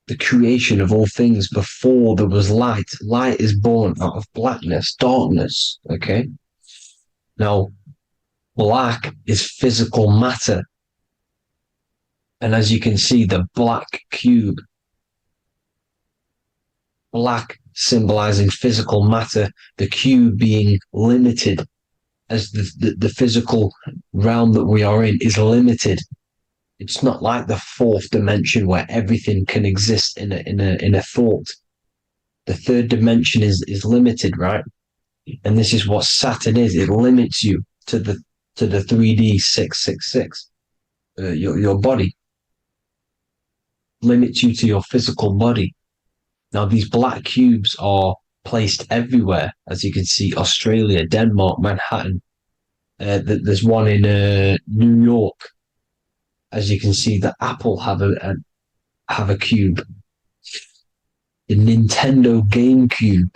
the creation of all things before there was light. Light is born out of blackness, darkness, okay? Now, black is physical matter. And as you can see, the black cube, black symbolizing physical matter, the cube being limited, as the physical realm that we are in is limited. It's not like the fourth dimension where everything can exist in a thought. The third dimension is limited, right? And this is what Saturn is. It limits you to the 3D 666. Your body limits you to your physical body. Now these black cubes are placed everywhere, as you can see: Australia, Denmark, Manhattan. There's one in New York. As you can see, the Apple have a cube. The Nintendo GameCube.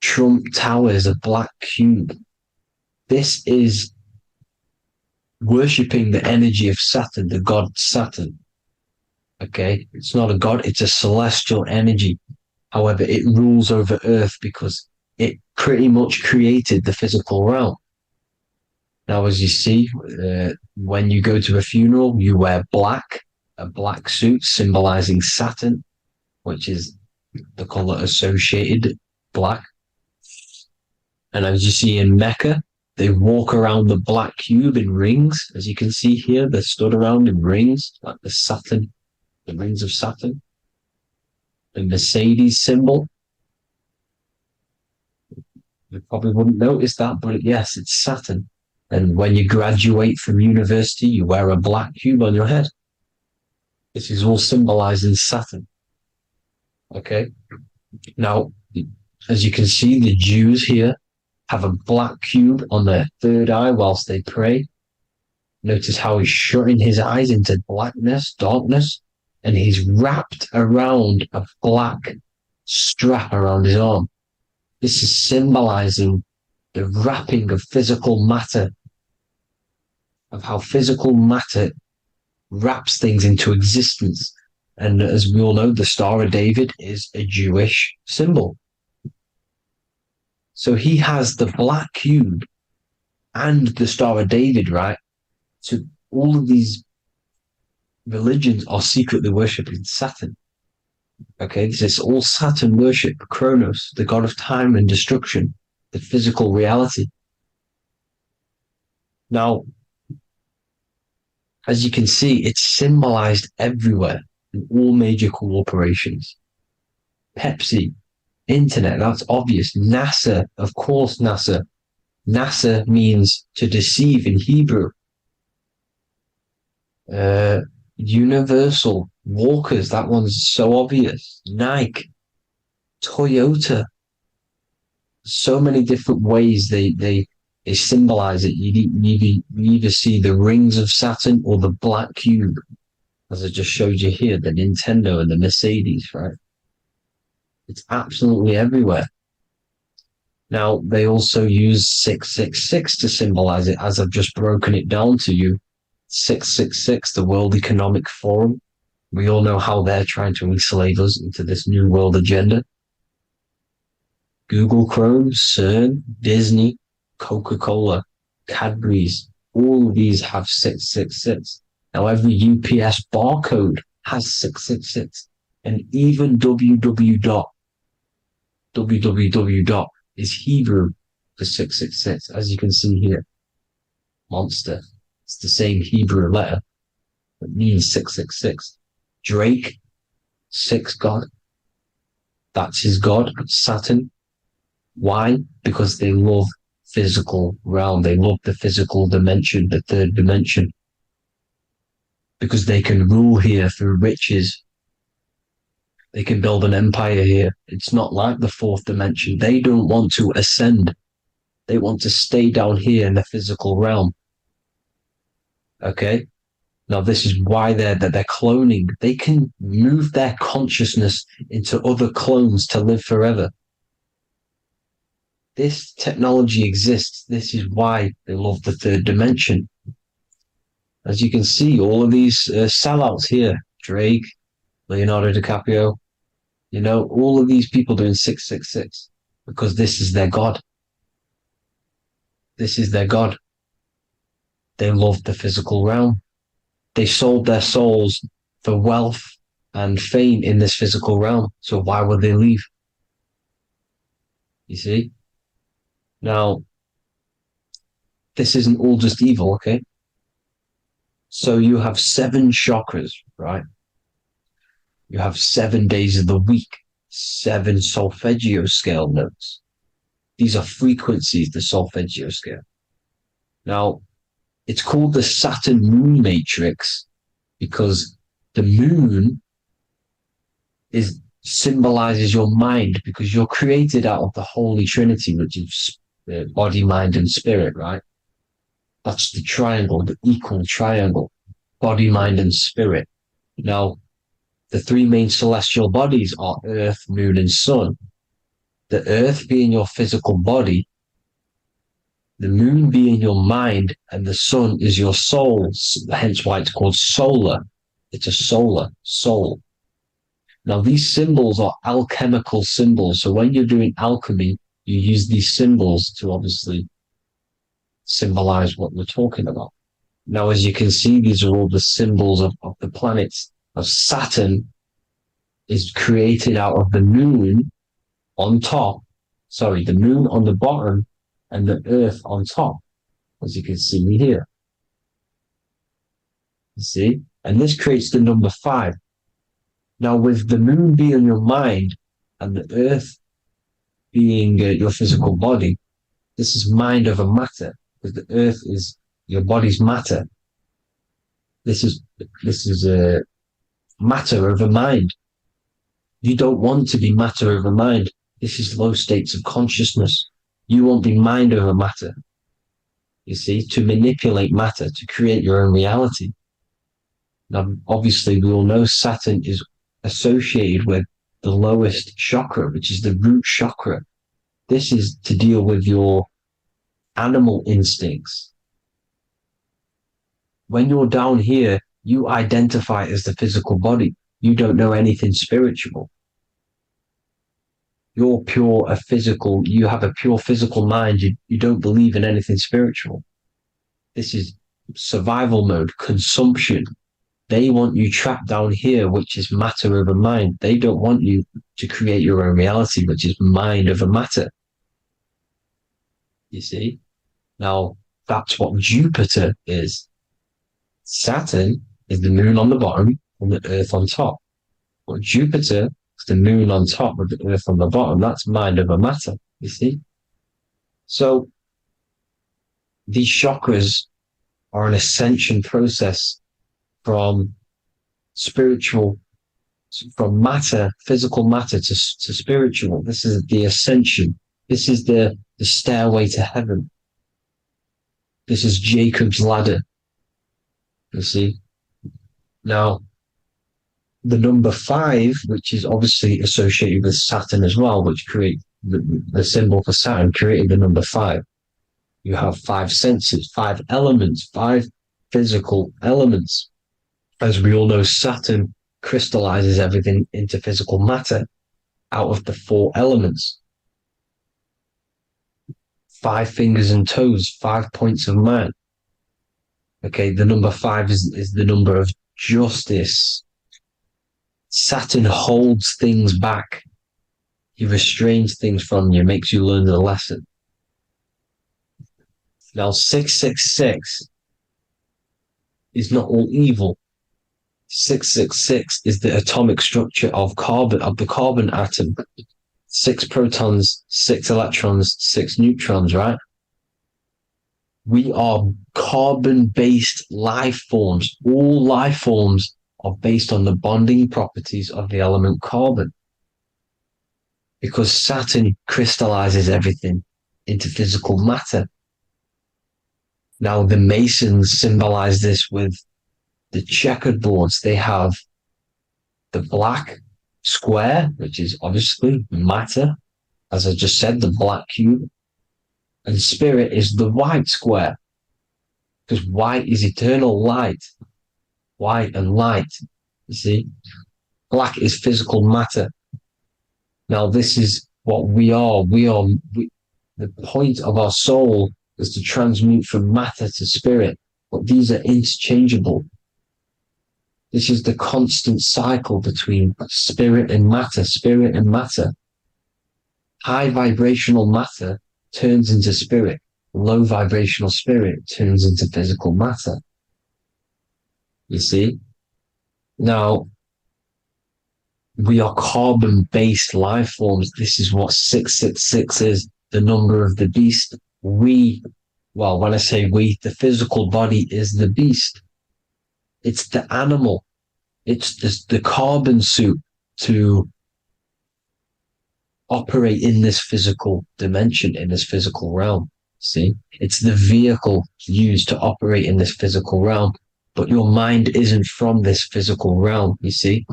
Trump Tower is a black cube. This is worshipping the energy of Saturn, the god Saturn. Okay, it's not a god, it's a celestial energy. However, it rules over Earth because it pretty much created the physical realm. Now, as you see, when you go to a funeral, you wear black, a black suit symbolizing Saturn, which is the color associated, black. And as you see in Mecca, they walk around the black cube in rings. As you can see here, they're stood around in rings, like the Saturn, the rings of Saturn. The Mercedes symbol. You probably wouldn't notice that, but yes, it's Saturn. And when you graduate from university, you wear a black cube on your head. This is all symbolizing Saturn. Okay. Now, as you can see, the Jews here have a black cube on their third eye whilst they pray. Notice how he's shutting his eyes into blackness, darkness, and he's wrapped around a black strap around his arm. This is symbolizing the wrapping of physical matter, of how physical matter wraps things into existence. And as we all know, the Star of David is a Jewish symbol. So he has the black cube and the Star of David, right? So all of these religions are secretly worshipping Saturn. Okay, this is all Saturn worship, Kronos, the god of time and destruction, the physical reality. Now, as you can see, it's symbolized everywhere in all major corporations. Pepsi, internet, that's obvious. NASA, of course, NASA. NASA means to deceive in Hebrew. Universal, Walkers, that one's so obvious. Nike, Toyota. So many different ways they symbolize it. You either see the rings of Saturn or the black cube, as I just showed you here, the Nintendo and the Mercedes, right? It's absolutely everywhere. Now, they also use 666 to symbolize it, as I've just broken it down to you. 666, the World Economic Forum. We all know how they're trying to enslave us into this new world agenda. Google Chrome, CERN, Disney, Coca-Cola, Cadbury's, all of these have 666. Now, every UPS barcode has 666. And even www is Hebrew for 666, as you can see here. Monster. It's the same Hebrew letter that means 666. Drake, 6 God. That's his God, Saturn. Why? Because they love physical realm. They love the physical dimension, the third dimension. Because they can rule here through riches. They can build an empire here. It's not like the fourth dimension. They don't want to ascend. They want to stay down here in the physical realm. Okay? Now, this is why they're cloning. They can move their consciousness into other clones to live forever. This technology exists. This is why they love the third dimension. As you can see, all of these sellouts here, Drake, Leonardo DiCaprio, you know, all of these people doing 666 because this is their God. This is their God. They love the physical realm. They sold their souls for wealth and fame in this physical realm. So why would they leave? You see? Now, this isn't all just evil, okay? So you have 7 chakras, right? You have 7 days of the week, 7 solfeggio scale notes. These are frequencies, the solfeggio scale. Now, it's called the Saturn moon matrix because the moon symbolizes your mind, because you're created out of the Holy Trinity, which is body, mind, and spirit, right? That's the triangle, the equal triangle, body, mind, and spirit. Now, the 3 main celestial bodies are Earth, Moon, and Sun. The Earth being your physical body, the Moon being your mind, and the Sun is your soul, hence why it's called solar. It's a solar soul. Now, these symbols are alchemical symbols. So when you're doing alchemy, you use these symbols to obviously symbolize what we're talking about. Now, as you can see, these are all the symbols of the planets. Of Saturn is created out of the moon on top, the moon on the bottom and the earth on top, as you can see here. You see? And this creates the number 5. Now, with the moon being your mind and the earth being your physical body, this is mind over matter, because the earth is your body's matter. This is matter over mind. You don't want to be matter over mind. This is low states of consciousness. You won't be mind over matter. You see, to manipulate matter, to create your own reality. Now, obviously, we all know Saturn is associated with the lowest chakra, which is the root chakra. This is to deal with your animal instincts. When you're down here, you identify as the physical body. You don't know anything spiritual. You're you have a pure physical mind. You don't believe in anything spiritual. This is survival mode, consumption. They want you trapped down here, which is matter over mind. They don't want you to create your own reality, which is mind over matter. You see? Now, that's what Jupiter is. Saturn is the moon on the bottom and the earth on top. But Jupiter is the moon on top with the earth on the bottom. That's mind over matter, you see? So these chakras are an ascension process from matter, physical matter to spiritual. This is the ascension. This is the stairway to heaven. This is Jacob's ladder. You see? Now, the number 5, which is obviously associated with Saturn as well, which create the symbol for Saturn, created the number 5. You have 5 senses, 5 elements, 5 physical elements. As we all know, Saturn crystallizes everything into physical matter out of the 4 elements. 5 fingers and toes, 5 points of man. Okay, the number 5 is the number of justice. Saturn holds things back. He restrains things from you, makes you learn the lesson. Now, 666 is not all evil. 666 is the atomic structure of the carbon atom. 6 protons, 6 electrons, 6 neutrons, right? We are carbon-based life forms. All life forms are based on the bonding properties of the element carbon. Because Saturn crystallizes everything into physical matter. Now, the Masons symbolize this with the checkered boards. They have the black square, which is obviously matter, as I just said, the black cube, and spirit is the white square, because white is eternal light. White and light, you see. Black is physical matter. Now, this is what we are. The point of our soul is to transmute from matter to spirit, but these are interchangeable. This is the constant cycle between spirit and matter, spirit and matter. High vibrational matter turns into spirit. Low vibrational spirit turns into physical matter. You see? Now, we are carbon-based life forms. This is what 666 is, the number of the beast. When I say we, the physical body is the beast. It's the animal. It's the carbon suit to operate in this physical dimension, in this physical realm. See? It's the vehicle used to operate in this physical realm. But your mind isn't from this physical realm, you see?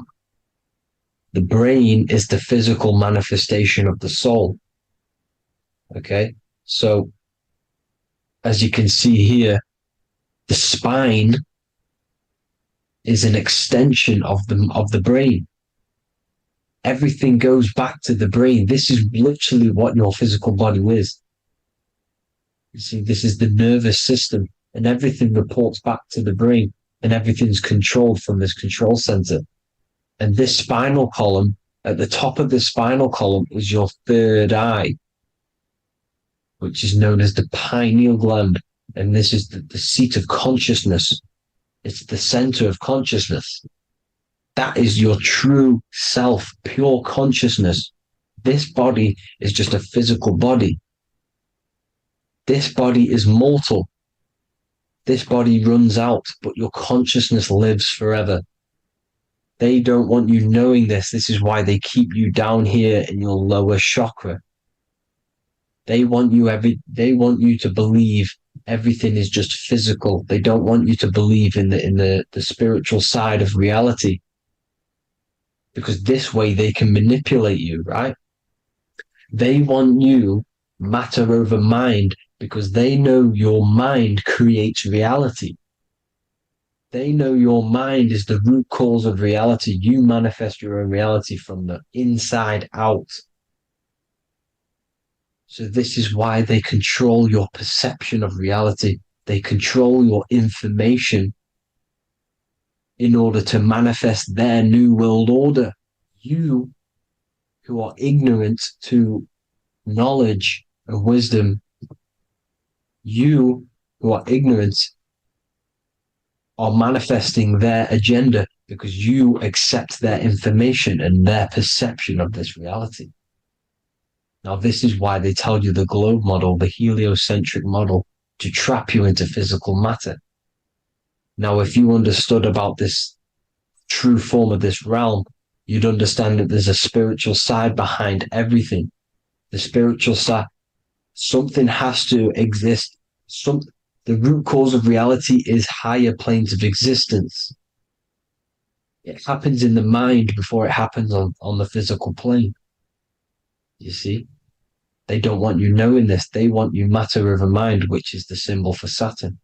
The brain is the physical manifestation of the soul. Okay? So, as you can see here, the spine is an extension of the brain. Everything goes back to the brain. This is literally what your physical body is. You see, this is the nervous system, and everything reports back to the brain, and everything's controlled from this control center. And this spinal column, at the top of the spinal column is your third eye, which is known as the pineal gland. And this is the seat of consciousness. It's the center of consciousness. That is your true self, pure consciousness. This body is just a physical body. This body is mortal. This body runs out, but your consciousness lives forever. They don't want you knowing this. This is why they keep you down here in your lower chakra. They want you to believe everything is just physical. They don't want you to believe in the spiritual side of reality. Because this way they can manipulate you, right? They want you matter over mind because they know your mind creates reality. They know your mind is the root cause of reality. You manifest your own reality from the inside out. So this is why they control your perception of reality. They control your information in order to manifest their new world order. You, who are ignorant to knowledge and wisdom, you who are ignorant are manifesting their agenda because you accept their information and their perception of this reality. Now, this is why they tell you the globe model, the heliocentric model, to trap you into physical matter. Now, if you understood about this true form of this realm, you'd understand that there's a spiritual side behind everything. The spiritual side, something has to exist. The root cause of reality is higher planes of existence. It happens in the mind before it happens on the physical plane. You see? They don't want you knowing this. They want you matter over mind, which is the symbol for Saturn.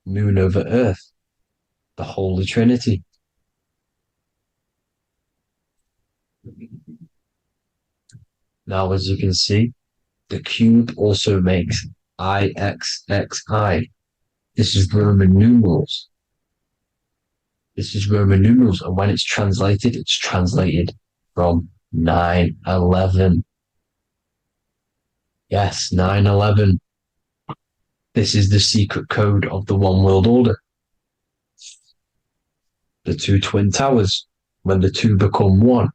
Moon over Earth. The Holy Trinity. Now, as you can see, the cube also makes IXXI. This is Roman numerals. This is Roman numerals, and when it's translated from 9/11. Yes, 9/11. This is the secret code of the One World Order. The two twin towers, when the two become one.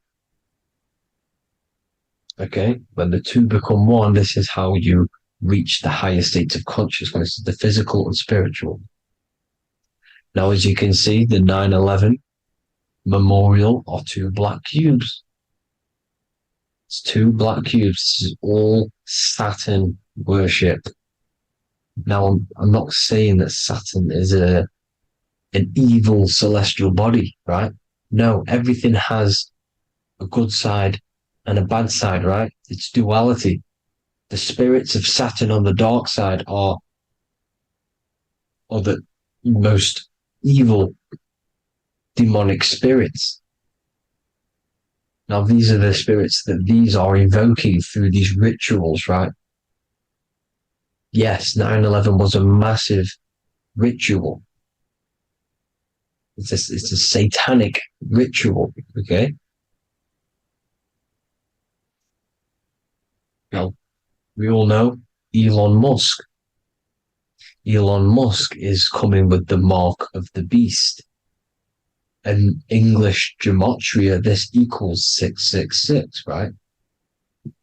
Okay, when the two become one, this is how you reach the higher states of consciousness, the physical and spiritual. Now, as you can see, the 9/11 memorial are two black cubes. It's two black cubes. This is all Saturn worship. Now, I'm not saying that Saturn is an evil celestial body, right? No, everything has a good side and a bad side, right? It's duality. The spirits of Saturn on the dark side are the most evil demonic spirits. Now, these are the spirits that these are invoking through these rituals, right? Yes, 9/11 was a massive ritual. It's a satanic ritual, okay? Now, we all know Elon Musk. Elon Musk is coming with the mark of the beast. In English gematria, this equals 666, right?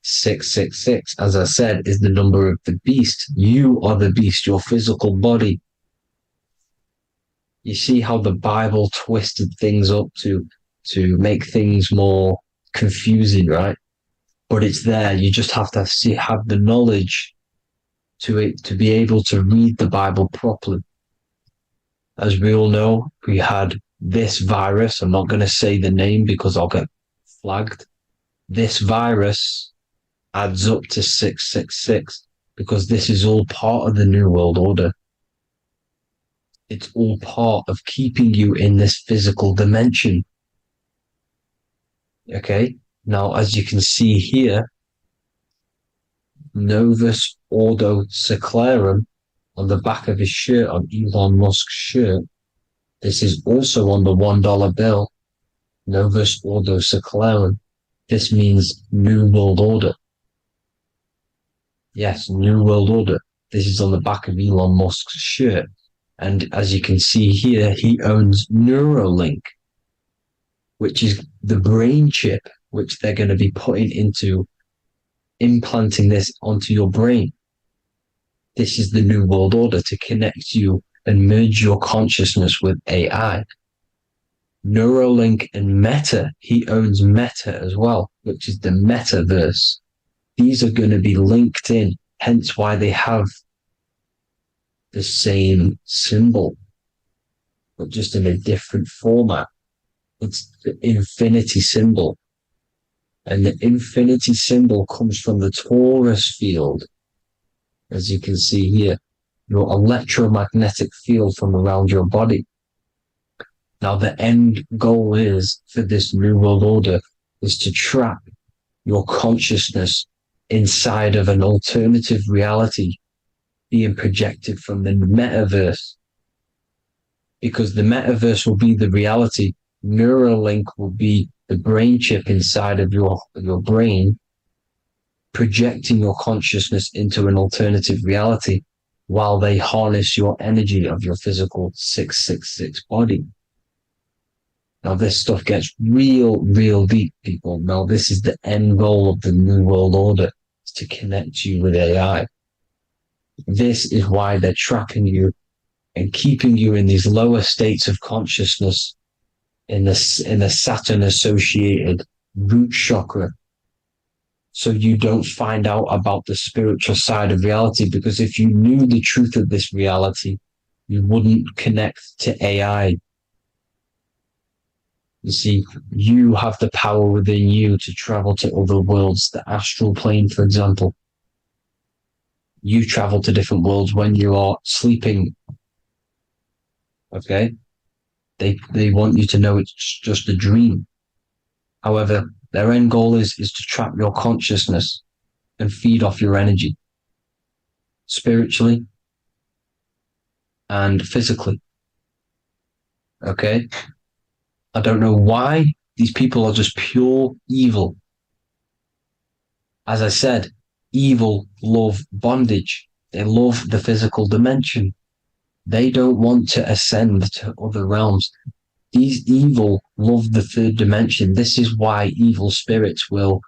666, as I said, is the number of the beast. You are the beast, your physical body. You see how the Bible twisted things up to make things more confusing, right? But it's there. You just have to have the knowledge to be able to read the Bible properly. As we all know, we had this virus. I'm not going to say the name because I'll get flagged. This virus adds up to 666 because this is all part of the New World Order. It's all part of keeping you in this physical dimension. Okay? Now, as you can see here, Novus Ordo Seclorum on the back of his shirt, on Elon Musk's shirt. This is also on the $1 bill, Novus Ordo Seclorum. This means New World Order. Yes, New World Order. This is on the back of Elon Musk's shirt. And as you can see here, he owns Neuralink, which is the brain chip, which they're going to be putting into implanting this onto your brain. This is the New World Order to connect you and merge your consciousness with AI. Neuralink and Meta, he owns Meta as well, which is the metaverse. These are going to be linked in, hence why they have the same symbol, but just in a different format. It's the infinity symbol. And the infinity symbol comes from the torus field, as you can see here, your electromagnetic field from around your body. Now, the end goal is for this New World Order is to trap your consciousness inside of an alternative reality being projected from the metaverse. Because the metaverse will be the reality. Neuralink will be the brain chip inside of your brain, projecting your consciousness into an alternative reality while they harness your energy of your physical 666 body. Now, this stuff gets real deep, people. Now, this is the end goal of the New World Order, is to connect you with AI. This is why they're trapping you and keeping you in these lower states of consciousness in the Saturn-associated root chakra, so you don't find out about the spiritual side of reality. Because if you knew the truth of this reality, you wouldn't connect to AI. You see, you have the power within you to travel to other worlds, the astral plane, for example. You travel to different worlds when you are sleeping. Okay? They want you to know it's just a dream. However, their end goal is to trap your consciousness and feed off your energy, spiritually and physically. Okay? I don't know why. These people are just pure evil. As I said, evil love bondage. They love the physical dimension. They don't want to ascend to other realms. These evil love the third dimension. This is why evil spirits will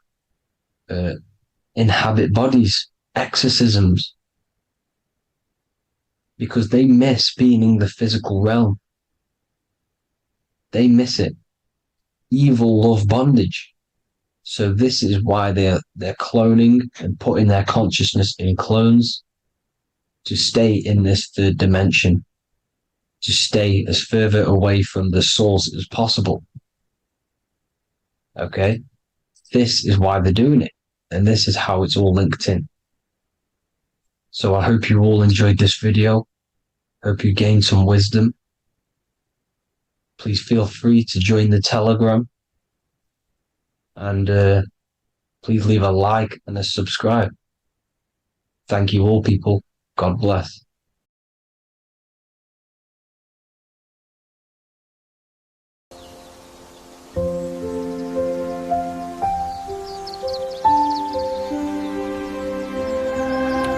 inhabit bodies, exorcisms, because they miss being in the physical realm. They miss it. Evil love bondage. So this is why they're cloning and putting their consciousness in clones to stay in this third dimension, to stay as further away from the source as possible. Okay? This is why they're doing it. And this is how it's all linked in. So I hope you all enjoyed this video. Hope you gained some wisdom. Please feel free to join the Telegram. And please leave a like and a subscribe. Thank you all, people. God bless.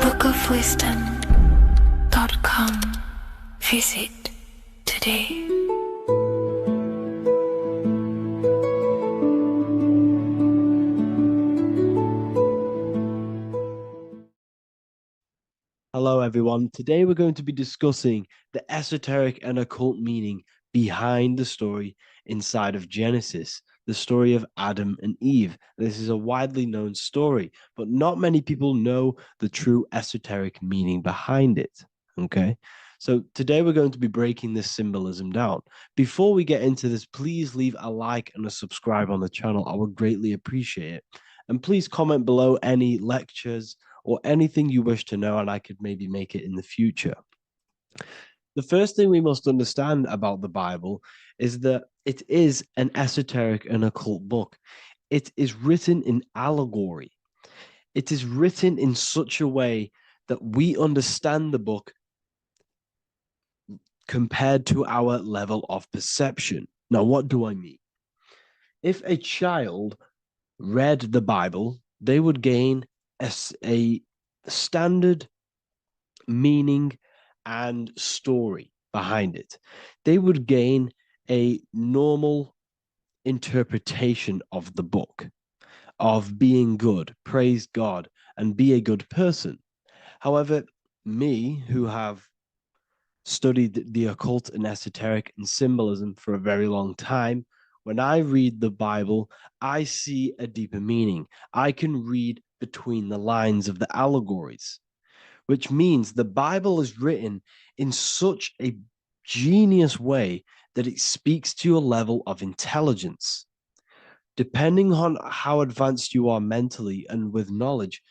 bookofwisdom.com. Visit today. Hello, everyone. Today we're going to be discussing the esoteric and occult meaning behind the story inside of Genesis, the story of Adam and Eve. This is a widely known story, but not many people know the true esoteric meaning behind it. Okay, so today we're going to be breaking this symbolism down. Before we get into this, please leave a like and a subscribe on the channel. I would greatly appreciate it. And please comment below any lectures or anything you wish to know, and I could maybe make it in the future. The first thing we must understand about the Bible is that it is an esoteric and occult book. It is written in allegory. It is written in such a way that we understand the book compared to our level of perception. Now, what do I mean? If a child read the Bible, they would gain a standard meaning and story behind it. They would gain a normal interpretation of the book, of being good, praise God, and be a good person. However, me, who have studied the occult and esoteric and symbolism for a very long time, when I read the Bible, I see a deeper meaning. I can read between the lines of the allegories, which means the Bible is written in such a genius way that it speaks to your level of intelligence. Depending on how advanced you are mentally and with knowledge,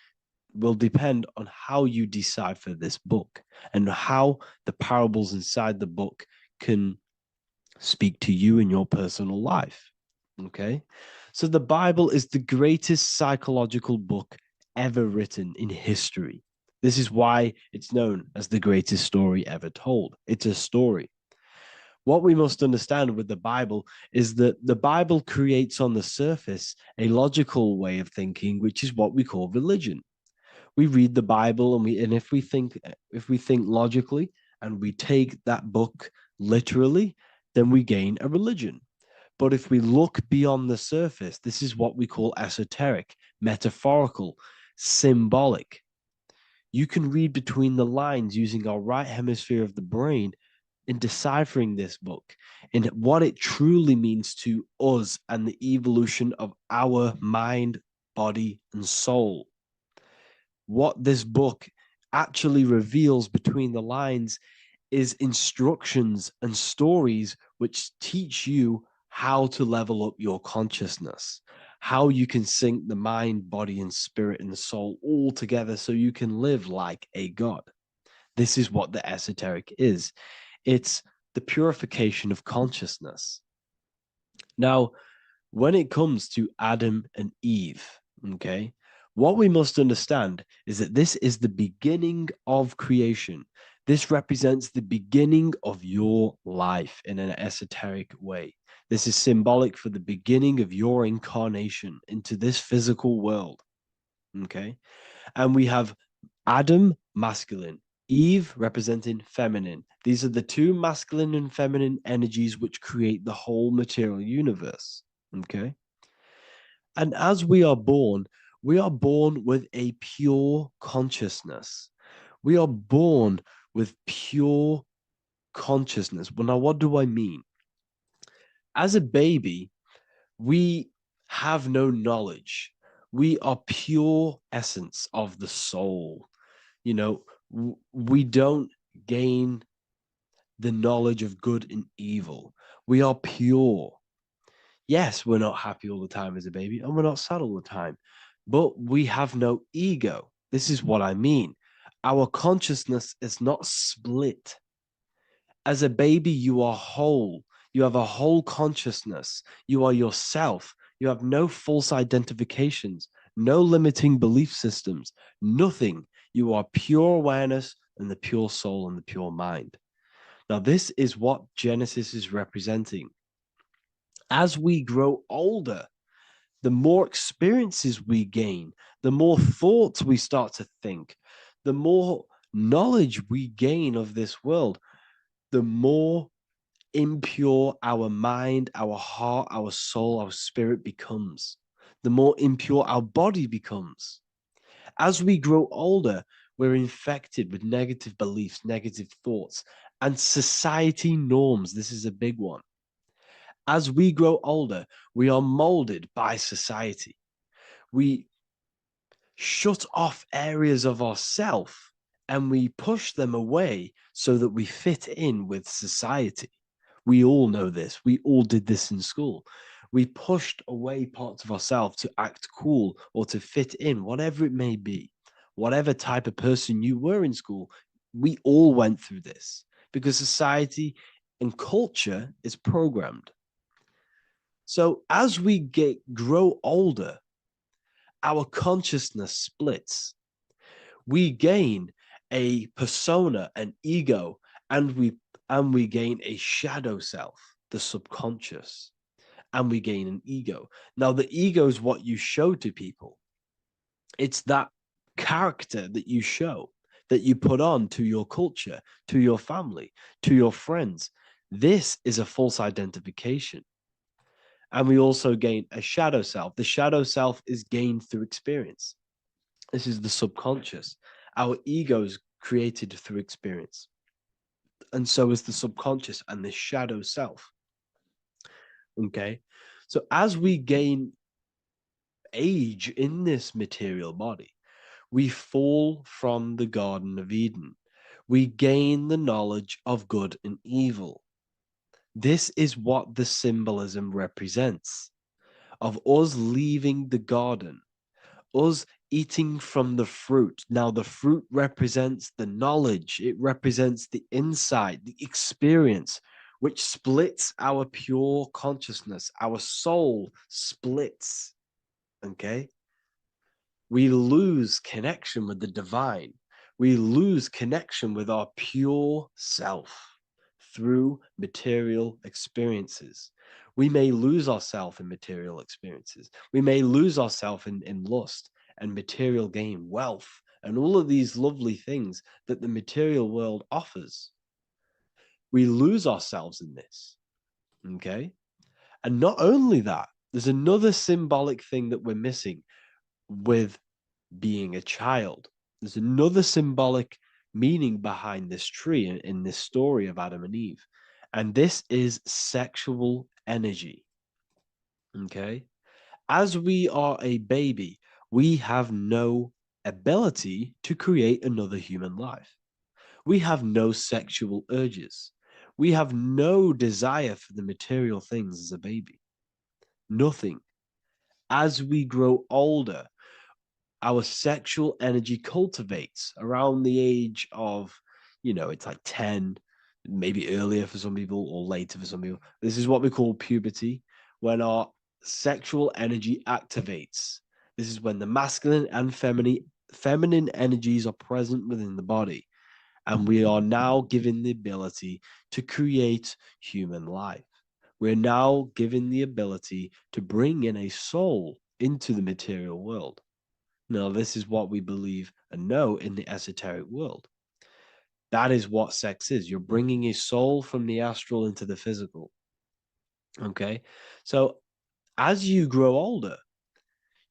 will depend on how you decipher this book and how the parables inside the book can speak to you in your personal life. Okay, so the Bible is the greatest psychological book ever written in history. This is why it's known as the greatest story ever told. It's a story. What we must understand with the Bible is that the Bible creates on the surface a logical way of thinking, which is what we call religion. We read the Bible and if we think logically and we take that book literally, then we gain a religion. But if we look beyond the surface, this is what we call esoteric, metaphorical, symbolic. You can read between the lines using our right hemisphere of the brain in deciphering this book and what it truly means to us and the evolution of our mind, body, and soul. What this book actually reveals between the lines is instructions and stories which teach you how to level up your consciousness, how you can sync the mind, body, and spirit and soul all together so you can live like a god. This is what the esoteric is. It's the purification of consciousness. Now, when it comes to Adam and Eve, okay, what we must understand is that this is the beginning of creation. This represents the beginning of your life in an esoteric way. This is symbolic for the beginning of your incarnation into this physical world. Okay. And we have Adam, masculine, Eve representing feminine. These are the two masculine and feminine energies which create the whole material universe. Okay. And as we are born with a pure consciousness. We are born with pure consciousness. Well, now, what do I mean? As a baby, we have no knowledge. We are pure essence of the soul. You know, we don't gain the knowledge of good and evil. We are pure. Yes, we're not happy all the time as a baby, and we're not sad all the time, but we have no ego. This is what I mean. Our consciousness is not split. As a baby, you are whole. You have a whole consciousness. You are yourself. You have no false identifications, no limiting belief systems, nothing. You are pure awareness and the pure soul and the pure mind. Now, this is what Genesis is representing. As we grow older, the more experiences we gain, the more thoughts we start to think, the more knowledge we gain of this world, the more impure our mind, our heart, our soul, our spirit becomes, the more impure our body becomes. As we grow older, we're infected with negative beliefs, negative thoughts, and society norms. This is a big one. As we grow older, we are molded by society. We shut off areas of ourself and we push them away so that we fit in with society. We all know this. We all did this in school. We pushed away parts of ourselves to act cool or to fit in, whatever it may be. Whatever type of person you were in school, we all went through this because society and culture is programmed. So as we grow older, our consciousness splits. We gain a persona, an ego, and we gain a shadow self, the subconscious, and we gain an ego. Now, the ego is what you show to people. It's that character that you show, that you put on to your culture, to your family, to your friends. This is a false identification. And we also gain a shadow self. The shadow self is gained through experience. This is the subconscious. Our ego is created through experience. And so is the subconscious and the shadow self. Okay. So as we gain age in this material body, we fall from the Garden of Eden. We gain the knowledge of good and evil. This is what the symbolism represents of us leaving the garden, us eating from the fruit. Now, the fruit represents the knowledge, it represents the insight, the experience, which splits our pure consciousness. Our soul splits. Okay? We lose connection with the divine. We lose connection with our pure self through material experiences. We may lose ourselves in material experiences. We may lose ourselves in lust and material gain, wealth, and all of these lovely things that the material world offers. We lose ourselves in this. Okay? And not only that, there's another symbolic thing that we're missing with being a child. There's another symbolic meaning behind this tree in this story of Adam and Eve. And this is sexual energy. Okay? As we are a baby, we have no ability to create another human life. We have no sexual urges. We have no desire for the material things as a baby. Nothing. As we grow older, our sexual energy cultivates around the age of, it's like 10, maybe earlier for some people or later for some people. This is what we call puberty, when our sexual energy activates. This is when the masculine and feminine energies are present within the body. And we are now given the ability to create human life. We're now given the ability to bring in a soul into the material world. Now, this is what we believe and know in the esoteric world. That is what sex is. You're bringing a soul from the astral into the physical. Okay? So as you grow older,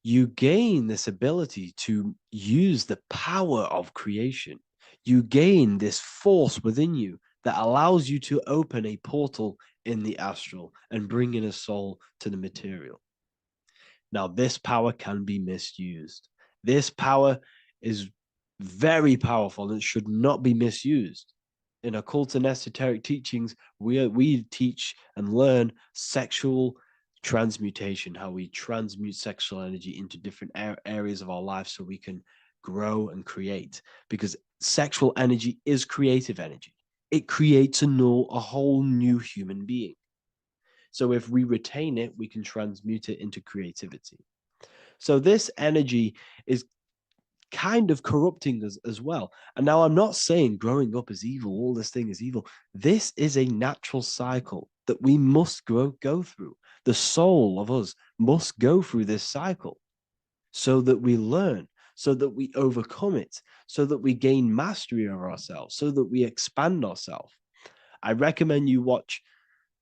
you gain this ability to use the power of creation. You gain this force within you that allows you to open a portal in the astral and bring in a soul to the material. Now, this power can be misused. This power is very powerful and should not be misused. In occult and esoteric teachings, we teach and learn sexual transmutation, how we transmute sexual energy into different areas of our life so we can grow and create. Because sexual energy is creative energy. It creates a whole new human being. So if we retain it, we can transmute it into creativity. So this energy is kind of corrupting us as well. And now I'm not saying growing up is evil, all this thing is evil. This is a natural cycle that we must go through. The soul of us must go through this cycle so that we learn, so that we overcome it, so that we gain mastery over ourselves, so that we expand ourselves. I recommend you watch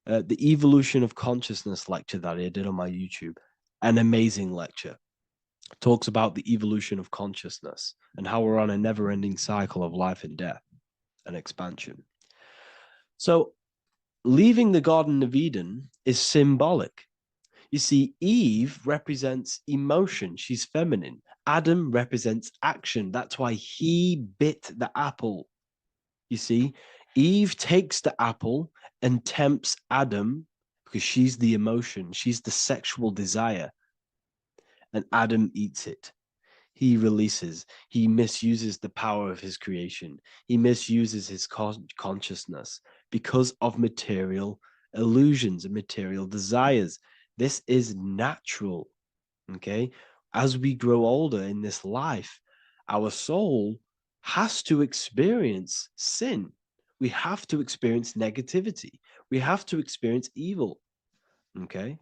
the Evolution of Consciousness lecture that I did on my YouTube. An amazing lecture. Talks about the evolution of consciousness and how we're on a never-ending cycle of life and death and expansion. So leaving the Garden of Eden is symbolic. You see, Eve represents emotion. She's feminine. Adam represents action. That's why he bit the apple. You see, Eve takes the apple and tempts Adam because she's the emotion. She's the sexual desire. And Adam eats it. He releases. He misuses the power of his creation. He misuses his consciousness because of material illusions and material desires. This is natural, okay? As we grow older in this life, our soul has to experience sin. We have to experience negativity. We have to experience evil, okay?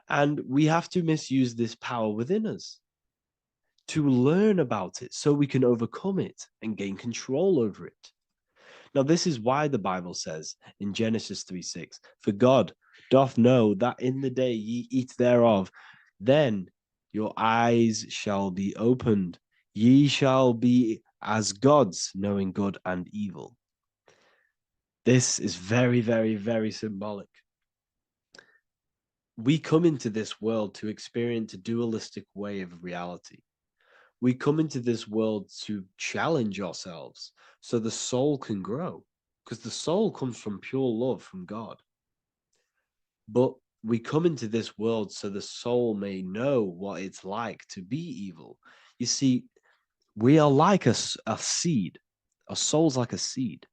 And we have to misuse this power within us to learn about it so we can overcome it and gain control over it. Now, this is why the Bible says in Genesis 3:6, "For God doth know that in the day ye eat thereof, then your eyes shall be opened. Ye shall be as gods, knowing good and evil." This is very, very, very symbolic. We come into this world to experience a dualistic way of reality. We come into this world to challenge ourselves so the soul can grow, because the soul comes from pure love from God. But we come into this world so the soul may know what it's like to be evil. You see, we are like a seed. Our soul's like a seed.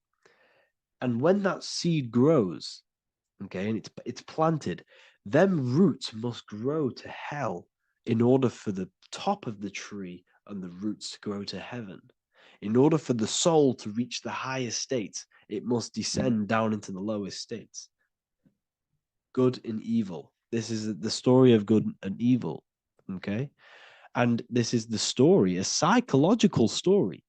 And when that seed grows, okay, and it's planted, them roots must grow to hell in order for the top of the tree and the roots to grow to heaven. In order for the soul to reach the highest states, it must descend down into the lowest states. Good and evil. This is the story of good and evil, okay? And this is the story, a psychological story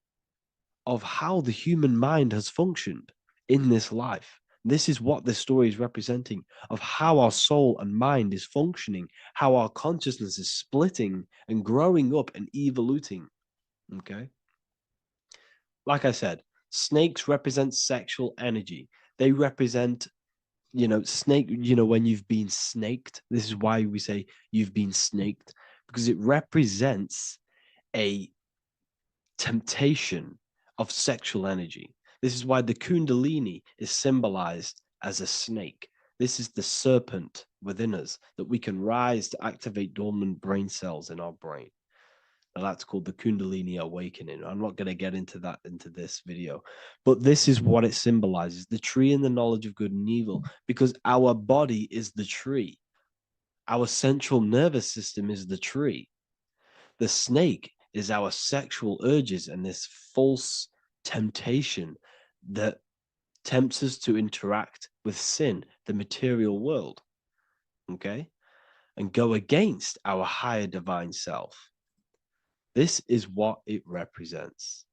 of how the human mind has functioned in this life. This is what this story is representing, of how our soul and mind is functioning, how our consciousness is splitting and growing up and evoluting. Okay? Like I said, snakes represent sexual energy. They represent, snake, when you've been snaked. This is why we say you've been snaked, because it represents a temptation of sexual energy. This is why the Kundalini is symbolized as a snake. This is the serpent within us that we can rise to activate dormant brain cells in our brain. Now that's called the Kundalini awakening. I'm not going to get into that into this video, but this is what it symbolizes, the tree and the knowledge of good and evil, because our body is the tree. Our central nervous system is the tree. The snake is our sexual urges and this false temptation that tempts us to interact with sin, the material world, okay, and go against our higher divine self. This is what it represents.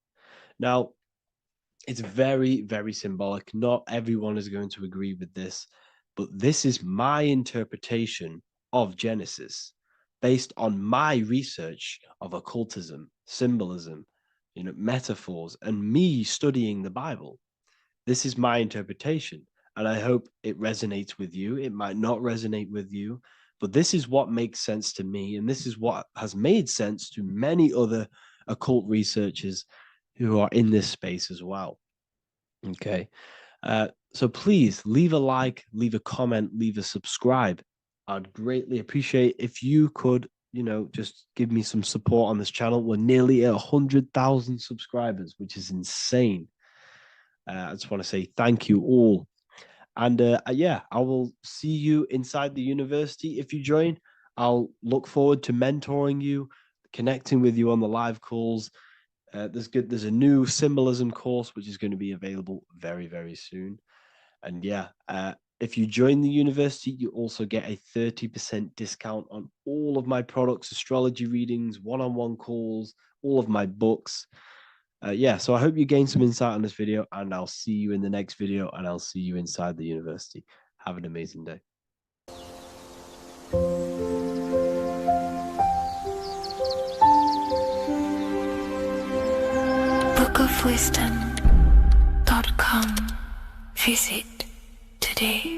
Now, it's very, very symbolic. Not everyone is going to agree with this, but this is my interpretation of Genesis based on my research of occultism, symbolism, metaphors, and me studying the Bible. This is my interpretation, and I hope it resonates with you. It might not resonate with you, but this is what makes sense to me, and this is what has made sense to many other occult researchers who are in this space as well. Okay, so please leave a like, leave a comment, leave a subscribe. I'd greatly appreciate if you could, just give me some support on this channel. We're nearly at 100,000 subscribers, which is insane. I just want to say thank you all. And yeah, I will see you inside the university. If you join, I'll look forward to mentoring you, connecting with you on the live calls. There's a new symbolism course, which is going to be available very, very soon. And yeah, if you join the university, you also get a 30% discount on all of my products, astrology readings, one-on-one calls, all of my books. Yeah, so I hope you gain some insight on this video, and I'll see you in the next video, and I'll see you inside the university. Have an amazing day. bookofwisdom.com. Visit today.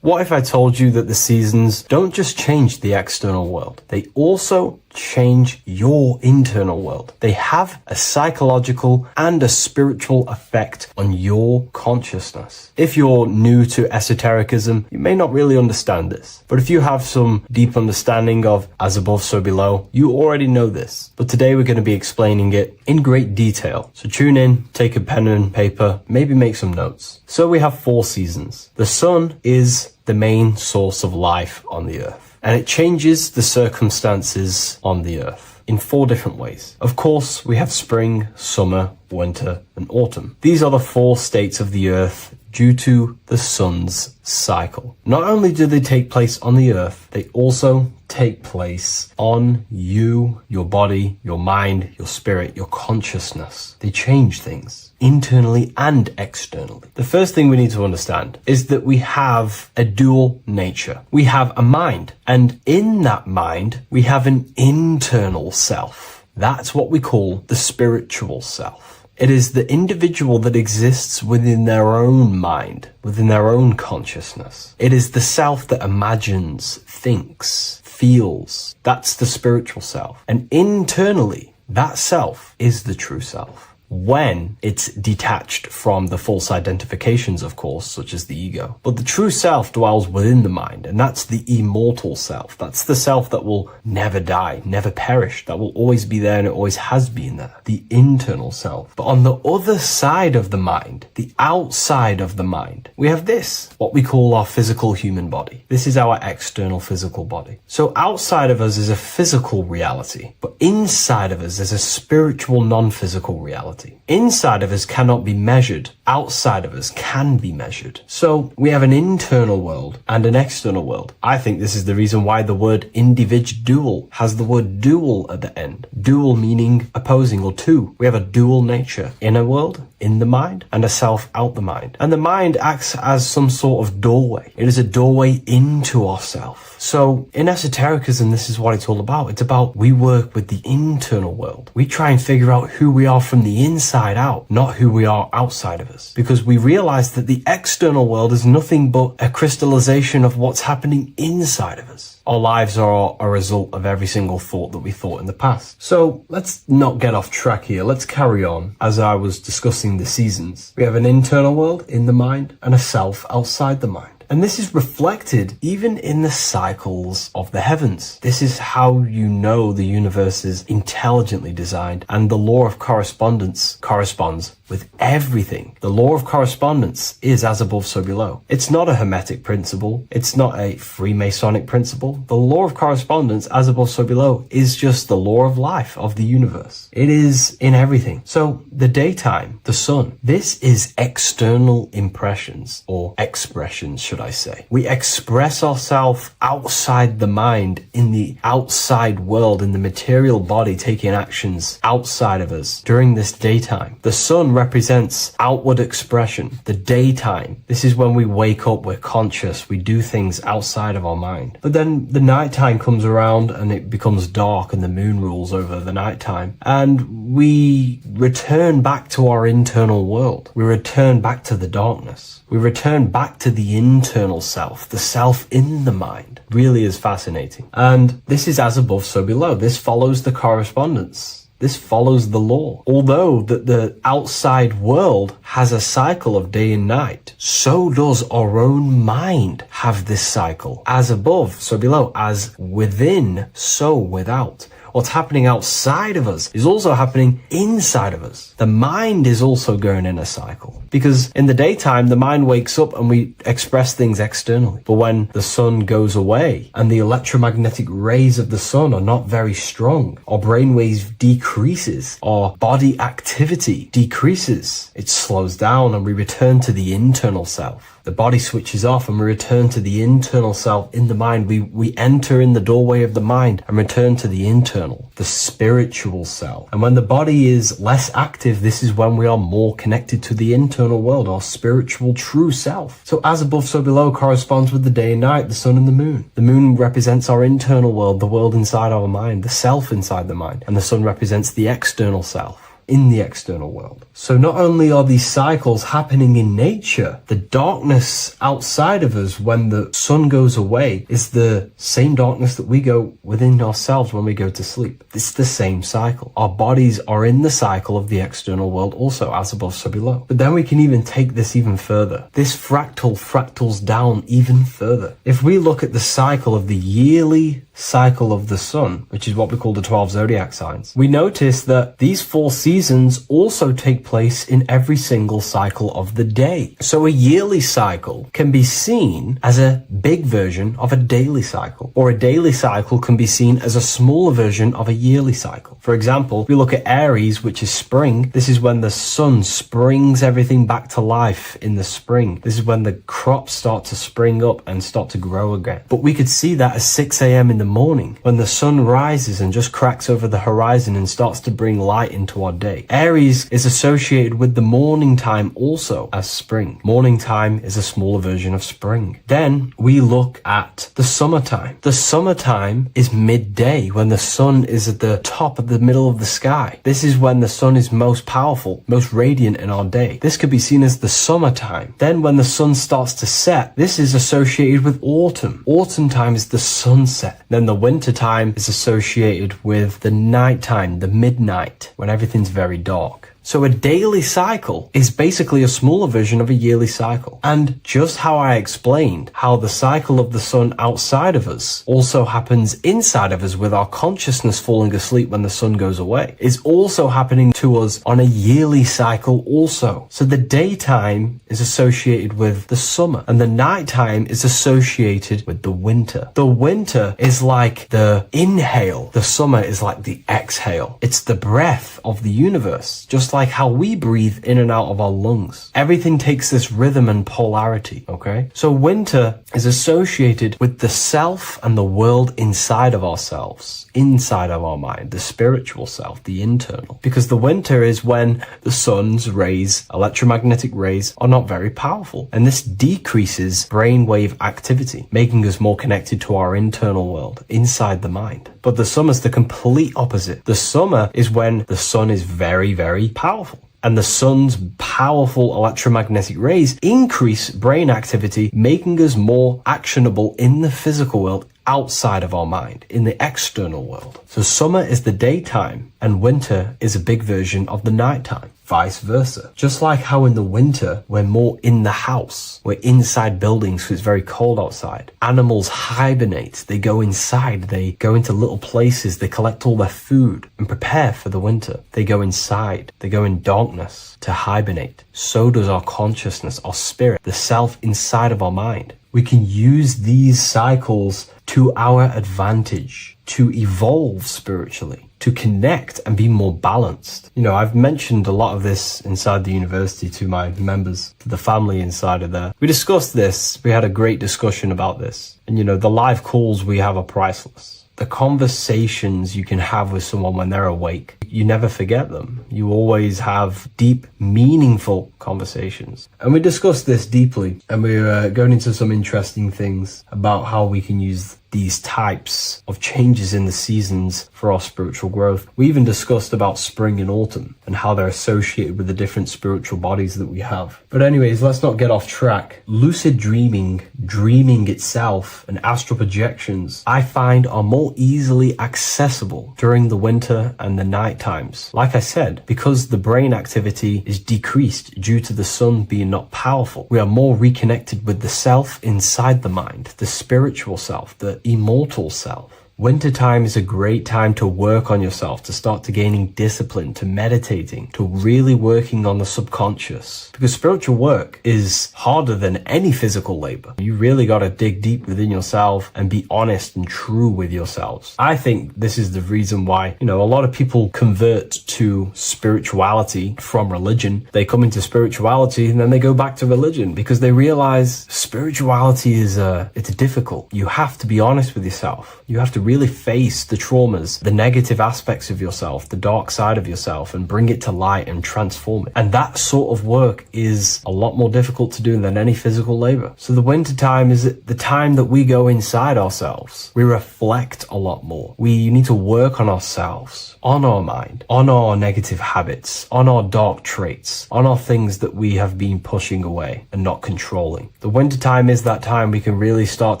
What if I told you that the seasons don't just change the external world, they also change your internal world? They have a psychological and a spiritual effect on your consciousness. If you're new to esotericism, you may not really understand this. But if you have some deep understanding of as above, so below, you already know this. But today we're going to be explaining it in great detail. So tune in, take a pen and paper, maybe make some notes. So we have 4 seasons. The sun is the main source of life on the earth, and it changes the circumstances on the earth in 4 different ways. Of course, we have spring, summer, winter, and autumn. These are the 4 states of the earth due to the sun's cycle. Not only do they take place on the earth, they also take place on you, your body, your mind, your spirit, your consciousness. They change things internally and externally. The first thing we need to understand is that we have a dual nature. We have a mind, and in that mind, we have an internal self. That's what we call the spiritual self. It is the individual that exists within their own mind, within their own consciousness. It is the self that imagines, thinks, feels. That's the spiritual self. And internally, that self is the true self. When it's detached from the false identifications, of course, such as the ego. But the true self dwells within the mind, and that's the immortal self. That's the self that will never die, never perish, that will always be there, and it always has been there. The internal self. But on the other side of the mind, the outside of the mind, we have this, what we call our physical human body. This is our external physical body. So outside of us is a physical reality, but inside of us is a spiritual, non-physical reality. Inside of us cannot be measured. Outside of us can be measured. So we have an internal world and an external world. I think this is the reason why the word individual has the word dual at the end. Dual meaning opposing or two. We have a dual nature. Inner world, in the mind, and a self out the mind. And the mind acts as some sort of doorway. It is a doorway into ourself. So in esotericism, this is what it's all about. It's about we work with the internal world. We try and figure out who we are from the inside out, not who we are outside of us. Because we realize that the external world is nothing but a crystallization of what's happening inside of us. Our lives are a result of every single thought that we thought in the past. So let's not get off track here. Let's carry on. As I was discussing the seasons, we have an internal world in the mind and a self outside the mind. And this is reflected even in the cycles of the heavens. This is how you know the universe is intelligently designed, and the law of correspondence corresponds with everything. The law of correspondence is as above, so below. It's not a Hermetic principle. It's not a Freemasonic principle. The law of correspondence, as above, so below, is just the law of life, of the universe. It is in everything. So the daytime, the sun, this is external impressions, or expressions, should I say. We express ourselves outside the mind, in the outside world, in the material body, taking actions outside of us during this daytime. The sun represents outward expression. The daytime, this is when we wake up, we're conscious, we do things outside of our mind. But then the nighttime comes around and it becomes dark and the moon rules over the nighttime, and we return back to our internal world. We return back to the darkness. We return back to the internal self, the self in the mind. Really is fascinating. And this is as above, so below. This follows the correspondence. This follows the law. Although that the outside world has a cycle of day and night, so does our own mind have this cycle. As above, so below. As within, so without. What's happening outside of us is also happening inside of us. The mind is also going in a cycle. Because in the daytime, the mind wakes up and we express things externally. But when the sun goes away and the electromagnetic rays of the sun are not very strong, our brainwave decreases, our body activity decreases, it slows down and we return to the internal self. The body switches off and we return to the internal self in the mind. We enter in the doorway of the mind and return to the internal, the spiritual self. And when the body is less active, this is when we are more connected to the internal world, our spiritual true self. So as above, so below corresponds with the day and night, the sun and the moon. The moon represents our internal world, the world inside our mind, the self inside the mind. And the sun represents the external self in the external world. So not only are these cycles happening in nature, the darkness outside of us when the sun goes away is the same darkness that we go within ourselves when we go to sleep. It's the same cycle. Our bodies are in the cycle of the external world also, as above, so below. But then we can even take this even further. This fractals down even further. If we look at the cycle of the yearly cycle of the sun, which is what we call the 12 zodiac signs, we notice that these 4 seasons also take place in every single cycle of the day. So a yearly cycle can be seen as a big version of a daily cycle, or a daily cycle can be seen as a smaller version of a yearly cycle. For example, we look at Aries, which is spring. This is when the sun springs everything back to life in the spring. This is when the crops start to spring up and start to grow again. But we could see that at 6 a.m. in the morning, when the sun rises and just cracks over the horizon and starts to bring light into our day. Aries is associated with the morning time also as spring. Morning time is a smaller version of spring. Then we look at the summertime. The summertime is midday, when the sun is at the top of the middle of the sky. This is when the sun is most powerful, most radiant in our day. This could be seen as the summertime. Then when the sun starts to set, this is associated with autumn. Autumn time is the sunset. Then the winter time is associated with the nighttime, the midnight, when everything's very dark. So a daily cycle is basically a smaller version of a yearly cycle. And just how I explained how the cycle of the sun outside of us also happens inside of us with our consciousness falling asleep when the sun goes away, is also happening to us on a yearly cycle also. So the daytime is associated with the summer and the nighttime is associated with the winter. The winter is like the inhale. The summer is like the exhale. It's the breath of the universe, just like how we breathe in and out of our lungs. Everything takes this rhythm and polarity, okay? So winter is associated with the self and the world inside of ourselves, inside of our mind, the spiritual self, the internal. Because the winter is when the sun's rays, electromagnetic rays, are not very powerful. And this decreases brainwave activity, making us more connected to our internal world, inside the mind. But the summer's the complete opposite. The summer is when the sun is very, very powerful. And the sun's powerful electromagnetic rays increase brain activity, making us more actionable in the physical world outside of our mind, in the external world. So summer is the daytime and winter is a big version of the nighttime. vice versa. Just like how in the winter, we're more in the house. We're inside buildings because it's very cold outside. Animals hibernate. They go inside. They go into little places. They collect all their food and prepare for the winter. They go inside. They go in darkness to hibernate. So does our consciousness, our spirit, the self inside of our mind. We can use these cycles to our advantage, to evolve spiritually, to connect and be more balanced. You know, I've mentioned a lot of this inside the university to my members, to the family inside of there. We discussed this. We had a great discussion about this. And, you know, the live calls we have are priceless. The conversations you can have with someone when they're awake, you never forget them. You always have deep, meaningful conversations. And we discussed this deeply, and we were going into some interesting things about how we can use these types of changes in the seasons for our spiritual growth. We even discussed about spring and autumn and how they're associated with the different spiritual bodies that we have. But anyways, let's not get off track. Lucid dreaming, dreaming itself, and astral projections, I find are more easily accessible during the winter and the night times. Like I said, because the brain activity is decreased due to the sun being not powerful, we are more reconnected with the self inside the mind, the spiritual self, the immortal self. Wintertime is a great time to work on yourself, to start to gaining discipline, to meditating, to really working on the subconscious. Because spiritual work is harder than any physical labor. You really got to dig deep within yourself and be honest and true with yourselves. I think this is the reason why, you know, a lot of people convert to spirituality from religion. They come into spirituality and then they go back to religion because they realize spirituality is it's difficult. You have to be honest with yourself. You have to really face the traumas, the negative aspects of yourself, the dark side of yourself, and bring it to light and transform it. And that sort of work is a lot more difficult to do than any physical labor. So the winter time is the time that we go inside ourselves. We reflect a lot more. We need to work on ourselves, on our mind, on our negative habits, on our dark traits, on our things that we have been pushing away and not controlling. The winter time is that time we can really start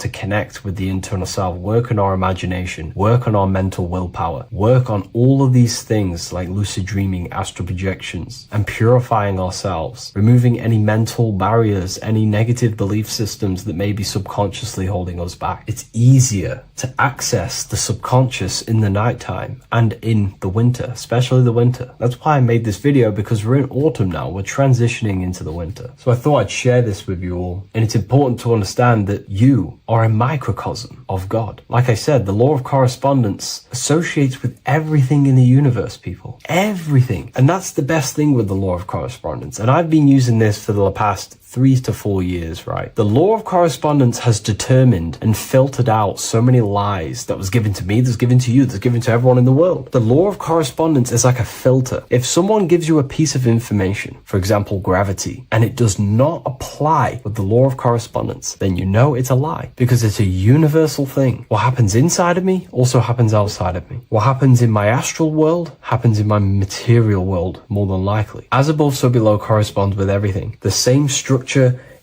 to connect with the internal self, work on our imagination, work on our mental willpower, work on all of these things like lucid dreaming, astral projections, and purifying ourselves, removing any mental barriers, any negative belief systems that may be subconsciously holding us back. It's easier to access the subconscious in the nighttime and in the winter, especially the winter. That's why I made this video, because we're in autumn now. We're transitioning into the winter. So I thought I'd share this with you all. And it's important to understand that you are a microcosm of God. Like I said, the law of correspondence associates with everything in the universe, people. Everything. And that's the best thing with the law of correspondence. And I've been using this for the past 3 to 4 years, right? The law of correspondence has determined and filtered out so many lies that was given to me, that's given to you, that's given to everyone in the world. The law of correspondence is like a filter. If someone gives you a piece of information, for example, gravity, and it does not apply with the law of correspondence, then you know it's a lie, because it's a universal thing. What happens inside of me also happens outside of me. What happens in my astral world happens in my material world, more than likely. As above, so below corresponds with everything. The same structure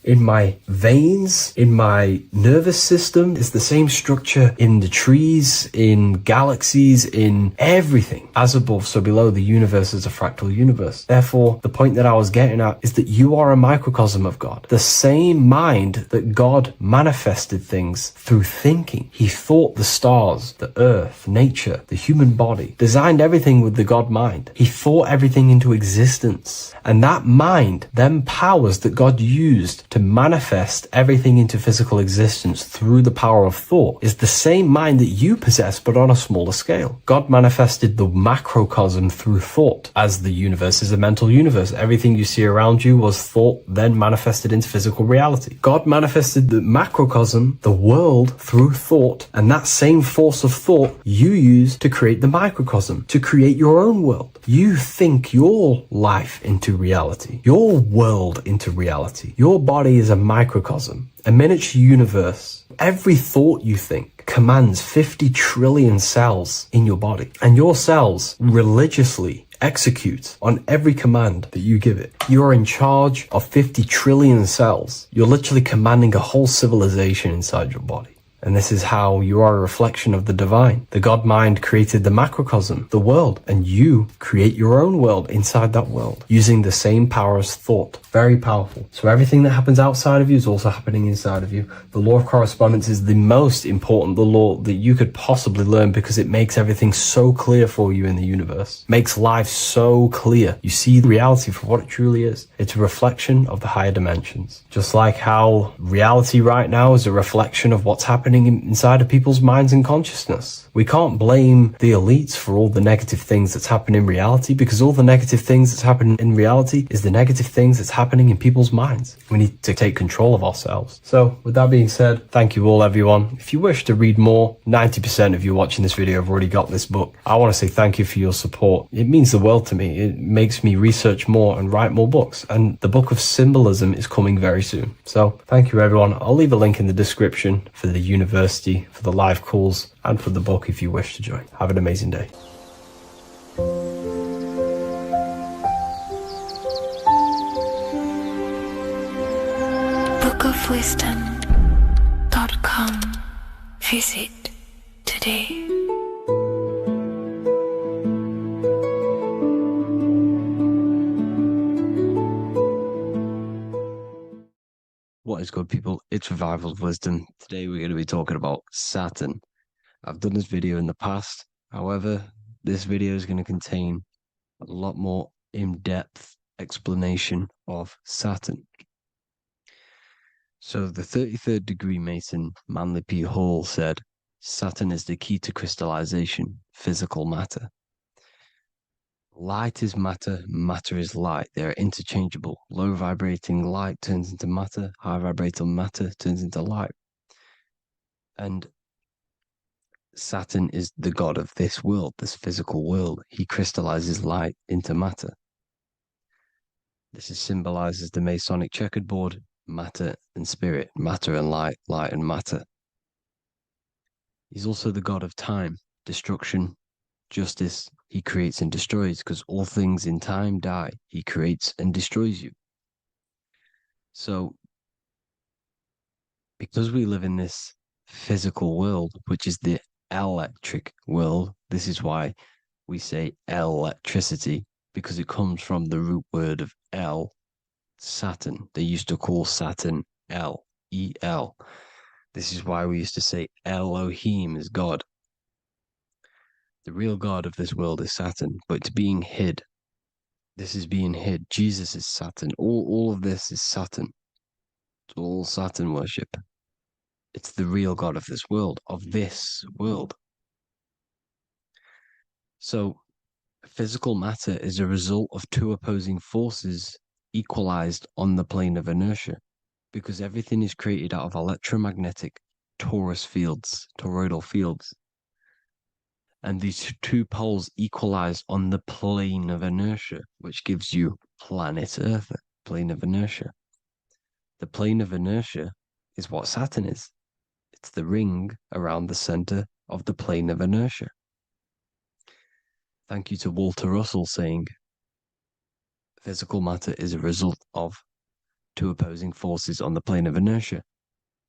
in my veins, in my nervous system, is the same structure in the trees, in galaxies, in everything. As above, so below, the universe is a fractal universe. Therefore, the point that I was getting at is that you are a microcosm of God. The same mind that God manifested things through thinking. He thought the stars, the earth, nature, the human body, designed everything with the God mind. He thought everything into existence. And that mind, them powers that God used to manifest everything into physical existence through the power of thought, is the same mind that you possess, but on a smaller scale. God manifested the macrocosm through thought, as the universe is a mental universe. Everything you see around you was thought, then manifested into physical reality. God manifested the macrocosm, the world, through thought, and that same force of thought you use to create the microcosm, to create your own world. You think your life into reality, your world into reality. Your body is a microcosm, a miniature universe. Every thought you think commands 50 trillion cells in your body, and your cells religiously execute on every command that you give it. You're in charge of 50 trillion cells. You're literally commanding a whole civilization inside your body. And this is how you are a reflection of the divine. The God mind created the macrocosm, the world, and you create your own world inside that world using the same power as thought. Very powerful. So everything that happens outside of you is also happening inside of you. The law of correspondence is the most important, the law that you could possibly learn, because it makes everything so clear for you in the universe. Makes life so clear. You see reality for what it truly is. It's a reflection of the higher dimensions. Just like how reality right now is a reflection of what's happening inside of people's minds and consciousness. We can't blame the elites for all the negative things that's happening in reality, because all the negative things that's happening in reality is the negative things that's happening in people's minds. We need to take control of ourselves. So with that being said, thank you all, everyone. If you wish to read more, 90% of you watching this video have already got this book. I want to say thank you for your support. It means the world to me. It makes me research more and write more books. And the book of Symbolism is coming very soon. So thank you, everyone. I'll leave a link in the description for the university, for the live calls, and for the book if you wish to join. Have an amazing day. bookofwisdom.com. Visit today. What is good, people? It's Revival of Wisdom. Today we're going to be talking about Saturn. I've done this video in the past. However, this video is going to contain a lot more in-depth explanation of Saturn. So the 33rd degree Mason, Manly P. Hall, said, Saturn is the key to crystallization, physical matter. Light is matter, matter is light. They are interchangeable. Low vibrating light turns into matter, high vibrating matter turns into light. And Saturn is the god of this world, this physical world. He crystallizes light into matter. This is symbolized as the Masonic checkerboard, matter and spirit, matter and light, light and matter. He's also the god of time, destruction, justice. He creates and destroys, because all things in time die. He creates and destroys you. So, because we live in this physical world, which is the electric world, this is why we say electricity, because it comes from the root word of El, Saturn. They used to call Saturn El, E-L. This is why we used to say Elohim is God. The real God of this world is Saturn, but it's being hid. This is being hid. Jesus is Saturn. All of this is Saturn. It's all Saturn worship. It's the real God of this world, So, physical matter is a result of two opposing forces equalized on the plane of inertia, because everything is created out of electromagnetic toroidal fields. And these two poles equalize on the plane of inertia, which gives you planet Earth, plane of inertia. The plane of inertia is what Saturn is. It's the ring around the center of the plane of inertia. Thank you to Walter Russell saying, physical matter is a result of two opposing forces on the plane of inertia.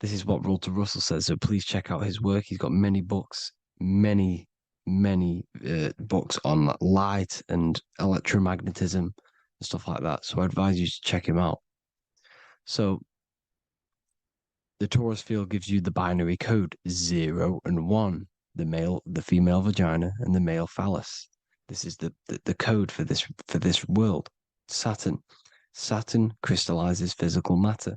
This is what Walter Russell says, so please check out his work. He's got many books, many books on light and electromagnetism and stuff like that. So I advise you to check him out. So the torus field gives you the binary code 0 and 1, the female vagina and the male phallus. This is the code for this world. Saturn crystallizes physical matter.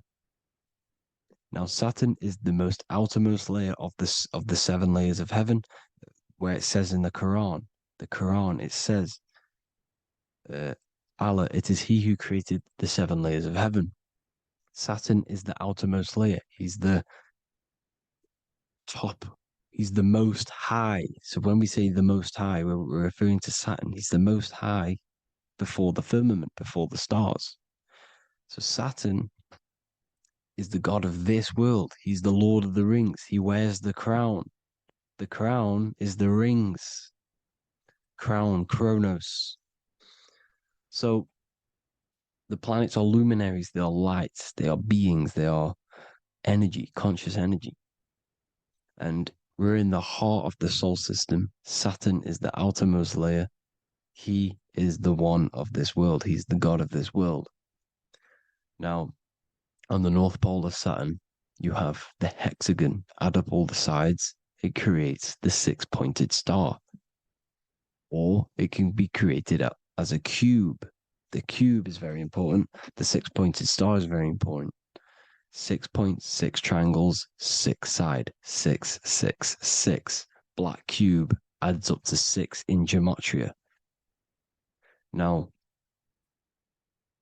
Now Saturn is the most outermost layer of the 7 layers of heaven, where it says in the Quran, it says, Allah, it is He who created the 7 layers of heaven. Saturn is the outermost layer. He's the top. He's the most high. So when we say the most high, we're referring to Saturn. He's the most high before the firmament, before the stars. So Saturn is the god of this world. He's the Lord of the Rings. He wears the crown. The crown is the rings. Crown, Chronos. So the planets are luminaries. They are lights. They are beings. They are energy, conscious energy. And we're in the heart of the solar system. Saturn is the outermost layer. He is the one of this world. He's the god of this world. Now, on the North Pole of Saturn, you have the hexagon. Add up all the sides, it creates the six-pointed star. Or it can be created as a cube. The cube is very important. The six-pointed star is very important. 6 points, 6 triangles, 6 side, 6, 6, 6. Black cube adds up to 6 in gematria. Now,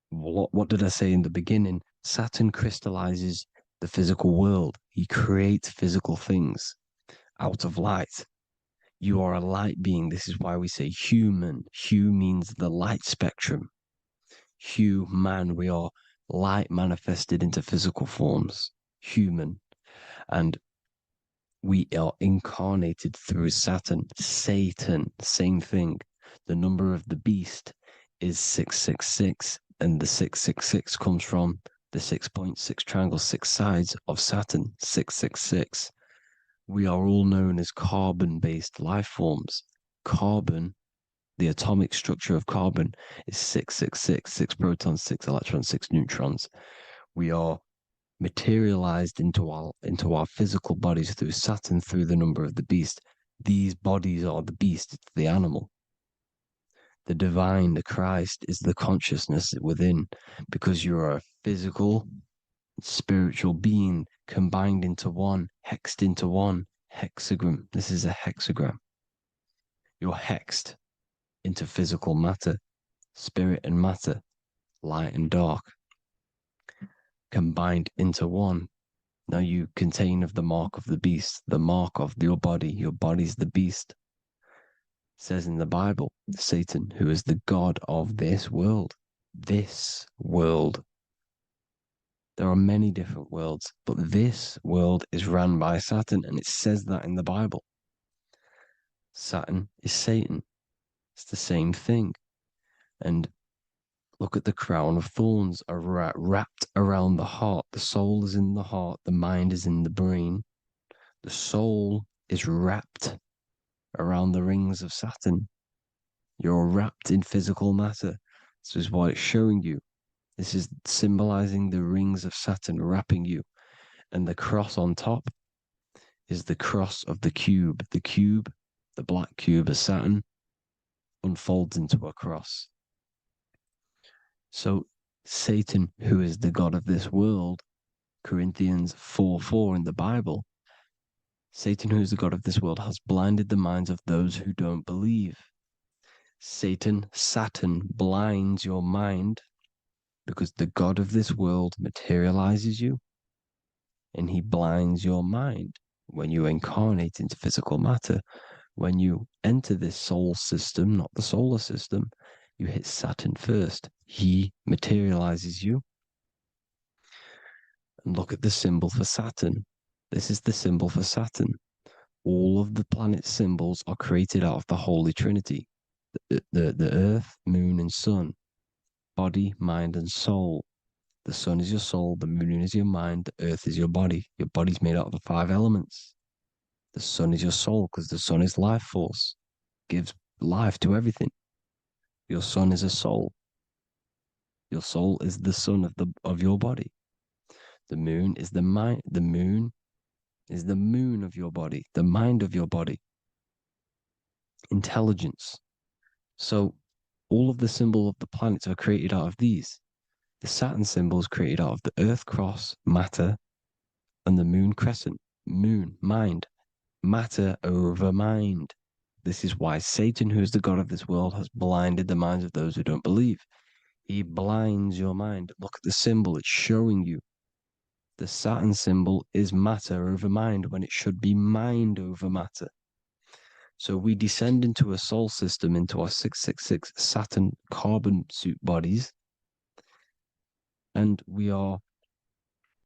what did I say in the beginning? Saturn crystallizes the physical world. He creates physical things out of light. You are a light being. This is why we say human. Hue means the light spectrum. Hue, man, we are light manifested into physical forms. Human. And we are incarnated through Saturn. Satan, same thing. The number of the beast is 666, and the 666 comes from the 6.6 triangle, 6 sides of Saturn, 666. We are all known as carbon-based life forms. Carbon, the atomic structure of carbon, is 666, 6 protons, 6 electrons, 6 neutrons. We are materialized into our physical bodies through Saturn, through the number of the beast. These bodies are the beast, it's the animal. The divine, the Christ, is the consciousness within, because you are a physical, spiritual being combined into one, hexed into one. Hexagram. This is a hexagram. You're hexed into physical matter, spirit and matter, light and dark, combined into one. Now you contain of the mark of the beast, the mark of your body. Your body's the beast. It says in the Bible, Satan, who is the god of this world. This world. There are many different worlds, but this world is run by Saturn, and it says that in the Bible. Saturn is Satan. It's the same thing. And look at the crown of thorns wrapped around the heart. The soul is in the heart. The mind is in the brain. The soul is wrapped around the rings of Saturn. You're wrapped in physical matter. This is what it's showing you. This is symbolizing the rings of Saturn wrapping you. And the cross on top is the cross of the cube. The cube, the black cube of Saturn, unfolds into a cross. So Satan, who is the god of this world, Corinthians 4:4 in the Bible, Satan, who is the god of this world, has blinded the minds of those who don't believe. Saturn blinds your mind because the god of this world materializes you, and he blinds your mind when you incarnate into physical matter. When you enter this soul system, not the solar system, you hit Saturn first. He materializes you. And look at the symbol for Saturn. This is the symbol for Saturn. All of the planet symbols are created out of the Holy Trinity. The Earth, Moon, and Sun. Body, mind, and soul. The sun is your soul, the moon is your mind, the earth is your body. Your body's made out of the 5 elements. The sun is your soul because the sun is life force, gives life to everything. Your sun is a soul. Your soul is the sun of your body. The moon is the mind. The moon is the moon of your body, the mind of your body. Intelligence. So all of the symbol of the planets are created out of these. The Saturn symbol is created out of the Earth cross, matter, and the moon crescent, moon, mind, matter over mind. This is why Satan, who is the god of this world, has blinded the minds of those who don't believe. He blinds your mind. Look at the symbol, it's showing you. The Saturn symbol is matter over mind when it should be mind over matter. So we descend into a soul system, into our 666 Saturn carbon suit bodies, and we are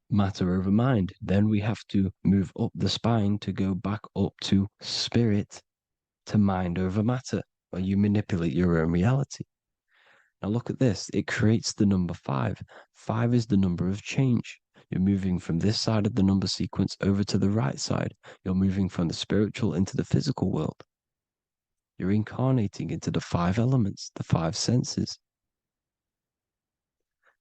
matter over mind. Then we have to move up the spine to go back up to spirit, to mind over matter, where you manipulate your own reality. Now look at this. It creates the number 5. 5 is the number of change. You're moving from this side of the number sequence over to the right side. You're moving from the spiritual into the physical world. You're incarnating into the 5 elements, the 5 senses.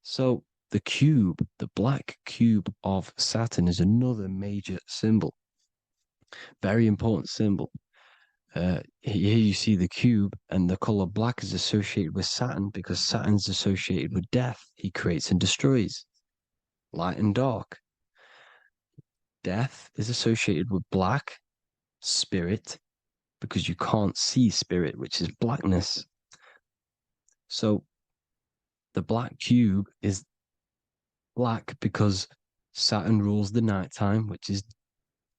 So the cube, the black cube of Saturn, is another major symbol. Very important symbol. Here you see the cube, and the color black is associated with Saturn because Saturn's associated with death. He creates and destroys, light and dark. Death is associated with black, spirit, because you can't see spirit, which is blackness. So the black cube is black because Saturn rules the nighttime, which is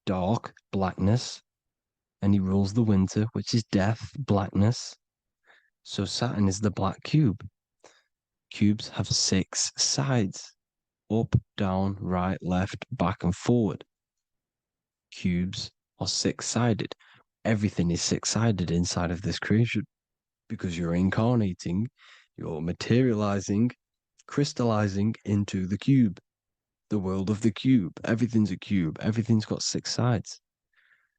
dark, blackness, and he rules the winter, which is death, blackness. So Saturn is the black cube. Cubes have 6 sides: up, down, right, left, back, and forward. Cubes are 6-sided. Everything is 6-sided inside of this creation because you're incarnating, you're materializing, crystallizing into the cube, the world of the cube. Everything's a cube. Everything's got 6 sides.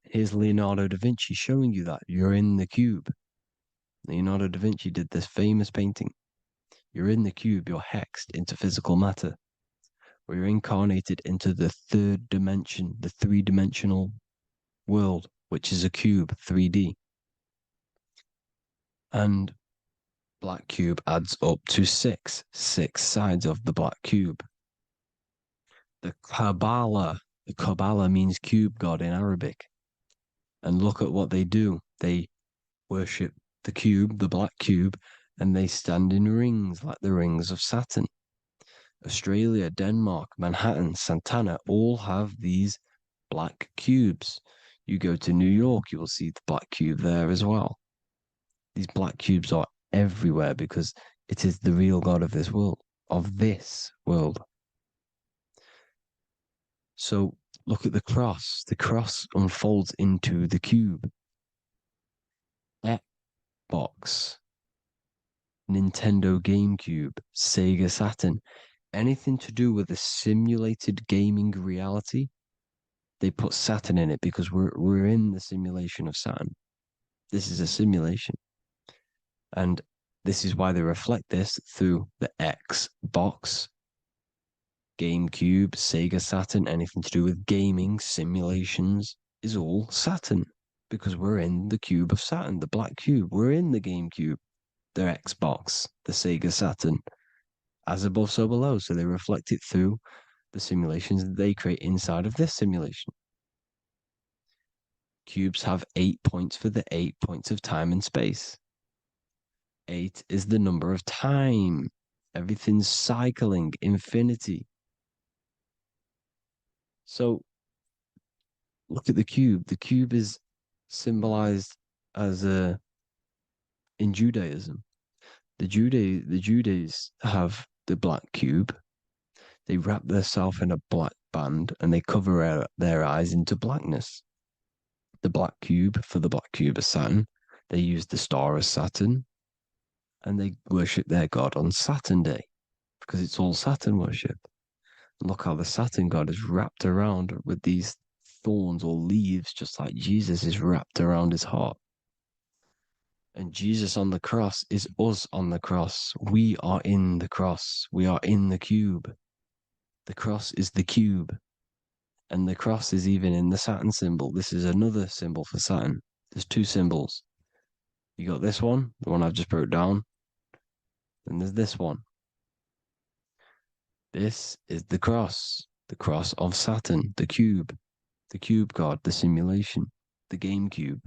Here's Leonardo da Vinci showing you that you're in the cube. Leonardo da Vinci did this famous painting. You're in the cube, you're hexed into physical matter, or you're incarnated into the 3rd dimension, the 3-dimensional world, which is a cube, 3D. And black cube adds up to 6 sides of the black cube. The Kabbalah means cube god in Arabic. And look at what they do. They worship the cube, the black cube, and they stand in rings like the rings of Saturn. Australia, Denmark, Manhattan, Santana all have these black cubes. You go to New York, you will see the black cube there as well. These black cubes are everywhere because it is the real God of this world, So look at the cross. The cross unfolds into the cube. Xbox, Nintendo GameCube, Sega Saturn, anything to do with a simulated gaming reality, they put Saturn in it because we're in the simulation of Saturn. This is a simulation. And this is why they reflect this through the Xbox, GameCube, Sega Saturn, anything to do with gaming, simulations, is all Saturn. Because we're in the cube of Saturn, the black cube. We're in the GameCube, the Xbox, the Sega Saturn. As above, so below. So they reflect it through the simulations that they create inside of this simulation. Cubes have 8 points for the 8 points of time and space. 8 is the number of time. Everything's cycling, infinity. So look at the cube. The cube is symbolized as in Judaism. The Judays have the black cube. They wrap themselves in a black band and they cover their eyes into blackness. The black cube, for the black cube of Saturn, they use the star of Saturn and they worship their god on Saturn Day because it's all Saturn worship. And look how the Saturn god is wrapped around with these thorns or leaves, just like Jesus is wrapped around his heart. And Jesus on the cross is us on the cross. We are in the cross. We are in the cube. The cross is the cube. And the cross is even in the Saturn symbol. This is another symbol for Saturn. There's 2 symbols. You got this one, the one I've just broke down. And there's this one. This is the cross of Saturn, the cube god, the simulation, the game cube.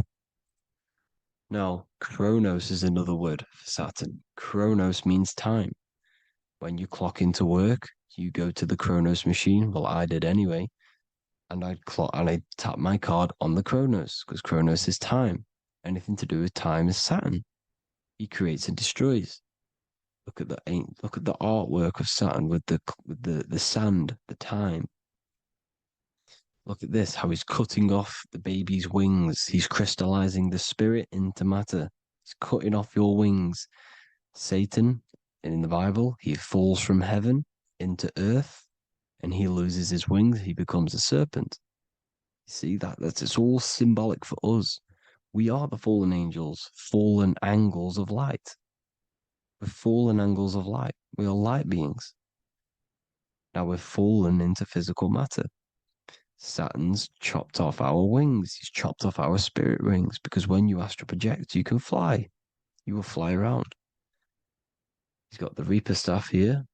Now, Chronos is another word for Saturn. Chronos means time. When you clock into work, you go to the Chronos machine. Well, I did anyway. And I tap my card on the Chronos because Chronos is time. Anything to do with time is Saturn. He creates and destroys. Look at the artwork of Saturn with the sand, the time. Look at this, how he's cutting off the baby's wings. He's crystallizing the spirit into matter. He's cutting off your wings. Satan, in the Bible, he falls from heaven into earth and he loses his wings, he becomes a serpent. You see that's it's all symbolic for us. We are the fallen angels, fallen angles of light. We're fallen angles of light. We are light beings. Now we're fallen into physical matter. Saturn's chopped off our wings. He's chopped off our spirit wings because when you astral project, you can fly. You will fly around. He's got the Reaper staff here,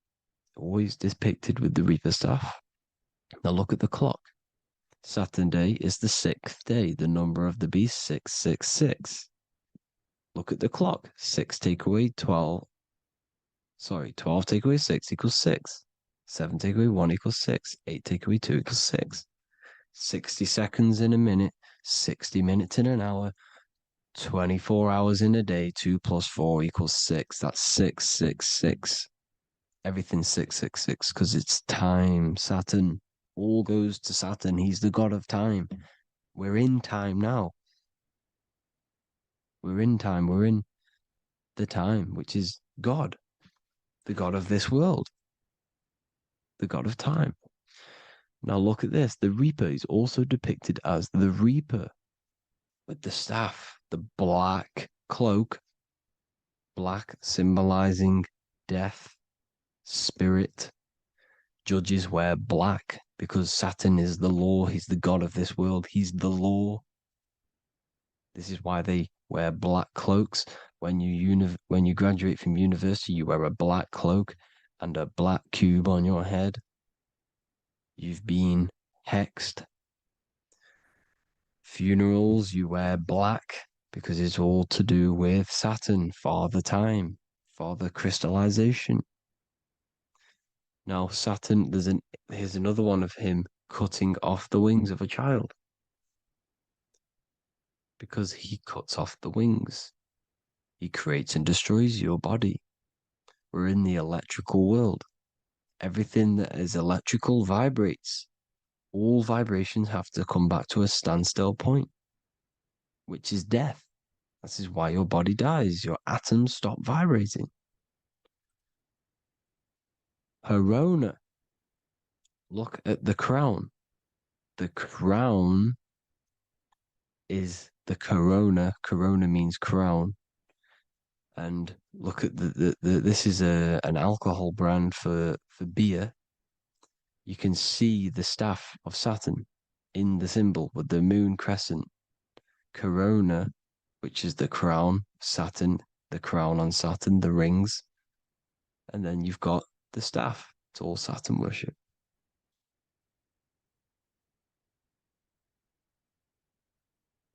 always depicted with the Reaper staff. Now look at the clock. Saturn day is the 6th day. The number of the beast, 666. Look at the clock. 6 take away 12. Sorry, 12 take away 6 equals 6. 7 take away 1 equals 6. 8 take away 2 equals 6. 60 seconds in a minute. 60 minutes in an hour. 24 hours in a day. 2 plus 4 equals 6. That's 666. Everything's 666 because it's time. Saturn. All goes to Saturn. He's the god of time. We're in time now. We're in time. We're in the time, which is God, the god of this world, the god of time. Now look at this. The Reaper is also depicted as the Reaper with the staff, the black cloak, black symbolizing death, spirit. Judges wear black because Saturn is the law. He's the god of this world. He's the law. This is why they wear black cloaks. When you graduate from university, you wear a black cloak and a black cube on your head. You've been hexed. Funerals, you wear black because it's all to do with Saturn, Father Time, Father Crystallization. Now, Saturn, here's another one of him cutting off the wings of a child. Because he cuts off the wings. He creates and destroys your body. We're in the electrical world. Everything that is electrical vibrates. All vibrations have to come back to a standstill point, which is death. This is why your body dies. Your atoms stop vibrating. Corona. Look at the crown. The crown is the corona. Corona means crown. And look at this is an alcohol brand for beer. You can see the staff of Saturn in the symbol with the moon crescent. Corona, which is the crown, Saturn, the crown on Saturn, the rings. And then you've got the staff. It's all Saturn worship.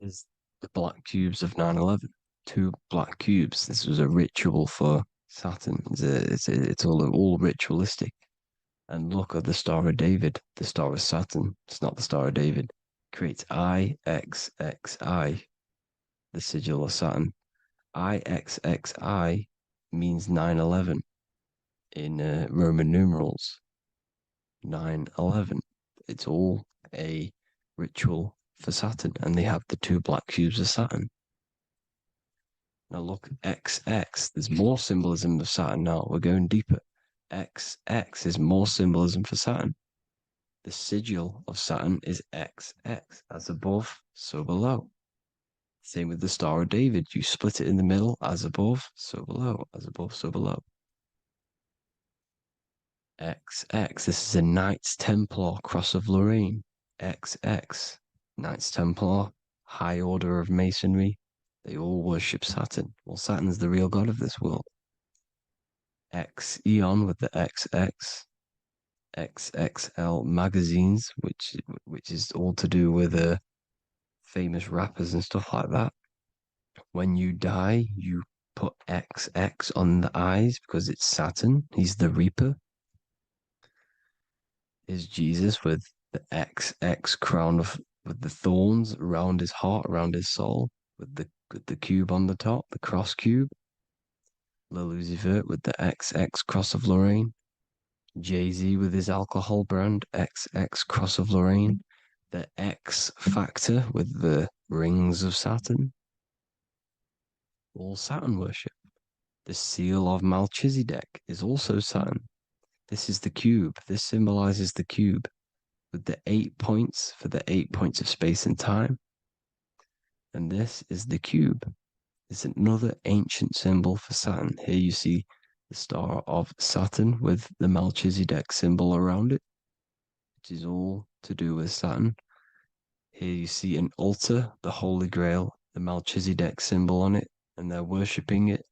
Is the black cubes of 9/11. 2 black cubes. This was a ritual for Saturn. It's all ritualistic. And look at the Star of David, the Star of Saturn. It's not the Star of David. Creates IXXI, the sigil of Saturn. IXXI means 9/11 in Roman numerals. 9/11. It's all a ritual for Saturn, and they have the 2 black cubes of Saturn. Now look, XX, there's more symbolism of Saturn now. We're going deeper. XX is more symbolism for Saturn. The sigil of Saturn is XX, as above, so below. Same with the Star of David. You split it in the middle, as above, so below, as above, so below. XX, this is a Knights Templar Cross of Lorraine. XX, Knights Templar, High Order of Masonry. They all worship Saturn. Well, Saturn's the real god of this world. X Eon with the XX, XXL magazines, which is all to do with famous rappers and stuff like that. When you die, you put XX on the eyes because it's Saturn. He's the Reaper. Is Jesus with the XX crown with the thorns around his heart, around his soul, with the cube on the top, the cross cube. Le Lucifer with the XX Cross of Lorraine. Jay-Z with his alcohol brand, XX Cross of Lorraine. The X Factor with the rings of Saturn. All Saturn worship. The seal of Melchizedek is also Saturn. This is the cube. This symbolizes the cube with the 8 points for the 8 points of space and time. And this is the cube. It's another ancient symbol for Saturn. Here you see the star of Saturn with the Melchizedek symbol around it, which is all to do with Saturn. Here you see an altar, the Holy Grail, the Melchizedek symbol on it, and they're worshipping it.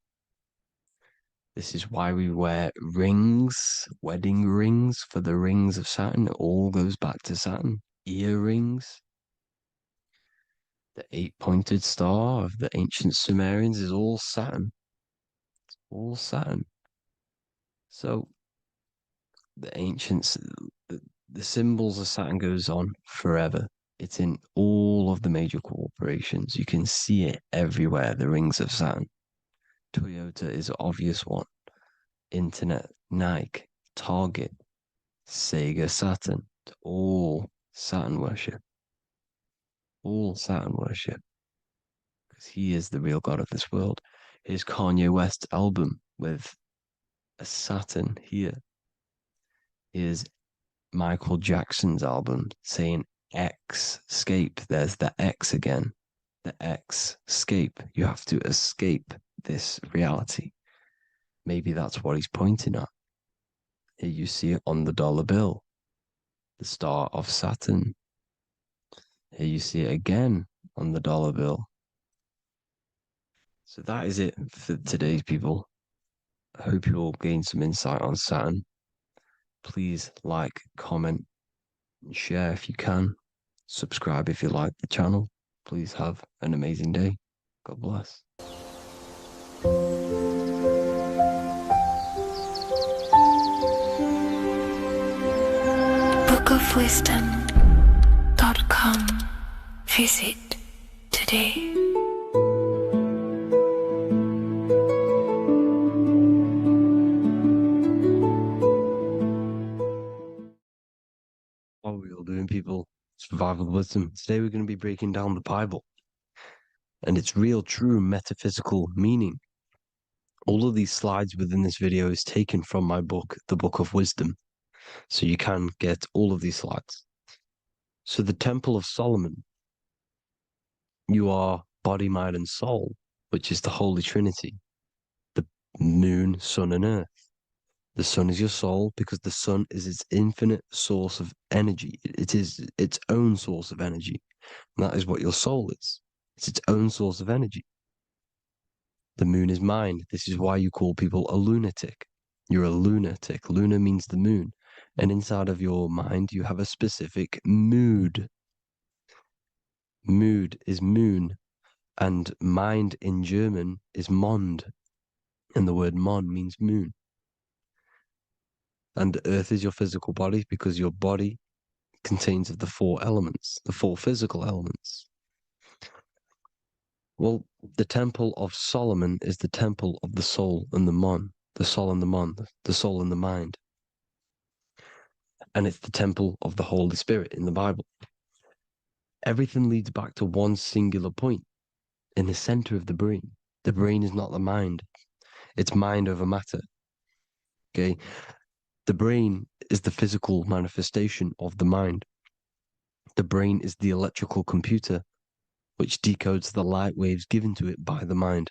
This is why we wear rings, wedding rings for the rings of Saturn. It all goes back to Saturn. Earrings. The 8-pointed star of the ancient Sumerians is all Saturn. It's all Saturn. So the ancients, the symbols of Saturn goes on forever. It's in all of the major corporations. You can see it everywhere, the rings of Saturn. Toyota is an obvious one. Internet, Nike, Target, Sega, Saturn. It's all Saturn worship. All Saturn worship. Because he is the real god of this world. Here's Kanye West's album with a Saturn here. Here's Michael Jackson's album saying escape. There's the X again. The X, escape. You have to escape this reality. Maybe that's what he's pointing at. Here you see it on the dollar bill. The star of Saturn. Here you see it again on the dollar bill. So that is it for today's people. I hope you all gain some insight on Saturn. Please like, comment, and share if you can. Subscribe if you like the channel. Please have an amazing day. God bless. bookofwisdom.com. Visit today. What are we all doing, people? Survival wisdom. Today we're going to be breaking down the Bible and its real, true metaphysical meaning. All of these slides within this video is taken from my book, The Book of Wisdom. So you can get all of these slides. So the Temple of Solomon, you are body, mind, and soul, which is the Holy Trinity. The moon, sun, and earth. The sun is your soul because the sun is its infinite source of energy. It is its own source of energy. And that is what your soul is. It's its own source of energy. The moon is mind. This is why you call people a lunatic. You're a lunatic. Luna means the moon. And inside of your mind, you have a specific mood. Mood is moon. And mind in German is Mond. And the word Mon means moon. And earth is your physical body because your body contains of the 4 elements, the 4 physical elements. Well, the Temple of Solomon is the temple of the soul and the Mon, the soul and the Mon, the soul and the mind. And it's the temple of the Holy Spirit in the Bible. Everything leads back to one singular point in the center of the brain. The brain is not the mind. It's mind over matter. Okay? The brain is the physical manifestation of the mind. The brain is the electrical computer which decodes the light waves given to it by the mind.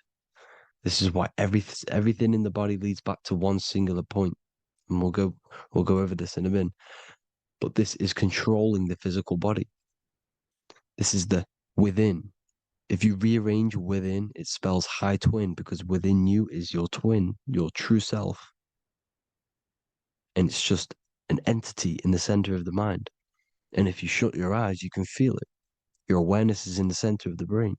This is why everything in the body leads back to one singular point. And we'll go over this in a minute. But this is controlling the physical body. This is the within. If you rearrange within, it spells high twin because within you is your twin, your true self. And it's just an entity in the center of the mind. And if you shut your eyes, you can feel it. Your awareness is in the center of the brain.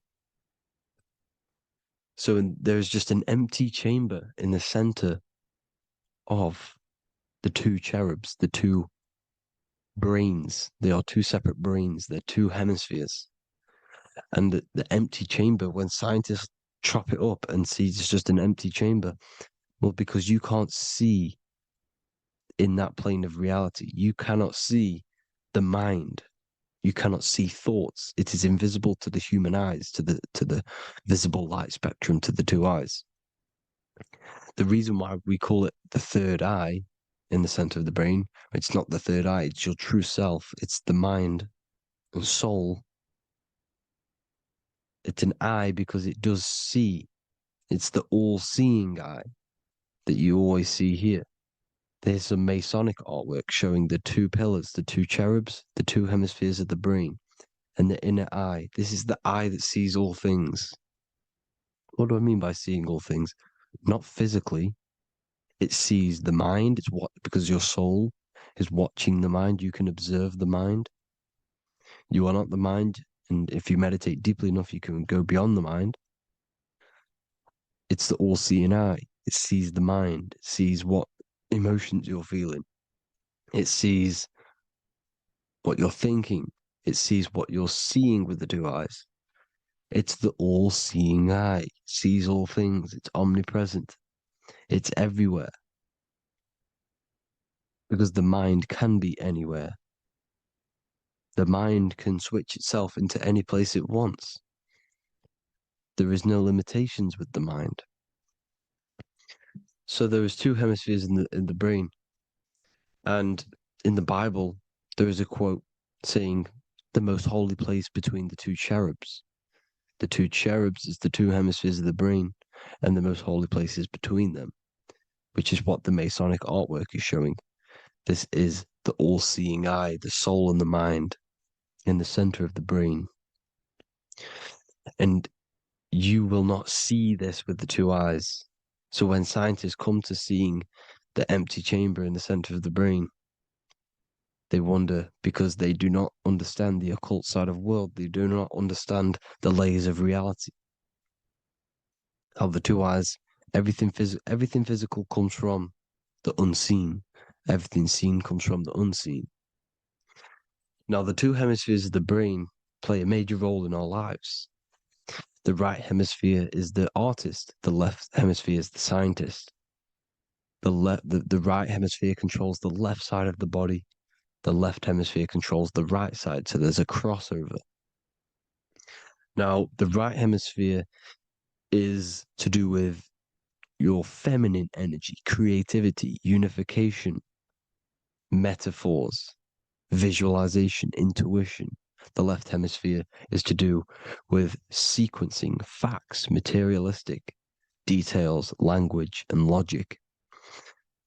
So there's just an empty chamber in the center of the 2 cherubs, the 2 brains. They are 2 separate brains. They're 2 hemispheres. And the empty chamber, when scientists chop it up and see it's just an empty chamber, well, because you can't see in that plane of reality. You cannot see the mind. You cannot see thoughts. It is invisible to the human eyes, to the visible light spectrum, to the 2 eyes. The reason why we call it the third eye in the center of the brain. It's not the third eye, it's your true self. It's the mind and soul. It's an eye because it does see. It's the all-seeing eye that you always see here. There's some Masonic artwork showing the two pillars, the two cherubs, the two hemispheres of the brain, and the inner eye. This is the eye that sees all things. What do I mean by seeing all things? Not physically. It sees the mind. It's what, because your soul is watching the mind. You can observe the mind. You are not the mind. And if you meditate deeply enough, you can go beyond the mind. It's the all-seeing eye. It sees the mind. It sees what emotions you're feeling. It sees what you're thinking. It sees what you're seeing with the two eyes. It's the all-seeing eye. It sees all things. It's omnipresent. It's everywhere. Because the mind can be anywhere. The mind can switch itself into any place it wants. There is no limitations with the mind. So there is two hemispheres in the brain. And in the Bible, there is a quote saying, the most holy place between the two cherubs. The two cherubs is the two hemispheres of the brain, and the most holy place is between them, which is what the Masonic artwork is showing. This is the all-seeing eye, the soul and the mind in the center of the brain. And you will not see this with the two eyes. So when scientists come to seeing the empty chamber in the center of the brain, they wonder because they do not understand the occult side of the world. They do not understand the layers of reality. How the two eyes, everything physical comes from the unseen. Everything seen comes from the unseen. Now, the two hemispheres of the brain play a major role in our lives. The right hemisphere is the artist. The left hemisphere is the scientist. The right hemisphere controls the left side of the body. The left hemisphere controls the right side, so there's a crossover. Now, the right hemisphere is to do with your feminine energy, creativity, unification, metaphors, visualization, intuition. The left hemisphere is to do with sequencing, facts, materialistic details, language, and logic.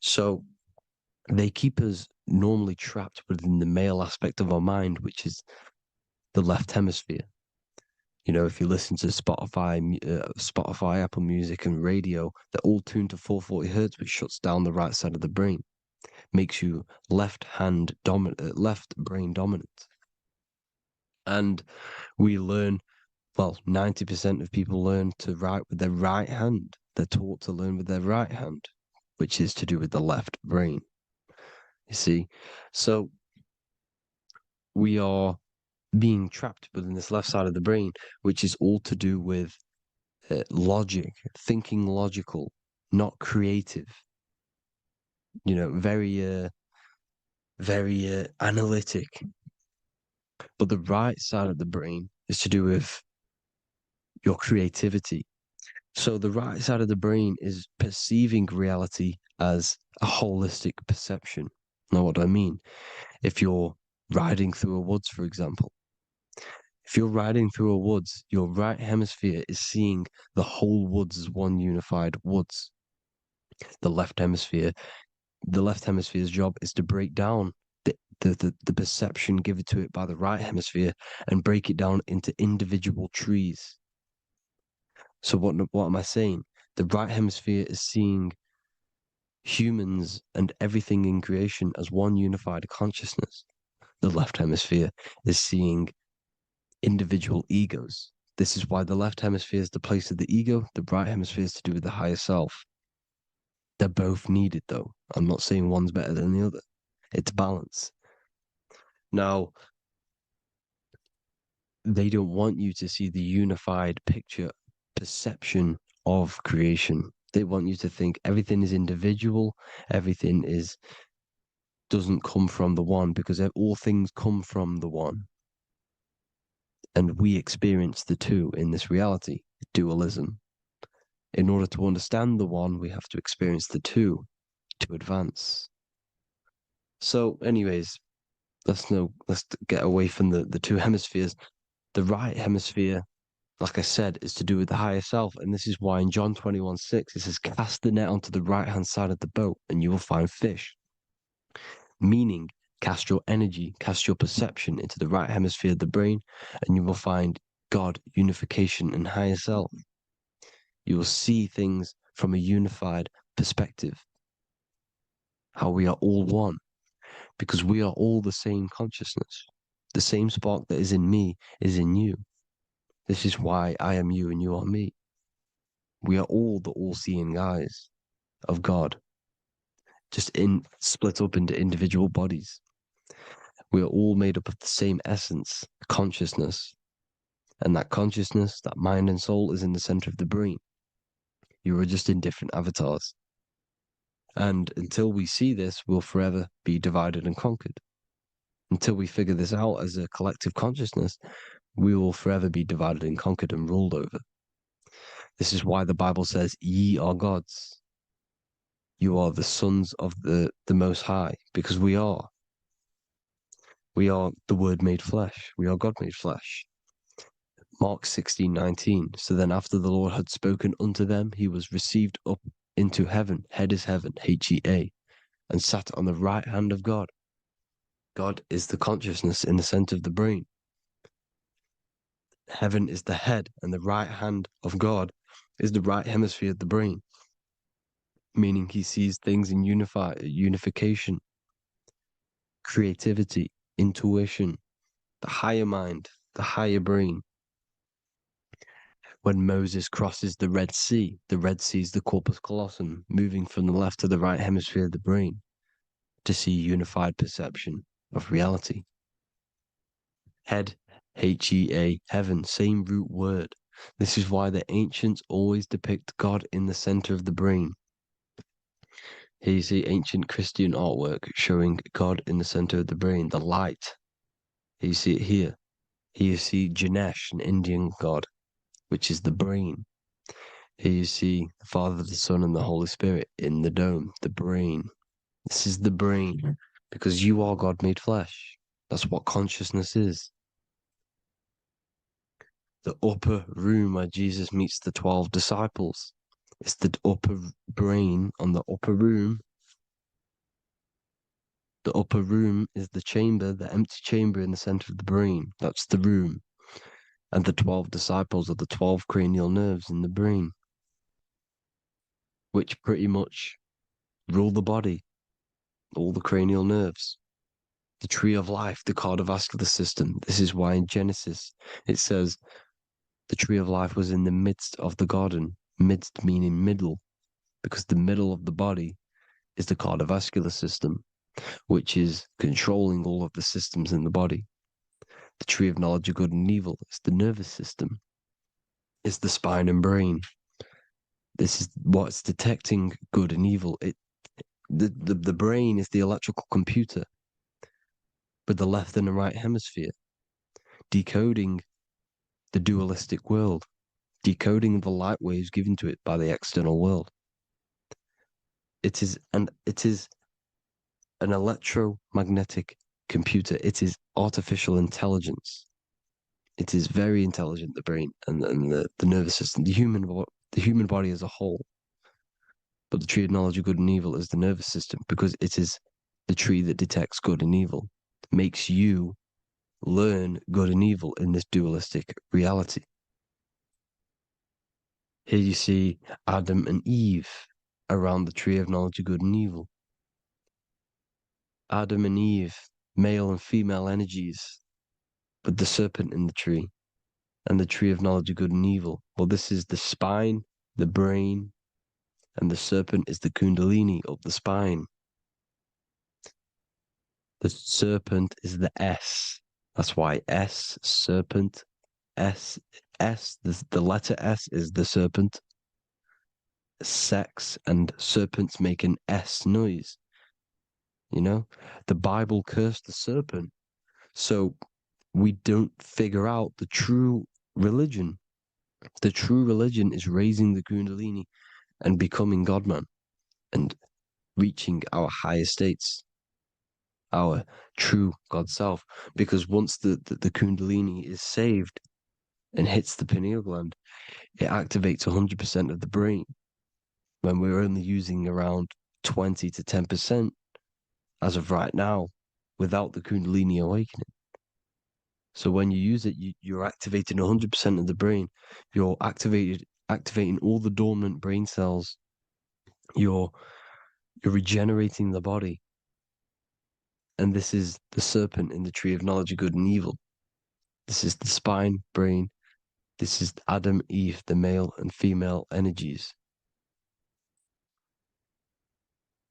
So they keep us normally trapped within the male aspect of our mind, which is the left hemisphere. You know, if you listen to Spotify, Apple Music, and radio, they're all tuned to 440 hertz, which shuts down the right side of the brain, makes you left brain dominant. And we learn, well, 90% of people learn to write with their right hand. They're taught to learn with their right hand, which is to do with the left brain. You see, so we are being trapped within this left side of the brain, which is all to do with logic, thinking logical, not creative. You know, very analytic. But the right side of the brain is to do with your creativity. So the right side of the brain is perceiving reality as a holistic perception. Now, what do I mean? If you're riding through a woods, for example, if you're riding through a woods, your right hemisphere is seeing the whole woods as one unified woods. The left hemisphere's job is to break down the perception given to it by the right hemisphere and break it down into individual trees. So what am I saying? The right hemisphere is seeing humans and everything in creation as one unified consciousness. The left hemisphere is seeing individual egos. This is why the left hemisphere is the place of the ego, the right hemisphere is to do with the higher self. They're both needed, though. I'm not saying one's better than the other. It's balance. Now, they don't want you to see the unified picture, perception of creation. They want you to think everything is individual, everything doesn't come from the one, because all things come from the one. And we experience the two in this reality, dualism. In order to understand the one, we have to experience the two to advance. So, anyways, let's get away from the two hemispheres. The right hemisphere, like I said, is to do with the higher self. And this is why in John 21:6, it says, cast the net onto the right-hand side of the boat and you will find fish. Meaning, cast your energy, cast your perception into the right hemisphere of the brain, and you will find God, unification, and higher self. You will see things from a unified perspective. How we are all one, because we are all the same consciousness. The same spark that is in me is in you. This is why I am you and you are me. We are all the all-seeing eyes of God, just split up into individual bodies. We are all made up of the same essence, consciousness. And that consciousness, that mind and soul, is in the center of the brain. You are just in different avatars. And until we see this, we'll forever be divided and conquered. Until we figure this out as a collective consciousness, we will forever be divided and conquered and ruled over. This is why the Bible says, ye are gods. You are the sons of the Most High, because we are. We are the Word made flesh. We are God made flesh. Mark 16:19. So then after the Lord had spoken unto them, he was received up into heaven, head is heaven, H-E-A, and sat on the right hand of God. God is the consciousness in the center of the brain. Heaven is the head, and the right hand of God is the right hemisphere of the brain, meaning he sees things in unification, creativity, intuition, the higher mind, the higher brain. When Moses crosses the Red Sea is the corpus callosum, moving from the left to the right hemisphere of the brain to see unified perception of reality. Head, H-E-A, heaven, same root word. This is why the ancients always depict God in the center of the brain. Here you see ancient Christian artwork showing God in the center of the brain, the light. Here you see it here. Here you see Ganesh, an Indian god, which is the brain. Here you see the Father, the Son, and the Holy Spirit in the dome, the brain. This is the brain, because you are God made flesh. That's what consciousness is. The upper room where Jesus meets the 12 disciples. It's the upper brain on the upper room. The upper room is the chamber, the empty chamber in the center of the brain. That's the room. And the 12 disciples are the 12 cranial nerves in the brain, which pretty much rule the body, all the cranial nerves. The tree of life, the cardiovascular system. This is why in Genesis it says the tree of life was in the midst of the garden. Midst meaning middle, because the middle of the body is the cardiovascular system, which is controlling all of the systems in the body. The tree of knowledge of good and evil is the nervous system. It's the spine and brain. This is what's detecting good and evil. The brain is the electrical computer with the left and the right hemisphere, decoding the dualistic world, decoding the light waves given to it by the external world. It is an electromagnetic computer. It is artificial intelligence. It is very intelligent, the brain and the nervous system, the human body as a whole. But the tree of knowledge of good and evil is the nervous system, because it is the tree that detects good and evil, makes you learn good and evil in this dualistic reality. Here you see Adam and Eve around the tree of knowledge of good and evil. Adam and Eve, male and female energies, with the serpent in the tree, and the tree of knowledge of good and evil. Well, this is the spine, the brain, and the serpent is the kundalini up the spine. The serpent is the S. That's why S, serpent, the letter S is the serpent. Sex and serpents make an S noise. You know, the Bible cursed the serpent. So we don't figure out the true religion. The true religion is raising the kundalini and becoming God-man and reaching our higher states. our true God self. Because once the Kundalini is saved and hits the pineal gland, it activates 100% of the brain when we're only using around 20 to 10% as of right now without the Kundalini awakening. So when you use it, you're activating 100% of the brain. You're activating all the dormant brain cells. You're regenerating the body. And this is the serpent in the tree of knowledge of good and evil. This is the spine, brain. This is Adam, Eve, the male and female energies.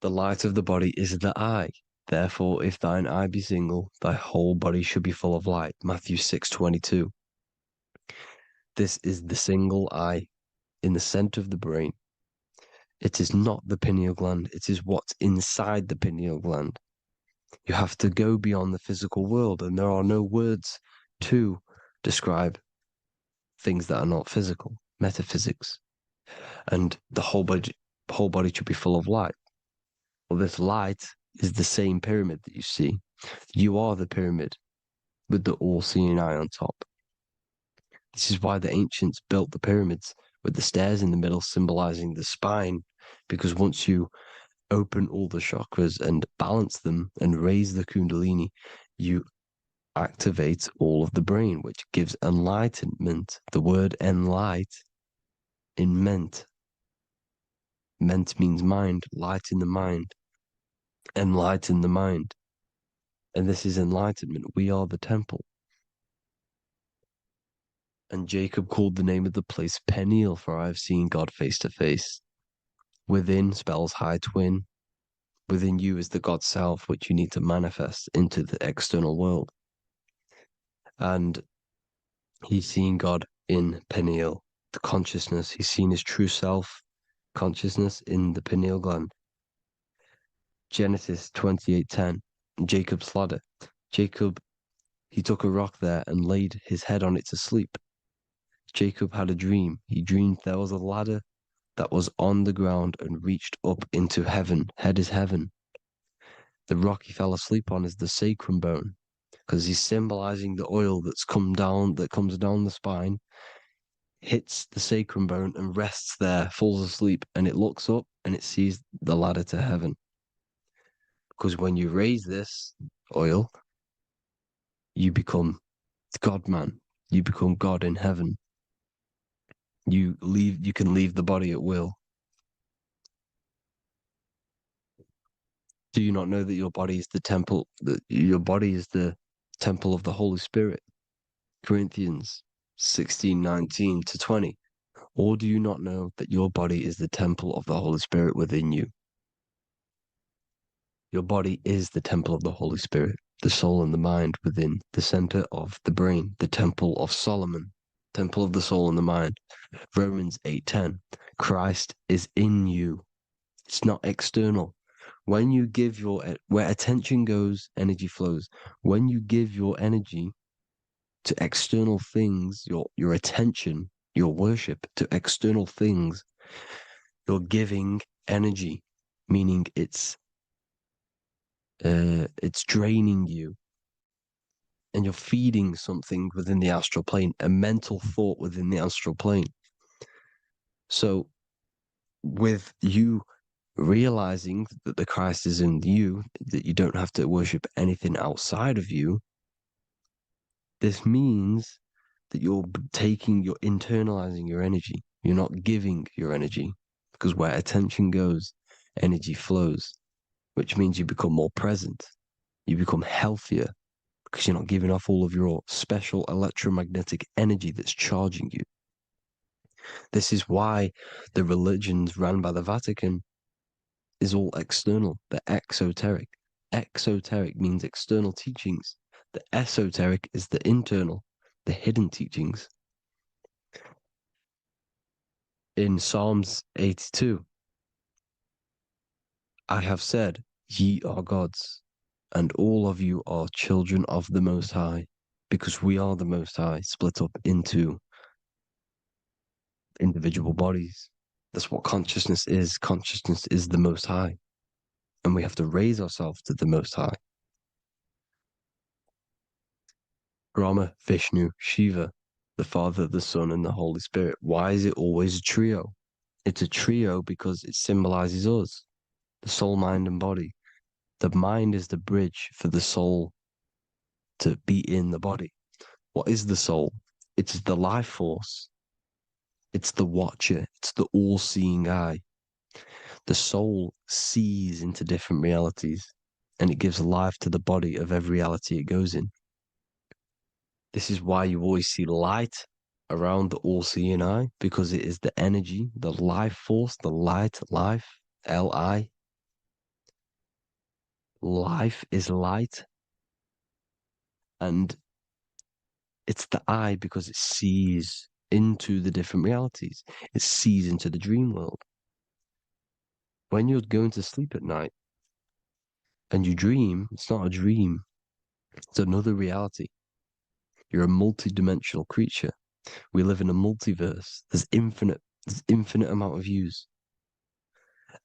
The light of the body is the eye. Therefore, if thine eye be single, thy whole body should be full of light. Matthew 6:22. This is the single eye in the center of the brain. It is not the pineal gland. It is what's inside the pineal gland. You have to go beyond the physical world, and there are no words to describe things that are not physical, metaphysics. And the whole body should be full of light. Well, this light is the same pyramid that you see. You are the pyramid with the all-seeing eye on top. This is why the ancients built the pyramids with the stairs in the middle symbolizing the spine, because once you open all the chakras and balance them and raise the Kundalini, you activate all of the brain, which gives enlightenment. The word enlight in ment. Ment means mind, light in the mind. Enlighten the mind. And this is enlightenment. We are the temple. And Jacob called the name of the place Peniel, for I have seen God face to face. Within spells high twin. Within you is the God self, which you need to manifest into the external world. And he's seen God in Peniel, the consciousness. He's seen his true self, consciousness, in the pineal gland. Genesis 28:10, Jacob's ladder. Jacob, he took a rock there and laid his head on it to sleep. Jacob had a dream. He dreamed there was a ladder that was on the ground and reached up into heaven. Head is heaven. The rock he fell asleep on is the sacrum bone, because he's symbolizing the oil that comes down the spine, hits the sacrum bone and rests there, falls asleep, and it looks up and it sees the ladder to heaven. Because when you raise this oil, you become God man. You become God in heaven. You can leave the body at will. Do you not know that your body is the temple, that your body is the temple of the Holy Spirit? Corinthians 16:19-20. Or do you not know that your body is the temple of the Holy Spirit within you? Your body is the temple of the Holy Spirit, the soul and the mind within the center of the brain, the temple of Solomon, temple of the soul and the mind. Romans 8:10. Christ is in you. It's not external. When you give where attention goes, energy flows. When you give your energy to external things, your attention, your worship to external things, you're giving energy, meaning it's draining you, and you're feeding something within the astral plane, a mental thought within the astral plane. So with you realizing that the Christ is in you, that you don't have to worship anything outside of you, this means that you're internalizing your energy. You're not giving your energy, because where attention goes, energy flows, which means you become more present. You become healthier, because you're not giving off all of your special electromagnetic energy that's charging you. This is why the religions run by the Vatican is all external. They're exoteric. Exoteric means external teachings. The esoteric is the internal, the hidden teachings. In Psalms 82, I have said, ye are gods, and all of you are children of the Most High, because we are the Most High, split up into individual bodies. That's what consciousness is. Consciousness is the Most High. And we have to raise ourselves to the Most High. Brahma, Vishnu, Shiva, the Father, the Son, and the Holy Spirit. Why is it always a trio? It's a trio because it symbolizes us, the soul, mind, and body. The mind is the bridge for the soul to be in the body. What is the soul? It's the life force. It's the watcher. It's the all-seeing eye. The soul sees into different realities, and it gives life to the body of every reality it goes in. This is why you always see light around the all-seeing eye, because it is the energy, the life force, the light, life, L-I. Life is light. And it's the eye because it sees into the different realities. It sees into the dream world. When you're going to sleep at night and you dream, it's not a dream. It's another reality. You're a multi-dimensional creature. We live in a multiverse. There's infinite amount of yous.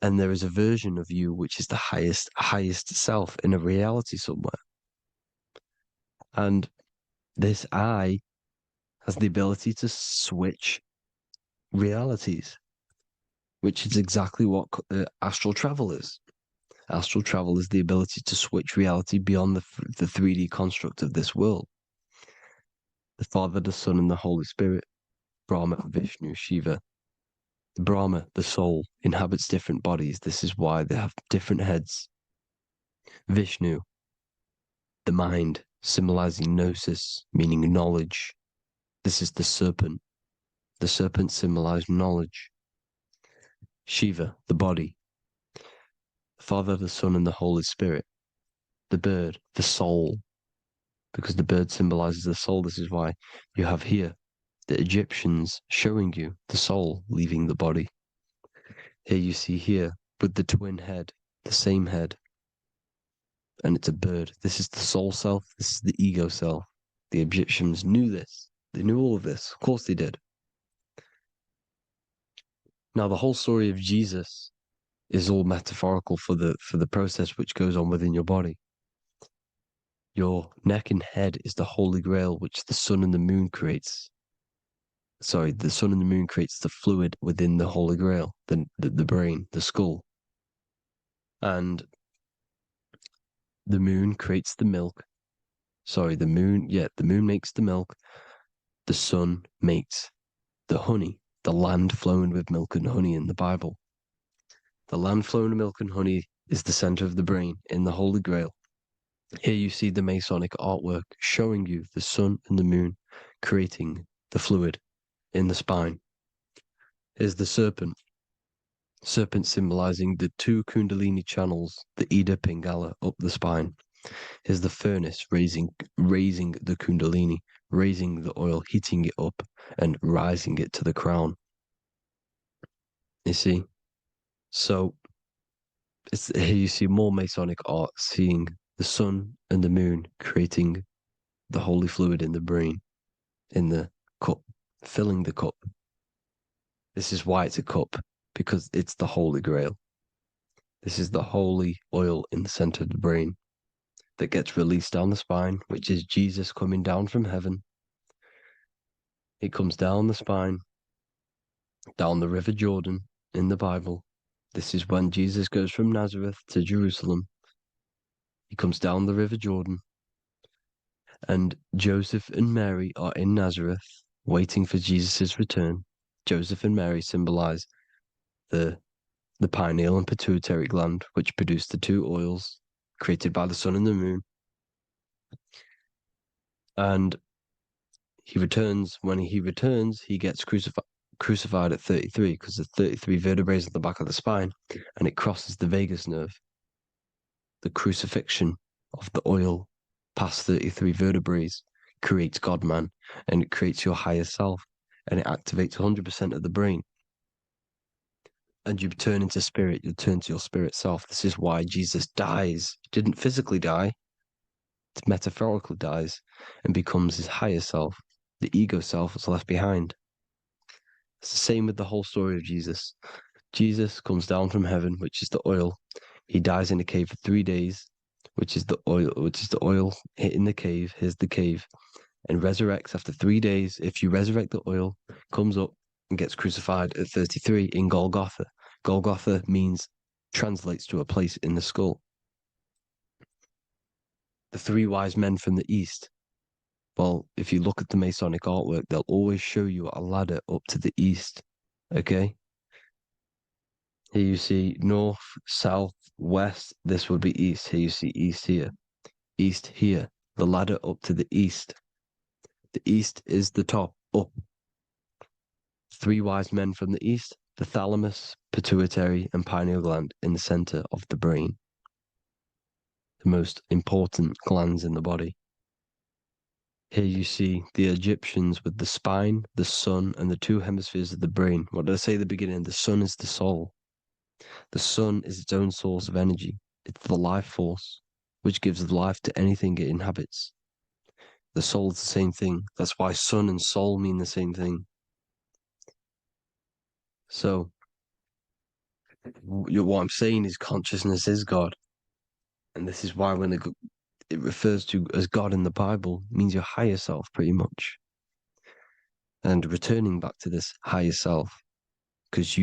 And there is a version of you which is the highest self in a reality somewhere. And this eye has the ability to switch realities, which is exactly what astral travel is. Astral travel is the ability to switch reality beyond the 3D construct of this world. The Father, the Son, and the Holy Spirit, Brahma, Vishnu, Shiva. Brahma, the soul, inhabits different bodies. This is why they have different heads. Vishnu, the mind, symbolizing gnosis, meaning knowledge. This is the serpent. The serpent symbolizes knowledge. Shiva, the body. The Father, the Son, and the Holy Spirit. The bird, the soul, because the bird symbolizes the soul. This is why you have here the Egyptians showing you the soul leaving the body. Here you see here with the twin head, the same head, and it's a bird. This is the soul self. This is the ego self. The Egyptians knew this. They knew all of this. Of course they did. Now, the whole story of Jesus is all metaphorical for the process which goes on within your body. Your neck and head is the Holy Grail, which the sun and the moon creates. Sorry, the sun and the moon creates the fluid within the Holy Grail, the brain, the skull. And the moon creates the milk. Sorry, the moon makes the milk. The sun makes the honey, the land flowing with milk and honey in the Bible. The land flowing with milk and honey is the center of the brain in the Holy Grail. Here you see the Masonic artwork showing you the sun and the moon creating the fluid in the spine. Here's the serpent. Serpent symbolizing the two Kundalini channels, the Ida Pingala up the spine. Here's the furnace raising the Kundalini, raising the oil, heating it up and rising it to the crown. You see? So here you see more Masonic art, seeing the sun and the moon creating the holy fluid in the brain, in the cup, filling the cup. This is why it's a cup, because it's the Holy Grail. This is the holy oil in the center of the brain that gets released down the spine, which is Jesus coming down from heaven. It comes down the spine, down the River Jordan in the Bible. This is when Jesus goes from Nazareth to Jerusalem. He comes down the River Jordan, and Joseph and Mary are in Nazareth waiting for Jesus' return. Joseph and Mary symbolize the pineal and pituitary gland, which produce the two oils created by the sun and the moon. And he returns. When he returns, he gets crucified at 33, because there's 33 vertebrae at the back of the spine, and it crosses the vagus nerve. The crucifixion of the oil past 33 vertebrae creates God-man, and it creates your higher self, and it activates 100% of the brain. And you turn into spirit, you turn to your spirit self. This is why Jesus dies. He didn't physically die, it metaphorically dies, and becomes his higher self. The ego self is left behind. It's the same with the whole story of Jesus. Jesus comes down from heaven, which is the oil. He dies in a cave for 3 days, which is the oil hitting the cave. Here's the cave. and resurrects after 3 days. If you resurrect the oil, comes up and gets crucified at 33 in Golgotha. Golgotha translates to a place in the skull. The 3 wise men from the east. Well, if you look at the Masonic artwork, they'll always show you a ladder up to the east. Okay? Here you see north, south, west. This would be east. Here you see east here. East here. The ladder up to the east. The east is the top, up. 3 wise men from the east. The thalamus, pituitary, and pineal gland in the center of the brain. The most important glands in the body. Here you see the Egyptians with the spine, the sun, and the 2 hemispheres of the brain. What did I say at the beginning? The sun is the soul. The sun is its own source of energy. It's the life force, which gives life to anything it inhabits. The soul is the same thing. That's why sun and soul mean the same thing. So, what I'm saying is consciousness is God. And this is why when it refers to as God in the Bible, it means your higher self, pretty much. And returning back to this higher self, because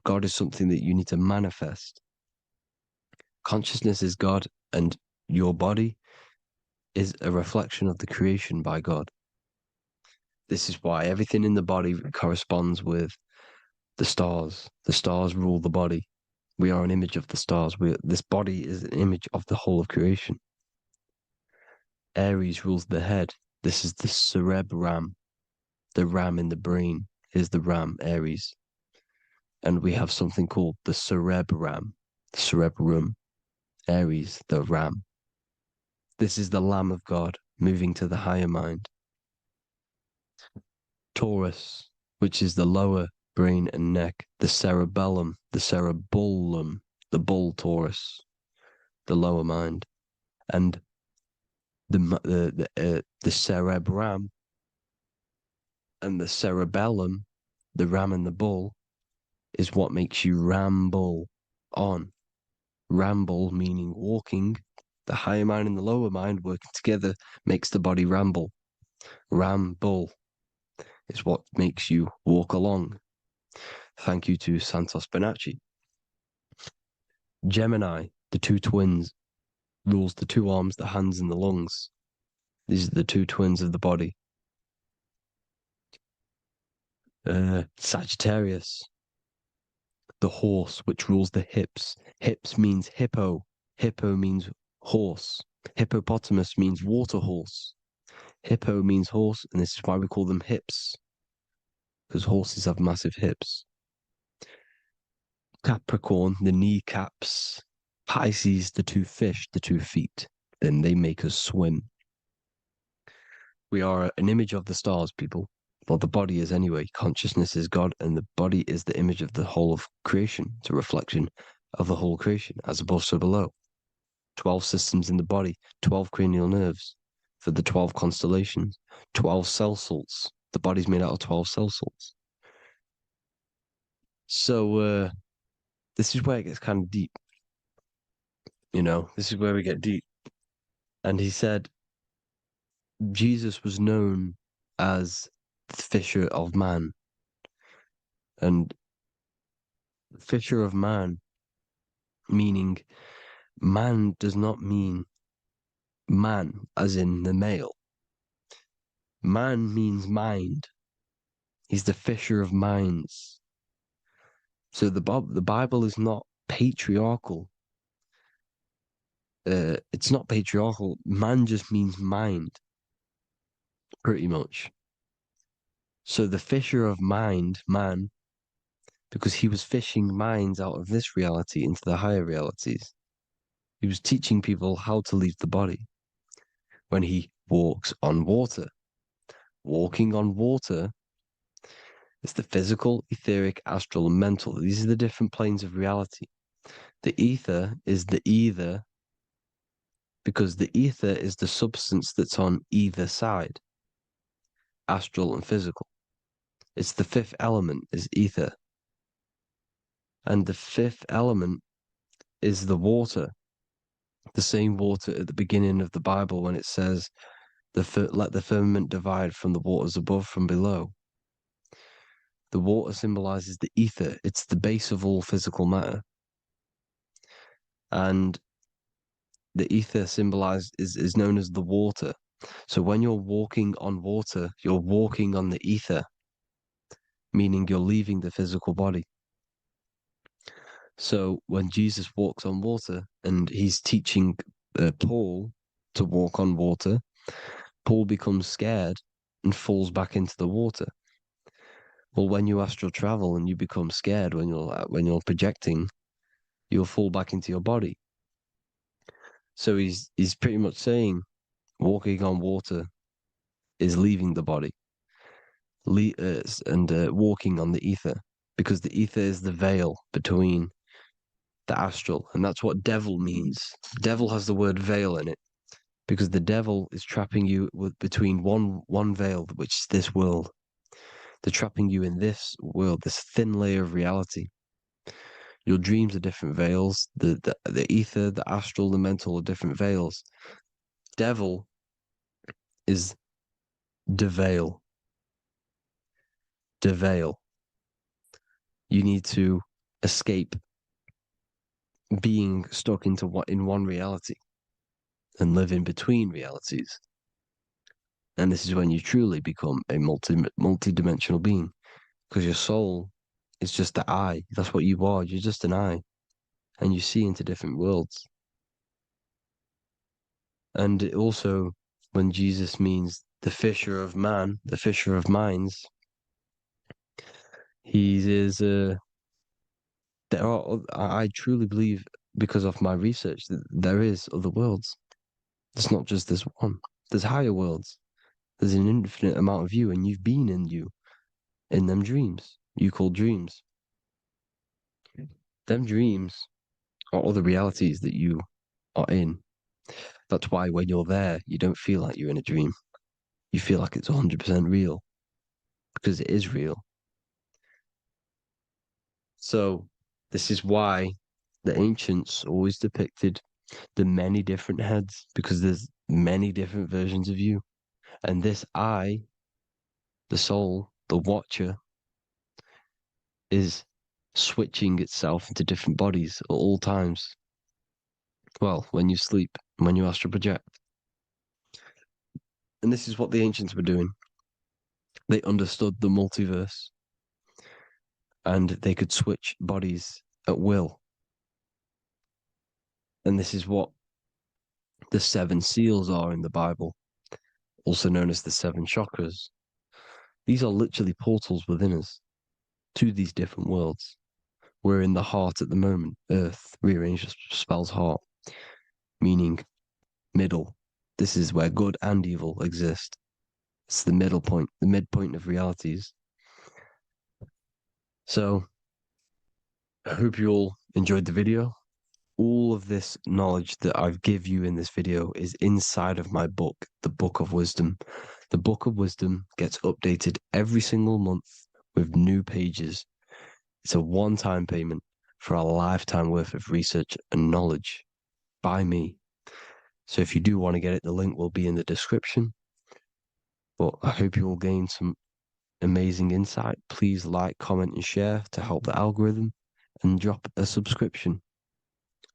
God is something that you need to manifest. Consciousness is God, and your body is a reflection of the creation by God. This is why everything in the body corresponds with the stars. The stars rule the body. We are an image of the stars. This body is an image of the whole of creation. Aries rules the head. This is the cerebrum, the ram in the brain. Is the ram, Aries. And we have something called the cerebrum, Aries, the ram. This is the Lamb of God moving to the higher mind. Taurus, which is the lower brain and neck, the cerebellum, the bull Taurus, the lower mind, and the cerebrum and the cerebellum, the ram and the bull, is what makes you ramble on. Ramble meaning walking. The higher mind and the lower mind working together makes the body ramble. Ramble is what makes you walk along. Thank you to Santos Bonacci. Gemini, the 2 twins, rules the 2 arms, the hands, and the lungs. These are the 2 twins of the body. Sagittarius, the horse, which rules the hips. Hips means hippo. Hippo means horse. Hippopotamus means water horse. Hippo means horse, and this is why we call them hips, because horses have massive hips. Capricorn, the kneecaps. Pisces, the 2 fish, the 2 feet. Then they make us swim. We are an image of the stars, people. Well, the body is anyway. Consciousness is God, and the body is the image of the whole of creation. It's a reflection of the whole creation, as above, so below. 12 systems in the body, 12 cranial nerves for the 12 constellations, 12 cell salts. The body's made out of 12 cell salts. So, this is where it gets kind of deep. This is where we get deep. And he said, Jesus was known as the fisher of man. And fisher of man, meaning man does not mean man as in the male. Man means mind. He's the fisher of minds. So the Bible is not patriarchal. It's not patriarchal. Man just means mind, pretty much. So the fisher of mind, man, because he was fishing minds out of this reality into the higher realities. He was teaching people how to leave the body when he walks on water. Walking on water is the physical, etheric, astral, and mental. These are the different planes of reality. The ether is the either, because the ether is the substance that's on either side, astral and physical. It's the 5th element, is ether. And the 5th element is the water. The same water at the beginning of the Bible when it says, Let the firmament divide from the waters above from below. The water symbolizes the ether. It's the base of all physical matter. And the ether symbolized is known as the water. So when you're walking on water, you're walking on the ether, meaning you're leaving the physical body. So when Jesus walks on water and he's teaching Paul to walk on water, Paul becomes scared and falls back into the water. Well, when you astral travel and you become scared when you're projecting, you'll fall back into your body. So he's pretty much saying walking on water is leaving the body, and walking on the ether, because the ether is the veil between the astral, and that's what devil means. Devil has the word veil in it, because the devil is trapping you between one veil, which is this world. They're trapping you in this world, this thin layer of reality. Your dreams are different veils. The ether, the astral, the mental are different veils. Devil is deveil. Deveil. You need to escape being stuck in one reality and live in between realities. And this is when you truly become a multi-dimensional being, because your soul is just the eye. That's what you are. You're just an eye, and you see into different worlds. And it also, when Jesus means the fisher of man, the fisher of minds, he is I truly believe, because of my research, that there is other worlds. It's not just this one. There's higher worlds. There's an infinite amount of you, and you've been in them dreams you call dreams. Them dreams are other realities that you are in. That's why when you're there, you don't feel like you're in a dream. You feel like it's 100% real, because it is real. So this is why the ancients always depicted the many different heads, because there's many different versions of you. And this I, the soul, the watcher, is switching itself into different bodies at all times. Well, when you sleep, when you astral project. And this is what the ancients were doing. They understood the multiverse, and they could switch bodies at will. And this is what the 7 seals are in the Bible, also known as the 7 chakras. These are literally portals within us to these different worlds. We're in the heart at the moment. Earth, rearranged, spells heart, meaning middle. This is where good and evil exist. It's the middle point, the midpoint of realities. So I hope you all enjoyed the video. All of this knowledge that I've give you in this video is inside of my book, the Book of Wisdom. The Book of Wisdom gets updated every single month with new pages. It's a one-time payment for a lifetime worth of research and knowledge by me. So if you do want to get it, the link will be in the description. But I hope you will gain some amazing insight. Please like, comment, and share to help the algorithm, and drop a subscription.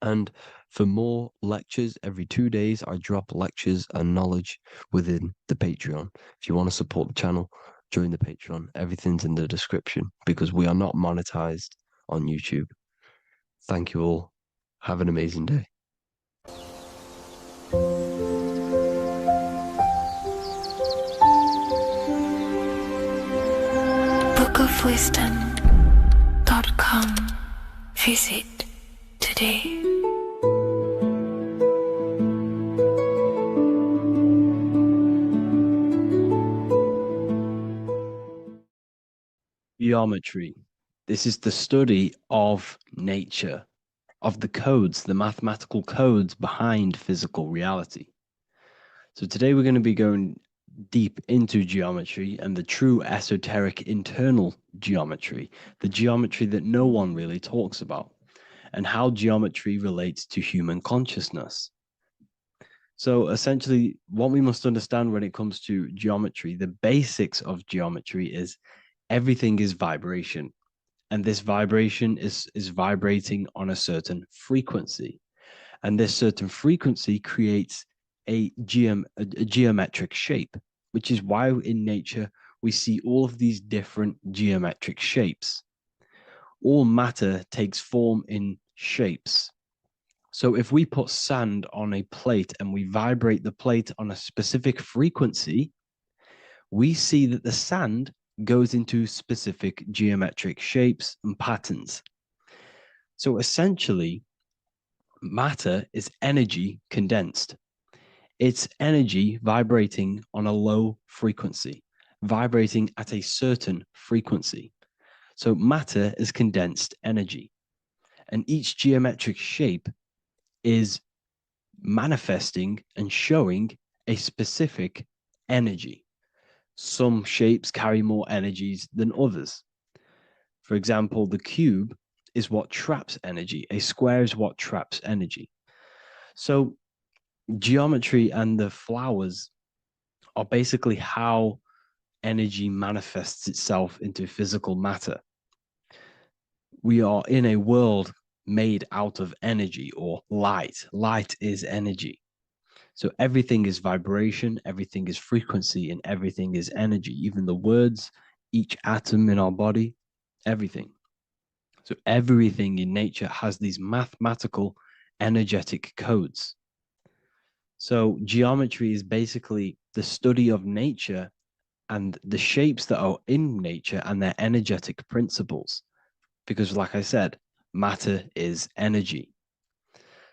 And for more lectures, every 2 days, I drop lectures and knowledge within the Patreon. If you want to support the channel, join the Patreon. Everything's in the description, because we are not monetized on YouTube. Thank you all. Have an amazing day. bookofwisdom.com. Visit today. Geometry. This is the study of nature, of the codes, the mathematical codes behind physical reality. So today we're going to be going deep into geometry and the true esoteric internal geometry, the geometry that no one really talks about, and how geometry relates to human consciousness. So essentially, what we must understand when it comes to geometry, the basics of geometry is everything is vibration. And this vibration is vibrating on a certain frequency. And this certain frequency creates a geometric shape, which is why in nature we see all of these different geometric shapes. All matter takes form in shapes. So if we put sand on a plate and we vibrate the plate on a specific frequency, we see that the sand goes into specific geometric shapes and patterns. So essentially, matter is energy condensed. It's energy vibrating on a low frequency, vibrating at a certain frequency. So matter is condensed energy. And each geometric shape is manifesting and showing a specific energy. Some shapes carry more energies than others. For example, the cube is what traps energy. A square is what traps energy. So geometry and the flowers are basically how energy manifests itself into physical matter. We are in a world made out of energy or light. Light is energy. So everything is vibration, everything is frequency, and everything is energy. Even the words, each atom in our body, everything. So everything in nature has these mathematical energetic codes. So geometry is basically the study of nature and the shapes that are in nature and their energetic principles. Because like I said, matter is energy.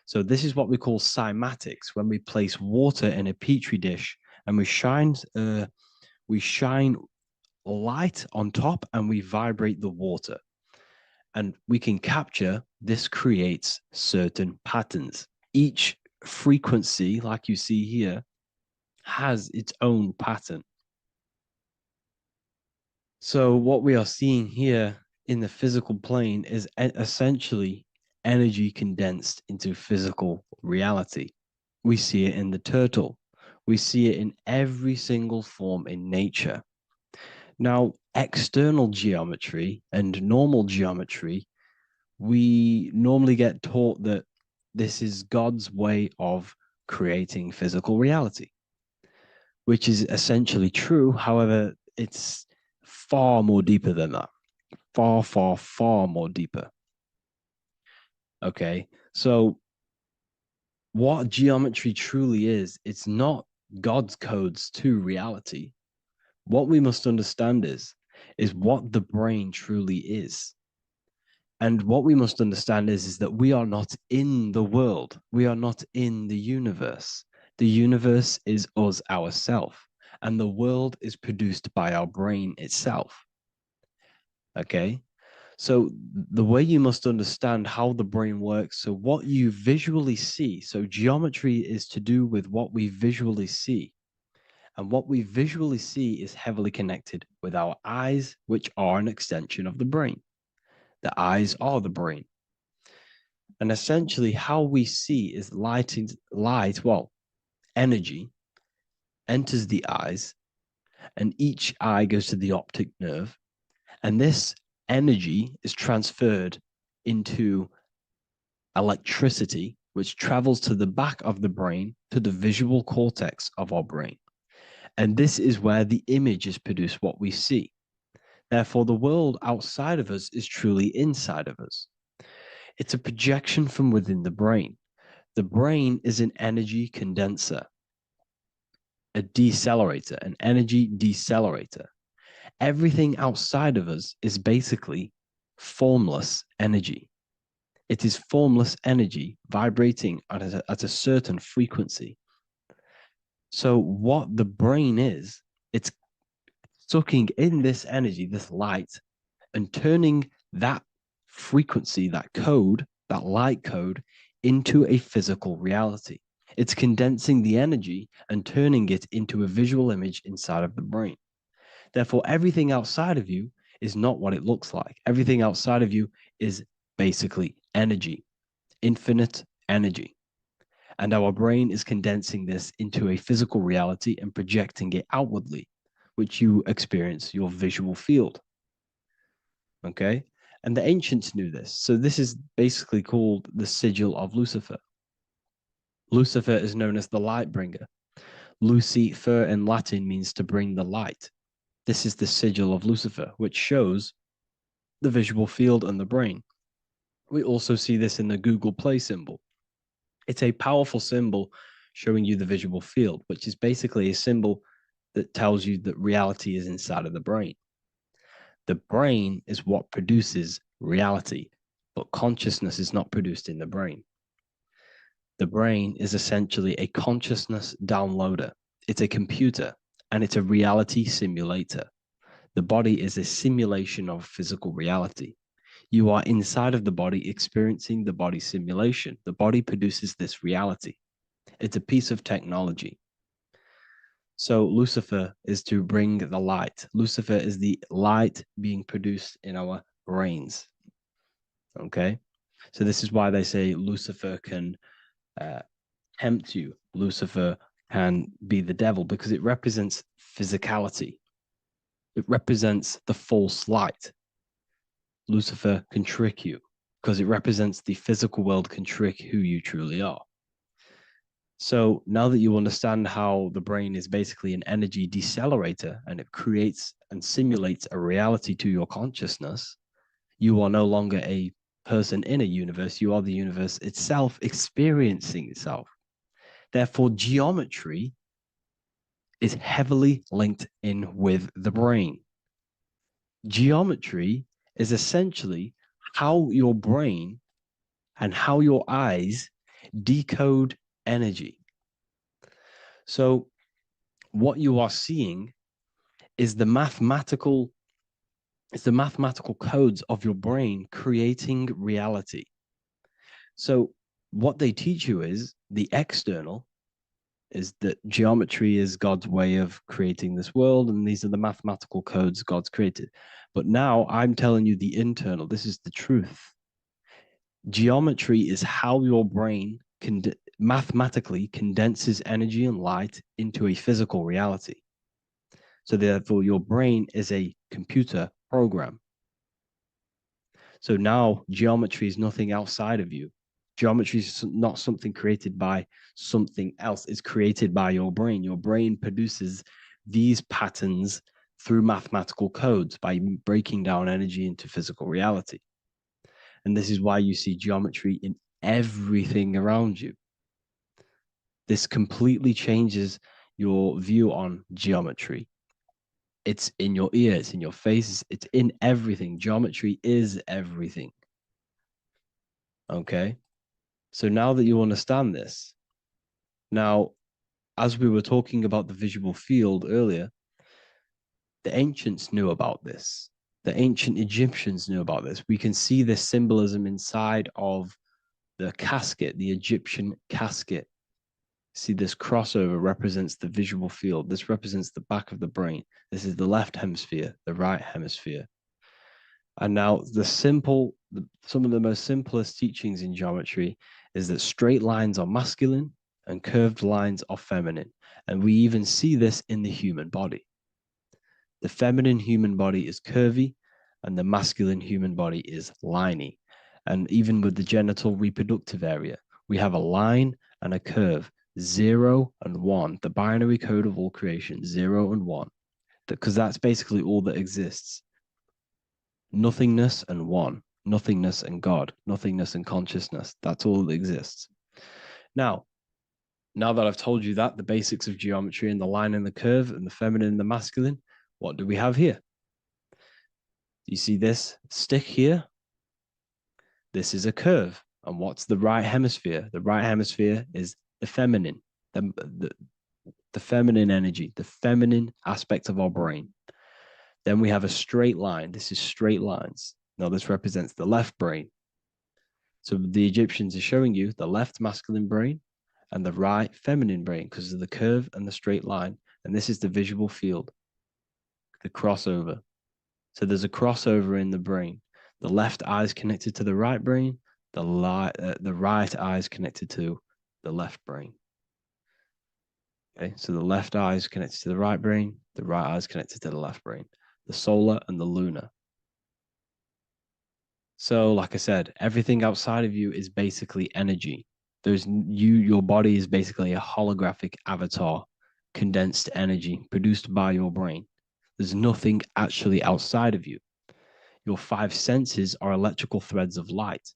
So this is what we call cymatics, when we place water in a petri dish and we shine light on top and we vibrate the water. And we can capture, this creates certain patterns. Each frequency, like you see here, has its own pattern. So what we are seeing here in the physical plane is essentially energy condensed into physical reality. We see it in the turtle. We see it in every single form in nature. Now, external geometry and normal geometry, we normally get taught that this is God's way of creating physical reality, which is essentially true. However, it's far more deeper than that. Far, far, far more deeper. Okay, so what geometry truly is, it's not God's codes to reality. What we must understand is what the brain truly is. And what we must understand is that we are not in the world. We are not in the universe. The universe is us ourselves, and the world is produced by our brain itself. Okay? So the way you must understand how the brain works, so what you visually see, so geometry is to do with what we visually see. And what we visually see is heavily connected with our eyes, which are an extension of the brain. The eyes are the brain. And essentially how we see is energy enters the eyes, and each eye goes to the optic nerve. And this energy is transferred into electricity, which travels to the back of the brain, to the visual cortex of our brain. And this is where the image is produced, what we see. Therefore, the world outside of us is truly inside of us. It's a projection from within the brain. The brain is an energy condenser, a decelerator, an energy decelerator. Everything outside of us is basically formless energy. It is formless energy vibrating at a certain frequency. So what the brain is, it's sucking in this energy, this light, and turning that frequency, that code, that light code, into a physical reality. It's condensing the energy and turning it into a visual image inside of the brain. Therefore, everything outside of you is not what it looks like. Everything outside of you is basically energy, infinite energy. And our brain is condensing this into a physical reality and projecting it outwardly, which you experience your visual field. Okay? And the ancients knew this. So this is basically called the sigil of Lucifer. Lucifer is known as the light bringer. Lucifer in Latin means to bring the light. This is the sigil of Lucifer, which shows the visual field and the brain. We also see this in the Google Play symbol. It's a powerful symbol showing you the visual field, which is basically a symbol that tells you that reality is inside of the brain. The brain is what produces reality, but consciousness is not produced in the brain. The brain is essentially a consciousness downloader. It's a computer, and it's a reality simulator. The body is a simulation of physical reality. You are inside of the body experiencing the body simulation. The body produces this reality. It's a piece of technology. So Lucifer is to bring the light. Lucifer is the light being produced in our brains. Okay? So this is why they say Lucifer can tempt you. Lucifer can be the devil because it represents physicality. It represents the false light. Lucifer can trick you because it represents the physical world can trick who you truly are. So now that you understand how the brain is basically an energy decelerator and it creates and simulates a reality to your consciousness, you are no longer a person in a universe. You are the universe itself experiencing itself. Therefore, geometry is heavily linked in with the brain. Geometry is essentially how your brain and how your eyes decode energy. So what you are seeing is the mathematical codes of your brain creating reality. So what they teach you is the external is that geometry is God's way of creating this world, and these are the mathematical codes God's created. But now I'm telling you the internal. This is the truth. Geometry is how your brain mathematically condenses energy and light into a physical reality. So therefore, your brain is a computer program. So now geometry is nothing outside of you. Geometry is not something created by something else. It's created by your brain. Your brain produces these patterns through mathematical codes by breaking down energy into physical reality. And this is why you see geometry in everything around you. This completely changes your view on geometry. It's in your ear, it's in your face, it's in everything. Geometry is everything. Okay? So now that you understand this, now, as we were talking about the visual field earlier, the ancients knew about this. The ancient Egyptians knew about this. We can see this symbolism inside of the casket, the Egyptian casket. See, this crossover represents the visual field. This represents the back of the brain. This is the left hemisphere, the right hemisphere. And now some of the most simplest teachings in geometry is that straight lines are masculine and curved lines are feminine. And we even see this in the human body. The feminine human body is curvy and the masculine human body is liney. And even with the genital reproductive area, we have a line and a curve, 0 and 1, the binary code of all creation, 0 and 1, because that's basically all that exists. Nothingness and one, nothingness and God, nothingness and consciousness. That's all that exists. Now that I've told you that, the basics of geometry and the line and the curve and the feminine and the masculine, what do we have here? You see this stick here? This is a curve. And what's the right hemisphere? The right hemisphere is the feminine, the feminine energy, the feminine aspect of our brain. Then we have a straight line. This is straight lines. Now this represents the left brain. So the Egyptians are showing you the left masculine brain and the right feminine brain because of the curve and the straight line. And this is the visual field, the crossover. So there's a crossover in the brain. The left eye is connected to the right brain. The right eye is connected to the left brain. Okay, so the left eye is connected to the right brain, the right eye is connected to the left brain, the solar and the lunar. So, like I said, everything outside of you is basically energy. Your body is basically a holographic avatar, condensed energy produced by your brain. There's nothing actually outside of you. Your five senses are electrical threads of light.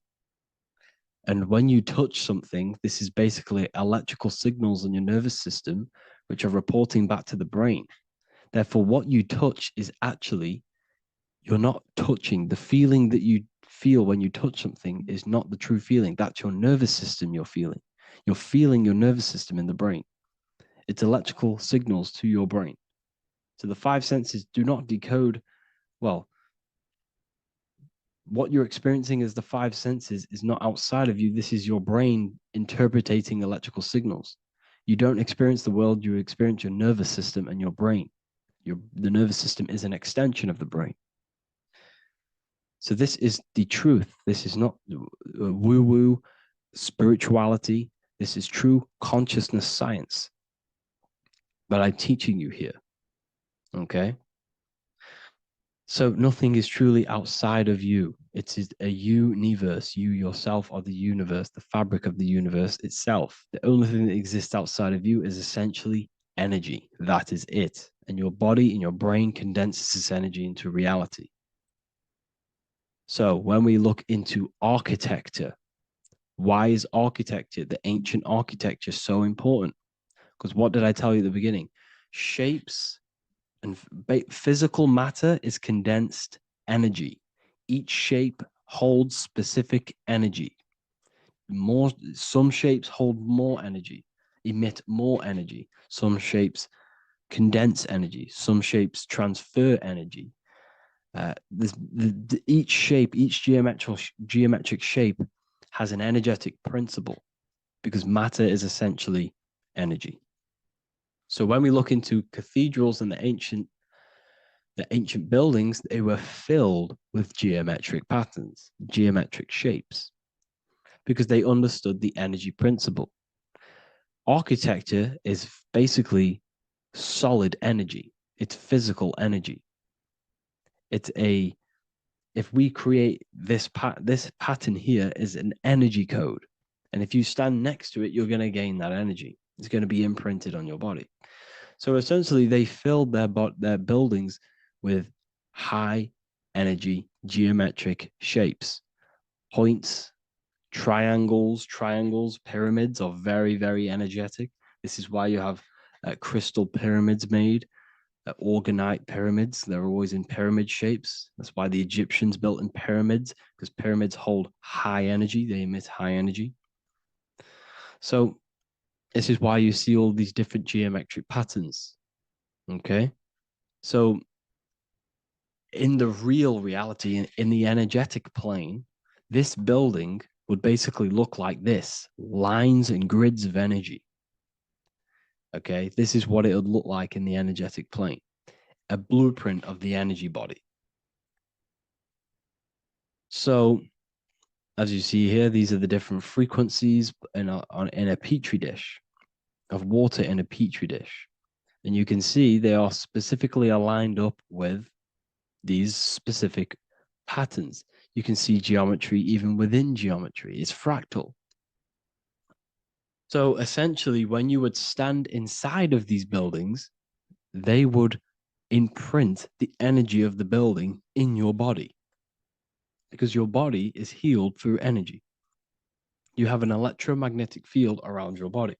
And when you touch something, this is basically electrical signals in your nervous system, which are reporting back to the brain. Therefore, what you touch is actually, you're not touching. The feeling that you feel when you touch something is not the true feeling. That's your nervous system you're feeling. You're feeling your nervous system in the brain. It's electrical signals to your brain. So the five senses do not decode, well, what you're experiencing as the five senses is not outside of you. This is your brain interpreting electrical signals. You don't experience the world, you experience your nervous system and your brain. The nervous system is an extension of the brain. So this is the truth. This is not woo-woo spirituality. This is true consciousness science. But I'm teaching you here. Okay? So nothing is truly outside of you. It is a universe. You yourself are the universe, the fabric of the universe itself. The only thing that exists outside of you is essentially energy. That is it. And your body and your brain condenses this energy into reality. So when we look into architecture, why is architecture, the ancient architecture, so important? Because what did I tell you at the beginning? Shapes and physical matter is condensed energy. Each shape holds specific energy. Some shapes hold more energy, emit more energy. Some shapes condense energy. Some shapes transfer energy. Each shape, each geometric shape has an energetic principle because matter is essentially energy. So when we look into cathedrals and the ancient buildings, they were filled with geometric patterns, geometric shapes, because they understood the energy principle. Architecture is basically solid energy. It's physical energy. If we create this pattern here is an energy code. And if you stand next to it, you're going to gain that energy. It's going to be imprinted on your body. So essentially, they filled their buildings with high energy geometric shapes. Points, triangles, pyramids are very, very energetic. This is why you have crystal pyramids made, orgonite pyramids. They're always in pyramid shapes. That's why the Egyptians built in pyramids, because pyramids hold high energy. They emit high energy. So this is why you see all these different geometric patterns. Okay. So in the real reality, in the energetic plane, this building would basically look like this: lines and grids of energy. Okay. This is what it would look like in the energetic plane, a blueprint of the energy body. So as you see here, these are the different frequencies in a petri dish, of water in a petri dish. And you can see they are specifically aligned up with these specific patterns. You can see geometry even within geometry. It's fractal. So essentially, when you would stand inside of these buildings, they would imprint the energy of the building in your body, because your body is healed through energy. You have an electromagnetic field around your body.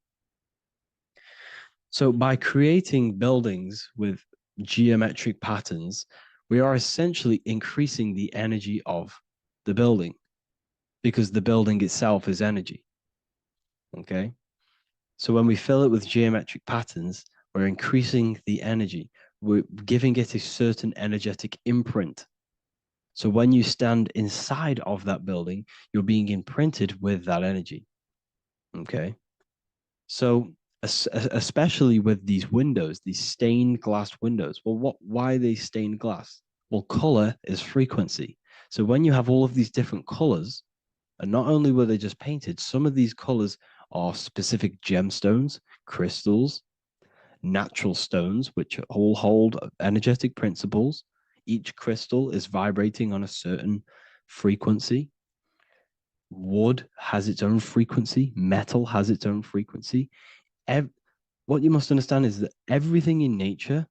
So by creating buildings with geometric patterns, we are essentially increasing the energy of the building, because the building itself is energy. Okay. So when we fill it with geometric patterns, we're increasing the energy. We're giving it a certain energetic imprint. So when you stand inside of that building, you're being imprinted with that energy. Okay. So especially with these windows, these stained glass windows. Well, why are they stained glass? Well, color is frequency. So when you have all of these different colors, and not only were they just painted, some of these colors are specific gemstones, crystals, natural stones, which all hold energetic principles. Each crystal is vibrating on a certain frequency. Wood has its own frequency. Metal has its own frequency. What you must understand is that everything in nature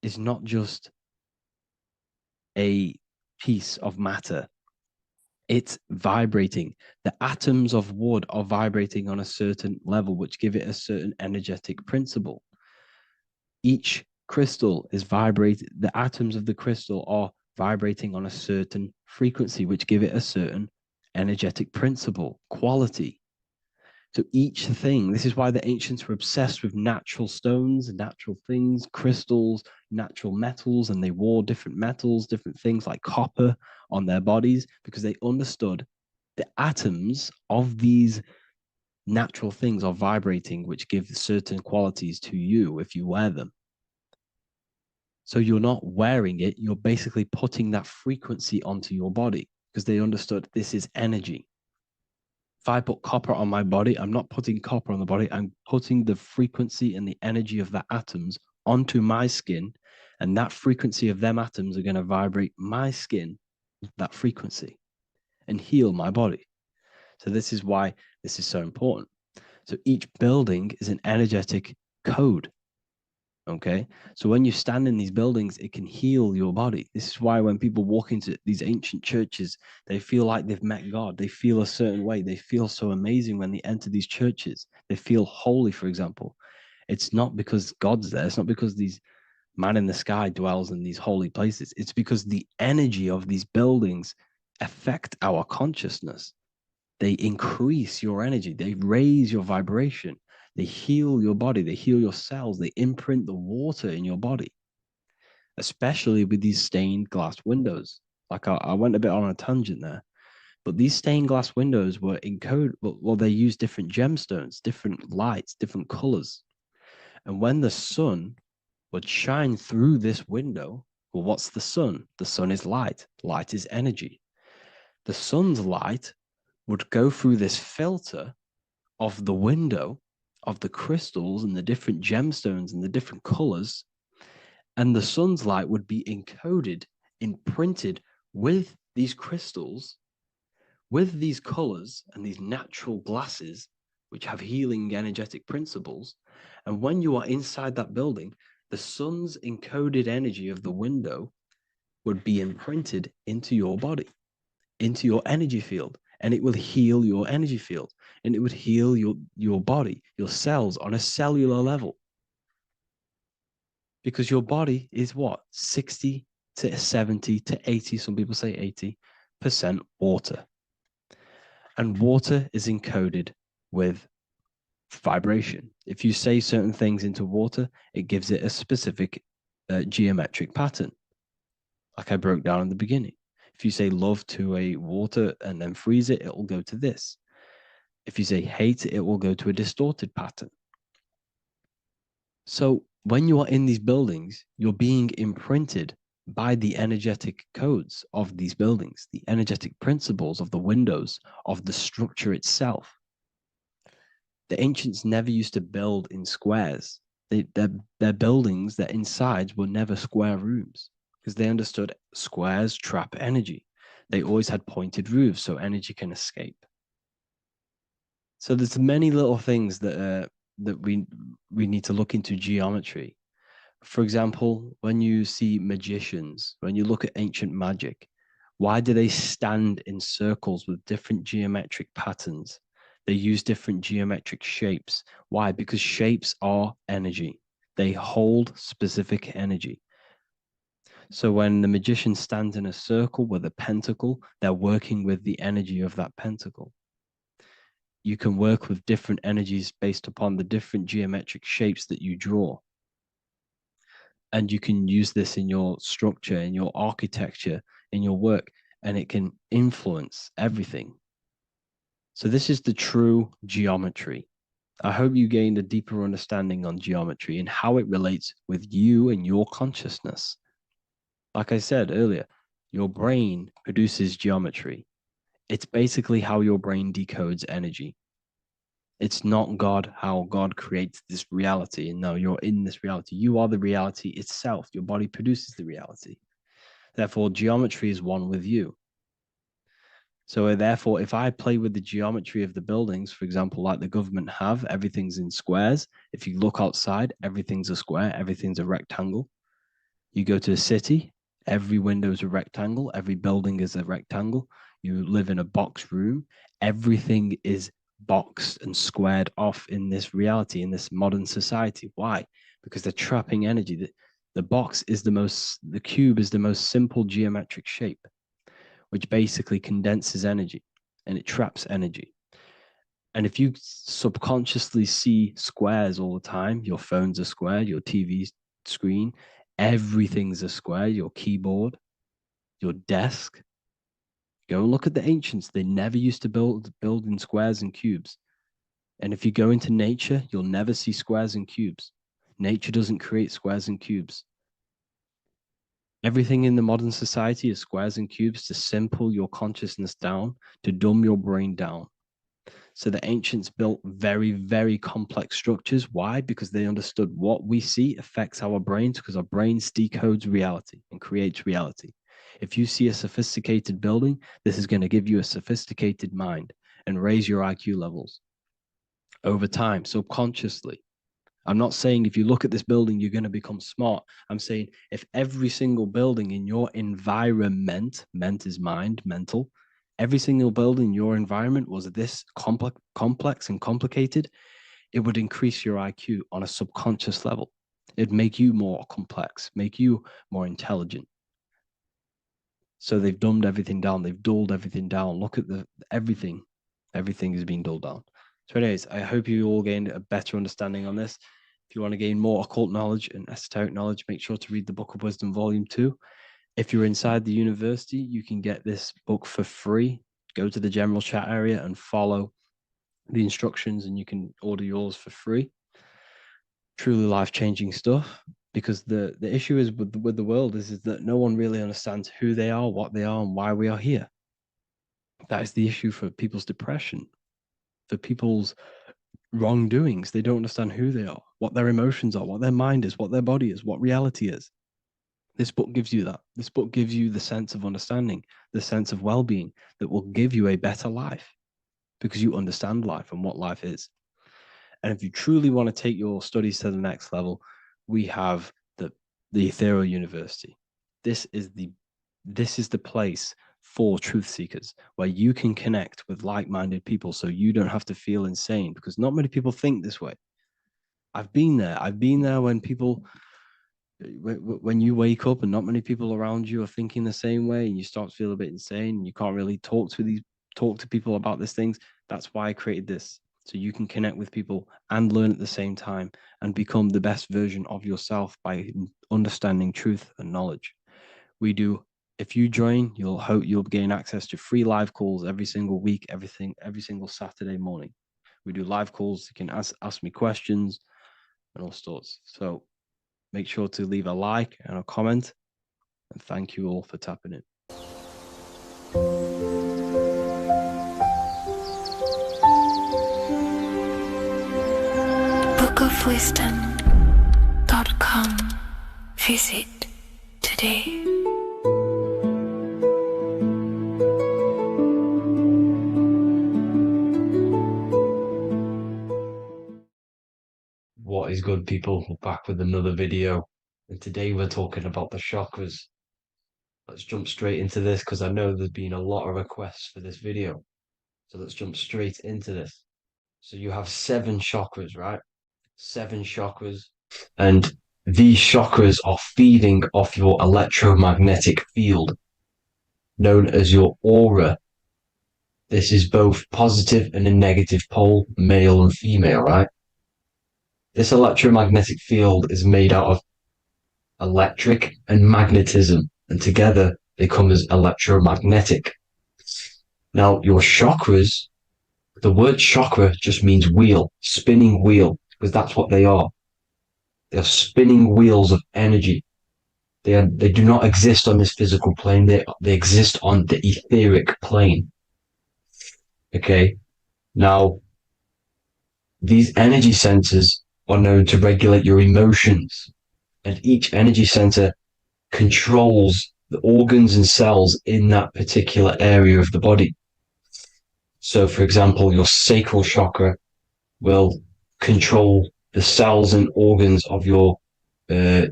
is not just a piece of matter. It's vibrating. The atoms of wood are vibrating on a certain level, which give it a certain energetic principle. Each crystal is vibrating. The atoms of the crystal are vibrating on a certain frequency, which give it a certain energetic principle, quality. So each thing, this is why the ancients were obsessed with natural stones, natural things, crystals, natural metals, and they wore different metals, different things like copper on their bodies, because they understood the atoms of these natural things are vibrating, which give certain qualities to you if you wear them. So you're not wearing it, you're basically putting that frequency onto your body, because they understood this is energy. If I put copper on my body, I'm not putting copper on the body. I'm putting the frequency and the energy of the atoms onto my skin. And that frequency of them atoms are going to vibrate my skin, that frequency, and heal my body. So this is why this is so important. So each building is an energetic code. Okay. So when you stand in these buildings, it can heal your body. This is why when people walk into these ancient churches, they feel like they've met God. They feel a certain way. They feel so amazing when they enter these churches. They feel holy, for example. It's not because God's there. It's not because these man in the sky dwells in these holy places. It's because the energy of these buildings affect our consciousness. They increase your energy. They raise your vibration. They heal your body. They heal your cells. They imprint the water in your body, especially with these stained glass windows. Like I went a bit on a tangent there, but these stained glass windows were encoded. Well, they use different gemstones, different lights, different colors. And when the sun would shine through this window, well, what's the sun? The sun is light. Light is energy. The sun's light would go through this filter of the window of the crystals and the different gemstones and the different colors, and the sun's light would be encoded, imprinted with these crystals, with these colors and these natural glasses, which have healing energetic principles. And when you are inside that building, the sun's encoded energy of the window would be imprinted into your body, into your energy field, and it will heal your energy field, and it would heal your body, your cells on a cellular level. Because your body is what? 60 to 70 to 80, some people say 80% water. And water is encoded with vibration. If you say certain things into water, it gives it a specific geometric pattern, like I broke down in the beginning. If you say love to a water and then freeze it, it will go to this. If you say hate, it will go to a distorted pattern. So when you are in these buildings, you're being imprinted by the energetic codes of these buildings, the energetic principles of the windows, of the structure itself. The ancients never used to build in squares. Their buildings, their insides were never square rooms, because they understood squares trap energy. They always had pointed roofs so energy can escape. So there's many little things that we need to look into geometry. For example, when you see magicians, when you look at ancient magic, why do they stand in circles with different geometric patterns? They use different geometric shapes. Why? Because shapes are energy. They hold specific energy. So when the magician stands in a circle with a pentacle, they're working with the energy of that pentacle. You can work with different energies based upon the different geometric shapes that you draw. And you can use this in your structure, in your architecture, in your work, and it can influence everything. So this is the true geometry. I hope you gained a deeper understanding on geometry and how it relates with you and your consciousness. Like I said earlier, your brain produces geometry. It's basically how your brain decodes energy. It's not God, how God creates this reality. And no, you're in this reality. You are the reality itself. Your body produces the reality. Therefore, geometry is one with you. So therefore, if I play with the geometry of the buildings, for example, like the government have, everything's in squares. If you look outside, everything's a square, everything's a rectangle. You go to a city, every window is a rectangle, every building is a rectangle. You live in a box room, everything is boxed and squared off in this reality, in this modern society. Why? Because they're trapping energy. The cube is the most simple geometric shape, which basically condenses energy and it traps energy. And if you subconsciously see squares all the time, your phone's a square, your TV screen, everything's a square, your keyboard, your desk. Go and look at the ancients. They never used to build in squares and cubes. And if you go into nature, you'll never see squares and cubes. Nature doesn't create squares and cubes. Everything in the modern society is squares and cubes to simple your consciousness down, to dumb your brain down. So the ancients built very, very complex structures. Why? Because they understood what we see affects our brains, because our brains decodes reality and creates reality. If you see a sophisticated building, this is going to give you a sophisticated mind and raise your IQ levels over time, subconsciously. I'm not saying if you look at this building, you're going to become smart. I'm saying if every single building in your environment, ment is mind, mental, every single building in your environment was this complex and complicated, it would increase your IQ on a subconscious level. It'd make you more complex, make you more intelligent. So they've dumbed everything down. They've dulled everything down. Look at everything. Everything is being dulled down. So anyways, I hope you all gained a better understanding on this. If you want to gain more occult knowledge and esoteric knowledge, make sure to read the Book of Wisdom, Volume 2. If you're inside the university, you can get this book for free. Go to the general chat area and follow the instructions and you can order yours for free. Truly life-changing stuff. Because the issue is with the world is that no one really understands who they are, what they are, and why we are here. That is the issue for people's depression, for people's wrongdoings. They don't understand who they are, what their emotions are, what their mind is, what their body is, what reality is. This book gives you that. This book gives you the sense of understanding, the sense of well-being that will give you a better life because you understand life and what life is. And if you truly want to take your studies to the next level, we have the Ethereal University. This is the place for truth seekers where you can connect with like-minded people so you don't have to feel insane, because not many people think this way. I've been there when you wake up and not many people around you are thinking the same way and you start to feel a bit insane and you can't really talk to people about these things. That's why I created this. So you can connect with people and learn at the same time and become the best version of yourself by understanding truth and knowledge. If you join, you'll gain access to free live calls every single week, every single Saturday morning. We do live calls. You can ask me questions and all sorts. So make sure to leave a like and a comment. And thank you all for tapping in. bookofwisdom.com. Visit today. What is good, people? We're back with another video, and today we're talking about the chakras. Let's jump straight into this because I know there's been a lot of requests for this video. So let's jump straight into this. So you have 7 chakras, right? 7 chakras. And these chakras are feeding off your electromagnetic field, known as your aura. This is both positive and a negative pole, male and female, right? This electromagnetic field is made out of electric and magnetism, and together they come as electromagnetic. Now, your chakras, the word chakra just means wheel, spinning wheel, because that's what they are. They are spinning wheels of energy. They do not exist on this physical plane. They exist on the etheric plane. Okay. Now, these energy centers are known to regulate your emotions, and each energy center controls the organs and cells in that particular area of the body. So, for example, your sacral chakra will control the cells and organs of your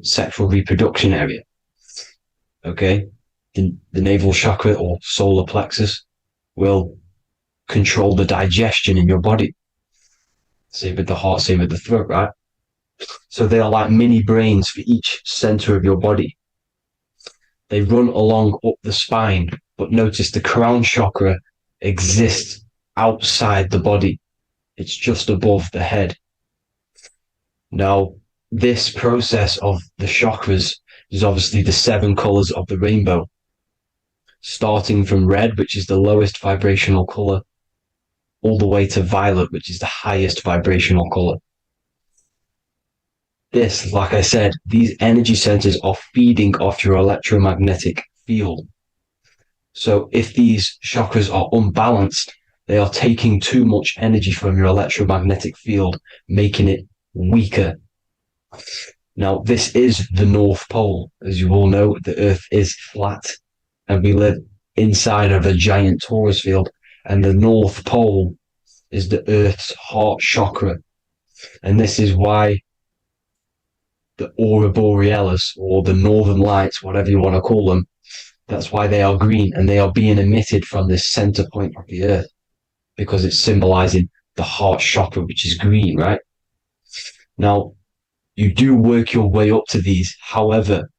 sexual reproduction area. Okay, the navel chakra or solar plexus will control the digestion in your body. Same with the heart, same with the throat, right? So they are like mini brains for each center of your body. They run along up the spine, but notice the crown chakra exists outside the body. It's just above the head. Now, this process of the chakras is obviously the 7 colors of the rainbow, starting from red, which is the lowest vibrational color, all the way to violet, which is the highest vibrational color. This, like I said, these energy centers are feeding off your electromagnetic field. So if these chakras are unbalanced, they are taking too much energy from your electromagnetic field, making it weaker. Now, this is the North Pole. As you all know, the Earth is flat, and we live inside of a giant torus field, and the North Pole is the Earth's heart chakra. And this is why the aurora borealis, or the northern lights, whatever you want to call them, that's why they are green, and they are being emitted from this center point of the Earth, because it's symbolizing the heart chakra, which is green, right? Now, you do work your way up to these. However,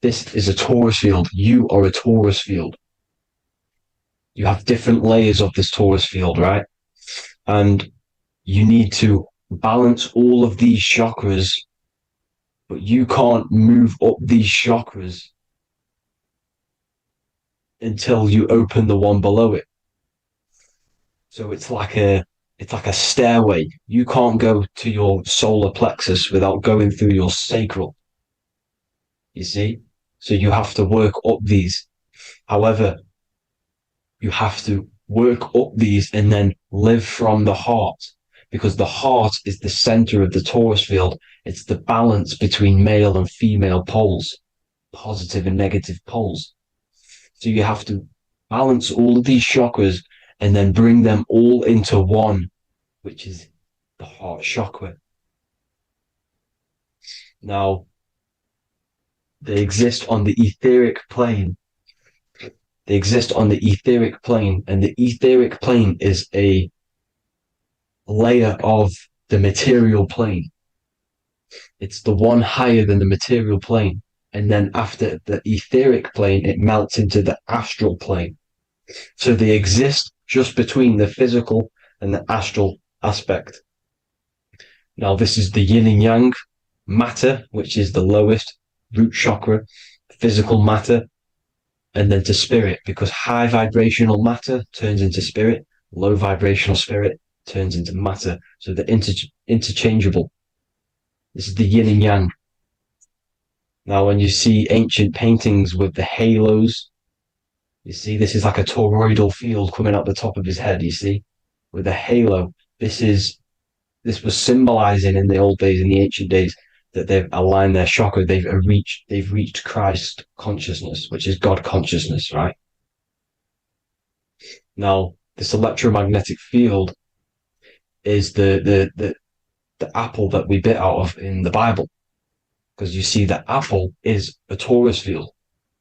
this is a torus field. You are a torus field. You have different layers of this torus field, right? And you need to balance all of these chakras, but you can't move up these chakras until you open the one below it. So it's like a stairway. You can't go to your solar plexus without going through your sacral. You see? So you have to work up these. However, you have to work up these and then live from the heart, because the heart is the center of the torus field. It's the balance between male and female poles, positive and negative poles. So you have to balance all of these chakras and then bring them all into one, which is the heart chakra. Now, they exist on the etheric plane. They exist on the etheric plane, and the etheric plane is a layer of the material plane. It's the one higher than the material plane. And then after the etheric plane, it melts into the astral plane. So they exist just between the physical and the astral aspect. Now, this is the yin and yang matter, which is the lowest root chakra, physical matter, and then to spirit, because high vibrational matter turns into spirit, low vibrational spirit turns into matter. So they're interchangeable. This is the yin and yang. Now, when you see ancient paintings with the halos, you see this is like a toroidal field coming out the top of his head, you see, with a halo. This was symbolizing in the old days, in the ancient days, that they've aligned their chakra, they've reached Christ consciousness, which is God consciousness, right? Now, this electromagnetic field is the apple that we bit out of in the Bible, because you see the apple is a torus field.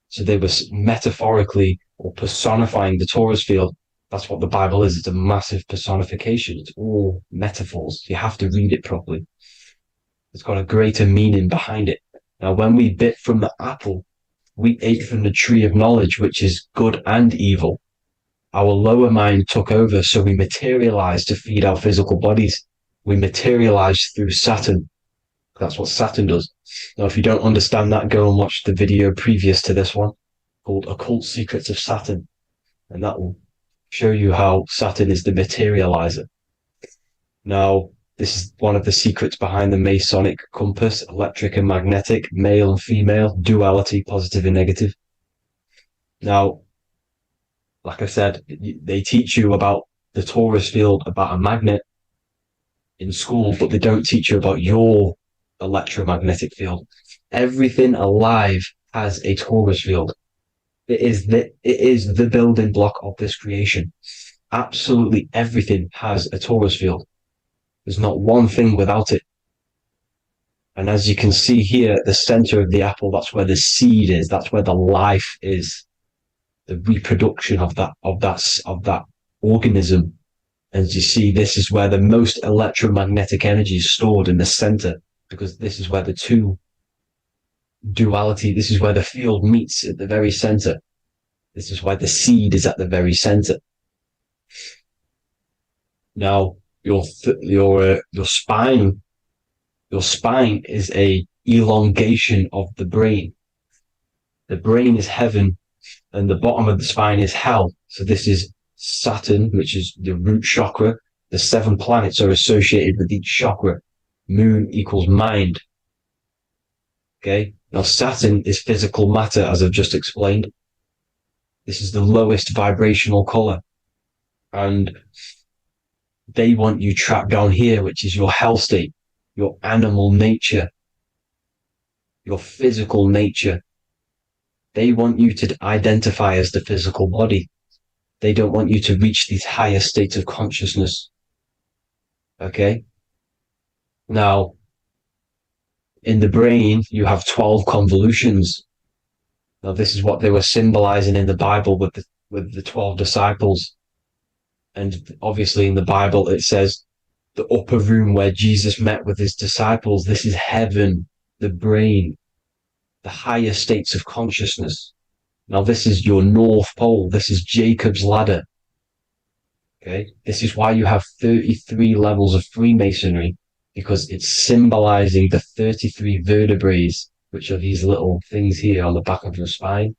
So they were metaphorically or personifying the torus field. That's what the Bible is. It's a massive personification. It's all metaphors. You have to read it properly. It's got a greater meaning behind it. Now, when we bit from the apple, we ate from the tree of knowledge, which is good and evil. Our lower mind took over, so we materialized to feed our physical bodies. We materialized through Saturn. That's what Saturn does. Now, if you don't understand that, go and watch the video previous to this one called Occult Secrets of Saturn. And that will show you how Saturn is the materializer. Now, this is one of the secrets behind the Masonic compass, electric and magnetic, male and female, duality, positive and negative. Now, like I said, they teach you about the torus field, about a magnet, in school, but they don't teach you about your electromagnetic field. Everything alive has a torus field. It is the building block of this creation. Absolutely everything has a torus field. There's not one thing without it. And as you can see here at the center of the apple, that's where the seed is. That's where the life is. The reproduction of that organism. As you see, this is where the most electromagnetic energy is stored, in the center, because this is where the two duality, this is where the field meets, at the very center. This is why the seed is at the very center. Now, your spine is a elongation of the brain. The brain is heaven, and the bottom of the spine is hell. So this is Saturn, which is the root chakra. The 7 planets are associated with each chakra. Moon equals mind. Okay. Now Saturn is physical matter, as I've just explained. This is the lowest vibrational color. And they want you trapped down here, which is your hell state, your animal nature, your physical nature. They want you to identify as the physical body. They don't want you to reach these higher states of consciousness. Okay? Now, in the brain, you have 12 convolutions. Now, this is what they were symbolizing in the Bible with the 12 disciples. And obviously in the Bible, it says the upper room where Jesus met with his disciples. This is heaven, the brain, the higher states of consciousness. Now, this is your North Pole. This is Jacob's ladder. Okay. This is why you have 33 levels of Freemasonry, because it's symbolizing the 33 vertebrae, which are these little things here on the back of your spine.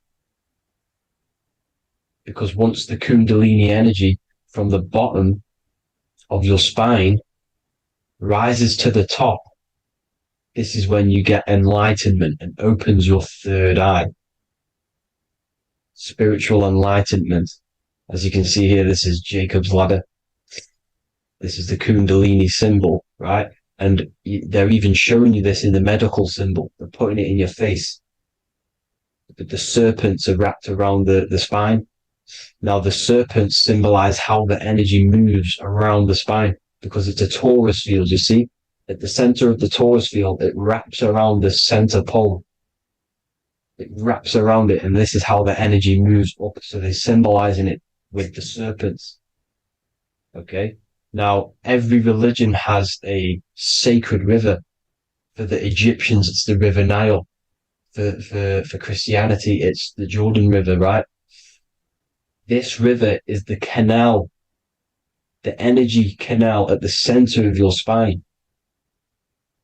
Because once the Kundalini energy from the bottom of your spine rises to the top, this is when you get enlightenment and opens your third eye. Spiritual enlightenment. As you can see here, this is Jacob's ladder. This is the Kundalini symbol, right? And they're even showing you this in the medical symbol. They're putting it in your face. But the serpents are wrapped around the spine. Now, the serpents symbolize how the energy moves around the spine, because it's a torus field, you see? At the center of the torus field, it wraps around the center pole. It wraps around it, and this is how the energy moves up. So they're symbolizing it with the serpents. Okay? Now, every religion has a sacred river. For the Egyptians, it's the River Nile. For Christianity, it's the Jordan River, right? This river is the canal, the energy canal at the center of your spine,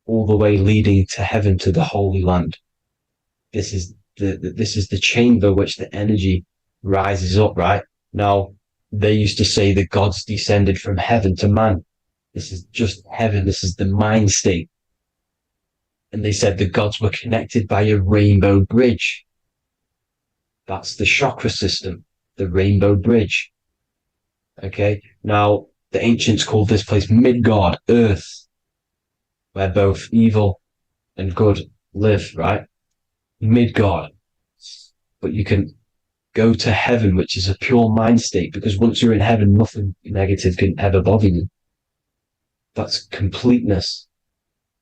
all the way leading to heaven, to the Holy Land. This is the chamber which the energy rises up, right? Now, they used to say the gods descended from heaven to man. This is just heaven. This is the mind state. And they said the gods were connected by a rainbow bridge. That's the chakra system, the rainbow bridge. Okay. Now, the ancients called this place Midgard, Earth, where both evil and good live, right? Midgard. But you can go to heaven, which is a pure mind state, because once you're in heaven, nothing negative can ever bother you. That's completeness,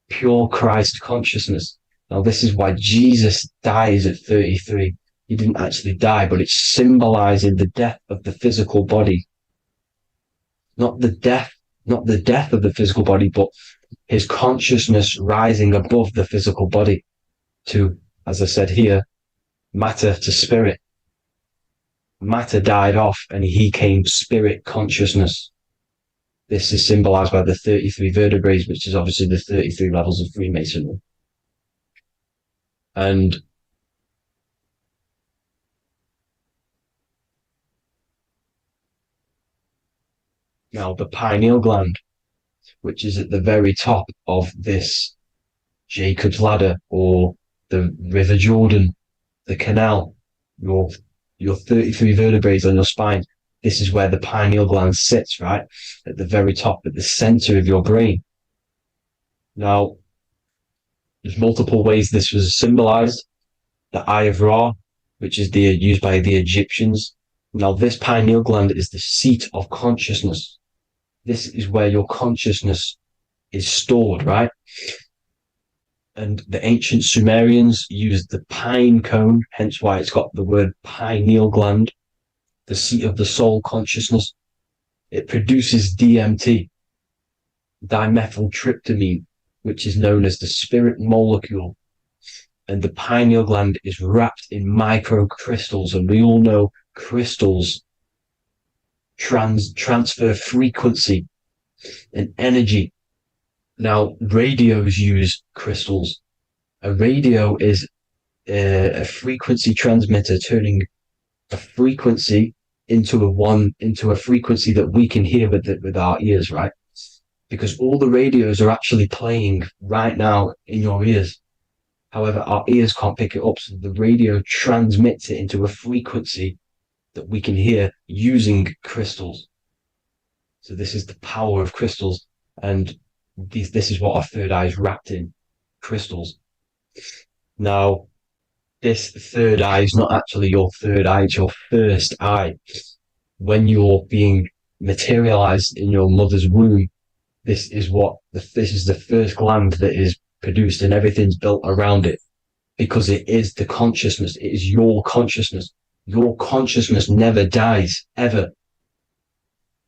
pure Christ consciousness. Now, this is why Jesus dies at 33. He didn't actually die, but it's symbolizing the death of the physical body. Not the death of the physical body, but his consciousness rising above the physical body to, as I said here, matter to spirit. Matter died off and he came spirit consciousness. This is symbolized by the 33 vertebrae, which is obviously the 33 levels of Freemasonry. And now the pineal gland, which is at the very top of this Jacob's ladder, or the River Jordan, the canal, your 33 vertebrae on your spine. This is where the pineal gland sits, right? At the very top, at the center of your brain. Now, there's multiple ways this was symbolized. The eye of Ra, which is used by the Egyptians. Now, this pineal gland is the seat of consciousness. This is where your consciousness is stored, right? And the ancient Sumerians used the pine cone, hence why it's got the word pineal gland, the seat of the soul consciousness. It produces DMT, dimethyltryptamine, which is known as the spirit molecule. And the pineal gland is wrapped in microcrystals, and we all know crystals transfer frequency and energy. Now, radios use crystals. A radio is a frequency transmitter, turning a frequency into a frequency that we can hear with our ears, right? Because all the radios are actually playing right now in your ears. However, our ears can't pick it up, so the radio transmits it into a frequency that we can hear using crystals. So this is the power of crystals, and this is what our third eye is wrapped in, crystals. Now, this third eye is not actually your third eye, it's your first eye. When you're being materialized in your mother's womb, this is the first gland that is produced, and everything's built around it, because it is the consciousness. It is your consciousness. Your consciousness never dies, ever.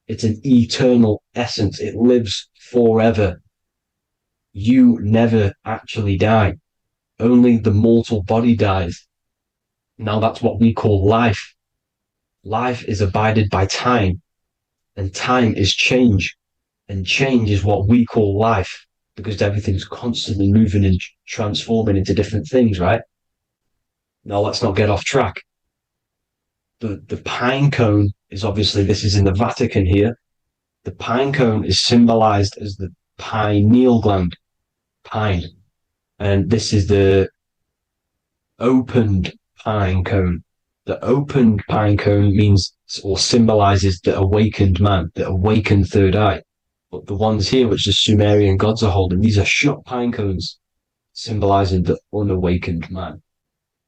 It's an eternal essence. It lives forever. You never actually die. Only the mortal body dies. Now that's what we call life. Life is abided by time, and time is change. And change is what we call life, because everything's constantly moving and transforming into different things, right? Now let's not get off track. The pine cone is obviously, this is in the Vatican here. The pine cone is symbolized as the pineal gland, pine. And this is the opened pine cone. The opened pine cone means, or symbolizes, the awakened man, the awakened third eye. But the ones here, which the Sumerian gods are holding, these are shut pine cones, symbolizing the unawakened man.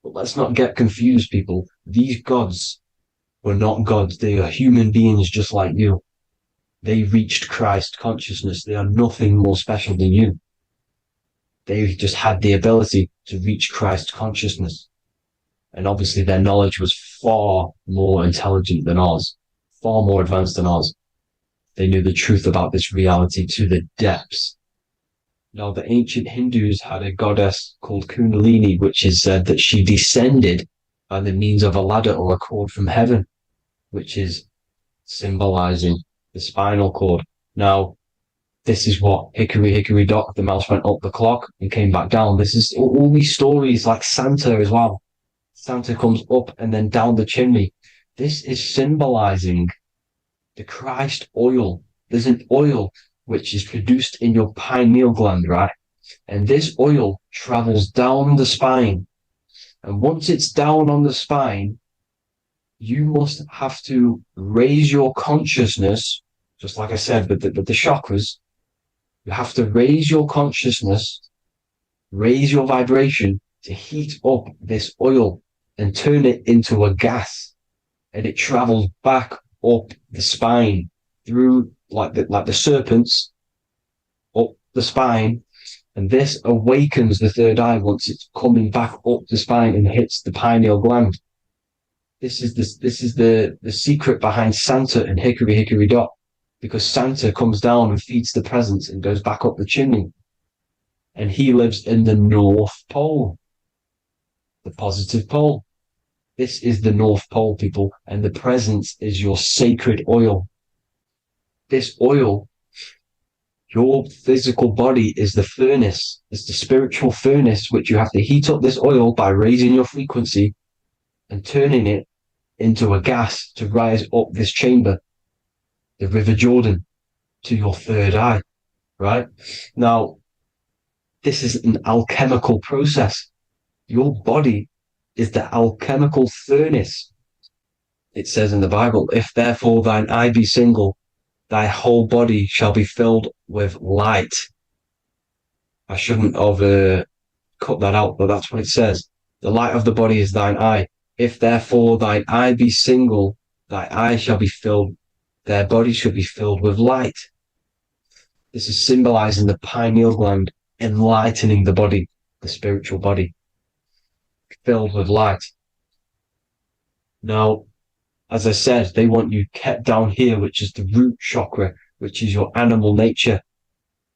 But let's not get confused, people. These gods were not gods. They are human beings just like you. They reached Christ consciousness. They are nothing more special than you. They just had the ability to reach Christ consciousness. And obviously their knowledge was far more intelligent than ours, far more advanced than ours. They knew the truth about this reality to the depths. Now, the ancient Hindus had a goddess called Kundalini, which is said that she descended by the means of a ladder or a cord from heaven, which is symbolizing the spinal cord. Now, this is what Hickory Dock, the mouse went up the clock and came back down. This is all these stories, like Santa as well. Santa comes up and then down the chimney. This is symbolizing the Christ oil. There's an oil which is produced in your pineal gland, right? And this oil travels down the spine. And once it's down on the spine, you must have to raise your consciousness, just like I said, with the chakras. You have to raise your consciousness, raise your vibration to heat up this oil and turn it into a gas. And it travels back up the spine through like the serpents up the spine, and this awakens the third eye once it's coming back up the spine and hits the pineal gland. This is the secret behind Santa and Hickory Dock, because Santa comes down and feeds the presents and goes back up the chimney, and he lives in the North Pole, the positive pole. This is the North Pole, people, and the presence is your sacred oil. This oil, your physical body is the furnace. It's the spiritual furnace, which you have to heat up this oil by raising your frequency and turning it into a gas to rise up this chamber, the River Jordan, to your third eye, right? Now, this is an alchemical process. Your body is the alchemical furnace. It says in the Bible, if therefore thine eye be single, thy whole body shall be filled with light. I shouldn't have cut that out, but that's what it says. The light of the body is thine eye. If therefore thine eye be single, thy eye shall be filled, their body shall be filled with light. This is symbolizing the pineal gland, enlightening the body, the spiritual body, filled with light. Now, as I said, they want you kept down here, which is the root chakra, which is your animal nature,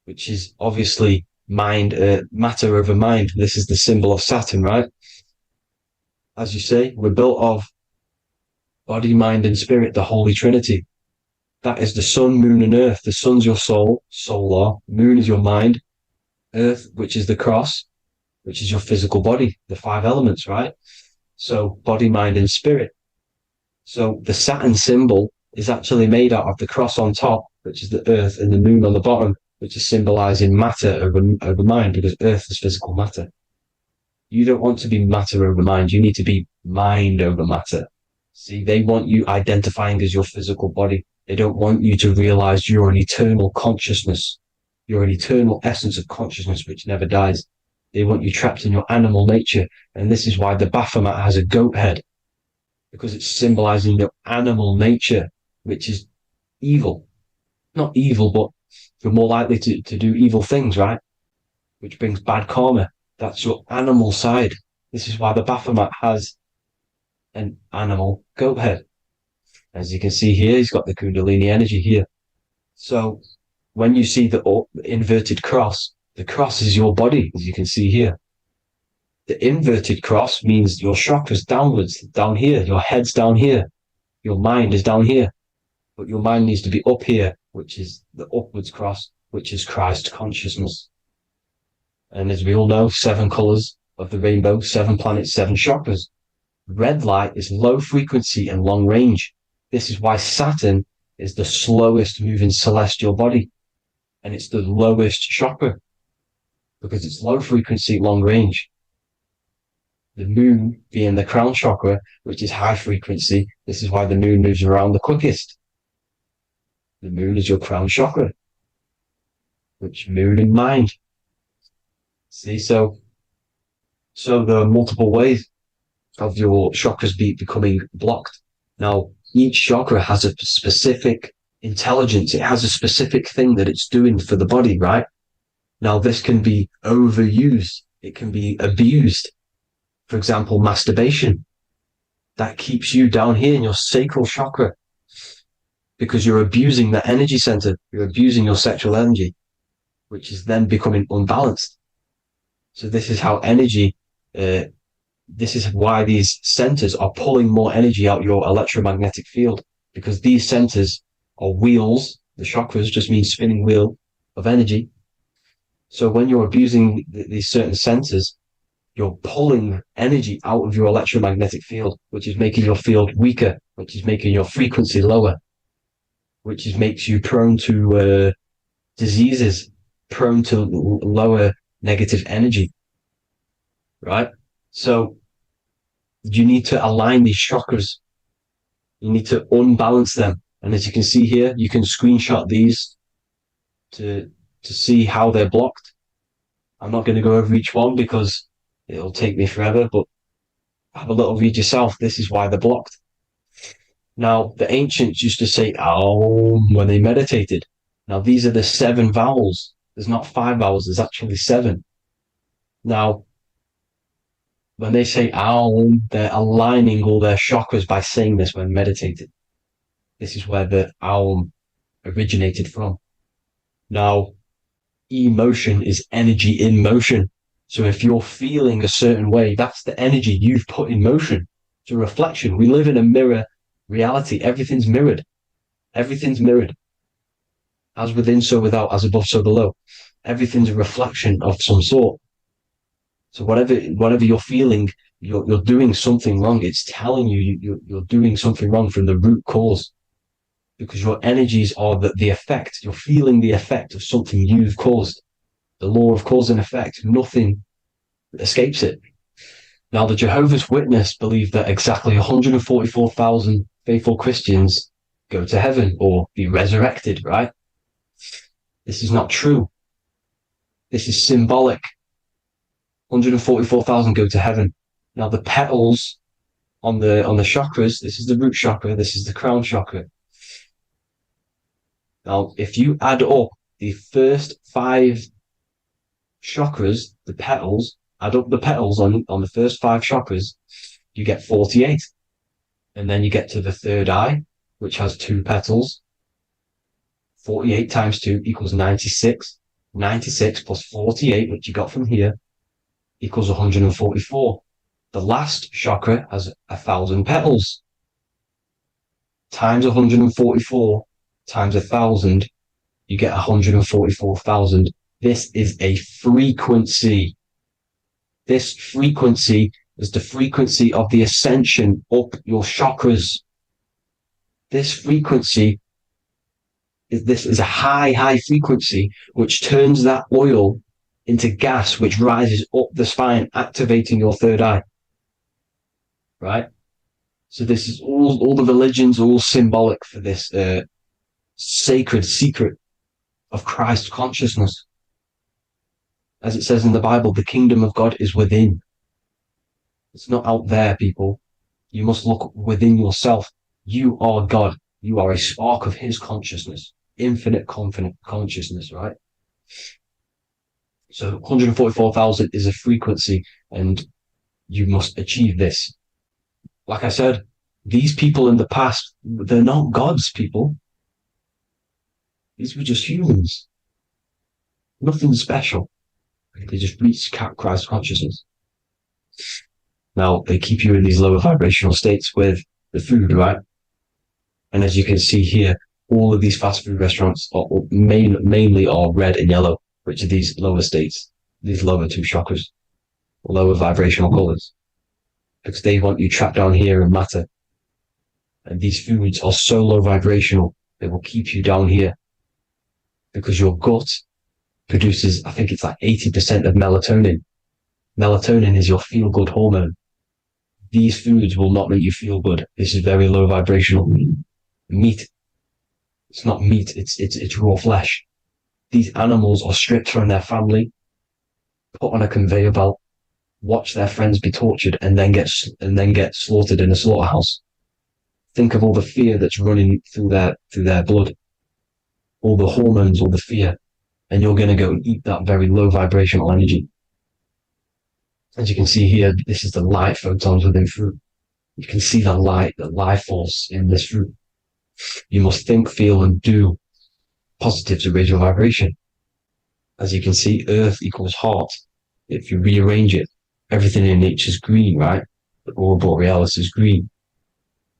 which is obviously mind, matter over mind. This is the symbol of Saturn, right? As you say, we're built of body, mind, and spirit, the Holy Trinity. That is the sun, moon, and earth. The sun's your soul, solar. Moon is your mind. Earth, which is the cross, which is your physical body, the 5 elements, right? So body, mind, and spirit. So the Saturn symbol is actually made out of the cross on top, which is the earth, and the moon on the bottom, which is symbolizing matter over mind, because earth is physical matter. You don't want to be matter over mind. You need to be mind over matter. See, they want you identifying as your physical body. They don't want you to realize you're an eternal consciousness. You're an eternal essence of consciousness which never dies. They want you trapped in your animal nature. And this is why the baphomet has a goat head, because it's symbolizing your animal nature, which is evil. Not evil, but you're more likely to do evil things, right? Which brings bad karma. That's your animal side. This is why the baphomet has an animal goat head. As you can see here, he's got the Kundalini energy here. So when you see the inverted cross, the cross is your body, as you can see here. The inverted cross means your chakras downwards, down here. Your head's down here. Your mind is down here. But your mind needs to be up here, which is the upwards cross, which is Christ consciousness. And as we all know, 7 colors of the rainbow, 7 planets, 7 chakras. Red light is low frequency and long range. This is why Saturn is the slowest moving celestial body. And it's the lowest chakra, because it's low frequency, long range. The moon being the crown chakra, which is high frequency. This is why the moon moves around the quickest. The moon is your crown chakra, which moon in mind. See, so there are multiple ways of your chakras becoming blocked. Now, each chakra has a specific intelligence. It has a specific thing that it's doing for the body, right? Now, this can be overused. It can be abused. For example, masturbation. That keeps you down here in your sacral chakra, because you're abusing the energy center. You're abusing your sexual energy, which is then becoming unbalanced. So this is how energy, this is why these centers are pulling more energy out your electromagnetic field, because these centers are wheels. The chakras just mean spinning wheel of energy. So when you're abusing these certain centers, you're pulling energy out of your electromagnetic field, which is making your field weaker, which is making your frequency lower, which makes you prone to diseases, prone to lower negative energy, right? So you need to align these chakras. You need to unbalance them. And as you can see here, you can screenshot these to see how they're blocked. I'm not going to go over each one because it'll take me forever, but have a little read yourself. This is why they're blocked. Now, the ancients used to say Aum when they meditated. Now, these are the 7 vowels. There's not 5 vowels, there's actually 7. Now, when they say Aum, they're aligning all their chakras by saying this when meditating. This is where the Aum originated from. Now, emotion is energy in motion. So if you're feeling a certain way, that's the energy you've put in motion. It's a reflection. We live in a mirror reality. Everything's mirrored. Everything's mirrored. As within, so without, as above, so below. Everything's a reflection of some sort. So whatever you're feeling, you're doing something wrong. It's telling you you're doing something wrong from the root cause, because your energies are the effect. You're feeling the effect of something you've caused. The law of cause and effect. Nothing escapes it. Now, the Jehovah's Witness believe that exactly 144,000 faithful Christians go to heaven or be resurrected, right? This is not true. This is symbolic. 144,000 go to heaven. Now the petals on the chakras, this is the root chakra, this is the crown chakra. Now, if you add up the first 5 chakras, the petals, add up the petals on the first 5 chakras, you get 48. And then you get to the third eye, which has 2 petals. 48 times 2 equals 96. 96 plus 48, which you got from here, equals 144. The last chakra has 1,000 petals. Times 144 times 1,000, you get 144,000. This is a frequency. This frequency is the frequency of the ascension up your chakras. This frequency is a high frequency, which turns that oil into gas, which rises up the spine, activating your third eye. Right? So this is all the religions are all symbolic for this sacred secret of Christ consciousness. As it says in the Bible, the kingdom of God is within. It's not out there, people. You must look within yourself. You are God. You are a spark of his consciousness, infinite consciousness, right? So 144,000 is a frequency, and you must achieve this. Like I said, these people in the past, they're not gods, people. These were just humans. Nothing special. They just reached Christ consciousness. Now, they keep you in these lower vibrational states with the food, right? And as you can see here, all of these fast food restaurants are mainly are red and yellow, which are these lower states, these lower 2 chakras, lower vibrational colors, because they want you trapped down here in matter. And these foods are so low vibrational, they will keep you down here, because your gut produces, I think it's like 80% of melatonin. Melatonin is your feel-good hormone. These foods will not make you feel good. This is very low vibrational. Meat. It's not meat, it's raw flesh. These animals are stripped from their family, put on a conveyor belt, watch their friends be tortured, and then get slaughtered in a slaughterhouse. Think of all the fear that's running through their blood, all the hormones, all the fear, and you're going to go and eat that very low vibrational energy. As you can see here, this is the light photons within fruit. You can see the life force in this fruit. You must think, feel, and do positive to raise your vibration. As you can see, earth equals heart. If you rearrange it, everything in nature is green, right? The aurora borealis is green.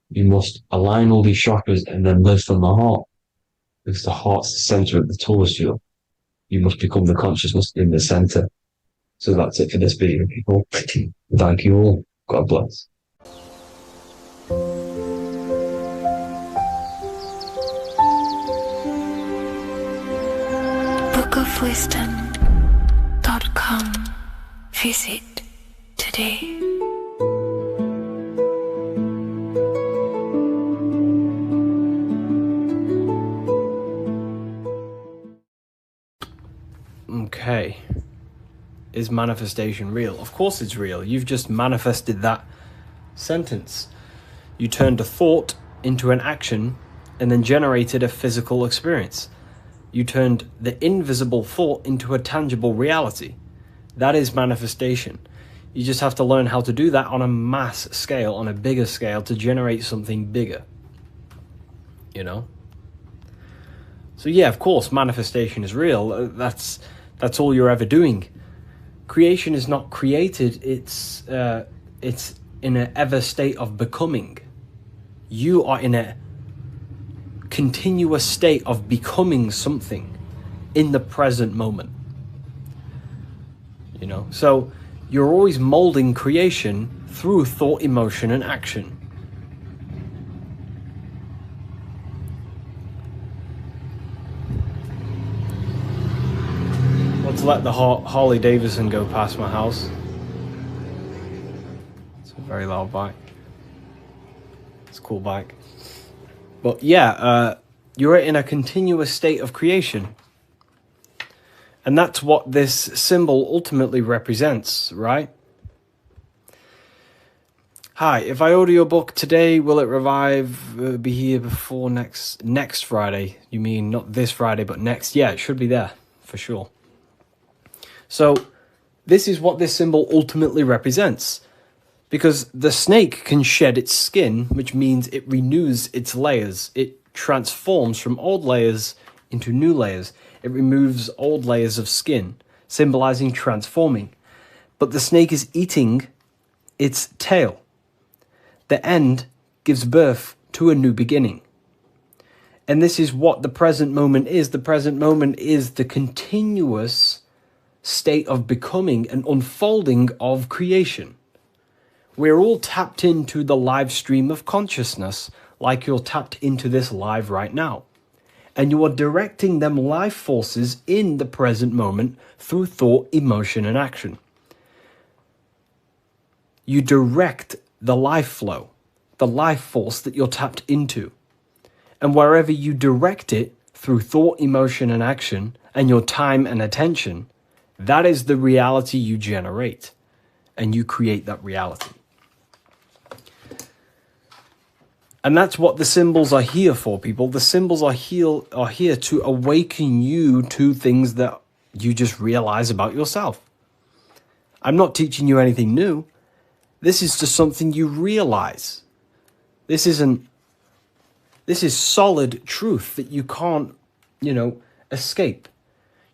You must align all these chakras and then live from the heart, because the heart's the center of the Taurus field. You must become the consciousness in the center. So that's it for this video, people. Thank you all. God bless. bookofwisdom.com. Visit today. Okay. Is manifestation real? Of course it's real. You've just manifested that sentence. You turned a thought into an action and then generated a physical experience. You turned the invisible thought into a tangible reality. That is manifestation. You just have to learn how to do that on a mass scale, on a bigger scale, to generate something bigger. You know? So yeah, of course, manifestation is real. That's all you're ever doing. Creation is not created, it's in an ever state of becoming. You are in a continuous state of becoming something in the present moment. You know, so you're always molding creation through thought, emotion, and action. Let's let the Harley Davidson go past my house. It's a very loud bike. It's a cool bike. But yeah, you're in a continuous state of creation. And that's what this symbol ultimately represents, right? Hi, if I order your book today, will it be here before next Friday? You mean not this Friday, but next? Yeah, it should be there, for sure. So, this is what this symbol ultimately represents. Because the snake can shed its skin, which means it renews its layers. It transforms from old layers into new layers. It removes old layers of skin, symbolizing transforming. But the snake is eating its tail. The end gives birth to a new beginning. And this is what the present moment is. The present moment is the continuous state of becoming and unfolding of creation. We're all tapped into the live stream of consciousness, like you're tapped into this live right now. And you are directing them life forces in the present moment through thought, emotion, and action. You direct the life flow, the life force that you're tapped into. And wherever you direct it through thought, emotion, and action, and your time and attention, that is the reality you generate. And you create that reality. And that's what the symbols are here for, people. The symbols are here to awaken you to things that you just realize about yourself. I'm not teaching you anything new. This is just something you realize. This is solid truth that you can't, escape.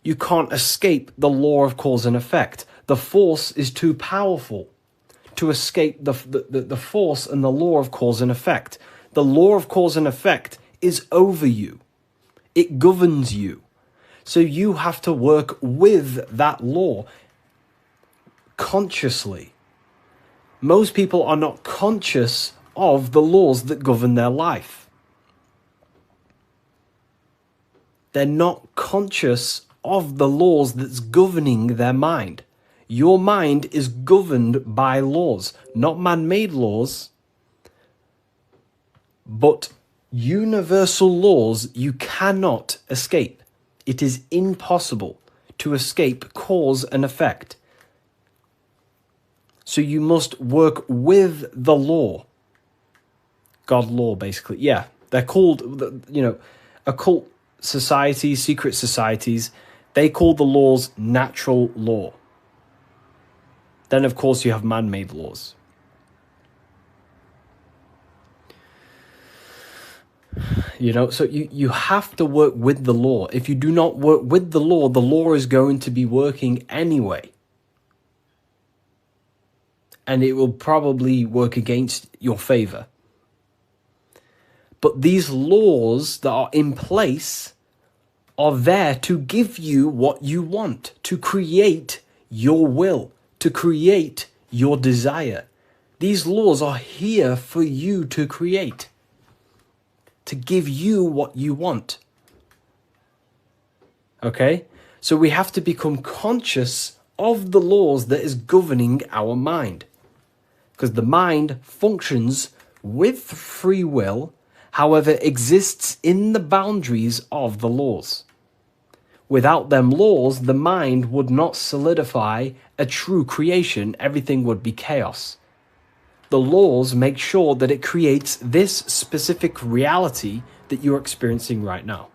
You can't escape the law of cause and effect. The force is too powerful to escape the force and the law of cause and effect. The law of cause and effect is over you. It governs you. So you have to work with that law consciously. Most people are not conscious of the laws that govern their life. They're not conscious of the laws that's governing their mind. Your mind is governed by laws, not man-made laws, but universal laws you cannot escape. It is impossible to escape cause and effect. So you must work with the law. God law, basically. Yeah, they're called, occult societies, secret societies, they call the laws natural law. Then, of course, you have man-made laws. So you have to work with the law. If you do not work with the law is going to be working anyway. And it will probably work against your favor. But these laws that are in place are there to give you what you want, to create your will, to create your desire. These laws are here for you to create, to give you what you want. Okay? So we have to become conscious of the laws that is governing our mind. Because the mind functions with free will, however, exists in the boundaries of the laws. Without them laws, the mind would not solidify a true creation. Everything would be chaos. The laws make sure that it creates this specific reality that you're experiencing right now.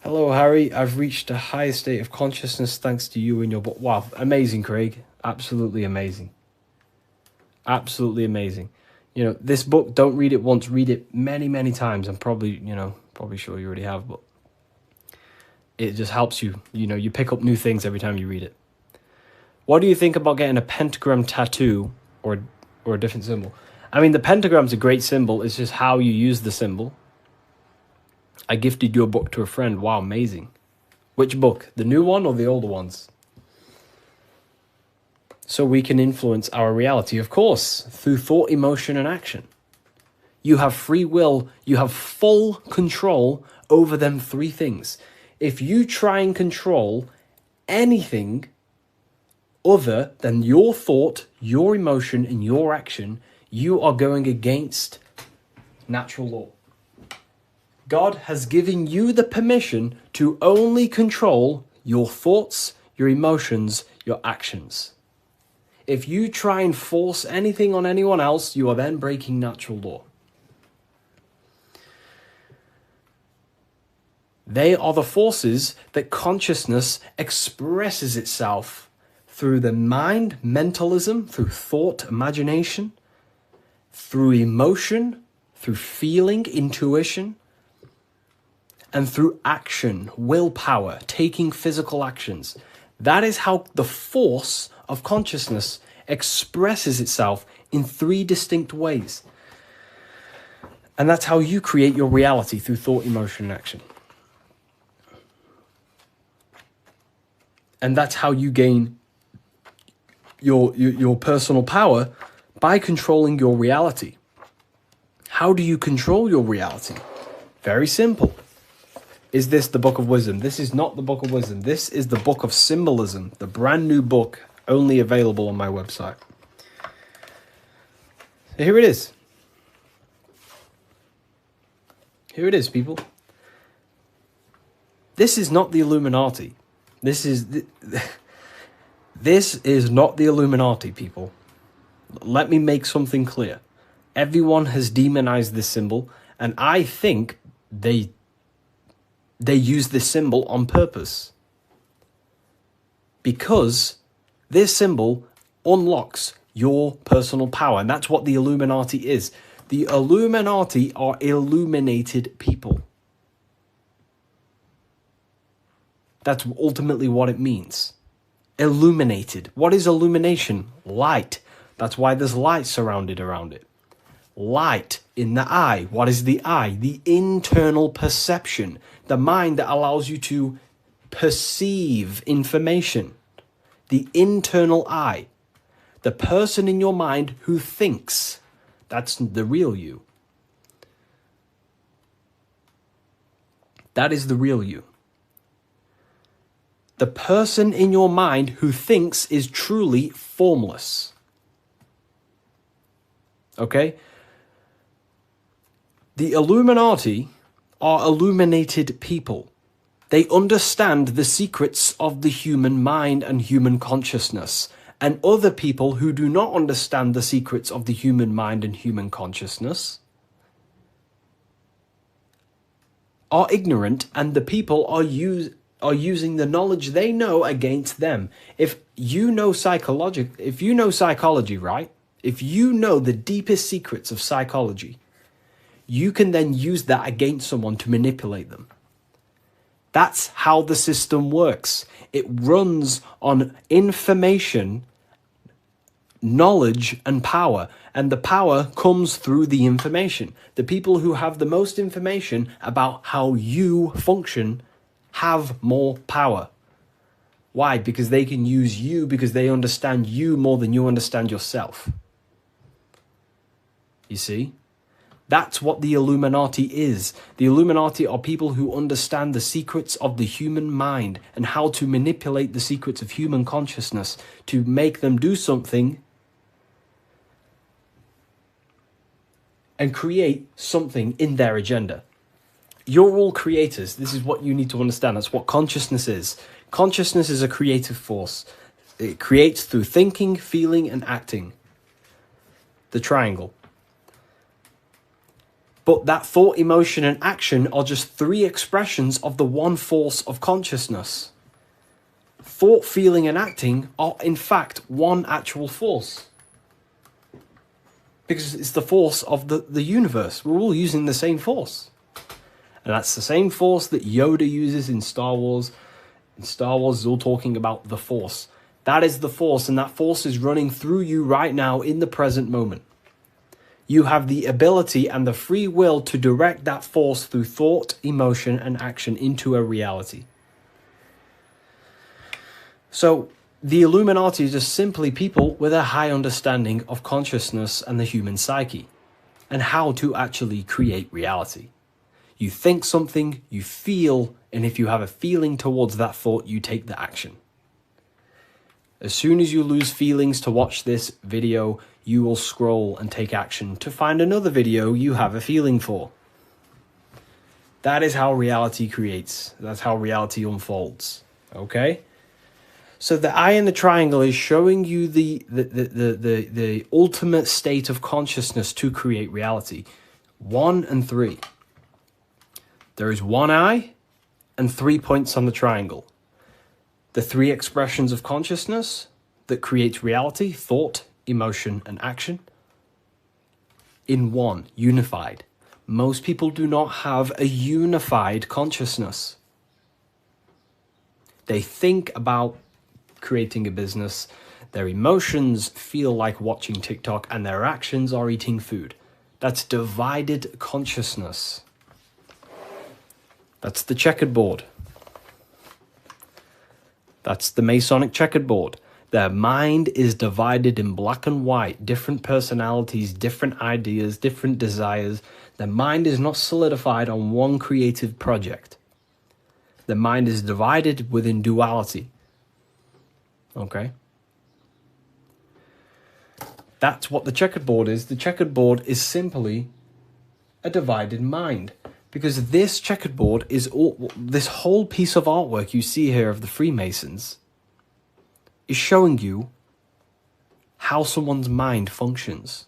Hello, Harry. I've reached a higher state of consciousness thanks to you and your book. Wow, amazing, Craig. Absolutely amazing. Absolutely amazing. This book, don't read it once, read it many, many times. I'm probably sure you already have, but it just helps you. You pick up new things every time you read it. What do you think about getting a pentagram tattoo or a different symbol? I mean, the pentagram's a great symbol. It's just how you use the symbol. I gifted your book to a friend. Wow, amazing. Which book? The new one or the older ones? So we can influence our reality, of course, through thought, emotion, and action. You have free will. You have full control over them three things. If you try and control anything other than your thought, your emotion, and your action, you are going against natural law. God has given you the permission to only control your thoughts, your emotions, your actions. If you try and force anything on anyone else, you are then breaking natural law. They are the forces that consciousness expresses itself through the mind, mentalism, through thought, imagination, through emotion, through feeling, intuition, and through action, willpower, taking physical actions. That is how the force of consciousness expresses itself in 3 distinct ways. And that's how you create your reality, through thought, emotion, and action. And that's how you gain your personal power, by controlling your reality. How do you control your reality? Very simple. Is this the Book of Wisdom? This is not the Book of Wisdom. This is the Book of Symbolism, the brand new book, only available on my website. So here it is. Here it is, people. This is not the Illuminati. This is not the Illuminati, people. Let me make something clear. Everyone has demonized this symbol, and I think they use this symbol on purpose. Because this symbol unlocks your personal power, and that's what the Illuminati is. The Illuminati are illuminated people. That's ultimately what it means. Illuminated. What is illumination? Light. That's why there's light surrounded around it. Light in the eye. What is the eye? The internal perception. The mind that allows you to perceive information. The internal eye. The person in your mind who thinks. That's the real you. That is the real you. The person in your mind who thinks is truly formless. Okay? The Illuminati are illuminated people. They understand the secrets of the human mind and human consciousness. And other people who do not understand the secrets of the human mind and human consciousness are ignorant, and the people are using the knowledge they know against them. If you know psychology, right? If you know the deepest secrets of psychology, you can then use that against someone to manipulate them. That's how the system works. It runs on information, knowledge, and power. And the power comes through the information. The people who have the most information about how you function have more power. Why? Because they can use you, because they understand you more than you understand yourself. You see? That's what the Illuminati is. The Illuminati are people who understand the secrets of the human mind and how to manipulate the secrets of human consciousness to make them do something and create something in their agenda. You're all creators. This is what you need to understand. That's what consciousness is. Consciousness is a creative force. It creates through thinking, feeling, and acting. The triangle. But that thought, emotion, and action are just 3 expressions of the one force of consciousness. Thought, feeling, and acting are in fact one actual force. Because it's the force of the universe. We're all using the same force. And that's the same force that Yoda uses in Star Wars. In Star Wars, is all talking about the force. That is the force, and that force is running through you right now in the present moment. You have the ability and the free will to direct that force through thought, emotion, and action into a reality. So, the Illuminati is just simply people with a high understanding of consciousness and the human psyche, and how to actually create reality. You think something, you feel, and if you have a feeling towards that thought, you take the action. As soon as you lose feelings to watch this video, you will scroll and take action to find another video you have a feeling for. That is how reality creates. That's how reality unfolds. Okay? So the eye in the triangle is showing you the ultimate state of consciousness to create reality. 1 and 3. There is one eye and 3 points on the triangle. The 3 expressions of consciousness that create reality: thought, emotion, and action. In one, unified. Most people do not have a unified consciousness. They think about creating a business, their emotions feel like watching TikTok, and their actions are eating food. That's divided consciousness. That's the checkered board. That's the Masonic checkered board. Their mind is divided in black and white, different personalities, different ideas, different desires. Their mind is not solidified on one creative project. The mind is divided within duality. Okay? That's what the checkered board is. The checkered board is simply a divided mind. Because this checkered board is all, this whole piece of artwork you see here of the Freemasons is showing you how someone's mind functions.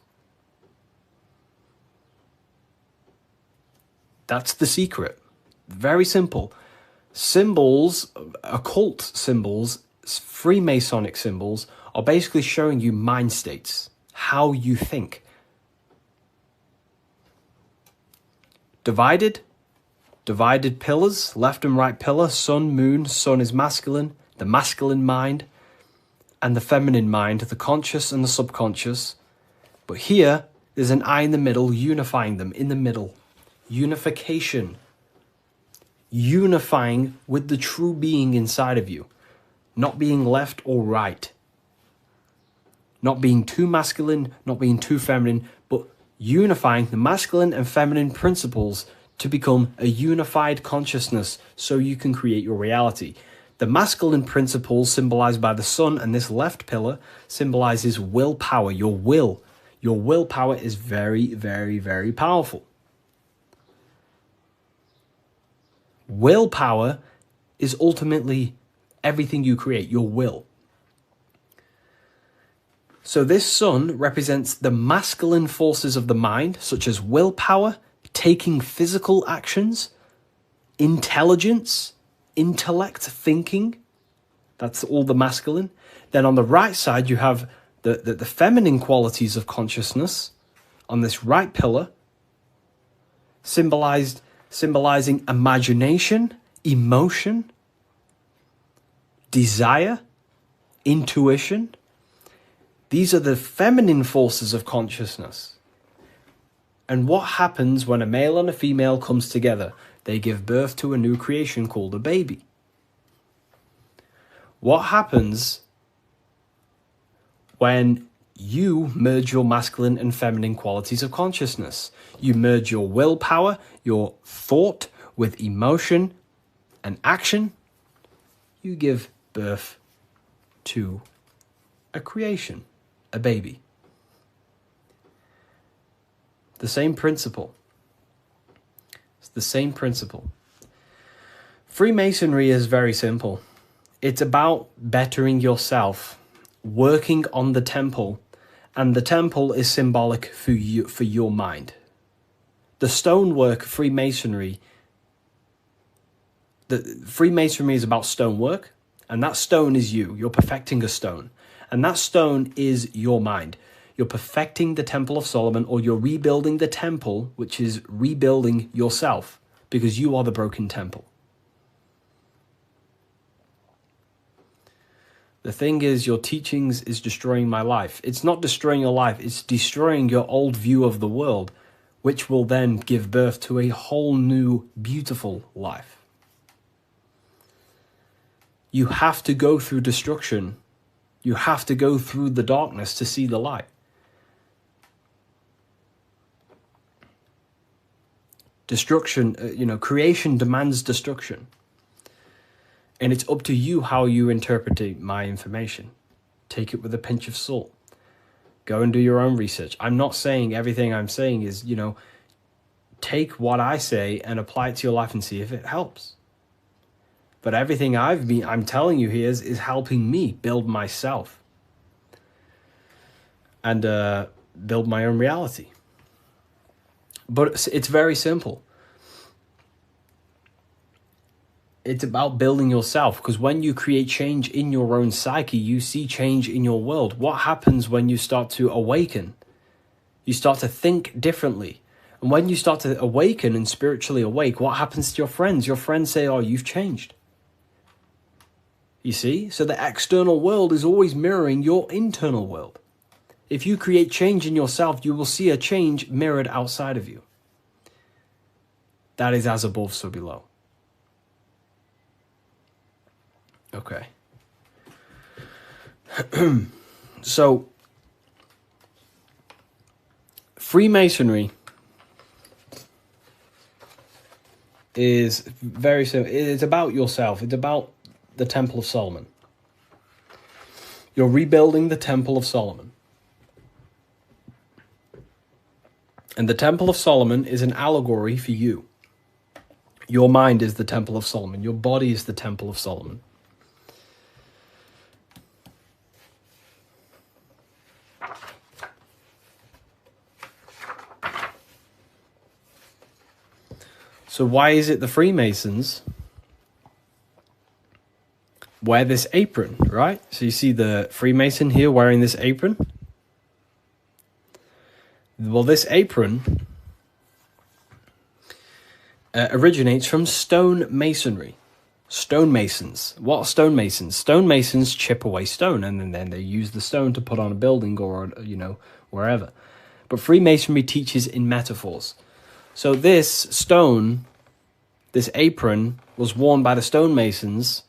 That's the secret. Very simple. Symbols, occult symbols, Freemasonic symbols are basically showing you mind states, how you think. Divided pillars, left and right pillar, sun, moon. Sun is masculine, the masculine mind, and the feminine mind, the conscious and the subconscious. But here, there's an eye in the middle, unifying them in the middle. Unification. Unifying with the true being inside of you. Not being left or right. Not being too masculine, not being too feminine, but unifying the masculine and feminine principles to become a unified consciousness so you can create your reality. The masculine principles symbolized by the sun, and this left pillar symbolizes willpower, your will. Your willpower is very, very, very powerful. Willpower is ultimately everything you create, your will. So this sun represents the masculine forces of the mind, such as willpower, taking physical actions, intelligence, intellect, thinking. That's all the masculine. Then on the right side, you have the feminine qualities of consciousness on this right pillar, symbolizing imagination, emotion, desire, intuition. These are the feminine forces of consciousness. And what happens when a male and a female comes together? They give birth to a new creation called a baby. What happens when you merge your masculine and feminine qualities of consciousness? You merge your willpower, your thought with emotion and action. You give birth to a creation, a baby. The same principle. It's the same principle. Freemasonry is very simple. It's about bettering yourself, working on the temple, and the temple is symbolic for you, for your mind. The stonework Freemasonry, Freemasonry is about stonework, and that stone is you. You're perfecting a stone, and that stone is your mind. You're perfecting the Temple of Solomon, or you're rebuilding the temple, which is rebuilding yourself, because you are the broken temple. The thing is, your teachings is destroying my life. It's not destroying your life, it's destroying your old view of the world, which will then give birth to a whole new, beautiful life. You have to go through destruction. You have to go through the darkness to see the light. Destruction, creation demands destruction. And it's up to you how you interpret my information. Take it with a pinch of salt. Go and do your own research. I'm not saying everything I'm saying is, take what I say and apply it to your life and see if it helps. But everything I'm telling you here is helping me build myself and build my own reality. But it's very simple. It's about building yourself, because when you create change in your own psyche, you see change in your world. What happens when you start to awaken? You start to think differently. And when you start to awaken and spiritually awake, what happens to your friends? Your friends say, oh, you've changed. You see? So the external world is always mirroring your internal world. If you create change in yourself, you will see a change mirrored outside of you. That is as above, so below. Okay. So, Freemasonry is very simple. It's about yourself. It's about the Temple of Solomon. You're rebuilding the Temple of Solomon. And the Temple of Solomon is an allegory for you. Your mind is the Temple of Solomon. Your body is the Temple of Solomon. So why is it the Freemasons wear this apron, right? So you see the Freemason here wearing this apron. Well, this apron originates from stone masonry. Stonemasons. What are stonemasons? Stonemasons chip away stone, and then they use the stone to put on a building or, wherever. But Freemasonry teaches in metaphors. So this stone, this apron, was worn by the stonemasons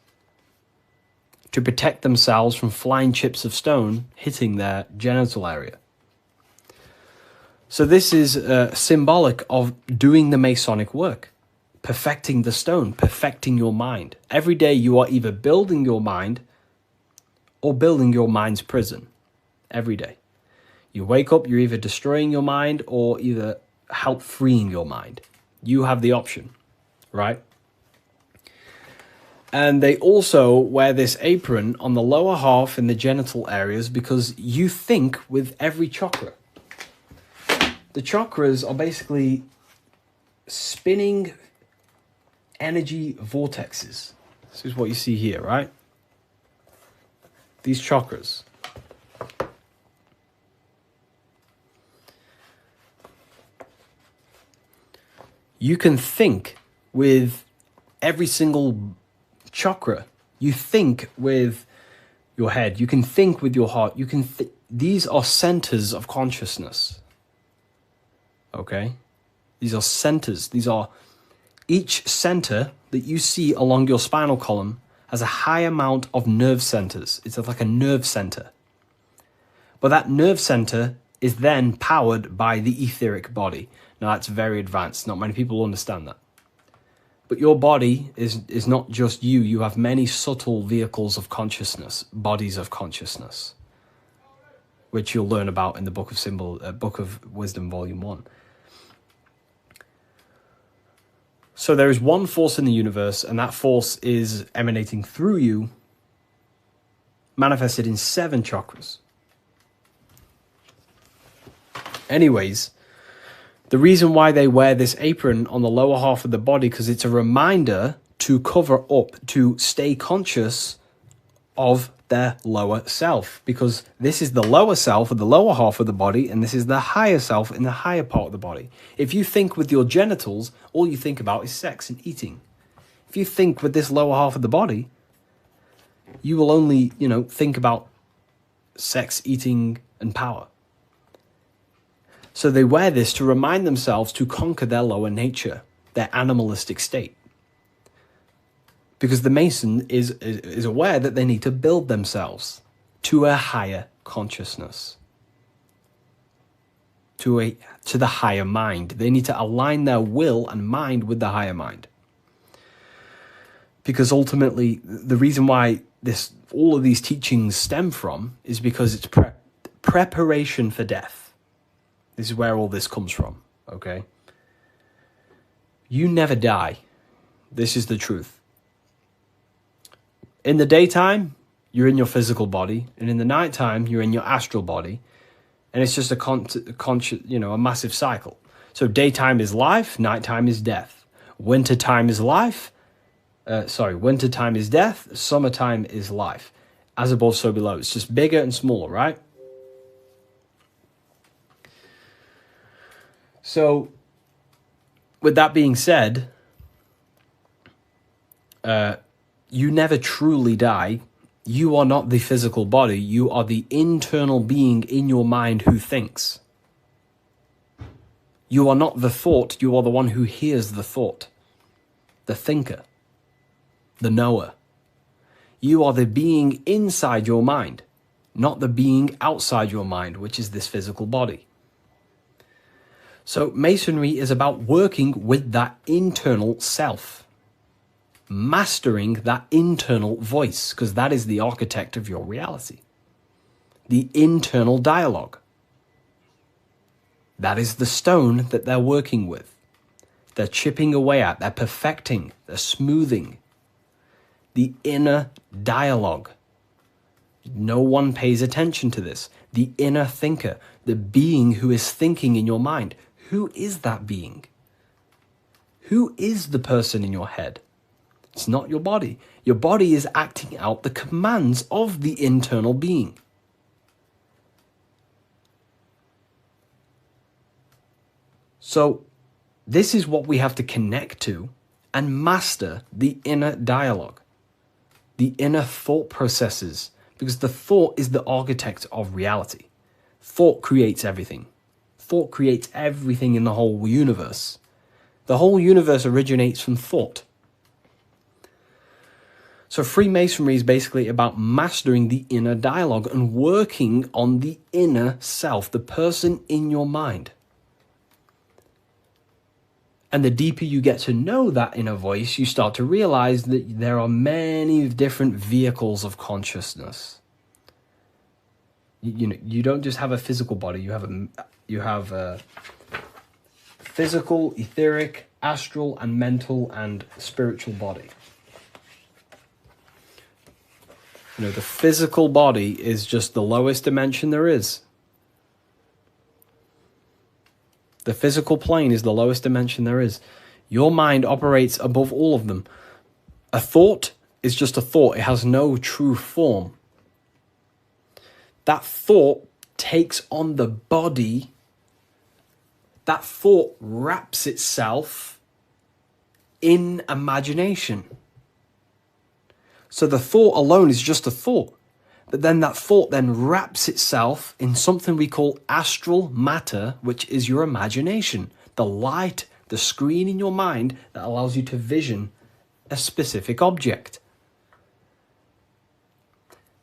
to protect themselves from flying chips of stone hitting their genital area. So this is symbolic of doing the Masonic work, perfecting the stone, perfecting your mind. Every day you are either building your mind or building your mind's prison. Every day. You wake up, you're either destroying your mind or either help freeing your mind. You have the option, right? And they also wear this apron on the lower half in the genital areas because you think with every chakra. The chakras are basically spinning energy vortexes. This is what you see here, right? These chakras. You can think with every single chakra. You think with your head. You can think with your heart. These are centers of consciousness. Okay? These are centers. Each center that you see along your spinal column has a high amount of nerve centers. It's like a nerve center. But that nerve center is then powered by the etheric body. Now, that's very advanced. Not many people understand that. But your body is not just you. You have many subtle vehicles of consciousness, bodies of consciousness, which you'll learn about in the Book of Wisdom, Volume 1. So there is one force in the universe, and that force is emanating through you, manifested in 7 chakras. Anyways, the reason why they wear this apron on the lower half of the body, because it's a reminder to cover up, to stay conscious of their lower self, because this is the lower self of the lower half of the body, and this is the higher self in the higher part of the body. If you think with your genitals, all you think about is sex and eating. If you think with this lower half of the body, you will only, think about sex, eating, and power. So they wear this to remind themselves to conquer their lower nature, their animalistic state. Because the Mason is aware that they need to build themselves to a higher consciousness, to the higher mind. They need to align their will and mind with the higher mind. Because ultimately, the reason why all of these teachings stem from is because it's preparation for death. This is where all this comes from, okay? You never die. This is the truth. In the daytime, you're in your physical body, and in the nighttime, you're in your astral body, and it's just a massive cycle. So daytime is life, nighttime is death. Wintertime is life. Wintertime is death. Summertime is life. As above, so below. It's just bigger and smaller, right? So, with that being said, you never truly die. You are not the physical body. You are the internal being in your mind who thinks. You are not the thought. You are the one who hears the thought. The thinker. The knower. You are the being inside your mind, not the being outside your mind, which is this physical body. So Masonry is about working with that internal self, mastering that internal voice, because that is the architect of your reality. The internal dialogue. That is the stone that they're working with. They're chipping away at, they're perfecting, they're smoothing. The inner dialogue. No one pays attention to this. The inner thinker, the being who is thinking in your mind. Who is that being? Who is the person in your head? It's not your body. Your body is acting out the commands of the internal being. So, this is what we have to connect to and master the inner dialogue. The inner thought processes, because the thought is the architect of reality. Thought creates everything. Thought creates everything in the whole universe. The whole universe originates from thought. So Freemasonry is basically about mastering the inner dialogue and working on the inner self, the person in your mind. And the deeper you get to know that inner voice, you start to realize that there are many different vehicles of consciousness. You don't just have a physical body. You have a physical, etheric, astral, and mental and spiritual body. The physical body is just the lowest dimension there is. The physical plane is the lowest dimension there is. Your mind operates above all of them. A thought is just a thought. It has no true form. That thought takes on the body. That thought wraps itself in imagination. So the thought alone is just a thought. But then that thought then wraps itself in something we call astral matter, which is your imagination. The light, the screen in your mind that allows you to vision a specific object.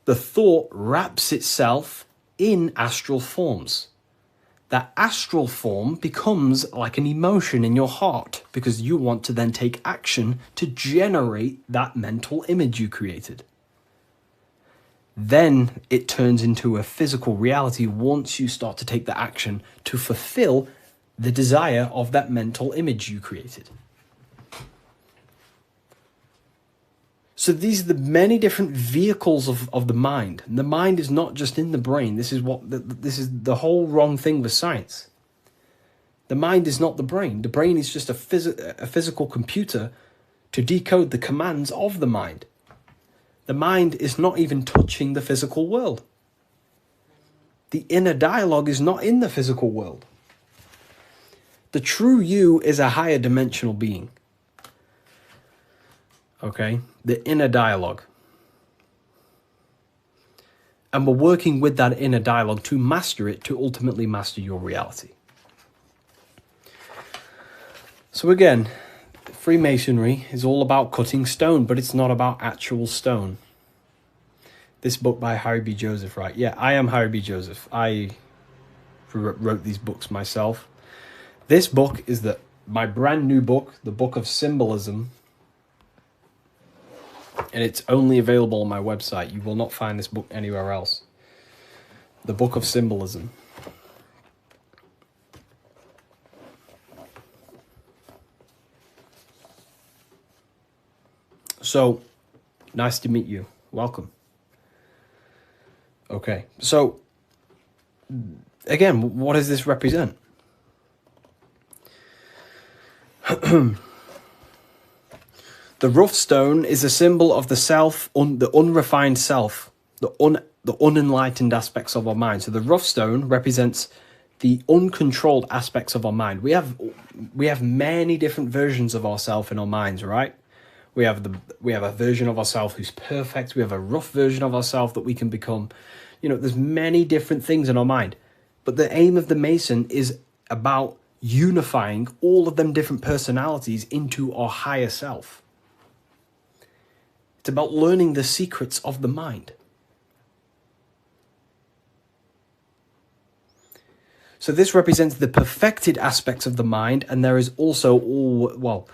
The thought wraps itself in astral forms. That astral form becomes like an emotion in your heart because you want to then take action to generate that mental image you created. Then it turns into a physical reality once you start to take the action to fulfill the desire of that mental image you created. So these are the many different vehicles of the mind. And the mind is not just in the brain. This is the whole wrong thing with science. The mind is not the brain. The brain is just a physical computer to decode the commands of the mind. The mind is not even touching the physical world. The inner dialogue is not in the physical world. The true you is a higher dimensional being. Okay? The inner dialogue. And we're working with that inner dialogue to master it, to ultimately master your reality. So again, Freemasonry is all about cutting stone, but it's not about actual stone. This book by Harry B. Joseph, right? Yeah, I am Harry B. Joseph. I wrote these books myself. This book is my brand new book, the Book of Symbolism. And it's only available on my website. You will not find this book anywhere else. The Book of Symbolism. So, Nice to meet you. Welcome. Okay, so again, what does this represent? The rough stone is a symbol of the self, the unrefined self, the unenlightened aspects of our mind. So the rough stone represents the uncontrolled aspects of our mind. We have many different versions of ourselves in our minds, right? We have a version of ourselves who's perfect. We have a rough version of ourselves that we can become. You know, there's many different things in our mind. But the aim of the Mason is about unifying all of them different personalities into our higher self. It's about learning the secrets of the mind. So this represents the perfected aspects of the mind, and there is also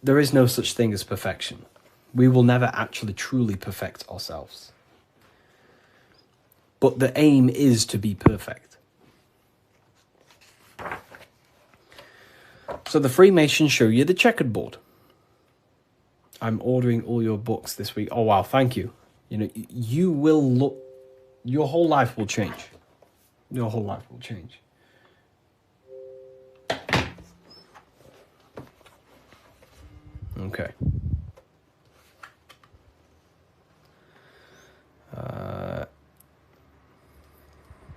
there is no such thing as perfection. We will never actually truly perfect ourselves. But the aim is to be perfect. So the Freemasons show you the checkered board. I'm ordering all your books this week. Oh, wow, thank you. You know, you will look, your whole life will change. Your whole life will change. Okay.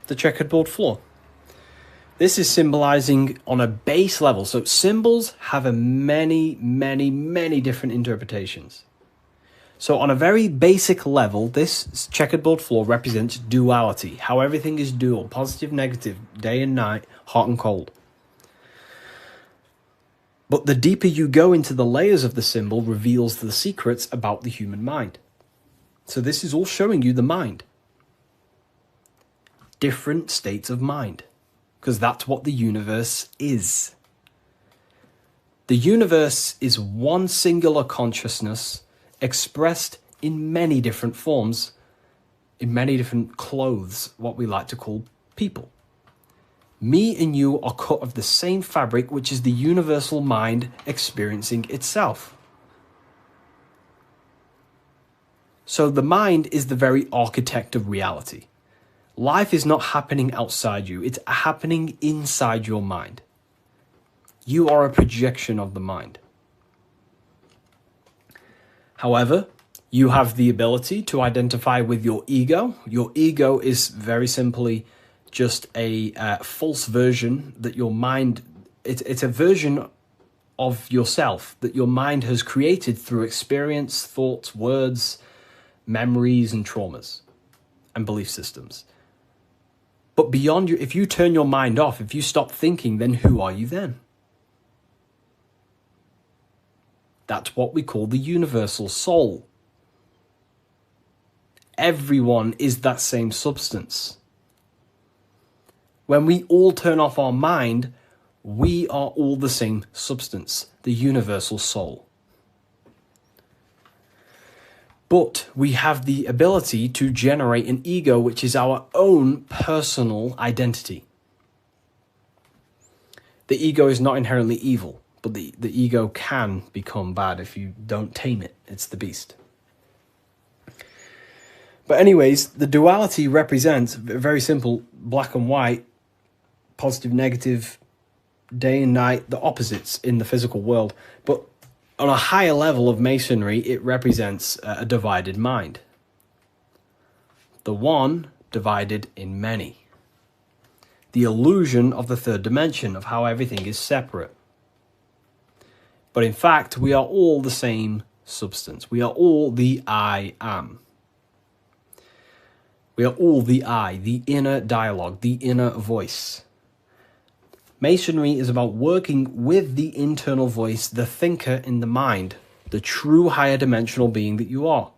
The checkered board floor. This is symbolizing on a base level. So symbols have many different interpretations. So on a very basic level, this checkered board floor represents duality, how everything is dual, positive, negative, day and night, hot and cold. But the deeper you go into the layers of the symbol reveals the secrets about the human mind. So this is all showing you the mind. Different states of mind. Because that's what the universe is. The universe is one singular consciousness expressed in many different forms, in many different clothes, what we like to call people. Me and you are cut of the same fabric, which is the universal mind experiencing itself. So the mind is the very architect of reality. Life is not happening outside you, it's happening inside your mind. You are a projection of the mind. However, you have the ability to identify with your ego. Your ego is very simply just a false version that your mind, it's a version of yourself that your mind has created through experience, thoughts, words, memories, and traumas, and belief systems. But beyond you, if you turn your mind off, if you stop thinking, then who are you then? That's what we call the universal soul. Everyone is that same substance. When we all turn off our mind, we are all the same substance, the universal soul. But we have the ability to generate an ego, which is our own personal identity. The ego is not inherently evil, but the ego can become bad if you don't tame it. It's the beast. But anyways, the duality represents, very simple, black and white, positive, negative, day and night, the opposites in the physical world. But on a higher level of masonry, it represents a divided mind. The one divided in many. The illusion of the third dimension, of how everything is separate. But in fact, we are all the same substance. We are all the I am. We are all the I, the inner dialogue, the inner voice. Masonry is about working with the internal voice, the thinker in the mind, the true higher dimensional being that you are.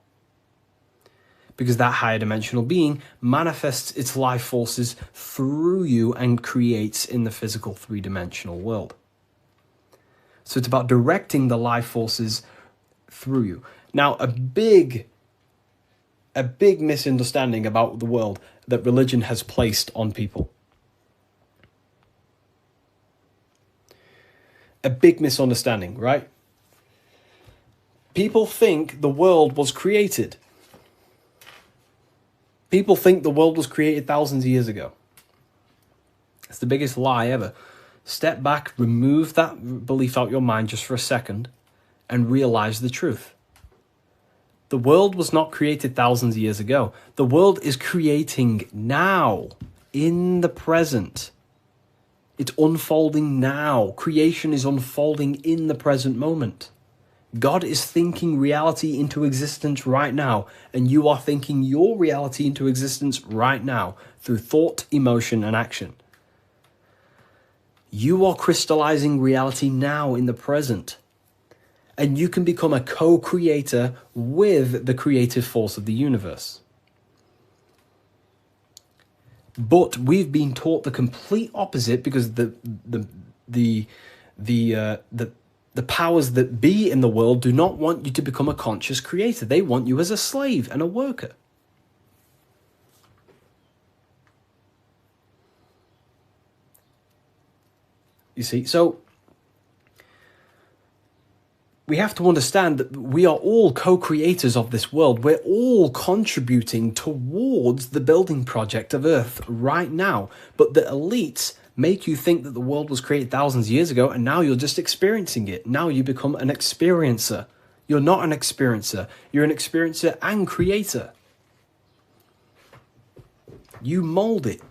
Because that higher dimensional being manifests its life forces through you and creates in the physical three-dimensional world. So it's about directing the life forces through you. Now, a big misunderstanding about the world that religion has placed on people. A big misunderstanding, right? People think the world was created. People think the world was created thousands of years ago. It's the biggest lie ever. Step back, remove that belief out your mind just for a second, and realize the truth. The world was not created thousands of years ago. The world is creating now, in the present. It's unfolding now. Creation is unfolding in the present moment. God is thinking reality into existence right now, and you are thinking your reality into existence right now through thought, emotion, and action. You are crystallizing reality now in the present, and you can become a co-creator with the creative force of the universe. But we've been taught the complete opposite, because the powers that be in the world do not want you to become a conscious creator. They want you as a slave and a worker. You see, so we have to understand that we are all co-creators of this world. We're all contributing towards the building project of Earth right now. But the elites make you think that the world was created thousands of years ago, and now you're just experiencing it. Now you become an experiencer. You're not an experiencer. You're an experiencer and creator. You mold it.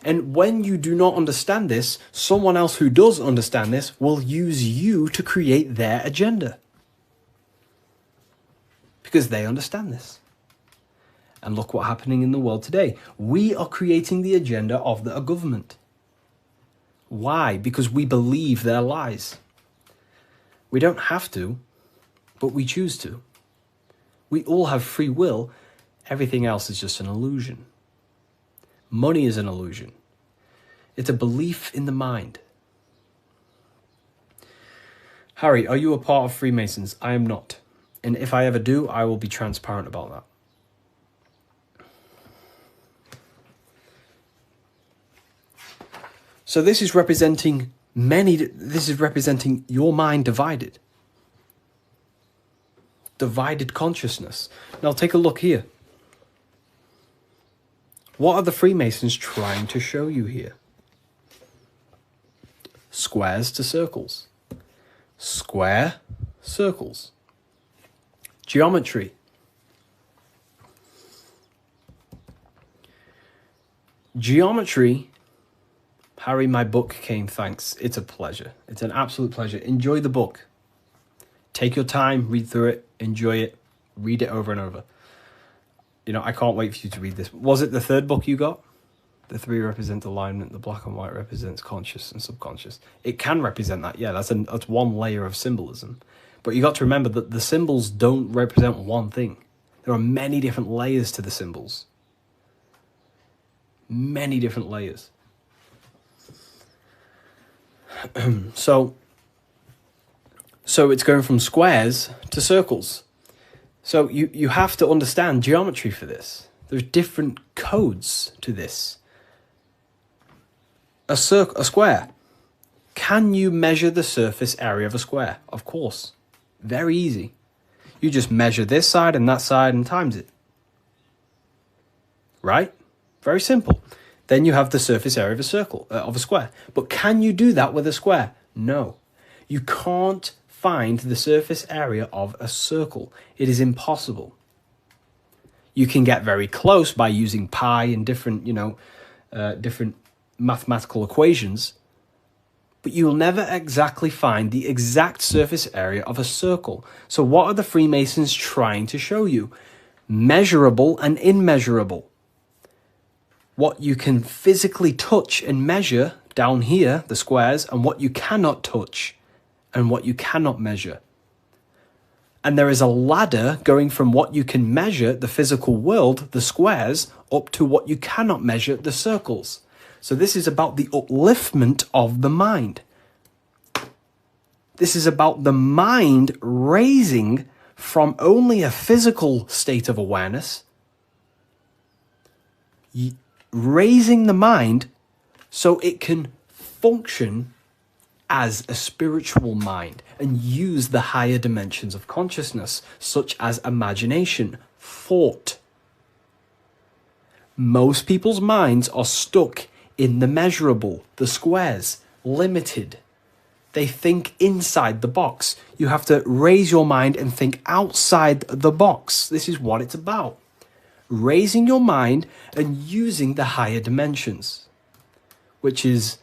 And when you do not understand this, someone else who does understand this will use you to create their agenda. Because they understand this. And look what's happening in the world today. We are creating the agenda of the government. Why? Because we believe their lies. We don't have to, but we choose to. We all have free will. Everything else is just an illusion. Money is an illusion. It's a belief in the mind. Harry, are you a part of Freemasons? I am not. And if I ever do, I will be transparent about that. So this is representing your mind divided. Divided consciousness. Now take a look here. What are the Freemasons trying to show you here? Squares to circles. Square, circles. Geometry. Geometry. Harry, my book came, thanks. It's a pleasure. It's an absolute pleasure. Enjoy the book. Take your time, read through it, enjoy it, read it over and over. You know, I can't wait for you to read this. Was it the third book you got? The three represent alignment, the black and white represents conscious and subconscious. It can represent that, yeah, that's one layer of symbolism. But you got to remember that the symbols don't represent one thing. There are many different layers to the symbols. Many different layers. So it's going from squares to circles. So you have to understand geometry for this. There's different codes to this. A square. Can you measure the surface area of a square? Of course. Very easy. You just measure this side and that side and times it. Right? Very simple. Then you have the surface area of a circle, of a square. But can you do that with a square? No. You can't find the surface area of a circle. It is impossible. You can get very close by using pi and different, different mathematical equations, but you will never exactly find the exact surface area of a circle. So what are the Freemasons trying to show you? Measurable and immeasurable. What you can physically touch and measure down here, the squares, and what you cannot touch and what you cannot measure. And there is a ladder going from what you can measure, the physical world, the squares, up to what you cannot measure, the circles. So this is about the upliftment of the mind. This is about the mind raising from only a physical state of awareness, raising the mind so it can function as a spiritual mind and use the higher dimensions of consciousness, such as imagination, thought. Most people's minds are stuck in the measurable, the squares, limited. They think inside the box. You have to raise your mind and think outside the box. This is what it's about. Raising your mind and using the higher dimensions, which is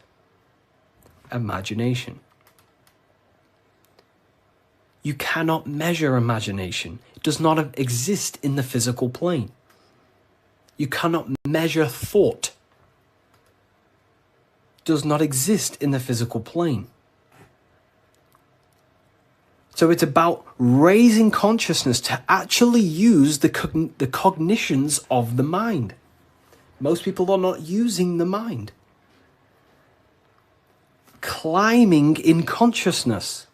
imagination. You cannot measure imagination. It does not exist in the physical plane. You cannot measure thought. It does not exist in the physical plane. So it's about raising consciousness to actually use the cognitions of the mind. Most people are not using the mind. Climbing in consciousness.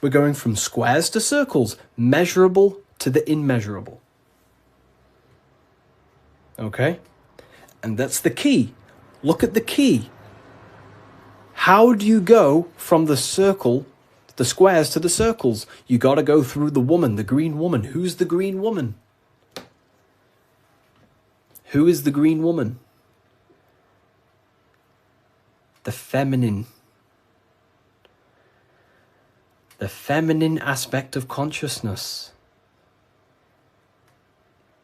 We're going from squares to circles, measurable to the immeasurable. Okay? And that's the key. Look at the key. How do you go from the circle, the squares to the circles? You got to go through the woman, the green woman. Who's the green woman? Who is the green woman? The feminine. The feminine aspect of consciousness.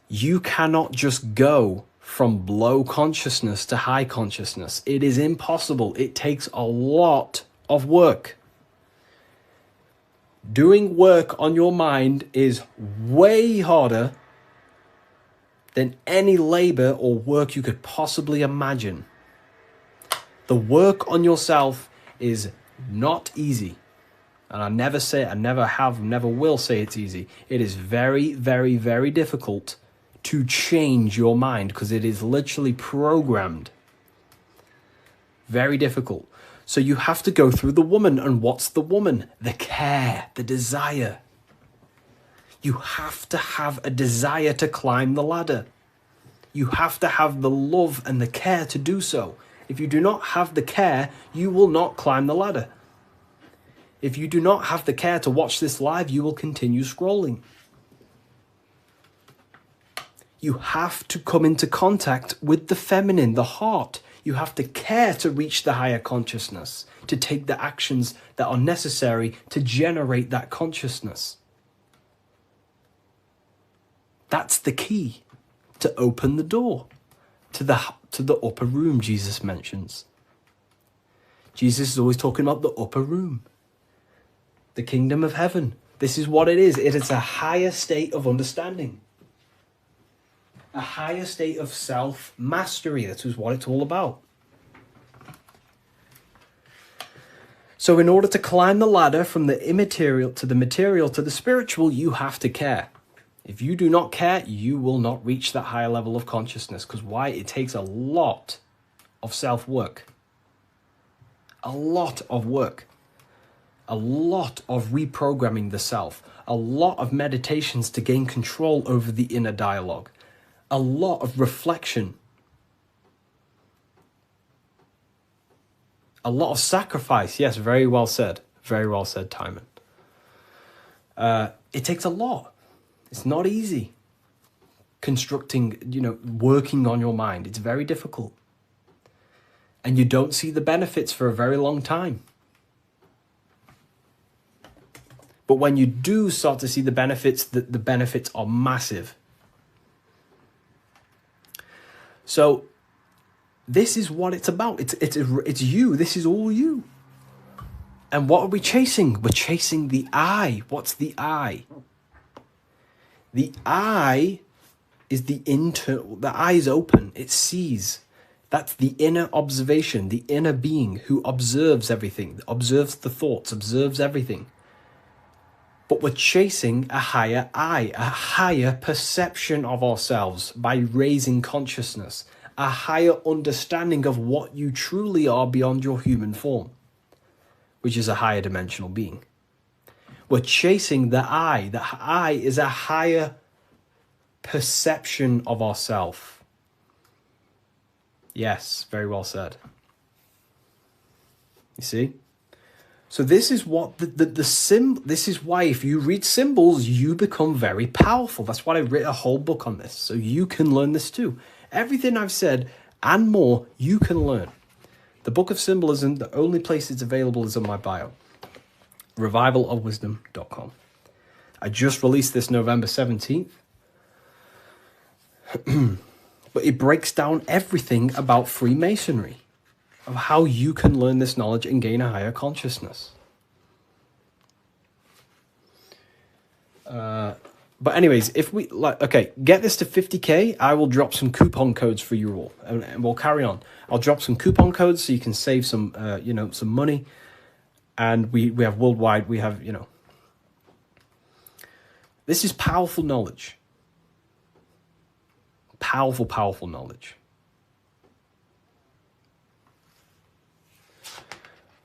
You cannot just go from low consciousness to high consciousness. It is impossible. It takes a lot of work. Doing work on your mind is way harder than any labor or work you could possibly imagine. The work on yourself is not easy. And I never will say it's easy. It is very, very, very difficult to change your mind because it is literally programmed. Very difficult. So you have to go through the woman. And what's the woman? The care, the desire. You have to have a desire to climb the ladder. You have to have the love and the care to do so. If you do not have the care, you will not climb the ladder. If you do not have the care to watch this live, you will continue scrolling. You have to come into contact with the feminine, the heart. You have to care to reach the higher consciousness, to take the actions that are necessary to generate that consciousness. That's the key to open the door to the upper room Jesus mentions. Jesus is always talking about the upper room, the kingdom of heaven. This is what it is. It is a higher state of understanding. A higher state of self-mastery. That is what it's all about. So in order to climb the ladder from the immaterial to the material to the spiritual, you have to care. If you do not care, you will not reach that higher level of consciousness. Because why? It takes a lot of self-work. A lot of work. A lot of reprogramming the self. A lot of meditations to gain control over the inner dialogue. A lot of reflection. A lot of sacrifice. Yes, very well said. Very well said, Timon. It takes a lot. It's not easy. Constructing, working on your mind. It's very difficult. And you don't see the benefits for a very long time. But when you do start to see the benefits, the benefits are massive. So this is what it's about. It's you. This is all you. And what are we chasing? We're chasing the I. What's the I? The I is the eye is open. It sees. That's the inner observation, the inner being who observes everything, observes the thoughts, observes everything. But we're chasing a higher I, a higher perception of ourselves by raising consciousness, a higher understanding of what you truly are beyond your human form, which is a higher dimensional being. We're chasing the I. The I is a higher perception of ourself. Yes, very well said. You see? So this is what this is why if you read symbols, you become very powerful. That's why I wrote a whole book on this. So you can learn this too. Everything I've said and more, you can learn. The Book of Symbolism, the only place it's available is on my bio. revivalofwisdom.com. I just released this November 17th. But it breaks down everything about Freemasonry, of how you can learn this knowledge and gain a higher consciousness. But anyways, if we get this to 50k, I will drop some coupon codes for you all, and we'll carry on. I'll drop some coupon codes so you can save some, some money. And we have worldwide. We have, this is powerful knowledge. Powerful, powerful knowledge.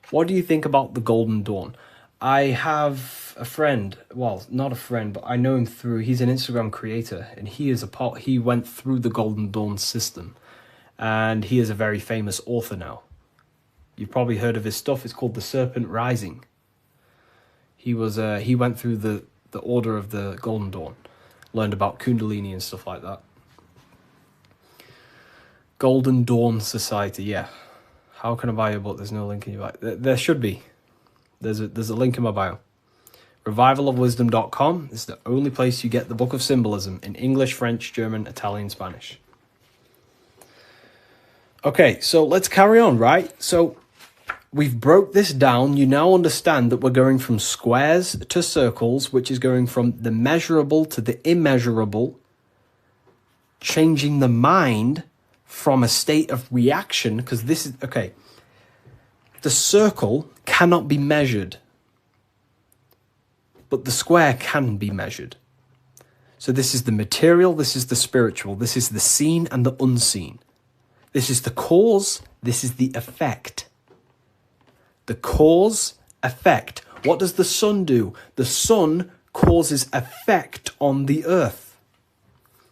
What do you think about the Golden Dawn? I have a friend, well, not a friend, but I know him he's an Instagram creator, and he went through the Golden Dawn system, and he is a very famous author now. You've probably heard of his stuff. It's called The Serpent Rising. He went through the order of the Golden Dawn, learned about Kundalini and stuff like that. Golden Dawn Society, yeah. How can I buy your book? There's no link in your bio. There should be. There's a link in my bio. Revivalofwisdom.com is the only place you get the Book of Symbolism in English, French, German, Italian, Spanish. Okay, so let's carry on, right? So we've broke this down. You now understand that we're going from squares to circles, which is going from the measurable to the immeasurable, changing the mind from a state of reaction, because this is, okay, the circle cannot be measured, but the square can be measured. So this is the material, this is the spiritual, this is the seen and the unseen. This is the cause, this is the effect. The cause, effect. What does the sun do? The sun causes effect on the earth.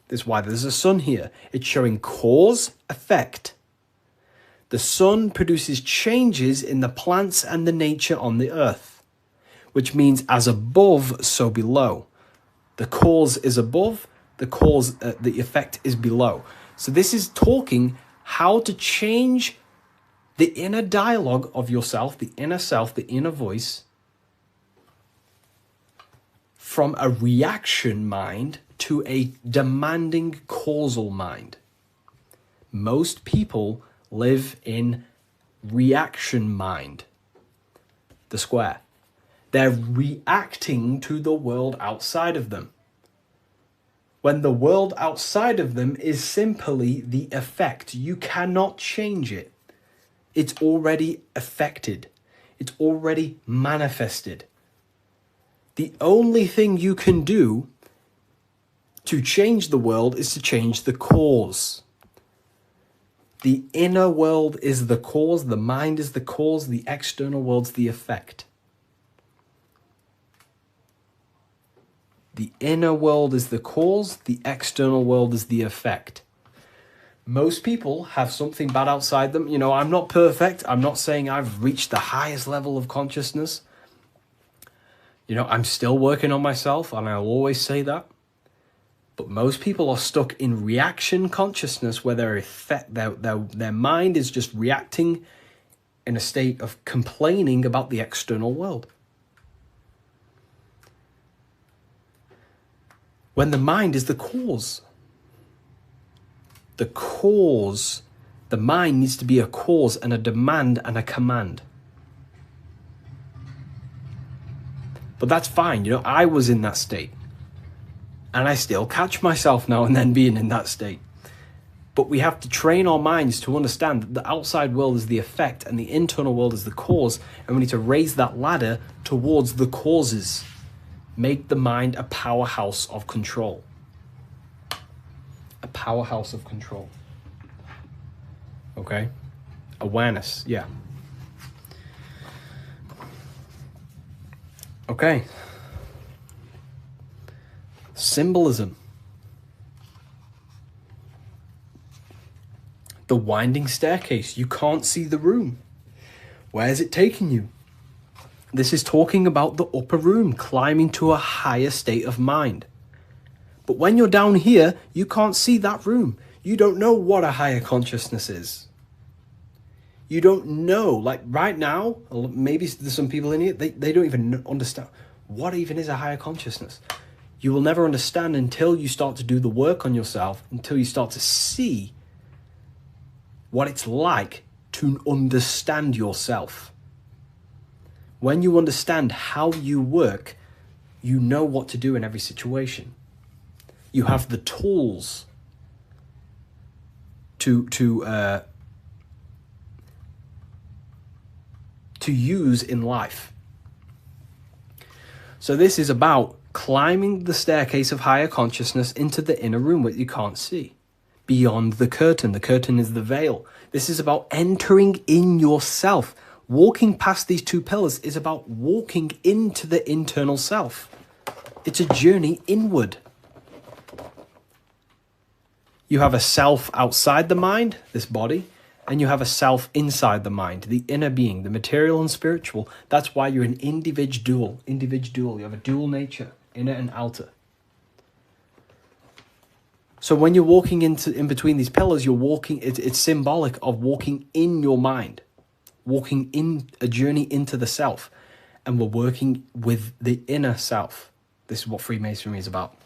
This is why there's a sun here. It's showing cause, effect. The sun produces changes in the plants and the nature on the earth, which means as above, so below. The cause is above, the effect is below. So this is talking how to change the inner dialogue of yourself, the inner self, the inner voice, from a reaction mind to a demanding causal mind. Most people live in reaction mind, the square. They're reacting to the world outside of them, when the world outside of them is simply the effect. You cannot change it. It's already affected. It's already manifested. The only thing you can do to change the world is to change the cause. The inner world is the cause, the mind is the cause, the external world's the effect. The inner world is the cause, the external world is the effect. Most people have something bad outside them. I'm not perfect. I'm not saying I've reached the highest level of consciousness. I'm still working on myself, and I'll always say that. But most people are stuck in reaction consciousness, where their mind is just reacting in a state of complaining about the external world. When the mind is the cause. The cause, the mind needs to be a cause and a demand and a command. But that's fine. I was in that state. And I still catch myself now and then being in that state. But we have to train our minds to understand that the outside world is the effect and the internal world is the cause. And we need to raise that ladder towards the causes. Make the mind a powerhouse of control. A powerhouse of control. Okay? Awareness, yeah. Okay. Symbolism. The winding staircase. You can't see the room. Where is it taking you? This is talking about the upper room, climbing to a higher state of mind. But when you're down here, you can't see that room. You don't know what a higher consciousness is. You don't know, like right now, maybe there's some people in here, they don't even understand what even is a higher consciousness. You will never understand until you start to do the work on yourself, until you start to see what it's like to understand yourself. When you understand how you work, you know what to do in every situation. You have the tools to use in life. So this is about climbing the staircase of higher consciousness into the inner room that you can't see. Beyond the curtain. The curtain is the veil. This is about entering in yourself. Walking past these two pillars is about walking into the internal self. It's a journey inward. You have a self outside the mind, this body, and you have a self inside the mind, the inner being, the material and spiritual. That's why you're an individual. You have a dual nature, inner and outer. So when you're walking in between these pillars, you're walking, it's symbolic of walking in your mind, walking in a journey into the self. And we're working with the inner self. This is what Freemasonry is about.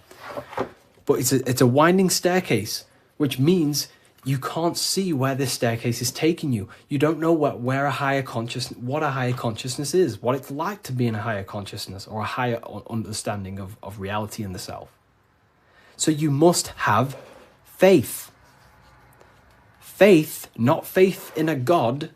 But it's a winding staircase, which means you can't see where this staircase is taking you. You don't know what a higher consciousness is, what it's like to be in a higher consciousness or a higher understanding of reality in the self. So you must have faith. Faith, not faith in a God,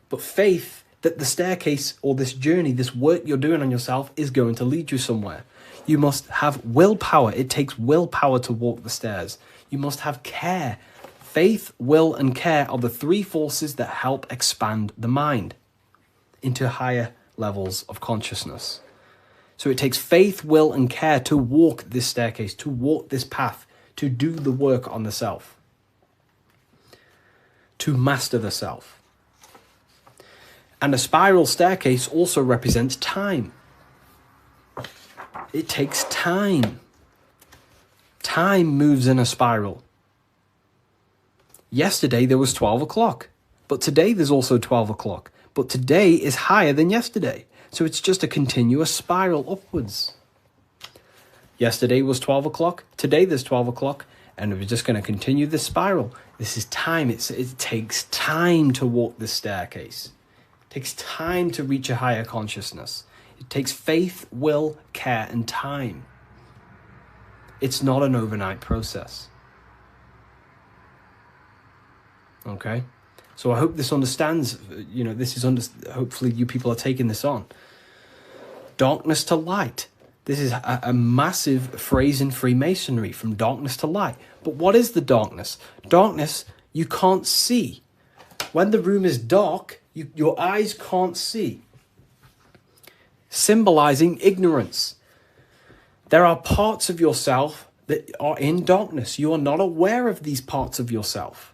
but faith that the staircase or this journey, this work you're doing on yourself is going to lead you somewhere. You must have willpower. It takes willpower to walk the stairs. You must have care. Faith, will, and care are the three forces that help expand the mind into higher levels of consciousness. So it takes faith, will, and care to walk this staircase, to walk this path, to do the work on the self, to master the self. And a spiral staircase also represents time. It takes time. Time moves in a spiral. Yesterday there was 12 o'clock, but today there's also 12 o'clock. But today is higher than yesterday. So it's just a continuous spiral upwards. Yesterday was 12 o'clock, today there's 12 o'clock, and we're just going to continue this spiral. This is time. It takes time to walk this staircase. It takes time to reach a higher consciousness. It takes faith, will, care, and time. It's not an overnight process. Okay? So I hope this understands, hopefully you people are taking this on. Darkness to light. This is a massive phrase in Freemasonry, from darkness to light. But what is the darkness? Darkness, you can't see. When the room is dark, your eyes can't see. Symbolizing ignorance. There are parts of yourself that are in darkness. You are not aware of these parts of yourself.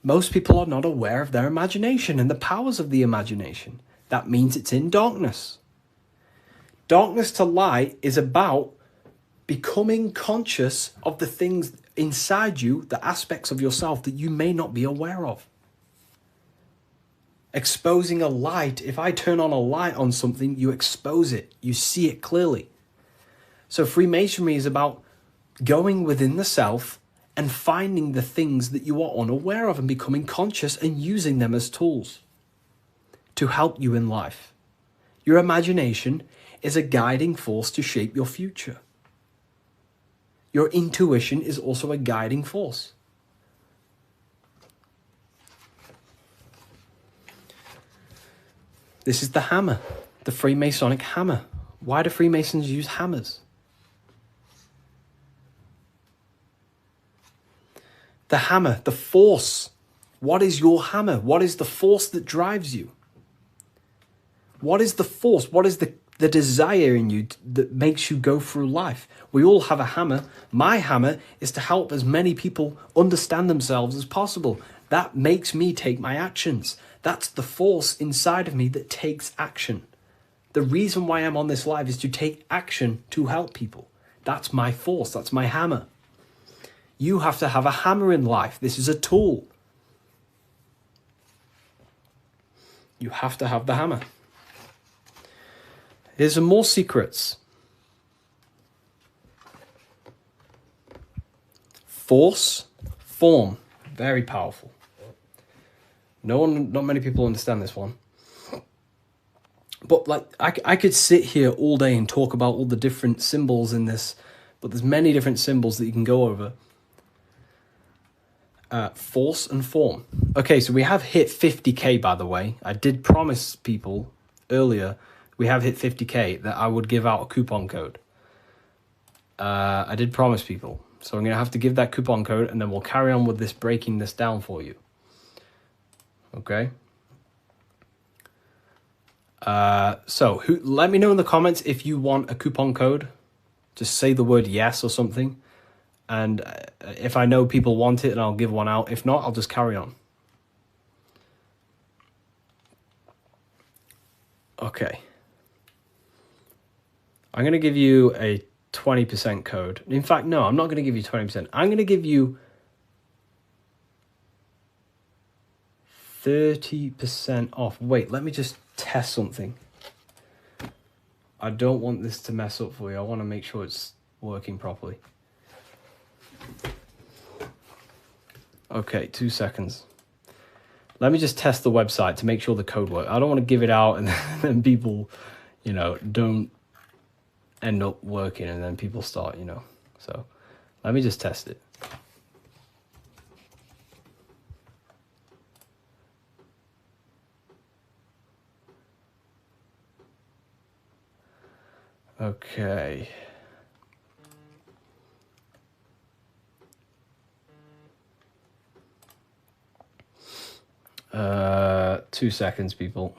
Most people are not aware of their imagination and the powers of the imagination. That means it's in darkness. Darkness to light is about becoming conscious of the things inside you, the aspects of yourself that you may not be aware of. Exposing a light. If I turn on a light on something, you expose it. You see it clearly. So Freemasonry is about going within the self and finding the things that you are unaware of and becoming conscious and using them as tools to help you in life. Your imagination is a guiding force to shape your future. Your intuition is also a guiding force. This is the hammer, the Freemasonic hammer. Why do Freemasons use hammers? The hammer, the force. What is your hammer? What is the force that drives you? What is the force? What is the desire in you that makes you go through life? We all have a hammer. My hammer is to help as many people understand themselves as possible. That makes me take my actions. That's the force inside of me that takes action. The reason why I'm on this live is to take action to help people. That's my force. That's my hammer. You have to have a hammer in life. This is a tool. You have to have the hammer. Here's some more secrets. Force, form, very powerful. Not many people understand this one. But like, I could sit here all day and talk about all the different symbols in this, but there's many different symbols that you can go over. Force and form. Okay, so we have hit 50k, by the way. I did promise people earlier, we have hit 50k, that I would give out a coupon code. I did promise people. So I'm going to have to give that coupon code, and then we'll carry on with this, breaking this down for you. Okay? So let me know in the comments if you want a coupon code. Just say the word yes or something. And if I know people want it, then I'll give one out. If not, I'll just carry on. Okay. I'm going to give you a 20% code. In fact, no, I'm not going to give you 20%. I'm going to give you 30% off. Wait, let me just test something. I don't want this to mess up for you. I want to make sure it's working properly. Okay, 2 seconds. Let me just test the website to make sure the code works. I don't want to give it out and then people, don't end up working and then people start, So let me just test it. Okay. 2 seconds, people.